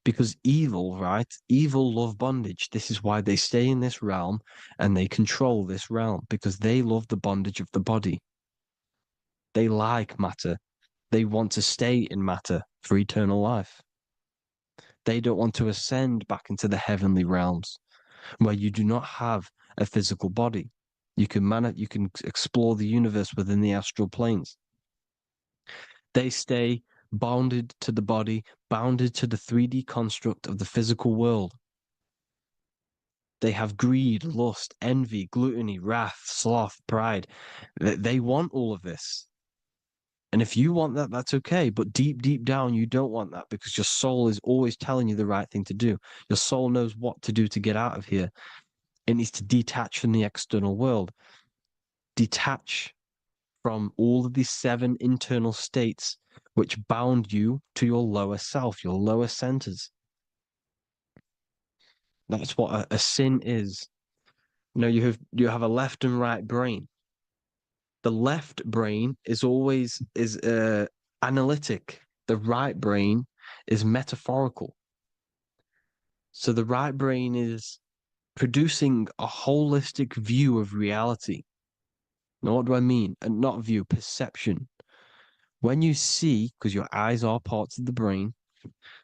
Because evil, right? Evil love bondage. This is why they stay in this realm and they control this realm, because they love the bondage of the body. They like matter. They want to stay in matter for eternal life. They don't want to ascend back into the heavenly realms where you do not have a physical body. You can explore the universe within the astral planes. They stay bounded to the body, bounded to the 3D construct of the physical world. They have greed, lust, envy, gluttony, wrath, sloth, pride. They want all of this. And if you want that, that's okay. But deep, deep down, you don't want that, because your soul is always telling you the right thing to do. Your soul knows what to do to get out of here. It needs to detach from the external world. Detach from all of these 7 internal states which bound you to your lower self, your lower centers. That's what a sin is. You know, you have a left and right brain. The left brain is always analytic. The right brain is metaphorical. So the right brain is producing a holistic view of reality. Now, what do I mean? And not view, perception. When you see, because your eyes are parts of the brain,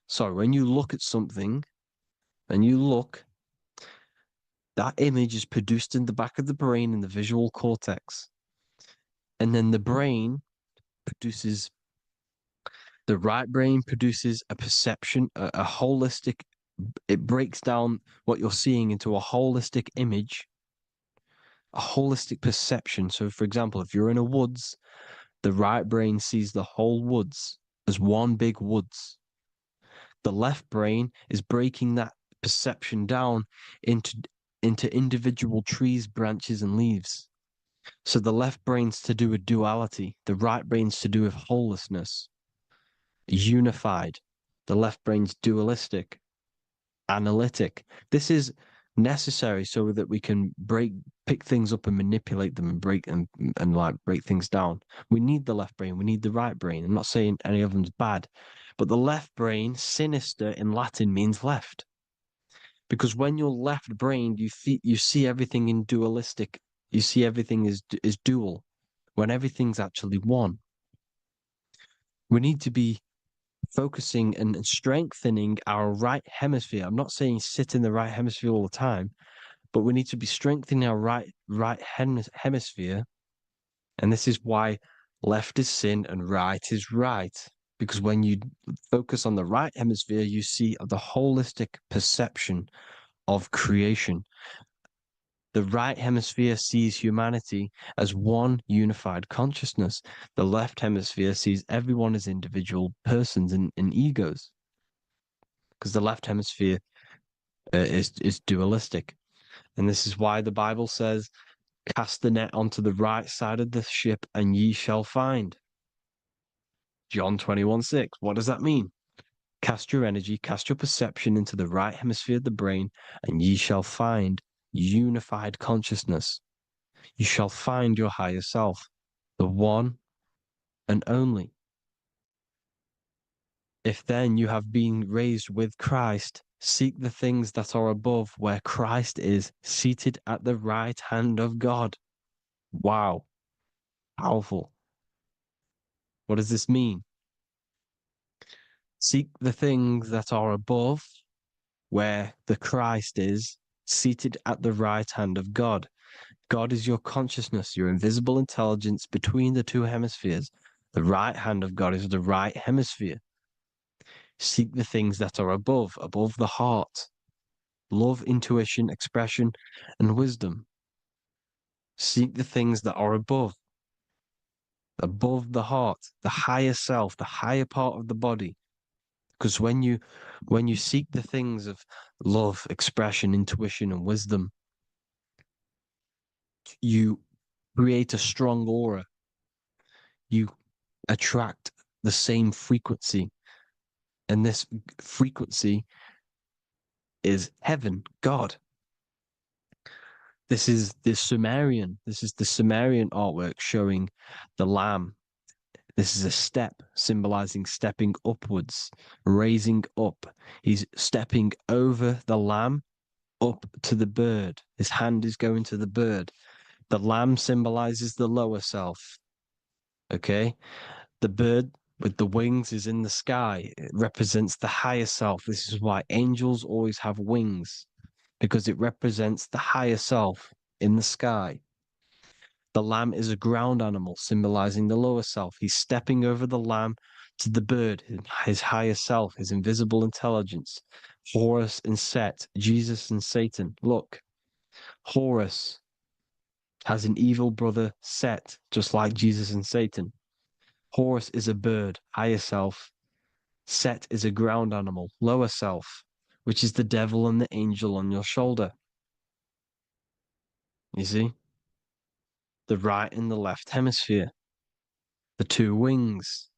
so when you look at something and you look, that image is produced in the back of the brain in the visual cortex. And then the brain produces The right brain produces a perception, a holistic, it breaks down what you're seeing into a holistic image, a holistic perception. So, for example, if you're in a woods, the right brain sees the whole woods as one big woods. The left brain is breaking that perception down into individual trees, branches, and leaves. So the left brain's to do with duality, the right brain's to do with wholeness, unified. The left brain's dualistic, analytic. This is necessary so that we can pick things up and manipulate them and break things down. We need the left brain, we need the right brain. I'm not saying any of them's bad, but the left brain, sinister in Latin, means left. Because when you're left-brained, you see everything in dualistic. You see everything is dual, when everything's actually one. We need to be focusing and strengthening our right hemisphere. I'm not saying sit in the right hemisphere all the time, but we need to be strengthening our right hemisphere. And this is why left is sin and right is right. Because when you focus on the right hemisphere, you see the holistic perception of creation. The right hemisphere sees humanity as one unified consciousness. The left hemisphere sees everyone as individual persons and egos. Because the left hemisphere is dualistic. And this is why the Bible says, cast the net onto the right side of the ship and ye shall find. John 21:6. What does that mean? Cast your energy, cast your perception into the right hemisphere of the brain, and ye shall find unified consciousness. You shall find your higher self, the one and only. If then you have been raised with Christ, seek the things that are above, where Christ is seated at the right hand of God. Wow. Powerful. What does this mean? Seek the things that are above, where the Christ is seated at the right hand of God. God is your consciousness, your invisible intelligence between the two hemispheres. The right hand of God is the right hemisphere. Seek the things that are above the heart. Love, intuition, expression, and wisdom. Seek the things that are above the heart, the higher self, the higher part of the body. Because when you seek the things of love, expression, intuition, and wisdom, you create a strong aura. You attract the same frequency. And this frequency is heaven, God. This is the Sumerian artwork showing the lamb. This is a step symbolizing stepping upwards, raising up. He's stepping over the lamb up to the bird. His hand is going to the bird. The lamb symbolizes the lower self. Okay? The bird with the wings is in the sky. It represents the higher self. This is why angels always have wings, because it represents the higher self in the sky. The lamb is a ground animal, symbolizing the lower self. He's stepping over the lamb to the bird, his higher self, his invisible intelligence. Horus and Set, Jesus and Satan. Look, Horus has an evil brother, Set, just like Jesus and Satan. Horus is a bird, higher self. Set is a ground animal, lower self, which is the devil and the angel on your shoulder. You see? The right and the left hemisphere, the two wings.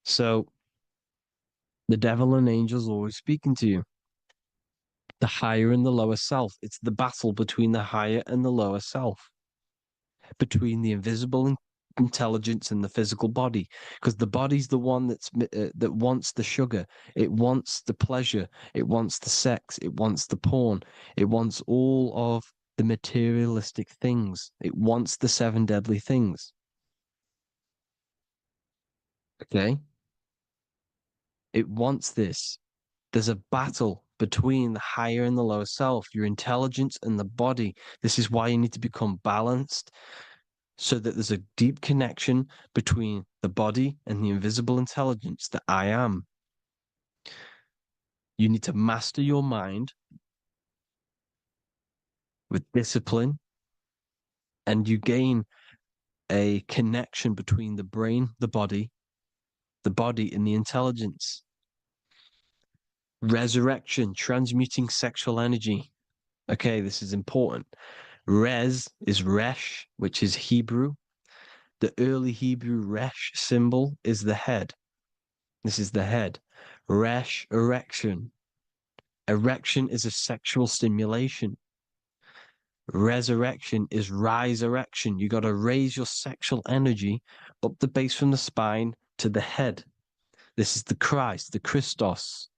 So the devil and angels always speaking to you. The higher and the lower self. It's the battle between the higher and the lower self, between the invisible intelligence and the physical body, because the body's the one that wants the sugar, it wants the pleasure, it wants the sex, it wants the porn, it wants all of the materialistic things, it wants the 7 deadly things. Okay, it wants this. There's a battle between the higher and the lower self, your intelligence and the body. This is why you need to become balanced. so that there's a deep connection between the body and the invisible intelligence that I am. You need to master your mind with discipline, and you gain a connection between the brain, the body and the intelligence. Resurrection, transmuting sexual energy. Okay, this is important. Res is Resh, which is Hebrew. The early Hebrew Resh symbol is the head. This is the head. Resh, erection. Erection is a sexual stimulation. Resurrection is rise-erection. You got to raise your sexual energy up the base from the spine to the head. This is the Christ, the Christos.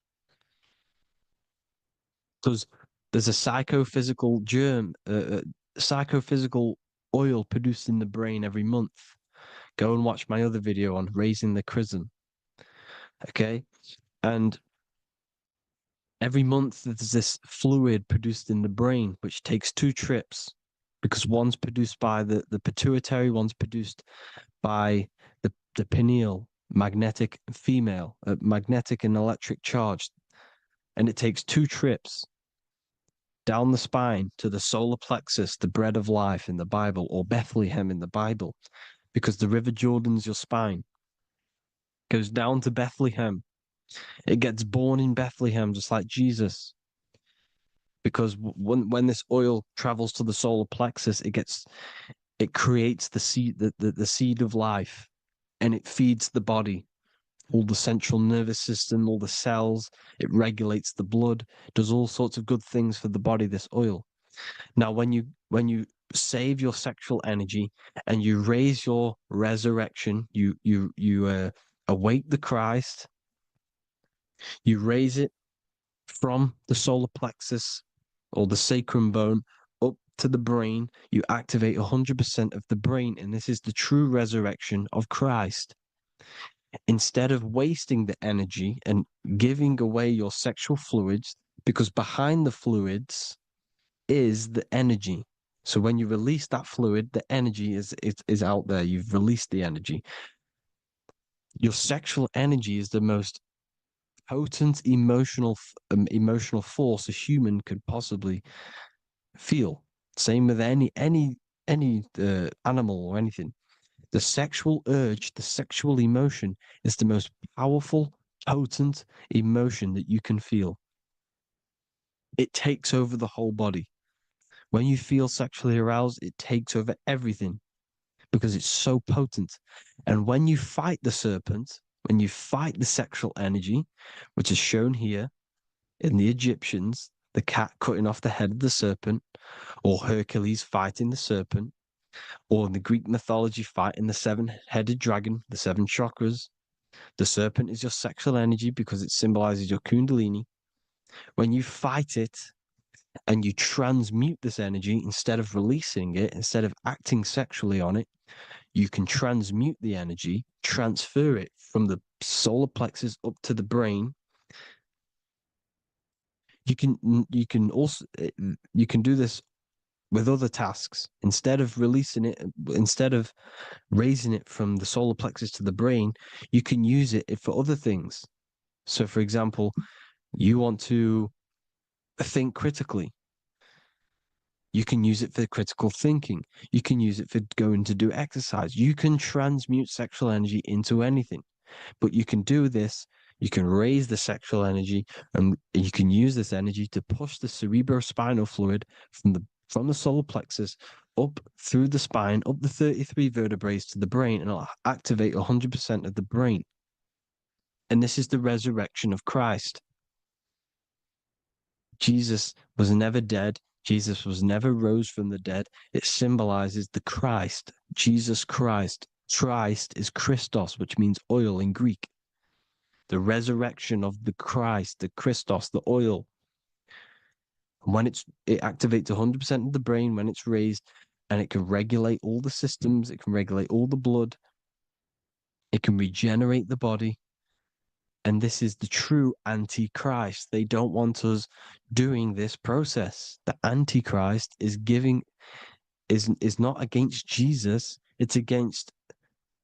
Because there's a psychophysical psychophysical oil produced in the brain every month. Go and watch my other video on raising the chrism. Okay? And every month there's this fluid produced in the brain, which takes 2 trips, because one's produced by the pituitary, one's produced by the pineal, magnetic female, magnetic and electric charge. And it takes 2 trips down the spine to the solar plexus, the bread of life in the Bible, or Bethlehem in the Bible, because the River Jordan's your spine. Goes down to Bethlehem. It gets born in Bethlehem, just like Jesus. Because when this oil travels to the solar plexus, it creates the seed, the seed of life, and it feeds the body, all the central nervous system, all the cells. It regulates the blood, does all sorts of good things for the body, this oil. Now, when you save your sexual energy and you raise your resurrection, you awake the Christ, you raise it from the solar plexus or the sacrum bone up to the brain, you activate 100% of the brain, and this is the true resurrection of Christ. Instead of wasting the energy and giving away your sexual fluids, because behind the fluids is the energy. So when you release that fluid, the energy is out there. You've released the energy. Your sexual energy is the most potent emotional force a human could possibly feel. Same with any animal or anything. The sexual urge, the sexual emotion is the most powerful, potent emotion that you can feel. It takes over the whole body. When you feel sexually aroused, it takes over everything because it's so potent. And when you fight the serpent, when you fight the sexual energy, which is shown here in the Egyptians, the cat cutting off the head of the serpent, or Hercules fighting the serpent, or in the Greek mythology fighting the 7-headed dragon, the 7 chakras. The serpent is your sexual energy because it symbolizes your kundalini. When you fight it and you transmute this energy, instead of releasing it, instead of acting sexually on it, you can transmute the energy, transfer it from the solar plexus up to the brain. You can also do this with other tasks. Instead of releasing it, instead of raising it from the solar plexus to the brain, you can use it for other things. So, for example, you want to think critically. You can use it for critical thinking. You can use it for going to do exercise. You can transmute sexual energy into anything. But you can do this. You can raise the sexual energy, and you can use this energy to push the cerebrospinal fluid from the solar plexus up through the spine, up the 33 vertebrae to the brain, and it'll activate 100% of the brain. And this is the resurrection of Christ. Jesus was never dead. Jesus was never rose from the dead. It symbolizes the Christ, Jesus Christ. Christ is Christos, which means oil in Greek. The resurrection of the Christ, the Christos, the oil. And when it activates 100% of the brain when it's raised, and it can regulate all the systems, it can regulate all the blood, it can regenerate the body. And this is the true Antichrist. They don't want us doing this process. The Antichrist is not against Jesus. It's against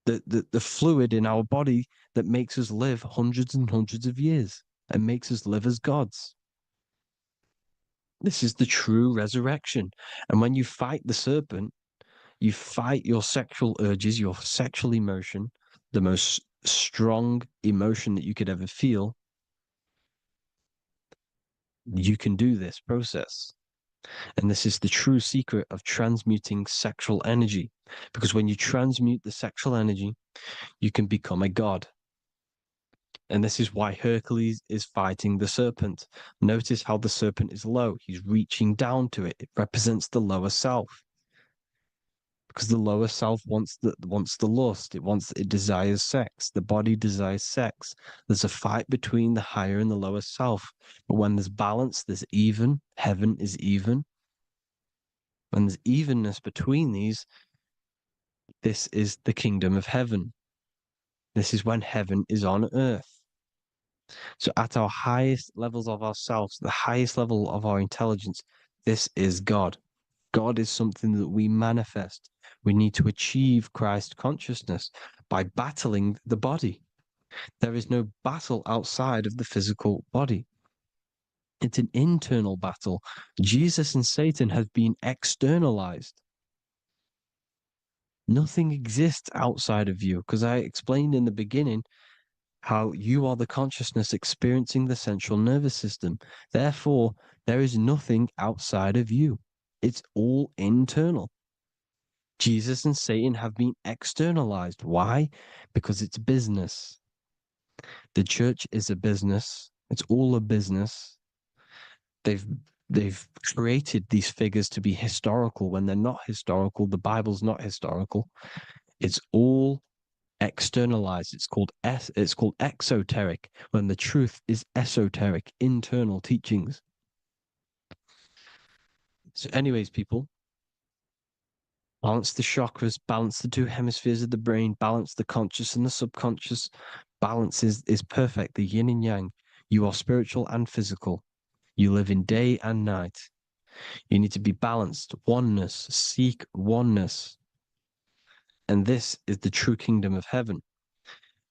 the fluid in our body that makes us live hundreds and hundreds of years and makes us live as gods. This is the true resurrection. And when you fight the serpent, you fight your sexual urges, your sexual emotion, the most strong emotion that you could ever feel. You can do this process. And this is the true secret of transmuting sexual energy. Because when you transmute the sexual energy, you can become a god. And this is why Hercules is fighting the serpent. Notice how the serpent is low. He's reaching down to it. It represents the lower self. Because the lower self wants the lust. It desires sex. The body desires sex. There's a fight between the higher and the lower self. But when there's balance, there's even. Heaven is even. When there's evenness between these, this is the kingdom of heaven. This is when heaven is on earth. So at our highest levels of ourselves, the highest level of our intelligence, this is God. God is something that we manifest. We need to achieve Christ consciousness by battling the body. There is no battle outside of the physical body. It's an internal battle. Jesus and Satan have been externalized. Nothing exists outside of you, because I explained in the beginning how you are the consciousness experiencing the central nervous system. Therefore, there is nothing outside of you. It's all internal. Jesus and Satan have been externalized. Why? Because it's business. The church is a business. It's all a business. They've created these figures to be historical when they're not historical. The Bible's not historical. It's all externalized. It's called exoteric, when the truth is esoteric, internal teachings. So anyways, people, balance the chakras, balance the two hemispheres of the brain, balance the conscious and the subconscious. Balance is perfect, the yin and yang. You are spiritual and physical. You live in day and night. You need to be balanced. Oneness. Seek oneness. And this is the true kingdom of heaven.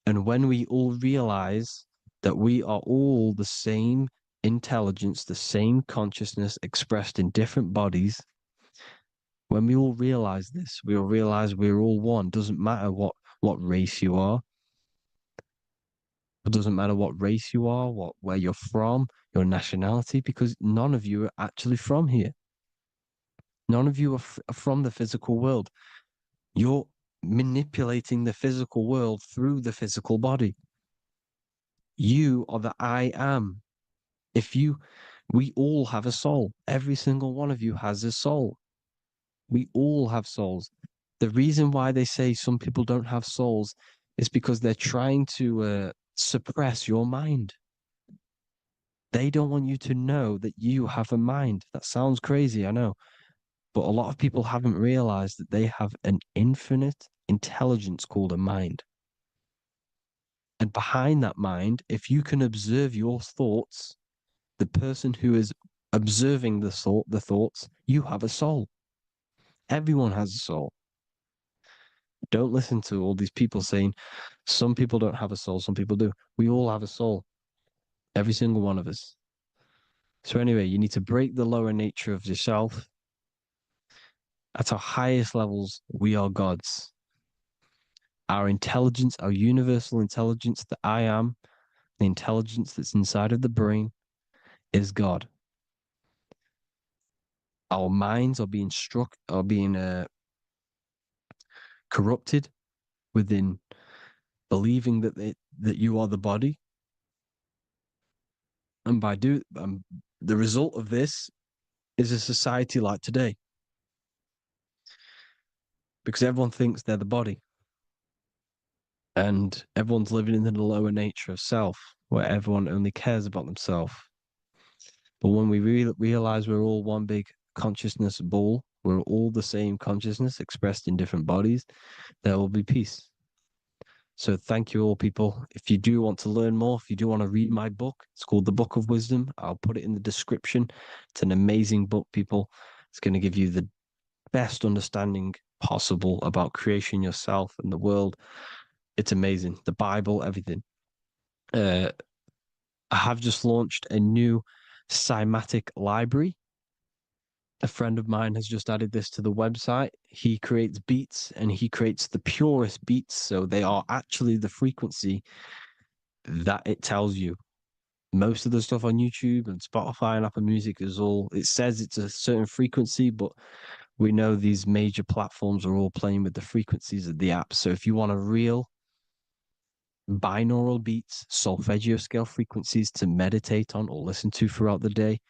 And when we all realize that we are all the same intelligence, the same consciousness expressed in different bodies, when we all realize this, we all realize we're all one. Doesn't matter what race you are. It doesn't matter what race you are, where you're from, your nationality, because none of you are actually from here. None of you are from the physical world. You're manipulating the physical world through the physical body. You are the I am. We all have a soul. Every single one of you has a soul. We all have souls. The reason why they say some people don't have souls is because they're trying to suppress your mind. They don't want you to know that you have a mind. That sounds crazy, I know. But a lot of people haven't realized that they have an infinite intelligence called a mind. And behind that mind, if you can observe your thoughts, the person who is observing the thoughts, you have a soul. Everyone has a soul. Don't listen to all these people saying some people don't have a soul, some people do. We all have a soul. Every single one of us. So anyway, you need to break the lower nature of yourself. At our highest levels, we are gods. Our intelligence, our universal intelligence, the I am, the intelligence that's inside of the brain, is God. Our minds are being corrupted within believing that you are the body, and the result of this is a society like today, because everyone thinks they're the body, and everyone's living in the lower nature of self, where everyone only cares about themselves. But when we realize we're all one big consciousness ball, we're all the same consciousness expressed in different bodies, there will be peace. So thank you all, people. If you do want to learn more, if you do want to read my book, it's called The Book of Wisdom. I'll put it in the description. It's an amazing book, people. It's going to give you the best understanding possible about creation yourself and the world. It's amazing. The Bible, everything. I have just launched a new cymatic library. A friend of mine has just added this to the website. He creates beats and he creates the purest beats. So they are actually the frequency that it tells you. Most of the stuff on YouTube and Spotify and Apple Music is all, it says it's a certain frequency, but we know these major platforms are all playing with the frequencies of the apps. So if you want a real binaural beats, solfeggio scale frequencies to meditate on or listen to throughout the day,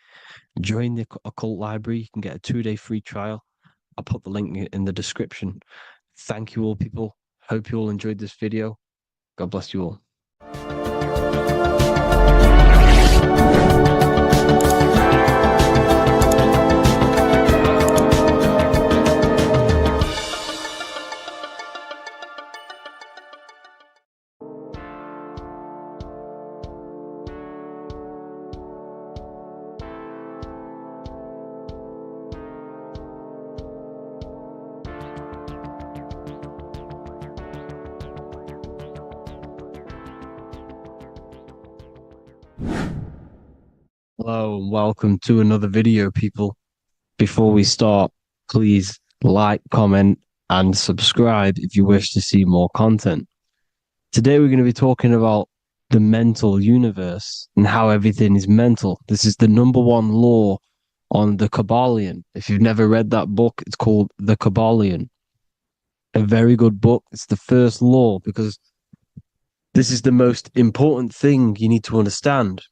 join the Occult library. You can get a 2-day free trial. I'll put the link in the description. Thank you all, people. Hope you all enjoyed this video. God bless you all. Hello and welcome to another video, people. Before we start, please like, comment, and subscribe if you wish to see more content. Today we're going to be talking about the mental universe and how everything is mental. This is the #1 law on the Kabbalion. If you've never read that book, it's called The Kabbalion. A very good book. It's the first law because this is the most important thing you need to understand.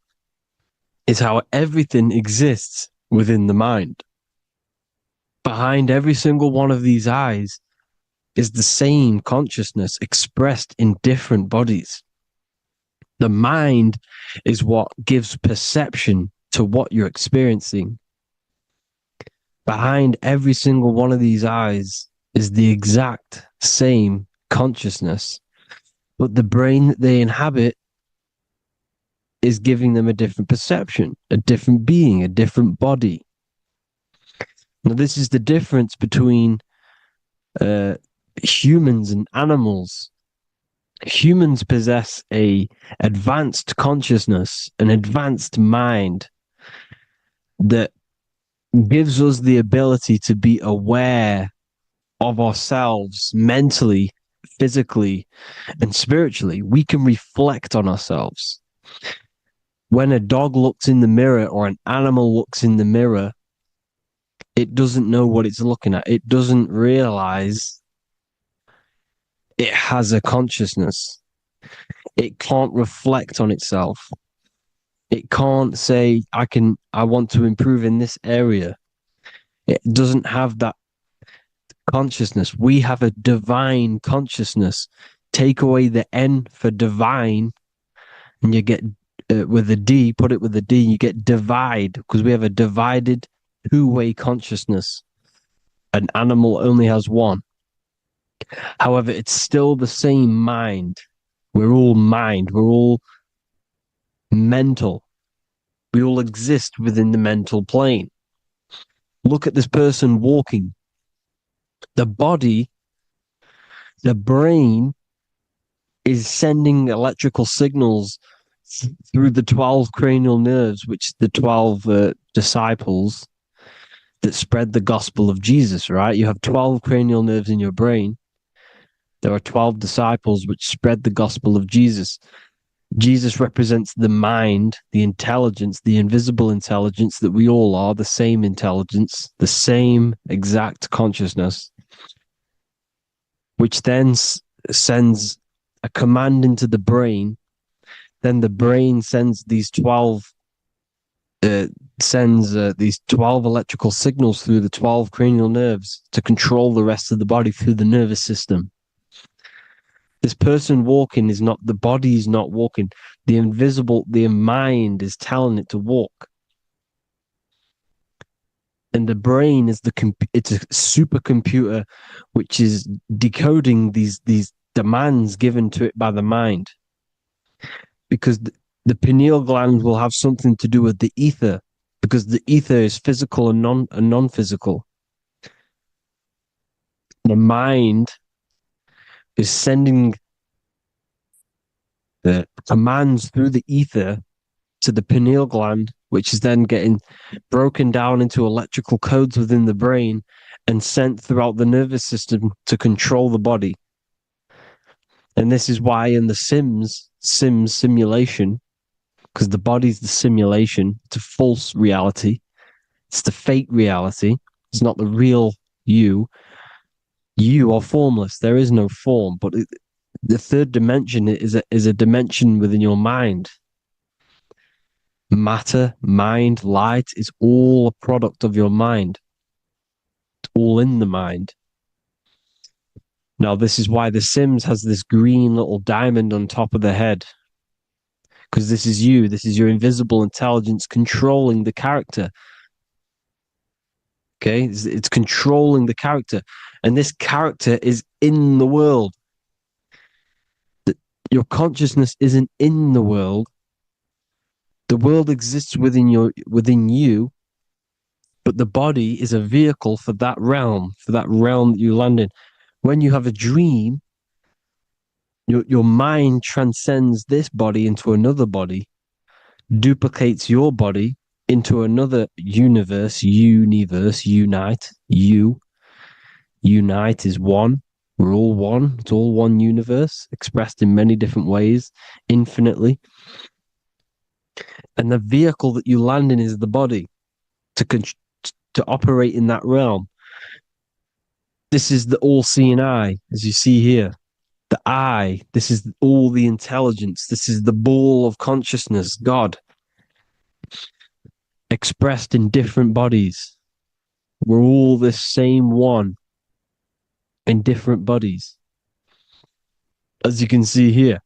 Is how everything exists within the mind. Behind every single one of these eyes is the same consciousness expressed in different bodies. The mind is what gives perception to what you're experiencing. Behind every single one of these eyes is the exact same consciousness, but the brain that they inhabit is giving them a different perception, a different being, a different body. Now, this is the difference between humans and animals. Humans possess a advanced consciousness, an advanced mind that gives us the ability to be aware of ourselves mentally, physically, and spiritually. We can reflect on ourselves. When a dog looks in the mirror or an animal looks in the mirror, it doesn't know what it's looking at. It doesn't realize it has a consciousness. It can't reflect on itself. It can't say, I want to improve in this area. It doesn't have that consciousness. We have a divine consciousness. Take away the N for divine, and you get with a D, put it with a D, you get divide, because we have a divided two-way consciousness. An animal only has one. However, it's still the same mind. We're all mind. We're all mental. We all exist within the mental plane. Look at this person walking. The body, the brain is sending electrical signals through the 12 cranial nerves, which the 12 disciples that spread the gospel of Jesus, right? You have 12 cranial nerves in your brain. There are 12 disciples which spread the gospel of Jesus. Jesus represents the mind, the intelligence, the invisible intelligence that we all are, the same intelligence, the same exact consciousness, which then sends a command into the brain. Then the brain sends these 12 electrical signals through the 12 cranial nerves to control the rest of the body through the nervous system. This person walking is not, the body is not walking. The mind is telling it to walk. And the brain is it's a supercomputer which is decoding these demands given to it by the mind. Because the pineal gland will have something to do with the ether, because the ether is physical and non-physical. the mind is sending the commands through the ether to the pineal gland, which is then getting broken down into electrical codes within the brain and sent throughout the nervous system to control the body. And this is why in the Sims simulation, because the body's the simulation, it's a false reality. It's the fake reality. It's not the real you. You are formless. There is no form. But the third dimension is a dimension within your mind. Matter, mind, light is all a product of your mind. It's all in the mind. Now, this is why The Sims has this green little diamond on top of the head. Because this is you. This is your invisible intelligence controlling the character. Okay? It's controlling the character. And this character is in the world. Your consciousness isn't in the world. The world exists within you, but the body is a vehicle for that realm that you land in. When you have a dream, your mind transcends this body into another body, duplicates your body into another universe, unite. Unite is one. We're all one. It's all one universe, expressed in many different ways, infinitely. And the vehicle that you land in is the body to operate in that realm. This is the all-seeing eye, as you see here. The eye, this is all the intelligence. This is the ball of consciousness, God, expressed in different bodies. We're all this same one in different bodies, as you can see here.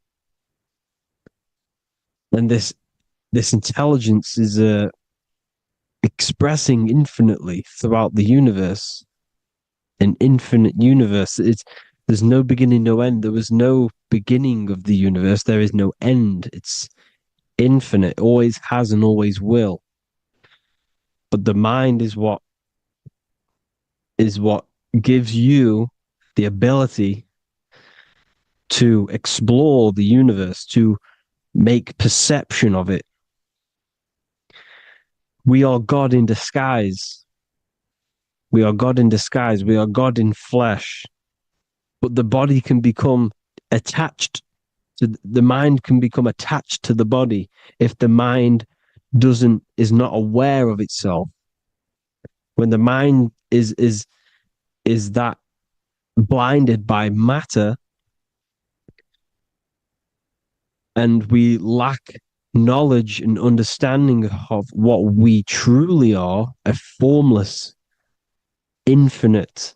And this intelligence is expressing infinitely throughout the universe, an infinite universe. There's no beginning, no end. There was no beginning of the universe. There is no end. It's infinite, always has and always will. But the mind is what gives you the ability to explore the universe, to make perception of it. We are God in disguise. We are God in disguise. We are God in flesh. But the body can become attached to the mind, can become attached to the body if the mind is not aware of itself. When the mind is that blinded by matter, and we lack knowledge and understanding of what we truly are, a formless, infinite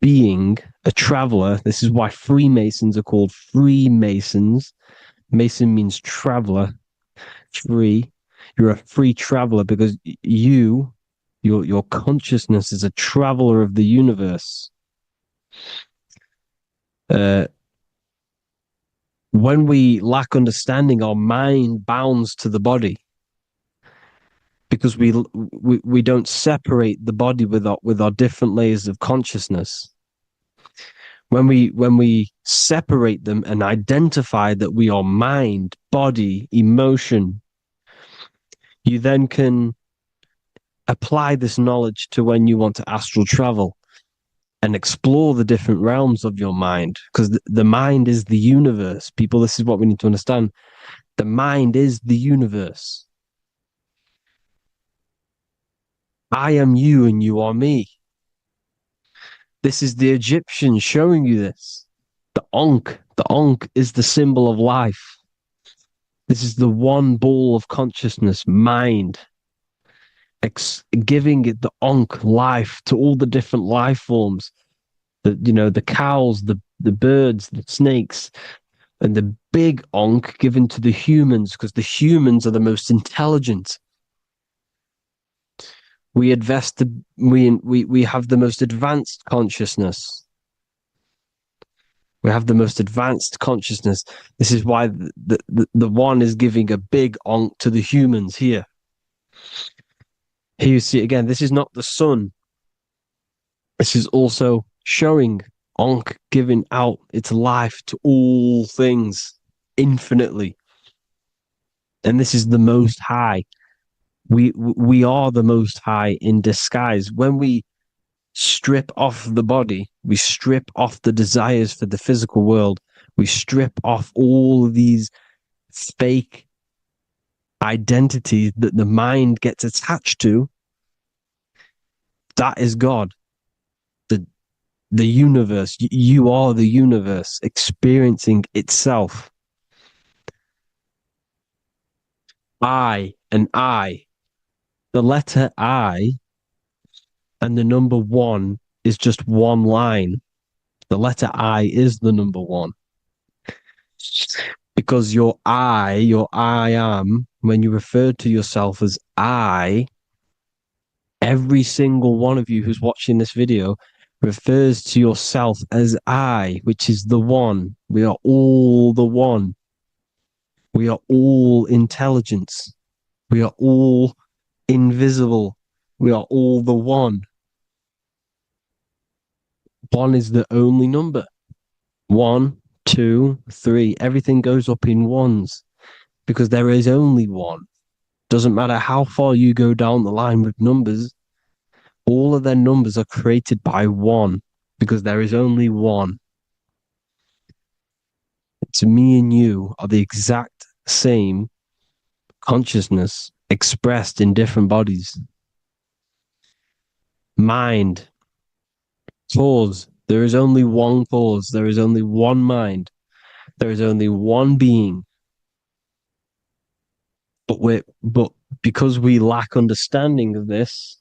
being, a traveler. This is why Freemasons are called Freemasons. Mason means traveler. Free. You're a free traveler because your consciousness is a traveler of the universe. When we lack understanding, our mind bounds to the body because we don't separate the body with our different layers of consciousness. When we separate them and identify that we are mind, body, emotion, you then can apply this knowledge to when you want to astral travel and explore the different realms of your mind, because the mind is the universe. People, this is what we need to understand. The mind is the universe. I am you and you are me. This is the Egyptians showing you this. The Ankh is the symbol of life. This is the one ball of consciousness, mind, giving it the Ankh life to all the different life forms. The cows, the birds, the snakes, and the big Ankh given to the humans, because the humans are the most intelligent. We have the most advanced consciousness. We have the most advanced consciousness. This is why the one is giving a big Ankh to the humans here. Here you see it again. This is not the sun. This is also showing, Ankh giving out its life to all things infinitely. And this is the Most High. We are the Most High in disguise. When we strip off the body, we strip off the desires for the physical world, we strip off all of these fake identities that the mind gets attached to. That is God, the universe. You are the universe experiencing itself. I and I. The letter I and the number 1 is just one line. The letter I is the number 1. Because your I am, when you refer to yourself as I, every single one of you who's watching this video refers to yourself as I, which is the one. We are all the one. We are all intelligence. We are all invisible. We are all the one. 1 is the only number. 1, 2, 3. Everything goes up in ones because there is only one. Doesn't matter how far you go down the line with numbers, all of their numbers are created by 1 because there is only one. It's me and you are the exact same consciousness expressed in different bodies. Mind. Cause. There is only one cause. There is only one mind. There is only one being. But because we lack understanding of this,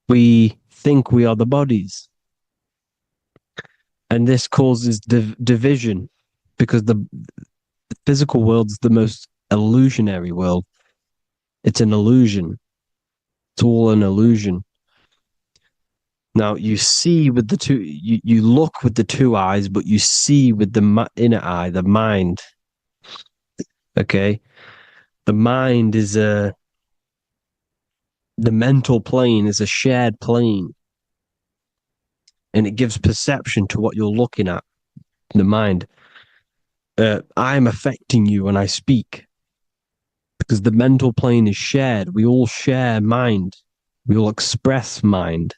we think we are the bodies. And this causes division because the physical world is the most illusionary world. It's an illusion. It's all an illusion. Now you see with the two, you look with the 2 eyes, but you see with the inner eye, the mind. Okay, the mind is the mental plane is a shared plane, and it gives perception to what you're looking at. The mind. I'm affecting you when I speak because the mental plane is shared. We all share mind. We all express mind.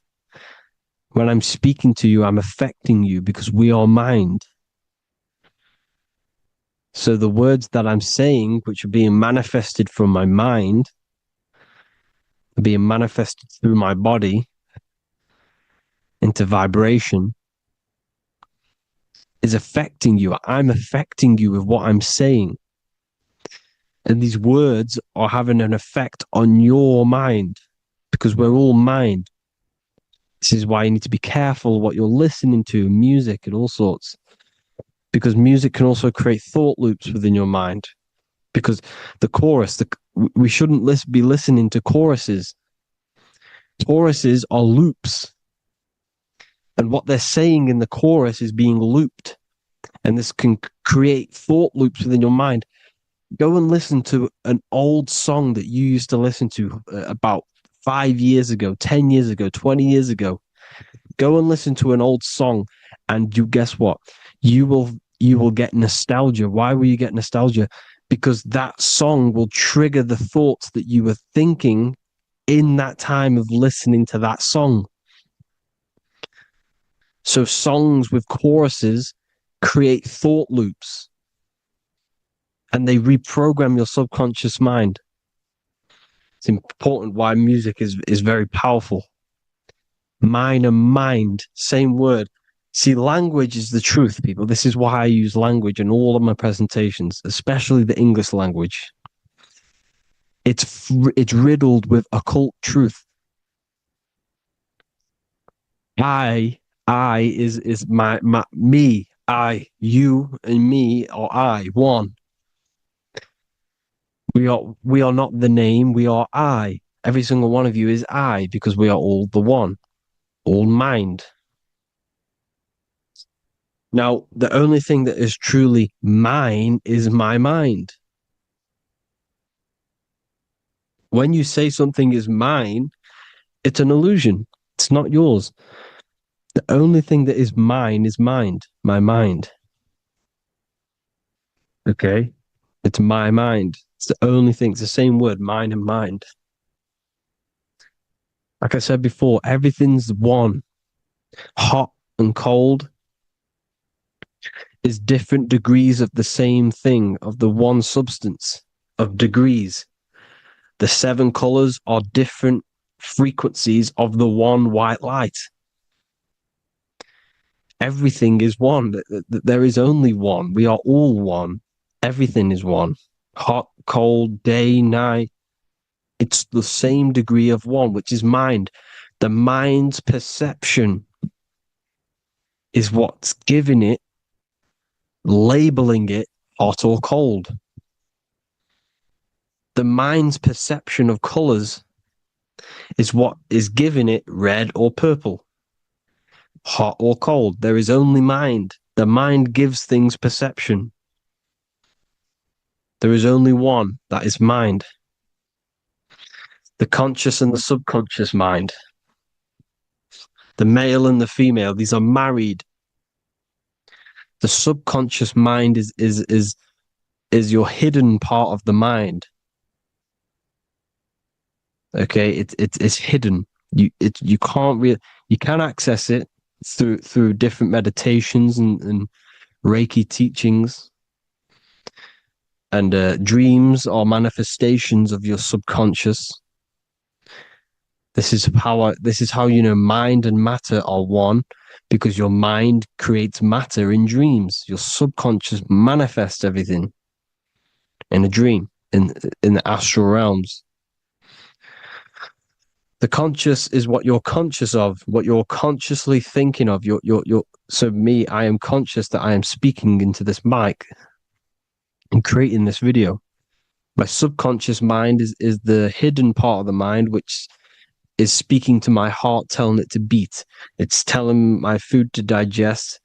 When I'm speaking to you, I'm affecting you because we are mind. So the words that I'm saying, which are being manifested from my mind, are being manifested through my body into vibration, is affecting you. I'm affecting you with what I'm saying. And these words are having an effect on your mind because we're all mind. This is why you need to be careful what you're listening to, music and all sorts. Because music can also create thought loops within your mind. Because the chorus, we shouldn't be listening to choruses. Choruses are loops. And what they're saying in the chorus is being looped. And this can create thought loops within your mind. Go and listen to an old song that you used to listen to about 5 years ago, 10 years ago, 20 years ago. Go and listen to an old song, and you guess what? You will get nostalgia. Why will you get nostalgia? Because that song will trigger the thoughts that you were thinking in that time of listening to that song. So songs with choruses create thought loops, and they reprogram your subconscious mind. It's important why music is very powerful. Mine and mind, same word. See, language is the truth, people. This is why I use language in all of my presentations, especially the English language. It's riddled with occult truth. I is my me. I, you, and me, or I, one. We are not the name. We are I. Every single one of you is I because we are all the one, all mind. Now, the only thing that is truly mine is my mind. When you say something is mine, it's an illusion. It's not yours. The only thing that is mine is mind, my mind. Okay? It's my mind. It's the only thing. It's the same word, mind and mind. Like I said before, everything's one. Hot and cold is different degrees of the same thing, of the one substance, of degrees. The 7 colors are different frequencies of the one white light. Everything is one. There is only one. We are all one. Everything is one. Hot, cold, day, night. It's the same degree of one, which is mind. The mind's perception is what's giving it, labeling it hot or cold. The mind's perception of colors is what is giving it red or purple, hot or cold. There is only mind. The mind gives things perception. There is only one, that is mind. The conscious and the subconscious mind. The male and the female, these are married. The subconscious mind is your hidden part of the mind. Okay, it's hidden. You can access it through different meditations and Reiki teachings and dreams or manifestations of your subconscious. This is how you know mind and matter are one, because your mind creates matter in dreams. Your subconscious manifests everything in a dream, in the astral realms. The conscious is what you're conscious of, what you're consciously thinking of. So me, I am conscious that I am speaking into this mic and creating this video. My subconscious mind is the hidden part of the mind, which is speaking to my heart, telling it to beat. It's telling my food to digest.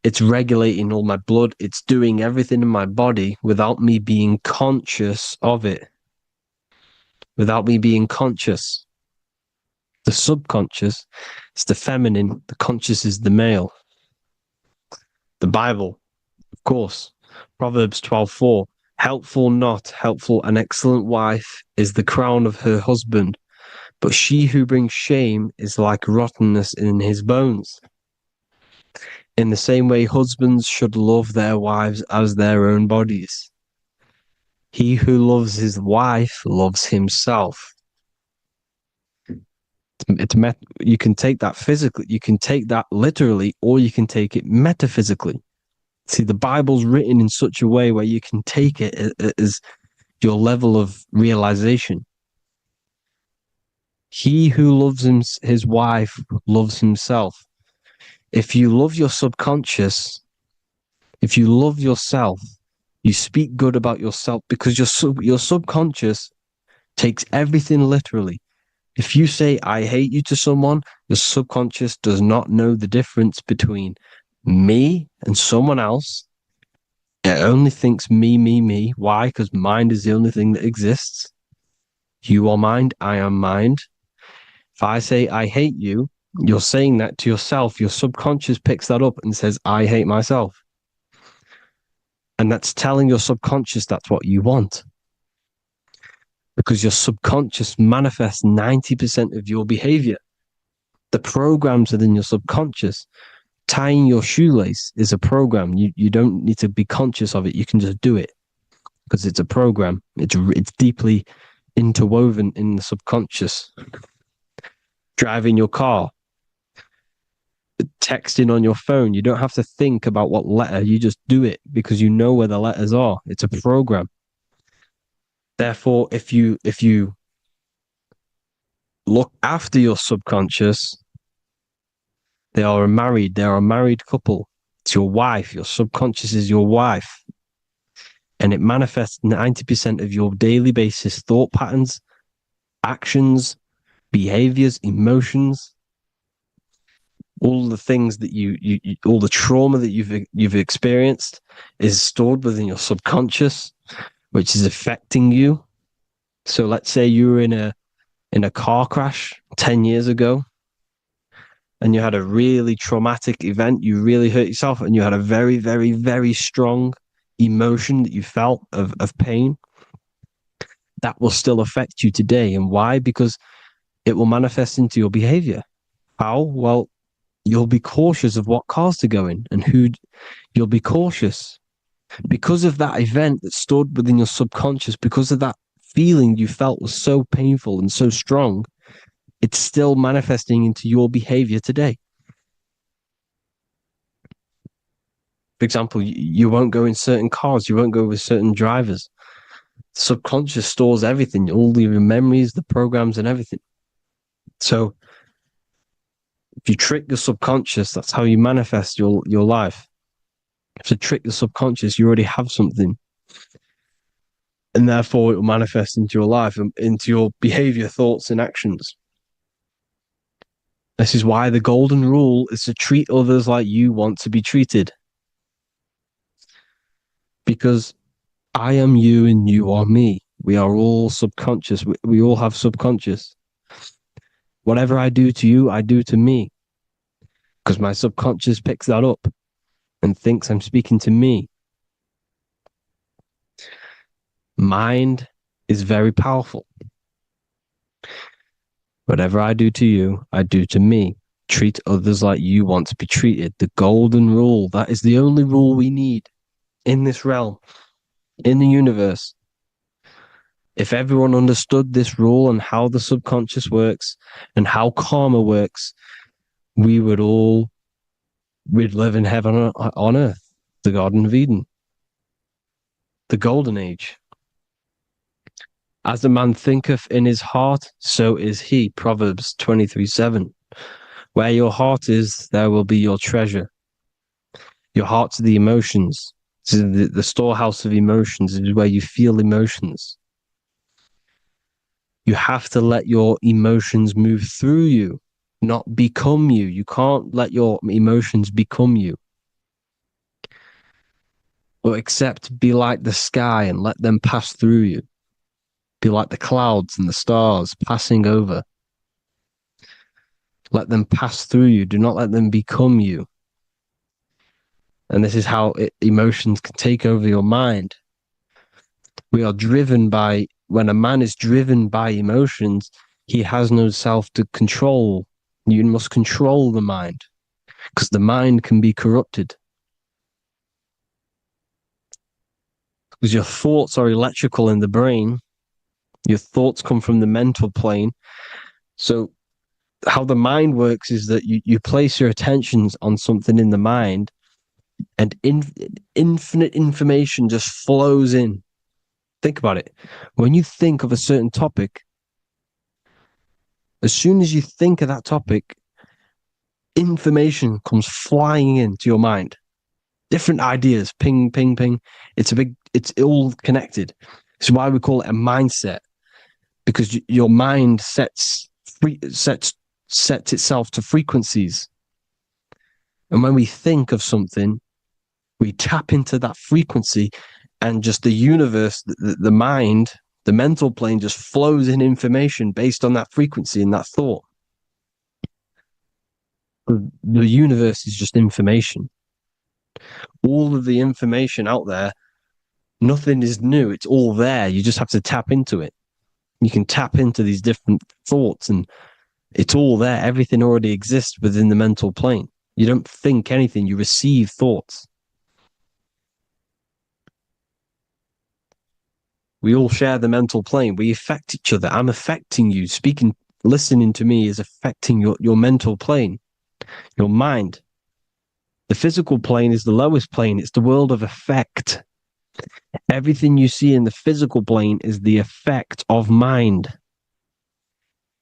It's regulating all my blood. It's doing everything in my body without me being conscious of it. Without me being conscious. The subconscious is the feminine. The conscious is the male. The Bible, of course. Proverbs 12:4. Helpful, not helpful, an excellent wife is the crown of her husband, but she who brings shame is like rottenness in his bones. In the same way, husbands should love their wives as their own bodies. He who loves his wife loves himself. You can take that physically, you can take that literally, or you can take it metaphysically. See, the Bible's written in such a way where you can take it as your level of realization. He who loves his wife loves himself. If you love your subconscious, if you love yourself, you speak good about yourself, because your subconscious takes everything literally. If you say, I hate you to someone, your subconscious does not know the difference between me and someone else. It only thinks me, me, me. Why? Because mind is the only thing that exists. You are mind, I am mind. If I say, I hate you, you're saying that to yourself. Your subconscious picks that up and says, I hate myself. And that's telling your subconscious that's what you want. Because your subconscious manifests 90% of your behavior. The programs within your subconscious. Tying your shoelace is a program. You don't need to be conscious of it. You can just do it because it's a program. It's deeply interwoven in the subconscious. Driving your car, texting on your phone. You don't have to think about what letter. You just do it because you know where the letters are. It's a program. Therefore, if you look after your subconscious, they are a married couple. It's your wife. Your subconscious is your wife. And it manifests 90% of your daily basis thought patterns, actions, behaviors, emotions, all the things that you all the trauma that you've experienced is stored within your subconscious, which is affecting you. So let's say you were in a car crash 10 years ago and you had a really traumatic event, you really hurt yourself, and you had a very, very, very strong emotion that you felt of pain, that will still affect you today. And why? Because it will manifest into your behavior. How? Well, you'll be cautious of what cars to go in and who. You'll be cautious because of that event that stood within your subconscious, because of that feeling you felt was so painful and so strong. It's still manifesting into your behavior today. For example, you won't go in certain cars, you won't go with certain drivers. Subconscious stores everything, all your memories, the programs, and everything. So if you trick the subconscious, that's how you manifest your life. If you trick the subconscious, you already have something. And therefore it will manifest into your life and into your behavior, thoughts, and actions. This is why the golden rule is to treat others like you want to be treated. Because I am you and you are me. We are all subconscious. We all have subconscious. Whatever I do to you, I do to me. Because my subconscious picks that up and thinks I'm speaking to me. Mind is very powerful. Whatever I do to you, I do to me. Treat others like you want to be treated. The golden rule. That is the only rule we need in this realm, in the universe. If everyone understood this rule and how the subconscious works and how karma works, we'd live in heaven on earth, the Garden of Eden, the golden age. As a man thinketh in his heart, so is he. Proverbs 23:7. Where your heart is, there will be your treasure. Your heart's the emotions. This is the storehouse of emotions. This is where you feel emotions. You have to let your emotions move through you, not become you. You can't let your emotions become you. Or except be like the sky and let them pass through you. Be like the clouds and the stars passing over. Let them pass through you. Do not let them become you. And this is how emotions can take over your mind. We are driven by, when a man is driven by emotions, he has no self to control. You must control the mind, because the mind can be corrupted. Because your thoughts are electrical in the brain. Your thoughts come from the mental plane. So how the mind works is that you place your attentions on something in the mind, and infinite information just flows in. Think about it. When you think of a certain topic, as soon as you think of that topic, information comes flying into your mind. Different ideas, ping, ping, ping. It's all connected. It's why we call it a mindset, because your mind sets itself to frequencies. And when we think of something, we tap into that frequency, and just the universe, the mind, the mental plane just flows in information based on that frequency and that thought. The universe is just information. All of the information out there, nothing is new. It's all there. You just have to tap into it. You can tap into these different thoughts, and it's all there. Everything already exists within the mental plane. You don't think anything. You receive thoughts. We all share the mental plane. We affect each other. I'm affecting you. Listening to me is affecting your mental plane, your mind. The physical plane is the lowest plane. It's the world of effect. Everything you see in the physical plane is the effect of mind.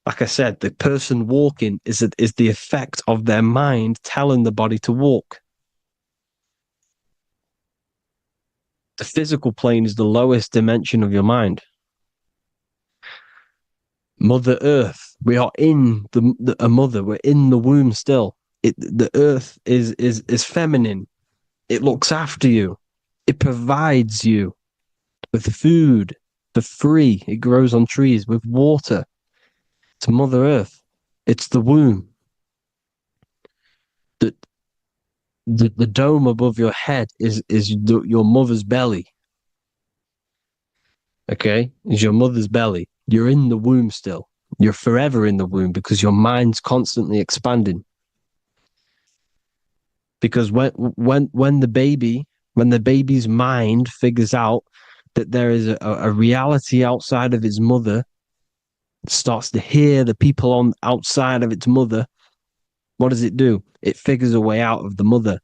Like I said, the person walking is the effect of their mind telling the body to walk. The physical plane is the lowest dimension of your mind. Mother Earth, we are in a mother. We're in the womb still. The Earth is feminine. It looks after you. It provides you with food for free. It grows on trees with water. It's Mother Earth. It's the womb. the dome above your head is your mother's belly. Okay, is your mother's belly. You're in the womb still. You're forever in the womb because your mind's constantly expanding. Because when the baby's mind figures out that there is a reality outside of its mother, it starts to hear the people on outside of its mother. What does it do? It figures a way out of the mother,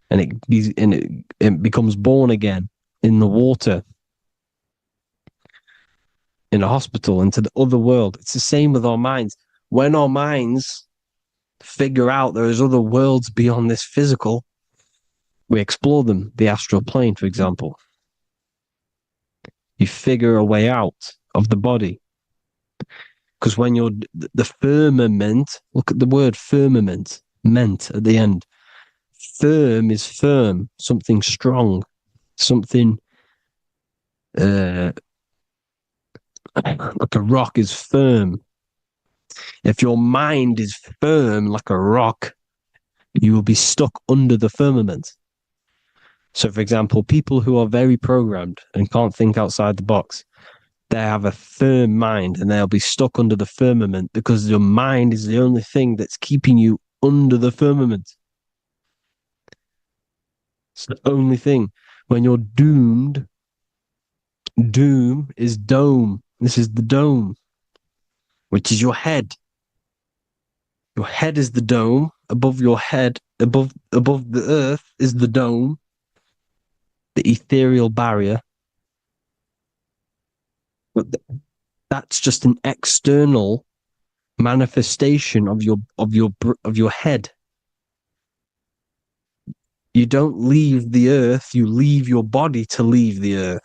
and it becomes born again in the water, in a hospital, into the other world. It's the same with our minds. When our minds figure out there is other worlds beyond this physical, we explore them. The astral plane, for example. You figure a way out of the body. Because when you're the firmament, look at the word firmament, meant at the end. Firm is firm, something strong, something like a rock is firm. If your mind is firm like a rock, you will be stuck under the firmament. So, for example, people who are very programmed and can't think outside the box, they have a firm mind and they'll be stuck under the firmament because your mind is the only thing that's keeping you under the firmament. It's the only thing. When you're doomed, doom is dome. This is the dome, which is your head. Your head is the dome. Above your head, above the earth is the dome, the ethereal barrier. But that's just an external manifestation of your head. You don't leave the earth, you leave your body to leave the earth.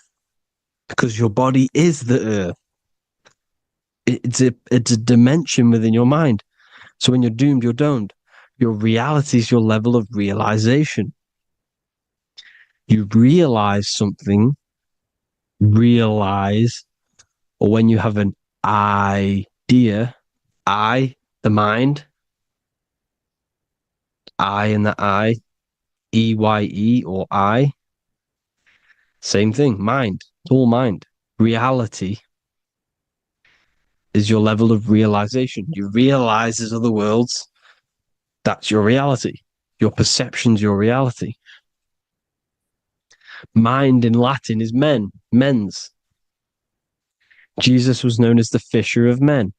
Because your body is the earth. It's a dimension within your mind. So when you're doomed, you're domed. Your reality is your level of realization. You realize something, or when you have an idea, the mind, and the EYE or I, same thing, mind, it's all mind. Reality is your level of realization. You realize there's other worlds, that's your reality. Your perception's your reality. Mind in Latin is mens. Jesus was known as the fisher of men,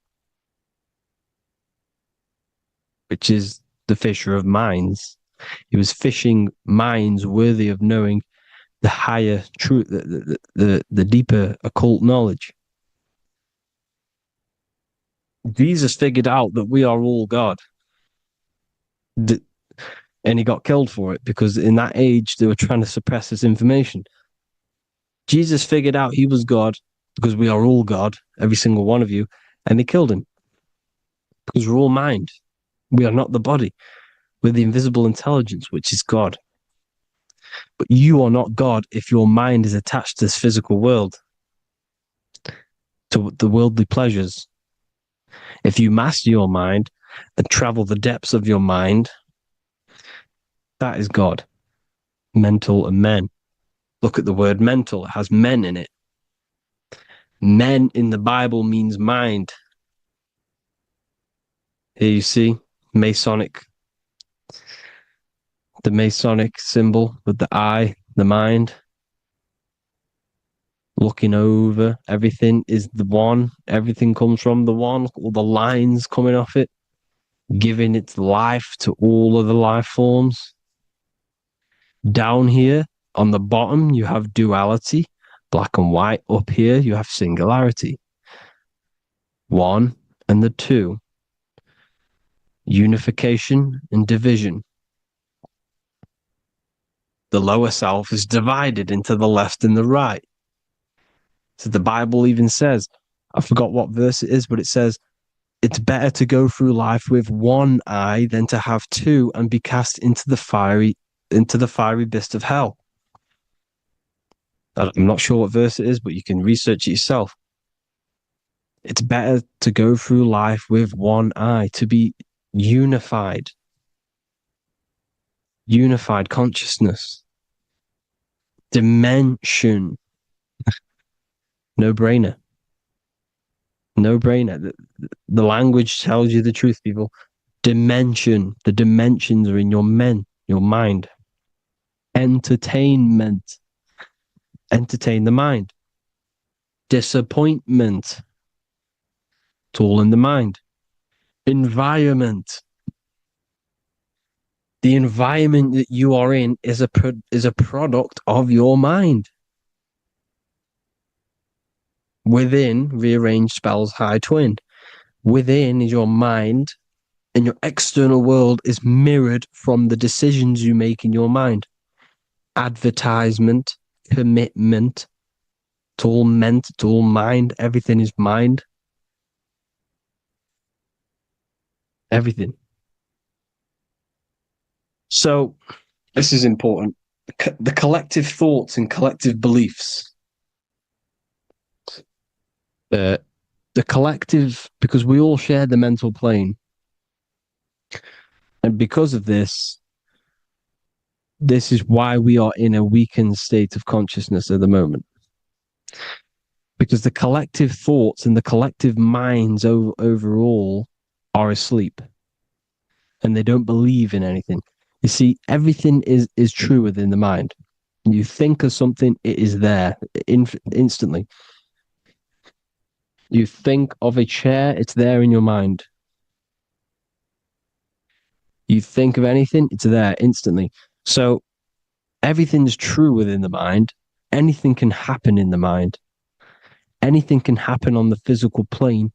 which is the fisher of minds. He was fishing minds worthy of knowing the higher truth, the deeper occult knowledge. Jesus figured out that we are all God. And he got killed for it because in that age they were trying to suppress this information. Jesus figured out he was God because we are all God, every single one of you, and they killed him because we're all mind. We are not the body. We're the invisible intelligence, which is God. But you are not God if your mind is attached to this physical world, to the worldly pleasures. If you master your mind and travel the depths of your mind, that is God. Mental and men. Look at the word mental. It has men in it. Men in the Bible means mind. Here you see Masonic. The Masonic symbol with the eye, the mind. Looking over everything is the one. Everything comes from the one. All the lines coming off it. Giving its life to all of the life forms. Down here on the bottom, you have duality, black and white. Up here, you have singularity. One and the two. Unification and division. The lower self is divided into the left and the right. So the Bible even says, I forgot what verse it is, but it says, it's better to go through life with one eye than to have two and be cast into the fiery abyss of hell. I'm not sure what verse it is, but you can research it yourself. It's better to go through life with one eye, to be unified. unified consciousness, dimension. No brainer. No brainer. The language tells you the truth, people. Dimension. The dimensions are in your mind. Entertainment. Entertain the mind. Disappointment. It's all in the mind. Environment. The environment that you are in is a product of your mind. Within, rearranged spells high twin. Within is your mind, and your external world is mirrored from the decisions you make in your mind. Advertisement, commitment, it's all meant, it's all mind. Everything is mind. Everything. So, this is important. The collective thoughts and collective beliefs. The collective, because we all share the mental plane. And because of this is why we are in a weakened state of consciousness at the moment. Because the collective thoughts and the collective minds overall are asleep. And they don't believe in anything. You see, everything is true within the mind. You think of something, it is there instantly. You think of a chair, it's there in your mind. You think of anything, it's there instantly. So everything's true within the mind. Anything can happen in the mind. Anything can happen on the physical plane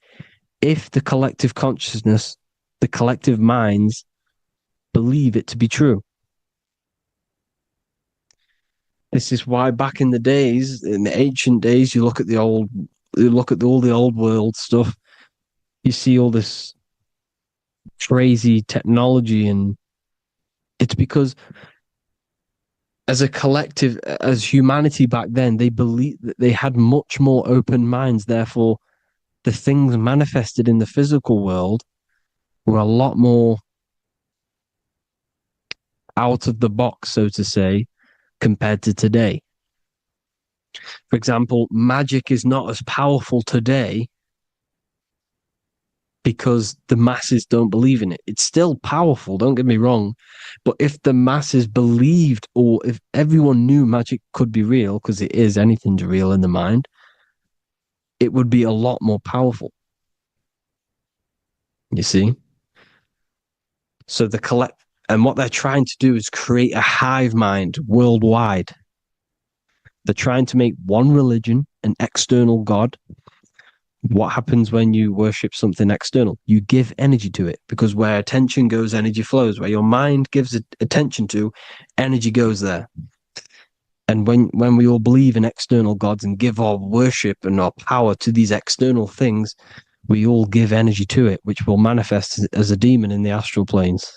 if the collective consciousness, the collective minds, believe it to be true. This is why back in the days, in the ancient days, you look at all the old world stuff, you see all this crazy technology, and it's because as a collective, as humanity back then, they believed that they had much more open minds. Therefore, the things manifested in the physical world were a lot more out of the box, so to say, compared to today. For example, magic is not as powerful today because the masses don't believe in it. It's still powerful, don't get me wrong, but if the masses believed, or if everyone knew magic could be real, because it is, anything's real in the mind, it would be a lot more powerful. You see? So and what they're trying to do is create a hive mind worldwide. They're trying to make one religion, an external God. What happens when you worship something external? You give energy to it, because where attention goes, energy flows. Where your mind gives attention to, energy goes there. And when we all believe in external gods and give our worship and our power to these external things, we all give energy to it, which will manifest as a demon in the astral planes.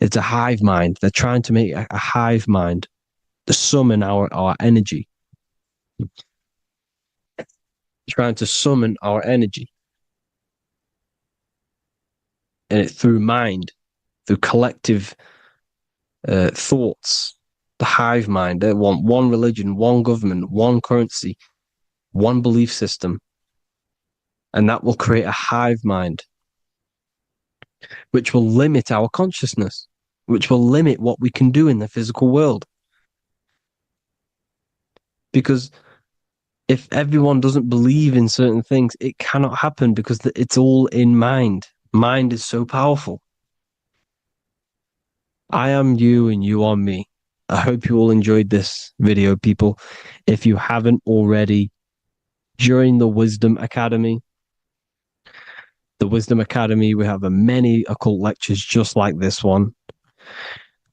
It's a hive mind. They're trying to make a hive mind to summon our energy. Trying to summon our energy. And it through mind, through collective thoughts. The hive mind. They want one religion, one government, one currency, one belief system. And that will create a hive mind, which will limit our consciousness, which will limit what we can do in the physical world. Because if everyone doesn't believe in certain things, it cannot happen, because it's all in mind. Mind is so powerful. I am you and you are me. I hope you all enjoyed this video, people. If you haven't already, join the Wisdom Academy. The Wisdom Academy, we have many occult lectures just like this one.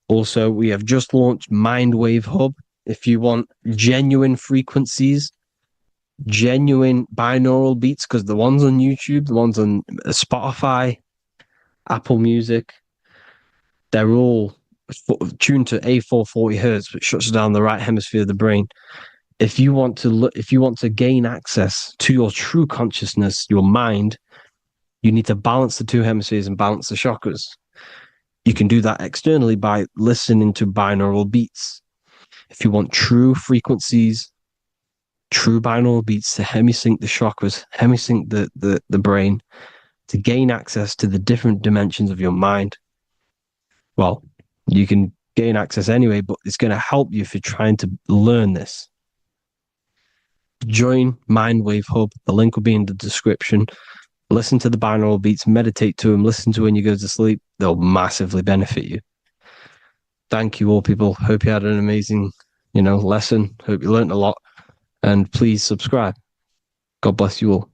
Also, we have just launched Mindwave Hub. If you want genuine frequencies, genuine binaural beats, because the ones on YouTube, the ones on Spotify, Apple Music, they're all tuned to A440 hertz, which shuts down the right hemisphere of the brain. If you want to gain access to your true consciousness, your mind, you need to balance the two hemispheres and balance the chakras. You can do that externally by listening to binaural beats. If you want true frequencies, true binaural beats to hemisync the chakras, hemisync the brain, to gain access to the different dimensions of your mind, well, you can gain access anyway, but it's going to help you if you're trying to learn this. Join Mindwave Hub. The link will be in the description. Listen to the binaural beats, meditate to them, listen to when you go to sleep. They'll massively benefit you. Thank you all, people. Hope you had an amazing, lesson. Hope you learned a lot. And please subscribe. God bless you all.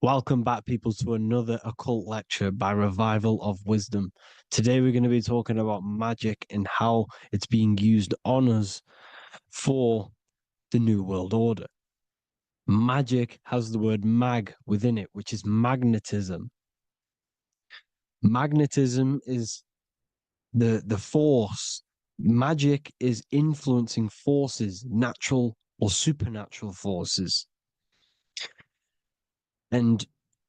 Welcome back, people, to another occult lecture by Revival of Wisdom. Today we're going to be talking about magic and how it's being used on us for the New World Order. Magic has the word mag within it, which is magnetism. Magnetism is the force. Magic is influencing forces, natural or supernatural forces, and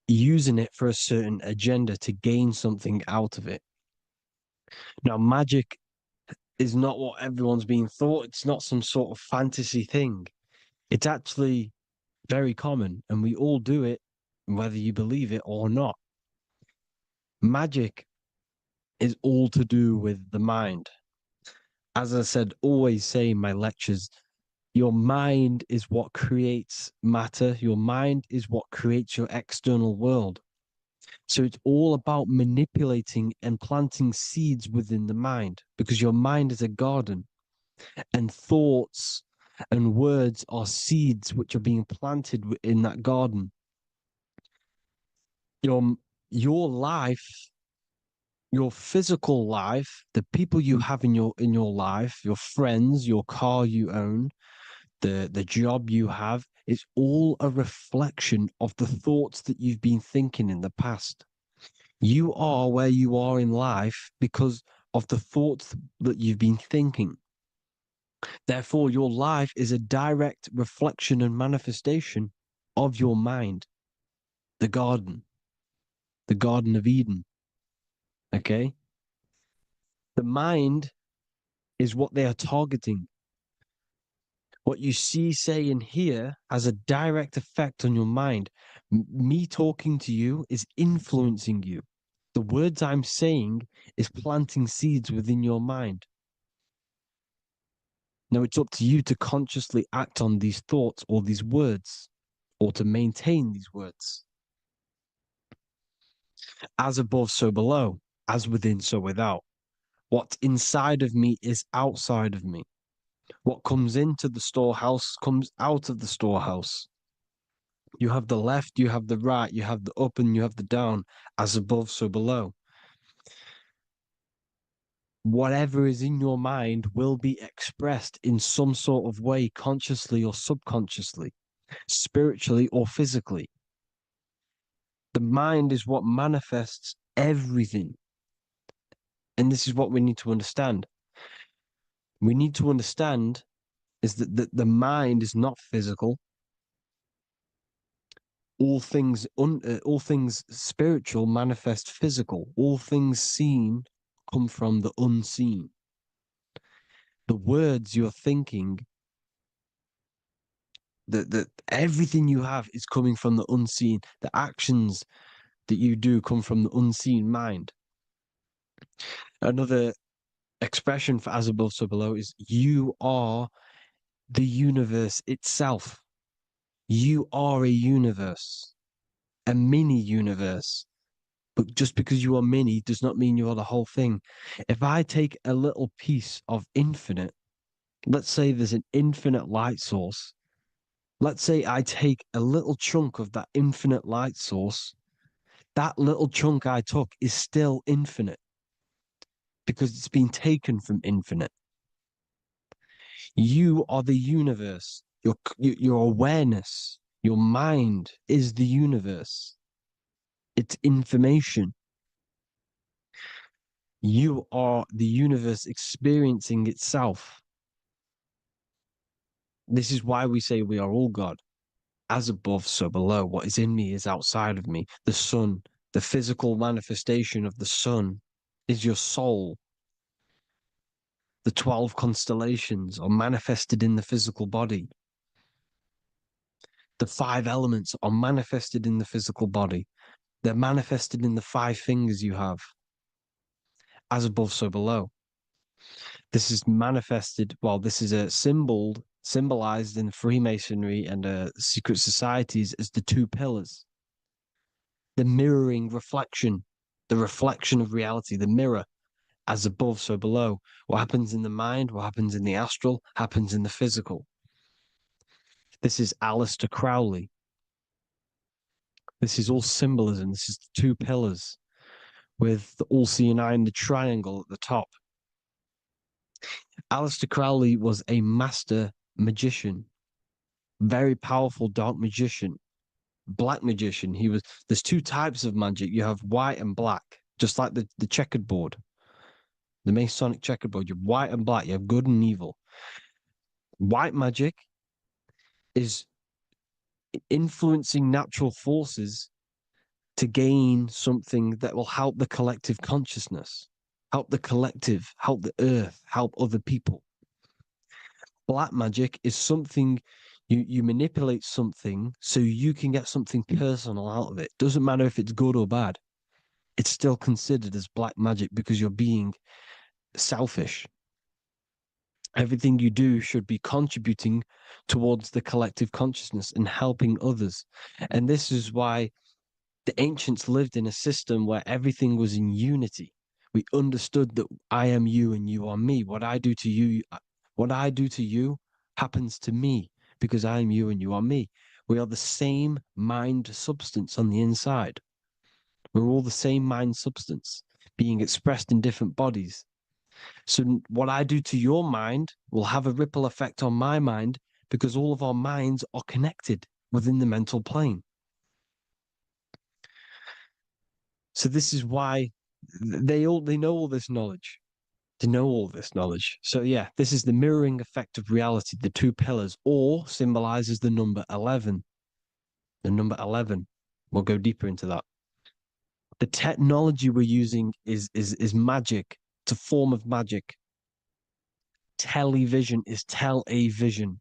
using it for a certain agenda to gain something out of it. Now, magic is not what everyone's being thought. It's not some sort of fantasy thing. It's actually very common, and we all do it, whether you believe it or not. Magic is all to do with the mind. As I said, always say in my lectures, your mind is what creates matter. Your mind is what creates your external world. So it's all about manipulating and planting seeds within the mind, because your mind is a garden, and thoughts and words are seeds which are being planted in that garden. Your life, your physical life, the people you have in your life, your friends, your car you own, the job you have, is all a reflection of the thoughts that you've been thinking in the past. You are where you are in life because of the thoughts that you've been thinking. Therefore, your life is a direct reflection and manifestation of your mind, the Garden of Eden. Okay? The mind is what they are targeting. What you see, say, and hear has a direct effect on your mind. Me talking to you is influencing you. The words I'm saying is planting seeds within your mind. Now it's up to you to consciously act on these thoughts or these words, or to maintain these words. As above, so below. As within, so without. What's inside of me is outside of me. What comes into the storehouse comes out of the storehouse. You have the left, you have the right, you have the up, and you have the down. As above, so below. Whatever is in your mind will be expressed in some sort of way, consciously or subconsciously, spiritually or physically. The mind is what manifests everything. And this is what we need to understand. We need to understand is that the mind is not physical. All things spiritual manifest physical. All things seen come from the unseen. The words you're thinking, that everything you have is coming from the unseen. The actions that you do come from the unseen mind. Another expression for as above, so below is you are the universe itself. You are a universe, a mini universe. But just because you are mini does not mean you are the whole thing. If I take a little piece of infinite, let's say there's an infinite light source. Let's say I take a little chunk of that infinite light source. that little chunk I took is still infinite because it's been taken from infinite. You are the universe. Your awareness, your mind is the universe. It's information. You are the universe experiencing itself. This is why we say we are all God. As above, so below. What is in me is outside of me. The sun, the physical manifestation of the sun is your soul. The 12 constellations are manifested in the physical body. The 5 elements are manifested in the physical body. They're manifested in the 5 fingers you have. As above, so below. This is manifested, well, this is a symbolized in Freemasonry and secret societies as the 2 pillars. The mirroring reflection, the reflection of reality, the mirror, as above, so below. What happens in the mind, what happens in the astral, happens in the physical. This is Aleister Crowley. This is all symbolism. This is the 2 pillars with the all-seeing eye and the triangle at the top. Aleister Crowley was a master magician, very powerful dark magician, black magician. There's 2 types of magic. You have white and black, just like the checkered board, the Masonic checkered board. You have white and black. You have good and evil. White magic is influencing natural forces to gain something that will help the collective consciousness, help the collective, help the earth, help other people. Black magic is something you manipulate something so you can get something personal out of it. Doesn't matter if it's good or bad. It's still considered as black magic because you're being selfish. Everything you do should be contributing towards the collective consciousness and helping others. And this is why the ancients lived in a system where everything was in unity. We understood that I am you and you are me. What I do to you happens to me because I am you and you are me. We are the same mind substance on the inside. We're all the same mind substance being expressed in different bodies. So what I do to your mind will have a ripple effect on my mind because all of our minds are connected within the mental plane. So this is why they know all this knowledge. They know all this knowledge. So yeah, this is the mirroring effect of reality, the 2 pillars, or symbolizes the number 11. The number 11. We'll go deeper into that. The technology we're using is magic. It's a form of magic. Television is tell-a-vision.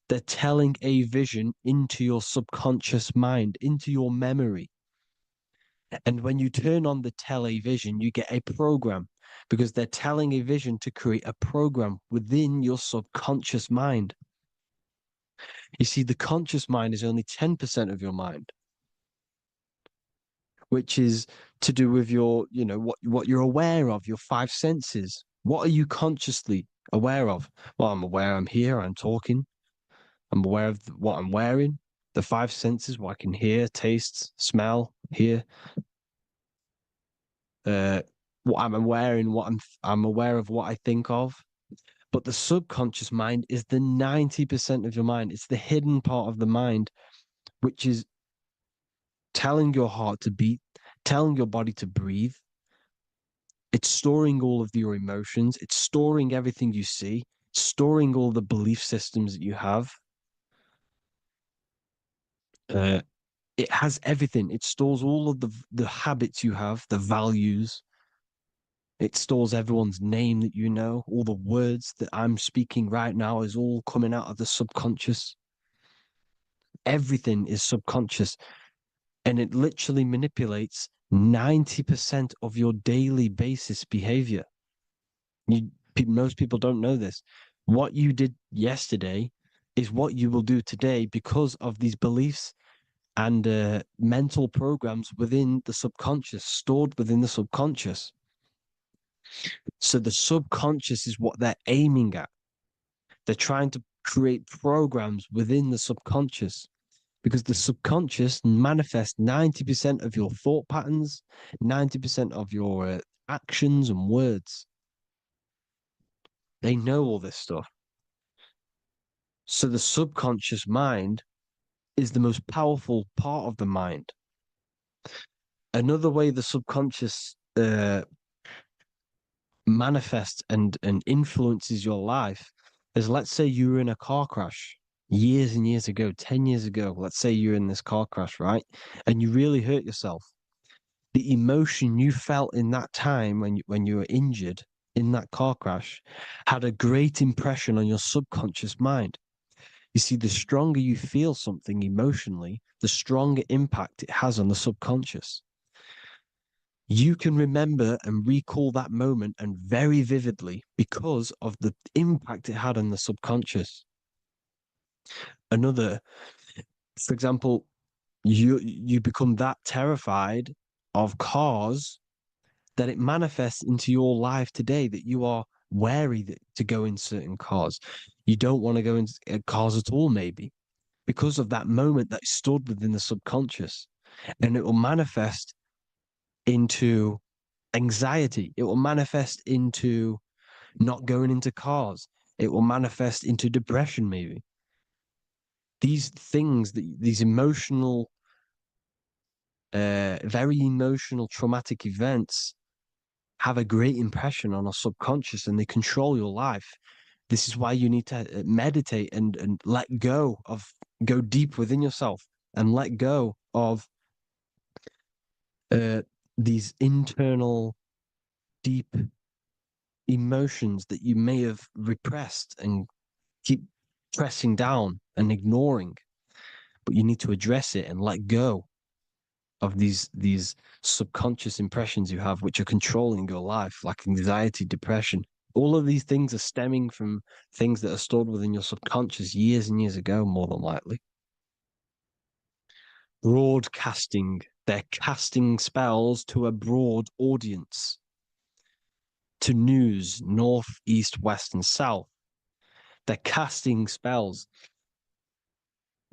They're telling a vision into your subconscious mind, into your memory. And when you turn on the television, you get a program because they're telling a vision to create a program within your subconscious mind. You see, the conscious mind is only 10% of your mind, which is to do with your, what you're aware of, your 5 senses. What are you consciously aware of? Well, I'm aware I'm here, I'm talking. I'm aware of what I'm wearing, the 5 senses, what I can hear, taste, smell, hear. What I'm wearing, I'm aware of what I think of. But the subconscious mind is the 90% of your mind. It's the hidden part of the mind, which is telling your heart to beat, telling your body to breathe. It's storing all of your emotions. It's storing everything you see, storing all the belief systems that you have. It has everything. It stores all of the habits you have, the values. It stores everyone's name that you know. All the words that I'm speaking right now is all coming out of the subconscious. Everything is subconscious. And it literally manipulates 90% of your daily basis behavior. Most people don't know this. What you did yesterday is what you will do today because of these beliefs and mental programs within the subconscious, stored within the subconscious. So the subconscious is what they're aiming at. They're trying to create programs within the subconscious. because the subconscious manifests 90% of your thought patterns, 90% of your actions and words. They know all this stuff. So the subconscious mind is the most powerful part of the mind. Another way the subconscious manifests and influences your life is, let's say you were in a car crash years and years ago, 10 years ago. Let's say you're in this car crash, right? And you really hurt yourself. The emotion you felt in that time when you were injured in that car crash had a great impression on your subconscious mind. You see, the stronger you feel something emotionally, the stronger impact it has on the subconscious. You can remember and recall that moment, and very vividly, because of the impact it had on the subconscious. Another, for example, you become that terrified of cars that it manifests into your life today, that you are wary to go in certain cars. You don't want to go in cars at all, maybe, because of that moment that stood within the subconscious. And it will manifest into anxiety. It will manifest into not going into cars. It will manifest into depression, maybe. These things, these emotional, very emotional, traumatic events have a great impression on our subconscious, and they control your life. This is why you need to meditate and let go go deep within yourself and let go of these internal, deep emotions that you may have repressed and keep pressing down and ignoring. But you need to address it and let go of these subconscious impressions you have, which are controlling your life, like anxiety, depression. All of these things are stemming from things that are stored within your subconscious years and years ago, more than likely. Broadcasting. They're casting spells to a broad audience, to news, north, east, west, and south. They're casting spells.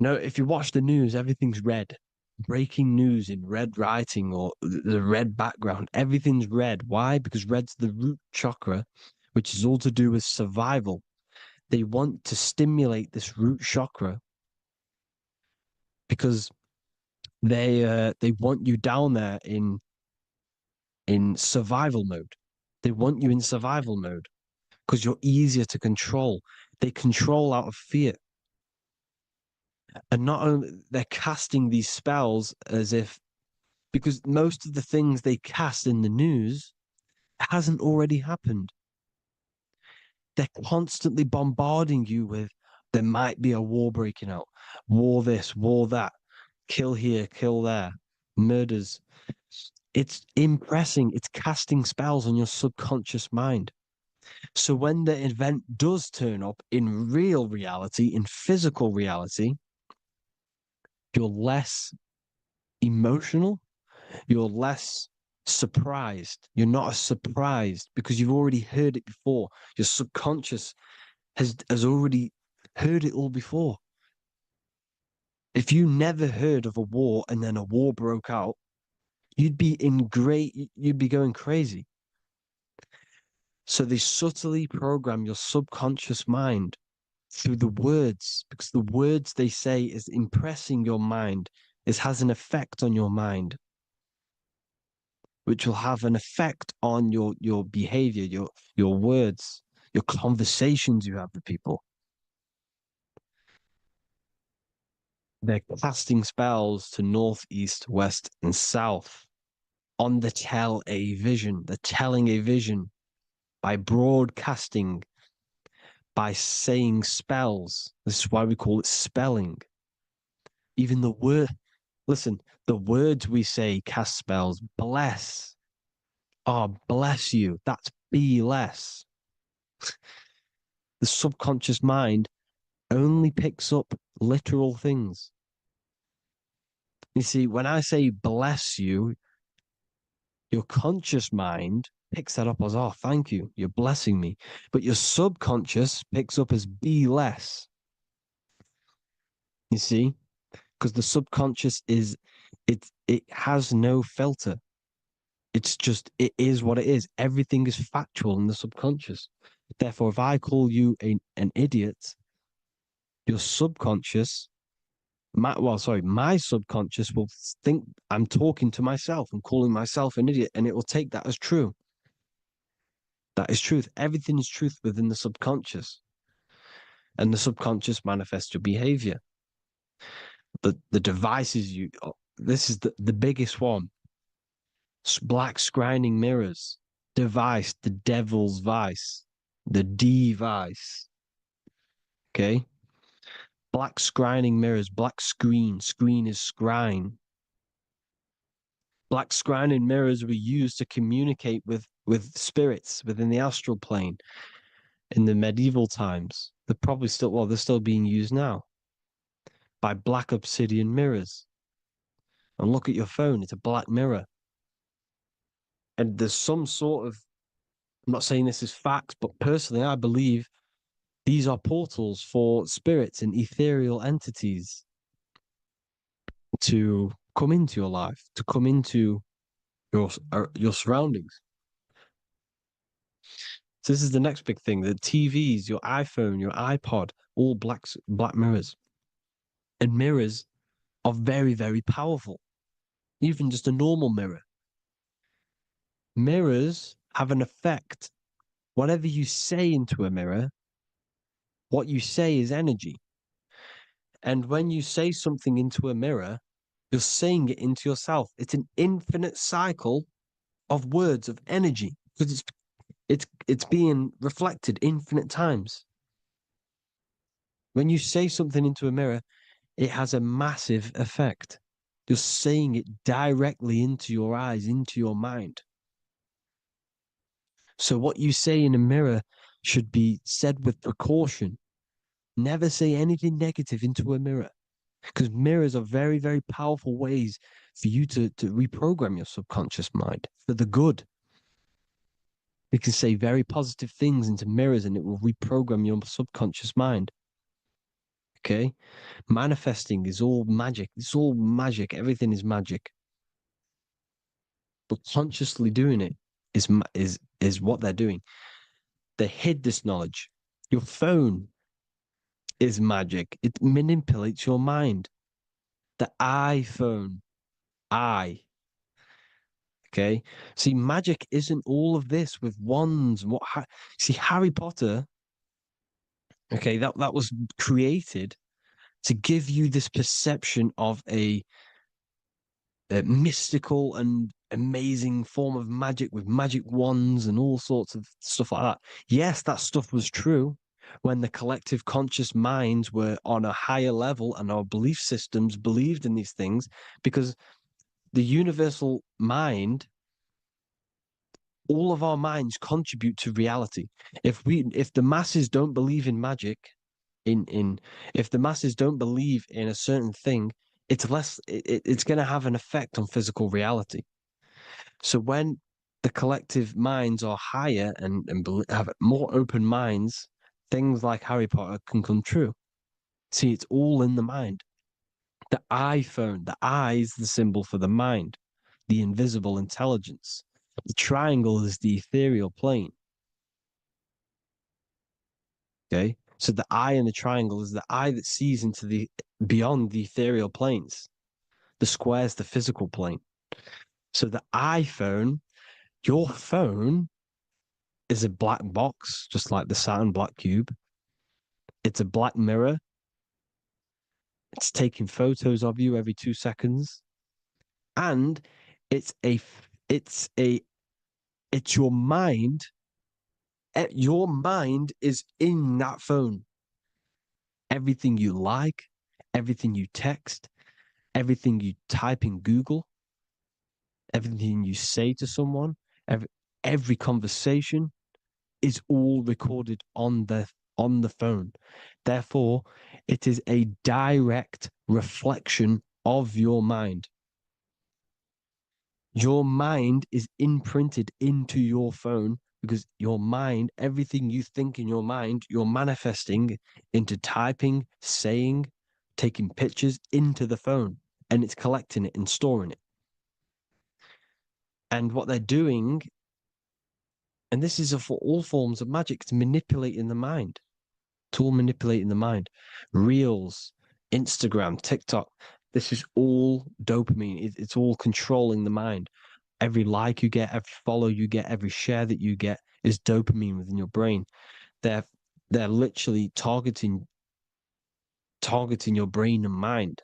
No, if you watch the news, everything's red. Breaking news in red writing or the red background. Everything's red. Why? Because red's the root chakra, which is all to do with survival. They want to stimulate this root chakra because they want you down there in survival mode. They want you in survival mode because you're easier to control. They control out of fear. And not only they're casting these spells as if, because most of the things they cast in the news hasn't already happened. They're constantly bombarding you with, there might be a war breaking out, war this, war that, kill here, kill there, murders. It's impressing, it's casting spells on your subconscious mind. So when the event does turn up in real reality, in physical reality, you're less emotional, you're less surprised. You're not as surprised because you've already heard it before. Your subconscious has already heard it all before. If you never heard of a war and then a war broke out, you'd be going crazy. So they subtly program your subconscious mind through the words, because the words they say is impressing your mind. It has an effect on your mind, which will have an effect on your behavior, your words, your conversations you have with people. They're casting spells to north, east, west, and south on the television. They're telling a vision by broadcasting, by saying spells. This is why we call it spelling. Even the word, listen, the words we say cast spells. Bless. Oh, bless you. That's be less. The subconscious mind only picks up literal things. You see, when I say bless you, your conscious mind picks that up as, oh, thank you, you're blessing me. But your subconscious picks up as be less. You see, because the subconscious it has no filter. It's just, it is what it is. Everything is factual in the subconscious. Therefore, if I call you an idiot, your subconscious, my subconscious will think I'm talking to myself and calling myself an idiot, and it will take that as true. That is truth. Everything is truth within the subconscious, and the subconscious manifests your behavior. The devices this is the biggest one. Black scrying mirrors, device, the devil's vice, the device. Okay. Black scrying mirrors, black screen is scrying. Black scrying mirrors were used to communicate with spirits within the astral plane in the medieval times. They're probably still, well, they're still being used now by black obsidian mirrors. And look at your phone, it's a black mirror. And there's some sort of, I'm not saying this is fact, but personally, I believe these are portals for spirits and ethereal entities to come into your life, to come into your surroundings. So this is the next big thing: the TVs, your iPhone, your iPod, all black mirrors. And mirrors are very, very powerful. Even just a normal mirror. Mirrors have an effect. Whatever you say into a mirror, what you say is energy. And when you say something into a mirror, you're saying it into yourself. It's an infinite cycle of words, of energy, because it's being reflected infinite times. When you say something into a mirror, it has a massive effect. You're saying it directly into your eyes, into your mind. So what you say in a mirror should be said with precaution. Never say anything negative into a mirror, because mirrors are very, very powerful ways for you to reprogram your subconscious mind for the good. You can say very positive things into mirrors and it will reprogram your subconscious mind. Okay? Manifesting is all magic. It's all magic. Everything is magic. But consciously doing it is what they're doing. They hid this knowledge. Your phone is magic. It manipulates your mind. The iPhone. Okay. See, magic isn't all of this with wands and see, Harry Potter. Okay, that was created to give you this perception of a mystical and amazing form of magic with magic wands and all sorts of stuff like that. Yes, that stuff was true when the collective conscious minds were on a higher level and our belief systems believed in these things, because the universal mind, all of our minds contribute to reality. If the masses don't believe in magic, if the masses don't believe in a certain thing, it's going to have an effect on physical reality. So when the collective minds are higher and have more open minds, things like Harry Potter can come true. See, it's all in the mind. The iPhone, the eye is the symbol for the mind, the invisible intelligence. The triangle is the ethereal plane. Okay, so the eye in the triangle is the eye that sees into the beyond the ethereal planes. The square is the physical plane. So the iPhone, your phone, is a black box, just like the Saturn black cube. It's a black mirror. It's taking photos of you every 2 seconds, and it's your mind. Your mind is in that phone. Everything you like, everything you text, everything you type in Google, everything you say to someone, every conversation is all recorded on the phone. Therefore, it is a direct reflection of your mind. Your mind is imprinted into your phone because your mind, everything you think in your mind, you're manifesting into typing, saying, taking pictures into the phone, and it's collecting it and storing it. And what they're doing, and this is for all forms of magic, it's manipulating the mind. It's all manipulating the mind. Reels, Instagram, TikTok, this is all dopamine. It's all controlling the mind. Every like you get, every follow you get, every share that you get is dopamine within your brain. They're literally targeting your brain and mind.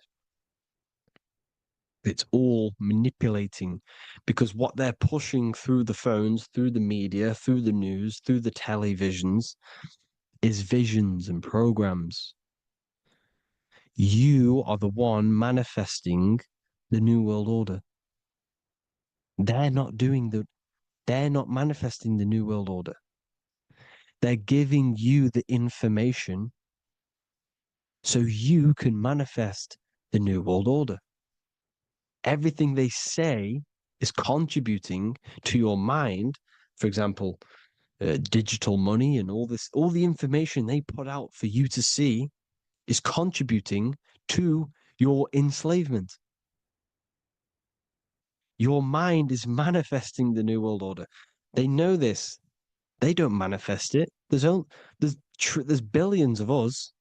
It's all manipulating, because what they're pushing through the phones, through the media, through the news, through the televisions is visions and programs. You are the one manifesting the New World Order. They're not manifesting the New World Order. They're giving you the information so you can manifest the New World Order. Everything they say is contributing to your mind. For example, digital money and all the information they put out for you to see is contributing to your enslavement. Your mind is manifesting the New World Order. They know this. They don't manifest it. There's billions of us.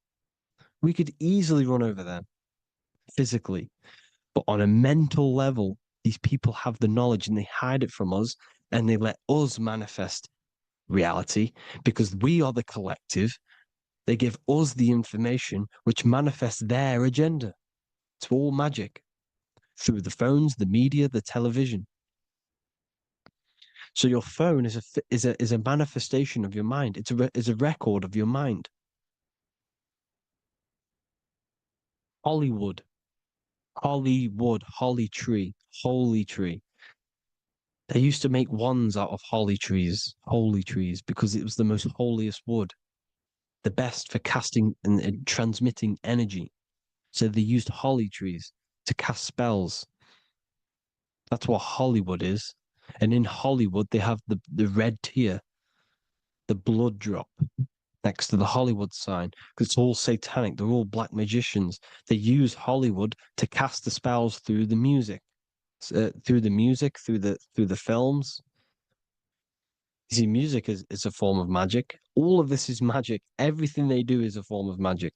We could easily run over them physically. But on a mental level, these people have the knowledge and they hide it from us, and they let us manifest reality because we are the collective. They give us the information which manifests their agenda. It's all magic through the phones, the media, the television. So your phone is a manifestation of your mind. It's a record of your mind. Hollywood, holly tree, holy tree. They used to make wands out of holy trees, because it was the most holiest wood, the best for casting and transmitting energy. So they used holly trees to cast spells. That's what Hollywood is. And in Hollywood, they have the red tear, the blood drop next to the Hollywood sign, because it's all satanic. They're all black magicians. They use Hollywood to cast the spells through the music, through the films. You see, music is a form of magic. All of this is magic. Everything they do is a form of magic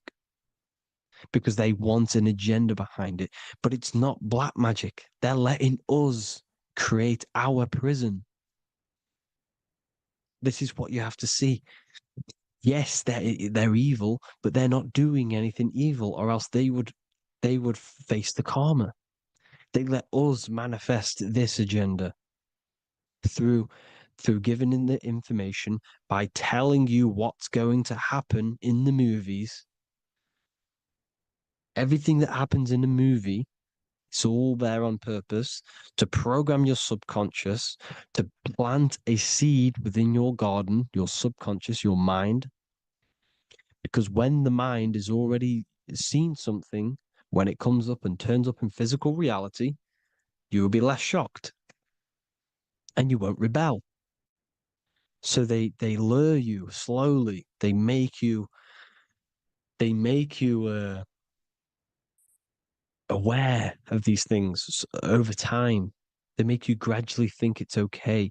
because they want an agenda behind it. But it's not black magic. They're letting us create our prison. This is what you have to see. Yes, they're evil, but they're not doing anything evil, or else they would face the karma. They let us manifest this agenda through giving in the information, by telling you what's going to happen in the movies. Everything that happens in a movie, it's all there on purpose to program your subconscious, to plant a seed within your garden, your subconscious, your mind. Because when the mind is already seen something, when it comes up and turns up in physical reality, you will be less shocked and you won't rebel. So they lure you slowly. They make you aware of these things over time. They make you gradually think it's okay.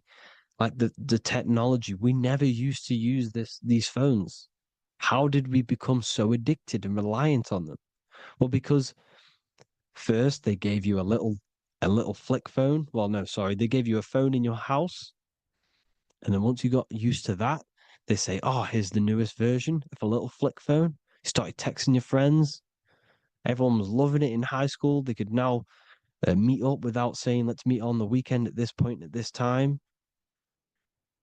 Like the technology, we never used to use these phones. How did we become so addicted and reliant on them? Well, because first they gave you a little flick phone. Well, no, sorry, they gave you a phone in your house. And then once you got used to that, they say, oh, here's the newest version of a little flick phone. You started texting your friends. Everyone was loving it in high school. They could now meet up without saying, let's meet on the weekend at this point at this time,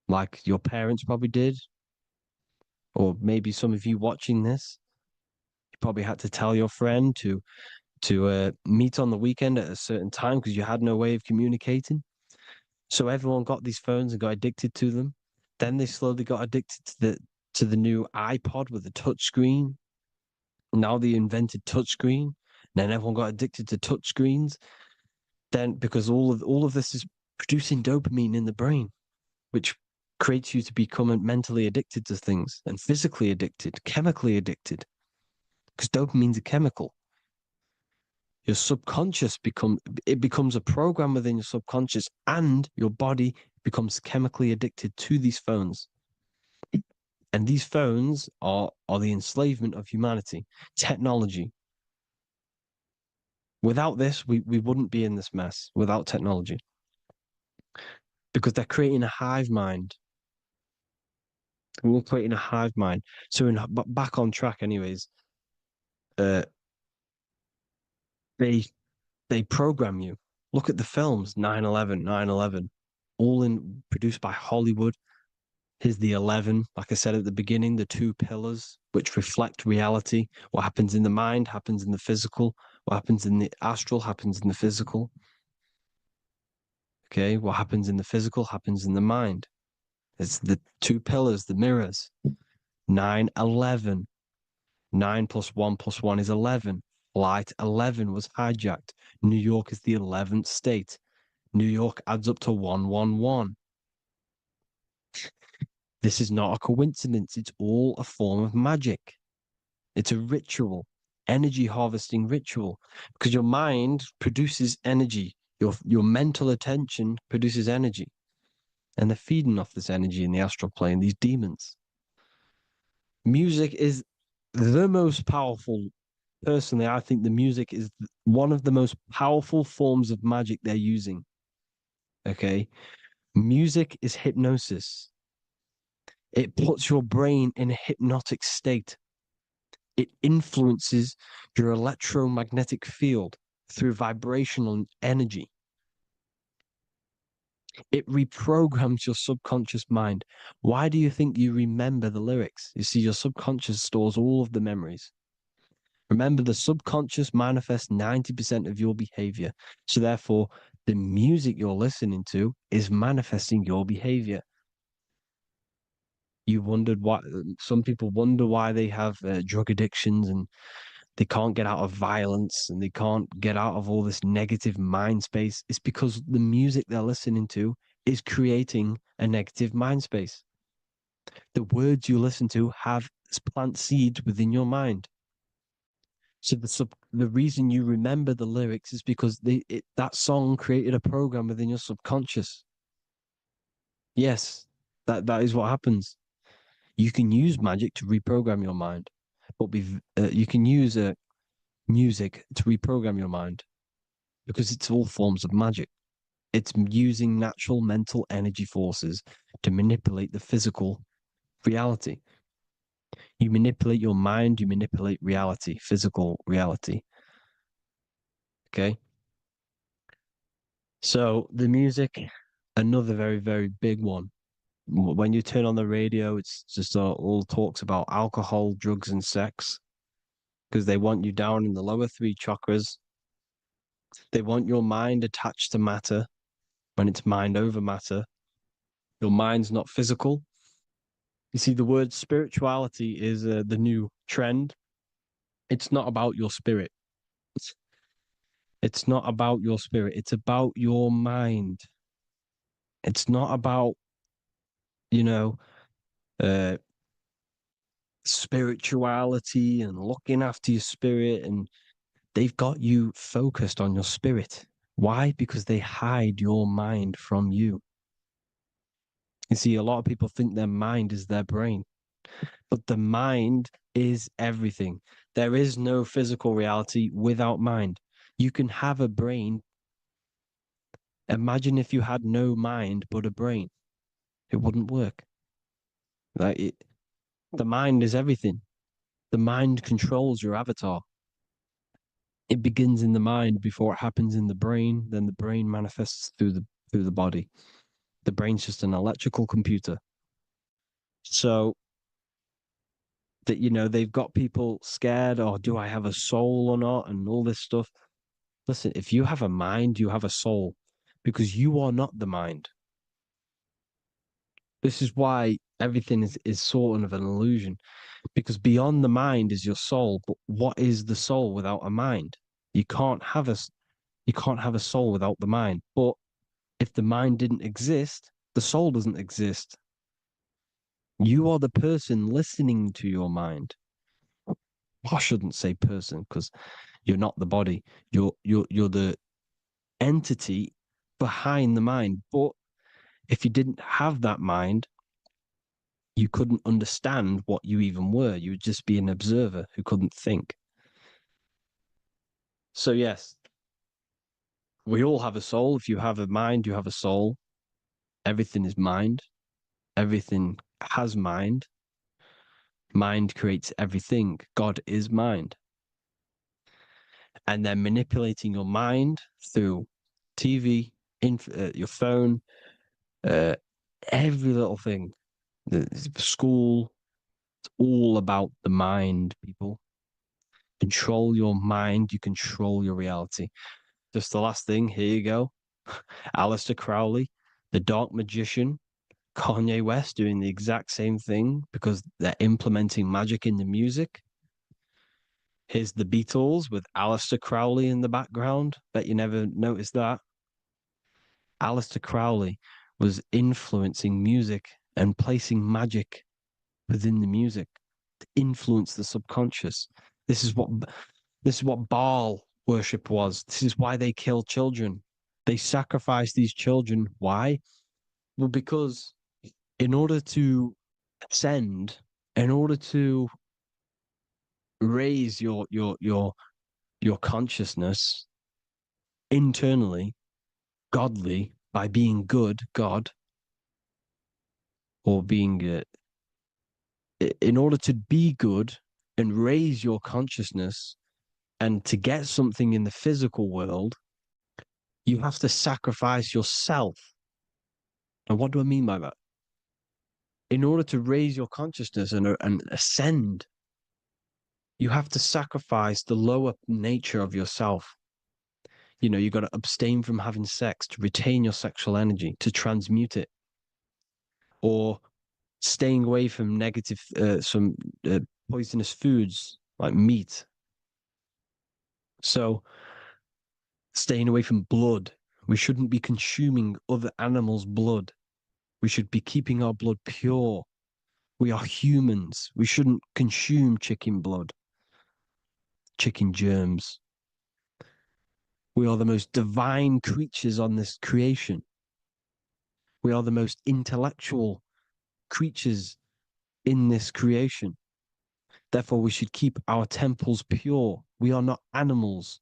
like your parents probably did. Or maybe some of you watching this, you probably had to tell your friend to meet on the weekend at a certain time because you had no way of communicating. So everyone got these phones and got addicted to them. Then they slowly got addicted to the new iPod with the touch screen. Now they invented touch screen. Then everyone got addicted to touch screens. Then because all of this is producing dopamine in the brain, which creates you to become mentally addicted to things and physically addicted, chemically addicted. Because dopamine's a chemical. Your subconscious becomes a program within your subconscious, and your body becomes chemically addicted to these phones. And these phones are the enslavement of humanity, technology. Without this, we wouldn't be in this mess without technology. Because they're creating a hive mind. We're creating a hive mind. So back on track anyways, they program you. Look at the films, 9/11, 9/11, all produced by Hollywood. Here's the 11, like I said at the beginning, the two pillars which reflect reality. What happens in the mind happens in the physical. What happens in the astral happens in the physical. Okay, what happens in the physical happens in the mind. It's the two pillars, the mirrors. 9/11. 9 plus 1 plus 1 is 11. Flight 11 was hijacked. New York is the 11th state. New York adds up to 111. This is not a coincidence. It's all a form of magic. It's a ritual, energy harvesting ritual, because your mind produces energy. Your mental attention produces energy. And they're feeding off this energy in the astral plane, these demons. Music is the most powerful. Personally, I think the music is one of the most powerful forms of magic they're using. Okay? Music is hypnosis. It puts your brain in a hypnotic state. It influences your electromagnetic field through vibrational energy. It reprograms your subconscious mind. Why do you think you remember the lyrics? You see, your subconscious stores all of the memories. Remember, the subconscious manifests 90% of your behavior. So therefore, the music you're listening to is manifesting your behavior. You wondered why some people wonder why they have drug addictions and they can't get out of violence and they can't get out of all this negative mind space. It's because the music they're listening to is creating a negative mind space. The words you listen to have plant seeds within your mind. So the reason you remember the lyrics is because that song created a program within your subconscious. Yes, that is what happens. You can use magic to reprogram your mind, but you can use music to reprogram your mind because it's all forms of magic. It's using natural mental energy forces to manipulate the physical reality. You manipulate your mind, you manipulate reality, physical reality. Okay? So the music, another very, very big one. When you turn on the radio, it's just all talks about alcohol, drugs, and sex because they want you down in the lower three chakras. They want your mind attached to matter when it's mind over matter. Your mind's not physical. You see, the word spirituality is the new trend. It's not about your spirit. It's not about your spirit. It's about your mind. It's not about, you know, uh, spirituality and looking after your spirit. And they've got you focused on your spirit. Why? Because they hide your mind from you. You see, a lot of people think their mind is their brain, but the mind is everything. There is no physical reality without mind. You can have a brain. Imagine if you had no mind but a brain. It wouldn't work. The mind is everything. The mind controls your avatar. It begins in the mind before it happens in the brain. Then the brain manifests through the body. The brain's just an electrical computer. So that, they've got people scared, or do I have a soul or not, and all this stuff. Listen, if you have a mind, you have a soul, because you are not the mind. This is why everything is sort of an illusion, because beyond the mind is your soul. But what is the soul without a mind? You can't have a soul without the mind. But if the mind didn't exist, the soul doesn't exist. You are the person listening to your mind. I shouldn't say person because You're not the body. You're the entity behind the mind. But if you didn't have that mind, you couldn't understand what you even were. You would just be an observer who couldn't think. So yes, we all have a soul. If you have a mind, you have a soul. Everything is mind. Everything has mind. Mind creates everything. God is mind. And then manipulating your mind through TV, your phone, every little thing, the school, it's all about the mind, people. Control your mind, you control your reality. Just the last thing, here you go. Aleister Crowley, the dark magician, Kanye West doing the exact same thing because they're implementing magic in the music. Here's the Beatles with Aleister Crowley in the background. Bet you never noticed that. Aleister Crowley was influencing music and placing magic within the music to influence the subconscious. This is what Baal worship was. This is why they kill children. They sacrifice these children. Why? Well, because in order to ascend, in order to raise your consciousness internally, godly, by being good, God, or being in order to be good and raise your consciousness and to get something in the physical world, you have to sacrifice yourself. And what do I mean by that? In order to raise your consciousness and ascend, you have to sacrifice the lower nature of yourself. You know, you got to abstain from having sex to retain your sexual energy, to transmute it, or staying away from negative, some poisonous foods like meat. So, staying away from blood. We shouldn't be consuming other animals' blood. We should be keeping our blood pure. We are humans. We shouldn't consume chicken blood, chicken germs. We are the most divine creatures on this creation. We are the most intellectual creatures in this creation. Therefore, we should keep our temples pure. We are not animals.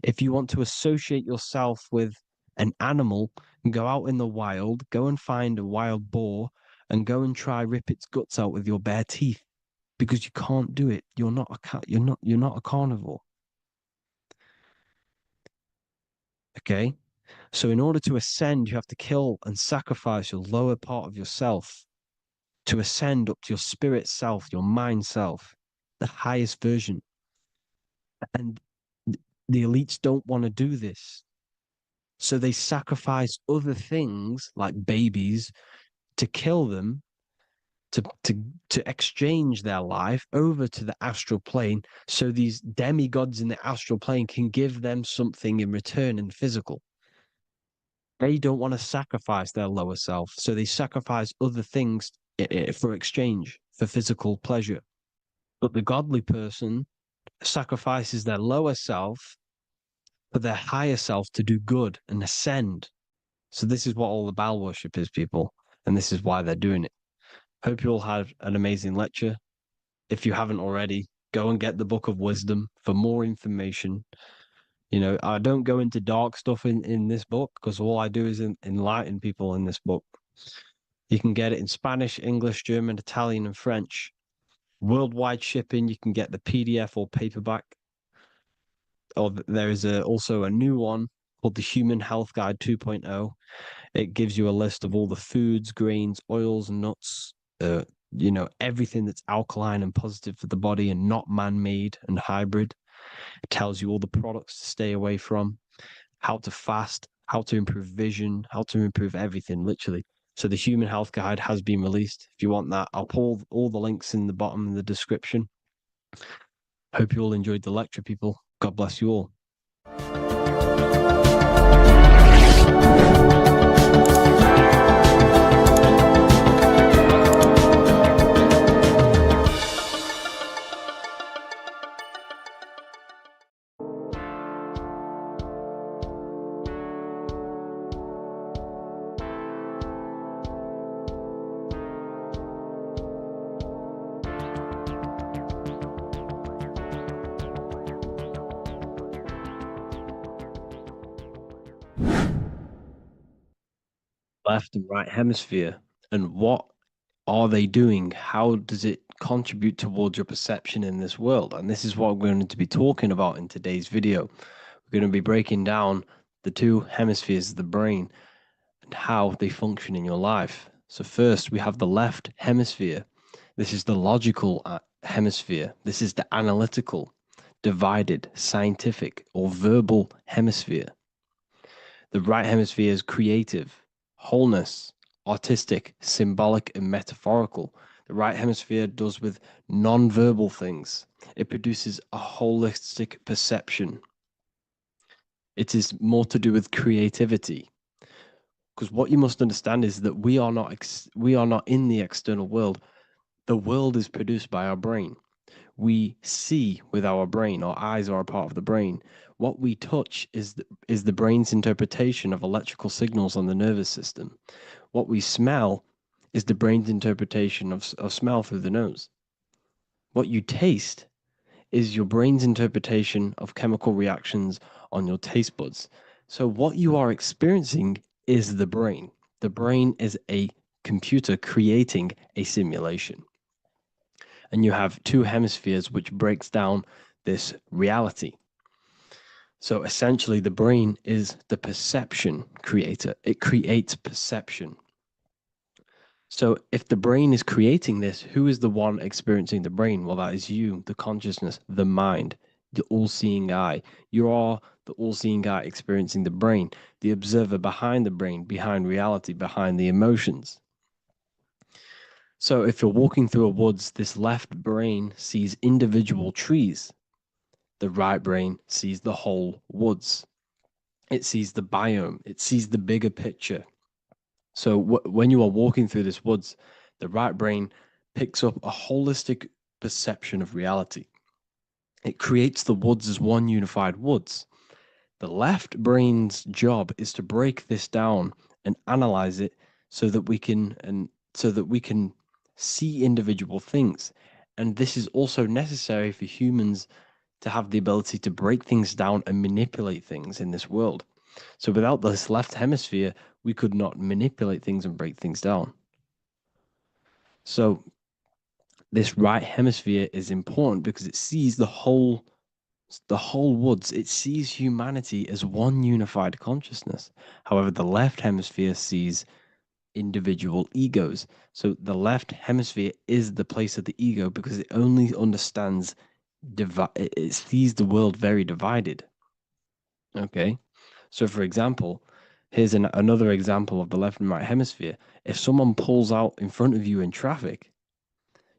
If you want to associate yourself with an animal, go out in the wild, go and find a wild boar and go and try rip its guts out with your bare teeth, because you can't do it. You're not a cat. You're not a carnivore. Okay? So in order to ascend, you have to kill and sacrifice your lower part of yourself to ascend up to your spirit self, your mind self, the highest version. And the elites don't want to do this. So they sacrifice other things like babies to kill them, to exchange their life over to the astral plane, so these demigods in the astral plane can give them something in return in physical. They don't want to sacrifice their lower self, so they sacrifice other things for exchange, for physical pleasure. But the godly person sacrifices their lower self for their higher self to do good and ascend. So this is what all the Baal worship is, people, and this is why they're doing it. Hope you all had an amazing lecture. If you haven't already, go and get the Book of Wisdom for more information. You know, I don't go into dark stuff in this book because all I do is enlighten people in this book. You can get it in Spanish, English, German, Italian, and French. Worldwide shipping, you can get the PDF or paperback. Or there is also a new one called the Human Health Guide 2.0. It gives you a list of all the foods, grains, oils, and nuts, you know, everything that's alkaline and positive for the body and not man-made and hybrid. It tells you all the products to stay away from, how to fast, how to improve vision, how to improve everything, literally. So the Human Health Guide has been released. If you want that, I'll put all the links in the bottom in the description. Hope you all enjoyed the lecture, people. God bless you all. left and right hemisphere, and what are they doing? How does it contribute towards your perception in this world? And this is what we're going to be talking about in today's video. We're going to be breaking down the two hemispheres of the brain and how they function in your life. So first, we have the left hemisphere. This is the logical hemisphere. This is the analytical, divided, scientific, or verbal hemisphere. The right hemisphere is creative, wholeness, artistic, symbolic, and metaphorical. The right hemisphere does with non-verbal things. It produces a holistic perception. It is more to do with creativity. Because what you must understand is that we are not in the external world. The world is produced by our brain. We see with our brain. Our eyes are a part of the brain. What we touch is the brain's interpretation of electrical signals on the nervous system. What we smell is the brain's interpretation of smell through the nose. What you taste is your brain's interpretation of chemical reactions on your taste buds. So what you are experiencing is the brain. The brain is a computer creating a simulation. And you have two hemispheres which breaks down this reality. So essentially the brain is the perception creator. It creates perception. So if the brain is creating this, who is the one experiencing the brain? Well, that is you, the consciousness, the mind, the all-seeing eye. You are the all-seeing eye experiencing the brain, the observer behind the brain, behind reality, behind the emotions. So if you're walking through a woods, this left brain sees individual trees. The right brain sees the whole woods. It sees the biome. It sees the bigger picture. So when you are walking through this woods, the right brain picks up a holistic perception of reality. It creates the woods as one unified woods. The left brain's job is to break this down and analyze it so that we can see individual things. And this is also necessary for humans to have the ability to break things down and manipulate things in this world. So without this left hemisphere, we could not manipulate things and break things down. So this right hemisphere is important because it sees the whole woods. It sees humanity as one unified consciousness. However, the left hemisphere sees individual egos. So the left hemisphere is the place of the ego because it only understands it sees the world very divided. Okay, so for example, here's another example of the left and right hemisphere. If someone pulls out in front of you in traffic,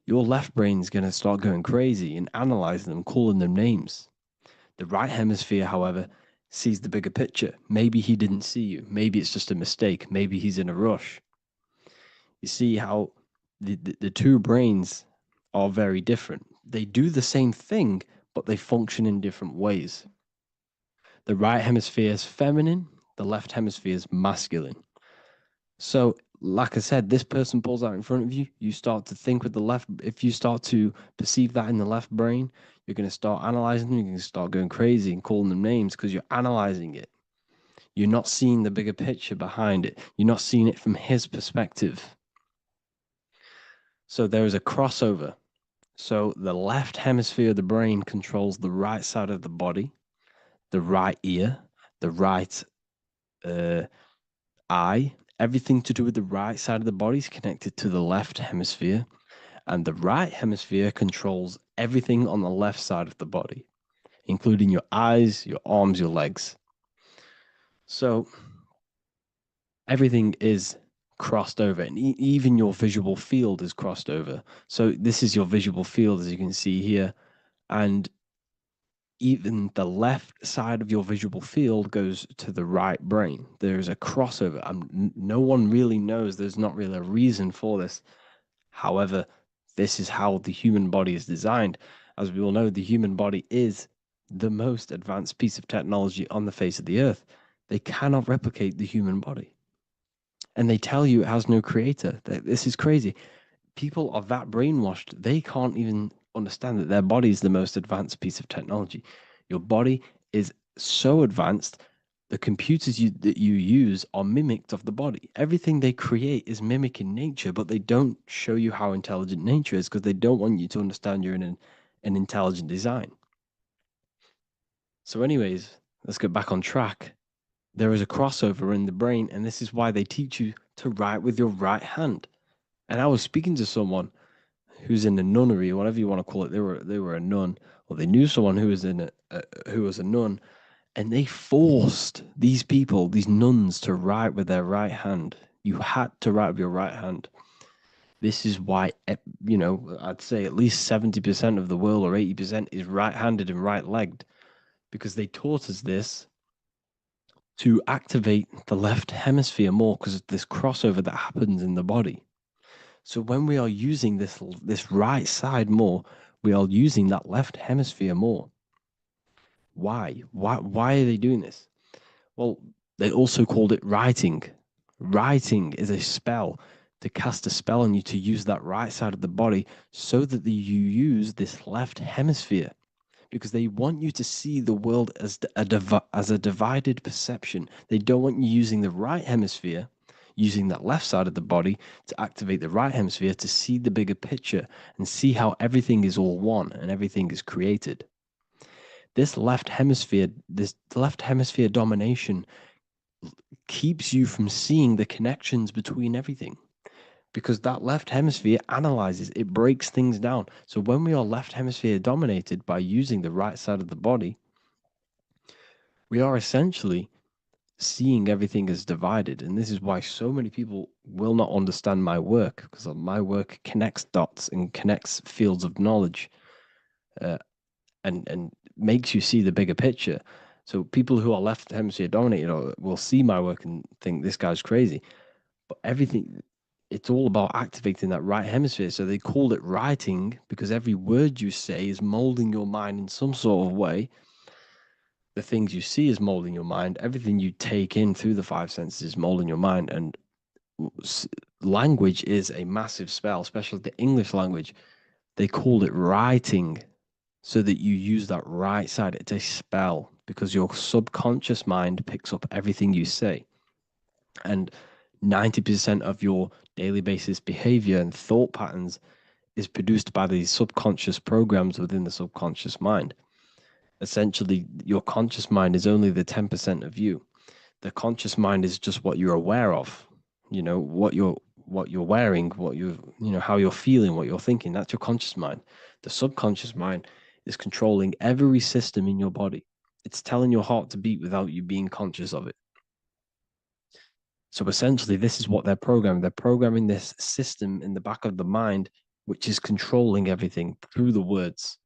your left brain's going to start going crazy and analyzing them, calling them names. The right hemisphere, however, sees the bigger picture. Maybe he didn't see you. Maybe it's just a mistake. Maybe he's in a rush. You see how the two brains are very different. They do the same thing, but they function in different ways. The right hemisphere is feminine, the left hemisphere is masculine. So, like I said, this person pulls out in front of you, you start to think with the left. If you start to perceive that in the left brain, you're going to start analyzing them, you're going to start going crazy and calling them names because you're analyzing it. You're not seeing the bigger picture behind it. You're not seeing it from his perspective. So there is a crossover. So the left hemisphere of the brain controls the right side of the body, the right ear, the right eye. Everything to do with the right side of the body is connected to the left hemisphere, and the right hemisphere controls everything on the left side of the body, including your eyes, your arms, your legs. So everything is crossed over, and even your visual field is crossed over. So this is your visual field, as you can see here, and even the left side of your visual field goes to the right brain. There's a crossover. No one really knows. There's not really a reason for this. However, this is how the human body is designed. As we all know, the human body is the most advanced piece of technology on the face of the earth. They cannot replicate the human body. And they tell you it has no creator. This is crazy. People are that brainwashed, they can't even understand that their body is the most advanced piece of technology. Your body is so advanced, The computers that you use are mimicked of the body. Everything they create is mimicking nature, but they don't show you how intelligent nature is because they don't want you to understand you're in an intelligent design. So anyways, let's get back on track. There is a crossover in the brain, and this is why they teach you to write with your right hand. And I was speaking to someone who's in a nunnery, or whatever you want to call it. They were a nun, or they knew someone who was who was a nun, and they forced these people, these nuns, to write with their right hand. You had to write with your right hand. This is why, you know, I'd say at least 70% of the world, or 80%, is right-handed and right-legged, because they taught us this to activate the left hemisphere more because of this crossover that happens in the body. So when we are using this right side more, we are using that left hemisphere more. Why? Why are they doing this? Well, they also called it writing. Writing is a spell, to cast a spell on you to use that right side of the body so that you use this left hemisphere, because they want you to see the world as a divided perception. They don't want you using the right hemisphere, using that left side of the body to activate the right hemisphere to see the bigger picture and see how everything is all one and everything is created. This left hemisphere domination keeps you from seeing the connections between everything, because that left hemisphere analyzes, it breaks things down. So when we are left hemisphere dominated by using the right side of the body, we are essentially seeing everything as divided. And this is why so many people will not understand my work, because my work connects dots and connects fields of knowledge, and makes you see the bigger picture. So people who are left hemisphere dominated will see my work and think this guy's crazy. But everything, it's all about activating that right hemisphere. So they call it writing because every word you say is molding your mind in some sort of way. The things you see is molding your mind. Everything you take in through the five senses is molding your mind. And language is a massive spell, especially the English language. They call it writing so that you use that right side. It's a spell because your subconscious mind picks up everything you say. And 90% of your daily basis behavior and thought patterns is produced by these subconscious programs within the subconscious mind. Essentially, your conscious mind is only the 10% of you. The conscious mind is just what you're aware of, you know, what you're wearing, how you're feeling, what you're thinking. That's your conscious mind. The subconscious mind is controlling every system in your body. It's telling your heart to beat without you being conscious of it. So essentially, this is what they're programming. They're programming this system in the back of the mind, which is controlling everything through the words.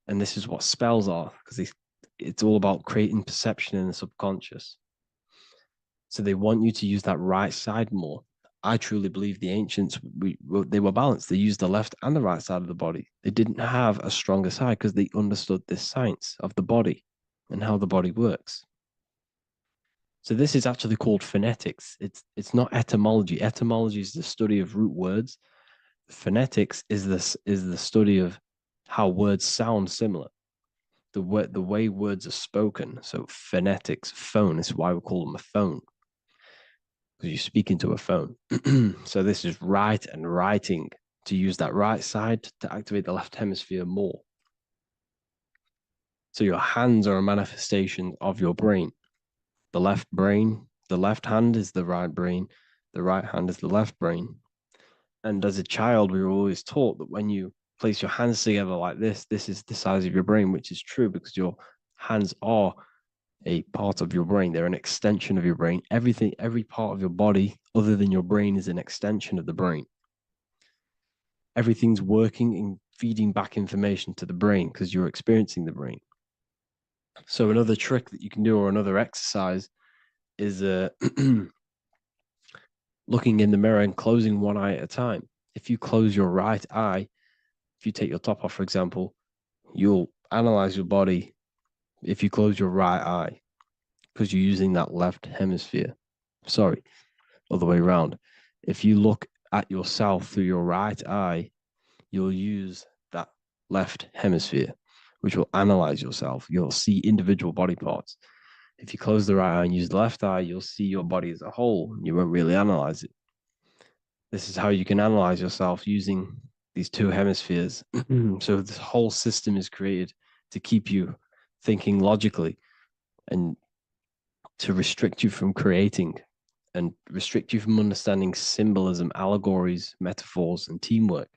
And this is what spells are, because it's all about creating perception in the subconscious. So they want you to use that right side more. I truly believe the ancients, they were balanced. They used the left and the right side of the body. They didn't have a stronger side because they understood this science of the body and how the body works. So this is actually called phonetics. It's not etymology. Etymology is the study of root words. Phonetics is the study of how words sound similar. The way words are spoken. So phonetics, phone, is why we call them a phone, because you speak into a phone. So this is write and writing, to use that right side to activate the left hemisphere more. So your hands are a manifestation of your brain. The left hand is the right brain, the right hand is the left brain. And as a child, we were always taught that when you place your hands together like this is the size of your brain, which is true because your hands are a part of your brain. They're an extension of your brain. Every part of your body other than your brain is an extension of the brain. Everything's working and feeding back information to the brain because you're experiencing the brain. So another trick that you can do, or another exercise, is looking in the mirror and closing one eye at a time. If you close your right eye, if you take your top off, for example, you'll analyze your body if you close your right eye, because you're using that left hemisphere. Sorry, other way around. If you look at yourself through your right eye, you'll use that left hemisphere, which will analyze yourself. You'll see individual body parts. If you close the right eye and use the left eye, you'll see your body as a whole. You won't really analyze it. This is how you can analyze yourself using these two hemispheres. So this whole system is created to keep you thinking logically and to restrict you from creating and restrict you from understanding symbolism, allegories, metaphors, and teamwork.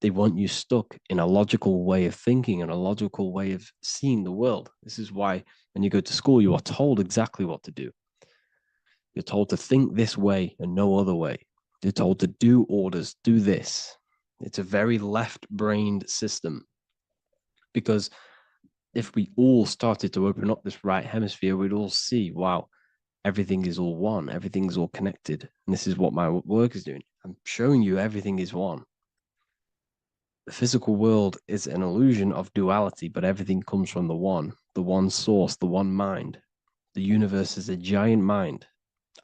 They want you stuck in a logical way of thinking and a logical way of seeing the world. This is why when you go to school, you are told exactly what to do. You're told to think this way and no other way. You're told to do orders, do this. It's a very left-brained system, because if we all started to open up this right hemisphere, we'd all see, wow, everything is all one, everything's all connected. And this is what my work is doing. I'm showing you everything is one. The physical world is an illusion of duality, but everything comes from the one source, the one mind. The universe is a giant mind.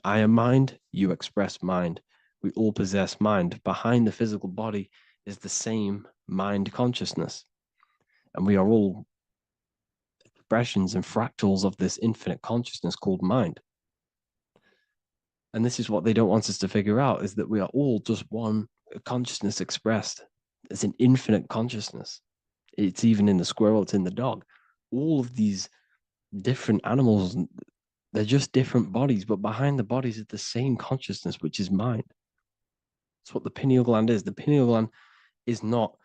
I am mind, you express mind. We all possess mind. Behind the physical body is the same mind consciousness. And we are all expressions and fractals of this infinite consciousness called mind. And this is what they don't want us to figure out, is that we are all just one consciousness expressed. It's an infinite consciousness. It's even in the squirrel, it's in the dog. All of these different animals, they're just different bodies, but behind the bodies is the same consciousness, which is mind. That's what the pineal gland is. The pineal gland is not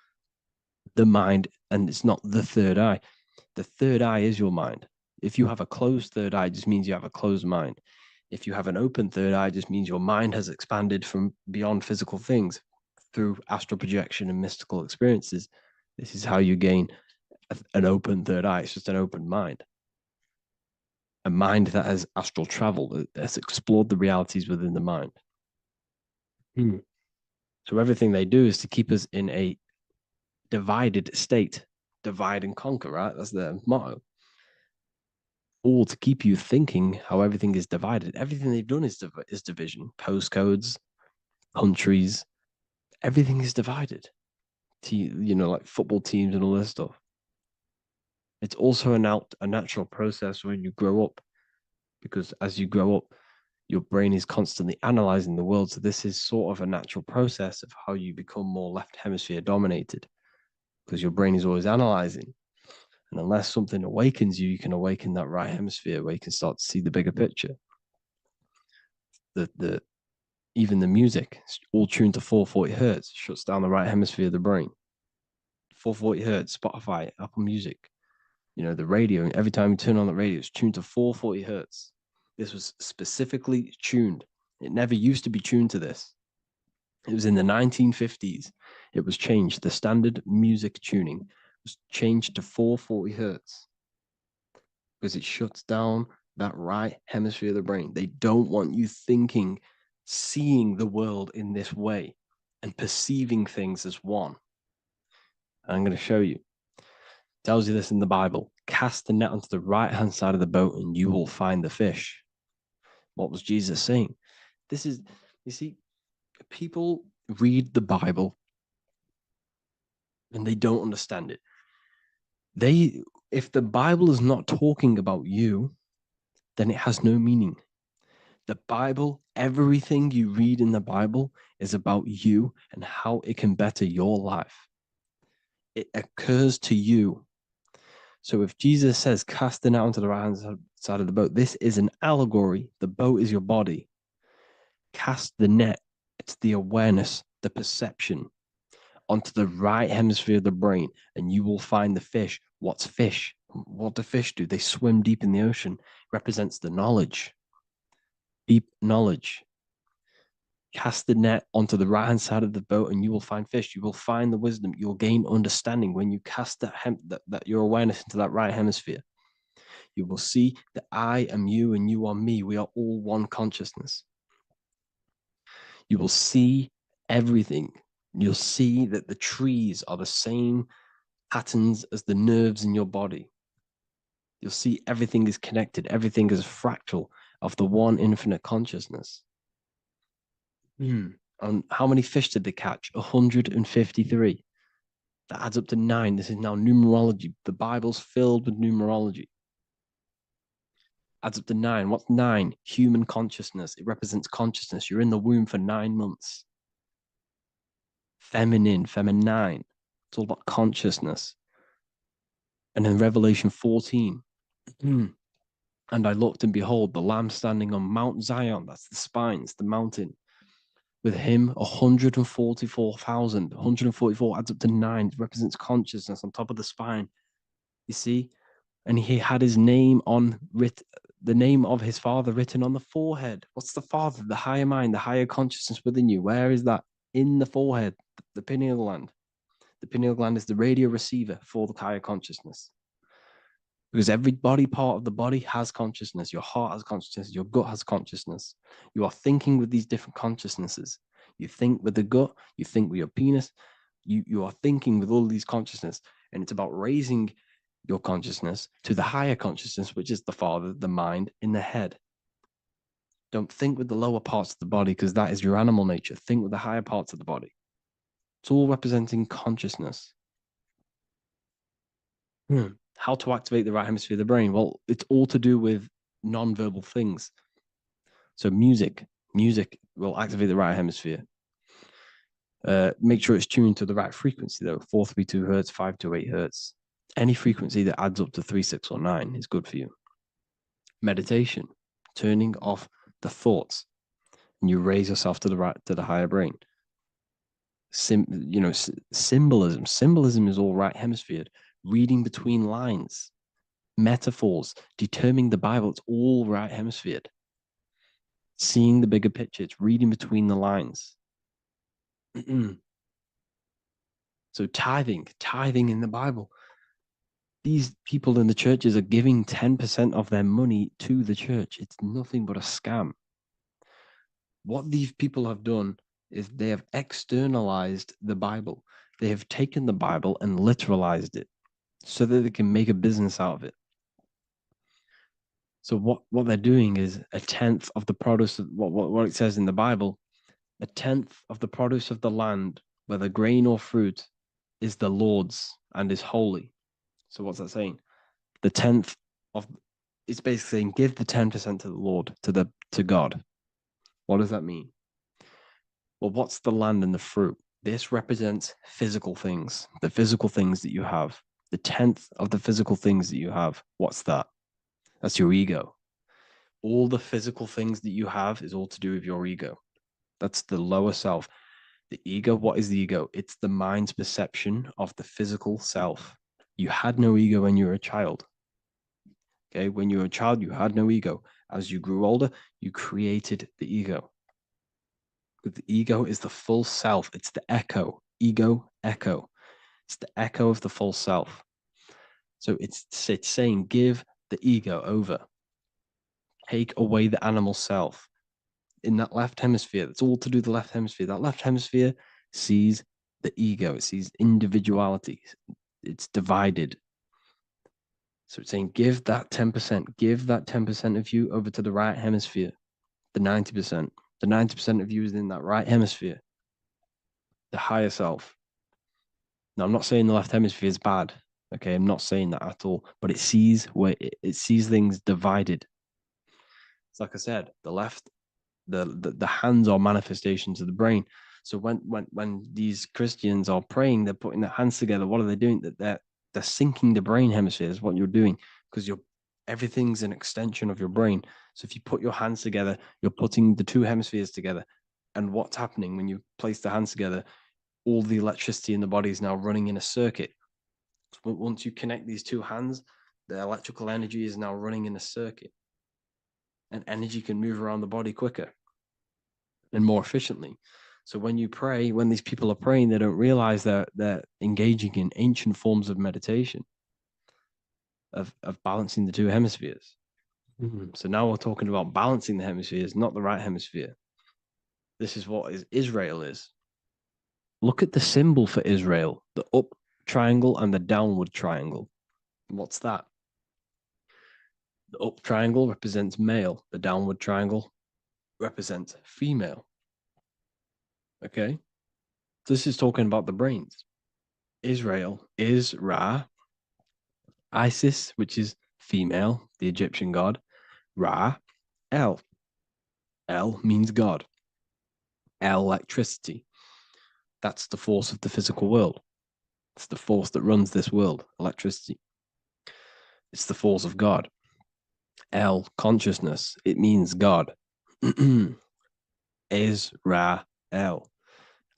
the mind, and it's not the third eye. The third eye is your mind. If you have a closed third eye, it just means you have a closed mind. If you have an open third eye, it just means your mind has expanded from beyond physical things through astral projection and mystical experiences. This is how you gain an open third eye. It's just an open mind. A mind that has astral travel, that has explored the realities within the mind. So everything they do is to keep us in a divided state. Divide and conquer, right? That's their motto. All to keep you thinking how everything is divided. Everything they've done is division. Postcodes, countries, everything is divided. Like football teams and all this stuff. It's also a natural process when you grow up, because as you grow up, your brain is constantly analyzing the world. So this is sort of a natural process of how you become more left hemisphere dominated, because your brain is always analyzing. And unless something awakens you, you can awaken that right hemisphere where you can start to see the bigger picture. Even the music, all tuned to 440 hertz, shuts down the right hemisphere of the brain. 440 hertz, Spotify, Apple Music, the radio. Every time you turn on the radio, it's tuned to 440 hertz. This was specifically tuned. It never used to be tuned to this. It was in the 1950s. It was changed. The standard music tuning was changed to 440 hertz because it shuts down that right hemisphere of the brain. They don't want you thinking, seeing the world in this way and perceiving things as one. And I'm going to show you. It tells you this in the Bible. Cast the net onto the right-hand side of the boat and you will find the fish. What was Jesus saying? This is, you see, people read the Bible and they don't understand it. If the Bible is not talking about you, then it has no meaning. The Bible, everything you read in the Bible is about you and how it can better your life. It occurs to you. So if Jesus says, cast the net onto the right-hand side of the boat, this is an allegory. The boat is your body. Cast the net. It's the awareness, the perception onto the right hemisphere of the brain, and you will find the fish. What's fish? What do fish do? They swim deep in the ocean. It represents the knowledge. Deep knowledge. Cast the net onto the right-hand side of the boat and you will find fish. You will find the wisdom. You'll gain understanding when you cast that your awareness into that right hemisphere. You will see that I am you and you are me. We are all one consciousness. You will see everything. You'll see that the trees are the same patterns as the nerves in your body. You'll see everything is connected. Everything is a fractal of the one infinite consciousness. And how many fish did they catch? 153. That adds up to 9. This is now numerology. The Bible's filled with numerology. adds up to 9. What's 9? Human consciousness. It represents consciousness. You're in the womb for 9 months. Feminine, feminine. It's all about consciousness. And in Revelation 14, and I looked, and behold, the Lamb standing on Mount Zion, that's the spines, the mountain, with him 144,000. 144 adds up to 9. It represents consciousness on top of the spine. You see? And he had his name the name of his father written on the forehead. What's the father? The higher mind, the higher consciousness within you. Where is that? In the forehead, the pineal gland. The pineal gland is the radio receiver for the higher consciousness. Because every body part of the body has consciousness. Your heart has consciousness. Your gut has consciousness. You are thinking with these different consciousnesses. You think with the gut. You think with your penis. You are thinking with all these consciousness. And it's about raising your consciousness to the higher consciousness, which is the father, the mind, in the head. Don't think with the lower parts of the body, because that is your animal nature. Think with the higher parts of the body. It's all representing consciousness. How to activate the right hemisphere of the brain? Well, it's all to do with non-verbal things. So music will activate the right hemisphere. Make sure it's tuned to the right frequency, though. 432 hertz, 528 hertz. Any frequency that adds up to 3, 6, or 9 is good for you. Meditation, turning off the thoughts, and you raise yourself to the higher brain. Symbolism. Symbolism is all right hemisphered. Reading between lines, metaphors, determining the Bible. It's all right hemisphered. Seeing the bigger picture. It's reading between the lines. So tithing in the Bible. These people in the churches are giving 10% of their money to the church. It's nothing but a scam. What these people have done is they have externalized the Bible. They have taken the Bible and literalized it so that they can make a business out of it. So what they're doing is 1/10 of the produce of what it says in the Bible, 1/10 of the produce of the land, whether grain or fruit, is the Lord's and is holy. So what's that saying? The 10th of, it's basically saying give the 10% to the Lord, to God. What does that mean? Well, what's the land and the fruit? This represents physical things, the physical things that you have. The 10th of the physical things that you have. What's that? That's your ego. All the physical things that you have is all to do with your ego. That's the lower self. The ego, what is the ego? It's the mind's perception of the physical self. You had no ego when you were a child. Okay, when you were a child, you had no ego. As you grew older, you created the ego. But the ego is the full self. It's the echo. Ego, echo. It's the echo of the full self. So it's saying give the ego over. Take away the animal self. In that left hemisphere, that's all to do with the left hemisphere. That left hemisphere sees the ego. It sees individuality. It's divided. So it's saying give that 10%. Give that 10% of you over to the right hemisphere. The 90%. The 90% of you is in that right hemisphere. The higher self. Now, I'm not saying the left hemisphere is bad. Okay, I'm not saying that at all. But it sees it sees things divided. It's like I said, the left, the hands are manifestations of the brain. So when these Christians are praying, they're putting their hands together. What are they doing? They're syncing the brain hemisphere is what you're doing, because everything's an extension of your brain. So if you put your hands together, you're putting the two hemispheres together. And what's happening when you place the hands together? All the electricity in the body is now running in a circuit. So once you connect these two hands, the electrical energy is now running in a circuit. And energy can move around the body quicker and more efficiently. So when you pray, when these people are praying, they don't realize that they're engaging in ancient forms of meditation, of balancing the two hemispheres. So now we're talking about balancing the hemispheres, not the right hemisphere. This is what Israel is. Look at the symbol for Israel, the up triangle and the downward triangle. What's that? The up triangle represents male. The downward triangle represents female. Okay? This is talking about the brains. Israel is Ra. Isis, which is female, the Egyptian god. Ra, El. El means God. Electricity. That's the force of the physical world. It's the force that runs this world, electricity. It's the force of God. El, consciousness. It means God. Is, Ra, El.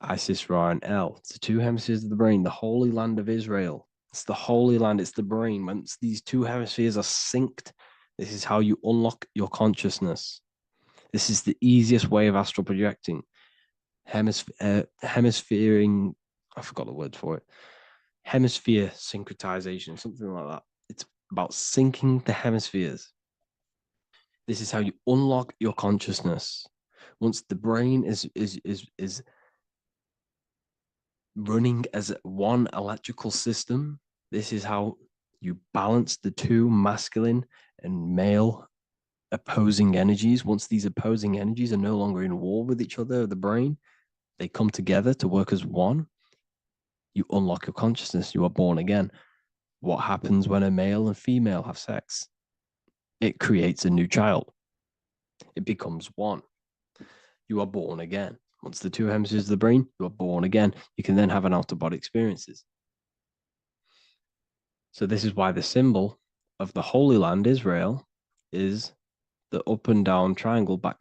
Isis, Ra, and El. It's the two hemispheres of the brain, the holy land of Israel. It's the holy land, it's the brain. Once these two hemispheres are synced, this is how you unlock your consciousness. This is the easiest way of astral projecting. Hemisphering, I forgot the word for it. Hemisphere syncretization, something like that. It's about syncing the hemispheres. This is how you unlock your consciousness. Once the brain is running as one electrical system, this is how you balance the two masculine and male opposing energies. Once these opposing energies are no longer in war with each other, the brain, they come together to work as one. You unlock your consciousness. You are born again. What happens when a male and female have sex? It creates a new child. It becomes one. You are born again. Once the two hemispheres of the brain, you are born again. You can then have an out-of-body experiences. So this is why the symbol of the Holy Land, Israel, is the up and down triangle back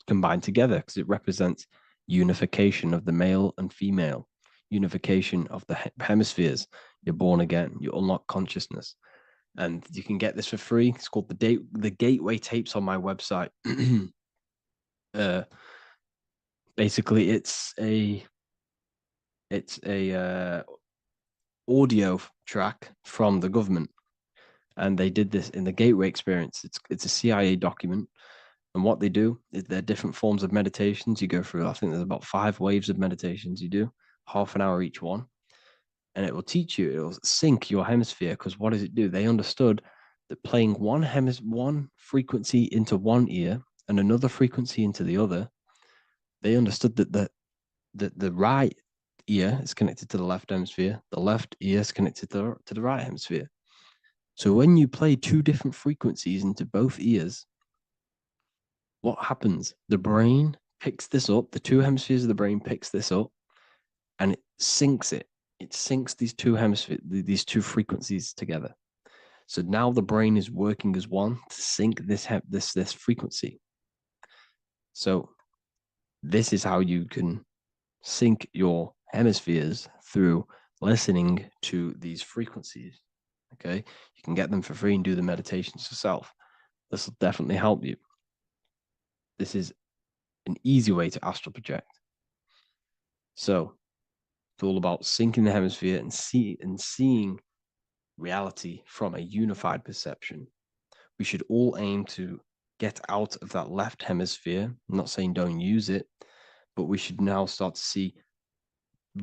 combined together, because it represents unification of the male and female, unification of the hemispheres. You're born again. You unlock consciousness. And you can get this for free. It's called the Gateway Tapes on my website. Basically, it's a audio track from the government, and they did this in the Gateway Experience. It's a CIA document, and what they do is there are different forms of meditations you go through. I think there's about 5 waves of meditations you do, half an hour each one, and it will teach you. It will sync your hemisphere, because what does it do? They understood that playing one frequency into one ear and another frequency into the other, they understood that the right ear is connected to the left hemisphere, the left ear is connected to the right hemisphere. So when you play 2 different frequencies into both ears, what happens? The brain picks this up, the 2 hemispheres of the brain picks this up, and it syncs it. It syncs these 2 hemispheres, these 2 frequencies together. So now the brain is working as one to sync this frequency. So this is how you can sync your hemispheres, through listening to these frequencies. Okay, you can get them for free and do the meditations yourself. This will definitely help you. This is an easy way to astral project. So it's all about syncing the hemisphere and seeing reality from a unified perception. We should all aim to get out of that left hemisphere. I'm not saying don't use it, but we should now start to see.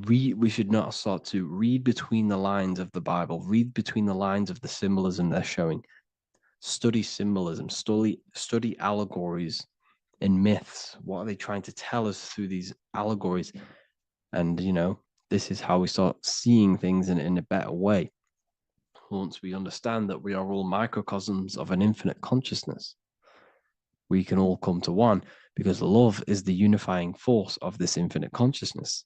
We should now start to read between the lines of the Bible, read between the lines of the symbolism they're showing. Study symbolism, study allegories and myths. What are they trying to tell us through these allegories? And, this is how we start seeing things in a better way. Once we understand that we are all microcosms of an infinite consciousness, we can all come to one, because love is the unifying force of this infinite consciousness.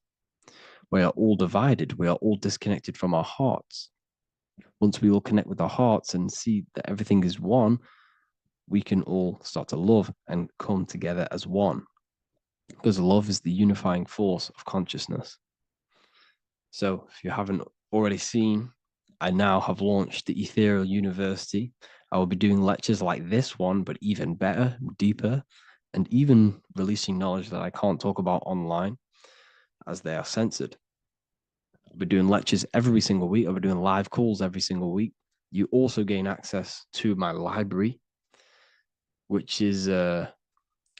We are all divided. We are all disconnected from our hearts. Once we all connect with our hearts and see that everything is one, we can all start to love and come together as one, because love is the unifying force of consciousness. So if you haven't already seen, I now have launched the Ethereal University. I will be doing lectures like this one, but even better, deeper, and even releasing knowledge that I can't talk about online, as they are censored. I'll be doing lectures every single week. I'll be doing live calls every single week. You also gain access to my library, which is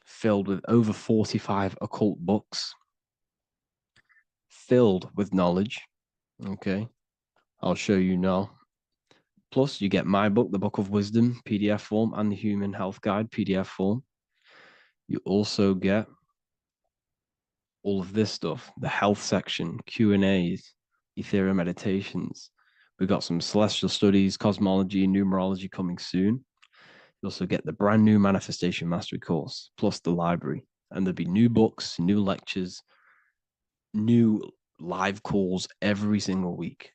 filled with over 45 occult books, filled with knowledge. Okay, I'll show you now. Plus, you get my book, The Book of Wisdom, PDF form, and the Human Health Guide, PDF form. You also get all of this stuff, the health section, Q&As, ethereal meditations. We've got some celestial studies, cosmology, and numerology coming soon. You also get the brand new Manifestation Mastery course, plus the library. And there'll be new books, new lectures, new live calls every single week.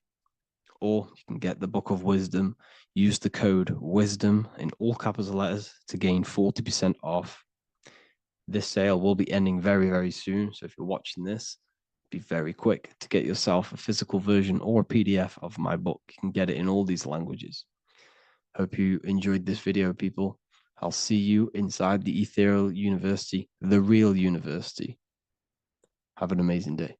Or you can get the Book of Wisdom, use the code WISDOM in all capital letters to gain 40% off. This sale will be ending very, very soon. So if you're watching this, be very quick to get yourself a physical version or a PDF of my book. You can get it in all these languages. Hope you enjoyed this video, people. I'll see you inside the Ethereal University, the real university. Have an amazing day.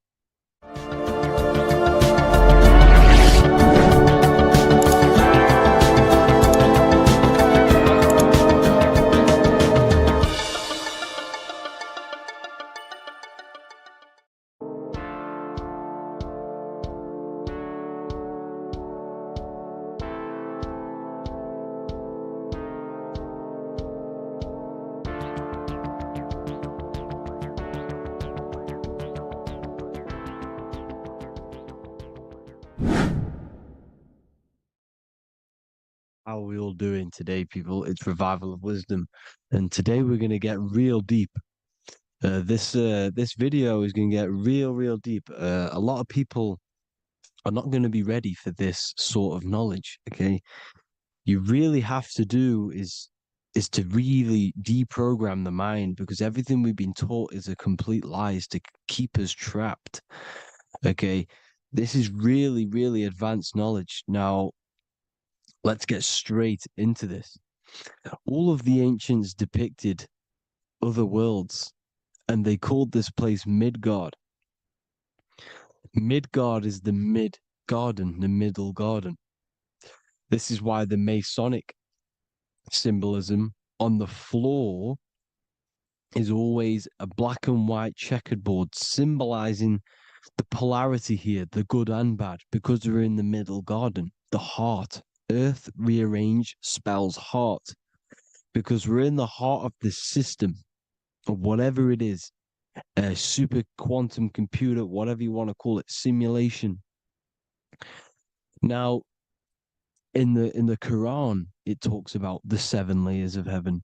How are we all doing today, people? It's Revival of Wisdom, and today we're going to get real deep. This video is going to get real deep. A lot of people are not going to be ready for this sort of knowledge. Okay, you really have to do is to really deprogram the mind, because everything we've been taught is a complete lies to keep us trapped. Okay, this is really advanced knowledge. Now, let's get straight into this. All of the ancients depicted other worlds, and they called this place Midgard. Midgard is the mid-garden, the middle garden. This is why the Masonic symbolism on the floor is always a black and white checkered board, symbolizing the polarity here, the good and bad, because we're in the middle garden, the heart. Earth rearranged spells heart, because we're in the heart of this system, or whatever it is, a super quantum computer, whatever you want to call it, simulation. Now, in the Quran, it talks about the 7 layers of heaven.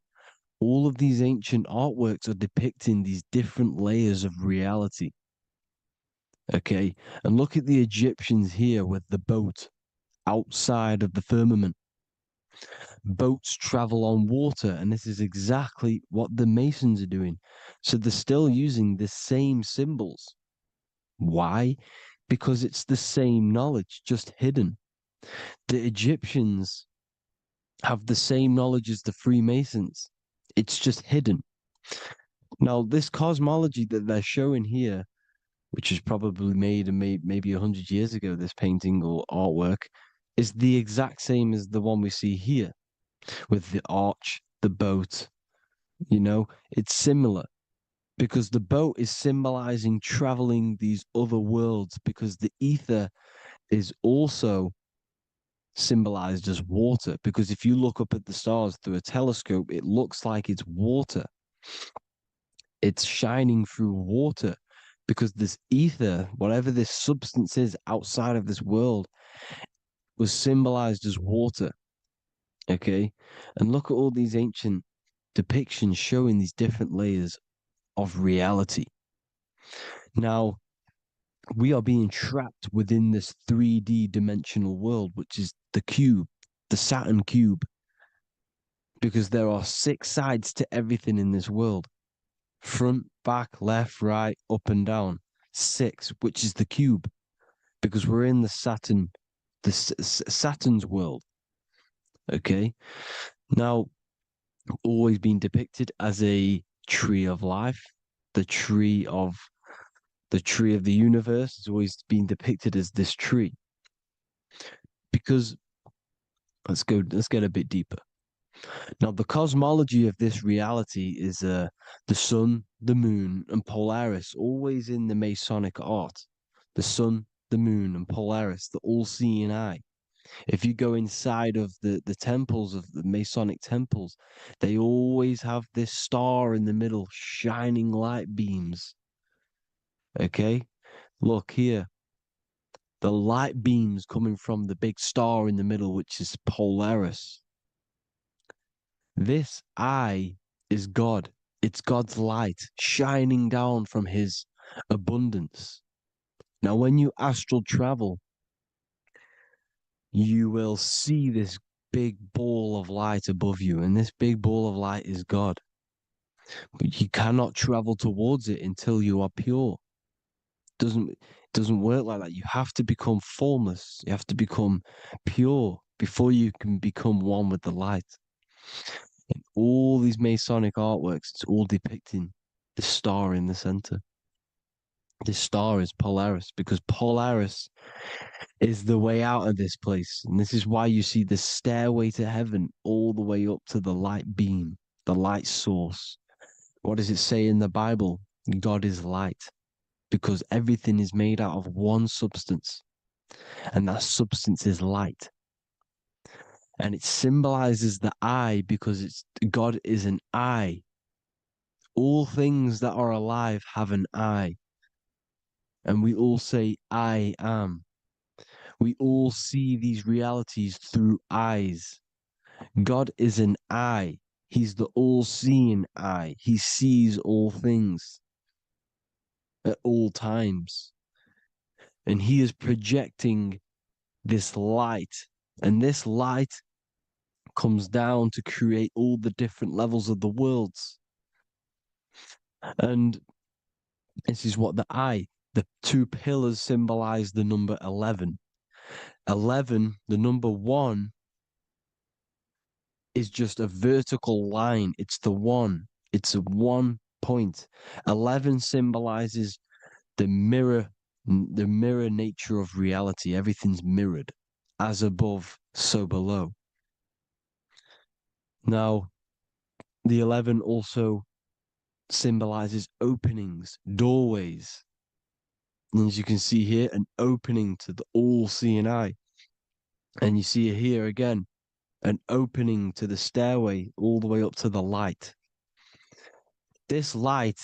All of these ancient artworks are depicting these different layers of reality. Okay, and look at the Egyptians here with the boat outside of the firmament. Boats travel on water, and this is exactly what the Masons are doing. So they're still using the same symbols. Why? Because it's the same knowledge, just hidden. The Egyptians have the same knowledge as the Freemasons. It's just hidden. Now, this cosmology that they're showing here, which is probably made maybe 100 years ago, this painting or artwork, is the exact same as the one we see here, with the arch, the boat. You know, it's similar, because the boat is symbolizing traveling these other worlds, because the ether is also symbolized as water, because if you look up at the stars through a telescope, it looks like it's water. It's shining through water, because this ether, whatever this substance is outside of this world, was symbolized as water. Okay, and look at all these ancient depictions showing these different layers of reality. Now, we are being trapped within this 3D dimensional world, which is the cube, the Saturn cube, because there are 6 sides to everything in this world: front, back, left, right, up and down. 6, which is the cube, because we're in the Saturn, Saturn's world. Okay, now, always been depicted as a tree of life, the tree of the universe has always been depicted as this tree. Because let's get a bit deeper. Now, the cosmology of this reality is the sun, the moon, and Polaris, always in the Masonic art. The sun, the moon, and Polaris, the all-seeing eye. If you go inside of the temples, of the Masonic temples, they always have this star in the middle, shining light beams. Okay, look here. The light beams coming from the big star in the middle, which is Polaris. This I is God. It's God's light shining down from his abundance. Now, when you astral travel, you will see this big ball of light above you, and this big ball of light is God. But you cannot travel towards it until you are pure. Doesn't work like that. You have to become formless. You have to become pure before you can become one with the light. In all these Masonic artworks, it's all depicting the star in the center. This star is Polaris, because Polaris is the way out of this place. And this is why you see the stairway to heaven all the way up to the light beam, the light source. What does it say in the Bible? God is light, because everything is made out of one substance, and that substance is light. And it symbolizes the eye because God is an eye. All things that are alive have an eye. And we all say, I am. We all see these realities through eyes. God is an eye. He's the all-seeing eye. He sees all things at all times. And he is projecting this light. And this light comes down to create all the different levels of the worlds. And this is what the two pillars symbolize the number 11. 11, the number 1, is just a vertical line. It's the one. It's a 1 point. 11 symbolizes the mirror nature of reality. Everything's mirrored, as above, so below. Now, the 11 also symbolizes openings, doorways. And as you can see here, an opening to the all-seeing eye. And you see here again, an opening to the stairway all the way up to the light. This light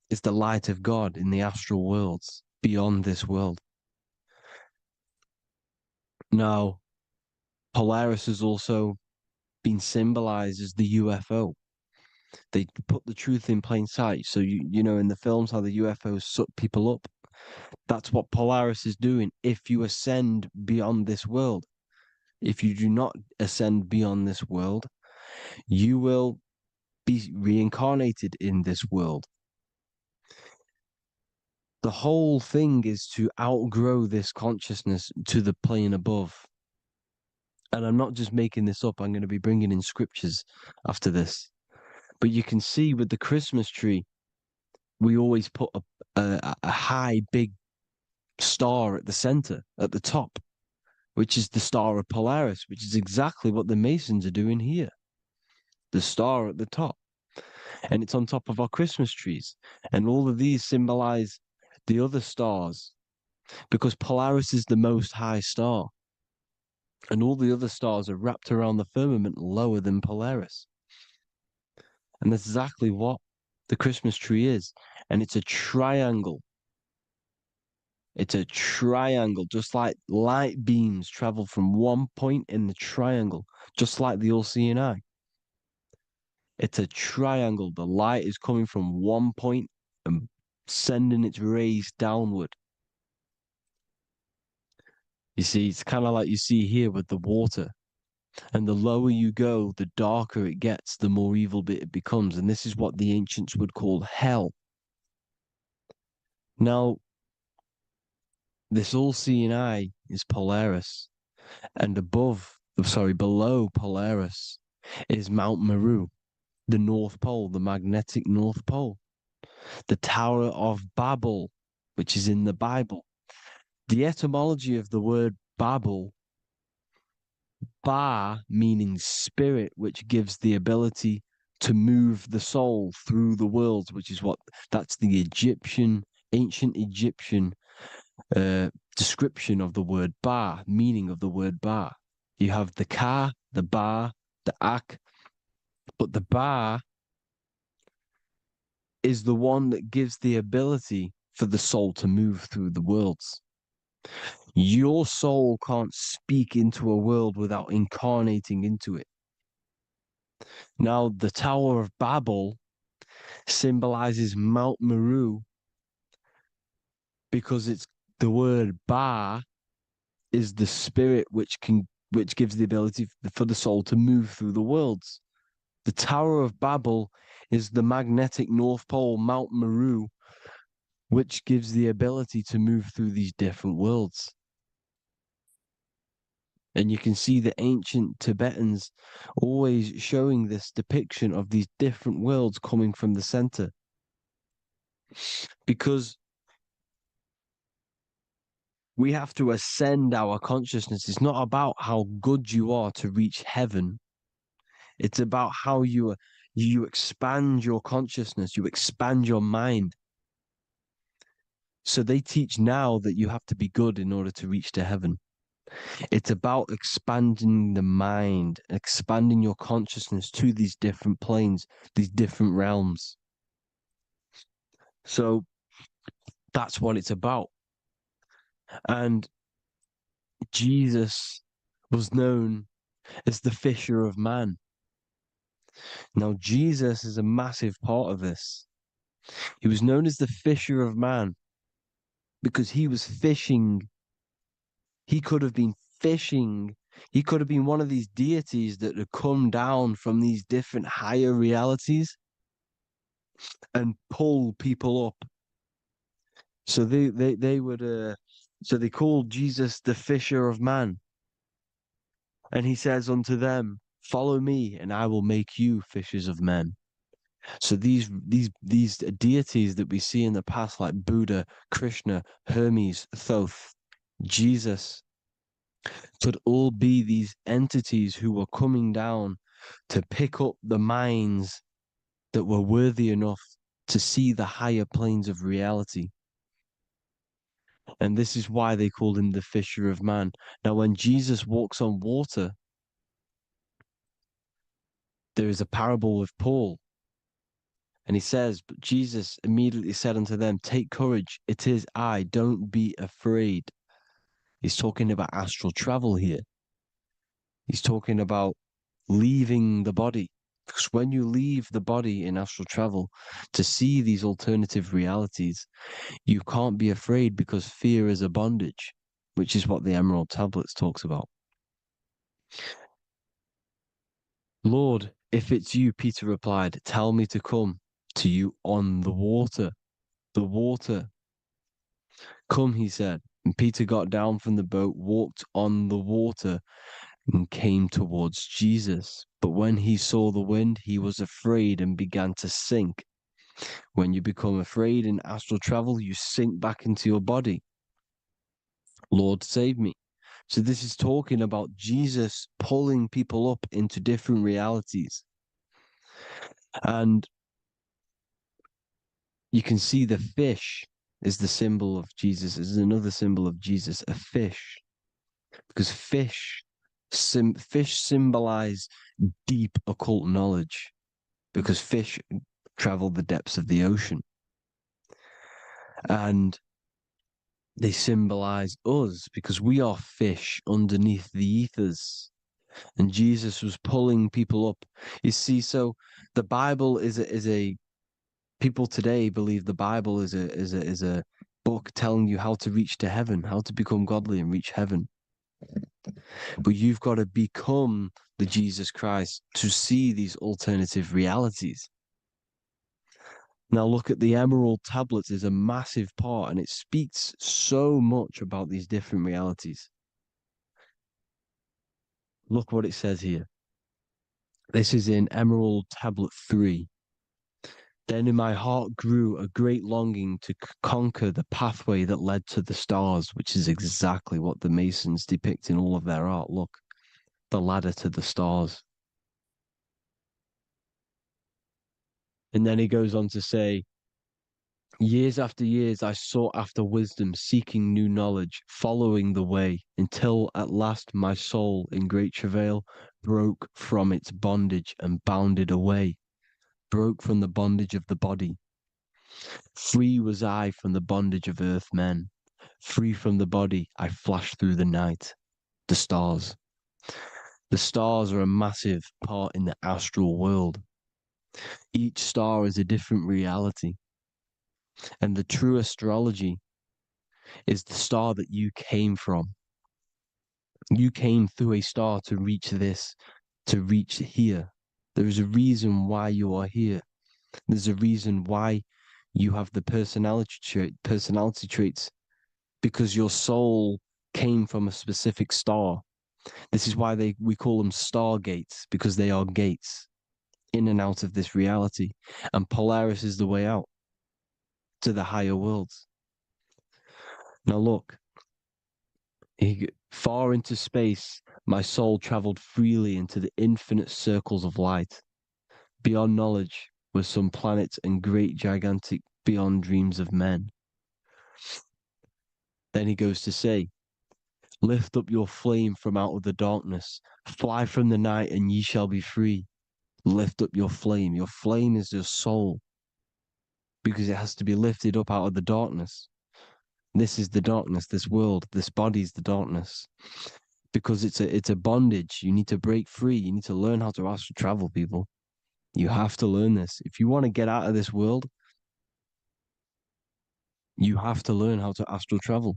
is the light of God in the astral worlds, beyond this world. Now, Polaris has also been symbolized as the UFO. They put the truth in plain sight. So, you know, in the films, how the UFOs suck people up. That's what Polaris is doing if you ascend beyond this world. If you do not ascend beyond this world, you will be reincarnated in this world. The whole thing is to outgrow this consciousness to the plane above. And I'm not just making this up. I'm going to be bringing in scriptures after this. But you can see with the Christmas tree, we always put a high, big star at the center, at the top, which is the star of Polaris, which is exactly what the Masons are doing here. The star at the top. And it's on top of our Christmas trees. And all of these symbolize the other stars, because Polaris is the most high star. And all the other stars are wrapped around the firmament lower than Polaris. And that's exactly what the Christmas tree is. And it's a triangle. It's a triangle, just like light beams travel from one point in the triangle, just like the all-seeing eye. It's a triangle. The light is coming from one point and sending its rays downward. You see, it's kind of like you see here with the water. And the lower you go, the darker it gets, the more evil it becomes. And this is what the ancients would call hell. Now, this all-seeing eye is Polaris. And below Polaris is Mount Meru, the North Pole, the magnetic North Pole. The Tower of Babel, which is in the Bible. The etymology of the word Babel, Ba meaning spirit, which gives the ability to move the soul through the worlds, that's the ancient Egyptian description of the word Ba, meaning of the word Ba. You have the Ka, the Ba, the Ak, but the Ba is the one that gives the ability for the soul to move through the worlds. Your soul can't speak into a world without incarnating into it. Now, the Tower of Babel symbolizes Mount Meru because it's the word Ba is the spirit which gives the ability for the soul to move through the worlds. The Tower of Babel is the magnetic North Pole, Mount Meru, which gives the ability to move through these different worlds. And you can see the ancient Tibetans always showing this depiction of these different worlds coming from the center. Because we have to ascend our consciousness. It's not about how good you are to reach heaven. It's about how you expand your consciousness, you expand your mind. So they teach now that you have to be good in order to reach to heaven. It's about expanding the mind, expanding your consciousness to these different planes, these different realms. So that's what it's about. And Jesus was known as the fisher of man. Now, Jesus is a massive part of this. He was known as the fisher of man because he was fishing. He could have been fishing. He could have been one of these deities that had come down from these different higher realities and pull people up. So they would so they called Jesus the fisher of man. And he says unto them, follow me and I will make you fishers of men. So these deities that we see in the past, like Buddha, Krishna, Hermes, Thoth, Jesus, could all be these entities who were coming down to pick up the minds that were worthy enough to see the higher planes of reality. And this is why they called him the fisher of man. Now, when Jesus walks on water, there is a parable with Paul. And he says, but Jesus immediately said unto them, take courage, it is I, don't be afraid. He's talking about astral travel here. He's talking about leaving the body. Because when you leave the body in astral travel to see these alternative realities, you can't be afraid because fear is a bondage, which is what the Emerald Tablets talks about. Lord, if it's you, Peter replied, tell me to come to you on the water. The water. Come, he said. And Peter got down from the boat, walked on the water, and came towards Jesus. But when he saw the wind, he was afraid and began to sink. When you become afraid in astral travel, you sink back into your body. Lord, save me. So this is talking about Jesus pulling people up into different realities. And you can see the fish is the symbol of Jesus, is another symbol of Jesus, a fish. Because fish symbolize deep occult knowledge, because fish travel the depths of the ocean. And they symbolize us because we are fish underneath the ethers. And Jesus was pulling people up. You see, so the Bible is a people today believe the Bible is a book telling you how to reach to heaven, how to become godly and reach heaven. But you've got to become the Jesus Christ to see these alternative realities. Now look at the Emerald Tablets is a massive part, and it speaks so much about these different realities. Look what it says here. This is in Emerald Tablet 3. Then in my heart grew a great longing to conquer the pathway that led to the stars, which is exactly what the Masons depict in all of their art. Look, the ladder to the stars. And then he goes on to say, years after years, I sought after wisdom, seeking new knowledge, following the way, until at last my soul, in great travail, broke from its bondage and bounded away, broke from the bondage of the body. Free was I from the bondage of earth men. Free from the body, I flashed through the night, the stars. The stars are a massive part in the astral world. Each star is a different reality. And the true astrology is the star that you came from. You came through a star to reach this, to reach here. There is a reason why you are here. There's a reason why you have the personality traits, because your soul came from a specific star. This is why we call them stargates, because they are gates in and out of this reality. And Polaris is the way out to the higher worlds. Now look, far into space, my soul traveled freely into the infinite circles of light. Beyond knowledge were some planets and great gigantic beyond dreams of men. Then he goes to say, lift up your flame from out of the darkness, fly from the night and ye shall be free. Lift up your flame. Your flame is your soul, because it has to be lifted up out of the darkness. This is the darkness, this world, this body is the darkness. Because it's a bondage. You need to break free. You need to learn how to astral travel, people. You have to learn this. If you want to get out of this world, you have to learn how to astral travel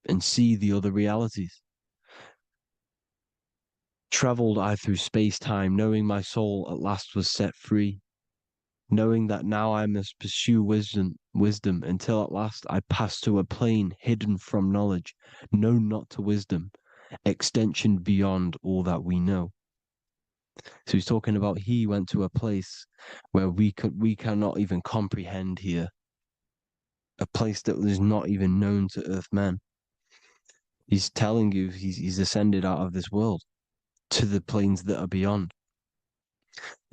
and see the other realities. Traveled I through space-time, knowing my soul at last was set free, knowing that now I must pursue wisdom until at last I pass to a plane hidden from knowledge, known not to wisdom, extension beyond all that we know. So he's talking about he went to a place where we cannot even comprehend here, a place that is not even known to Earthmen. He's telling you he's ascended out of this world to the planes that are beyond.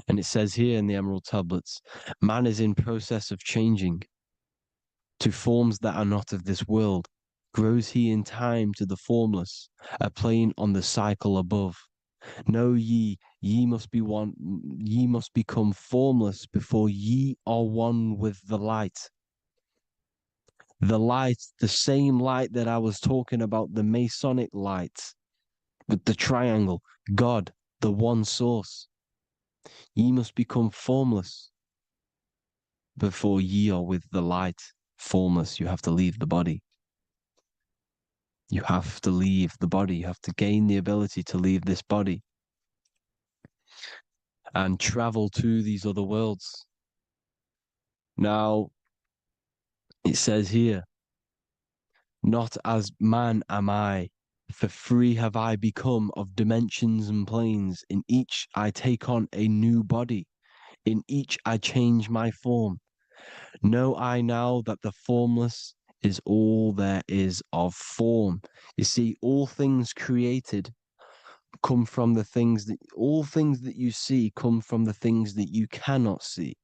And it says here in the Emerald Tablets, man is in process of changing to forms that are not of this world. Grows he in time to the formless, a plane on the cycle above. Know ye must be one, ye must become formless before ye are one with the light. The light, the same light that I was talking about, the Masonic light, with the triangle, God, the one source. Ye must become formless before ye are with the light. Formless, you have to leave the body. You have to leave the body. You have to gain the ability to leave this body and travel to these other worlds. Now, it says here, not as man am I, for free have I become of dimensions and planes. In each I take on a new body. In each I change my form. Know I now that the formless is all there is of form. You see, all things created come from the things that, all things that you see come from the things that you cannot see.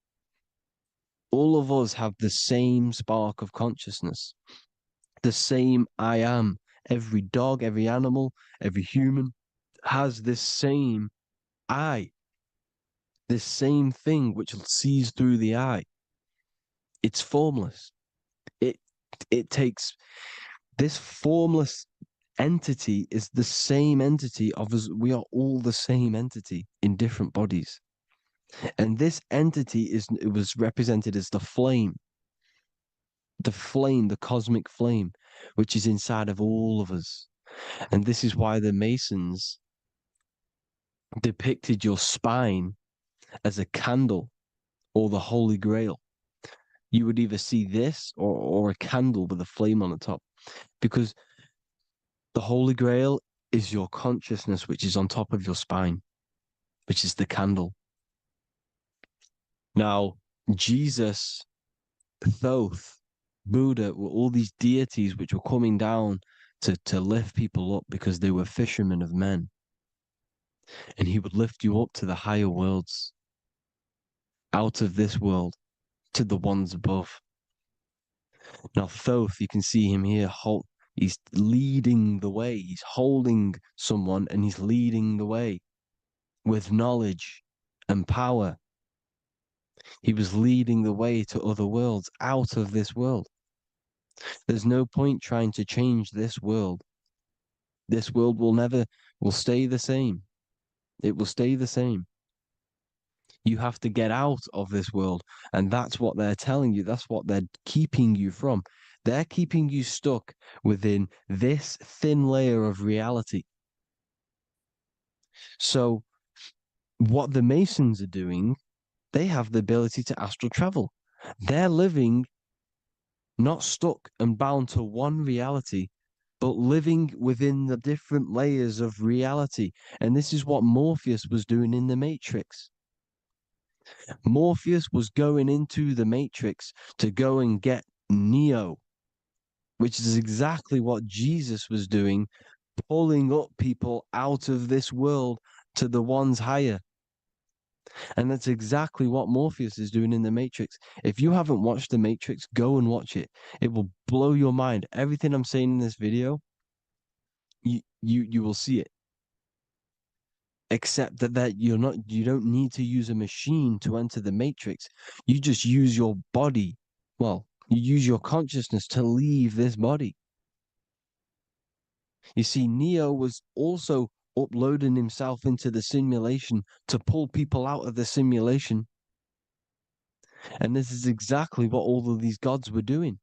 All of us have the same spark of consciousness, the same I am. Every dog, every animal, every human has this same I, this same thing which sees through the eye. It's formless. It takes, this formless entity is the same entity of us. We are all the same entity in different bodies. And this entity it was represented as the flame, the cosmic flame, which is inside of all of us. And this is why the Masons depicted your spine as a candle or the Holy Grail. You would either see this or a candle with a flame on the top, because the Holy Grail is your consciousness, which is on top of your spine, which is the candle. Now, Jesus, Thoth, Buddha were all these deities which were coming down to lift people up because they were fishermen of men. And he would lift you up to the higher worlds, out of this world, to the ones above. Now, Thoth, you can see him here, he's leading the way. He's holding someone and he's leading the way with knowledge and power. He was leading the way to other worlds, out of this world. There's no point trying to change this world This world will stay the same. It will stay the same. You have to get out of this world. And that's what they're telling you. That's what they're keeping you from. They're keeping you stuck within this thin layer of reality. So what the Masons are doing, they have the ability to astral travel. They're living not stuck and bound to one reality, but living within the different layers of reality. And this is what Morpheus was doing in the Matrix. Morpheus was going into the Matrix to go and get Neo, which is exactly what Jesus was doing, pulling up people out of this world to the ones higher. And that's exactly what Morpheus is doing in the Matrix. If you haven't watched the Matrix, go and watch it. It will blow your mind. Everything I'm saying in this video, you will see it. Except that you don't need to use a machine to enter the Matrix. You just use your body. Well, you use your consciousness to leave this body. You see, Neo was also uploading himself into the simulation to pull people out of the simulation. And this is exactly what all of these gods were doing.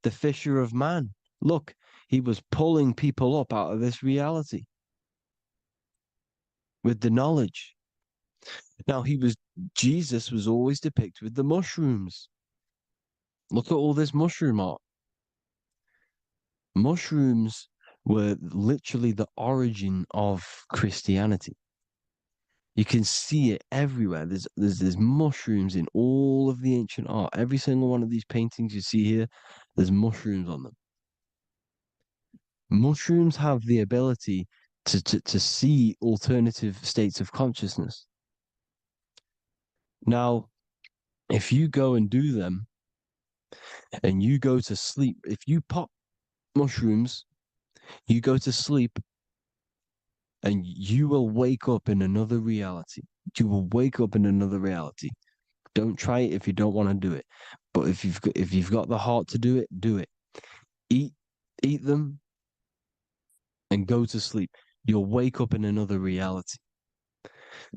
The Fisher of Man. Look, he was pulling people up out of this reality with the knowledge. Now, Jesus was always depicted with the mushrooms. Look at all this mushroom art. Mushrooms were literally the origin of Christianity. You can see it everywhere. There's mushrooms in all of the ancient art. Every single one of these paintings you see here, there's mushrooms on them. Mushrooms have the ability to see alternative states of consciousness. Now, if you go and do them and you go to sleep, if you pop mushrooms, you go to sleep and you will wake up in another reality. You will wake up in another reality. Don't try it if you don't want to do it. But if you've got the heart to do it, do it. Eat them and go to sleep. You'll wake up in another reality.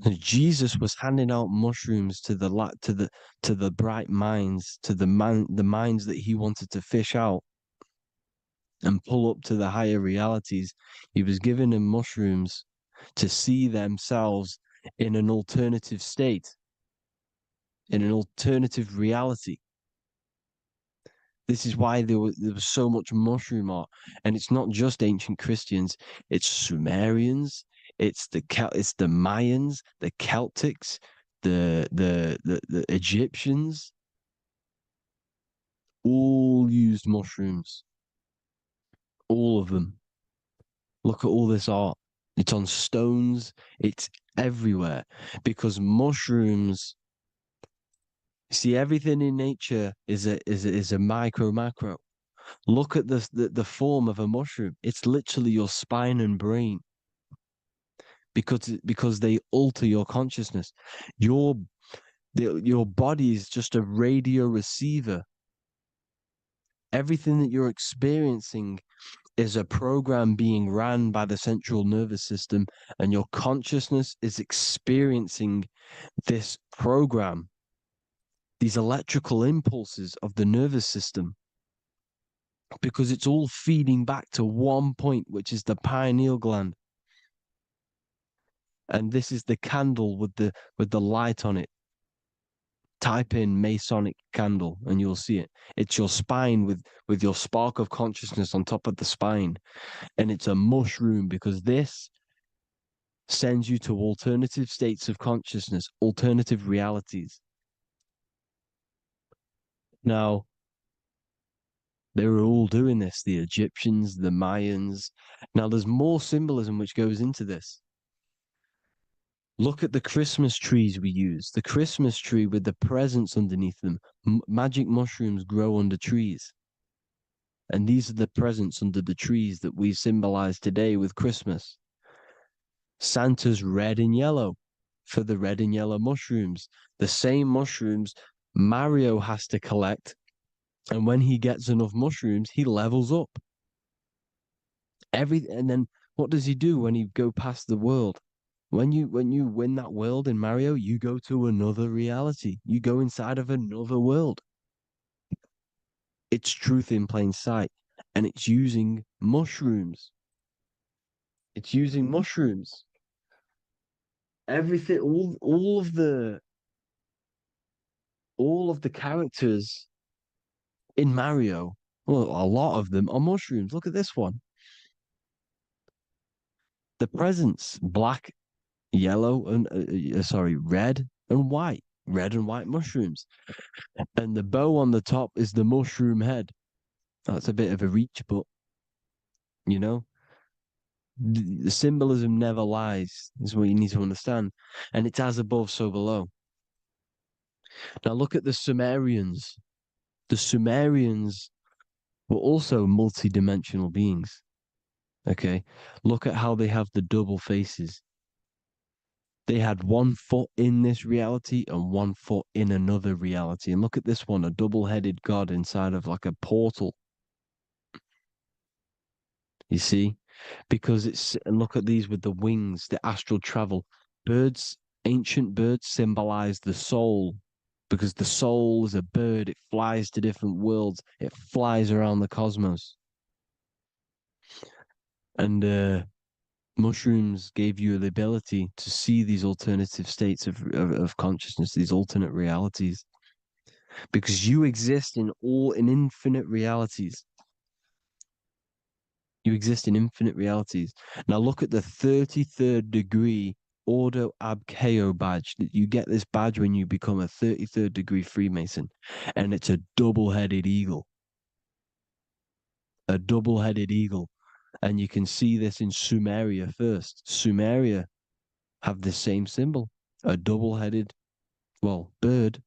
And Jesus was handing out mushrooms to the bright minds, to the minds that he wanted to fish out and pull up to the higher realities. He was giving them mushrooms to see themselves in an alternative state, in an alternative reality. This is why there was so much mushroom art, and it's not just ancient Christians. It's Sumerians, it's the Mayans, the Celtics, the Egyptians. All used mushrooms. All of them. Look at all this art. It's on stones. It's everywhere because mushrooms. See, everything in nature is a macro. Look at the form of a mushroom. It's literally your spine and brain. Because they alter your consciousness. Your body is just a radio receiver. Everything that you're experiencing is a program being ran by the central nervous system, and your consciousness is experiencing this program. These electrical impulses of the nervous system, because it's all feeding back to one point, which is the pineal gland. And this is the candle with the light on it. Type in Masonic candle and you'll see it. It's your spine with your spark of consciousness on top of the spine. And it's a mushroom because this sends you to alternative states of consciousness, alternative realities. Now, they were all doing this, the Egyptians, the Mayans. Now, there's more symbolism which goes into this. Look at the Christmas trees we use. The Christmas tree with the presents underneath them. Magic mushrooms grow under trees. And these are the presents under the trees that we symbolize today with Christmas. Santa's red and yellow for the red and yellow mushrooms. The same mushrooms Mario has to collect. And when he gets enough mushrooms, he levels up. And then what does he do when you go past the world? When you win that world in Mario, you go to another reality. You go inside of another world. It's truth in plain sight, and it's using mushrooms. It's using mushrooms. Everything, all of the characters in Mario, well, a lot of them are mushrooms. Look at this one. The presents, black, yellow, and red and white. Red and white mushrooms. And the bow on the top is the mushroom head. That's a bit of a reach, but you know, the symbolism never lies, is what you need to understand. And it's as above, so below. Now look at the Sumerians. The Sumerians were also multi-dimensional beings. Okay, look at how they have the double faces. They had 1 foot in this reality and 1 foot in another reality. And look at this one, a double-headed god inside of like a portal. You see? Because and look at these with the wings, the astral travel. Birds, ancient birds symbolize the soul, because the soul is a bird. It flies to different worlds. It flies around the cosmos. And mushrooms gave you the ability to see these alternative states of consciousness, these alternate realities, because you exist in infinite realities. You exist in infinite realities. Now look at the 33rd degree Ordo Ab Chao badge. You get this badge when you become a 33rd degree Freemason, and it's a double-headed eagle. A double-headed eagle. And you can see this in Sumeria first. Sumeria have the same symbol, a double-headed, bird.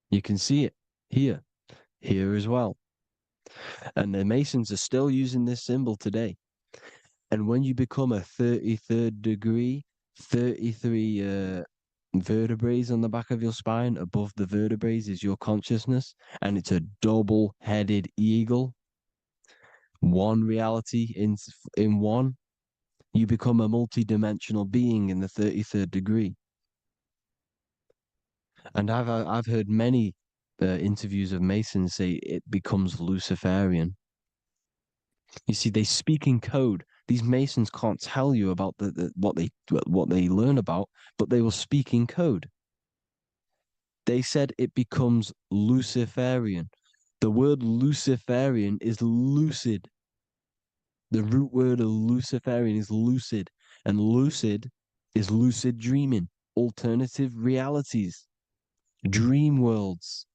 You can see it here as well. And the Masons are still using this symbol today. And when you become a 33rd degree, 33 vertebrae on the back of your spine, above the vertebrae is your consciousness, and it's a double-headed eagle. One reality in one. You become a multi-dimensional being in the 33rd degree. And I've heard many interviews of Masons say it becomes Luciferian. You see, they speak in code. These Masons can't tell you about what they learn about, but they will speak in code. They said it becomes Luciferian. The word Luciferian is lucid. The root word of Luciferian is lucid, and lucid is lucid dreaming, alternative realities, dream worlds.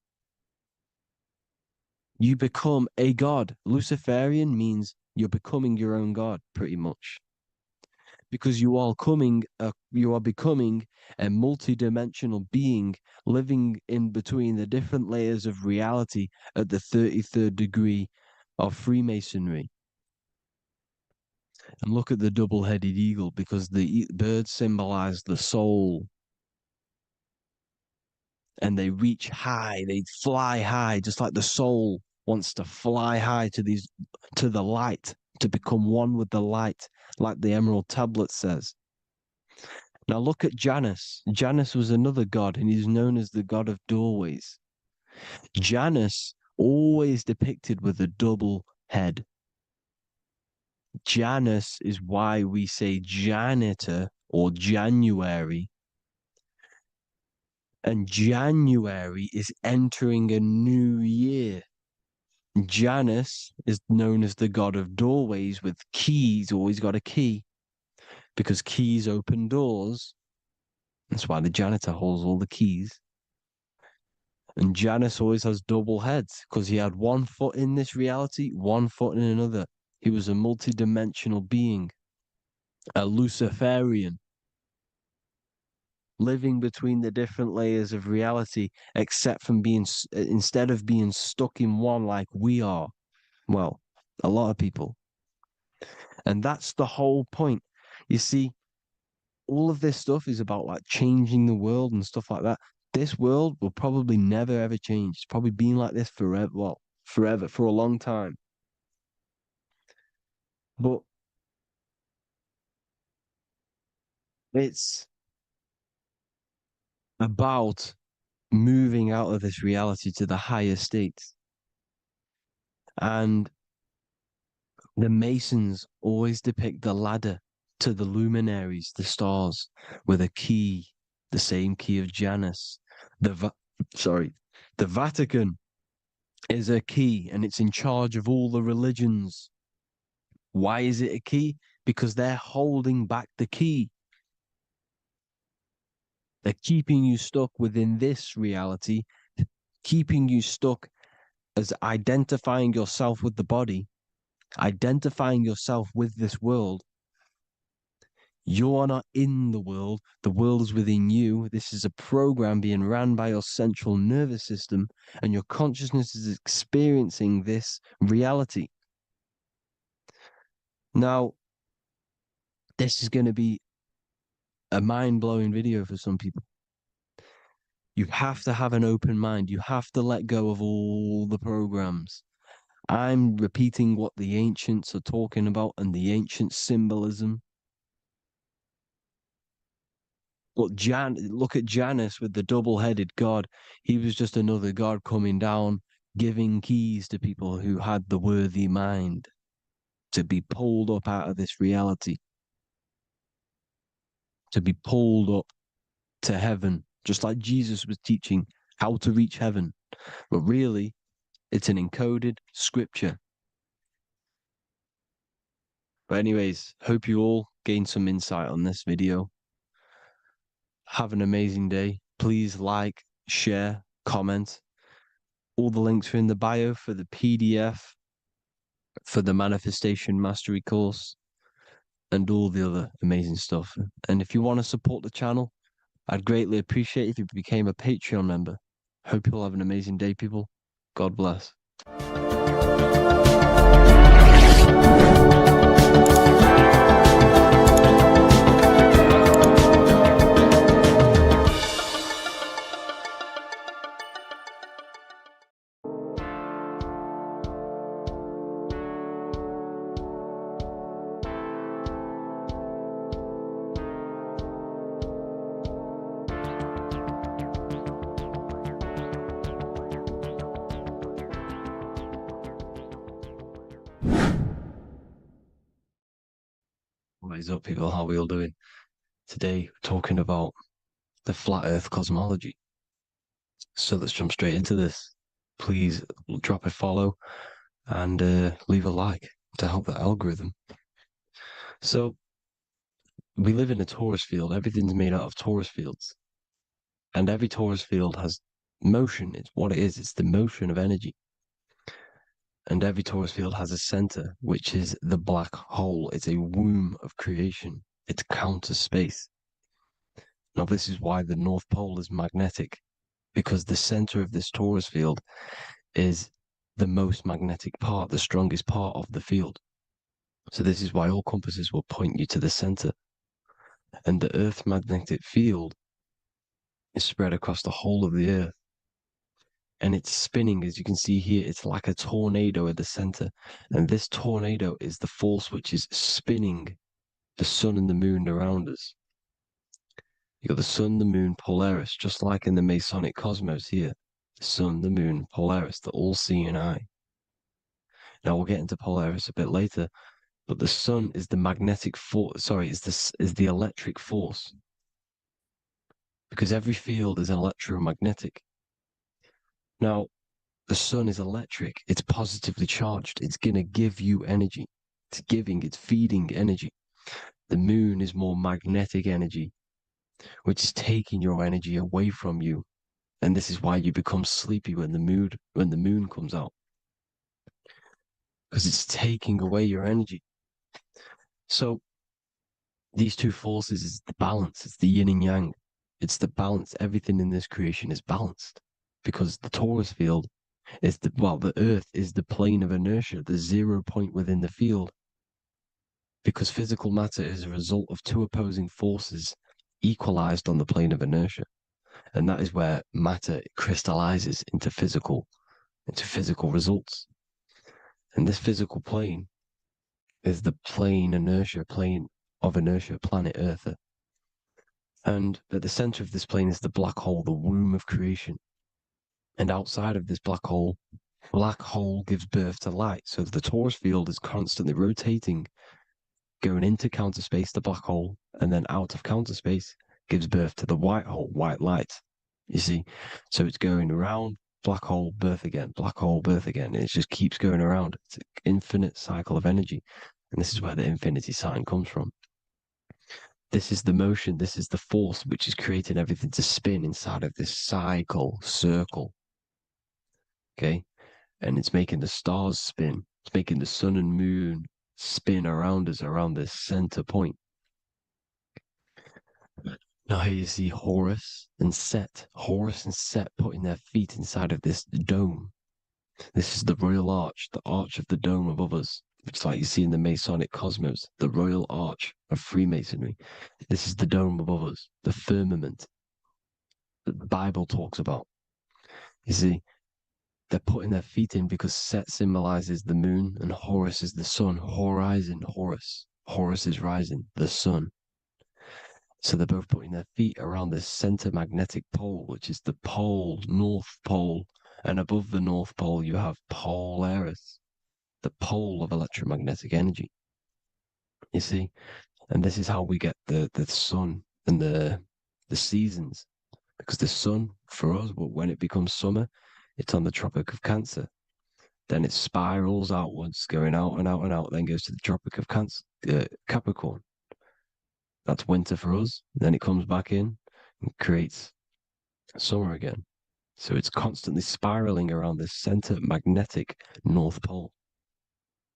You become a god. Luciferian means you're becoming your own god, pretty much. Because you are becoming a multi-dimensional being living in between the different layers of reality at the 33rd degree of Freemasonry. And look at the double-headed eagle, because the birds symbolize the soul. And they reach high, they fly high, just like the soul wants to fly high to the light, to become one with the light, like the Emerald Tablet says. Now look at Janus. Janus was another god, and he's known as the god of doorways. Janus always depicted with a double head. Janus is why we say janitor or January. And January is entering a new year. Janus is known as the god of doorways with keys, always got a key, because keys open doors. That's why the janitor holds all the keys. And Janus always has double heads, because he had 1 foot in this reality, 1 foot in another. He was a multi-dimensional being, a Luciferian, living between the different layers of reality, instead of being stuck in one like we are. Well, a lot of people. And that's the whole point. You see, all of this stuff is about like changing the world and stuff like that. This world will probably never ever change. It's probably been like this forever. Well, forever, for a long time. But it's about moving out of this reality to the higher states. And the Masons always depict the ladder to the luminaries, the stars, with a key, the same key of Janus. The Vatican is a key, and it's in charge of all the religions. Why is it a key? Because they're holding back the key. They're keeping you stuck within this reality, keeping you stuck as identifying yourself with the body, identifying yourself with this world. You are not in the world is within you. This is a program being ran by your central nervous system, and your consciousness is experiencing this reality. Now, this is going to be a mind-blowing video for some people. You have to have an open mind. You have to let go of all the programs. I'm repeating what the ancients are talking about and the ancient symbolism. Look at Janus with the double-headed god. He was just another god coming down, giving keys to people who had the worthy mind to be pulled up out of this reality, to be pulled up to heaven, just like Jesus was teaching how to reach heaven. But really, it's an encoded scripture. But anyways, hope you all gained some insight on this video. Have an amazing day. Please like, share, comment. All the links are in the bio for the PDF, for the Manifestation Mastery course, and all the other amazing stuff. And if you want to support the channel, I'd greatly appreciate if you became a Patreon member. Hope you'll have an amazing day, people. God bless. What is up, people? How are we all doing? Today, we're talking about the flat earth cosmology. So let's jump straight into this. Please drop a follow and leave a like to help the algorithm. So we live in a torus field. Everything's made out of torus fields. And every torus field has motion. It's what it is. It's the motion of energy. And every torus field has a center, which is the black hole. It's a womb of creation. It's counter space. Now, this is why the North Pole is magnetic, because the center of this torus field is the most magnetic part, the strongest part of the field. So this is why all compasses will point you to the center. And the Earth's magnetic field is spread across the whole of the Earth. And it's spinning, as you can see here. It's like a tornado at the center. And this tornado is the force which is spinning the sun and the moon around us. You got the sun, the moon, Polaris, just like in the Masonic cosmos here. The sun, the moon, Polaris, the all-seeing eye. Now we'll get into Polaris a bit later, but the sun is the magnetic force. Sorry, is the electric force, because every field is electromagnetic. Now, the sun is electric. It's positively charged. It's going to give you energy. It's feeding energy. The moon is more magnetic energy, which is taking your energy away from you. And this is why you become sleepy when the moon comes out, because it's taking away your energy. So these two forces is the balance. It's the yin and yang. It's the balance. Everything in this creation is balanced, because the torus field is the Earth is the plane of inertia, the 0 point within the field, because physical matter is a result of two opposing forces equalized on the plane of inertia. And that is where matter crystallizes into physical results. And this physical plane is the plane of inertia, planet Earth. And at the center of this plane is the black hole, the womb of creation. And outside of this black hole gives birth to light. So the Taurus field is constantly rotating, going into counter space, the black hole, and then out of counter space gives birth to the white hole, white light. You see? So it's going around, black hole, birth again, black hole, birth again. And it just keeps going around. It's an infinite cycle of energy. And this is where the infinity sign comes from. This is the motion, this is the force which is creating everything to spin inside of this circle. Okay? And it's making the stars spin. It's making the sun and moon spin around us, around this center point. Now here you see Horus and Set. Horus and Set putting their feet inside of this dome. This is the royal arch, the arch of the dome above us. It's like you see in the Masonic cosmos, the royal arch of Freemasonry. This is the dome above us, the firmament that the Bible talks about. You see, they're putting their feet in because Set symbolizes the moon and Horus is the sun. Horizon, Horus. Horus is rising, the sun. So they're both putting their feet around this center magnetic pole, which is the pole, North Pole. And above the North Pole, you have Polaris, the pole of electromagnetic energy. You see? And this is how we get the sun and the seasons. Because the sun, for us, when it becomes summer, it's on the Tropic of Cancer. Then it spirals outwards, going out and out and out, then goes to the Tropic of Capricorn. That's winter for us. Then it comes back in and creates summer again. So it's constantly spiraling around this center magnetic North Pole.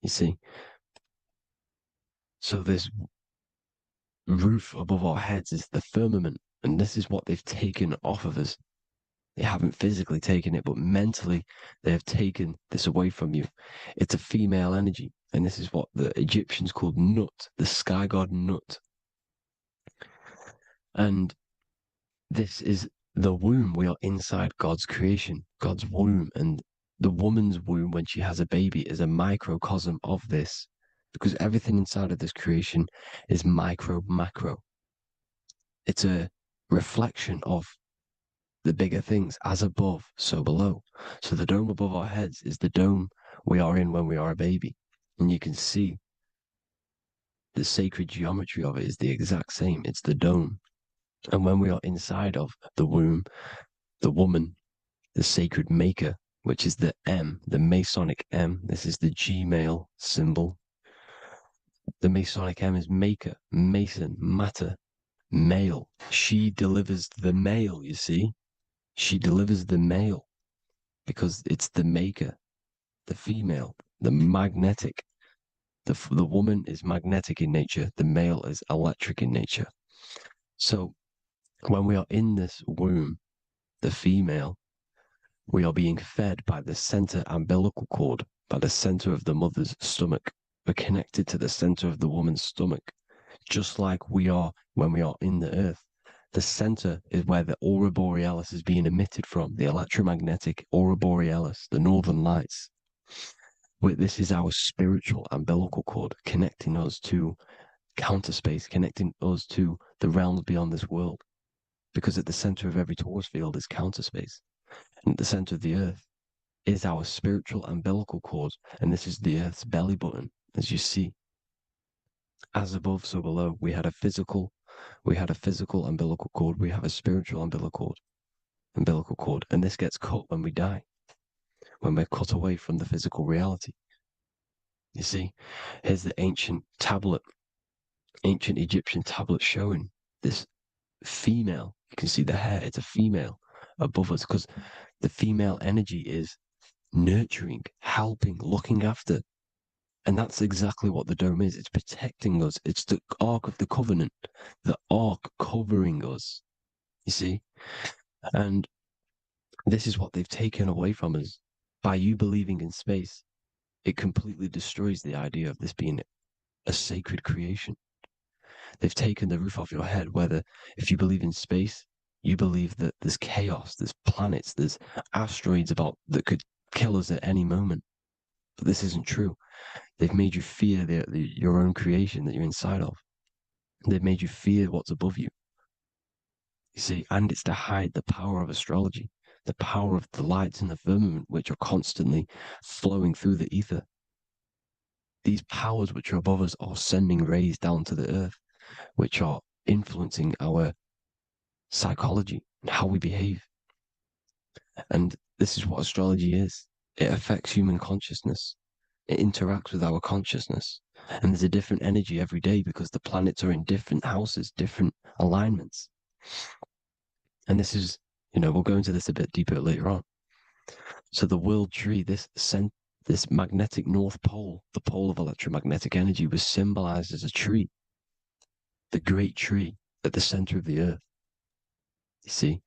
You see? So this roof above our heads is the firmament. And this is what they've taken off of us. They haven't physically taken it, but mentally they have taken this away from you. It's a female energy. And this is what the Egyptians called Nut, the sky god Nut. And this is the womb. We are inside God's creation, God's womb. And the woman's womb, when she has a baby, is a microcosm of this. Because everything inside of this creation is micro, macro. It's a reflection of the bigger things, as above, so below. So the dome above our heads is the dome we are in when we are a baby. And you can see the sacred geometry of it is the exact same. It's the dome. And when we are inside of the womb, the woman, the sacred maker, which is the M, the Masonic M, this is the G male symbol. The Masonic M is maker, mason, matter, male. She delivers the male, you see. She delivers the male because it's the maker, the female, the magnetic. The woman is magnetic in nature. The male is electric in nature. So when we are in this womb, the female, we are being fed by the center umbilical cord, by the center of the mother's stomach. We're connected to the center of the woman's stomach, just like we are when we are in the earth. The center is where the aurora borealis is being emitted from, the electromagnetic aurora borealis, the northern lights. This is our spiritual umbilical cord, connecting us to counter space, connecting us to the realms beyond this world. Because at the center of every Taurus field is counter space. And at the center of the earth is our spiritual umbilical cord. And this is the earth's belly button, as you see. As above, so below. We had a physical umbilical cord. We have a spiritual umbilical cord. And this gets cut when we die. When we're cut away from the physical reality. You see, here's the ancient Egyptian tablet showing this female. You can see the hair, it's a female above us because the female energy is nurturing, helping, looking after. And that's exactly what the dome is. It's protecting us. It's the Ark of the Covenant, the Ark covering us. You see? And this is what they've taken away from us. By you believing in space, it completely destroys the idea of this being a sacred creation. They've taken the roof off your head, whether if you believe in space, you believe that there's chaos, there's planets, there's asteroids that could kill us at any moment. But this isn't true. They've made you fear your own creation that you're inside of. They've made you fear what's above you. You see, and it's to hide the power of astrology, the power of the lights in the firmament, which are constantly flowing through the ether. These powers which are above us are sending rays down to the earth, which are influencing our psychology and how we behave. And this is what astrology is. It affects human consciousness. It interacts with our consciousness. And there's a different energy every day because the planets are in different houses, different alignments. And this is, we'll go into this a bit deeper later on. So the world tree, this magnetic north pole, the pole of electromagnetic energy, was symbolized as a tree, the great tree at the center of the earth. You see?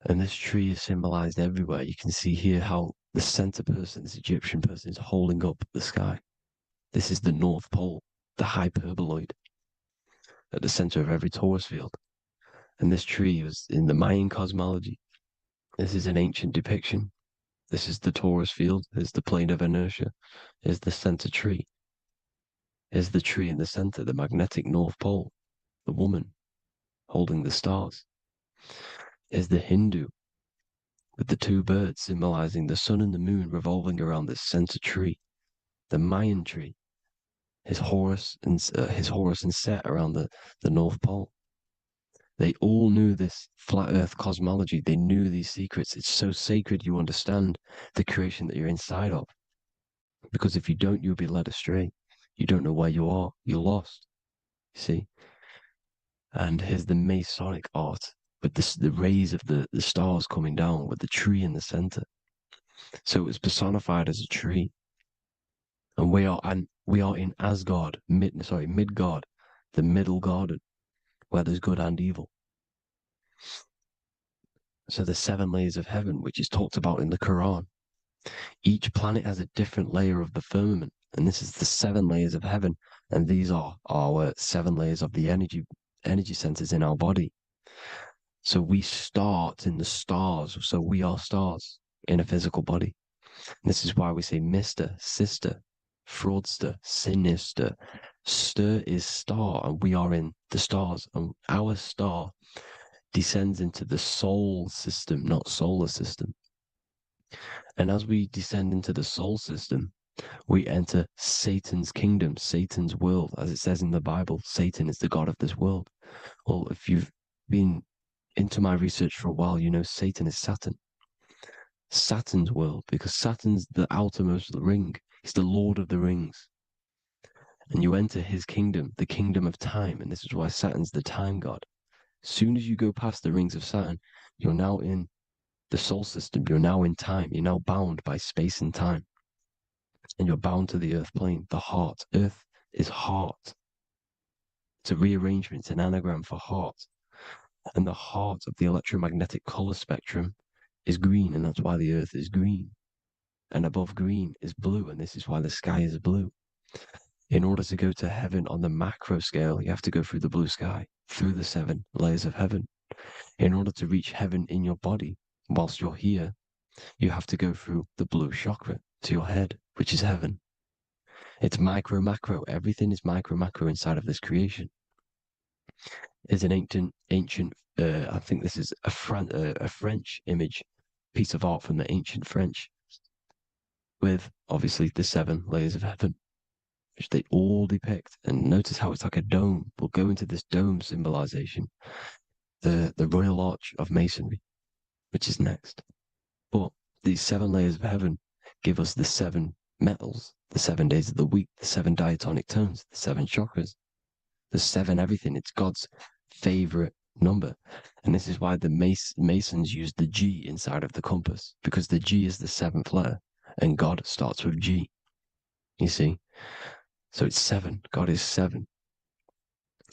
And this tree is symbolized everywhere. You can see here how the center person, this Egyptian person, is holding up the sky. This is the North Pole, the hyperboloid, at the center of every Taurus field. And this tree was in the Mayan cosmology. This is an ancient depiction. This is the Taurus field. There's the plane of inertia. Here's the center tree. Here's the tree in the center, the magnetic North Pole, the woman holding the stars. Here's the Hindu with the two birds symbolizing the sun and the moon revolving around this center tree. The Mayan tree, his Horus and Set around the North Pole. They all knew this flat earth cosmology. They knew these secrets. It's so sacred you understand the creation that you're inside of. Because if you don't, you'll be led astray. You don't know where you are. You're lost. You see? And here's the Masonic art with the rays of the stars coming down with the tree in the center. So it was personified as a tree. And we are in Asgard, Midgard, the middle garden, where there's good and evil. So the 7 layers of heaven, which is talked about in the Quran. Each planet has a different layer of the firmament, and this is the 7 layers of heaven, and these are our 7 layers of the energy centers in our body. So we start in the stars, so we are stars in a physical body. And this is why we say Mr., Sister, Fraudster, Sinister. Stir is star, and we are in the stars, and our star descends into the soul system, not solar system. And as we descend into the soul system, we enter Satan's kingdom, Satan's world. As it says in the Bible, Satan is the god of this world. Well, if you've been into my research for a while, you know Satan is Saturn. Saturn's world, because Saturn's the outermost ring. He's the Lord of the Rings. And you enter his kingdom, the kingdom of time. And this is why Saturn's the time god. As soon as you go past the rings of Saturn, you're now in the soul system. You're now in time. You're now bound by space and time. And you're bound to the earth plane, the heart. Earth is heart. It's a rearrangement, it's an anagram for heart. And the heart of the electromagnetic color spectrum is green, and that's why the earth is green. And above green is blue, and this is why the sky is blue. In order to go to heaven on the macro scale, you have to go through the blue sky, through the 7 layers of heaven. In order to reach heaven in your body, whilst you're here, you have to go through the blue chakra to your head, which is heaven. It's micro, macro. Everything is micro, macro inside of this creation. It's an ancient. I think this is a French image, piece of art from the ancient French, with obviously the 7 layers of heaven, which they all depict. And notice how it's like a dome. We'll go into this dome symbolization, the Royal Arch of Masonry, which is next. But these 7 layers of heaven give us the 7 metals, the 7 days of the week, the 7 diatonic tones, the 7 chakras, the 7 everything. It's God's favorite number. And this is why the Masons use the G inside of the compass, because the G is the 7th letter, and God starts with G. You see? So it's 7. God is 7.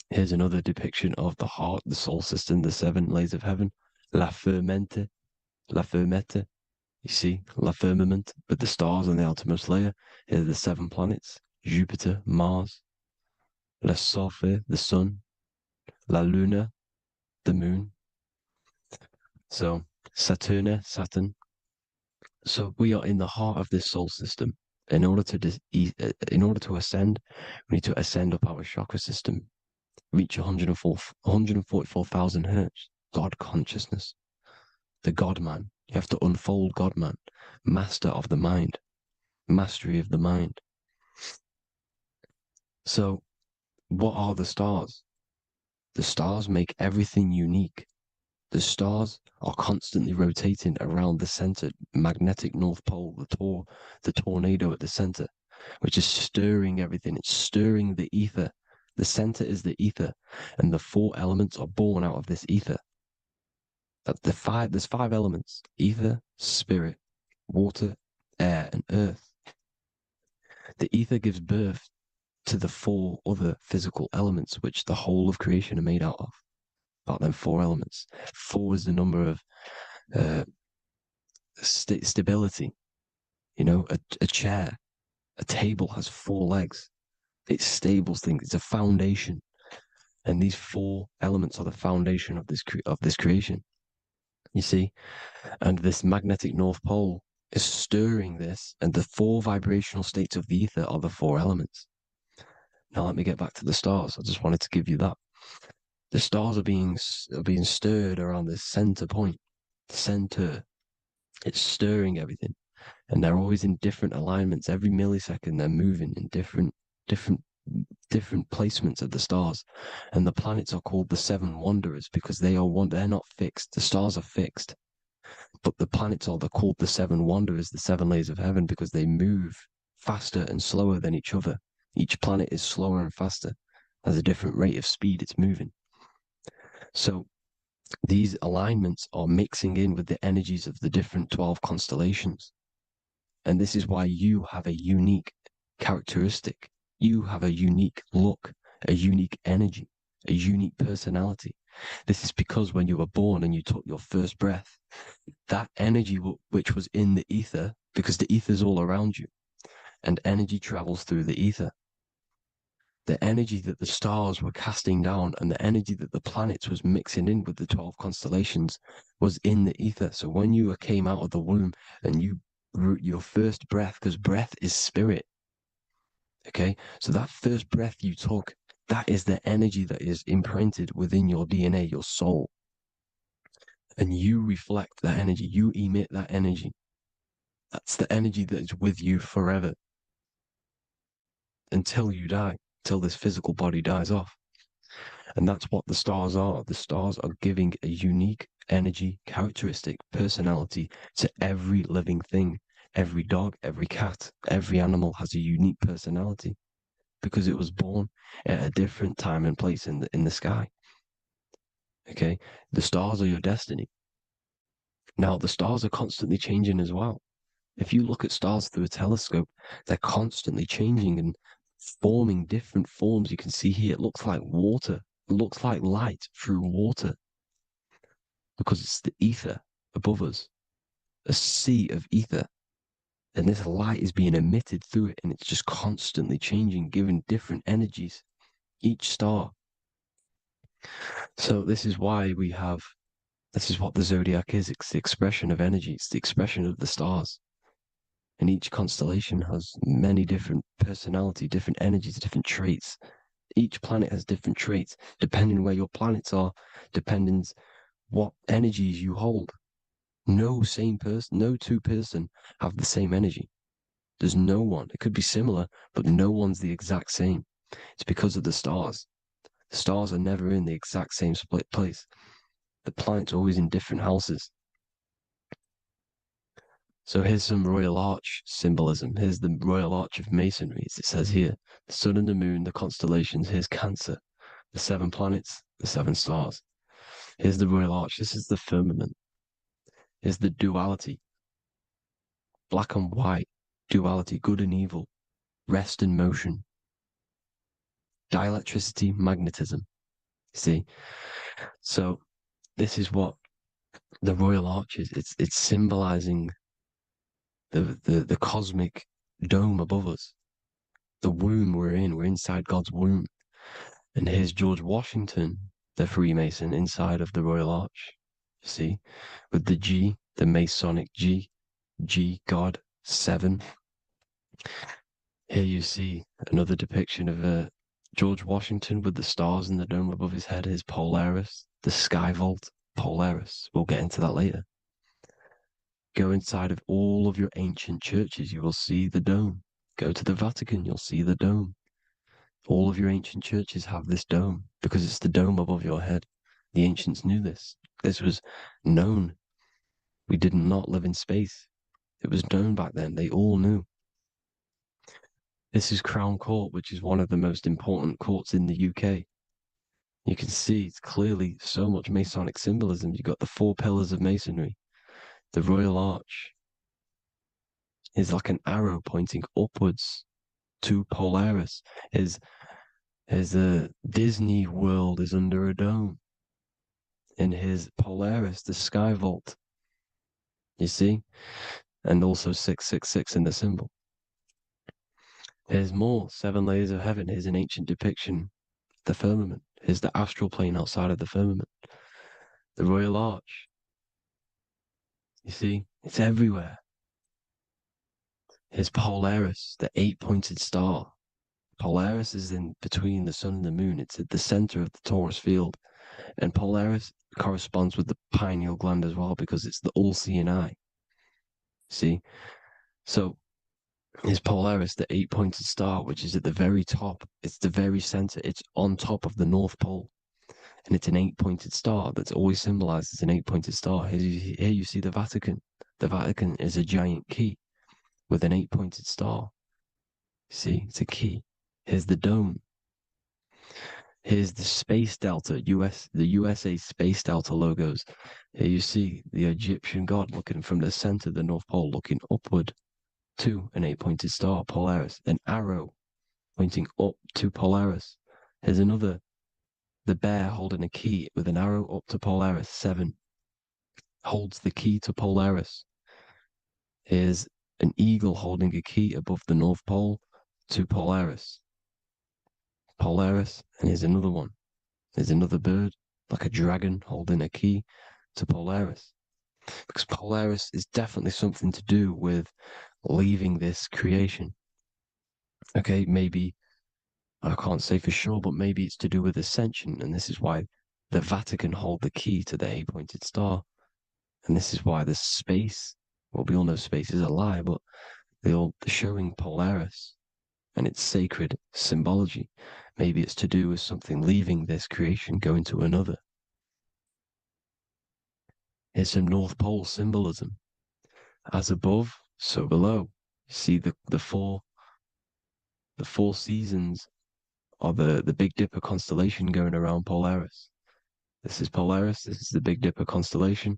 Here's another depiction of the heart, the soul system, the 7 layers of heaven. La fermete. You see, la firmament, with the stars on the outermost layer. Here are the 7 planets: Jupiter, Mars, la Sophie, the sun, la Luna, the moon. So Saturn. So we are in the heart of this soul system. In order to ascend, we need to ascend up our chakra system, reach 144,000 hertz, God consciousness, the God man. You have to unfold God man, master of the mind, mastery of the mind. So, what are the stars? The stars make everything unique. The stars are constantly rotating around the center, magnetic North Pole, the tornado at the center, which is stirring everything. It's stirring the ether. The center is the ether, and the four elements are born out of this ether. There's five elements: ether, spirit, water, air, and earth. The ether gives birth to the four other physical elements, which the whole of creation are made out of. About them four elements. Four is the number of stability. You know, a chair, a table has four legs. It stables things. It's a foundation, and these four elements are the foundation of this creation. You see, and this magnetic North Pole is stirring this, and the four vibrational states of the ether are the four elements. Now let me get back to the stars. I just wanted to give you that. The stars are being stirred around this center point, center. It's stirring everything, and they're always in different alignments. Every millisecond, they're moving in different placements of the stars. And the planets are called the seven wanderers because they're not fixed. The stars are fixed, but the planets are called the seven wanderers, the seven layers of heaven, because they move faster and slower than each other. Each planet is slower and faster, has a different rate of speed it's moving. So these alignments are mixing in with the energies of the different 12 constellations. And this is why you have a unique characteristic. You have a unique look, a unique energy, a unique personality. This is because when you were born and you took your first breath, that energy which was in the ether, because the ether is all around you, and energy travels through the ether. The energy that the stars were casting down and the energy that the planets was mixing in with the 12 constellations was in the ether. So when you came out of the womb and your first breath, because breath is spirit, okay? So that first breath you took, that is the energy that is imprinted within your DNA, your soul. And you reflect that energy, you emit that energy. That's the energy that is with you forever until you die. Till this physical body dies off. And that's what the stars are. The stars are giving a unique energy, characteristic, personality to every living thing. Every dog, every cat, every animal has a unique personality because it was born at a different time and place in the sky. Okay? The stars are your destiny. Now, the stars are constantly changing as well. If you look at stars through a telescope, they're constantly changing and forming different forms. You can see here, it looks like water. It looks like light through water because it's the ether above us, a sea of ether. And this light is being emitted through it, and it's just constantly changing, giving different energies, each star. So this is why this is what the Zodiac is. It's the expression of energy. It's the expression of the stars. And each constellation has many different personality, different energies, different traits. Each planet has different traits, depending where your planets are, depending what energies you hold. No two person have the same energy. There's no one. It could be similar, but no one's the exact same. It's because of the stars. The stars are never in the exact same split place. The planets are always in different houses. So here's some Royal Arch symbolism. Here's the Royal Arch of Masonry, as it says here. The sun and the moon, the constellations. Here's Cancer, the seven planets, the seven stars. Here's the Royal Arch. This is the firmament. Here's the duality. Black and white, duality, good and evil, rest and motion. Dielectricity, magnetism. See? So this is what the Royal Arch is. It's symbolizing the cosmic dome above us. The womb we're in. We're inside God's womb. And here's George Washington, the Freemason, inside of the Royal Arch. You see? With the G, the Masonic G, God, 7. Here you see another depiction of George Washington with the stars in the dome above his head, his Polaris, the sky vault, Polaris. We'll get into that later. Go inside of all of your ancient churches, you will see the dome. Go to the Vatican, you'll see the dome. All of your ancient churches have this dome because it's the dome above your head. The ancients knew this. This was known. We did not live in space. It was known back then. They all knew. This is Crown Court, which is one of the most important courts in the UK. You can see it's clearly so much Masonic symbolism. You've got the 4 pillars of Masonry. The Royal Arch is like an arrow pointing upwards to Polaris. His Disney World is under a dome. In his Polaris, the sky vault. You see? And also 666 in the symbol. Here's more 7 layers of heaven. Here's an ancient depiction. The firmament. Here's the astral plane outside of the firmament. The Royal Arch. You see? It's everywhere. Here's Polaris, the 8-pointed star. Polaris is in between the sun and the moon. It's at the center of the Taurus field. And Polaris corresponds with the pineal gland as well because it's the all-seeing eye. See? So, is Polaris, the 8-pointed star, which is at the very top. It's the very center. It's on top of the North Pole. And it's an 8-pointed star that's always symbolized as an 8-pointed star. Here you see the Vatican. The Vatican is a giant key with an 8-pointed star. See, it's a key. Here's the dome. Here's the Space Delta, the USA Space Delta logos. Here you see the Egyptian god looking from the center of the North Pole, looking upward to an 8-pointed star, Polaris. An arrow pointing up to Polaris. Here's another, the bear holding a key with an arrow up to Polaris. 7 holds the key to Polaris. Here's an eagle holding a key above the North Pole to Polaris. Polaris, and here's another one. There's another bird, like a dragon, holding a key to Polaris. Because Polaris is definitely something to do with leaving this creation. Okay, maybe, I can't say for sure, but maybe it's to do with ascension, and this is why the Vatican hold the key to the 8-pointed star. And this is why the space, well, we all know space is a lie, but they're showing Polaris and its sacred symbology. Maybe it's to do with something leaving this creation, going to another. Here's some North Pole symbolism. As above, so below. See the four seasons of the Big Dipper constellation going around Polaris. This is Polaris, this is the Big Dipper constellation,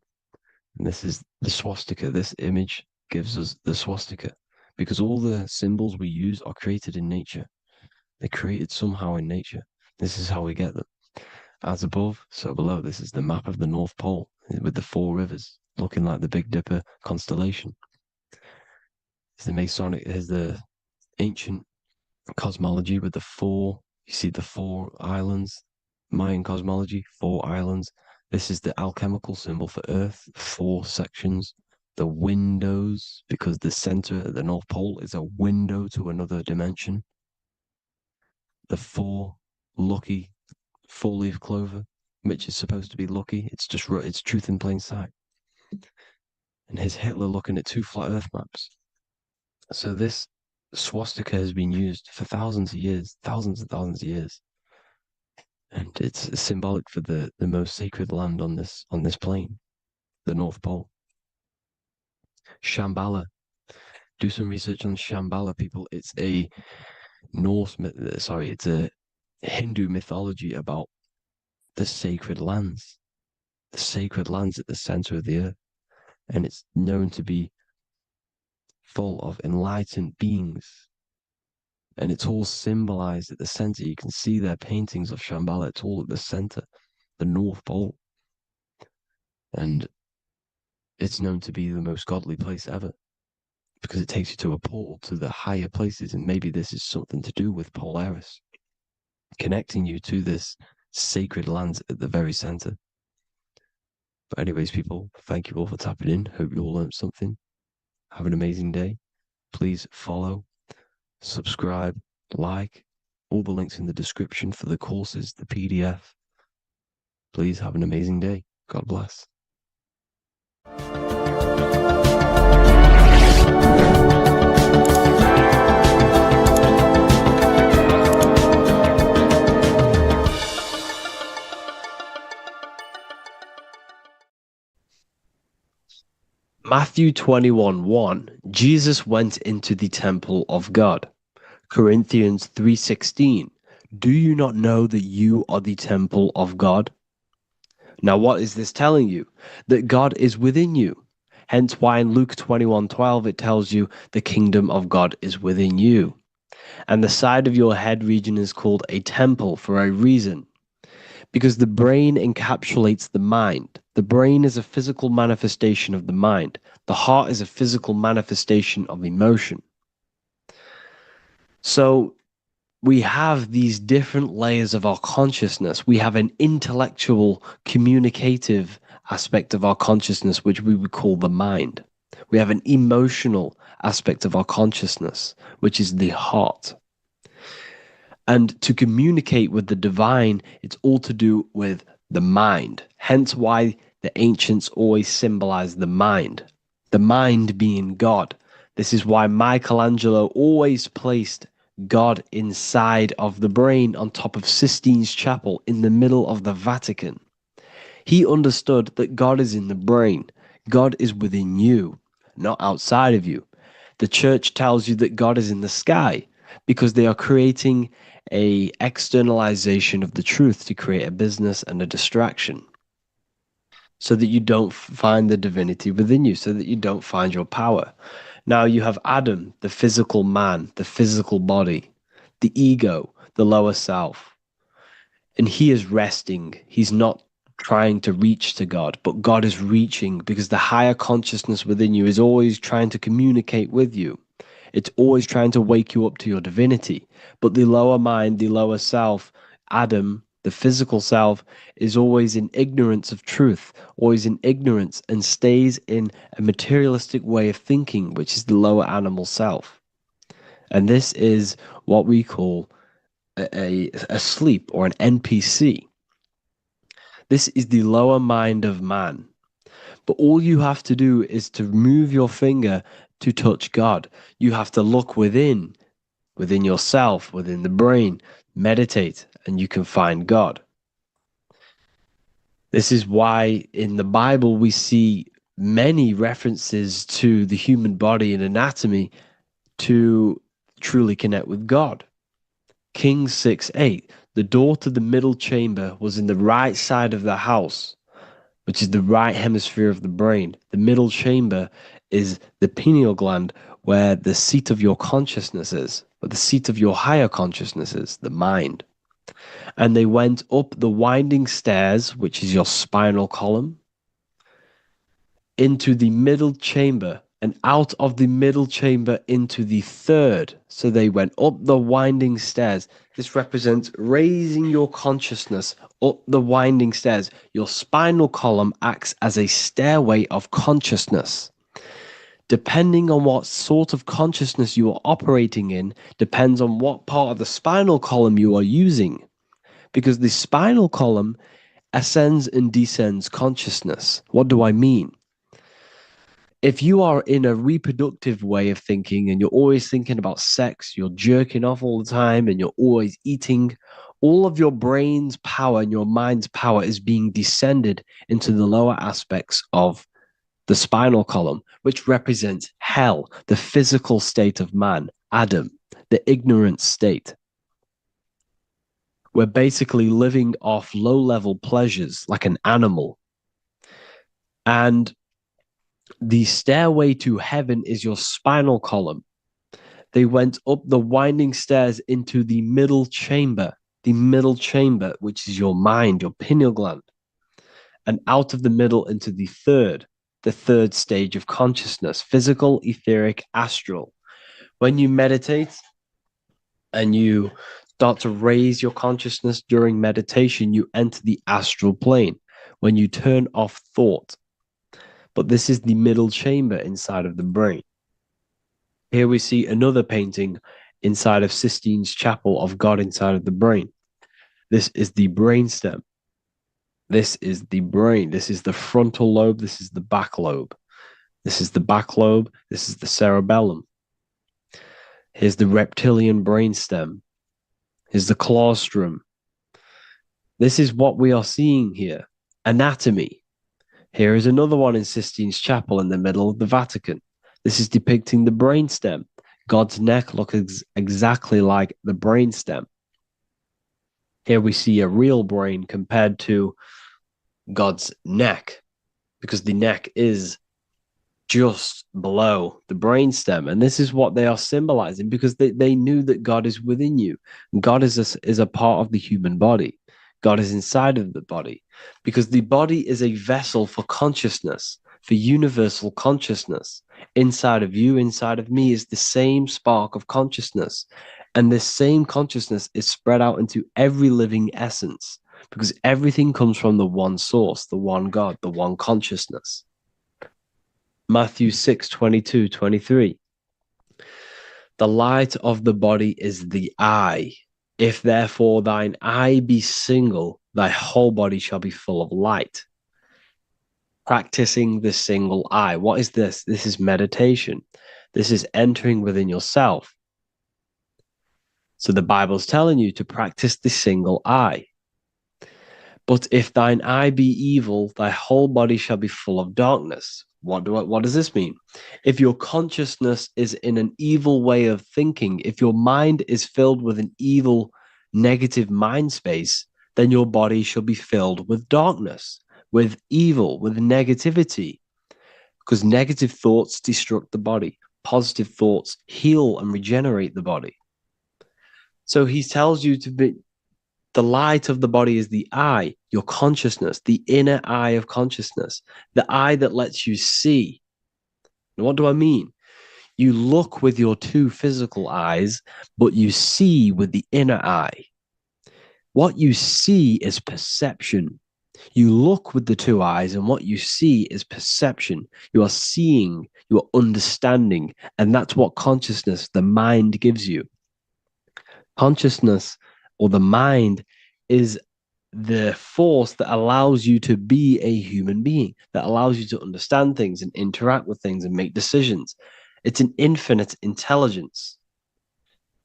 and this is the swastika. This image gives us the swastika, because all the symbols we use are created in nature. They're created somehow in nature. This is how we get them. As above, so below. This is the map of the North Pole with the 4 rivers, looking like the Big Dipper constellation. It's the Masonic, there's the ancient cosmology with the 4, you see the 4 islands, Mayan cosmology, 4 islands. This is the alchemical symbol for Earth, 4 sections. The windows, because the center of the North Pole is a window to another dimension. The 4 lucky 4-leaf clover, which is supposed to be lucky. It's just, it's truth in plain sight. And here's Hitler looking at 2 flat Earth maps. So this swastika has been used for thousands of years, thousands and thousands of years. And it's symbolic for the most sacred land on this plane, the North Pole. Shambhala. Do some research on Shambhala, people. It's a it's a Hindu mythology about the sacred lands at the center of the earth. And it's known to be full of enlightened beings. And it's all symbolized at the center. You can see their paintings of Shambhala. It's all at the center, the North Pole. And it's known to be the most godly place ever, because it takes you to a portal to the higher places. And maybe this is something to do with Polaris, connecting you to this sacred land at the very center. But anyways, people, thank you all for tapping in. Hope you all learned something. Have an amazing day. Please follow, subscribe, like, all the links in the description for the courses, the PDF. Please have an amazing day. God bless. Matthew 21:1, Jesus went into the temple of God. Corinthians 3:16, do you not know that you are the temple of God? Now, what is this telling you? That God is within you. Hence why in Luke 21:12 it tells you the kingdom of God is within you. And the side of your head region is called a temple for a reason. Because the brain encapsulates the mind. The brain is a physical manifestation of the mind. The heart is a physical manifestation of emotion. So we have these different layers of our consciousness. We have an intellectual, communicative aspect of our consciousness, which we would call the mind. We have an emotional aspect of our consciousness, which is the heart. And to communicate with the divine, it's all to do with the mind. Hence why the ancients always symbolize the mind being God. This is why Michelangelo always placed God inside of the brain on top of Sistine Chapel in the middle of the Vatican. He understood that God is in the brain. God is within you, not outside of you. The church tells you that God is in the sky because they are creating a externalization of the truth to create a business and a distraction so that you don't find the divinity within you, so that you don't find your power. Now you have Adam, the physical man, the physical body, the ego, the lower self, and he is resting. He's not trying to reach to God, but God is reaching because the higher consciousness within you is always trying to communicate with you. It's always trying to wake you up to your divinity. But the lower mind, the lower self, Adam, the physical self, is always in ignorance of truth, always in ignorance, and stays in a materialistic way of thinking, which is the lower animal self. And this is what we call a sleep or an NPC. This is the lower mind of man. But all you have to do is to move your finger to touch God. You have to look within yourself, within the brain, meditate, and you can find God. This is why in the Bible we see many references to the human body and anatomy to truly connect with God. Kings 6:8, the door to the middle chamber was in the right side of the house, which is the right hemisphere of the brain. The middle chamber is the pineal gland, where the seat of your consciousness is, or the seat of your higher consciousness is, the mind. And they went up the winding stairs, which is your spinal column, into the middle chamber, and out of the middle chamber into the third. So they went up the winding stairs. This represents raising your consciousness up the winding stairs. Your spinal column acts as a stairway of consciousness. Depending on what sort of consciousness you are operating in, depends on what part of the spinal column you are using. Because the spinal column ascends and descends consciousness. What do I mean? If you are in a reproductive way of thinking and you're always thinking about sex, you're jerking off all the time and you're always eating, all of your brain's power and your mind's power is being descended into the lower aspects of the spinal column, which represents hell, the physical state of man, Adam, the ignorant state. We're basically living off low-level pleasures like an animal. And the stairway to heaven is your spinal column. They went up the winding stairs into the middle chamber, which is your mind, your pineal gland, and out of the middle into the third stage of consciousness, physical, etheric, astral. When you meditate and you start to raise your consciousness during meditation, you enter the astral plane when you turn off thought. But this is the middle chamber inside of the brain. Here we see another painting inside of Sistine's chapel of God inside of the brain. This is the brainstem. This is the brain. This is the frontal lobe. This is the back lobe. This is the back lobe. This is the cerebellum. Here's the reptilian brainstem. Here's the claustrum. This is what we are seeing here. Anatomy. Here is another one in Sistine's chapel in the middle of the Vatican. This is depicting the brainstem. God's neck looks exactly like the brainstem. Here we see a real brain compared to God's neck, because the neck is just below the brainstem. And this is what they are symbolizing, because they knew that God is within you. God is a part of the human body. God is inside of the body, because the body is a vessel for consciousness, for universal consciousness. Inside of you, inside of me, is the same spark of consciousness. And this same consciousness is spread out into every living essence, because everything comes from the one source, the one God, the one consciousness. Matthew 6:22-23. The light of the body is the eye. If therefore thine eye be single, thy whole body shall be full of light. Practicing the single eye. What is this? This is meditation. This is entering within yourself. So the Bible's telling you to practice the single eye. But if thine eye be evil, thy whole body shall be full of darkness. What does this mean? If your consciousness is in an evil way of thinking, if your mind is filled with an evil, negative mind space, then your body shall be filled with darkness, with evil, with negativity. Because negative thoughts destruct the body. Positive thoughts heal and regenerate the body. So he tells you to be, the light of the body is the eye, your consciousness, the inner eye of consciousness, the eye that lets you see. And what do I mean? You look with your two physical eyes, but you see with the inner eye. What you see is perception. You look with the two eyes, and what you see is perception. You are seeing, you are understanding, and that's what consciousness, the mind, gives you. Consciousness, or the mind, is the force that allows you to be a human being, that allows you to understand things and interact with things and make decisions. It's an infinite intelligence.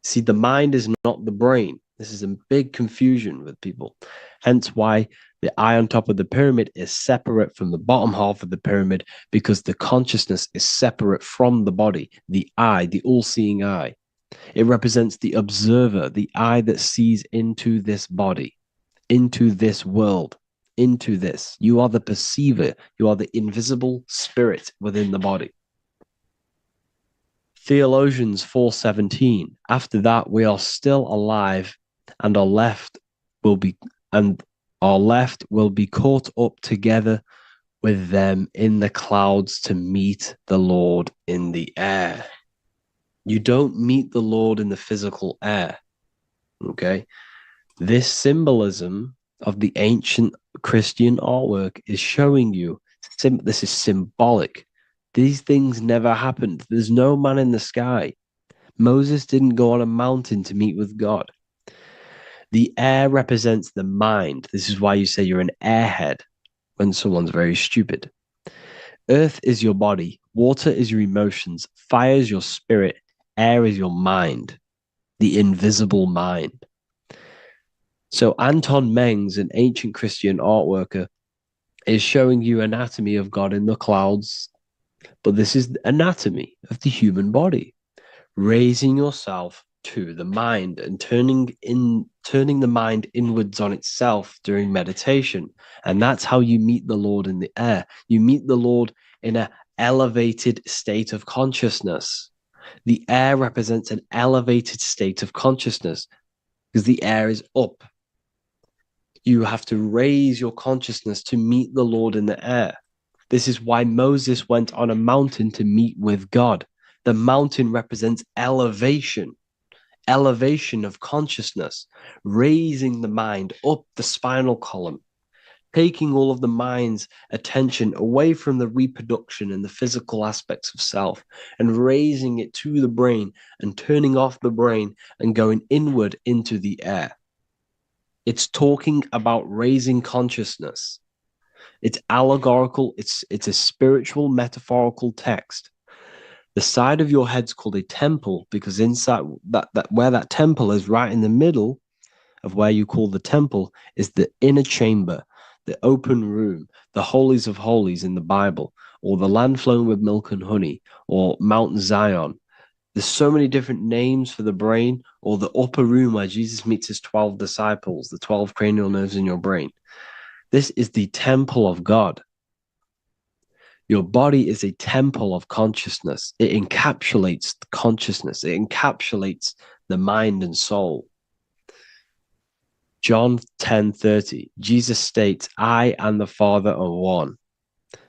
See, the mind is not the brain. This is a big confusion with people. Hence why the eye on top of the pyramid is separate from the bottom half of the pyramid, because the consciousness is separate from the body, the eye, the all-seeing eye. It represents the observer, the eye that sees into this body, into this world, into this. You are the perceiver. You are the invisible spirit within the body. Theologians 4:17. After that, we are still alive, and our left will be caught up together with them in the clouds to meet the Lord in the air. You don't meet the Lord in the physical air. Okay? This symbolism of the ancient Christian artwork is showing you this is symbolic. These things never happened. There's no man in the sky. Moses didn't go on a mountain to meet with God. The air represents the mind. This is why you say you're an airhead when someone's very stupid. Earth is your body. Water is your emotions. Fire is your spirit. Air is your mind, the invisible mind. So Anton Mengs, an ancient Christian art worker, is showing you anatomy of God in the clouds. But this is the anatomy of the human body. Raising yourself to the mind and turning the mind inwards on itself during meditation. And that's how you meet the Lord in the air. You meet the Lord in an elevated state of consciousness. The air represents an elevated state of consciousness because the air is up. You have to raise your consciousness to meet the Lord in the air. This is why Moses went on a mountain to meet with God. The mountain represents elevation of consciousness, raising the mind up the spinal column taking all of the mind's attention away from the reproduction and the physical aspects of self and raising it to the brain and turning off the brain and going inward into the air. It's talking about raising consciousness. It's allegorical. It's a spiritual, metaphorical text. The side of your head's called a temple because inside that where that temple is, right in the middle of where you call the temple, is the inner chamber, the open room, the holies of holies in the Bible, or the land flowing with milk and honey, or Mount Zion. There's so many different names for the brain, or the upper room where Jesus meets his 12 disciples, the 12 cranial nerves in your brain. This is the temple of God. Your body is a temple of consciousness. It encapsulates the consciousness. It encapsulates the mind and soul. John 10:30, Jesus states, I and the Father are one.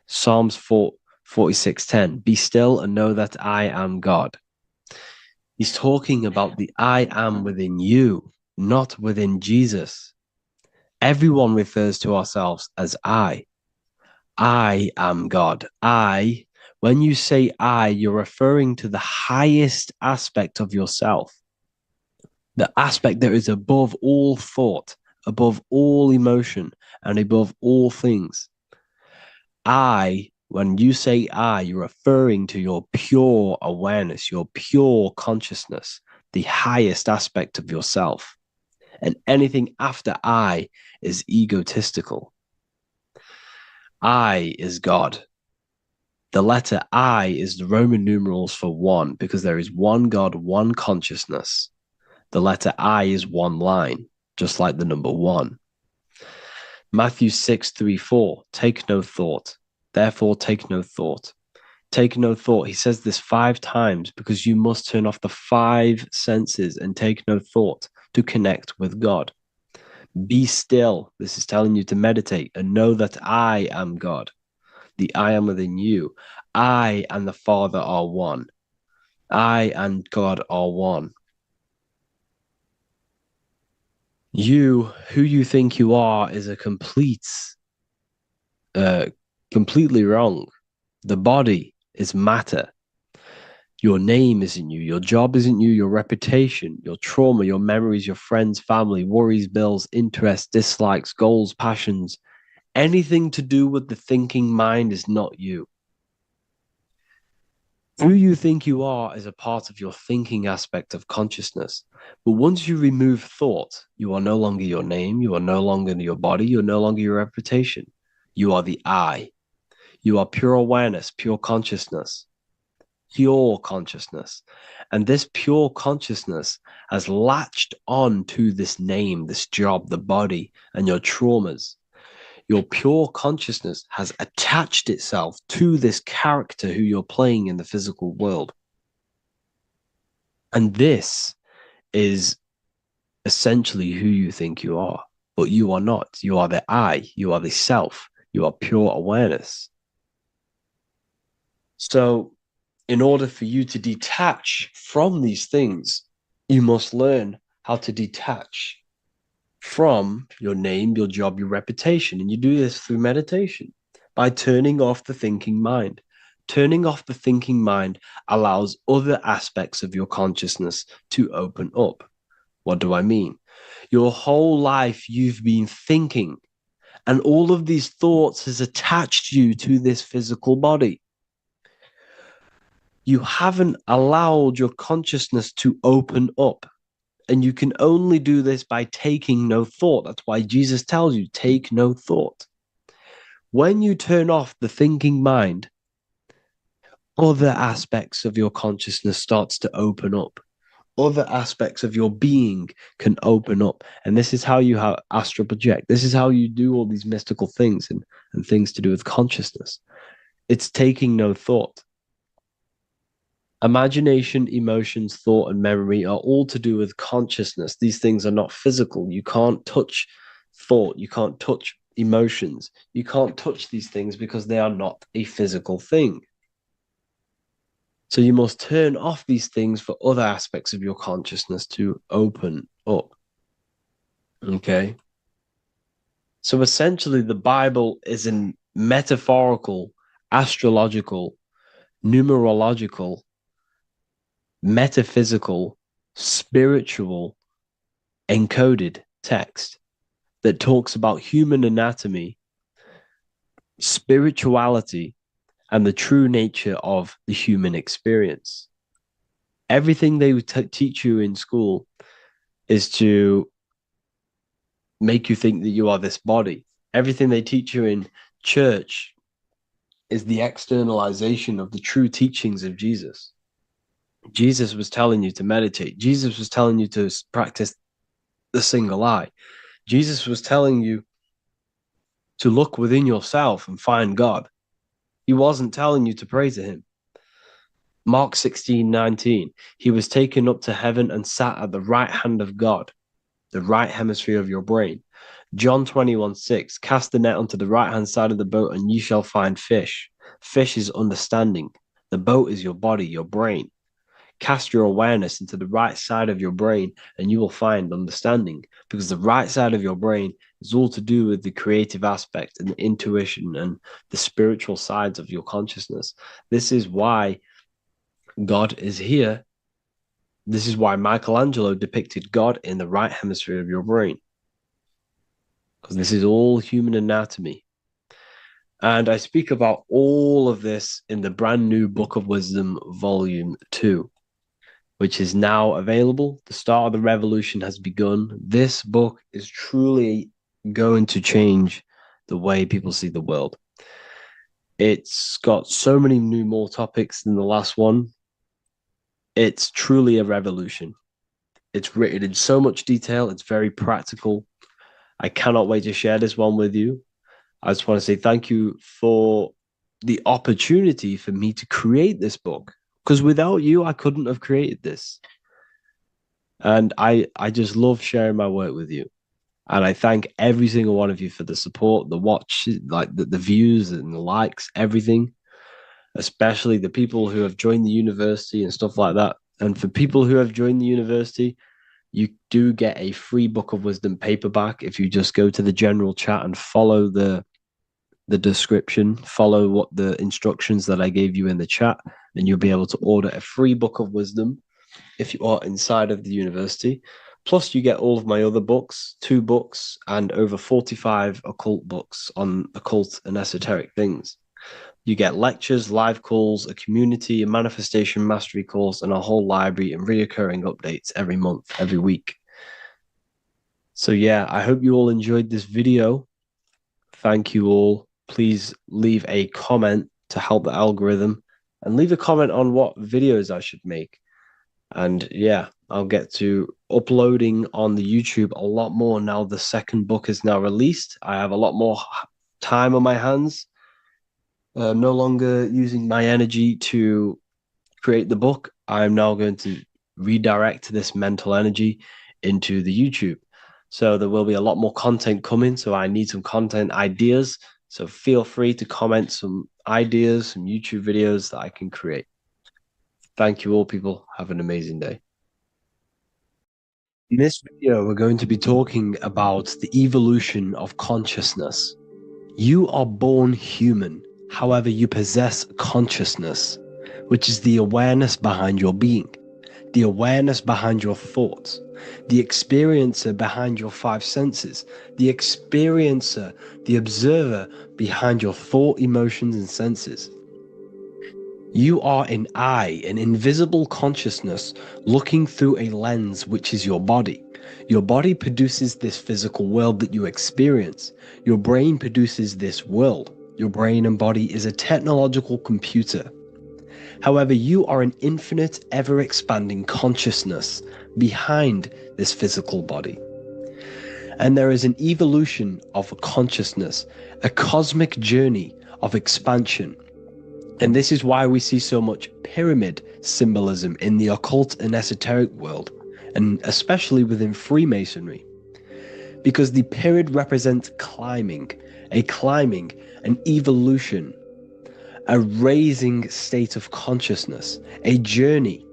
Psalms 46:10, be still and know that I am God. He's talking about the I am within you, not within Jesus. Everyone refers to ourselves as I. I am God. When you say I, you're referring to the highest aspect of yourself. The aspect that is above all thought, above all emotion, and above all things. When you say I, you're referring to your pure awareness, your pure consciousness, the highest aspect of yourself. And anything after I is egotistical. I is God. The letter I is the Roman numerals for one, because there is one God, one consciousness. The letter I is one line, just like the number one. Matthew 6:3-4, take no thought. Therefore, take no thought. Take no thought. He says this 5 times because you must turn off the 5 senses and take no thought to connect with God. Be still. This is telling you to meditate and know that I am God. The I am within you. I and the Father are one. I and God are one. You, who you think you are, is a completely wrong. The body is matter. Your name isn't you. Your job isn't you. Your reputation, your trauma, your memories, your friends, family, worries, bills, interests, dislikes, goals, passions. Anything to do with the thinking mind is not you. Who you think you are is a part of your thinking aspect of consciousness. But once you remove thought, you are no longer your name. You are no longer your body. You're no longer your reputation. You are the I. You are pure awareness, pure consciousness. Pure consciousness. And this pure consciousness has latched on to this name, this job, the body, and your traumas. Your pure consciousness has attached itself to this character who you're playing in the physical world. And this is essentially who you think you are, but you are not. You are the I, you are the self, you are pure awareness. So in order for you to detach from these things, you must learn how to detach from your name, your job, your reputation. And you do this through meditation by turning off the thinking mind. Turning off the thinking mind allows other aspects of your consciousness to open up. What do I mean? Your whole life you've been thinking, and all of these thoughts has attached you to this physical body. You haven't allowed your consciousness to open up. And you can only do this by taking no thought. That's why Jesus tells you, take no thought. When you turn off the thinking mind, other aspects of your consciousness starts to open up. Other aspects of your being can open up. And this is how you astral project. This is how you do all these mystical things and things to do with consciousness. It's taking no thought. Imagination, emotions, thought, and memory are all to do with consciousness. These things are not physical. You can't touch thought. You can't touch emotions. You can't touch these things because they are not a physical thing. So you must turn off these things for other aspects of your consciousness to open up. Okay? So essentially, the Bible is a metaphorical, astrological, numerological, metaphysical, spiritual, encoded text that talks about human anatomy, spirituality, and the true nature of the human experience. Everything they would teach you in school is to make you think that you are this body. Everything they teach you in church is the externalization of the true teachings of Jesus. Jesus was telling you to meditate. Jesus was telling you to practice the single eye. Jesus was telling you to look within yourself and find God. He wasn't telling you to pray to him. Mark 16:19, he was taken up to heaven and sat at the right hand of God, the right hemisphere of your brain. John 21:6, cast the net onto the right-hand side of the boat and ye shall find fish. Fish is understanding. The boat is your body, your brain. Cast your awareness into the right side of your brain and you will find understanding, because the right side of your brain is all to do with the creative aspect and the intuition and the spiritual sides of your consciousness. This is why God is here. This is why Michelangelo depicted God in the right hemisphere of your brain, because this is all human anatomy. And I speak about all of this in the brand new Book of Wisdom, Volume 2, which is now available. The start of the revolution has begun. This book is truly going to change the way people see the world. It's got so many more topics than the last one. It's truly a revolution. It's written in so much detail. It's very practical. I cannot wait to share this one with you. I just want to say thank you for the opportunity for me to create this book, because without you, I couldn't have created this. And I just love sharing my work with you. And I thank every single one of you for the support, the watch, like the views and the likes, everything, especially the people who have joined the university and stuff like that. And for people who have joined the university, you do get a free Book of Wisdom paperback if you just go to the general chat and follow the description, follow what the instructions that I gave you in the chat, and you'll be able to order a free Book of Wisdom if you are inside of the university. Plus, you get all of my other books, 2 books, and over 45 occult books on occult and esoteric things. You get lectures, live calls, a community, a manifestation mastery course, and a whole library and reoccurring updates every month, every week. So yeah, I hope you all enjoyed this video. Thank you all. Please leave a comment to help the algorithm, and leave a comment on what videos I should make. And yeah, I'll get to uploading on the YouTube a lot more now. The second book is now released. I have a lot more time on my hands. No longer using my energy to create the book. I'm now going to redirect this mental energy into the YouTube. So there will be a lot more content coming. So I need some content ideas. So feel free to comment some ideas, some YouTube videos that I can create. Thank you all, people. Have an amazing day. In this video, we're going to be talking about the evolution of consciousness. You are born human. However, you possess consciousness, which is the awareness behind your being, the awareness behind your thoughts, the experiencer behind your 5 senses, the experiencer, the observer behind your thought, emotions, and senses. You are an eye, an invisible consciousness looking through a lens, which is your body. Your body produces this physical world that you experience. Your brain produces this world. Your brain and body is a technological computer. However, you are an infinite, ever-expanding consciousness behind this physical body. And there is an evolution of consciousness, a cosmic journey of expansion. And this is why we see so much pyramid symbolism in the occult and esoteric world, and especially within Freemasonry. Because the pyramid represents climbing, an evolution, a raising state of consciousness, a journey.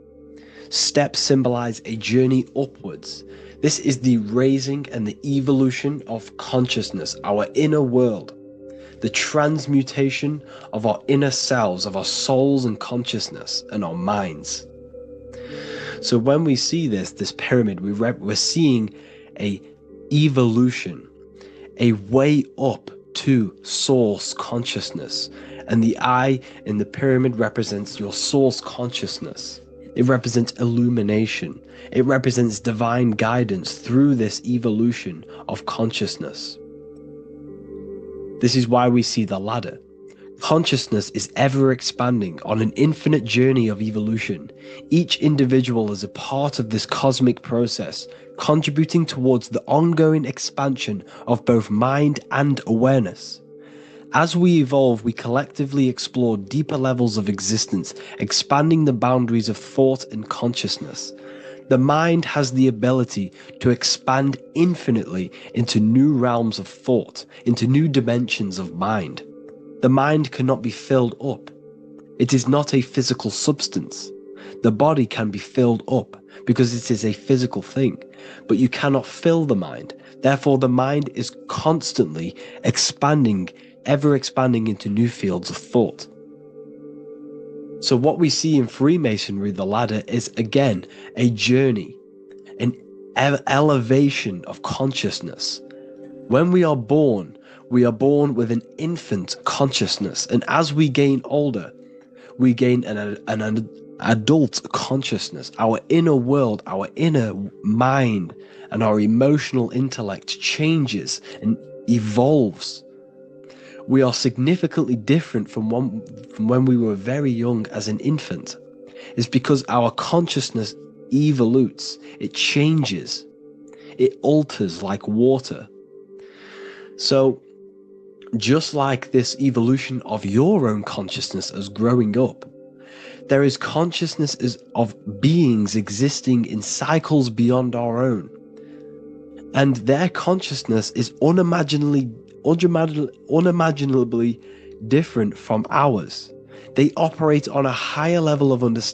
Steps symbolize a journey upwards. This is the raising and the evolution of consciousness, our inner world, the transmutation of our inner selves, of our souls and consciousness and our minds. So when we see this pyramid, we're seeing a evolution, a way up to source consciousness. And the eye in the pyramid represents your source consciousness. It represents illumination. It represents divine guidance through this evolution of consciousness. This is why we see the ladder. Consciousness is ever expanding on an infinite journey of evolution. Each individual is a part of this cosmic process, contributing towards the ongoing expansion of both mind and awareness. As we evolve, we collectively explore deeper levels of existence, expanding the boundaries of thought and consciousness. The mind has the ability to expand infinitely into new realms of thought, into new dimensions of mind. The mind cannot be filled up. It is not a physical substance. The body can be filled up because it is a physical thing, but you cannot fill the mind. Therefore, the mind is constantly expanding, ever expanding into new fields of thought. So what we see in Freemasonry, the ladder, is again a journey, an elevation of consciousness. When we are born with an infant consciousness, and as we gain older, we gain an adult consciousness. Our inner world, our inner mind, and our emotional intellect changes and evolves. We are significantly different from when we were very young as an infant. It's because our consciousness evolutes, it changes, it alters like water. So, just like this evolution of your own consciousness as growing up, there is consciousness of beings existing in cycles beyond our own. And their consciousness is unimaginably different from ours. They operate on a higher level of understanding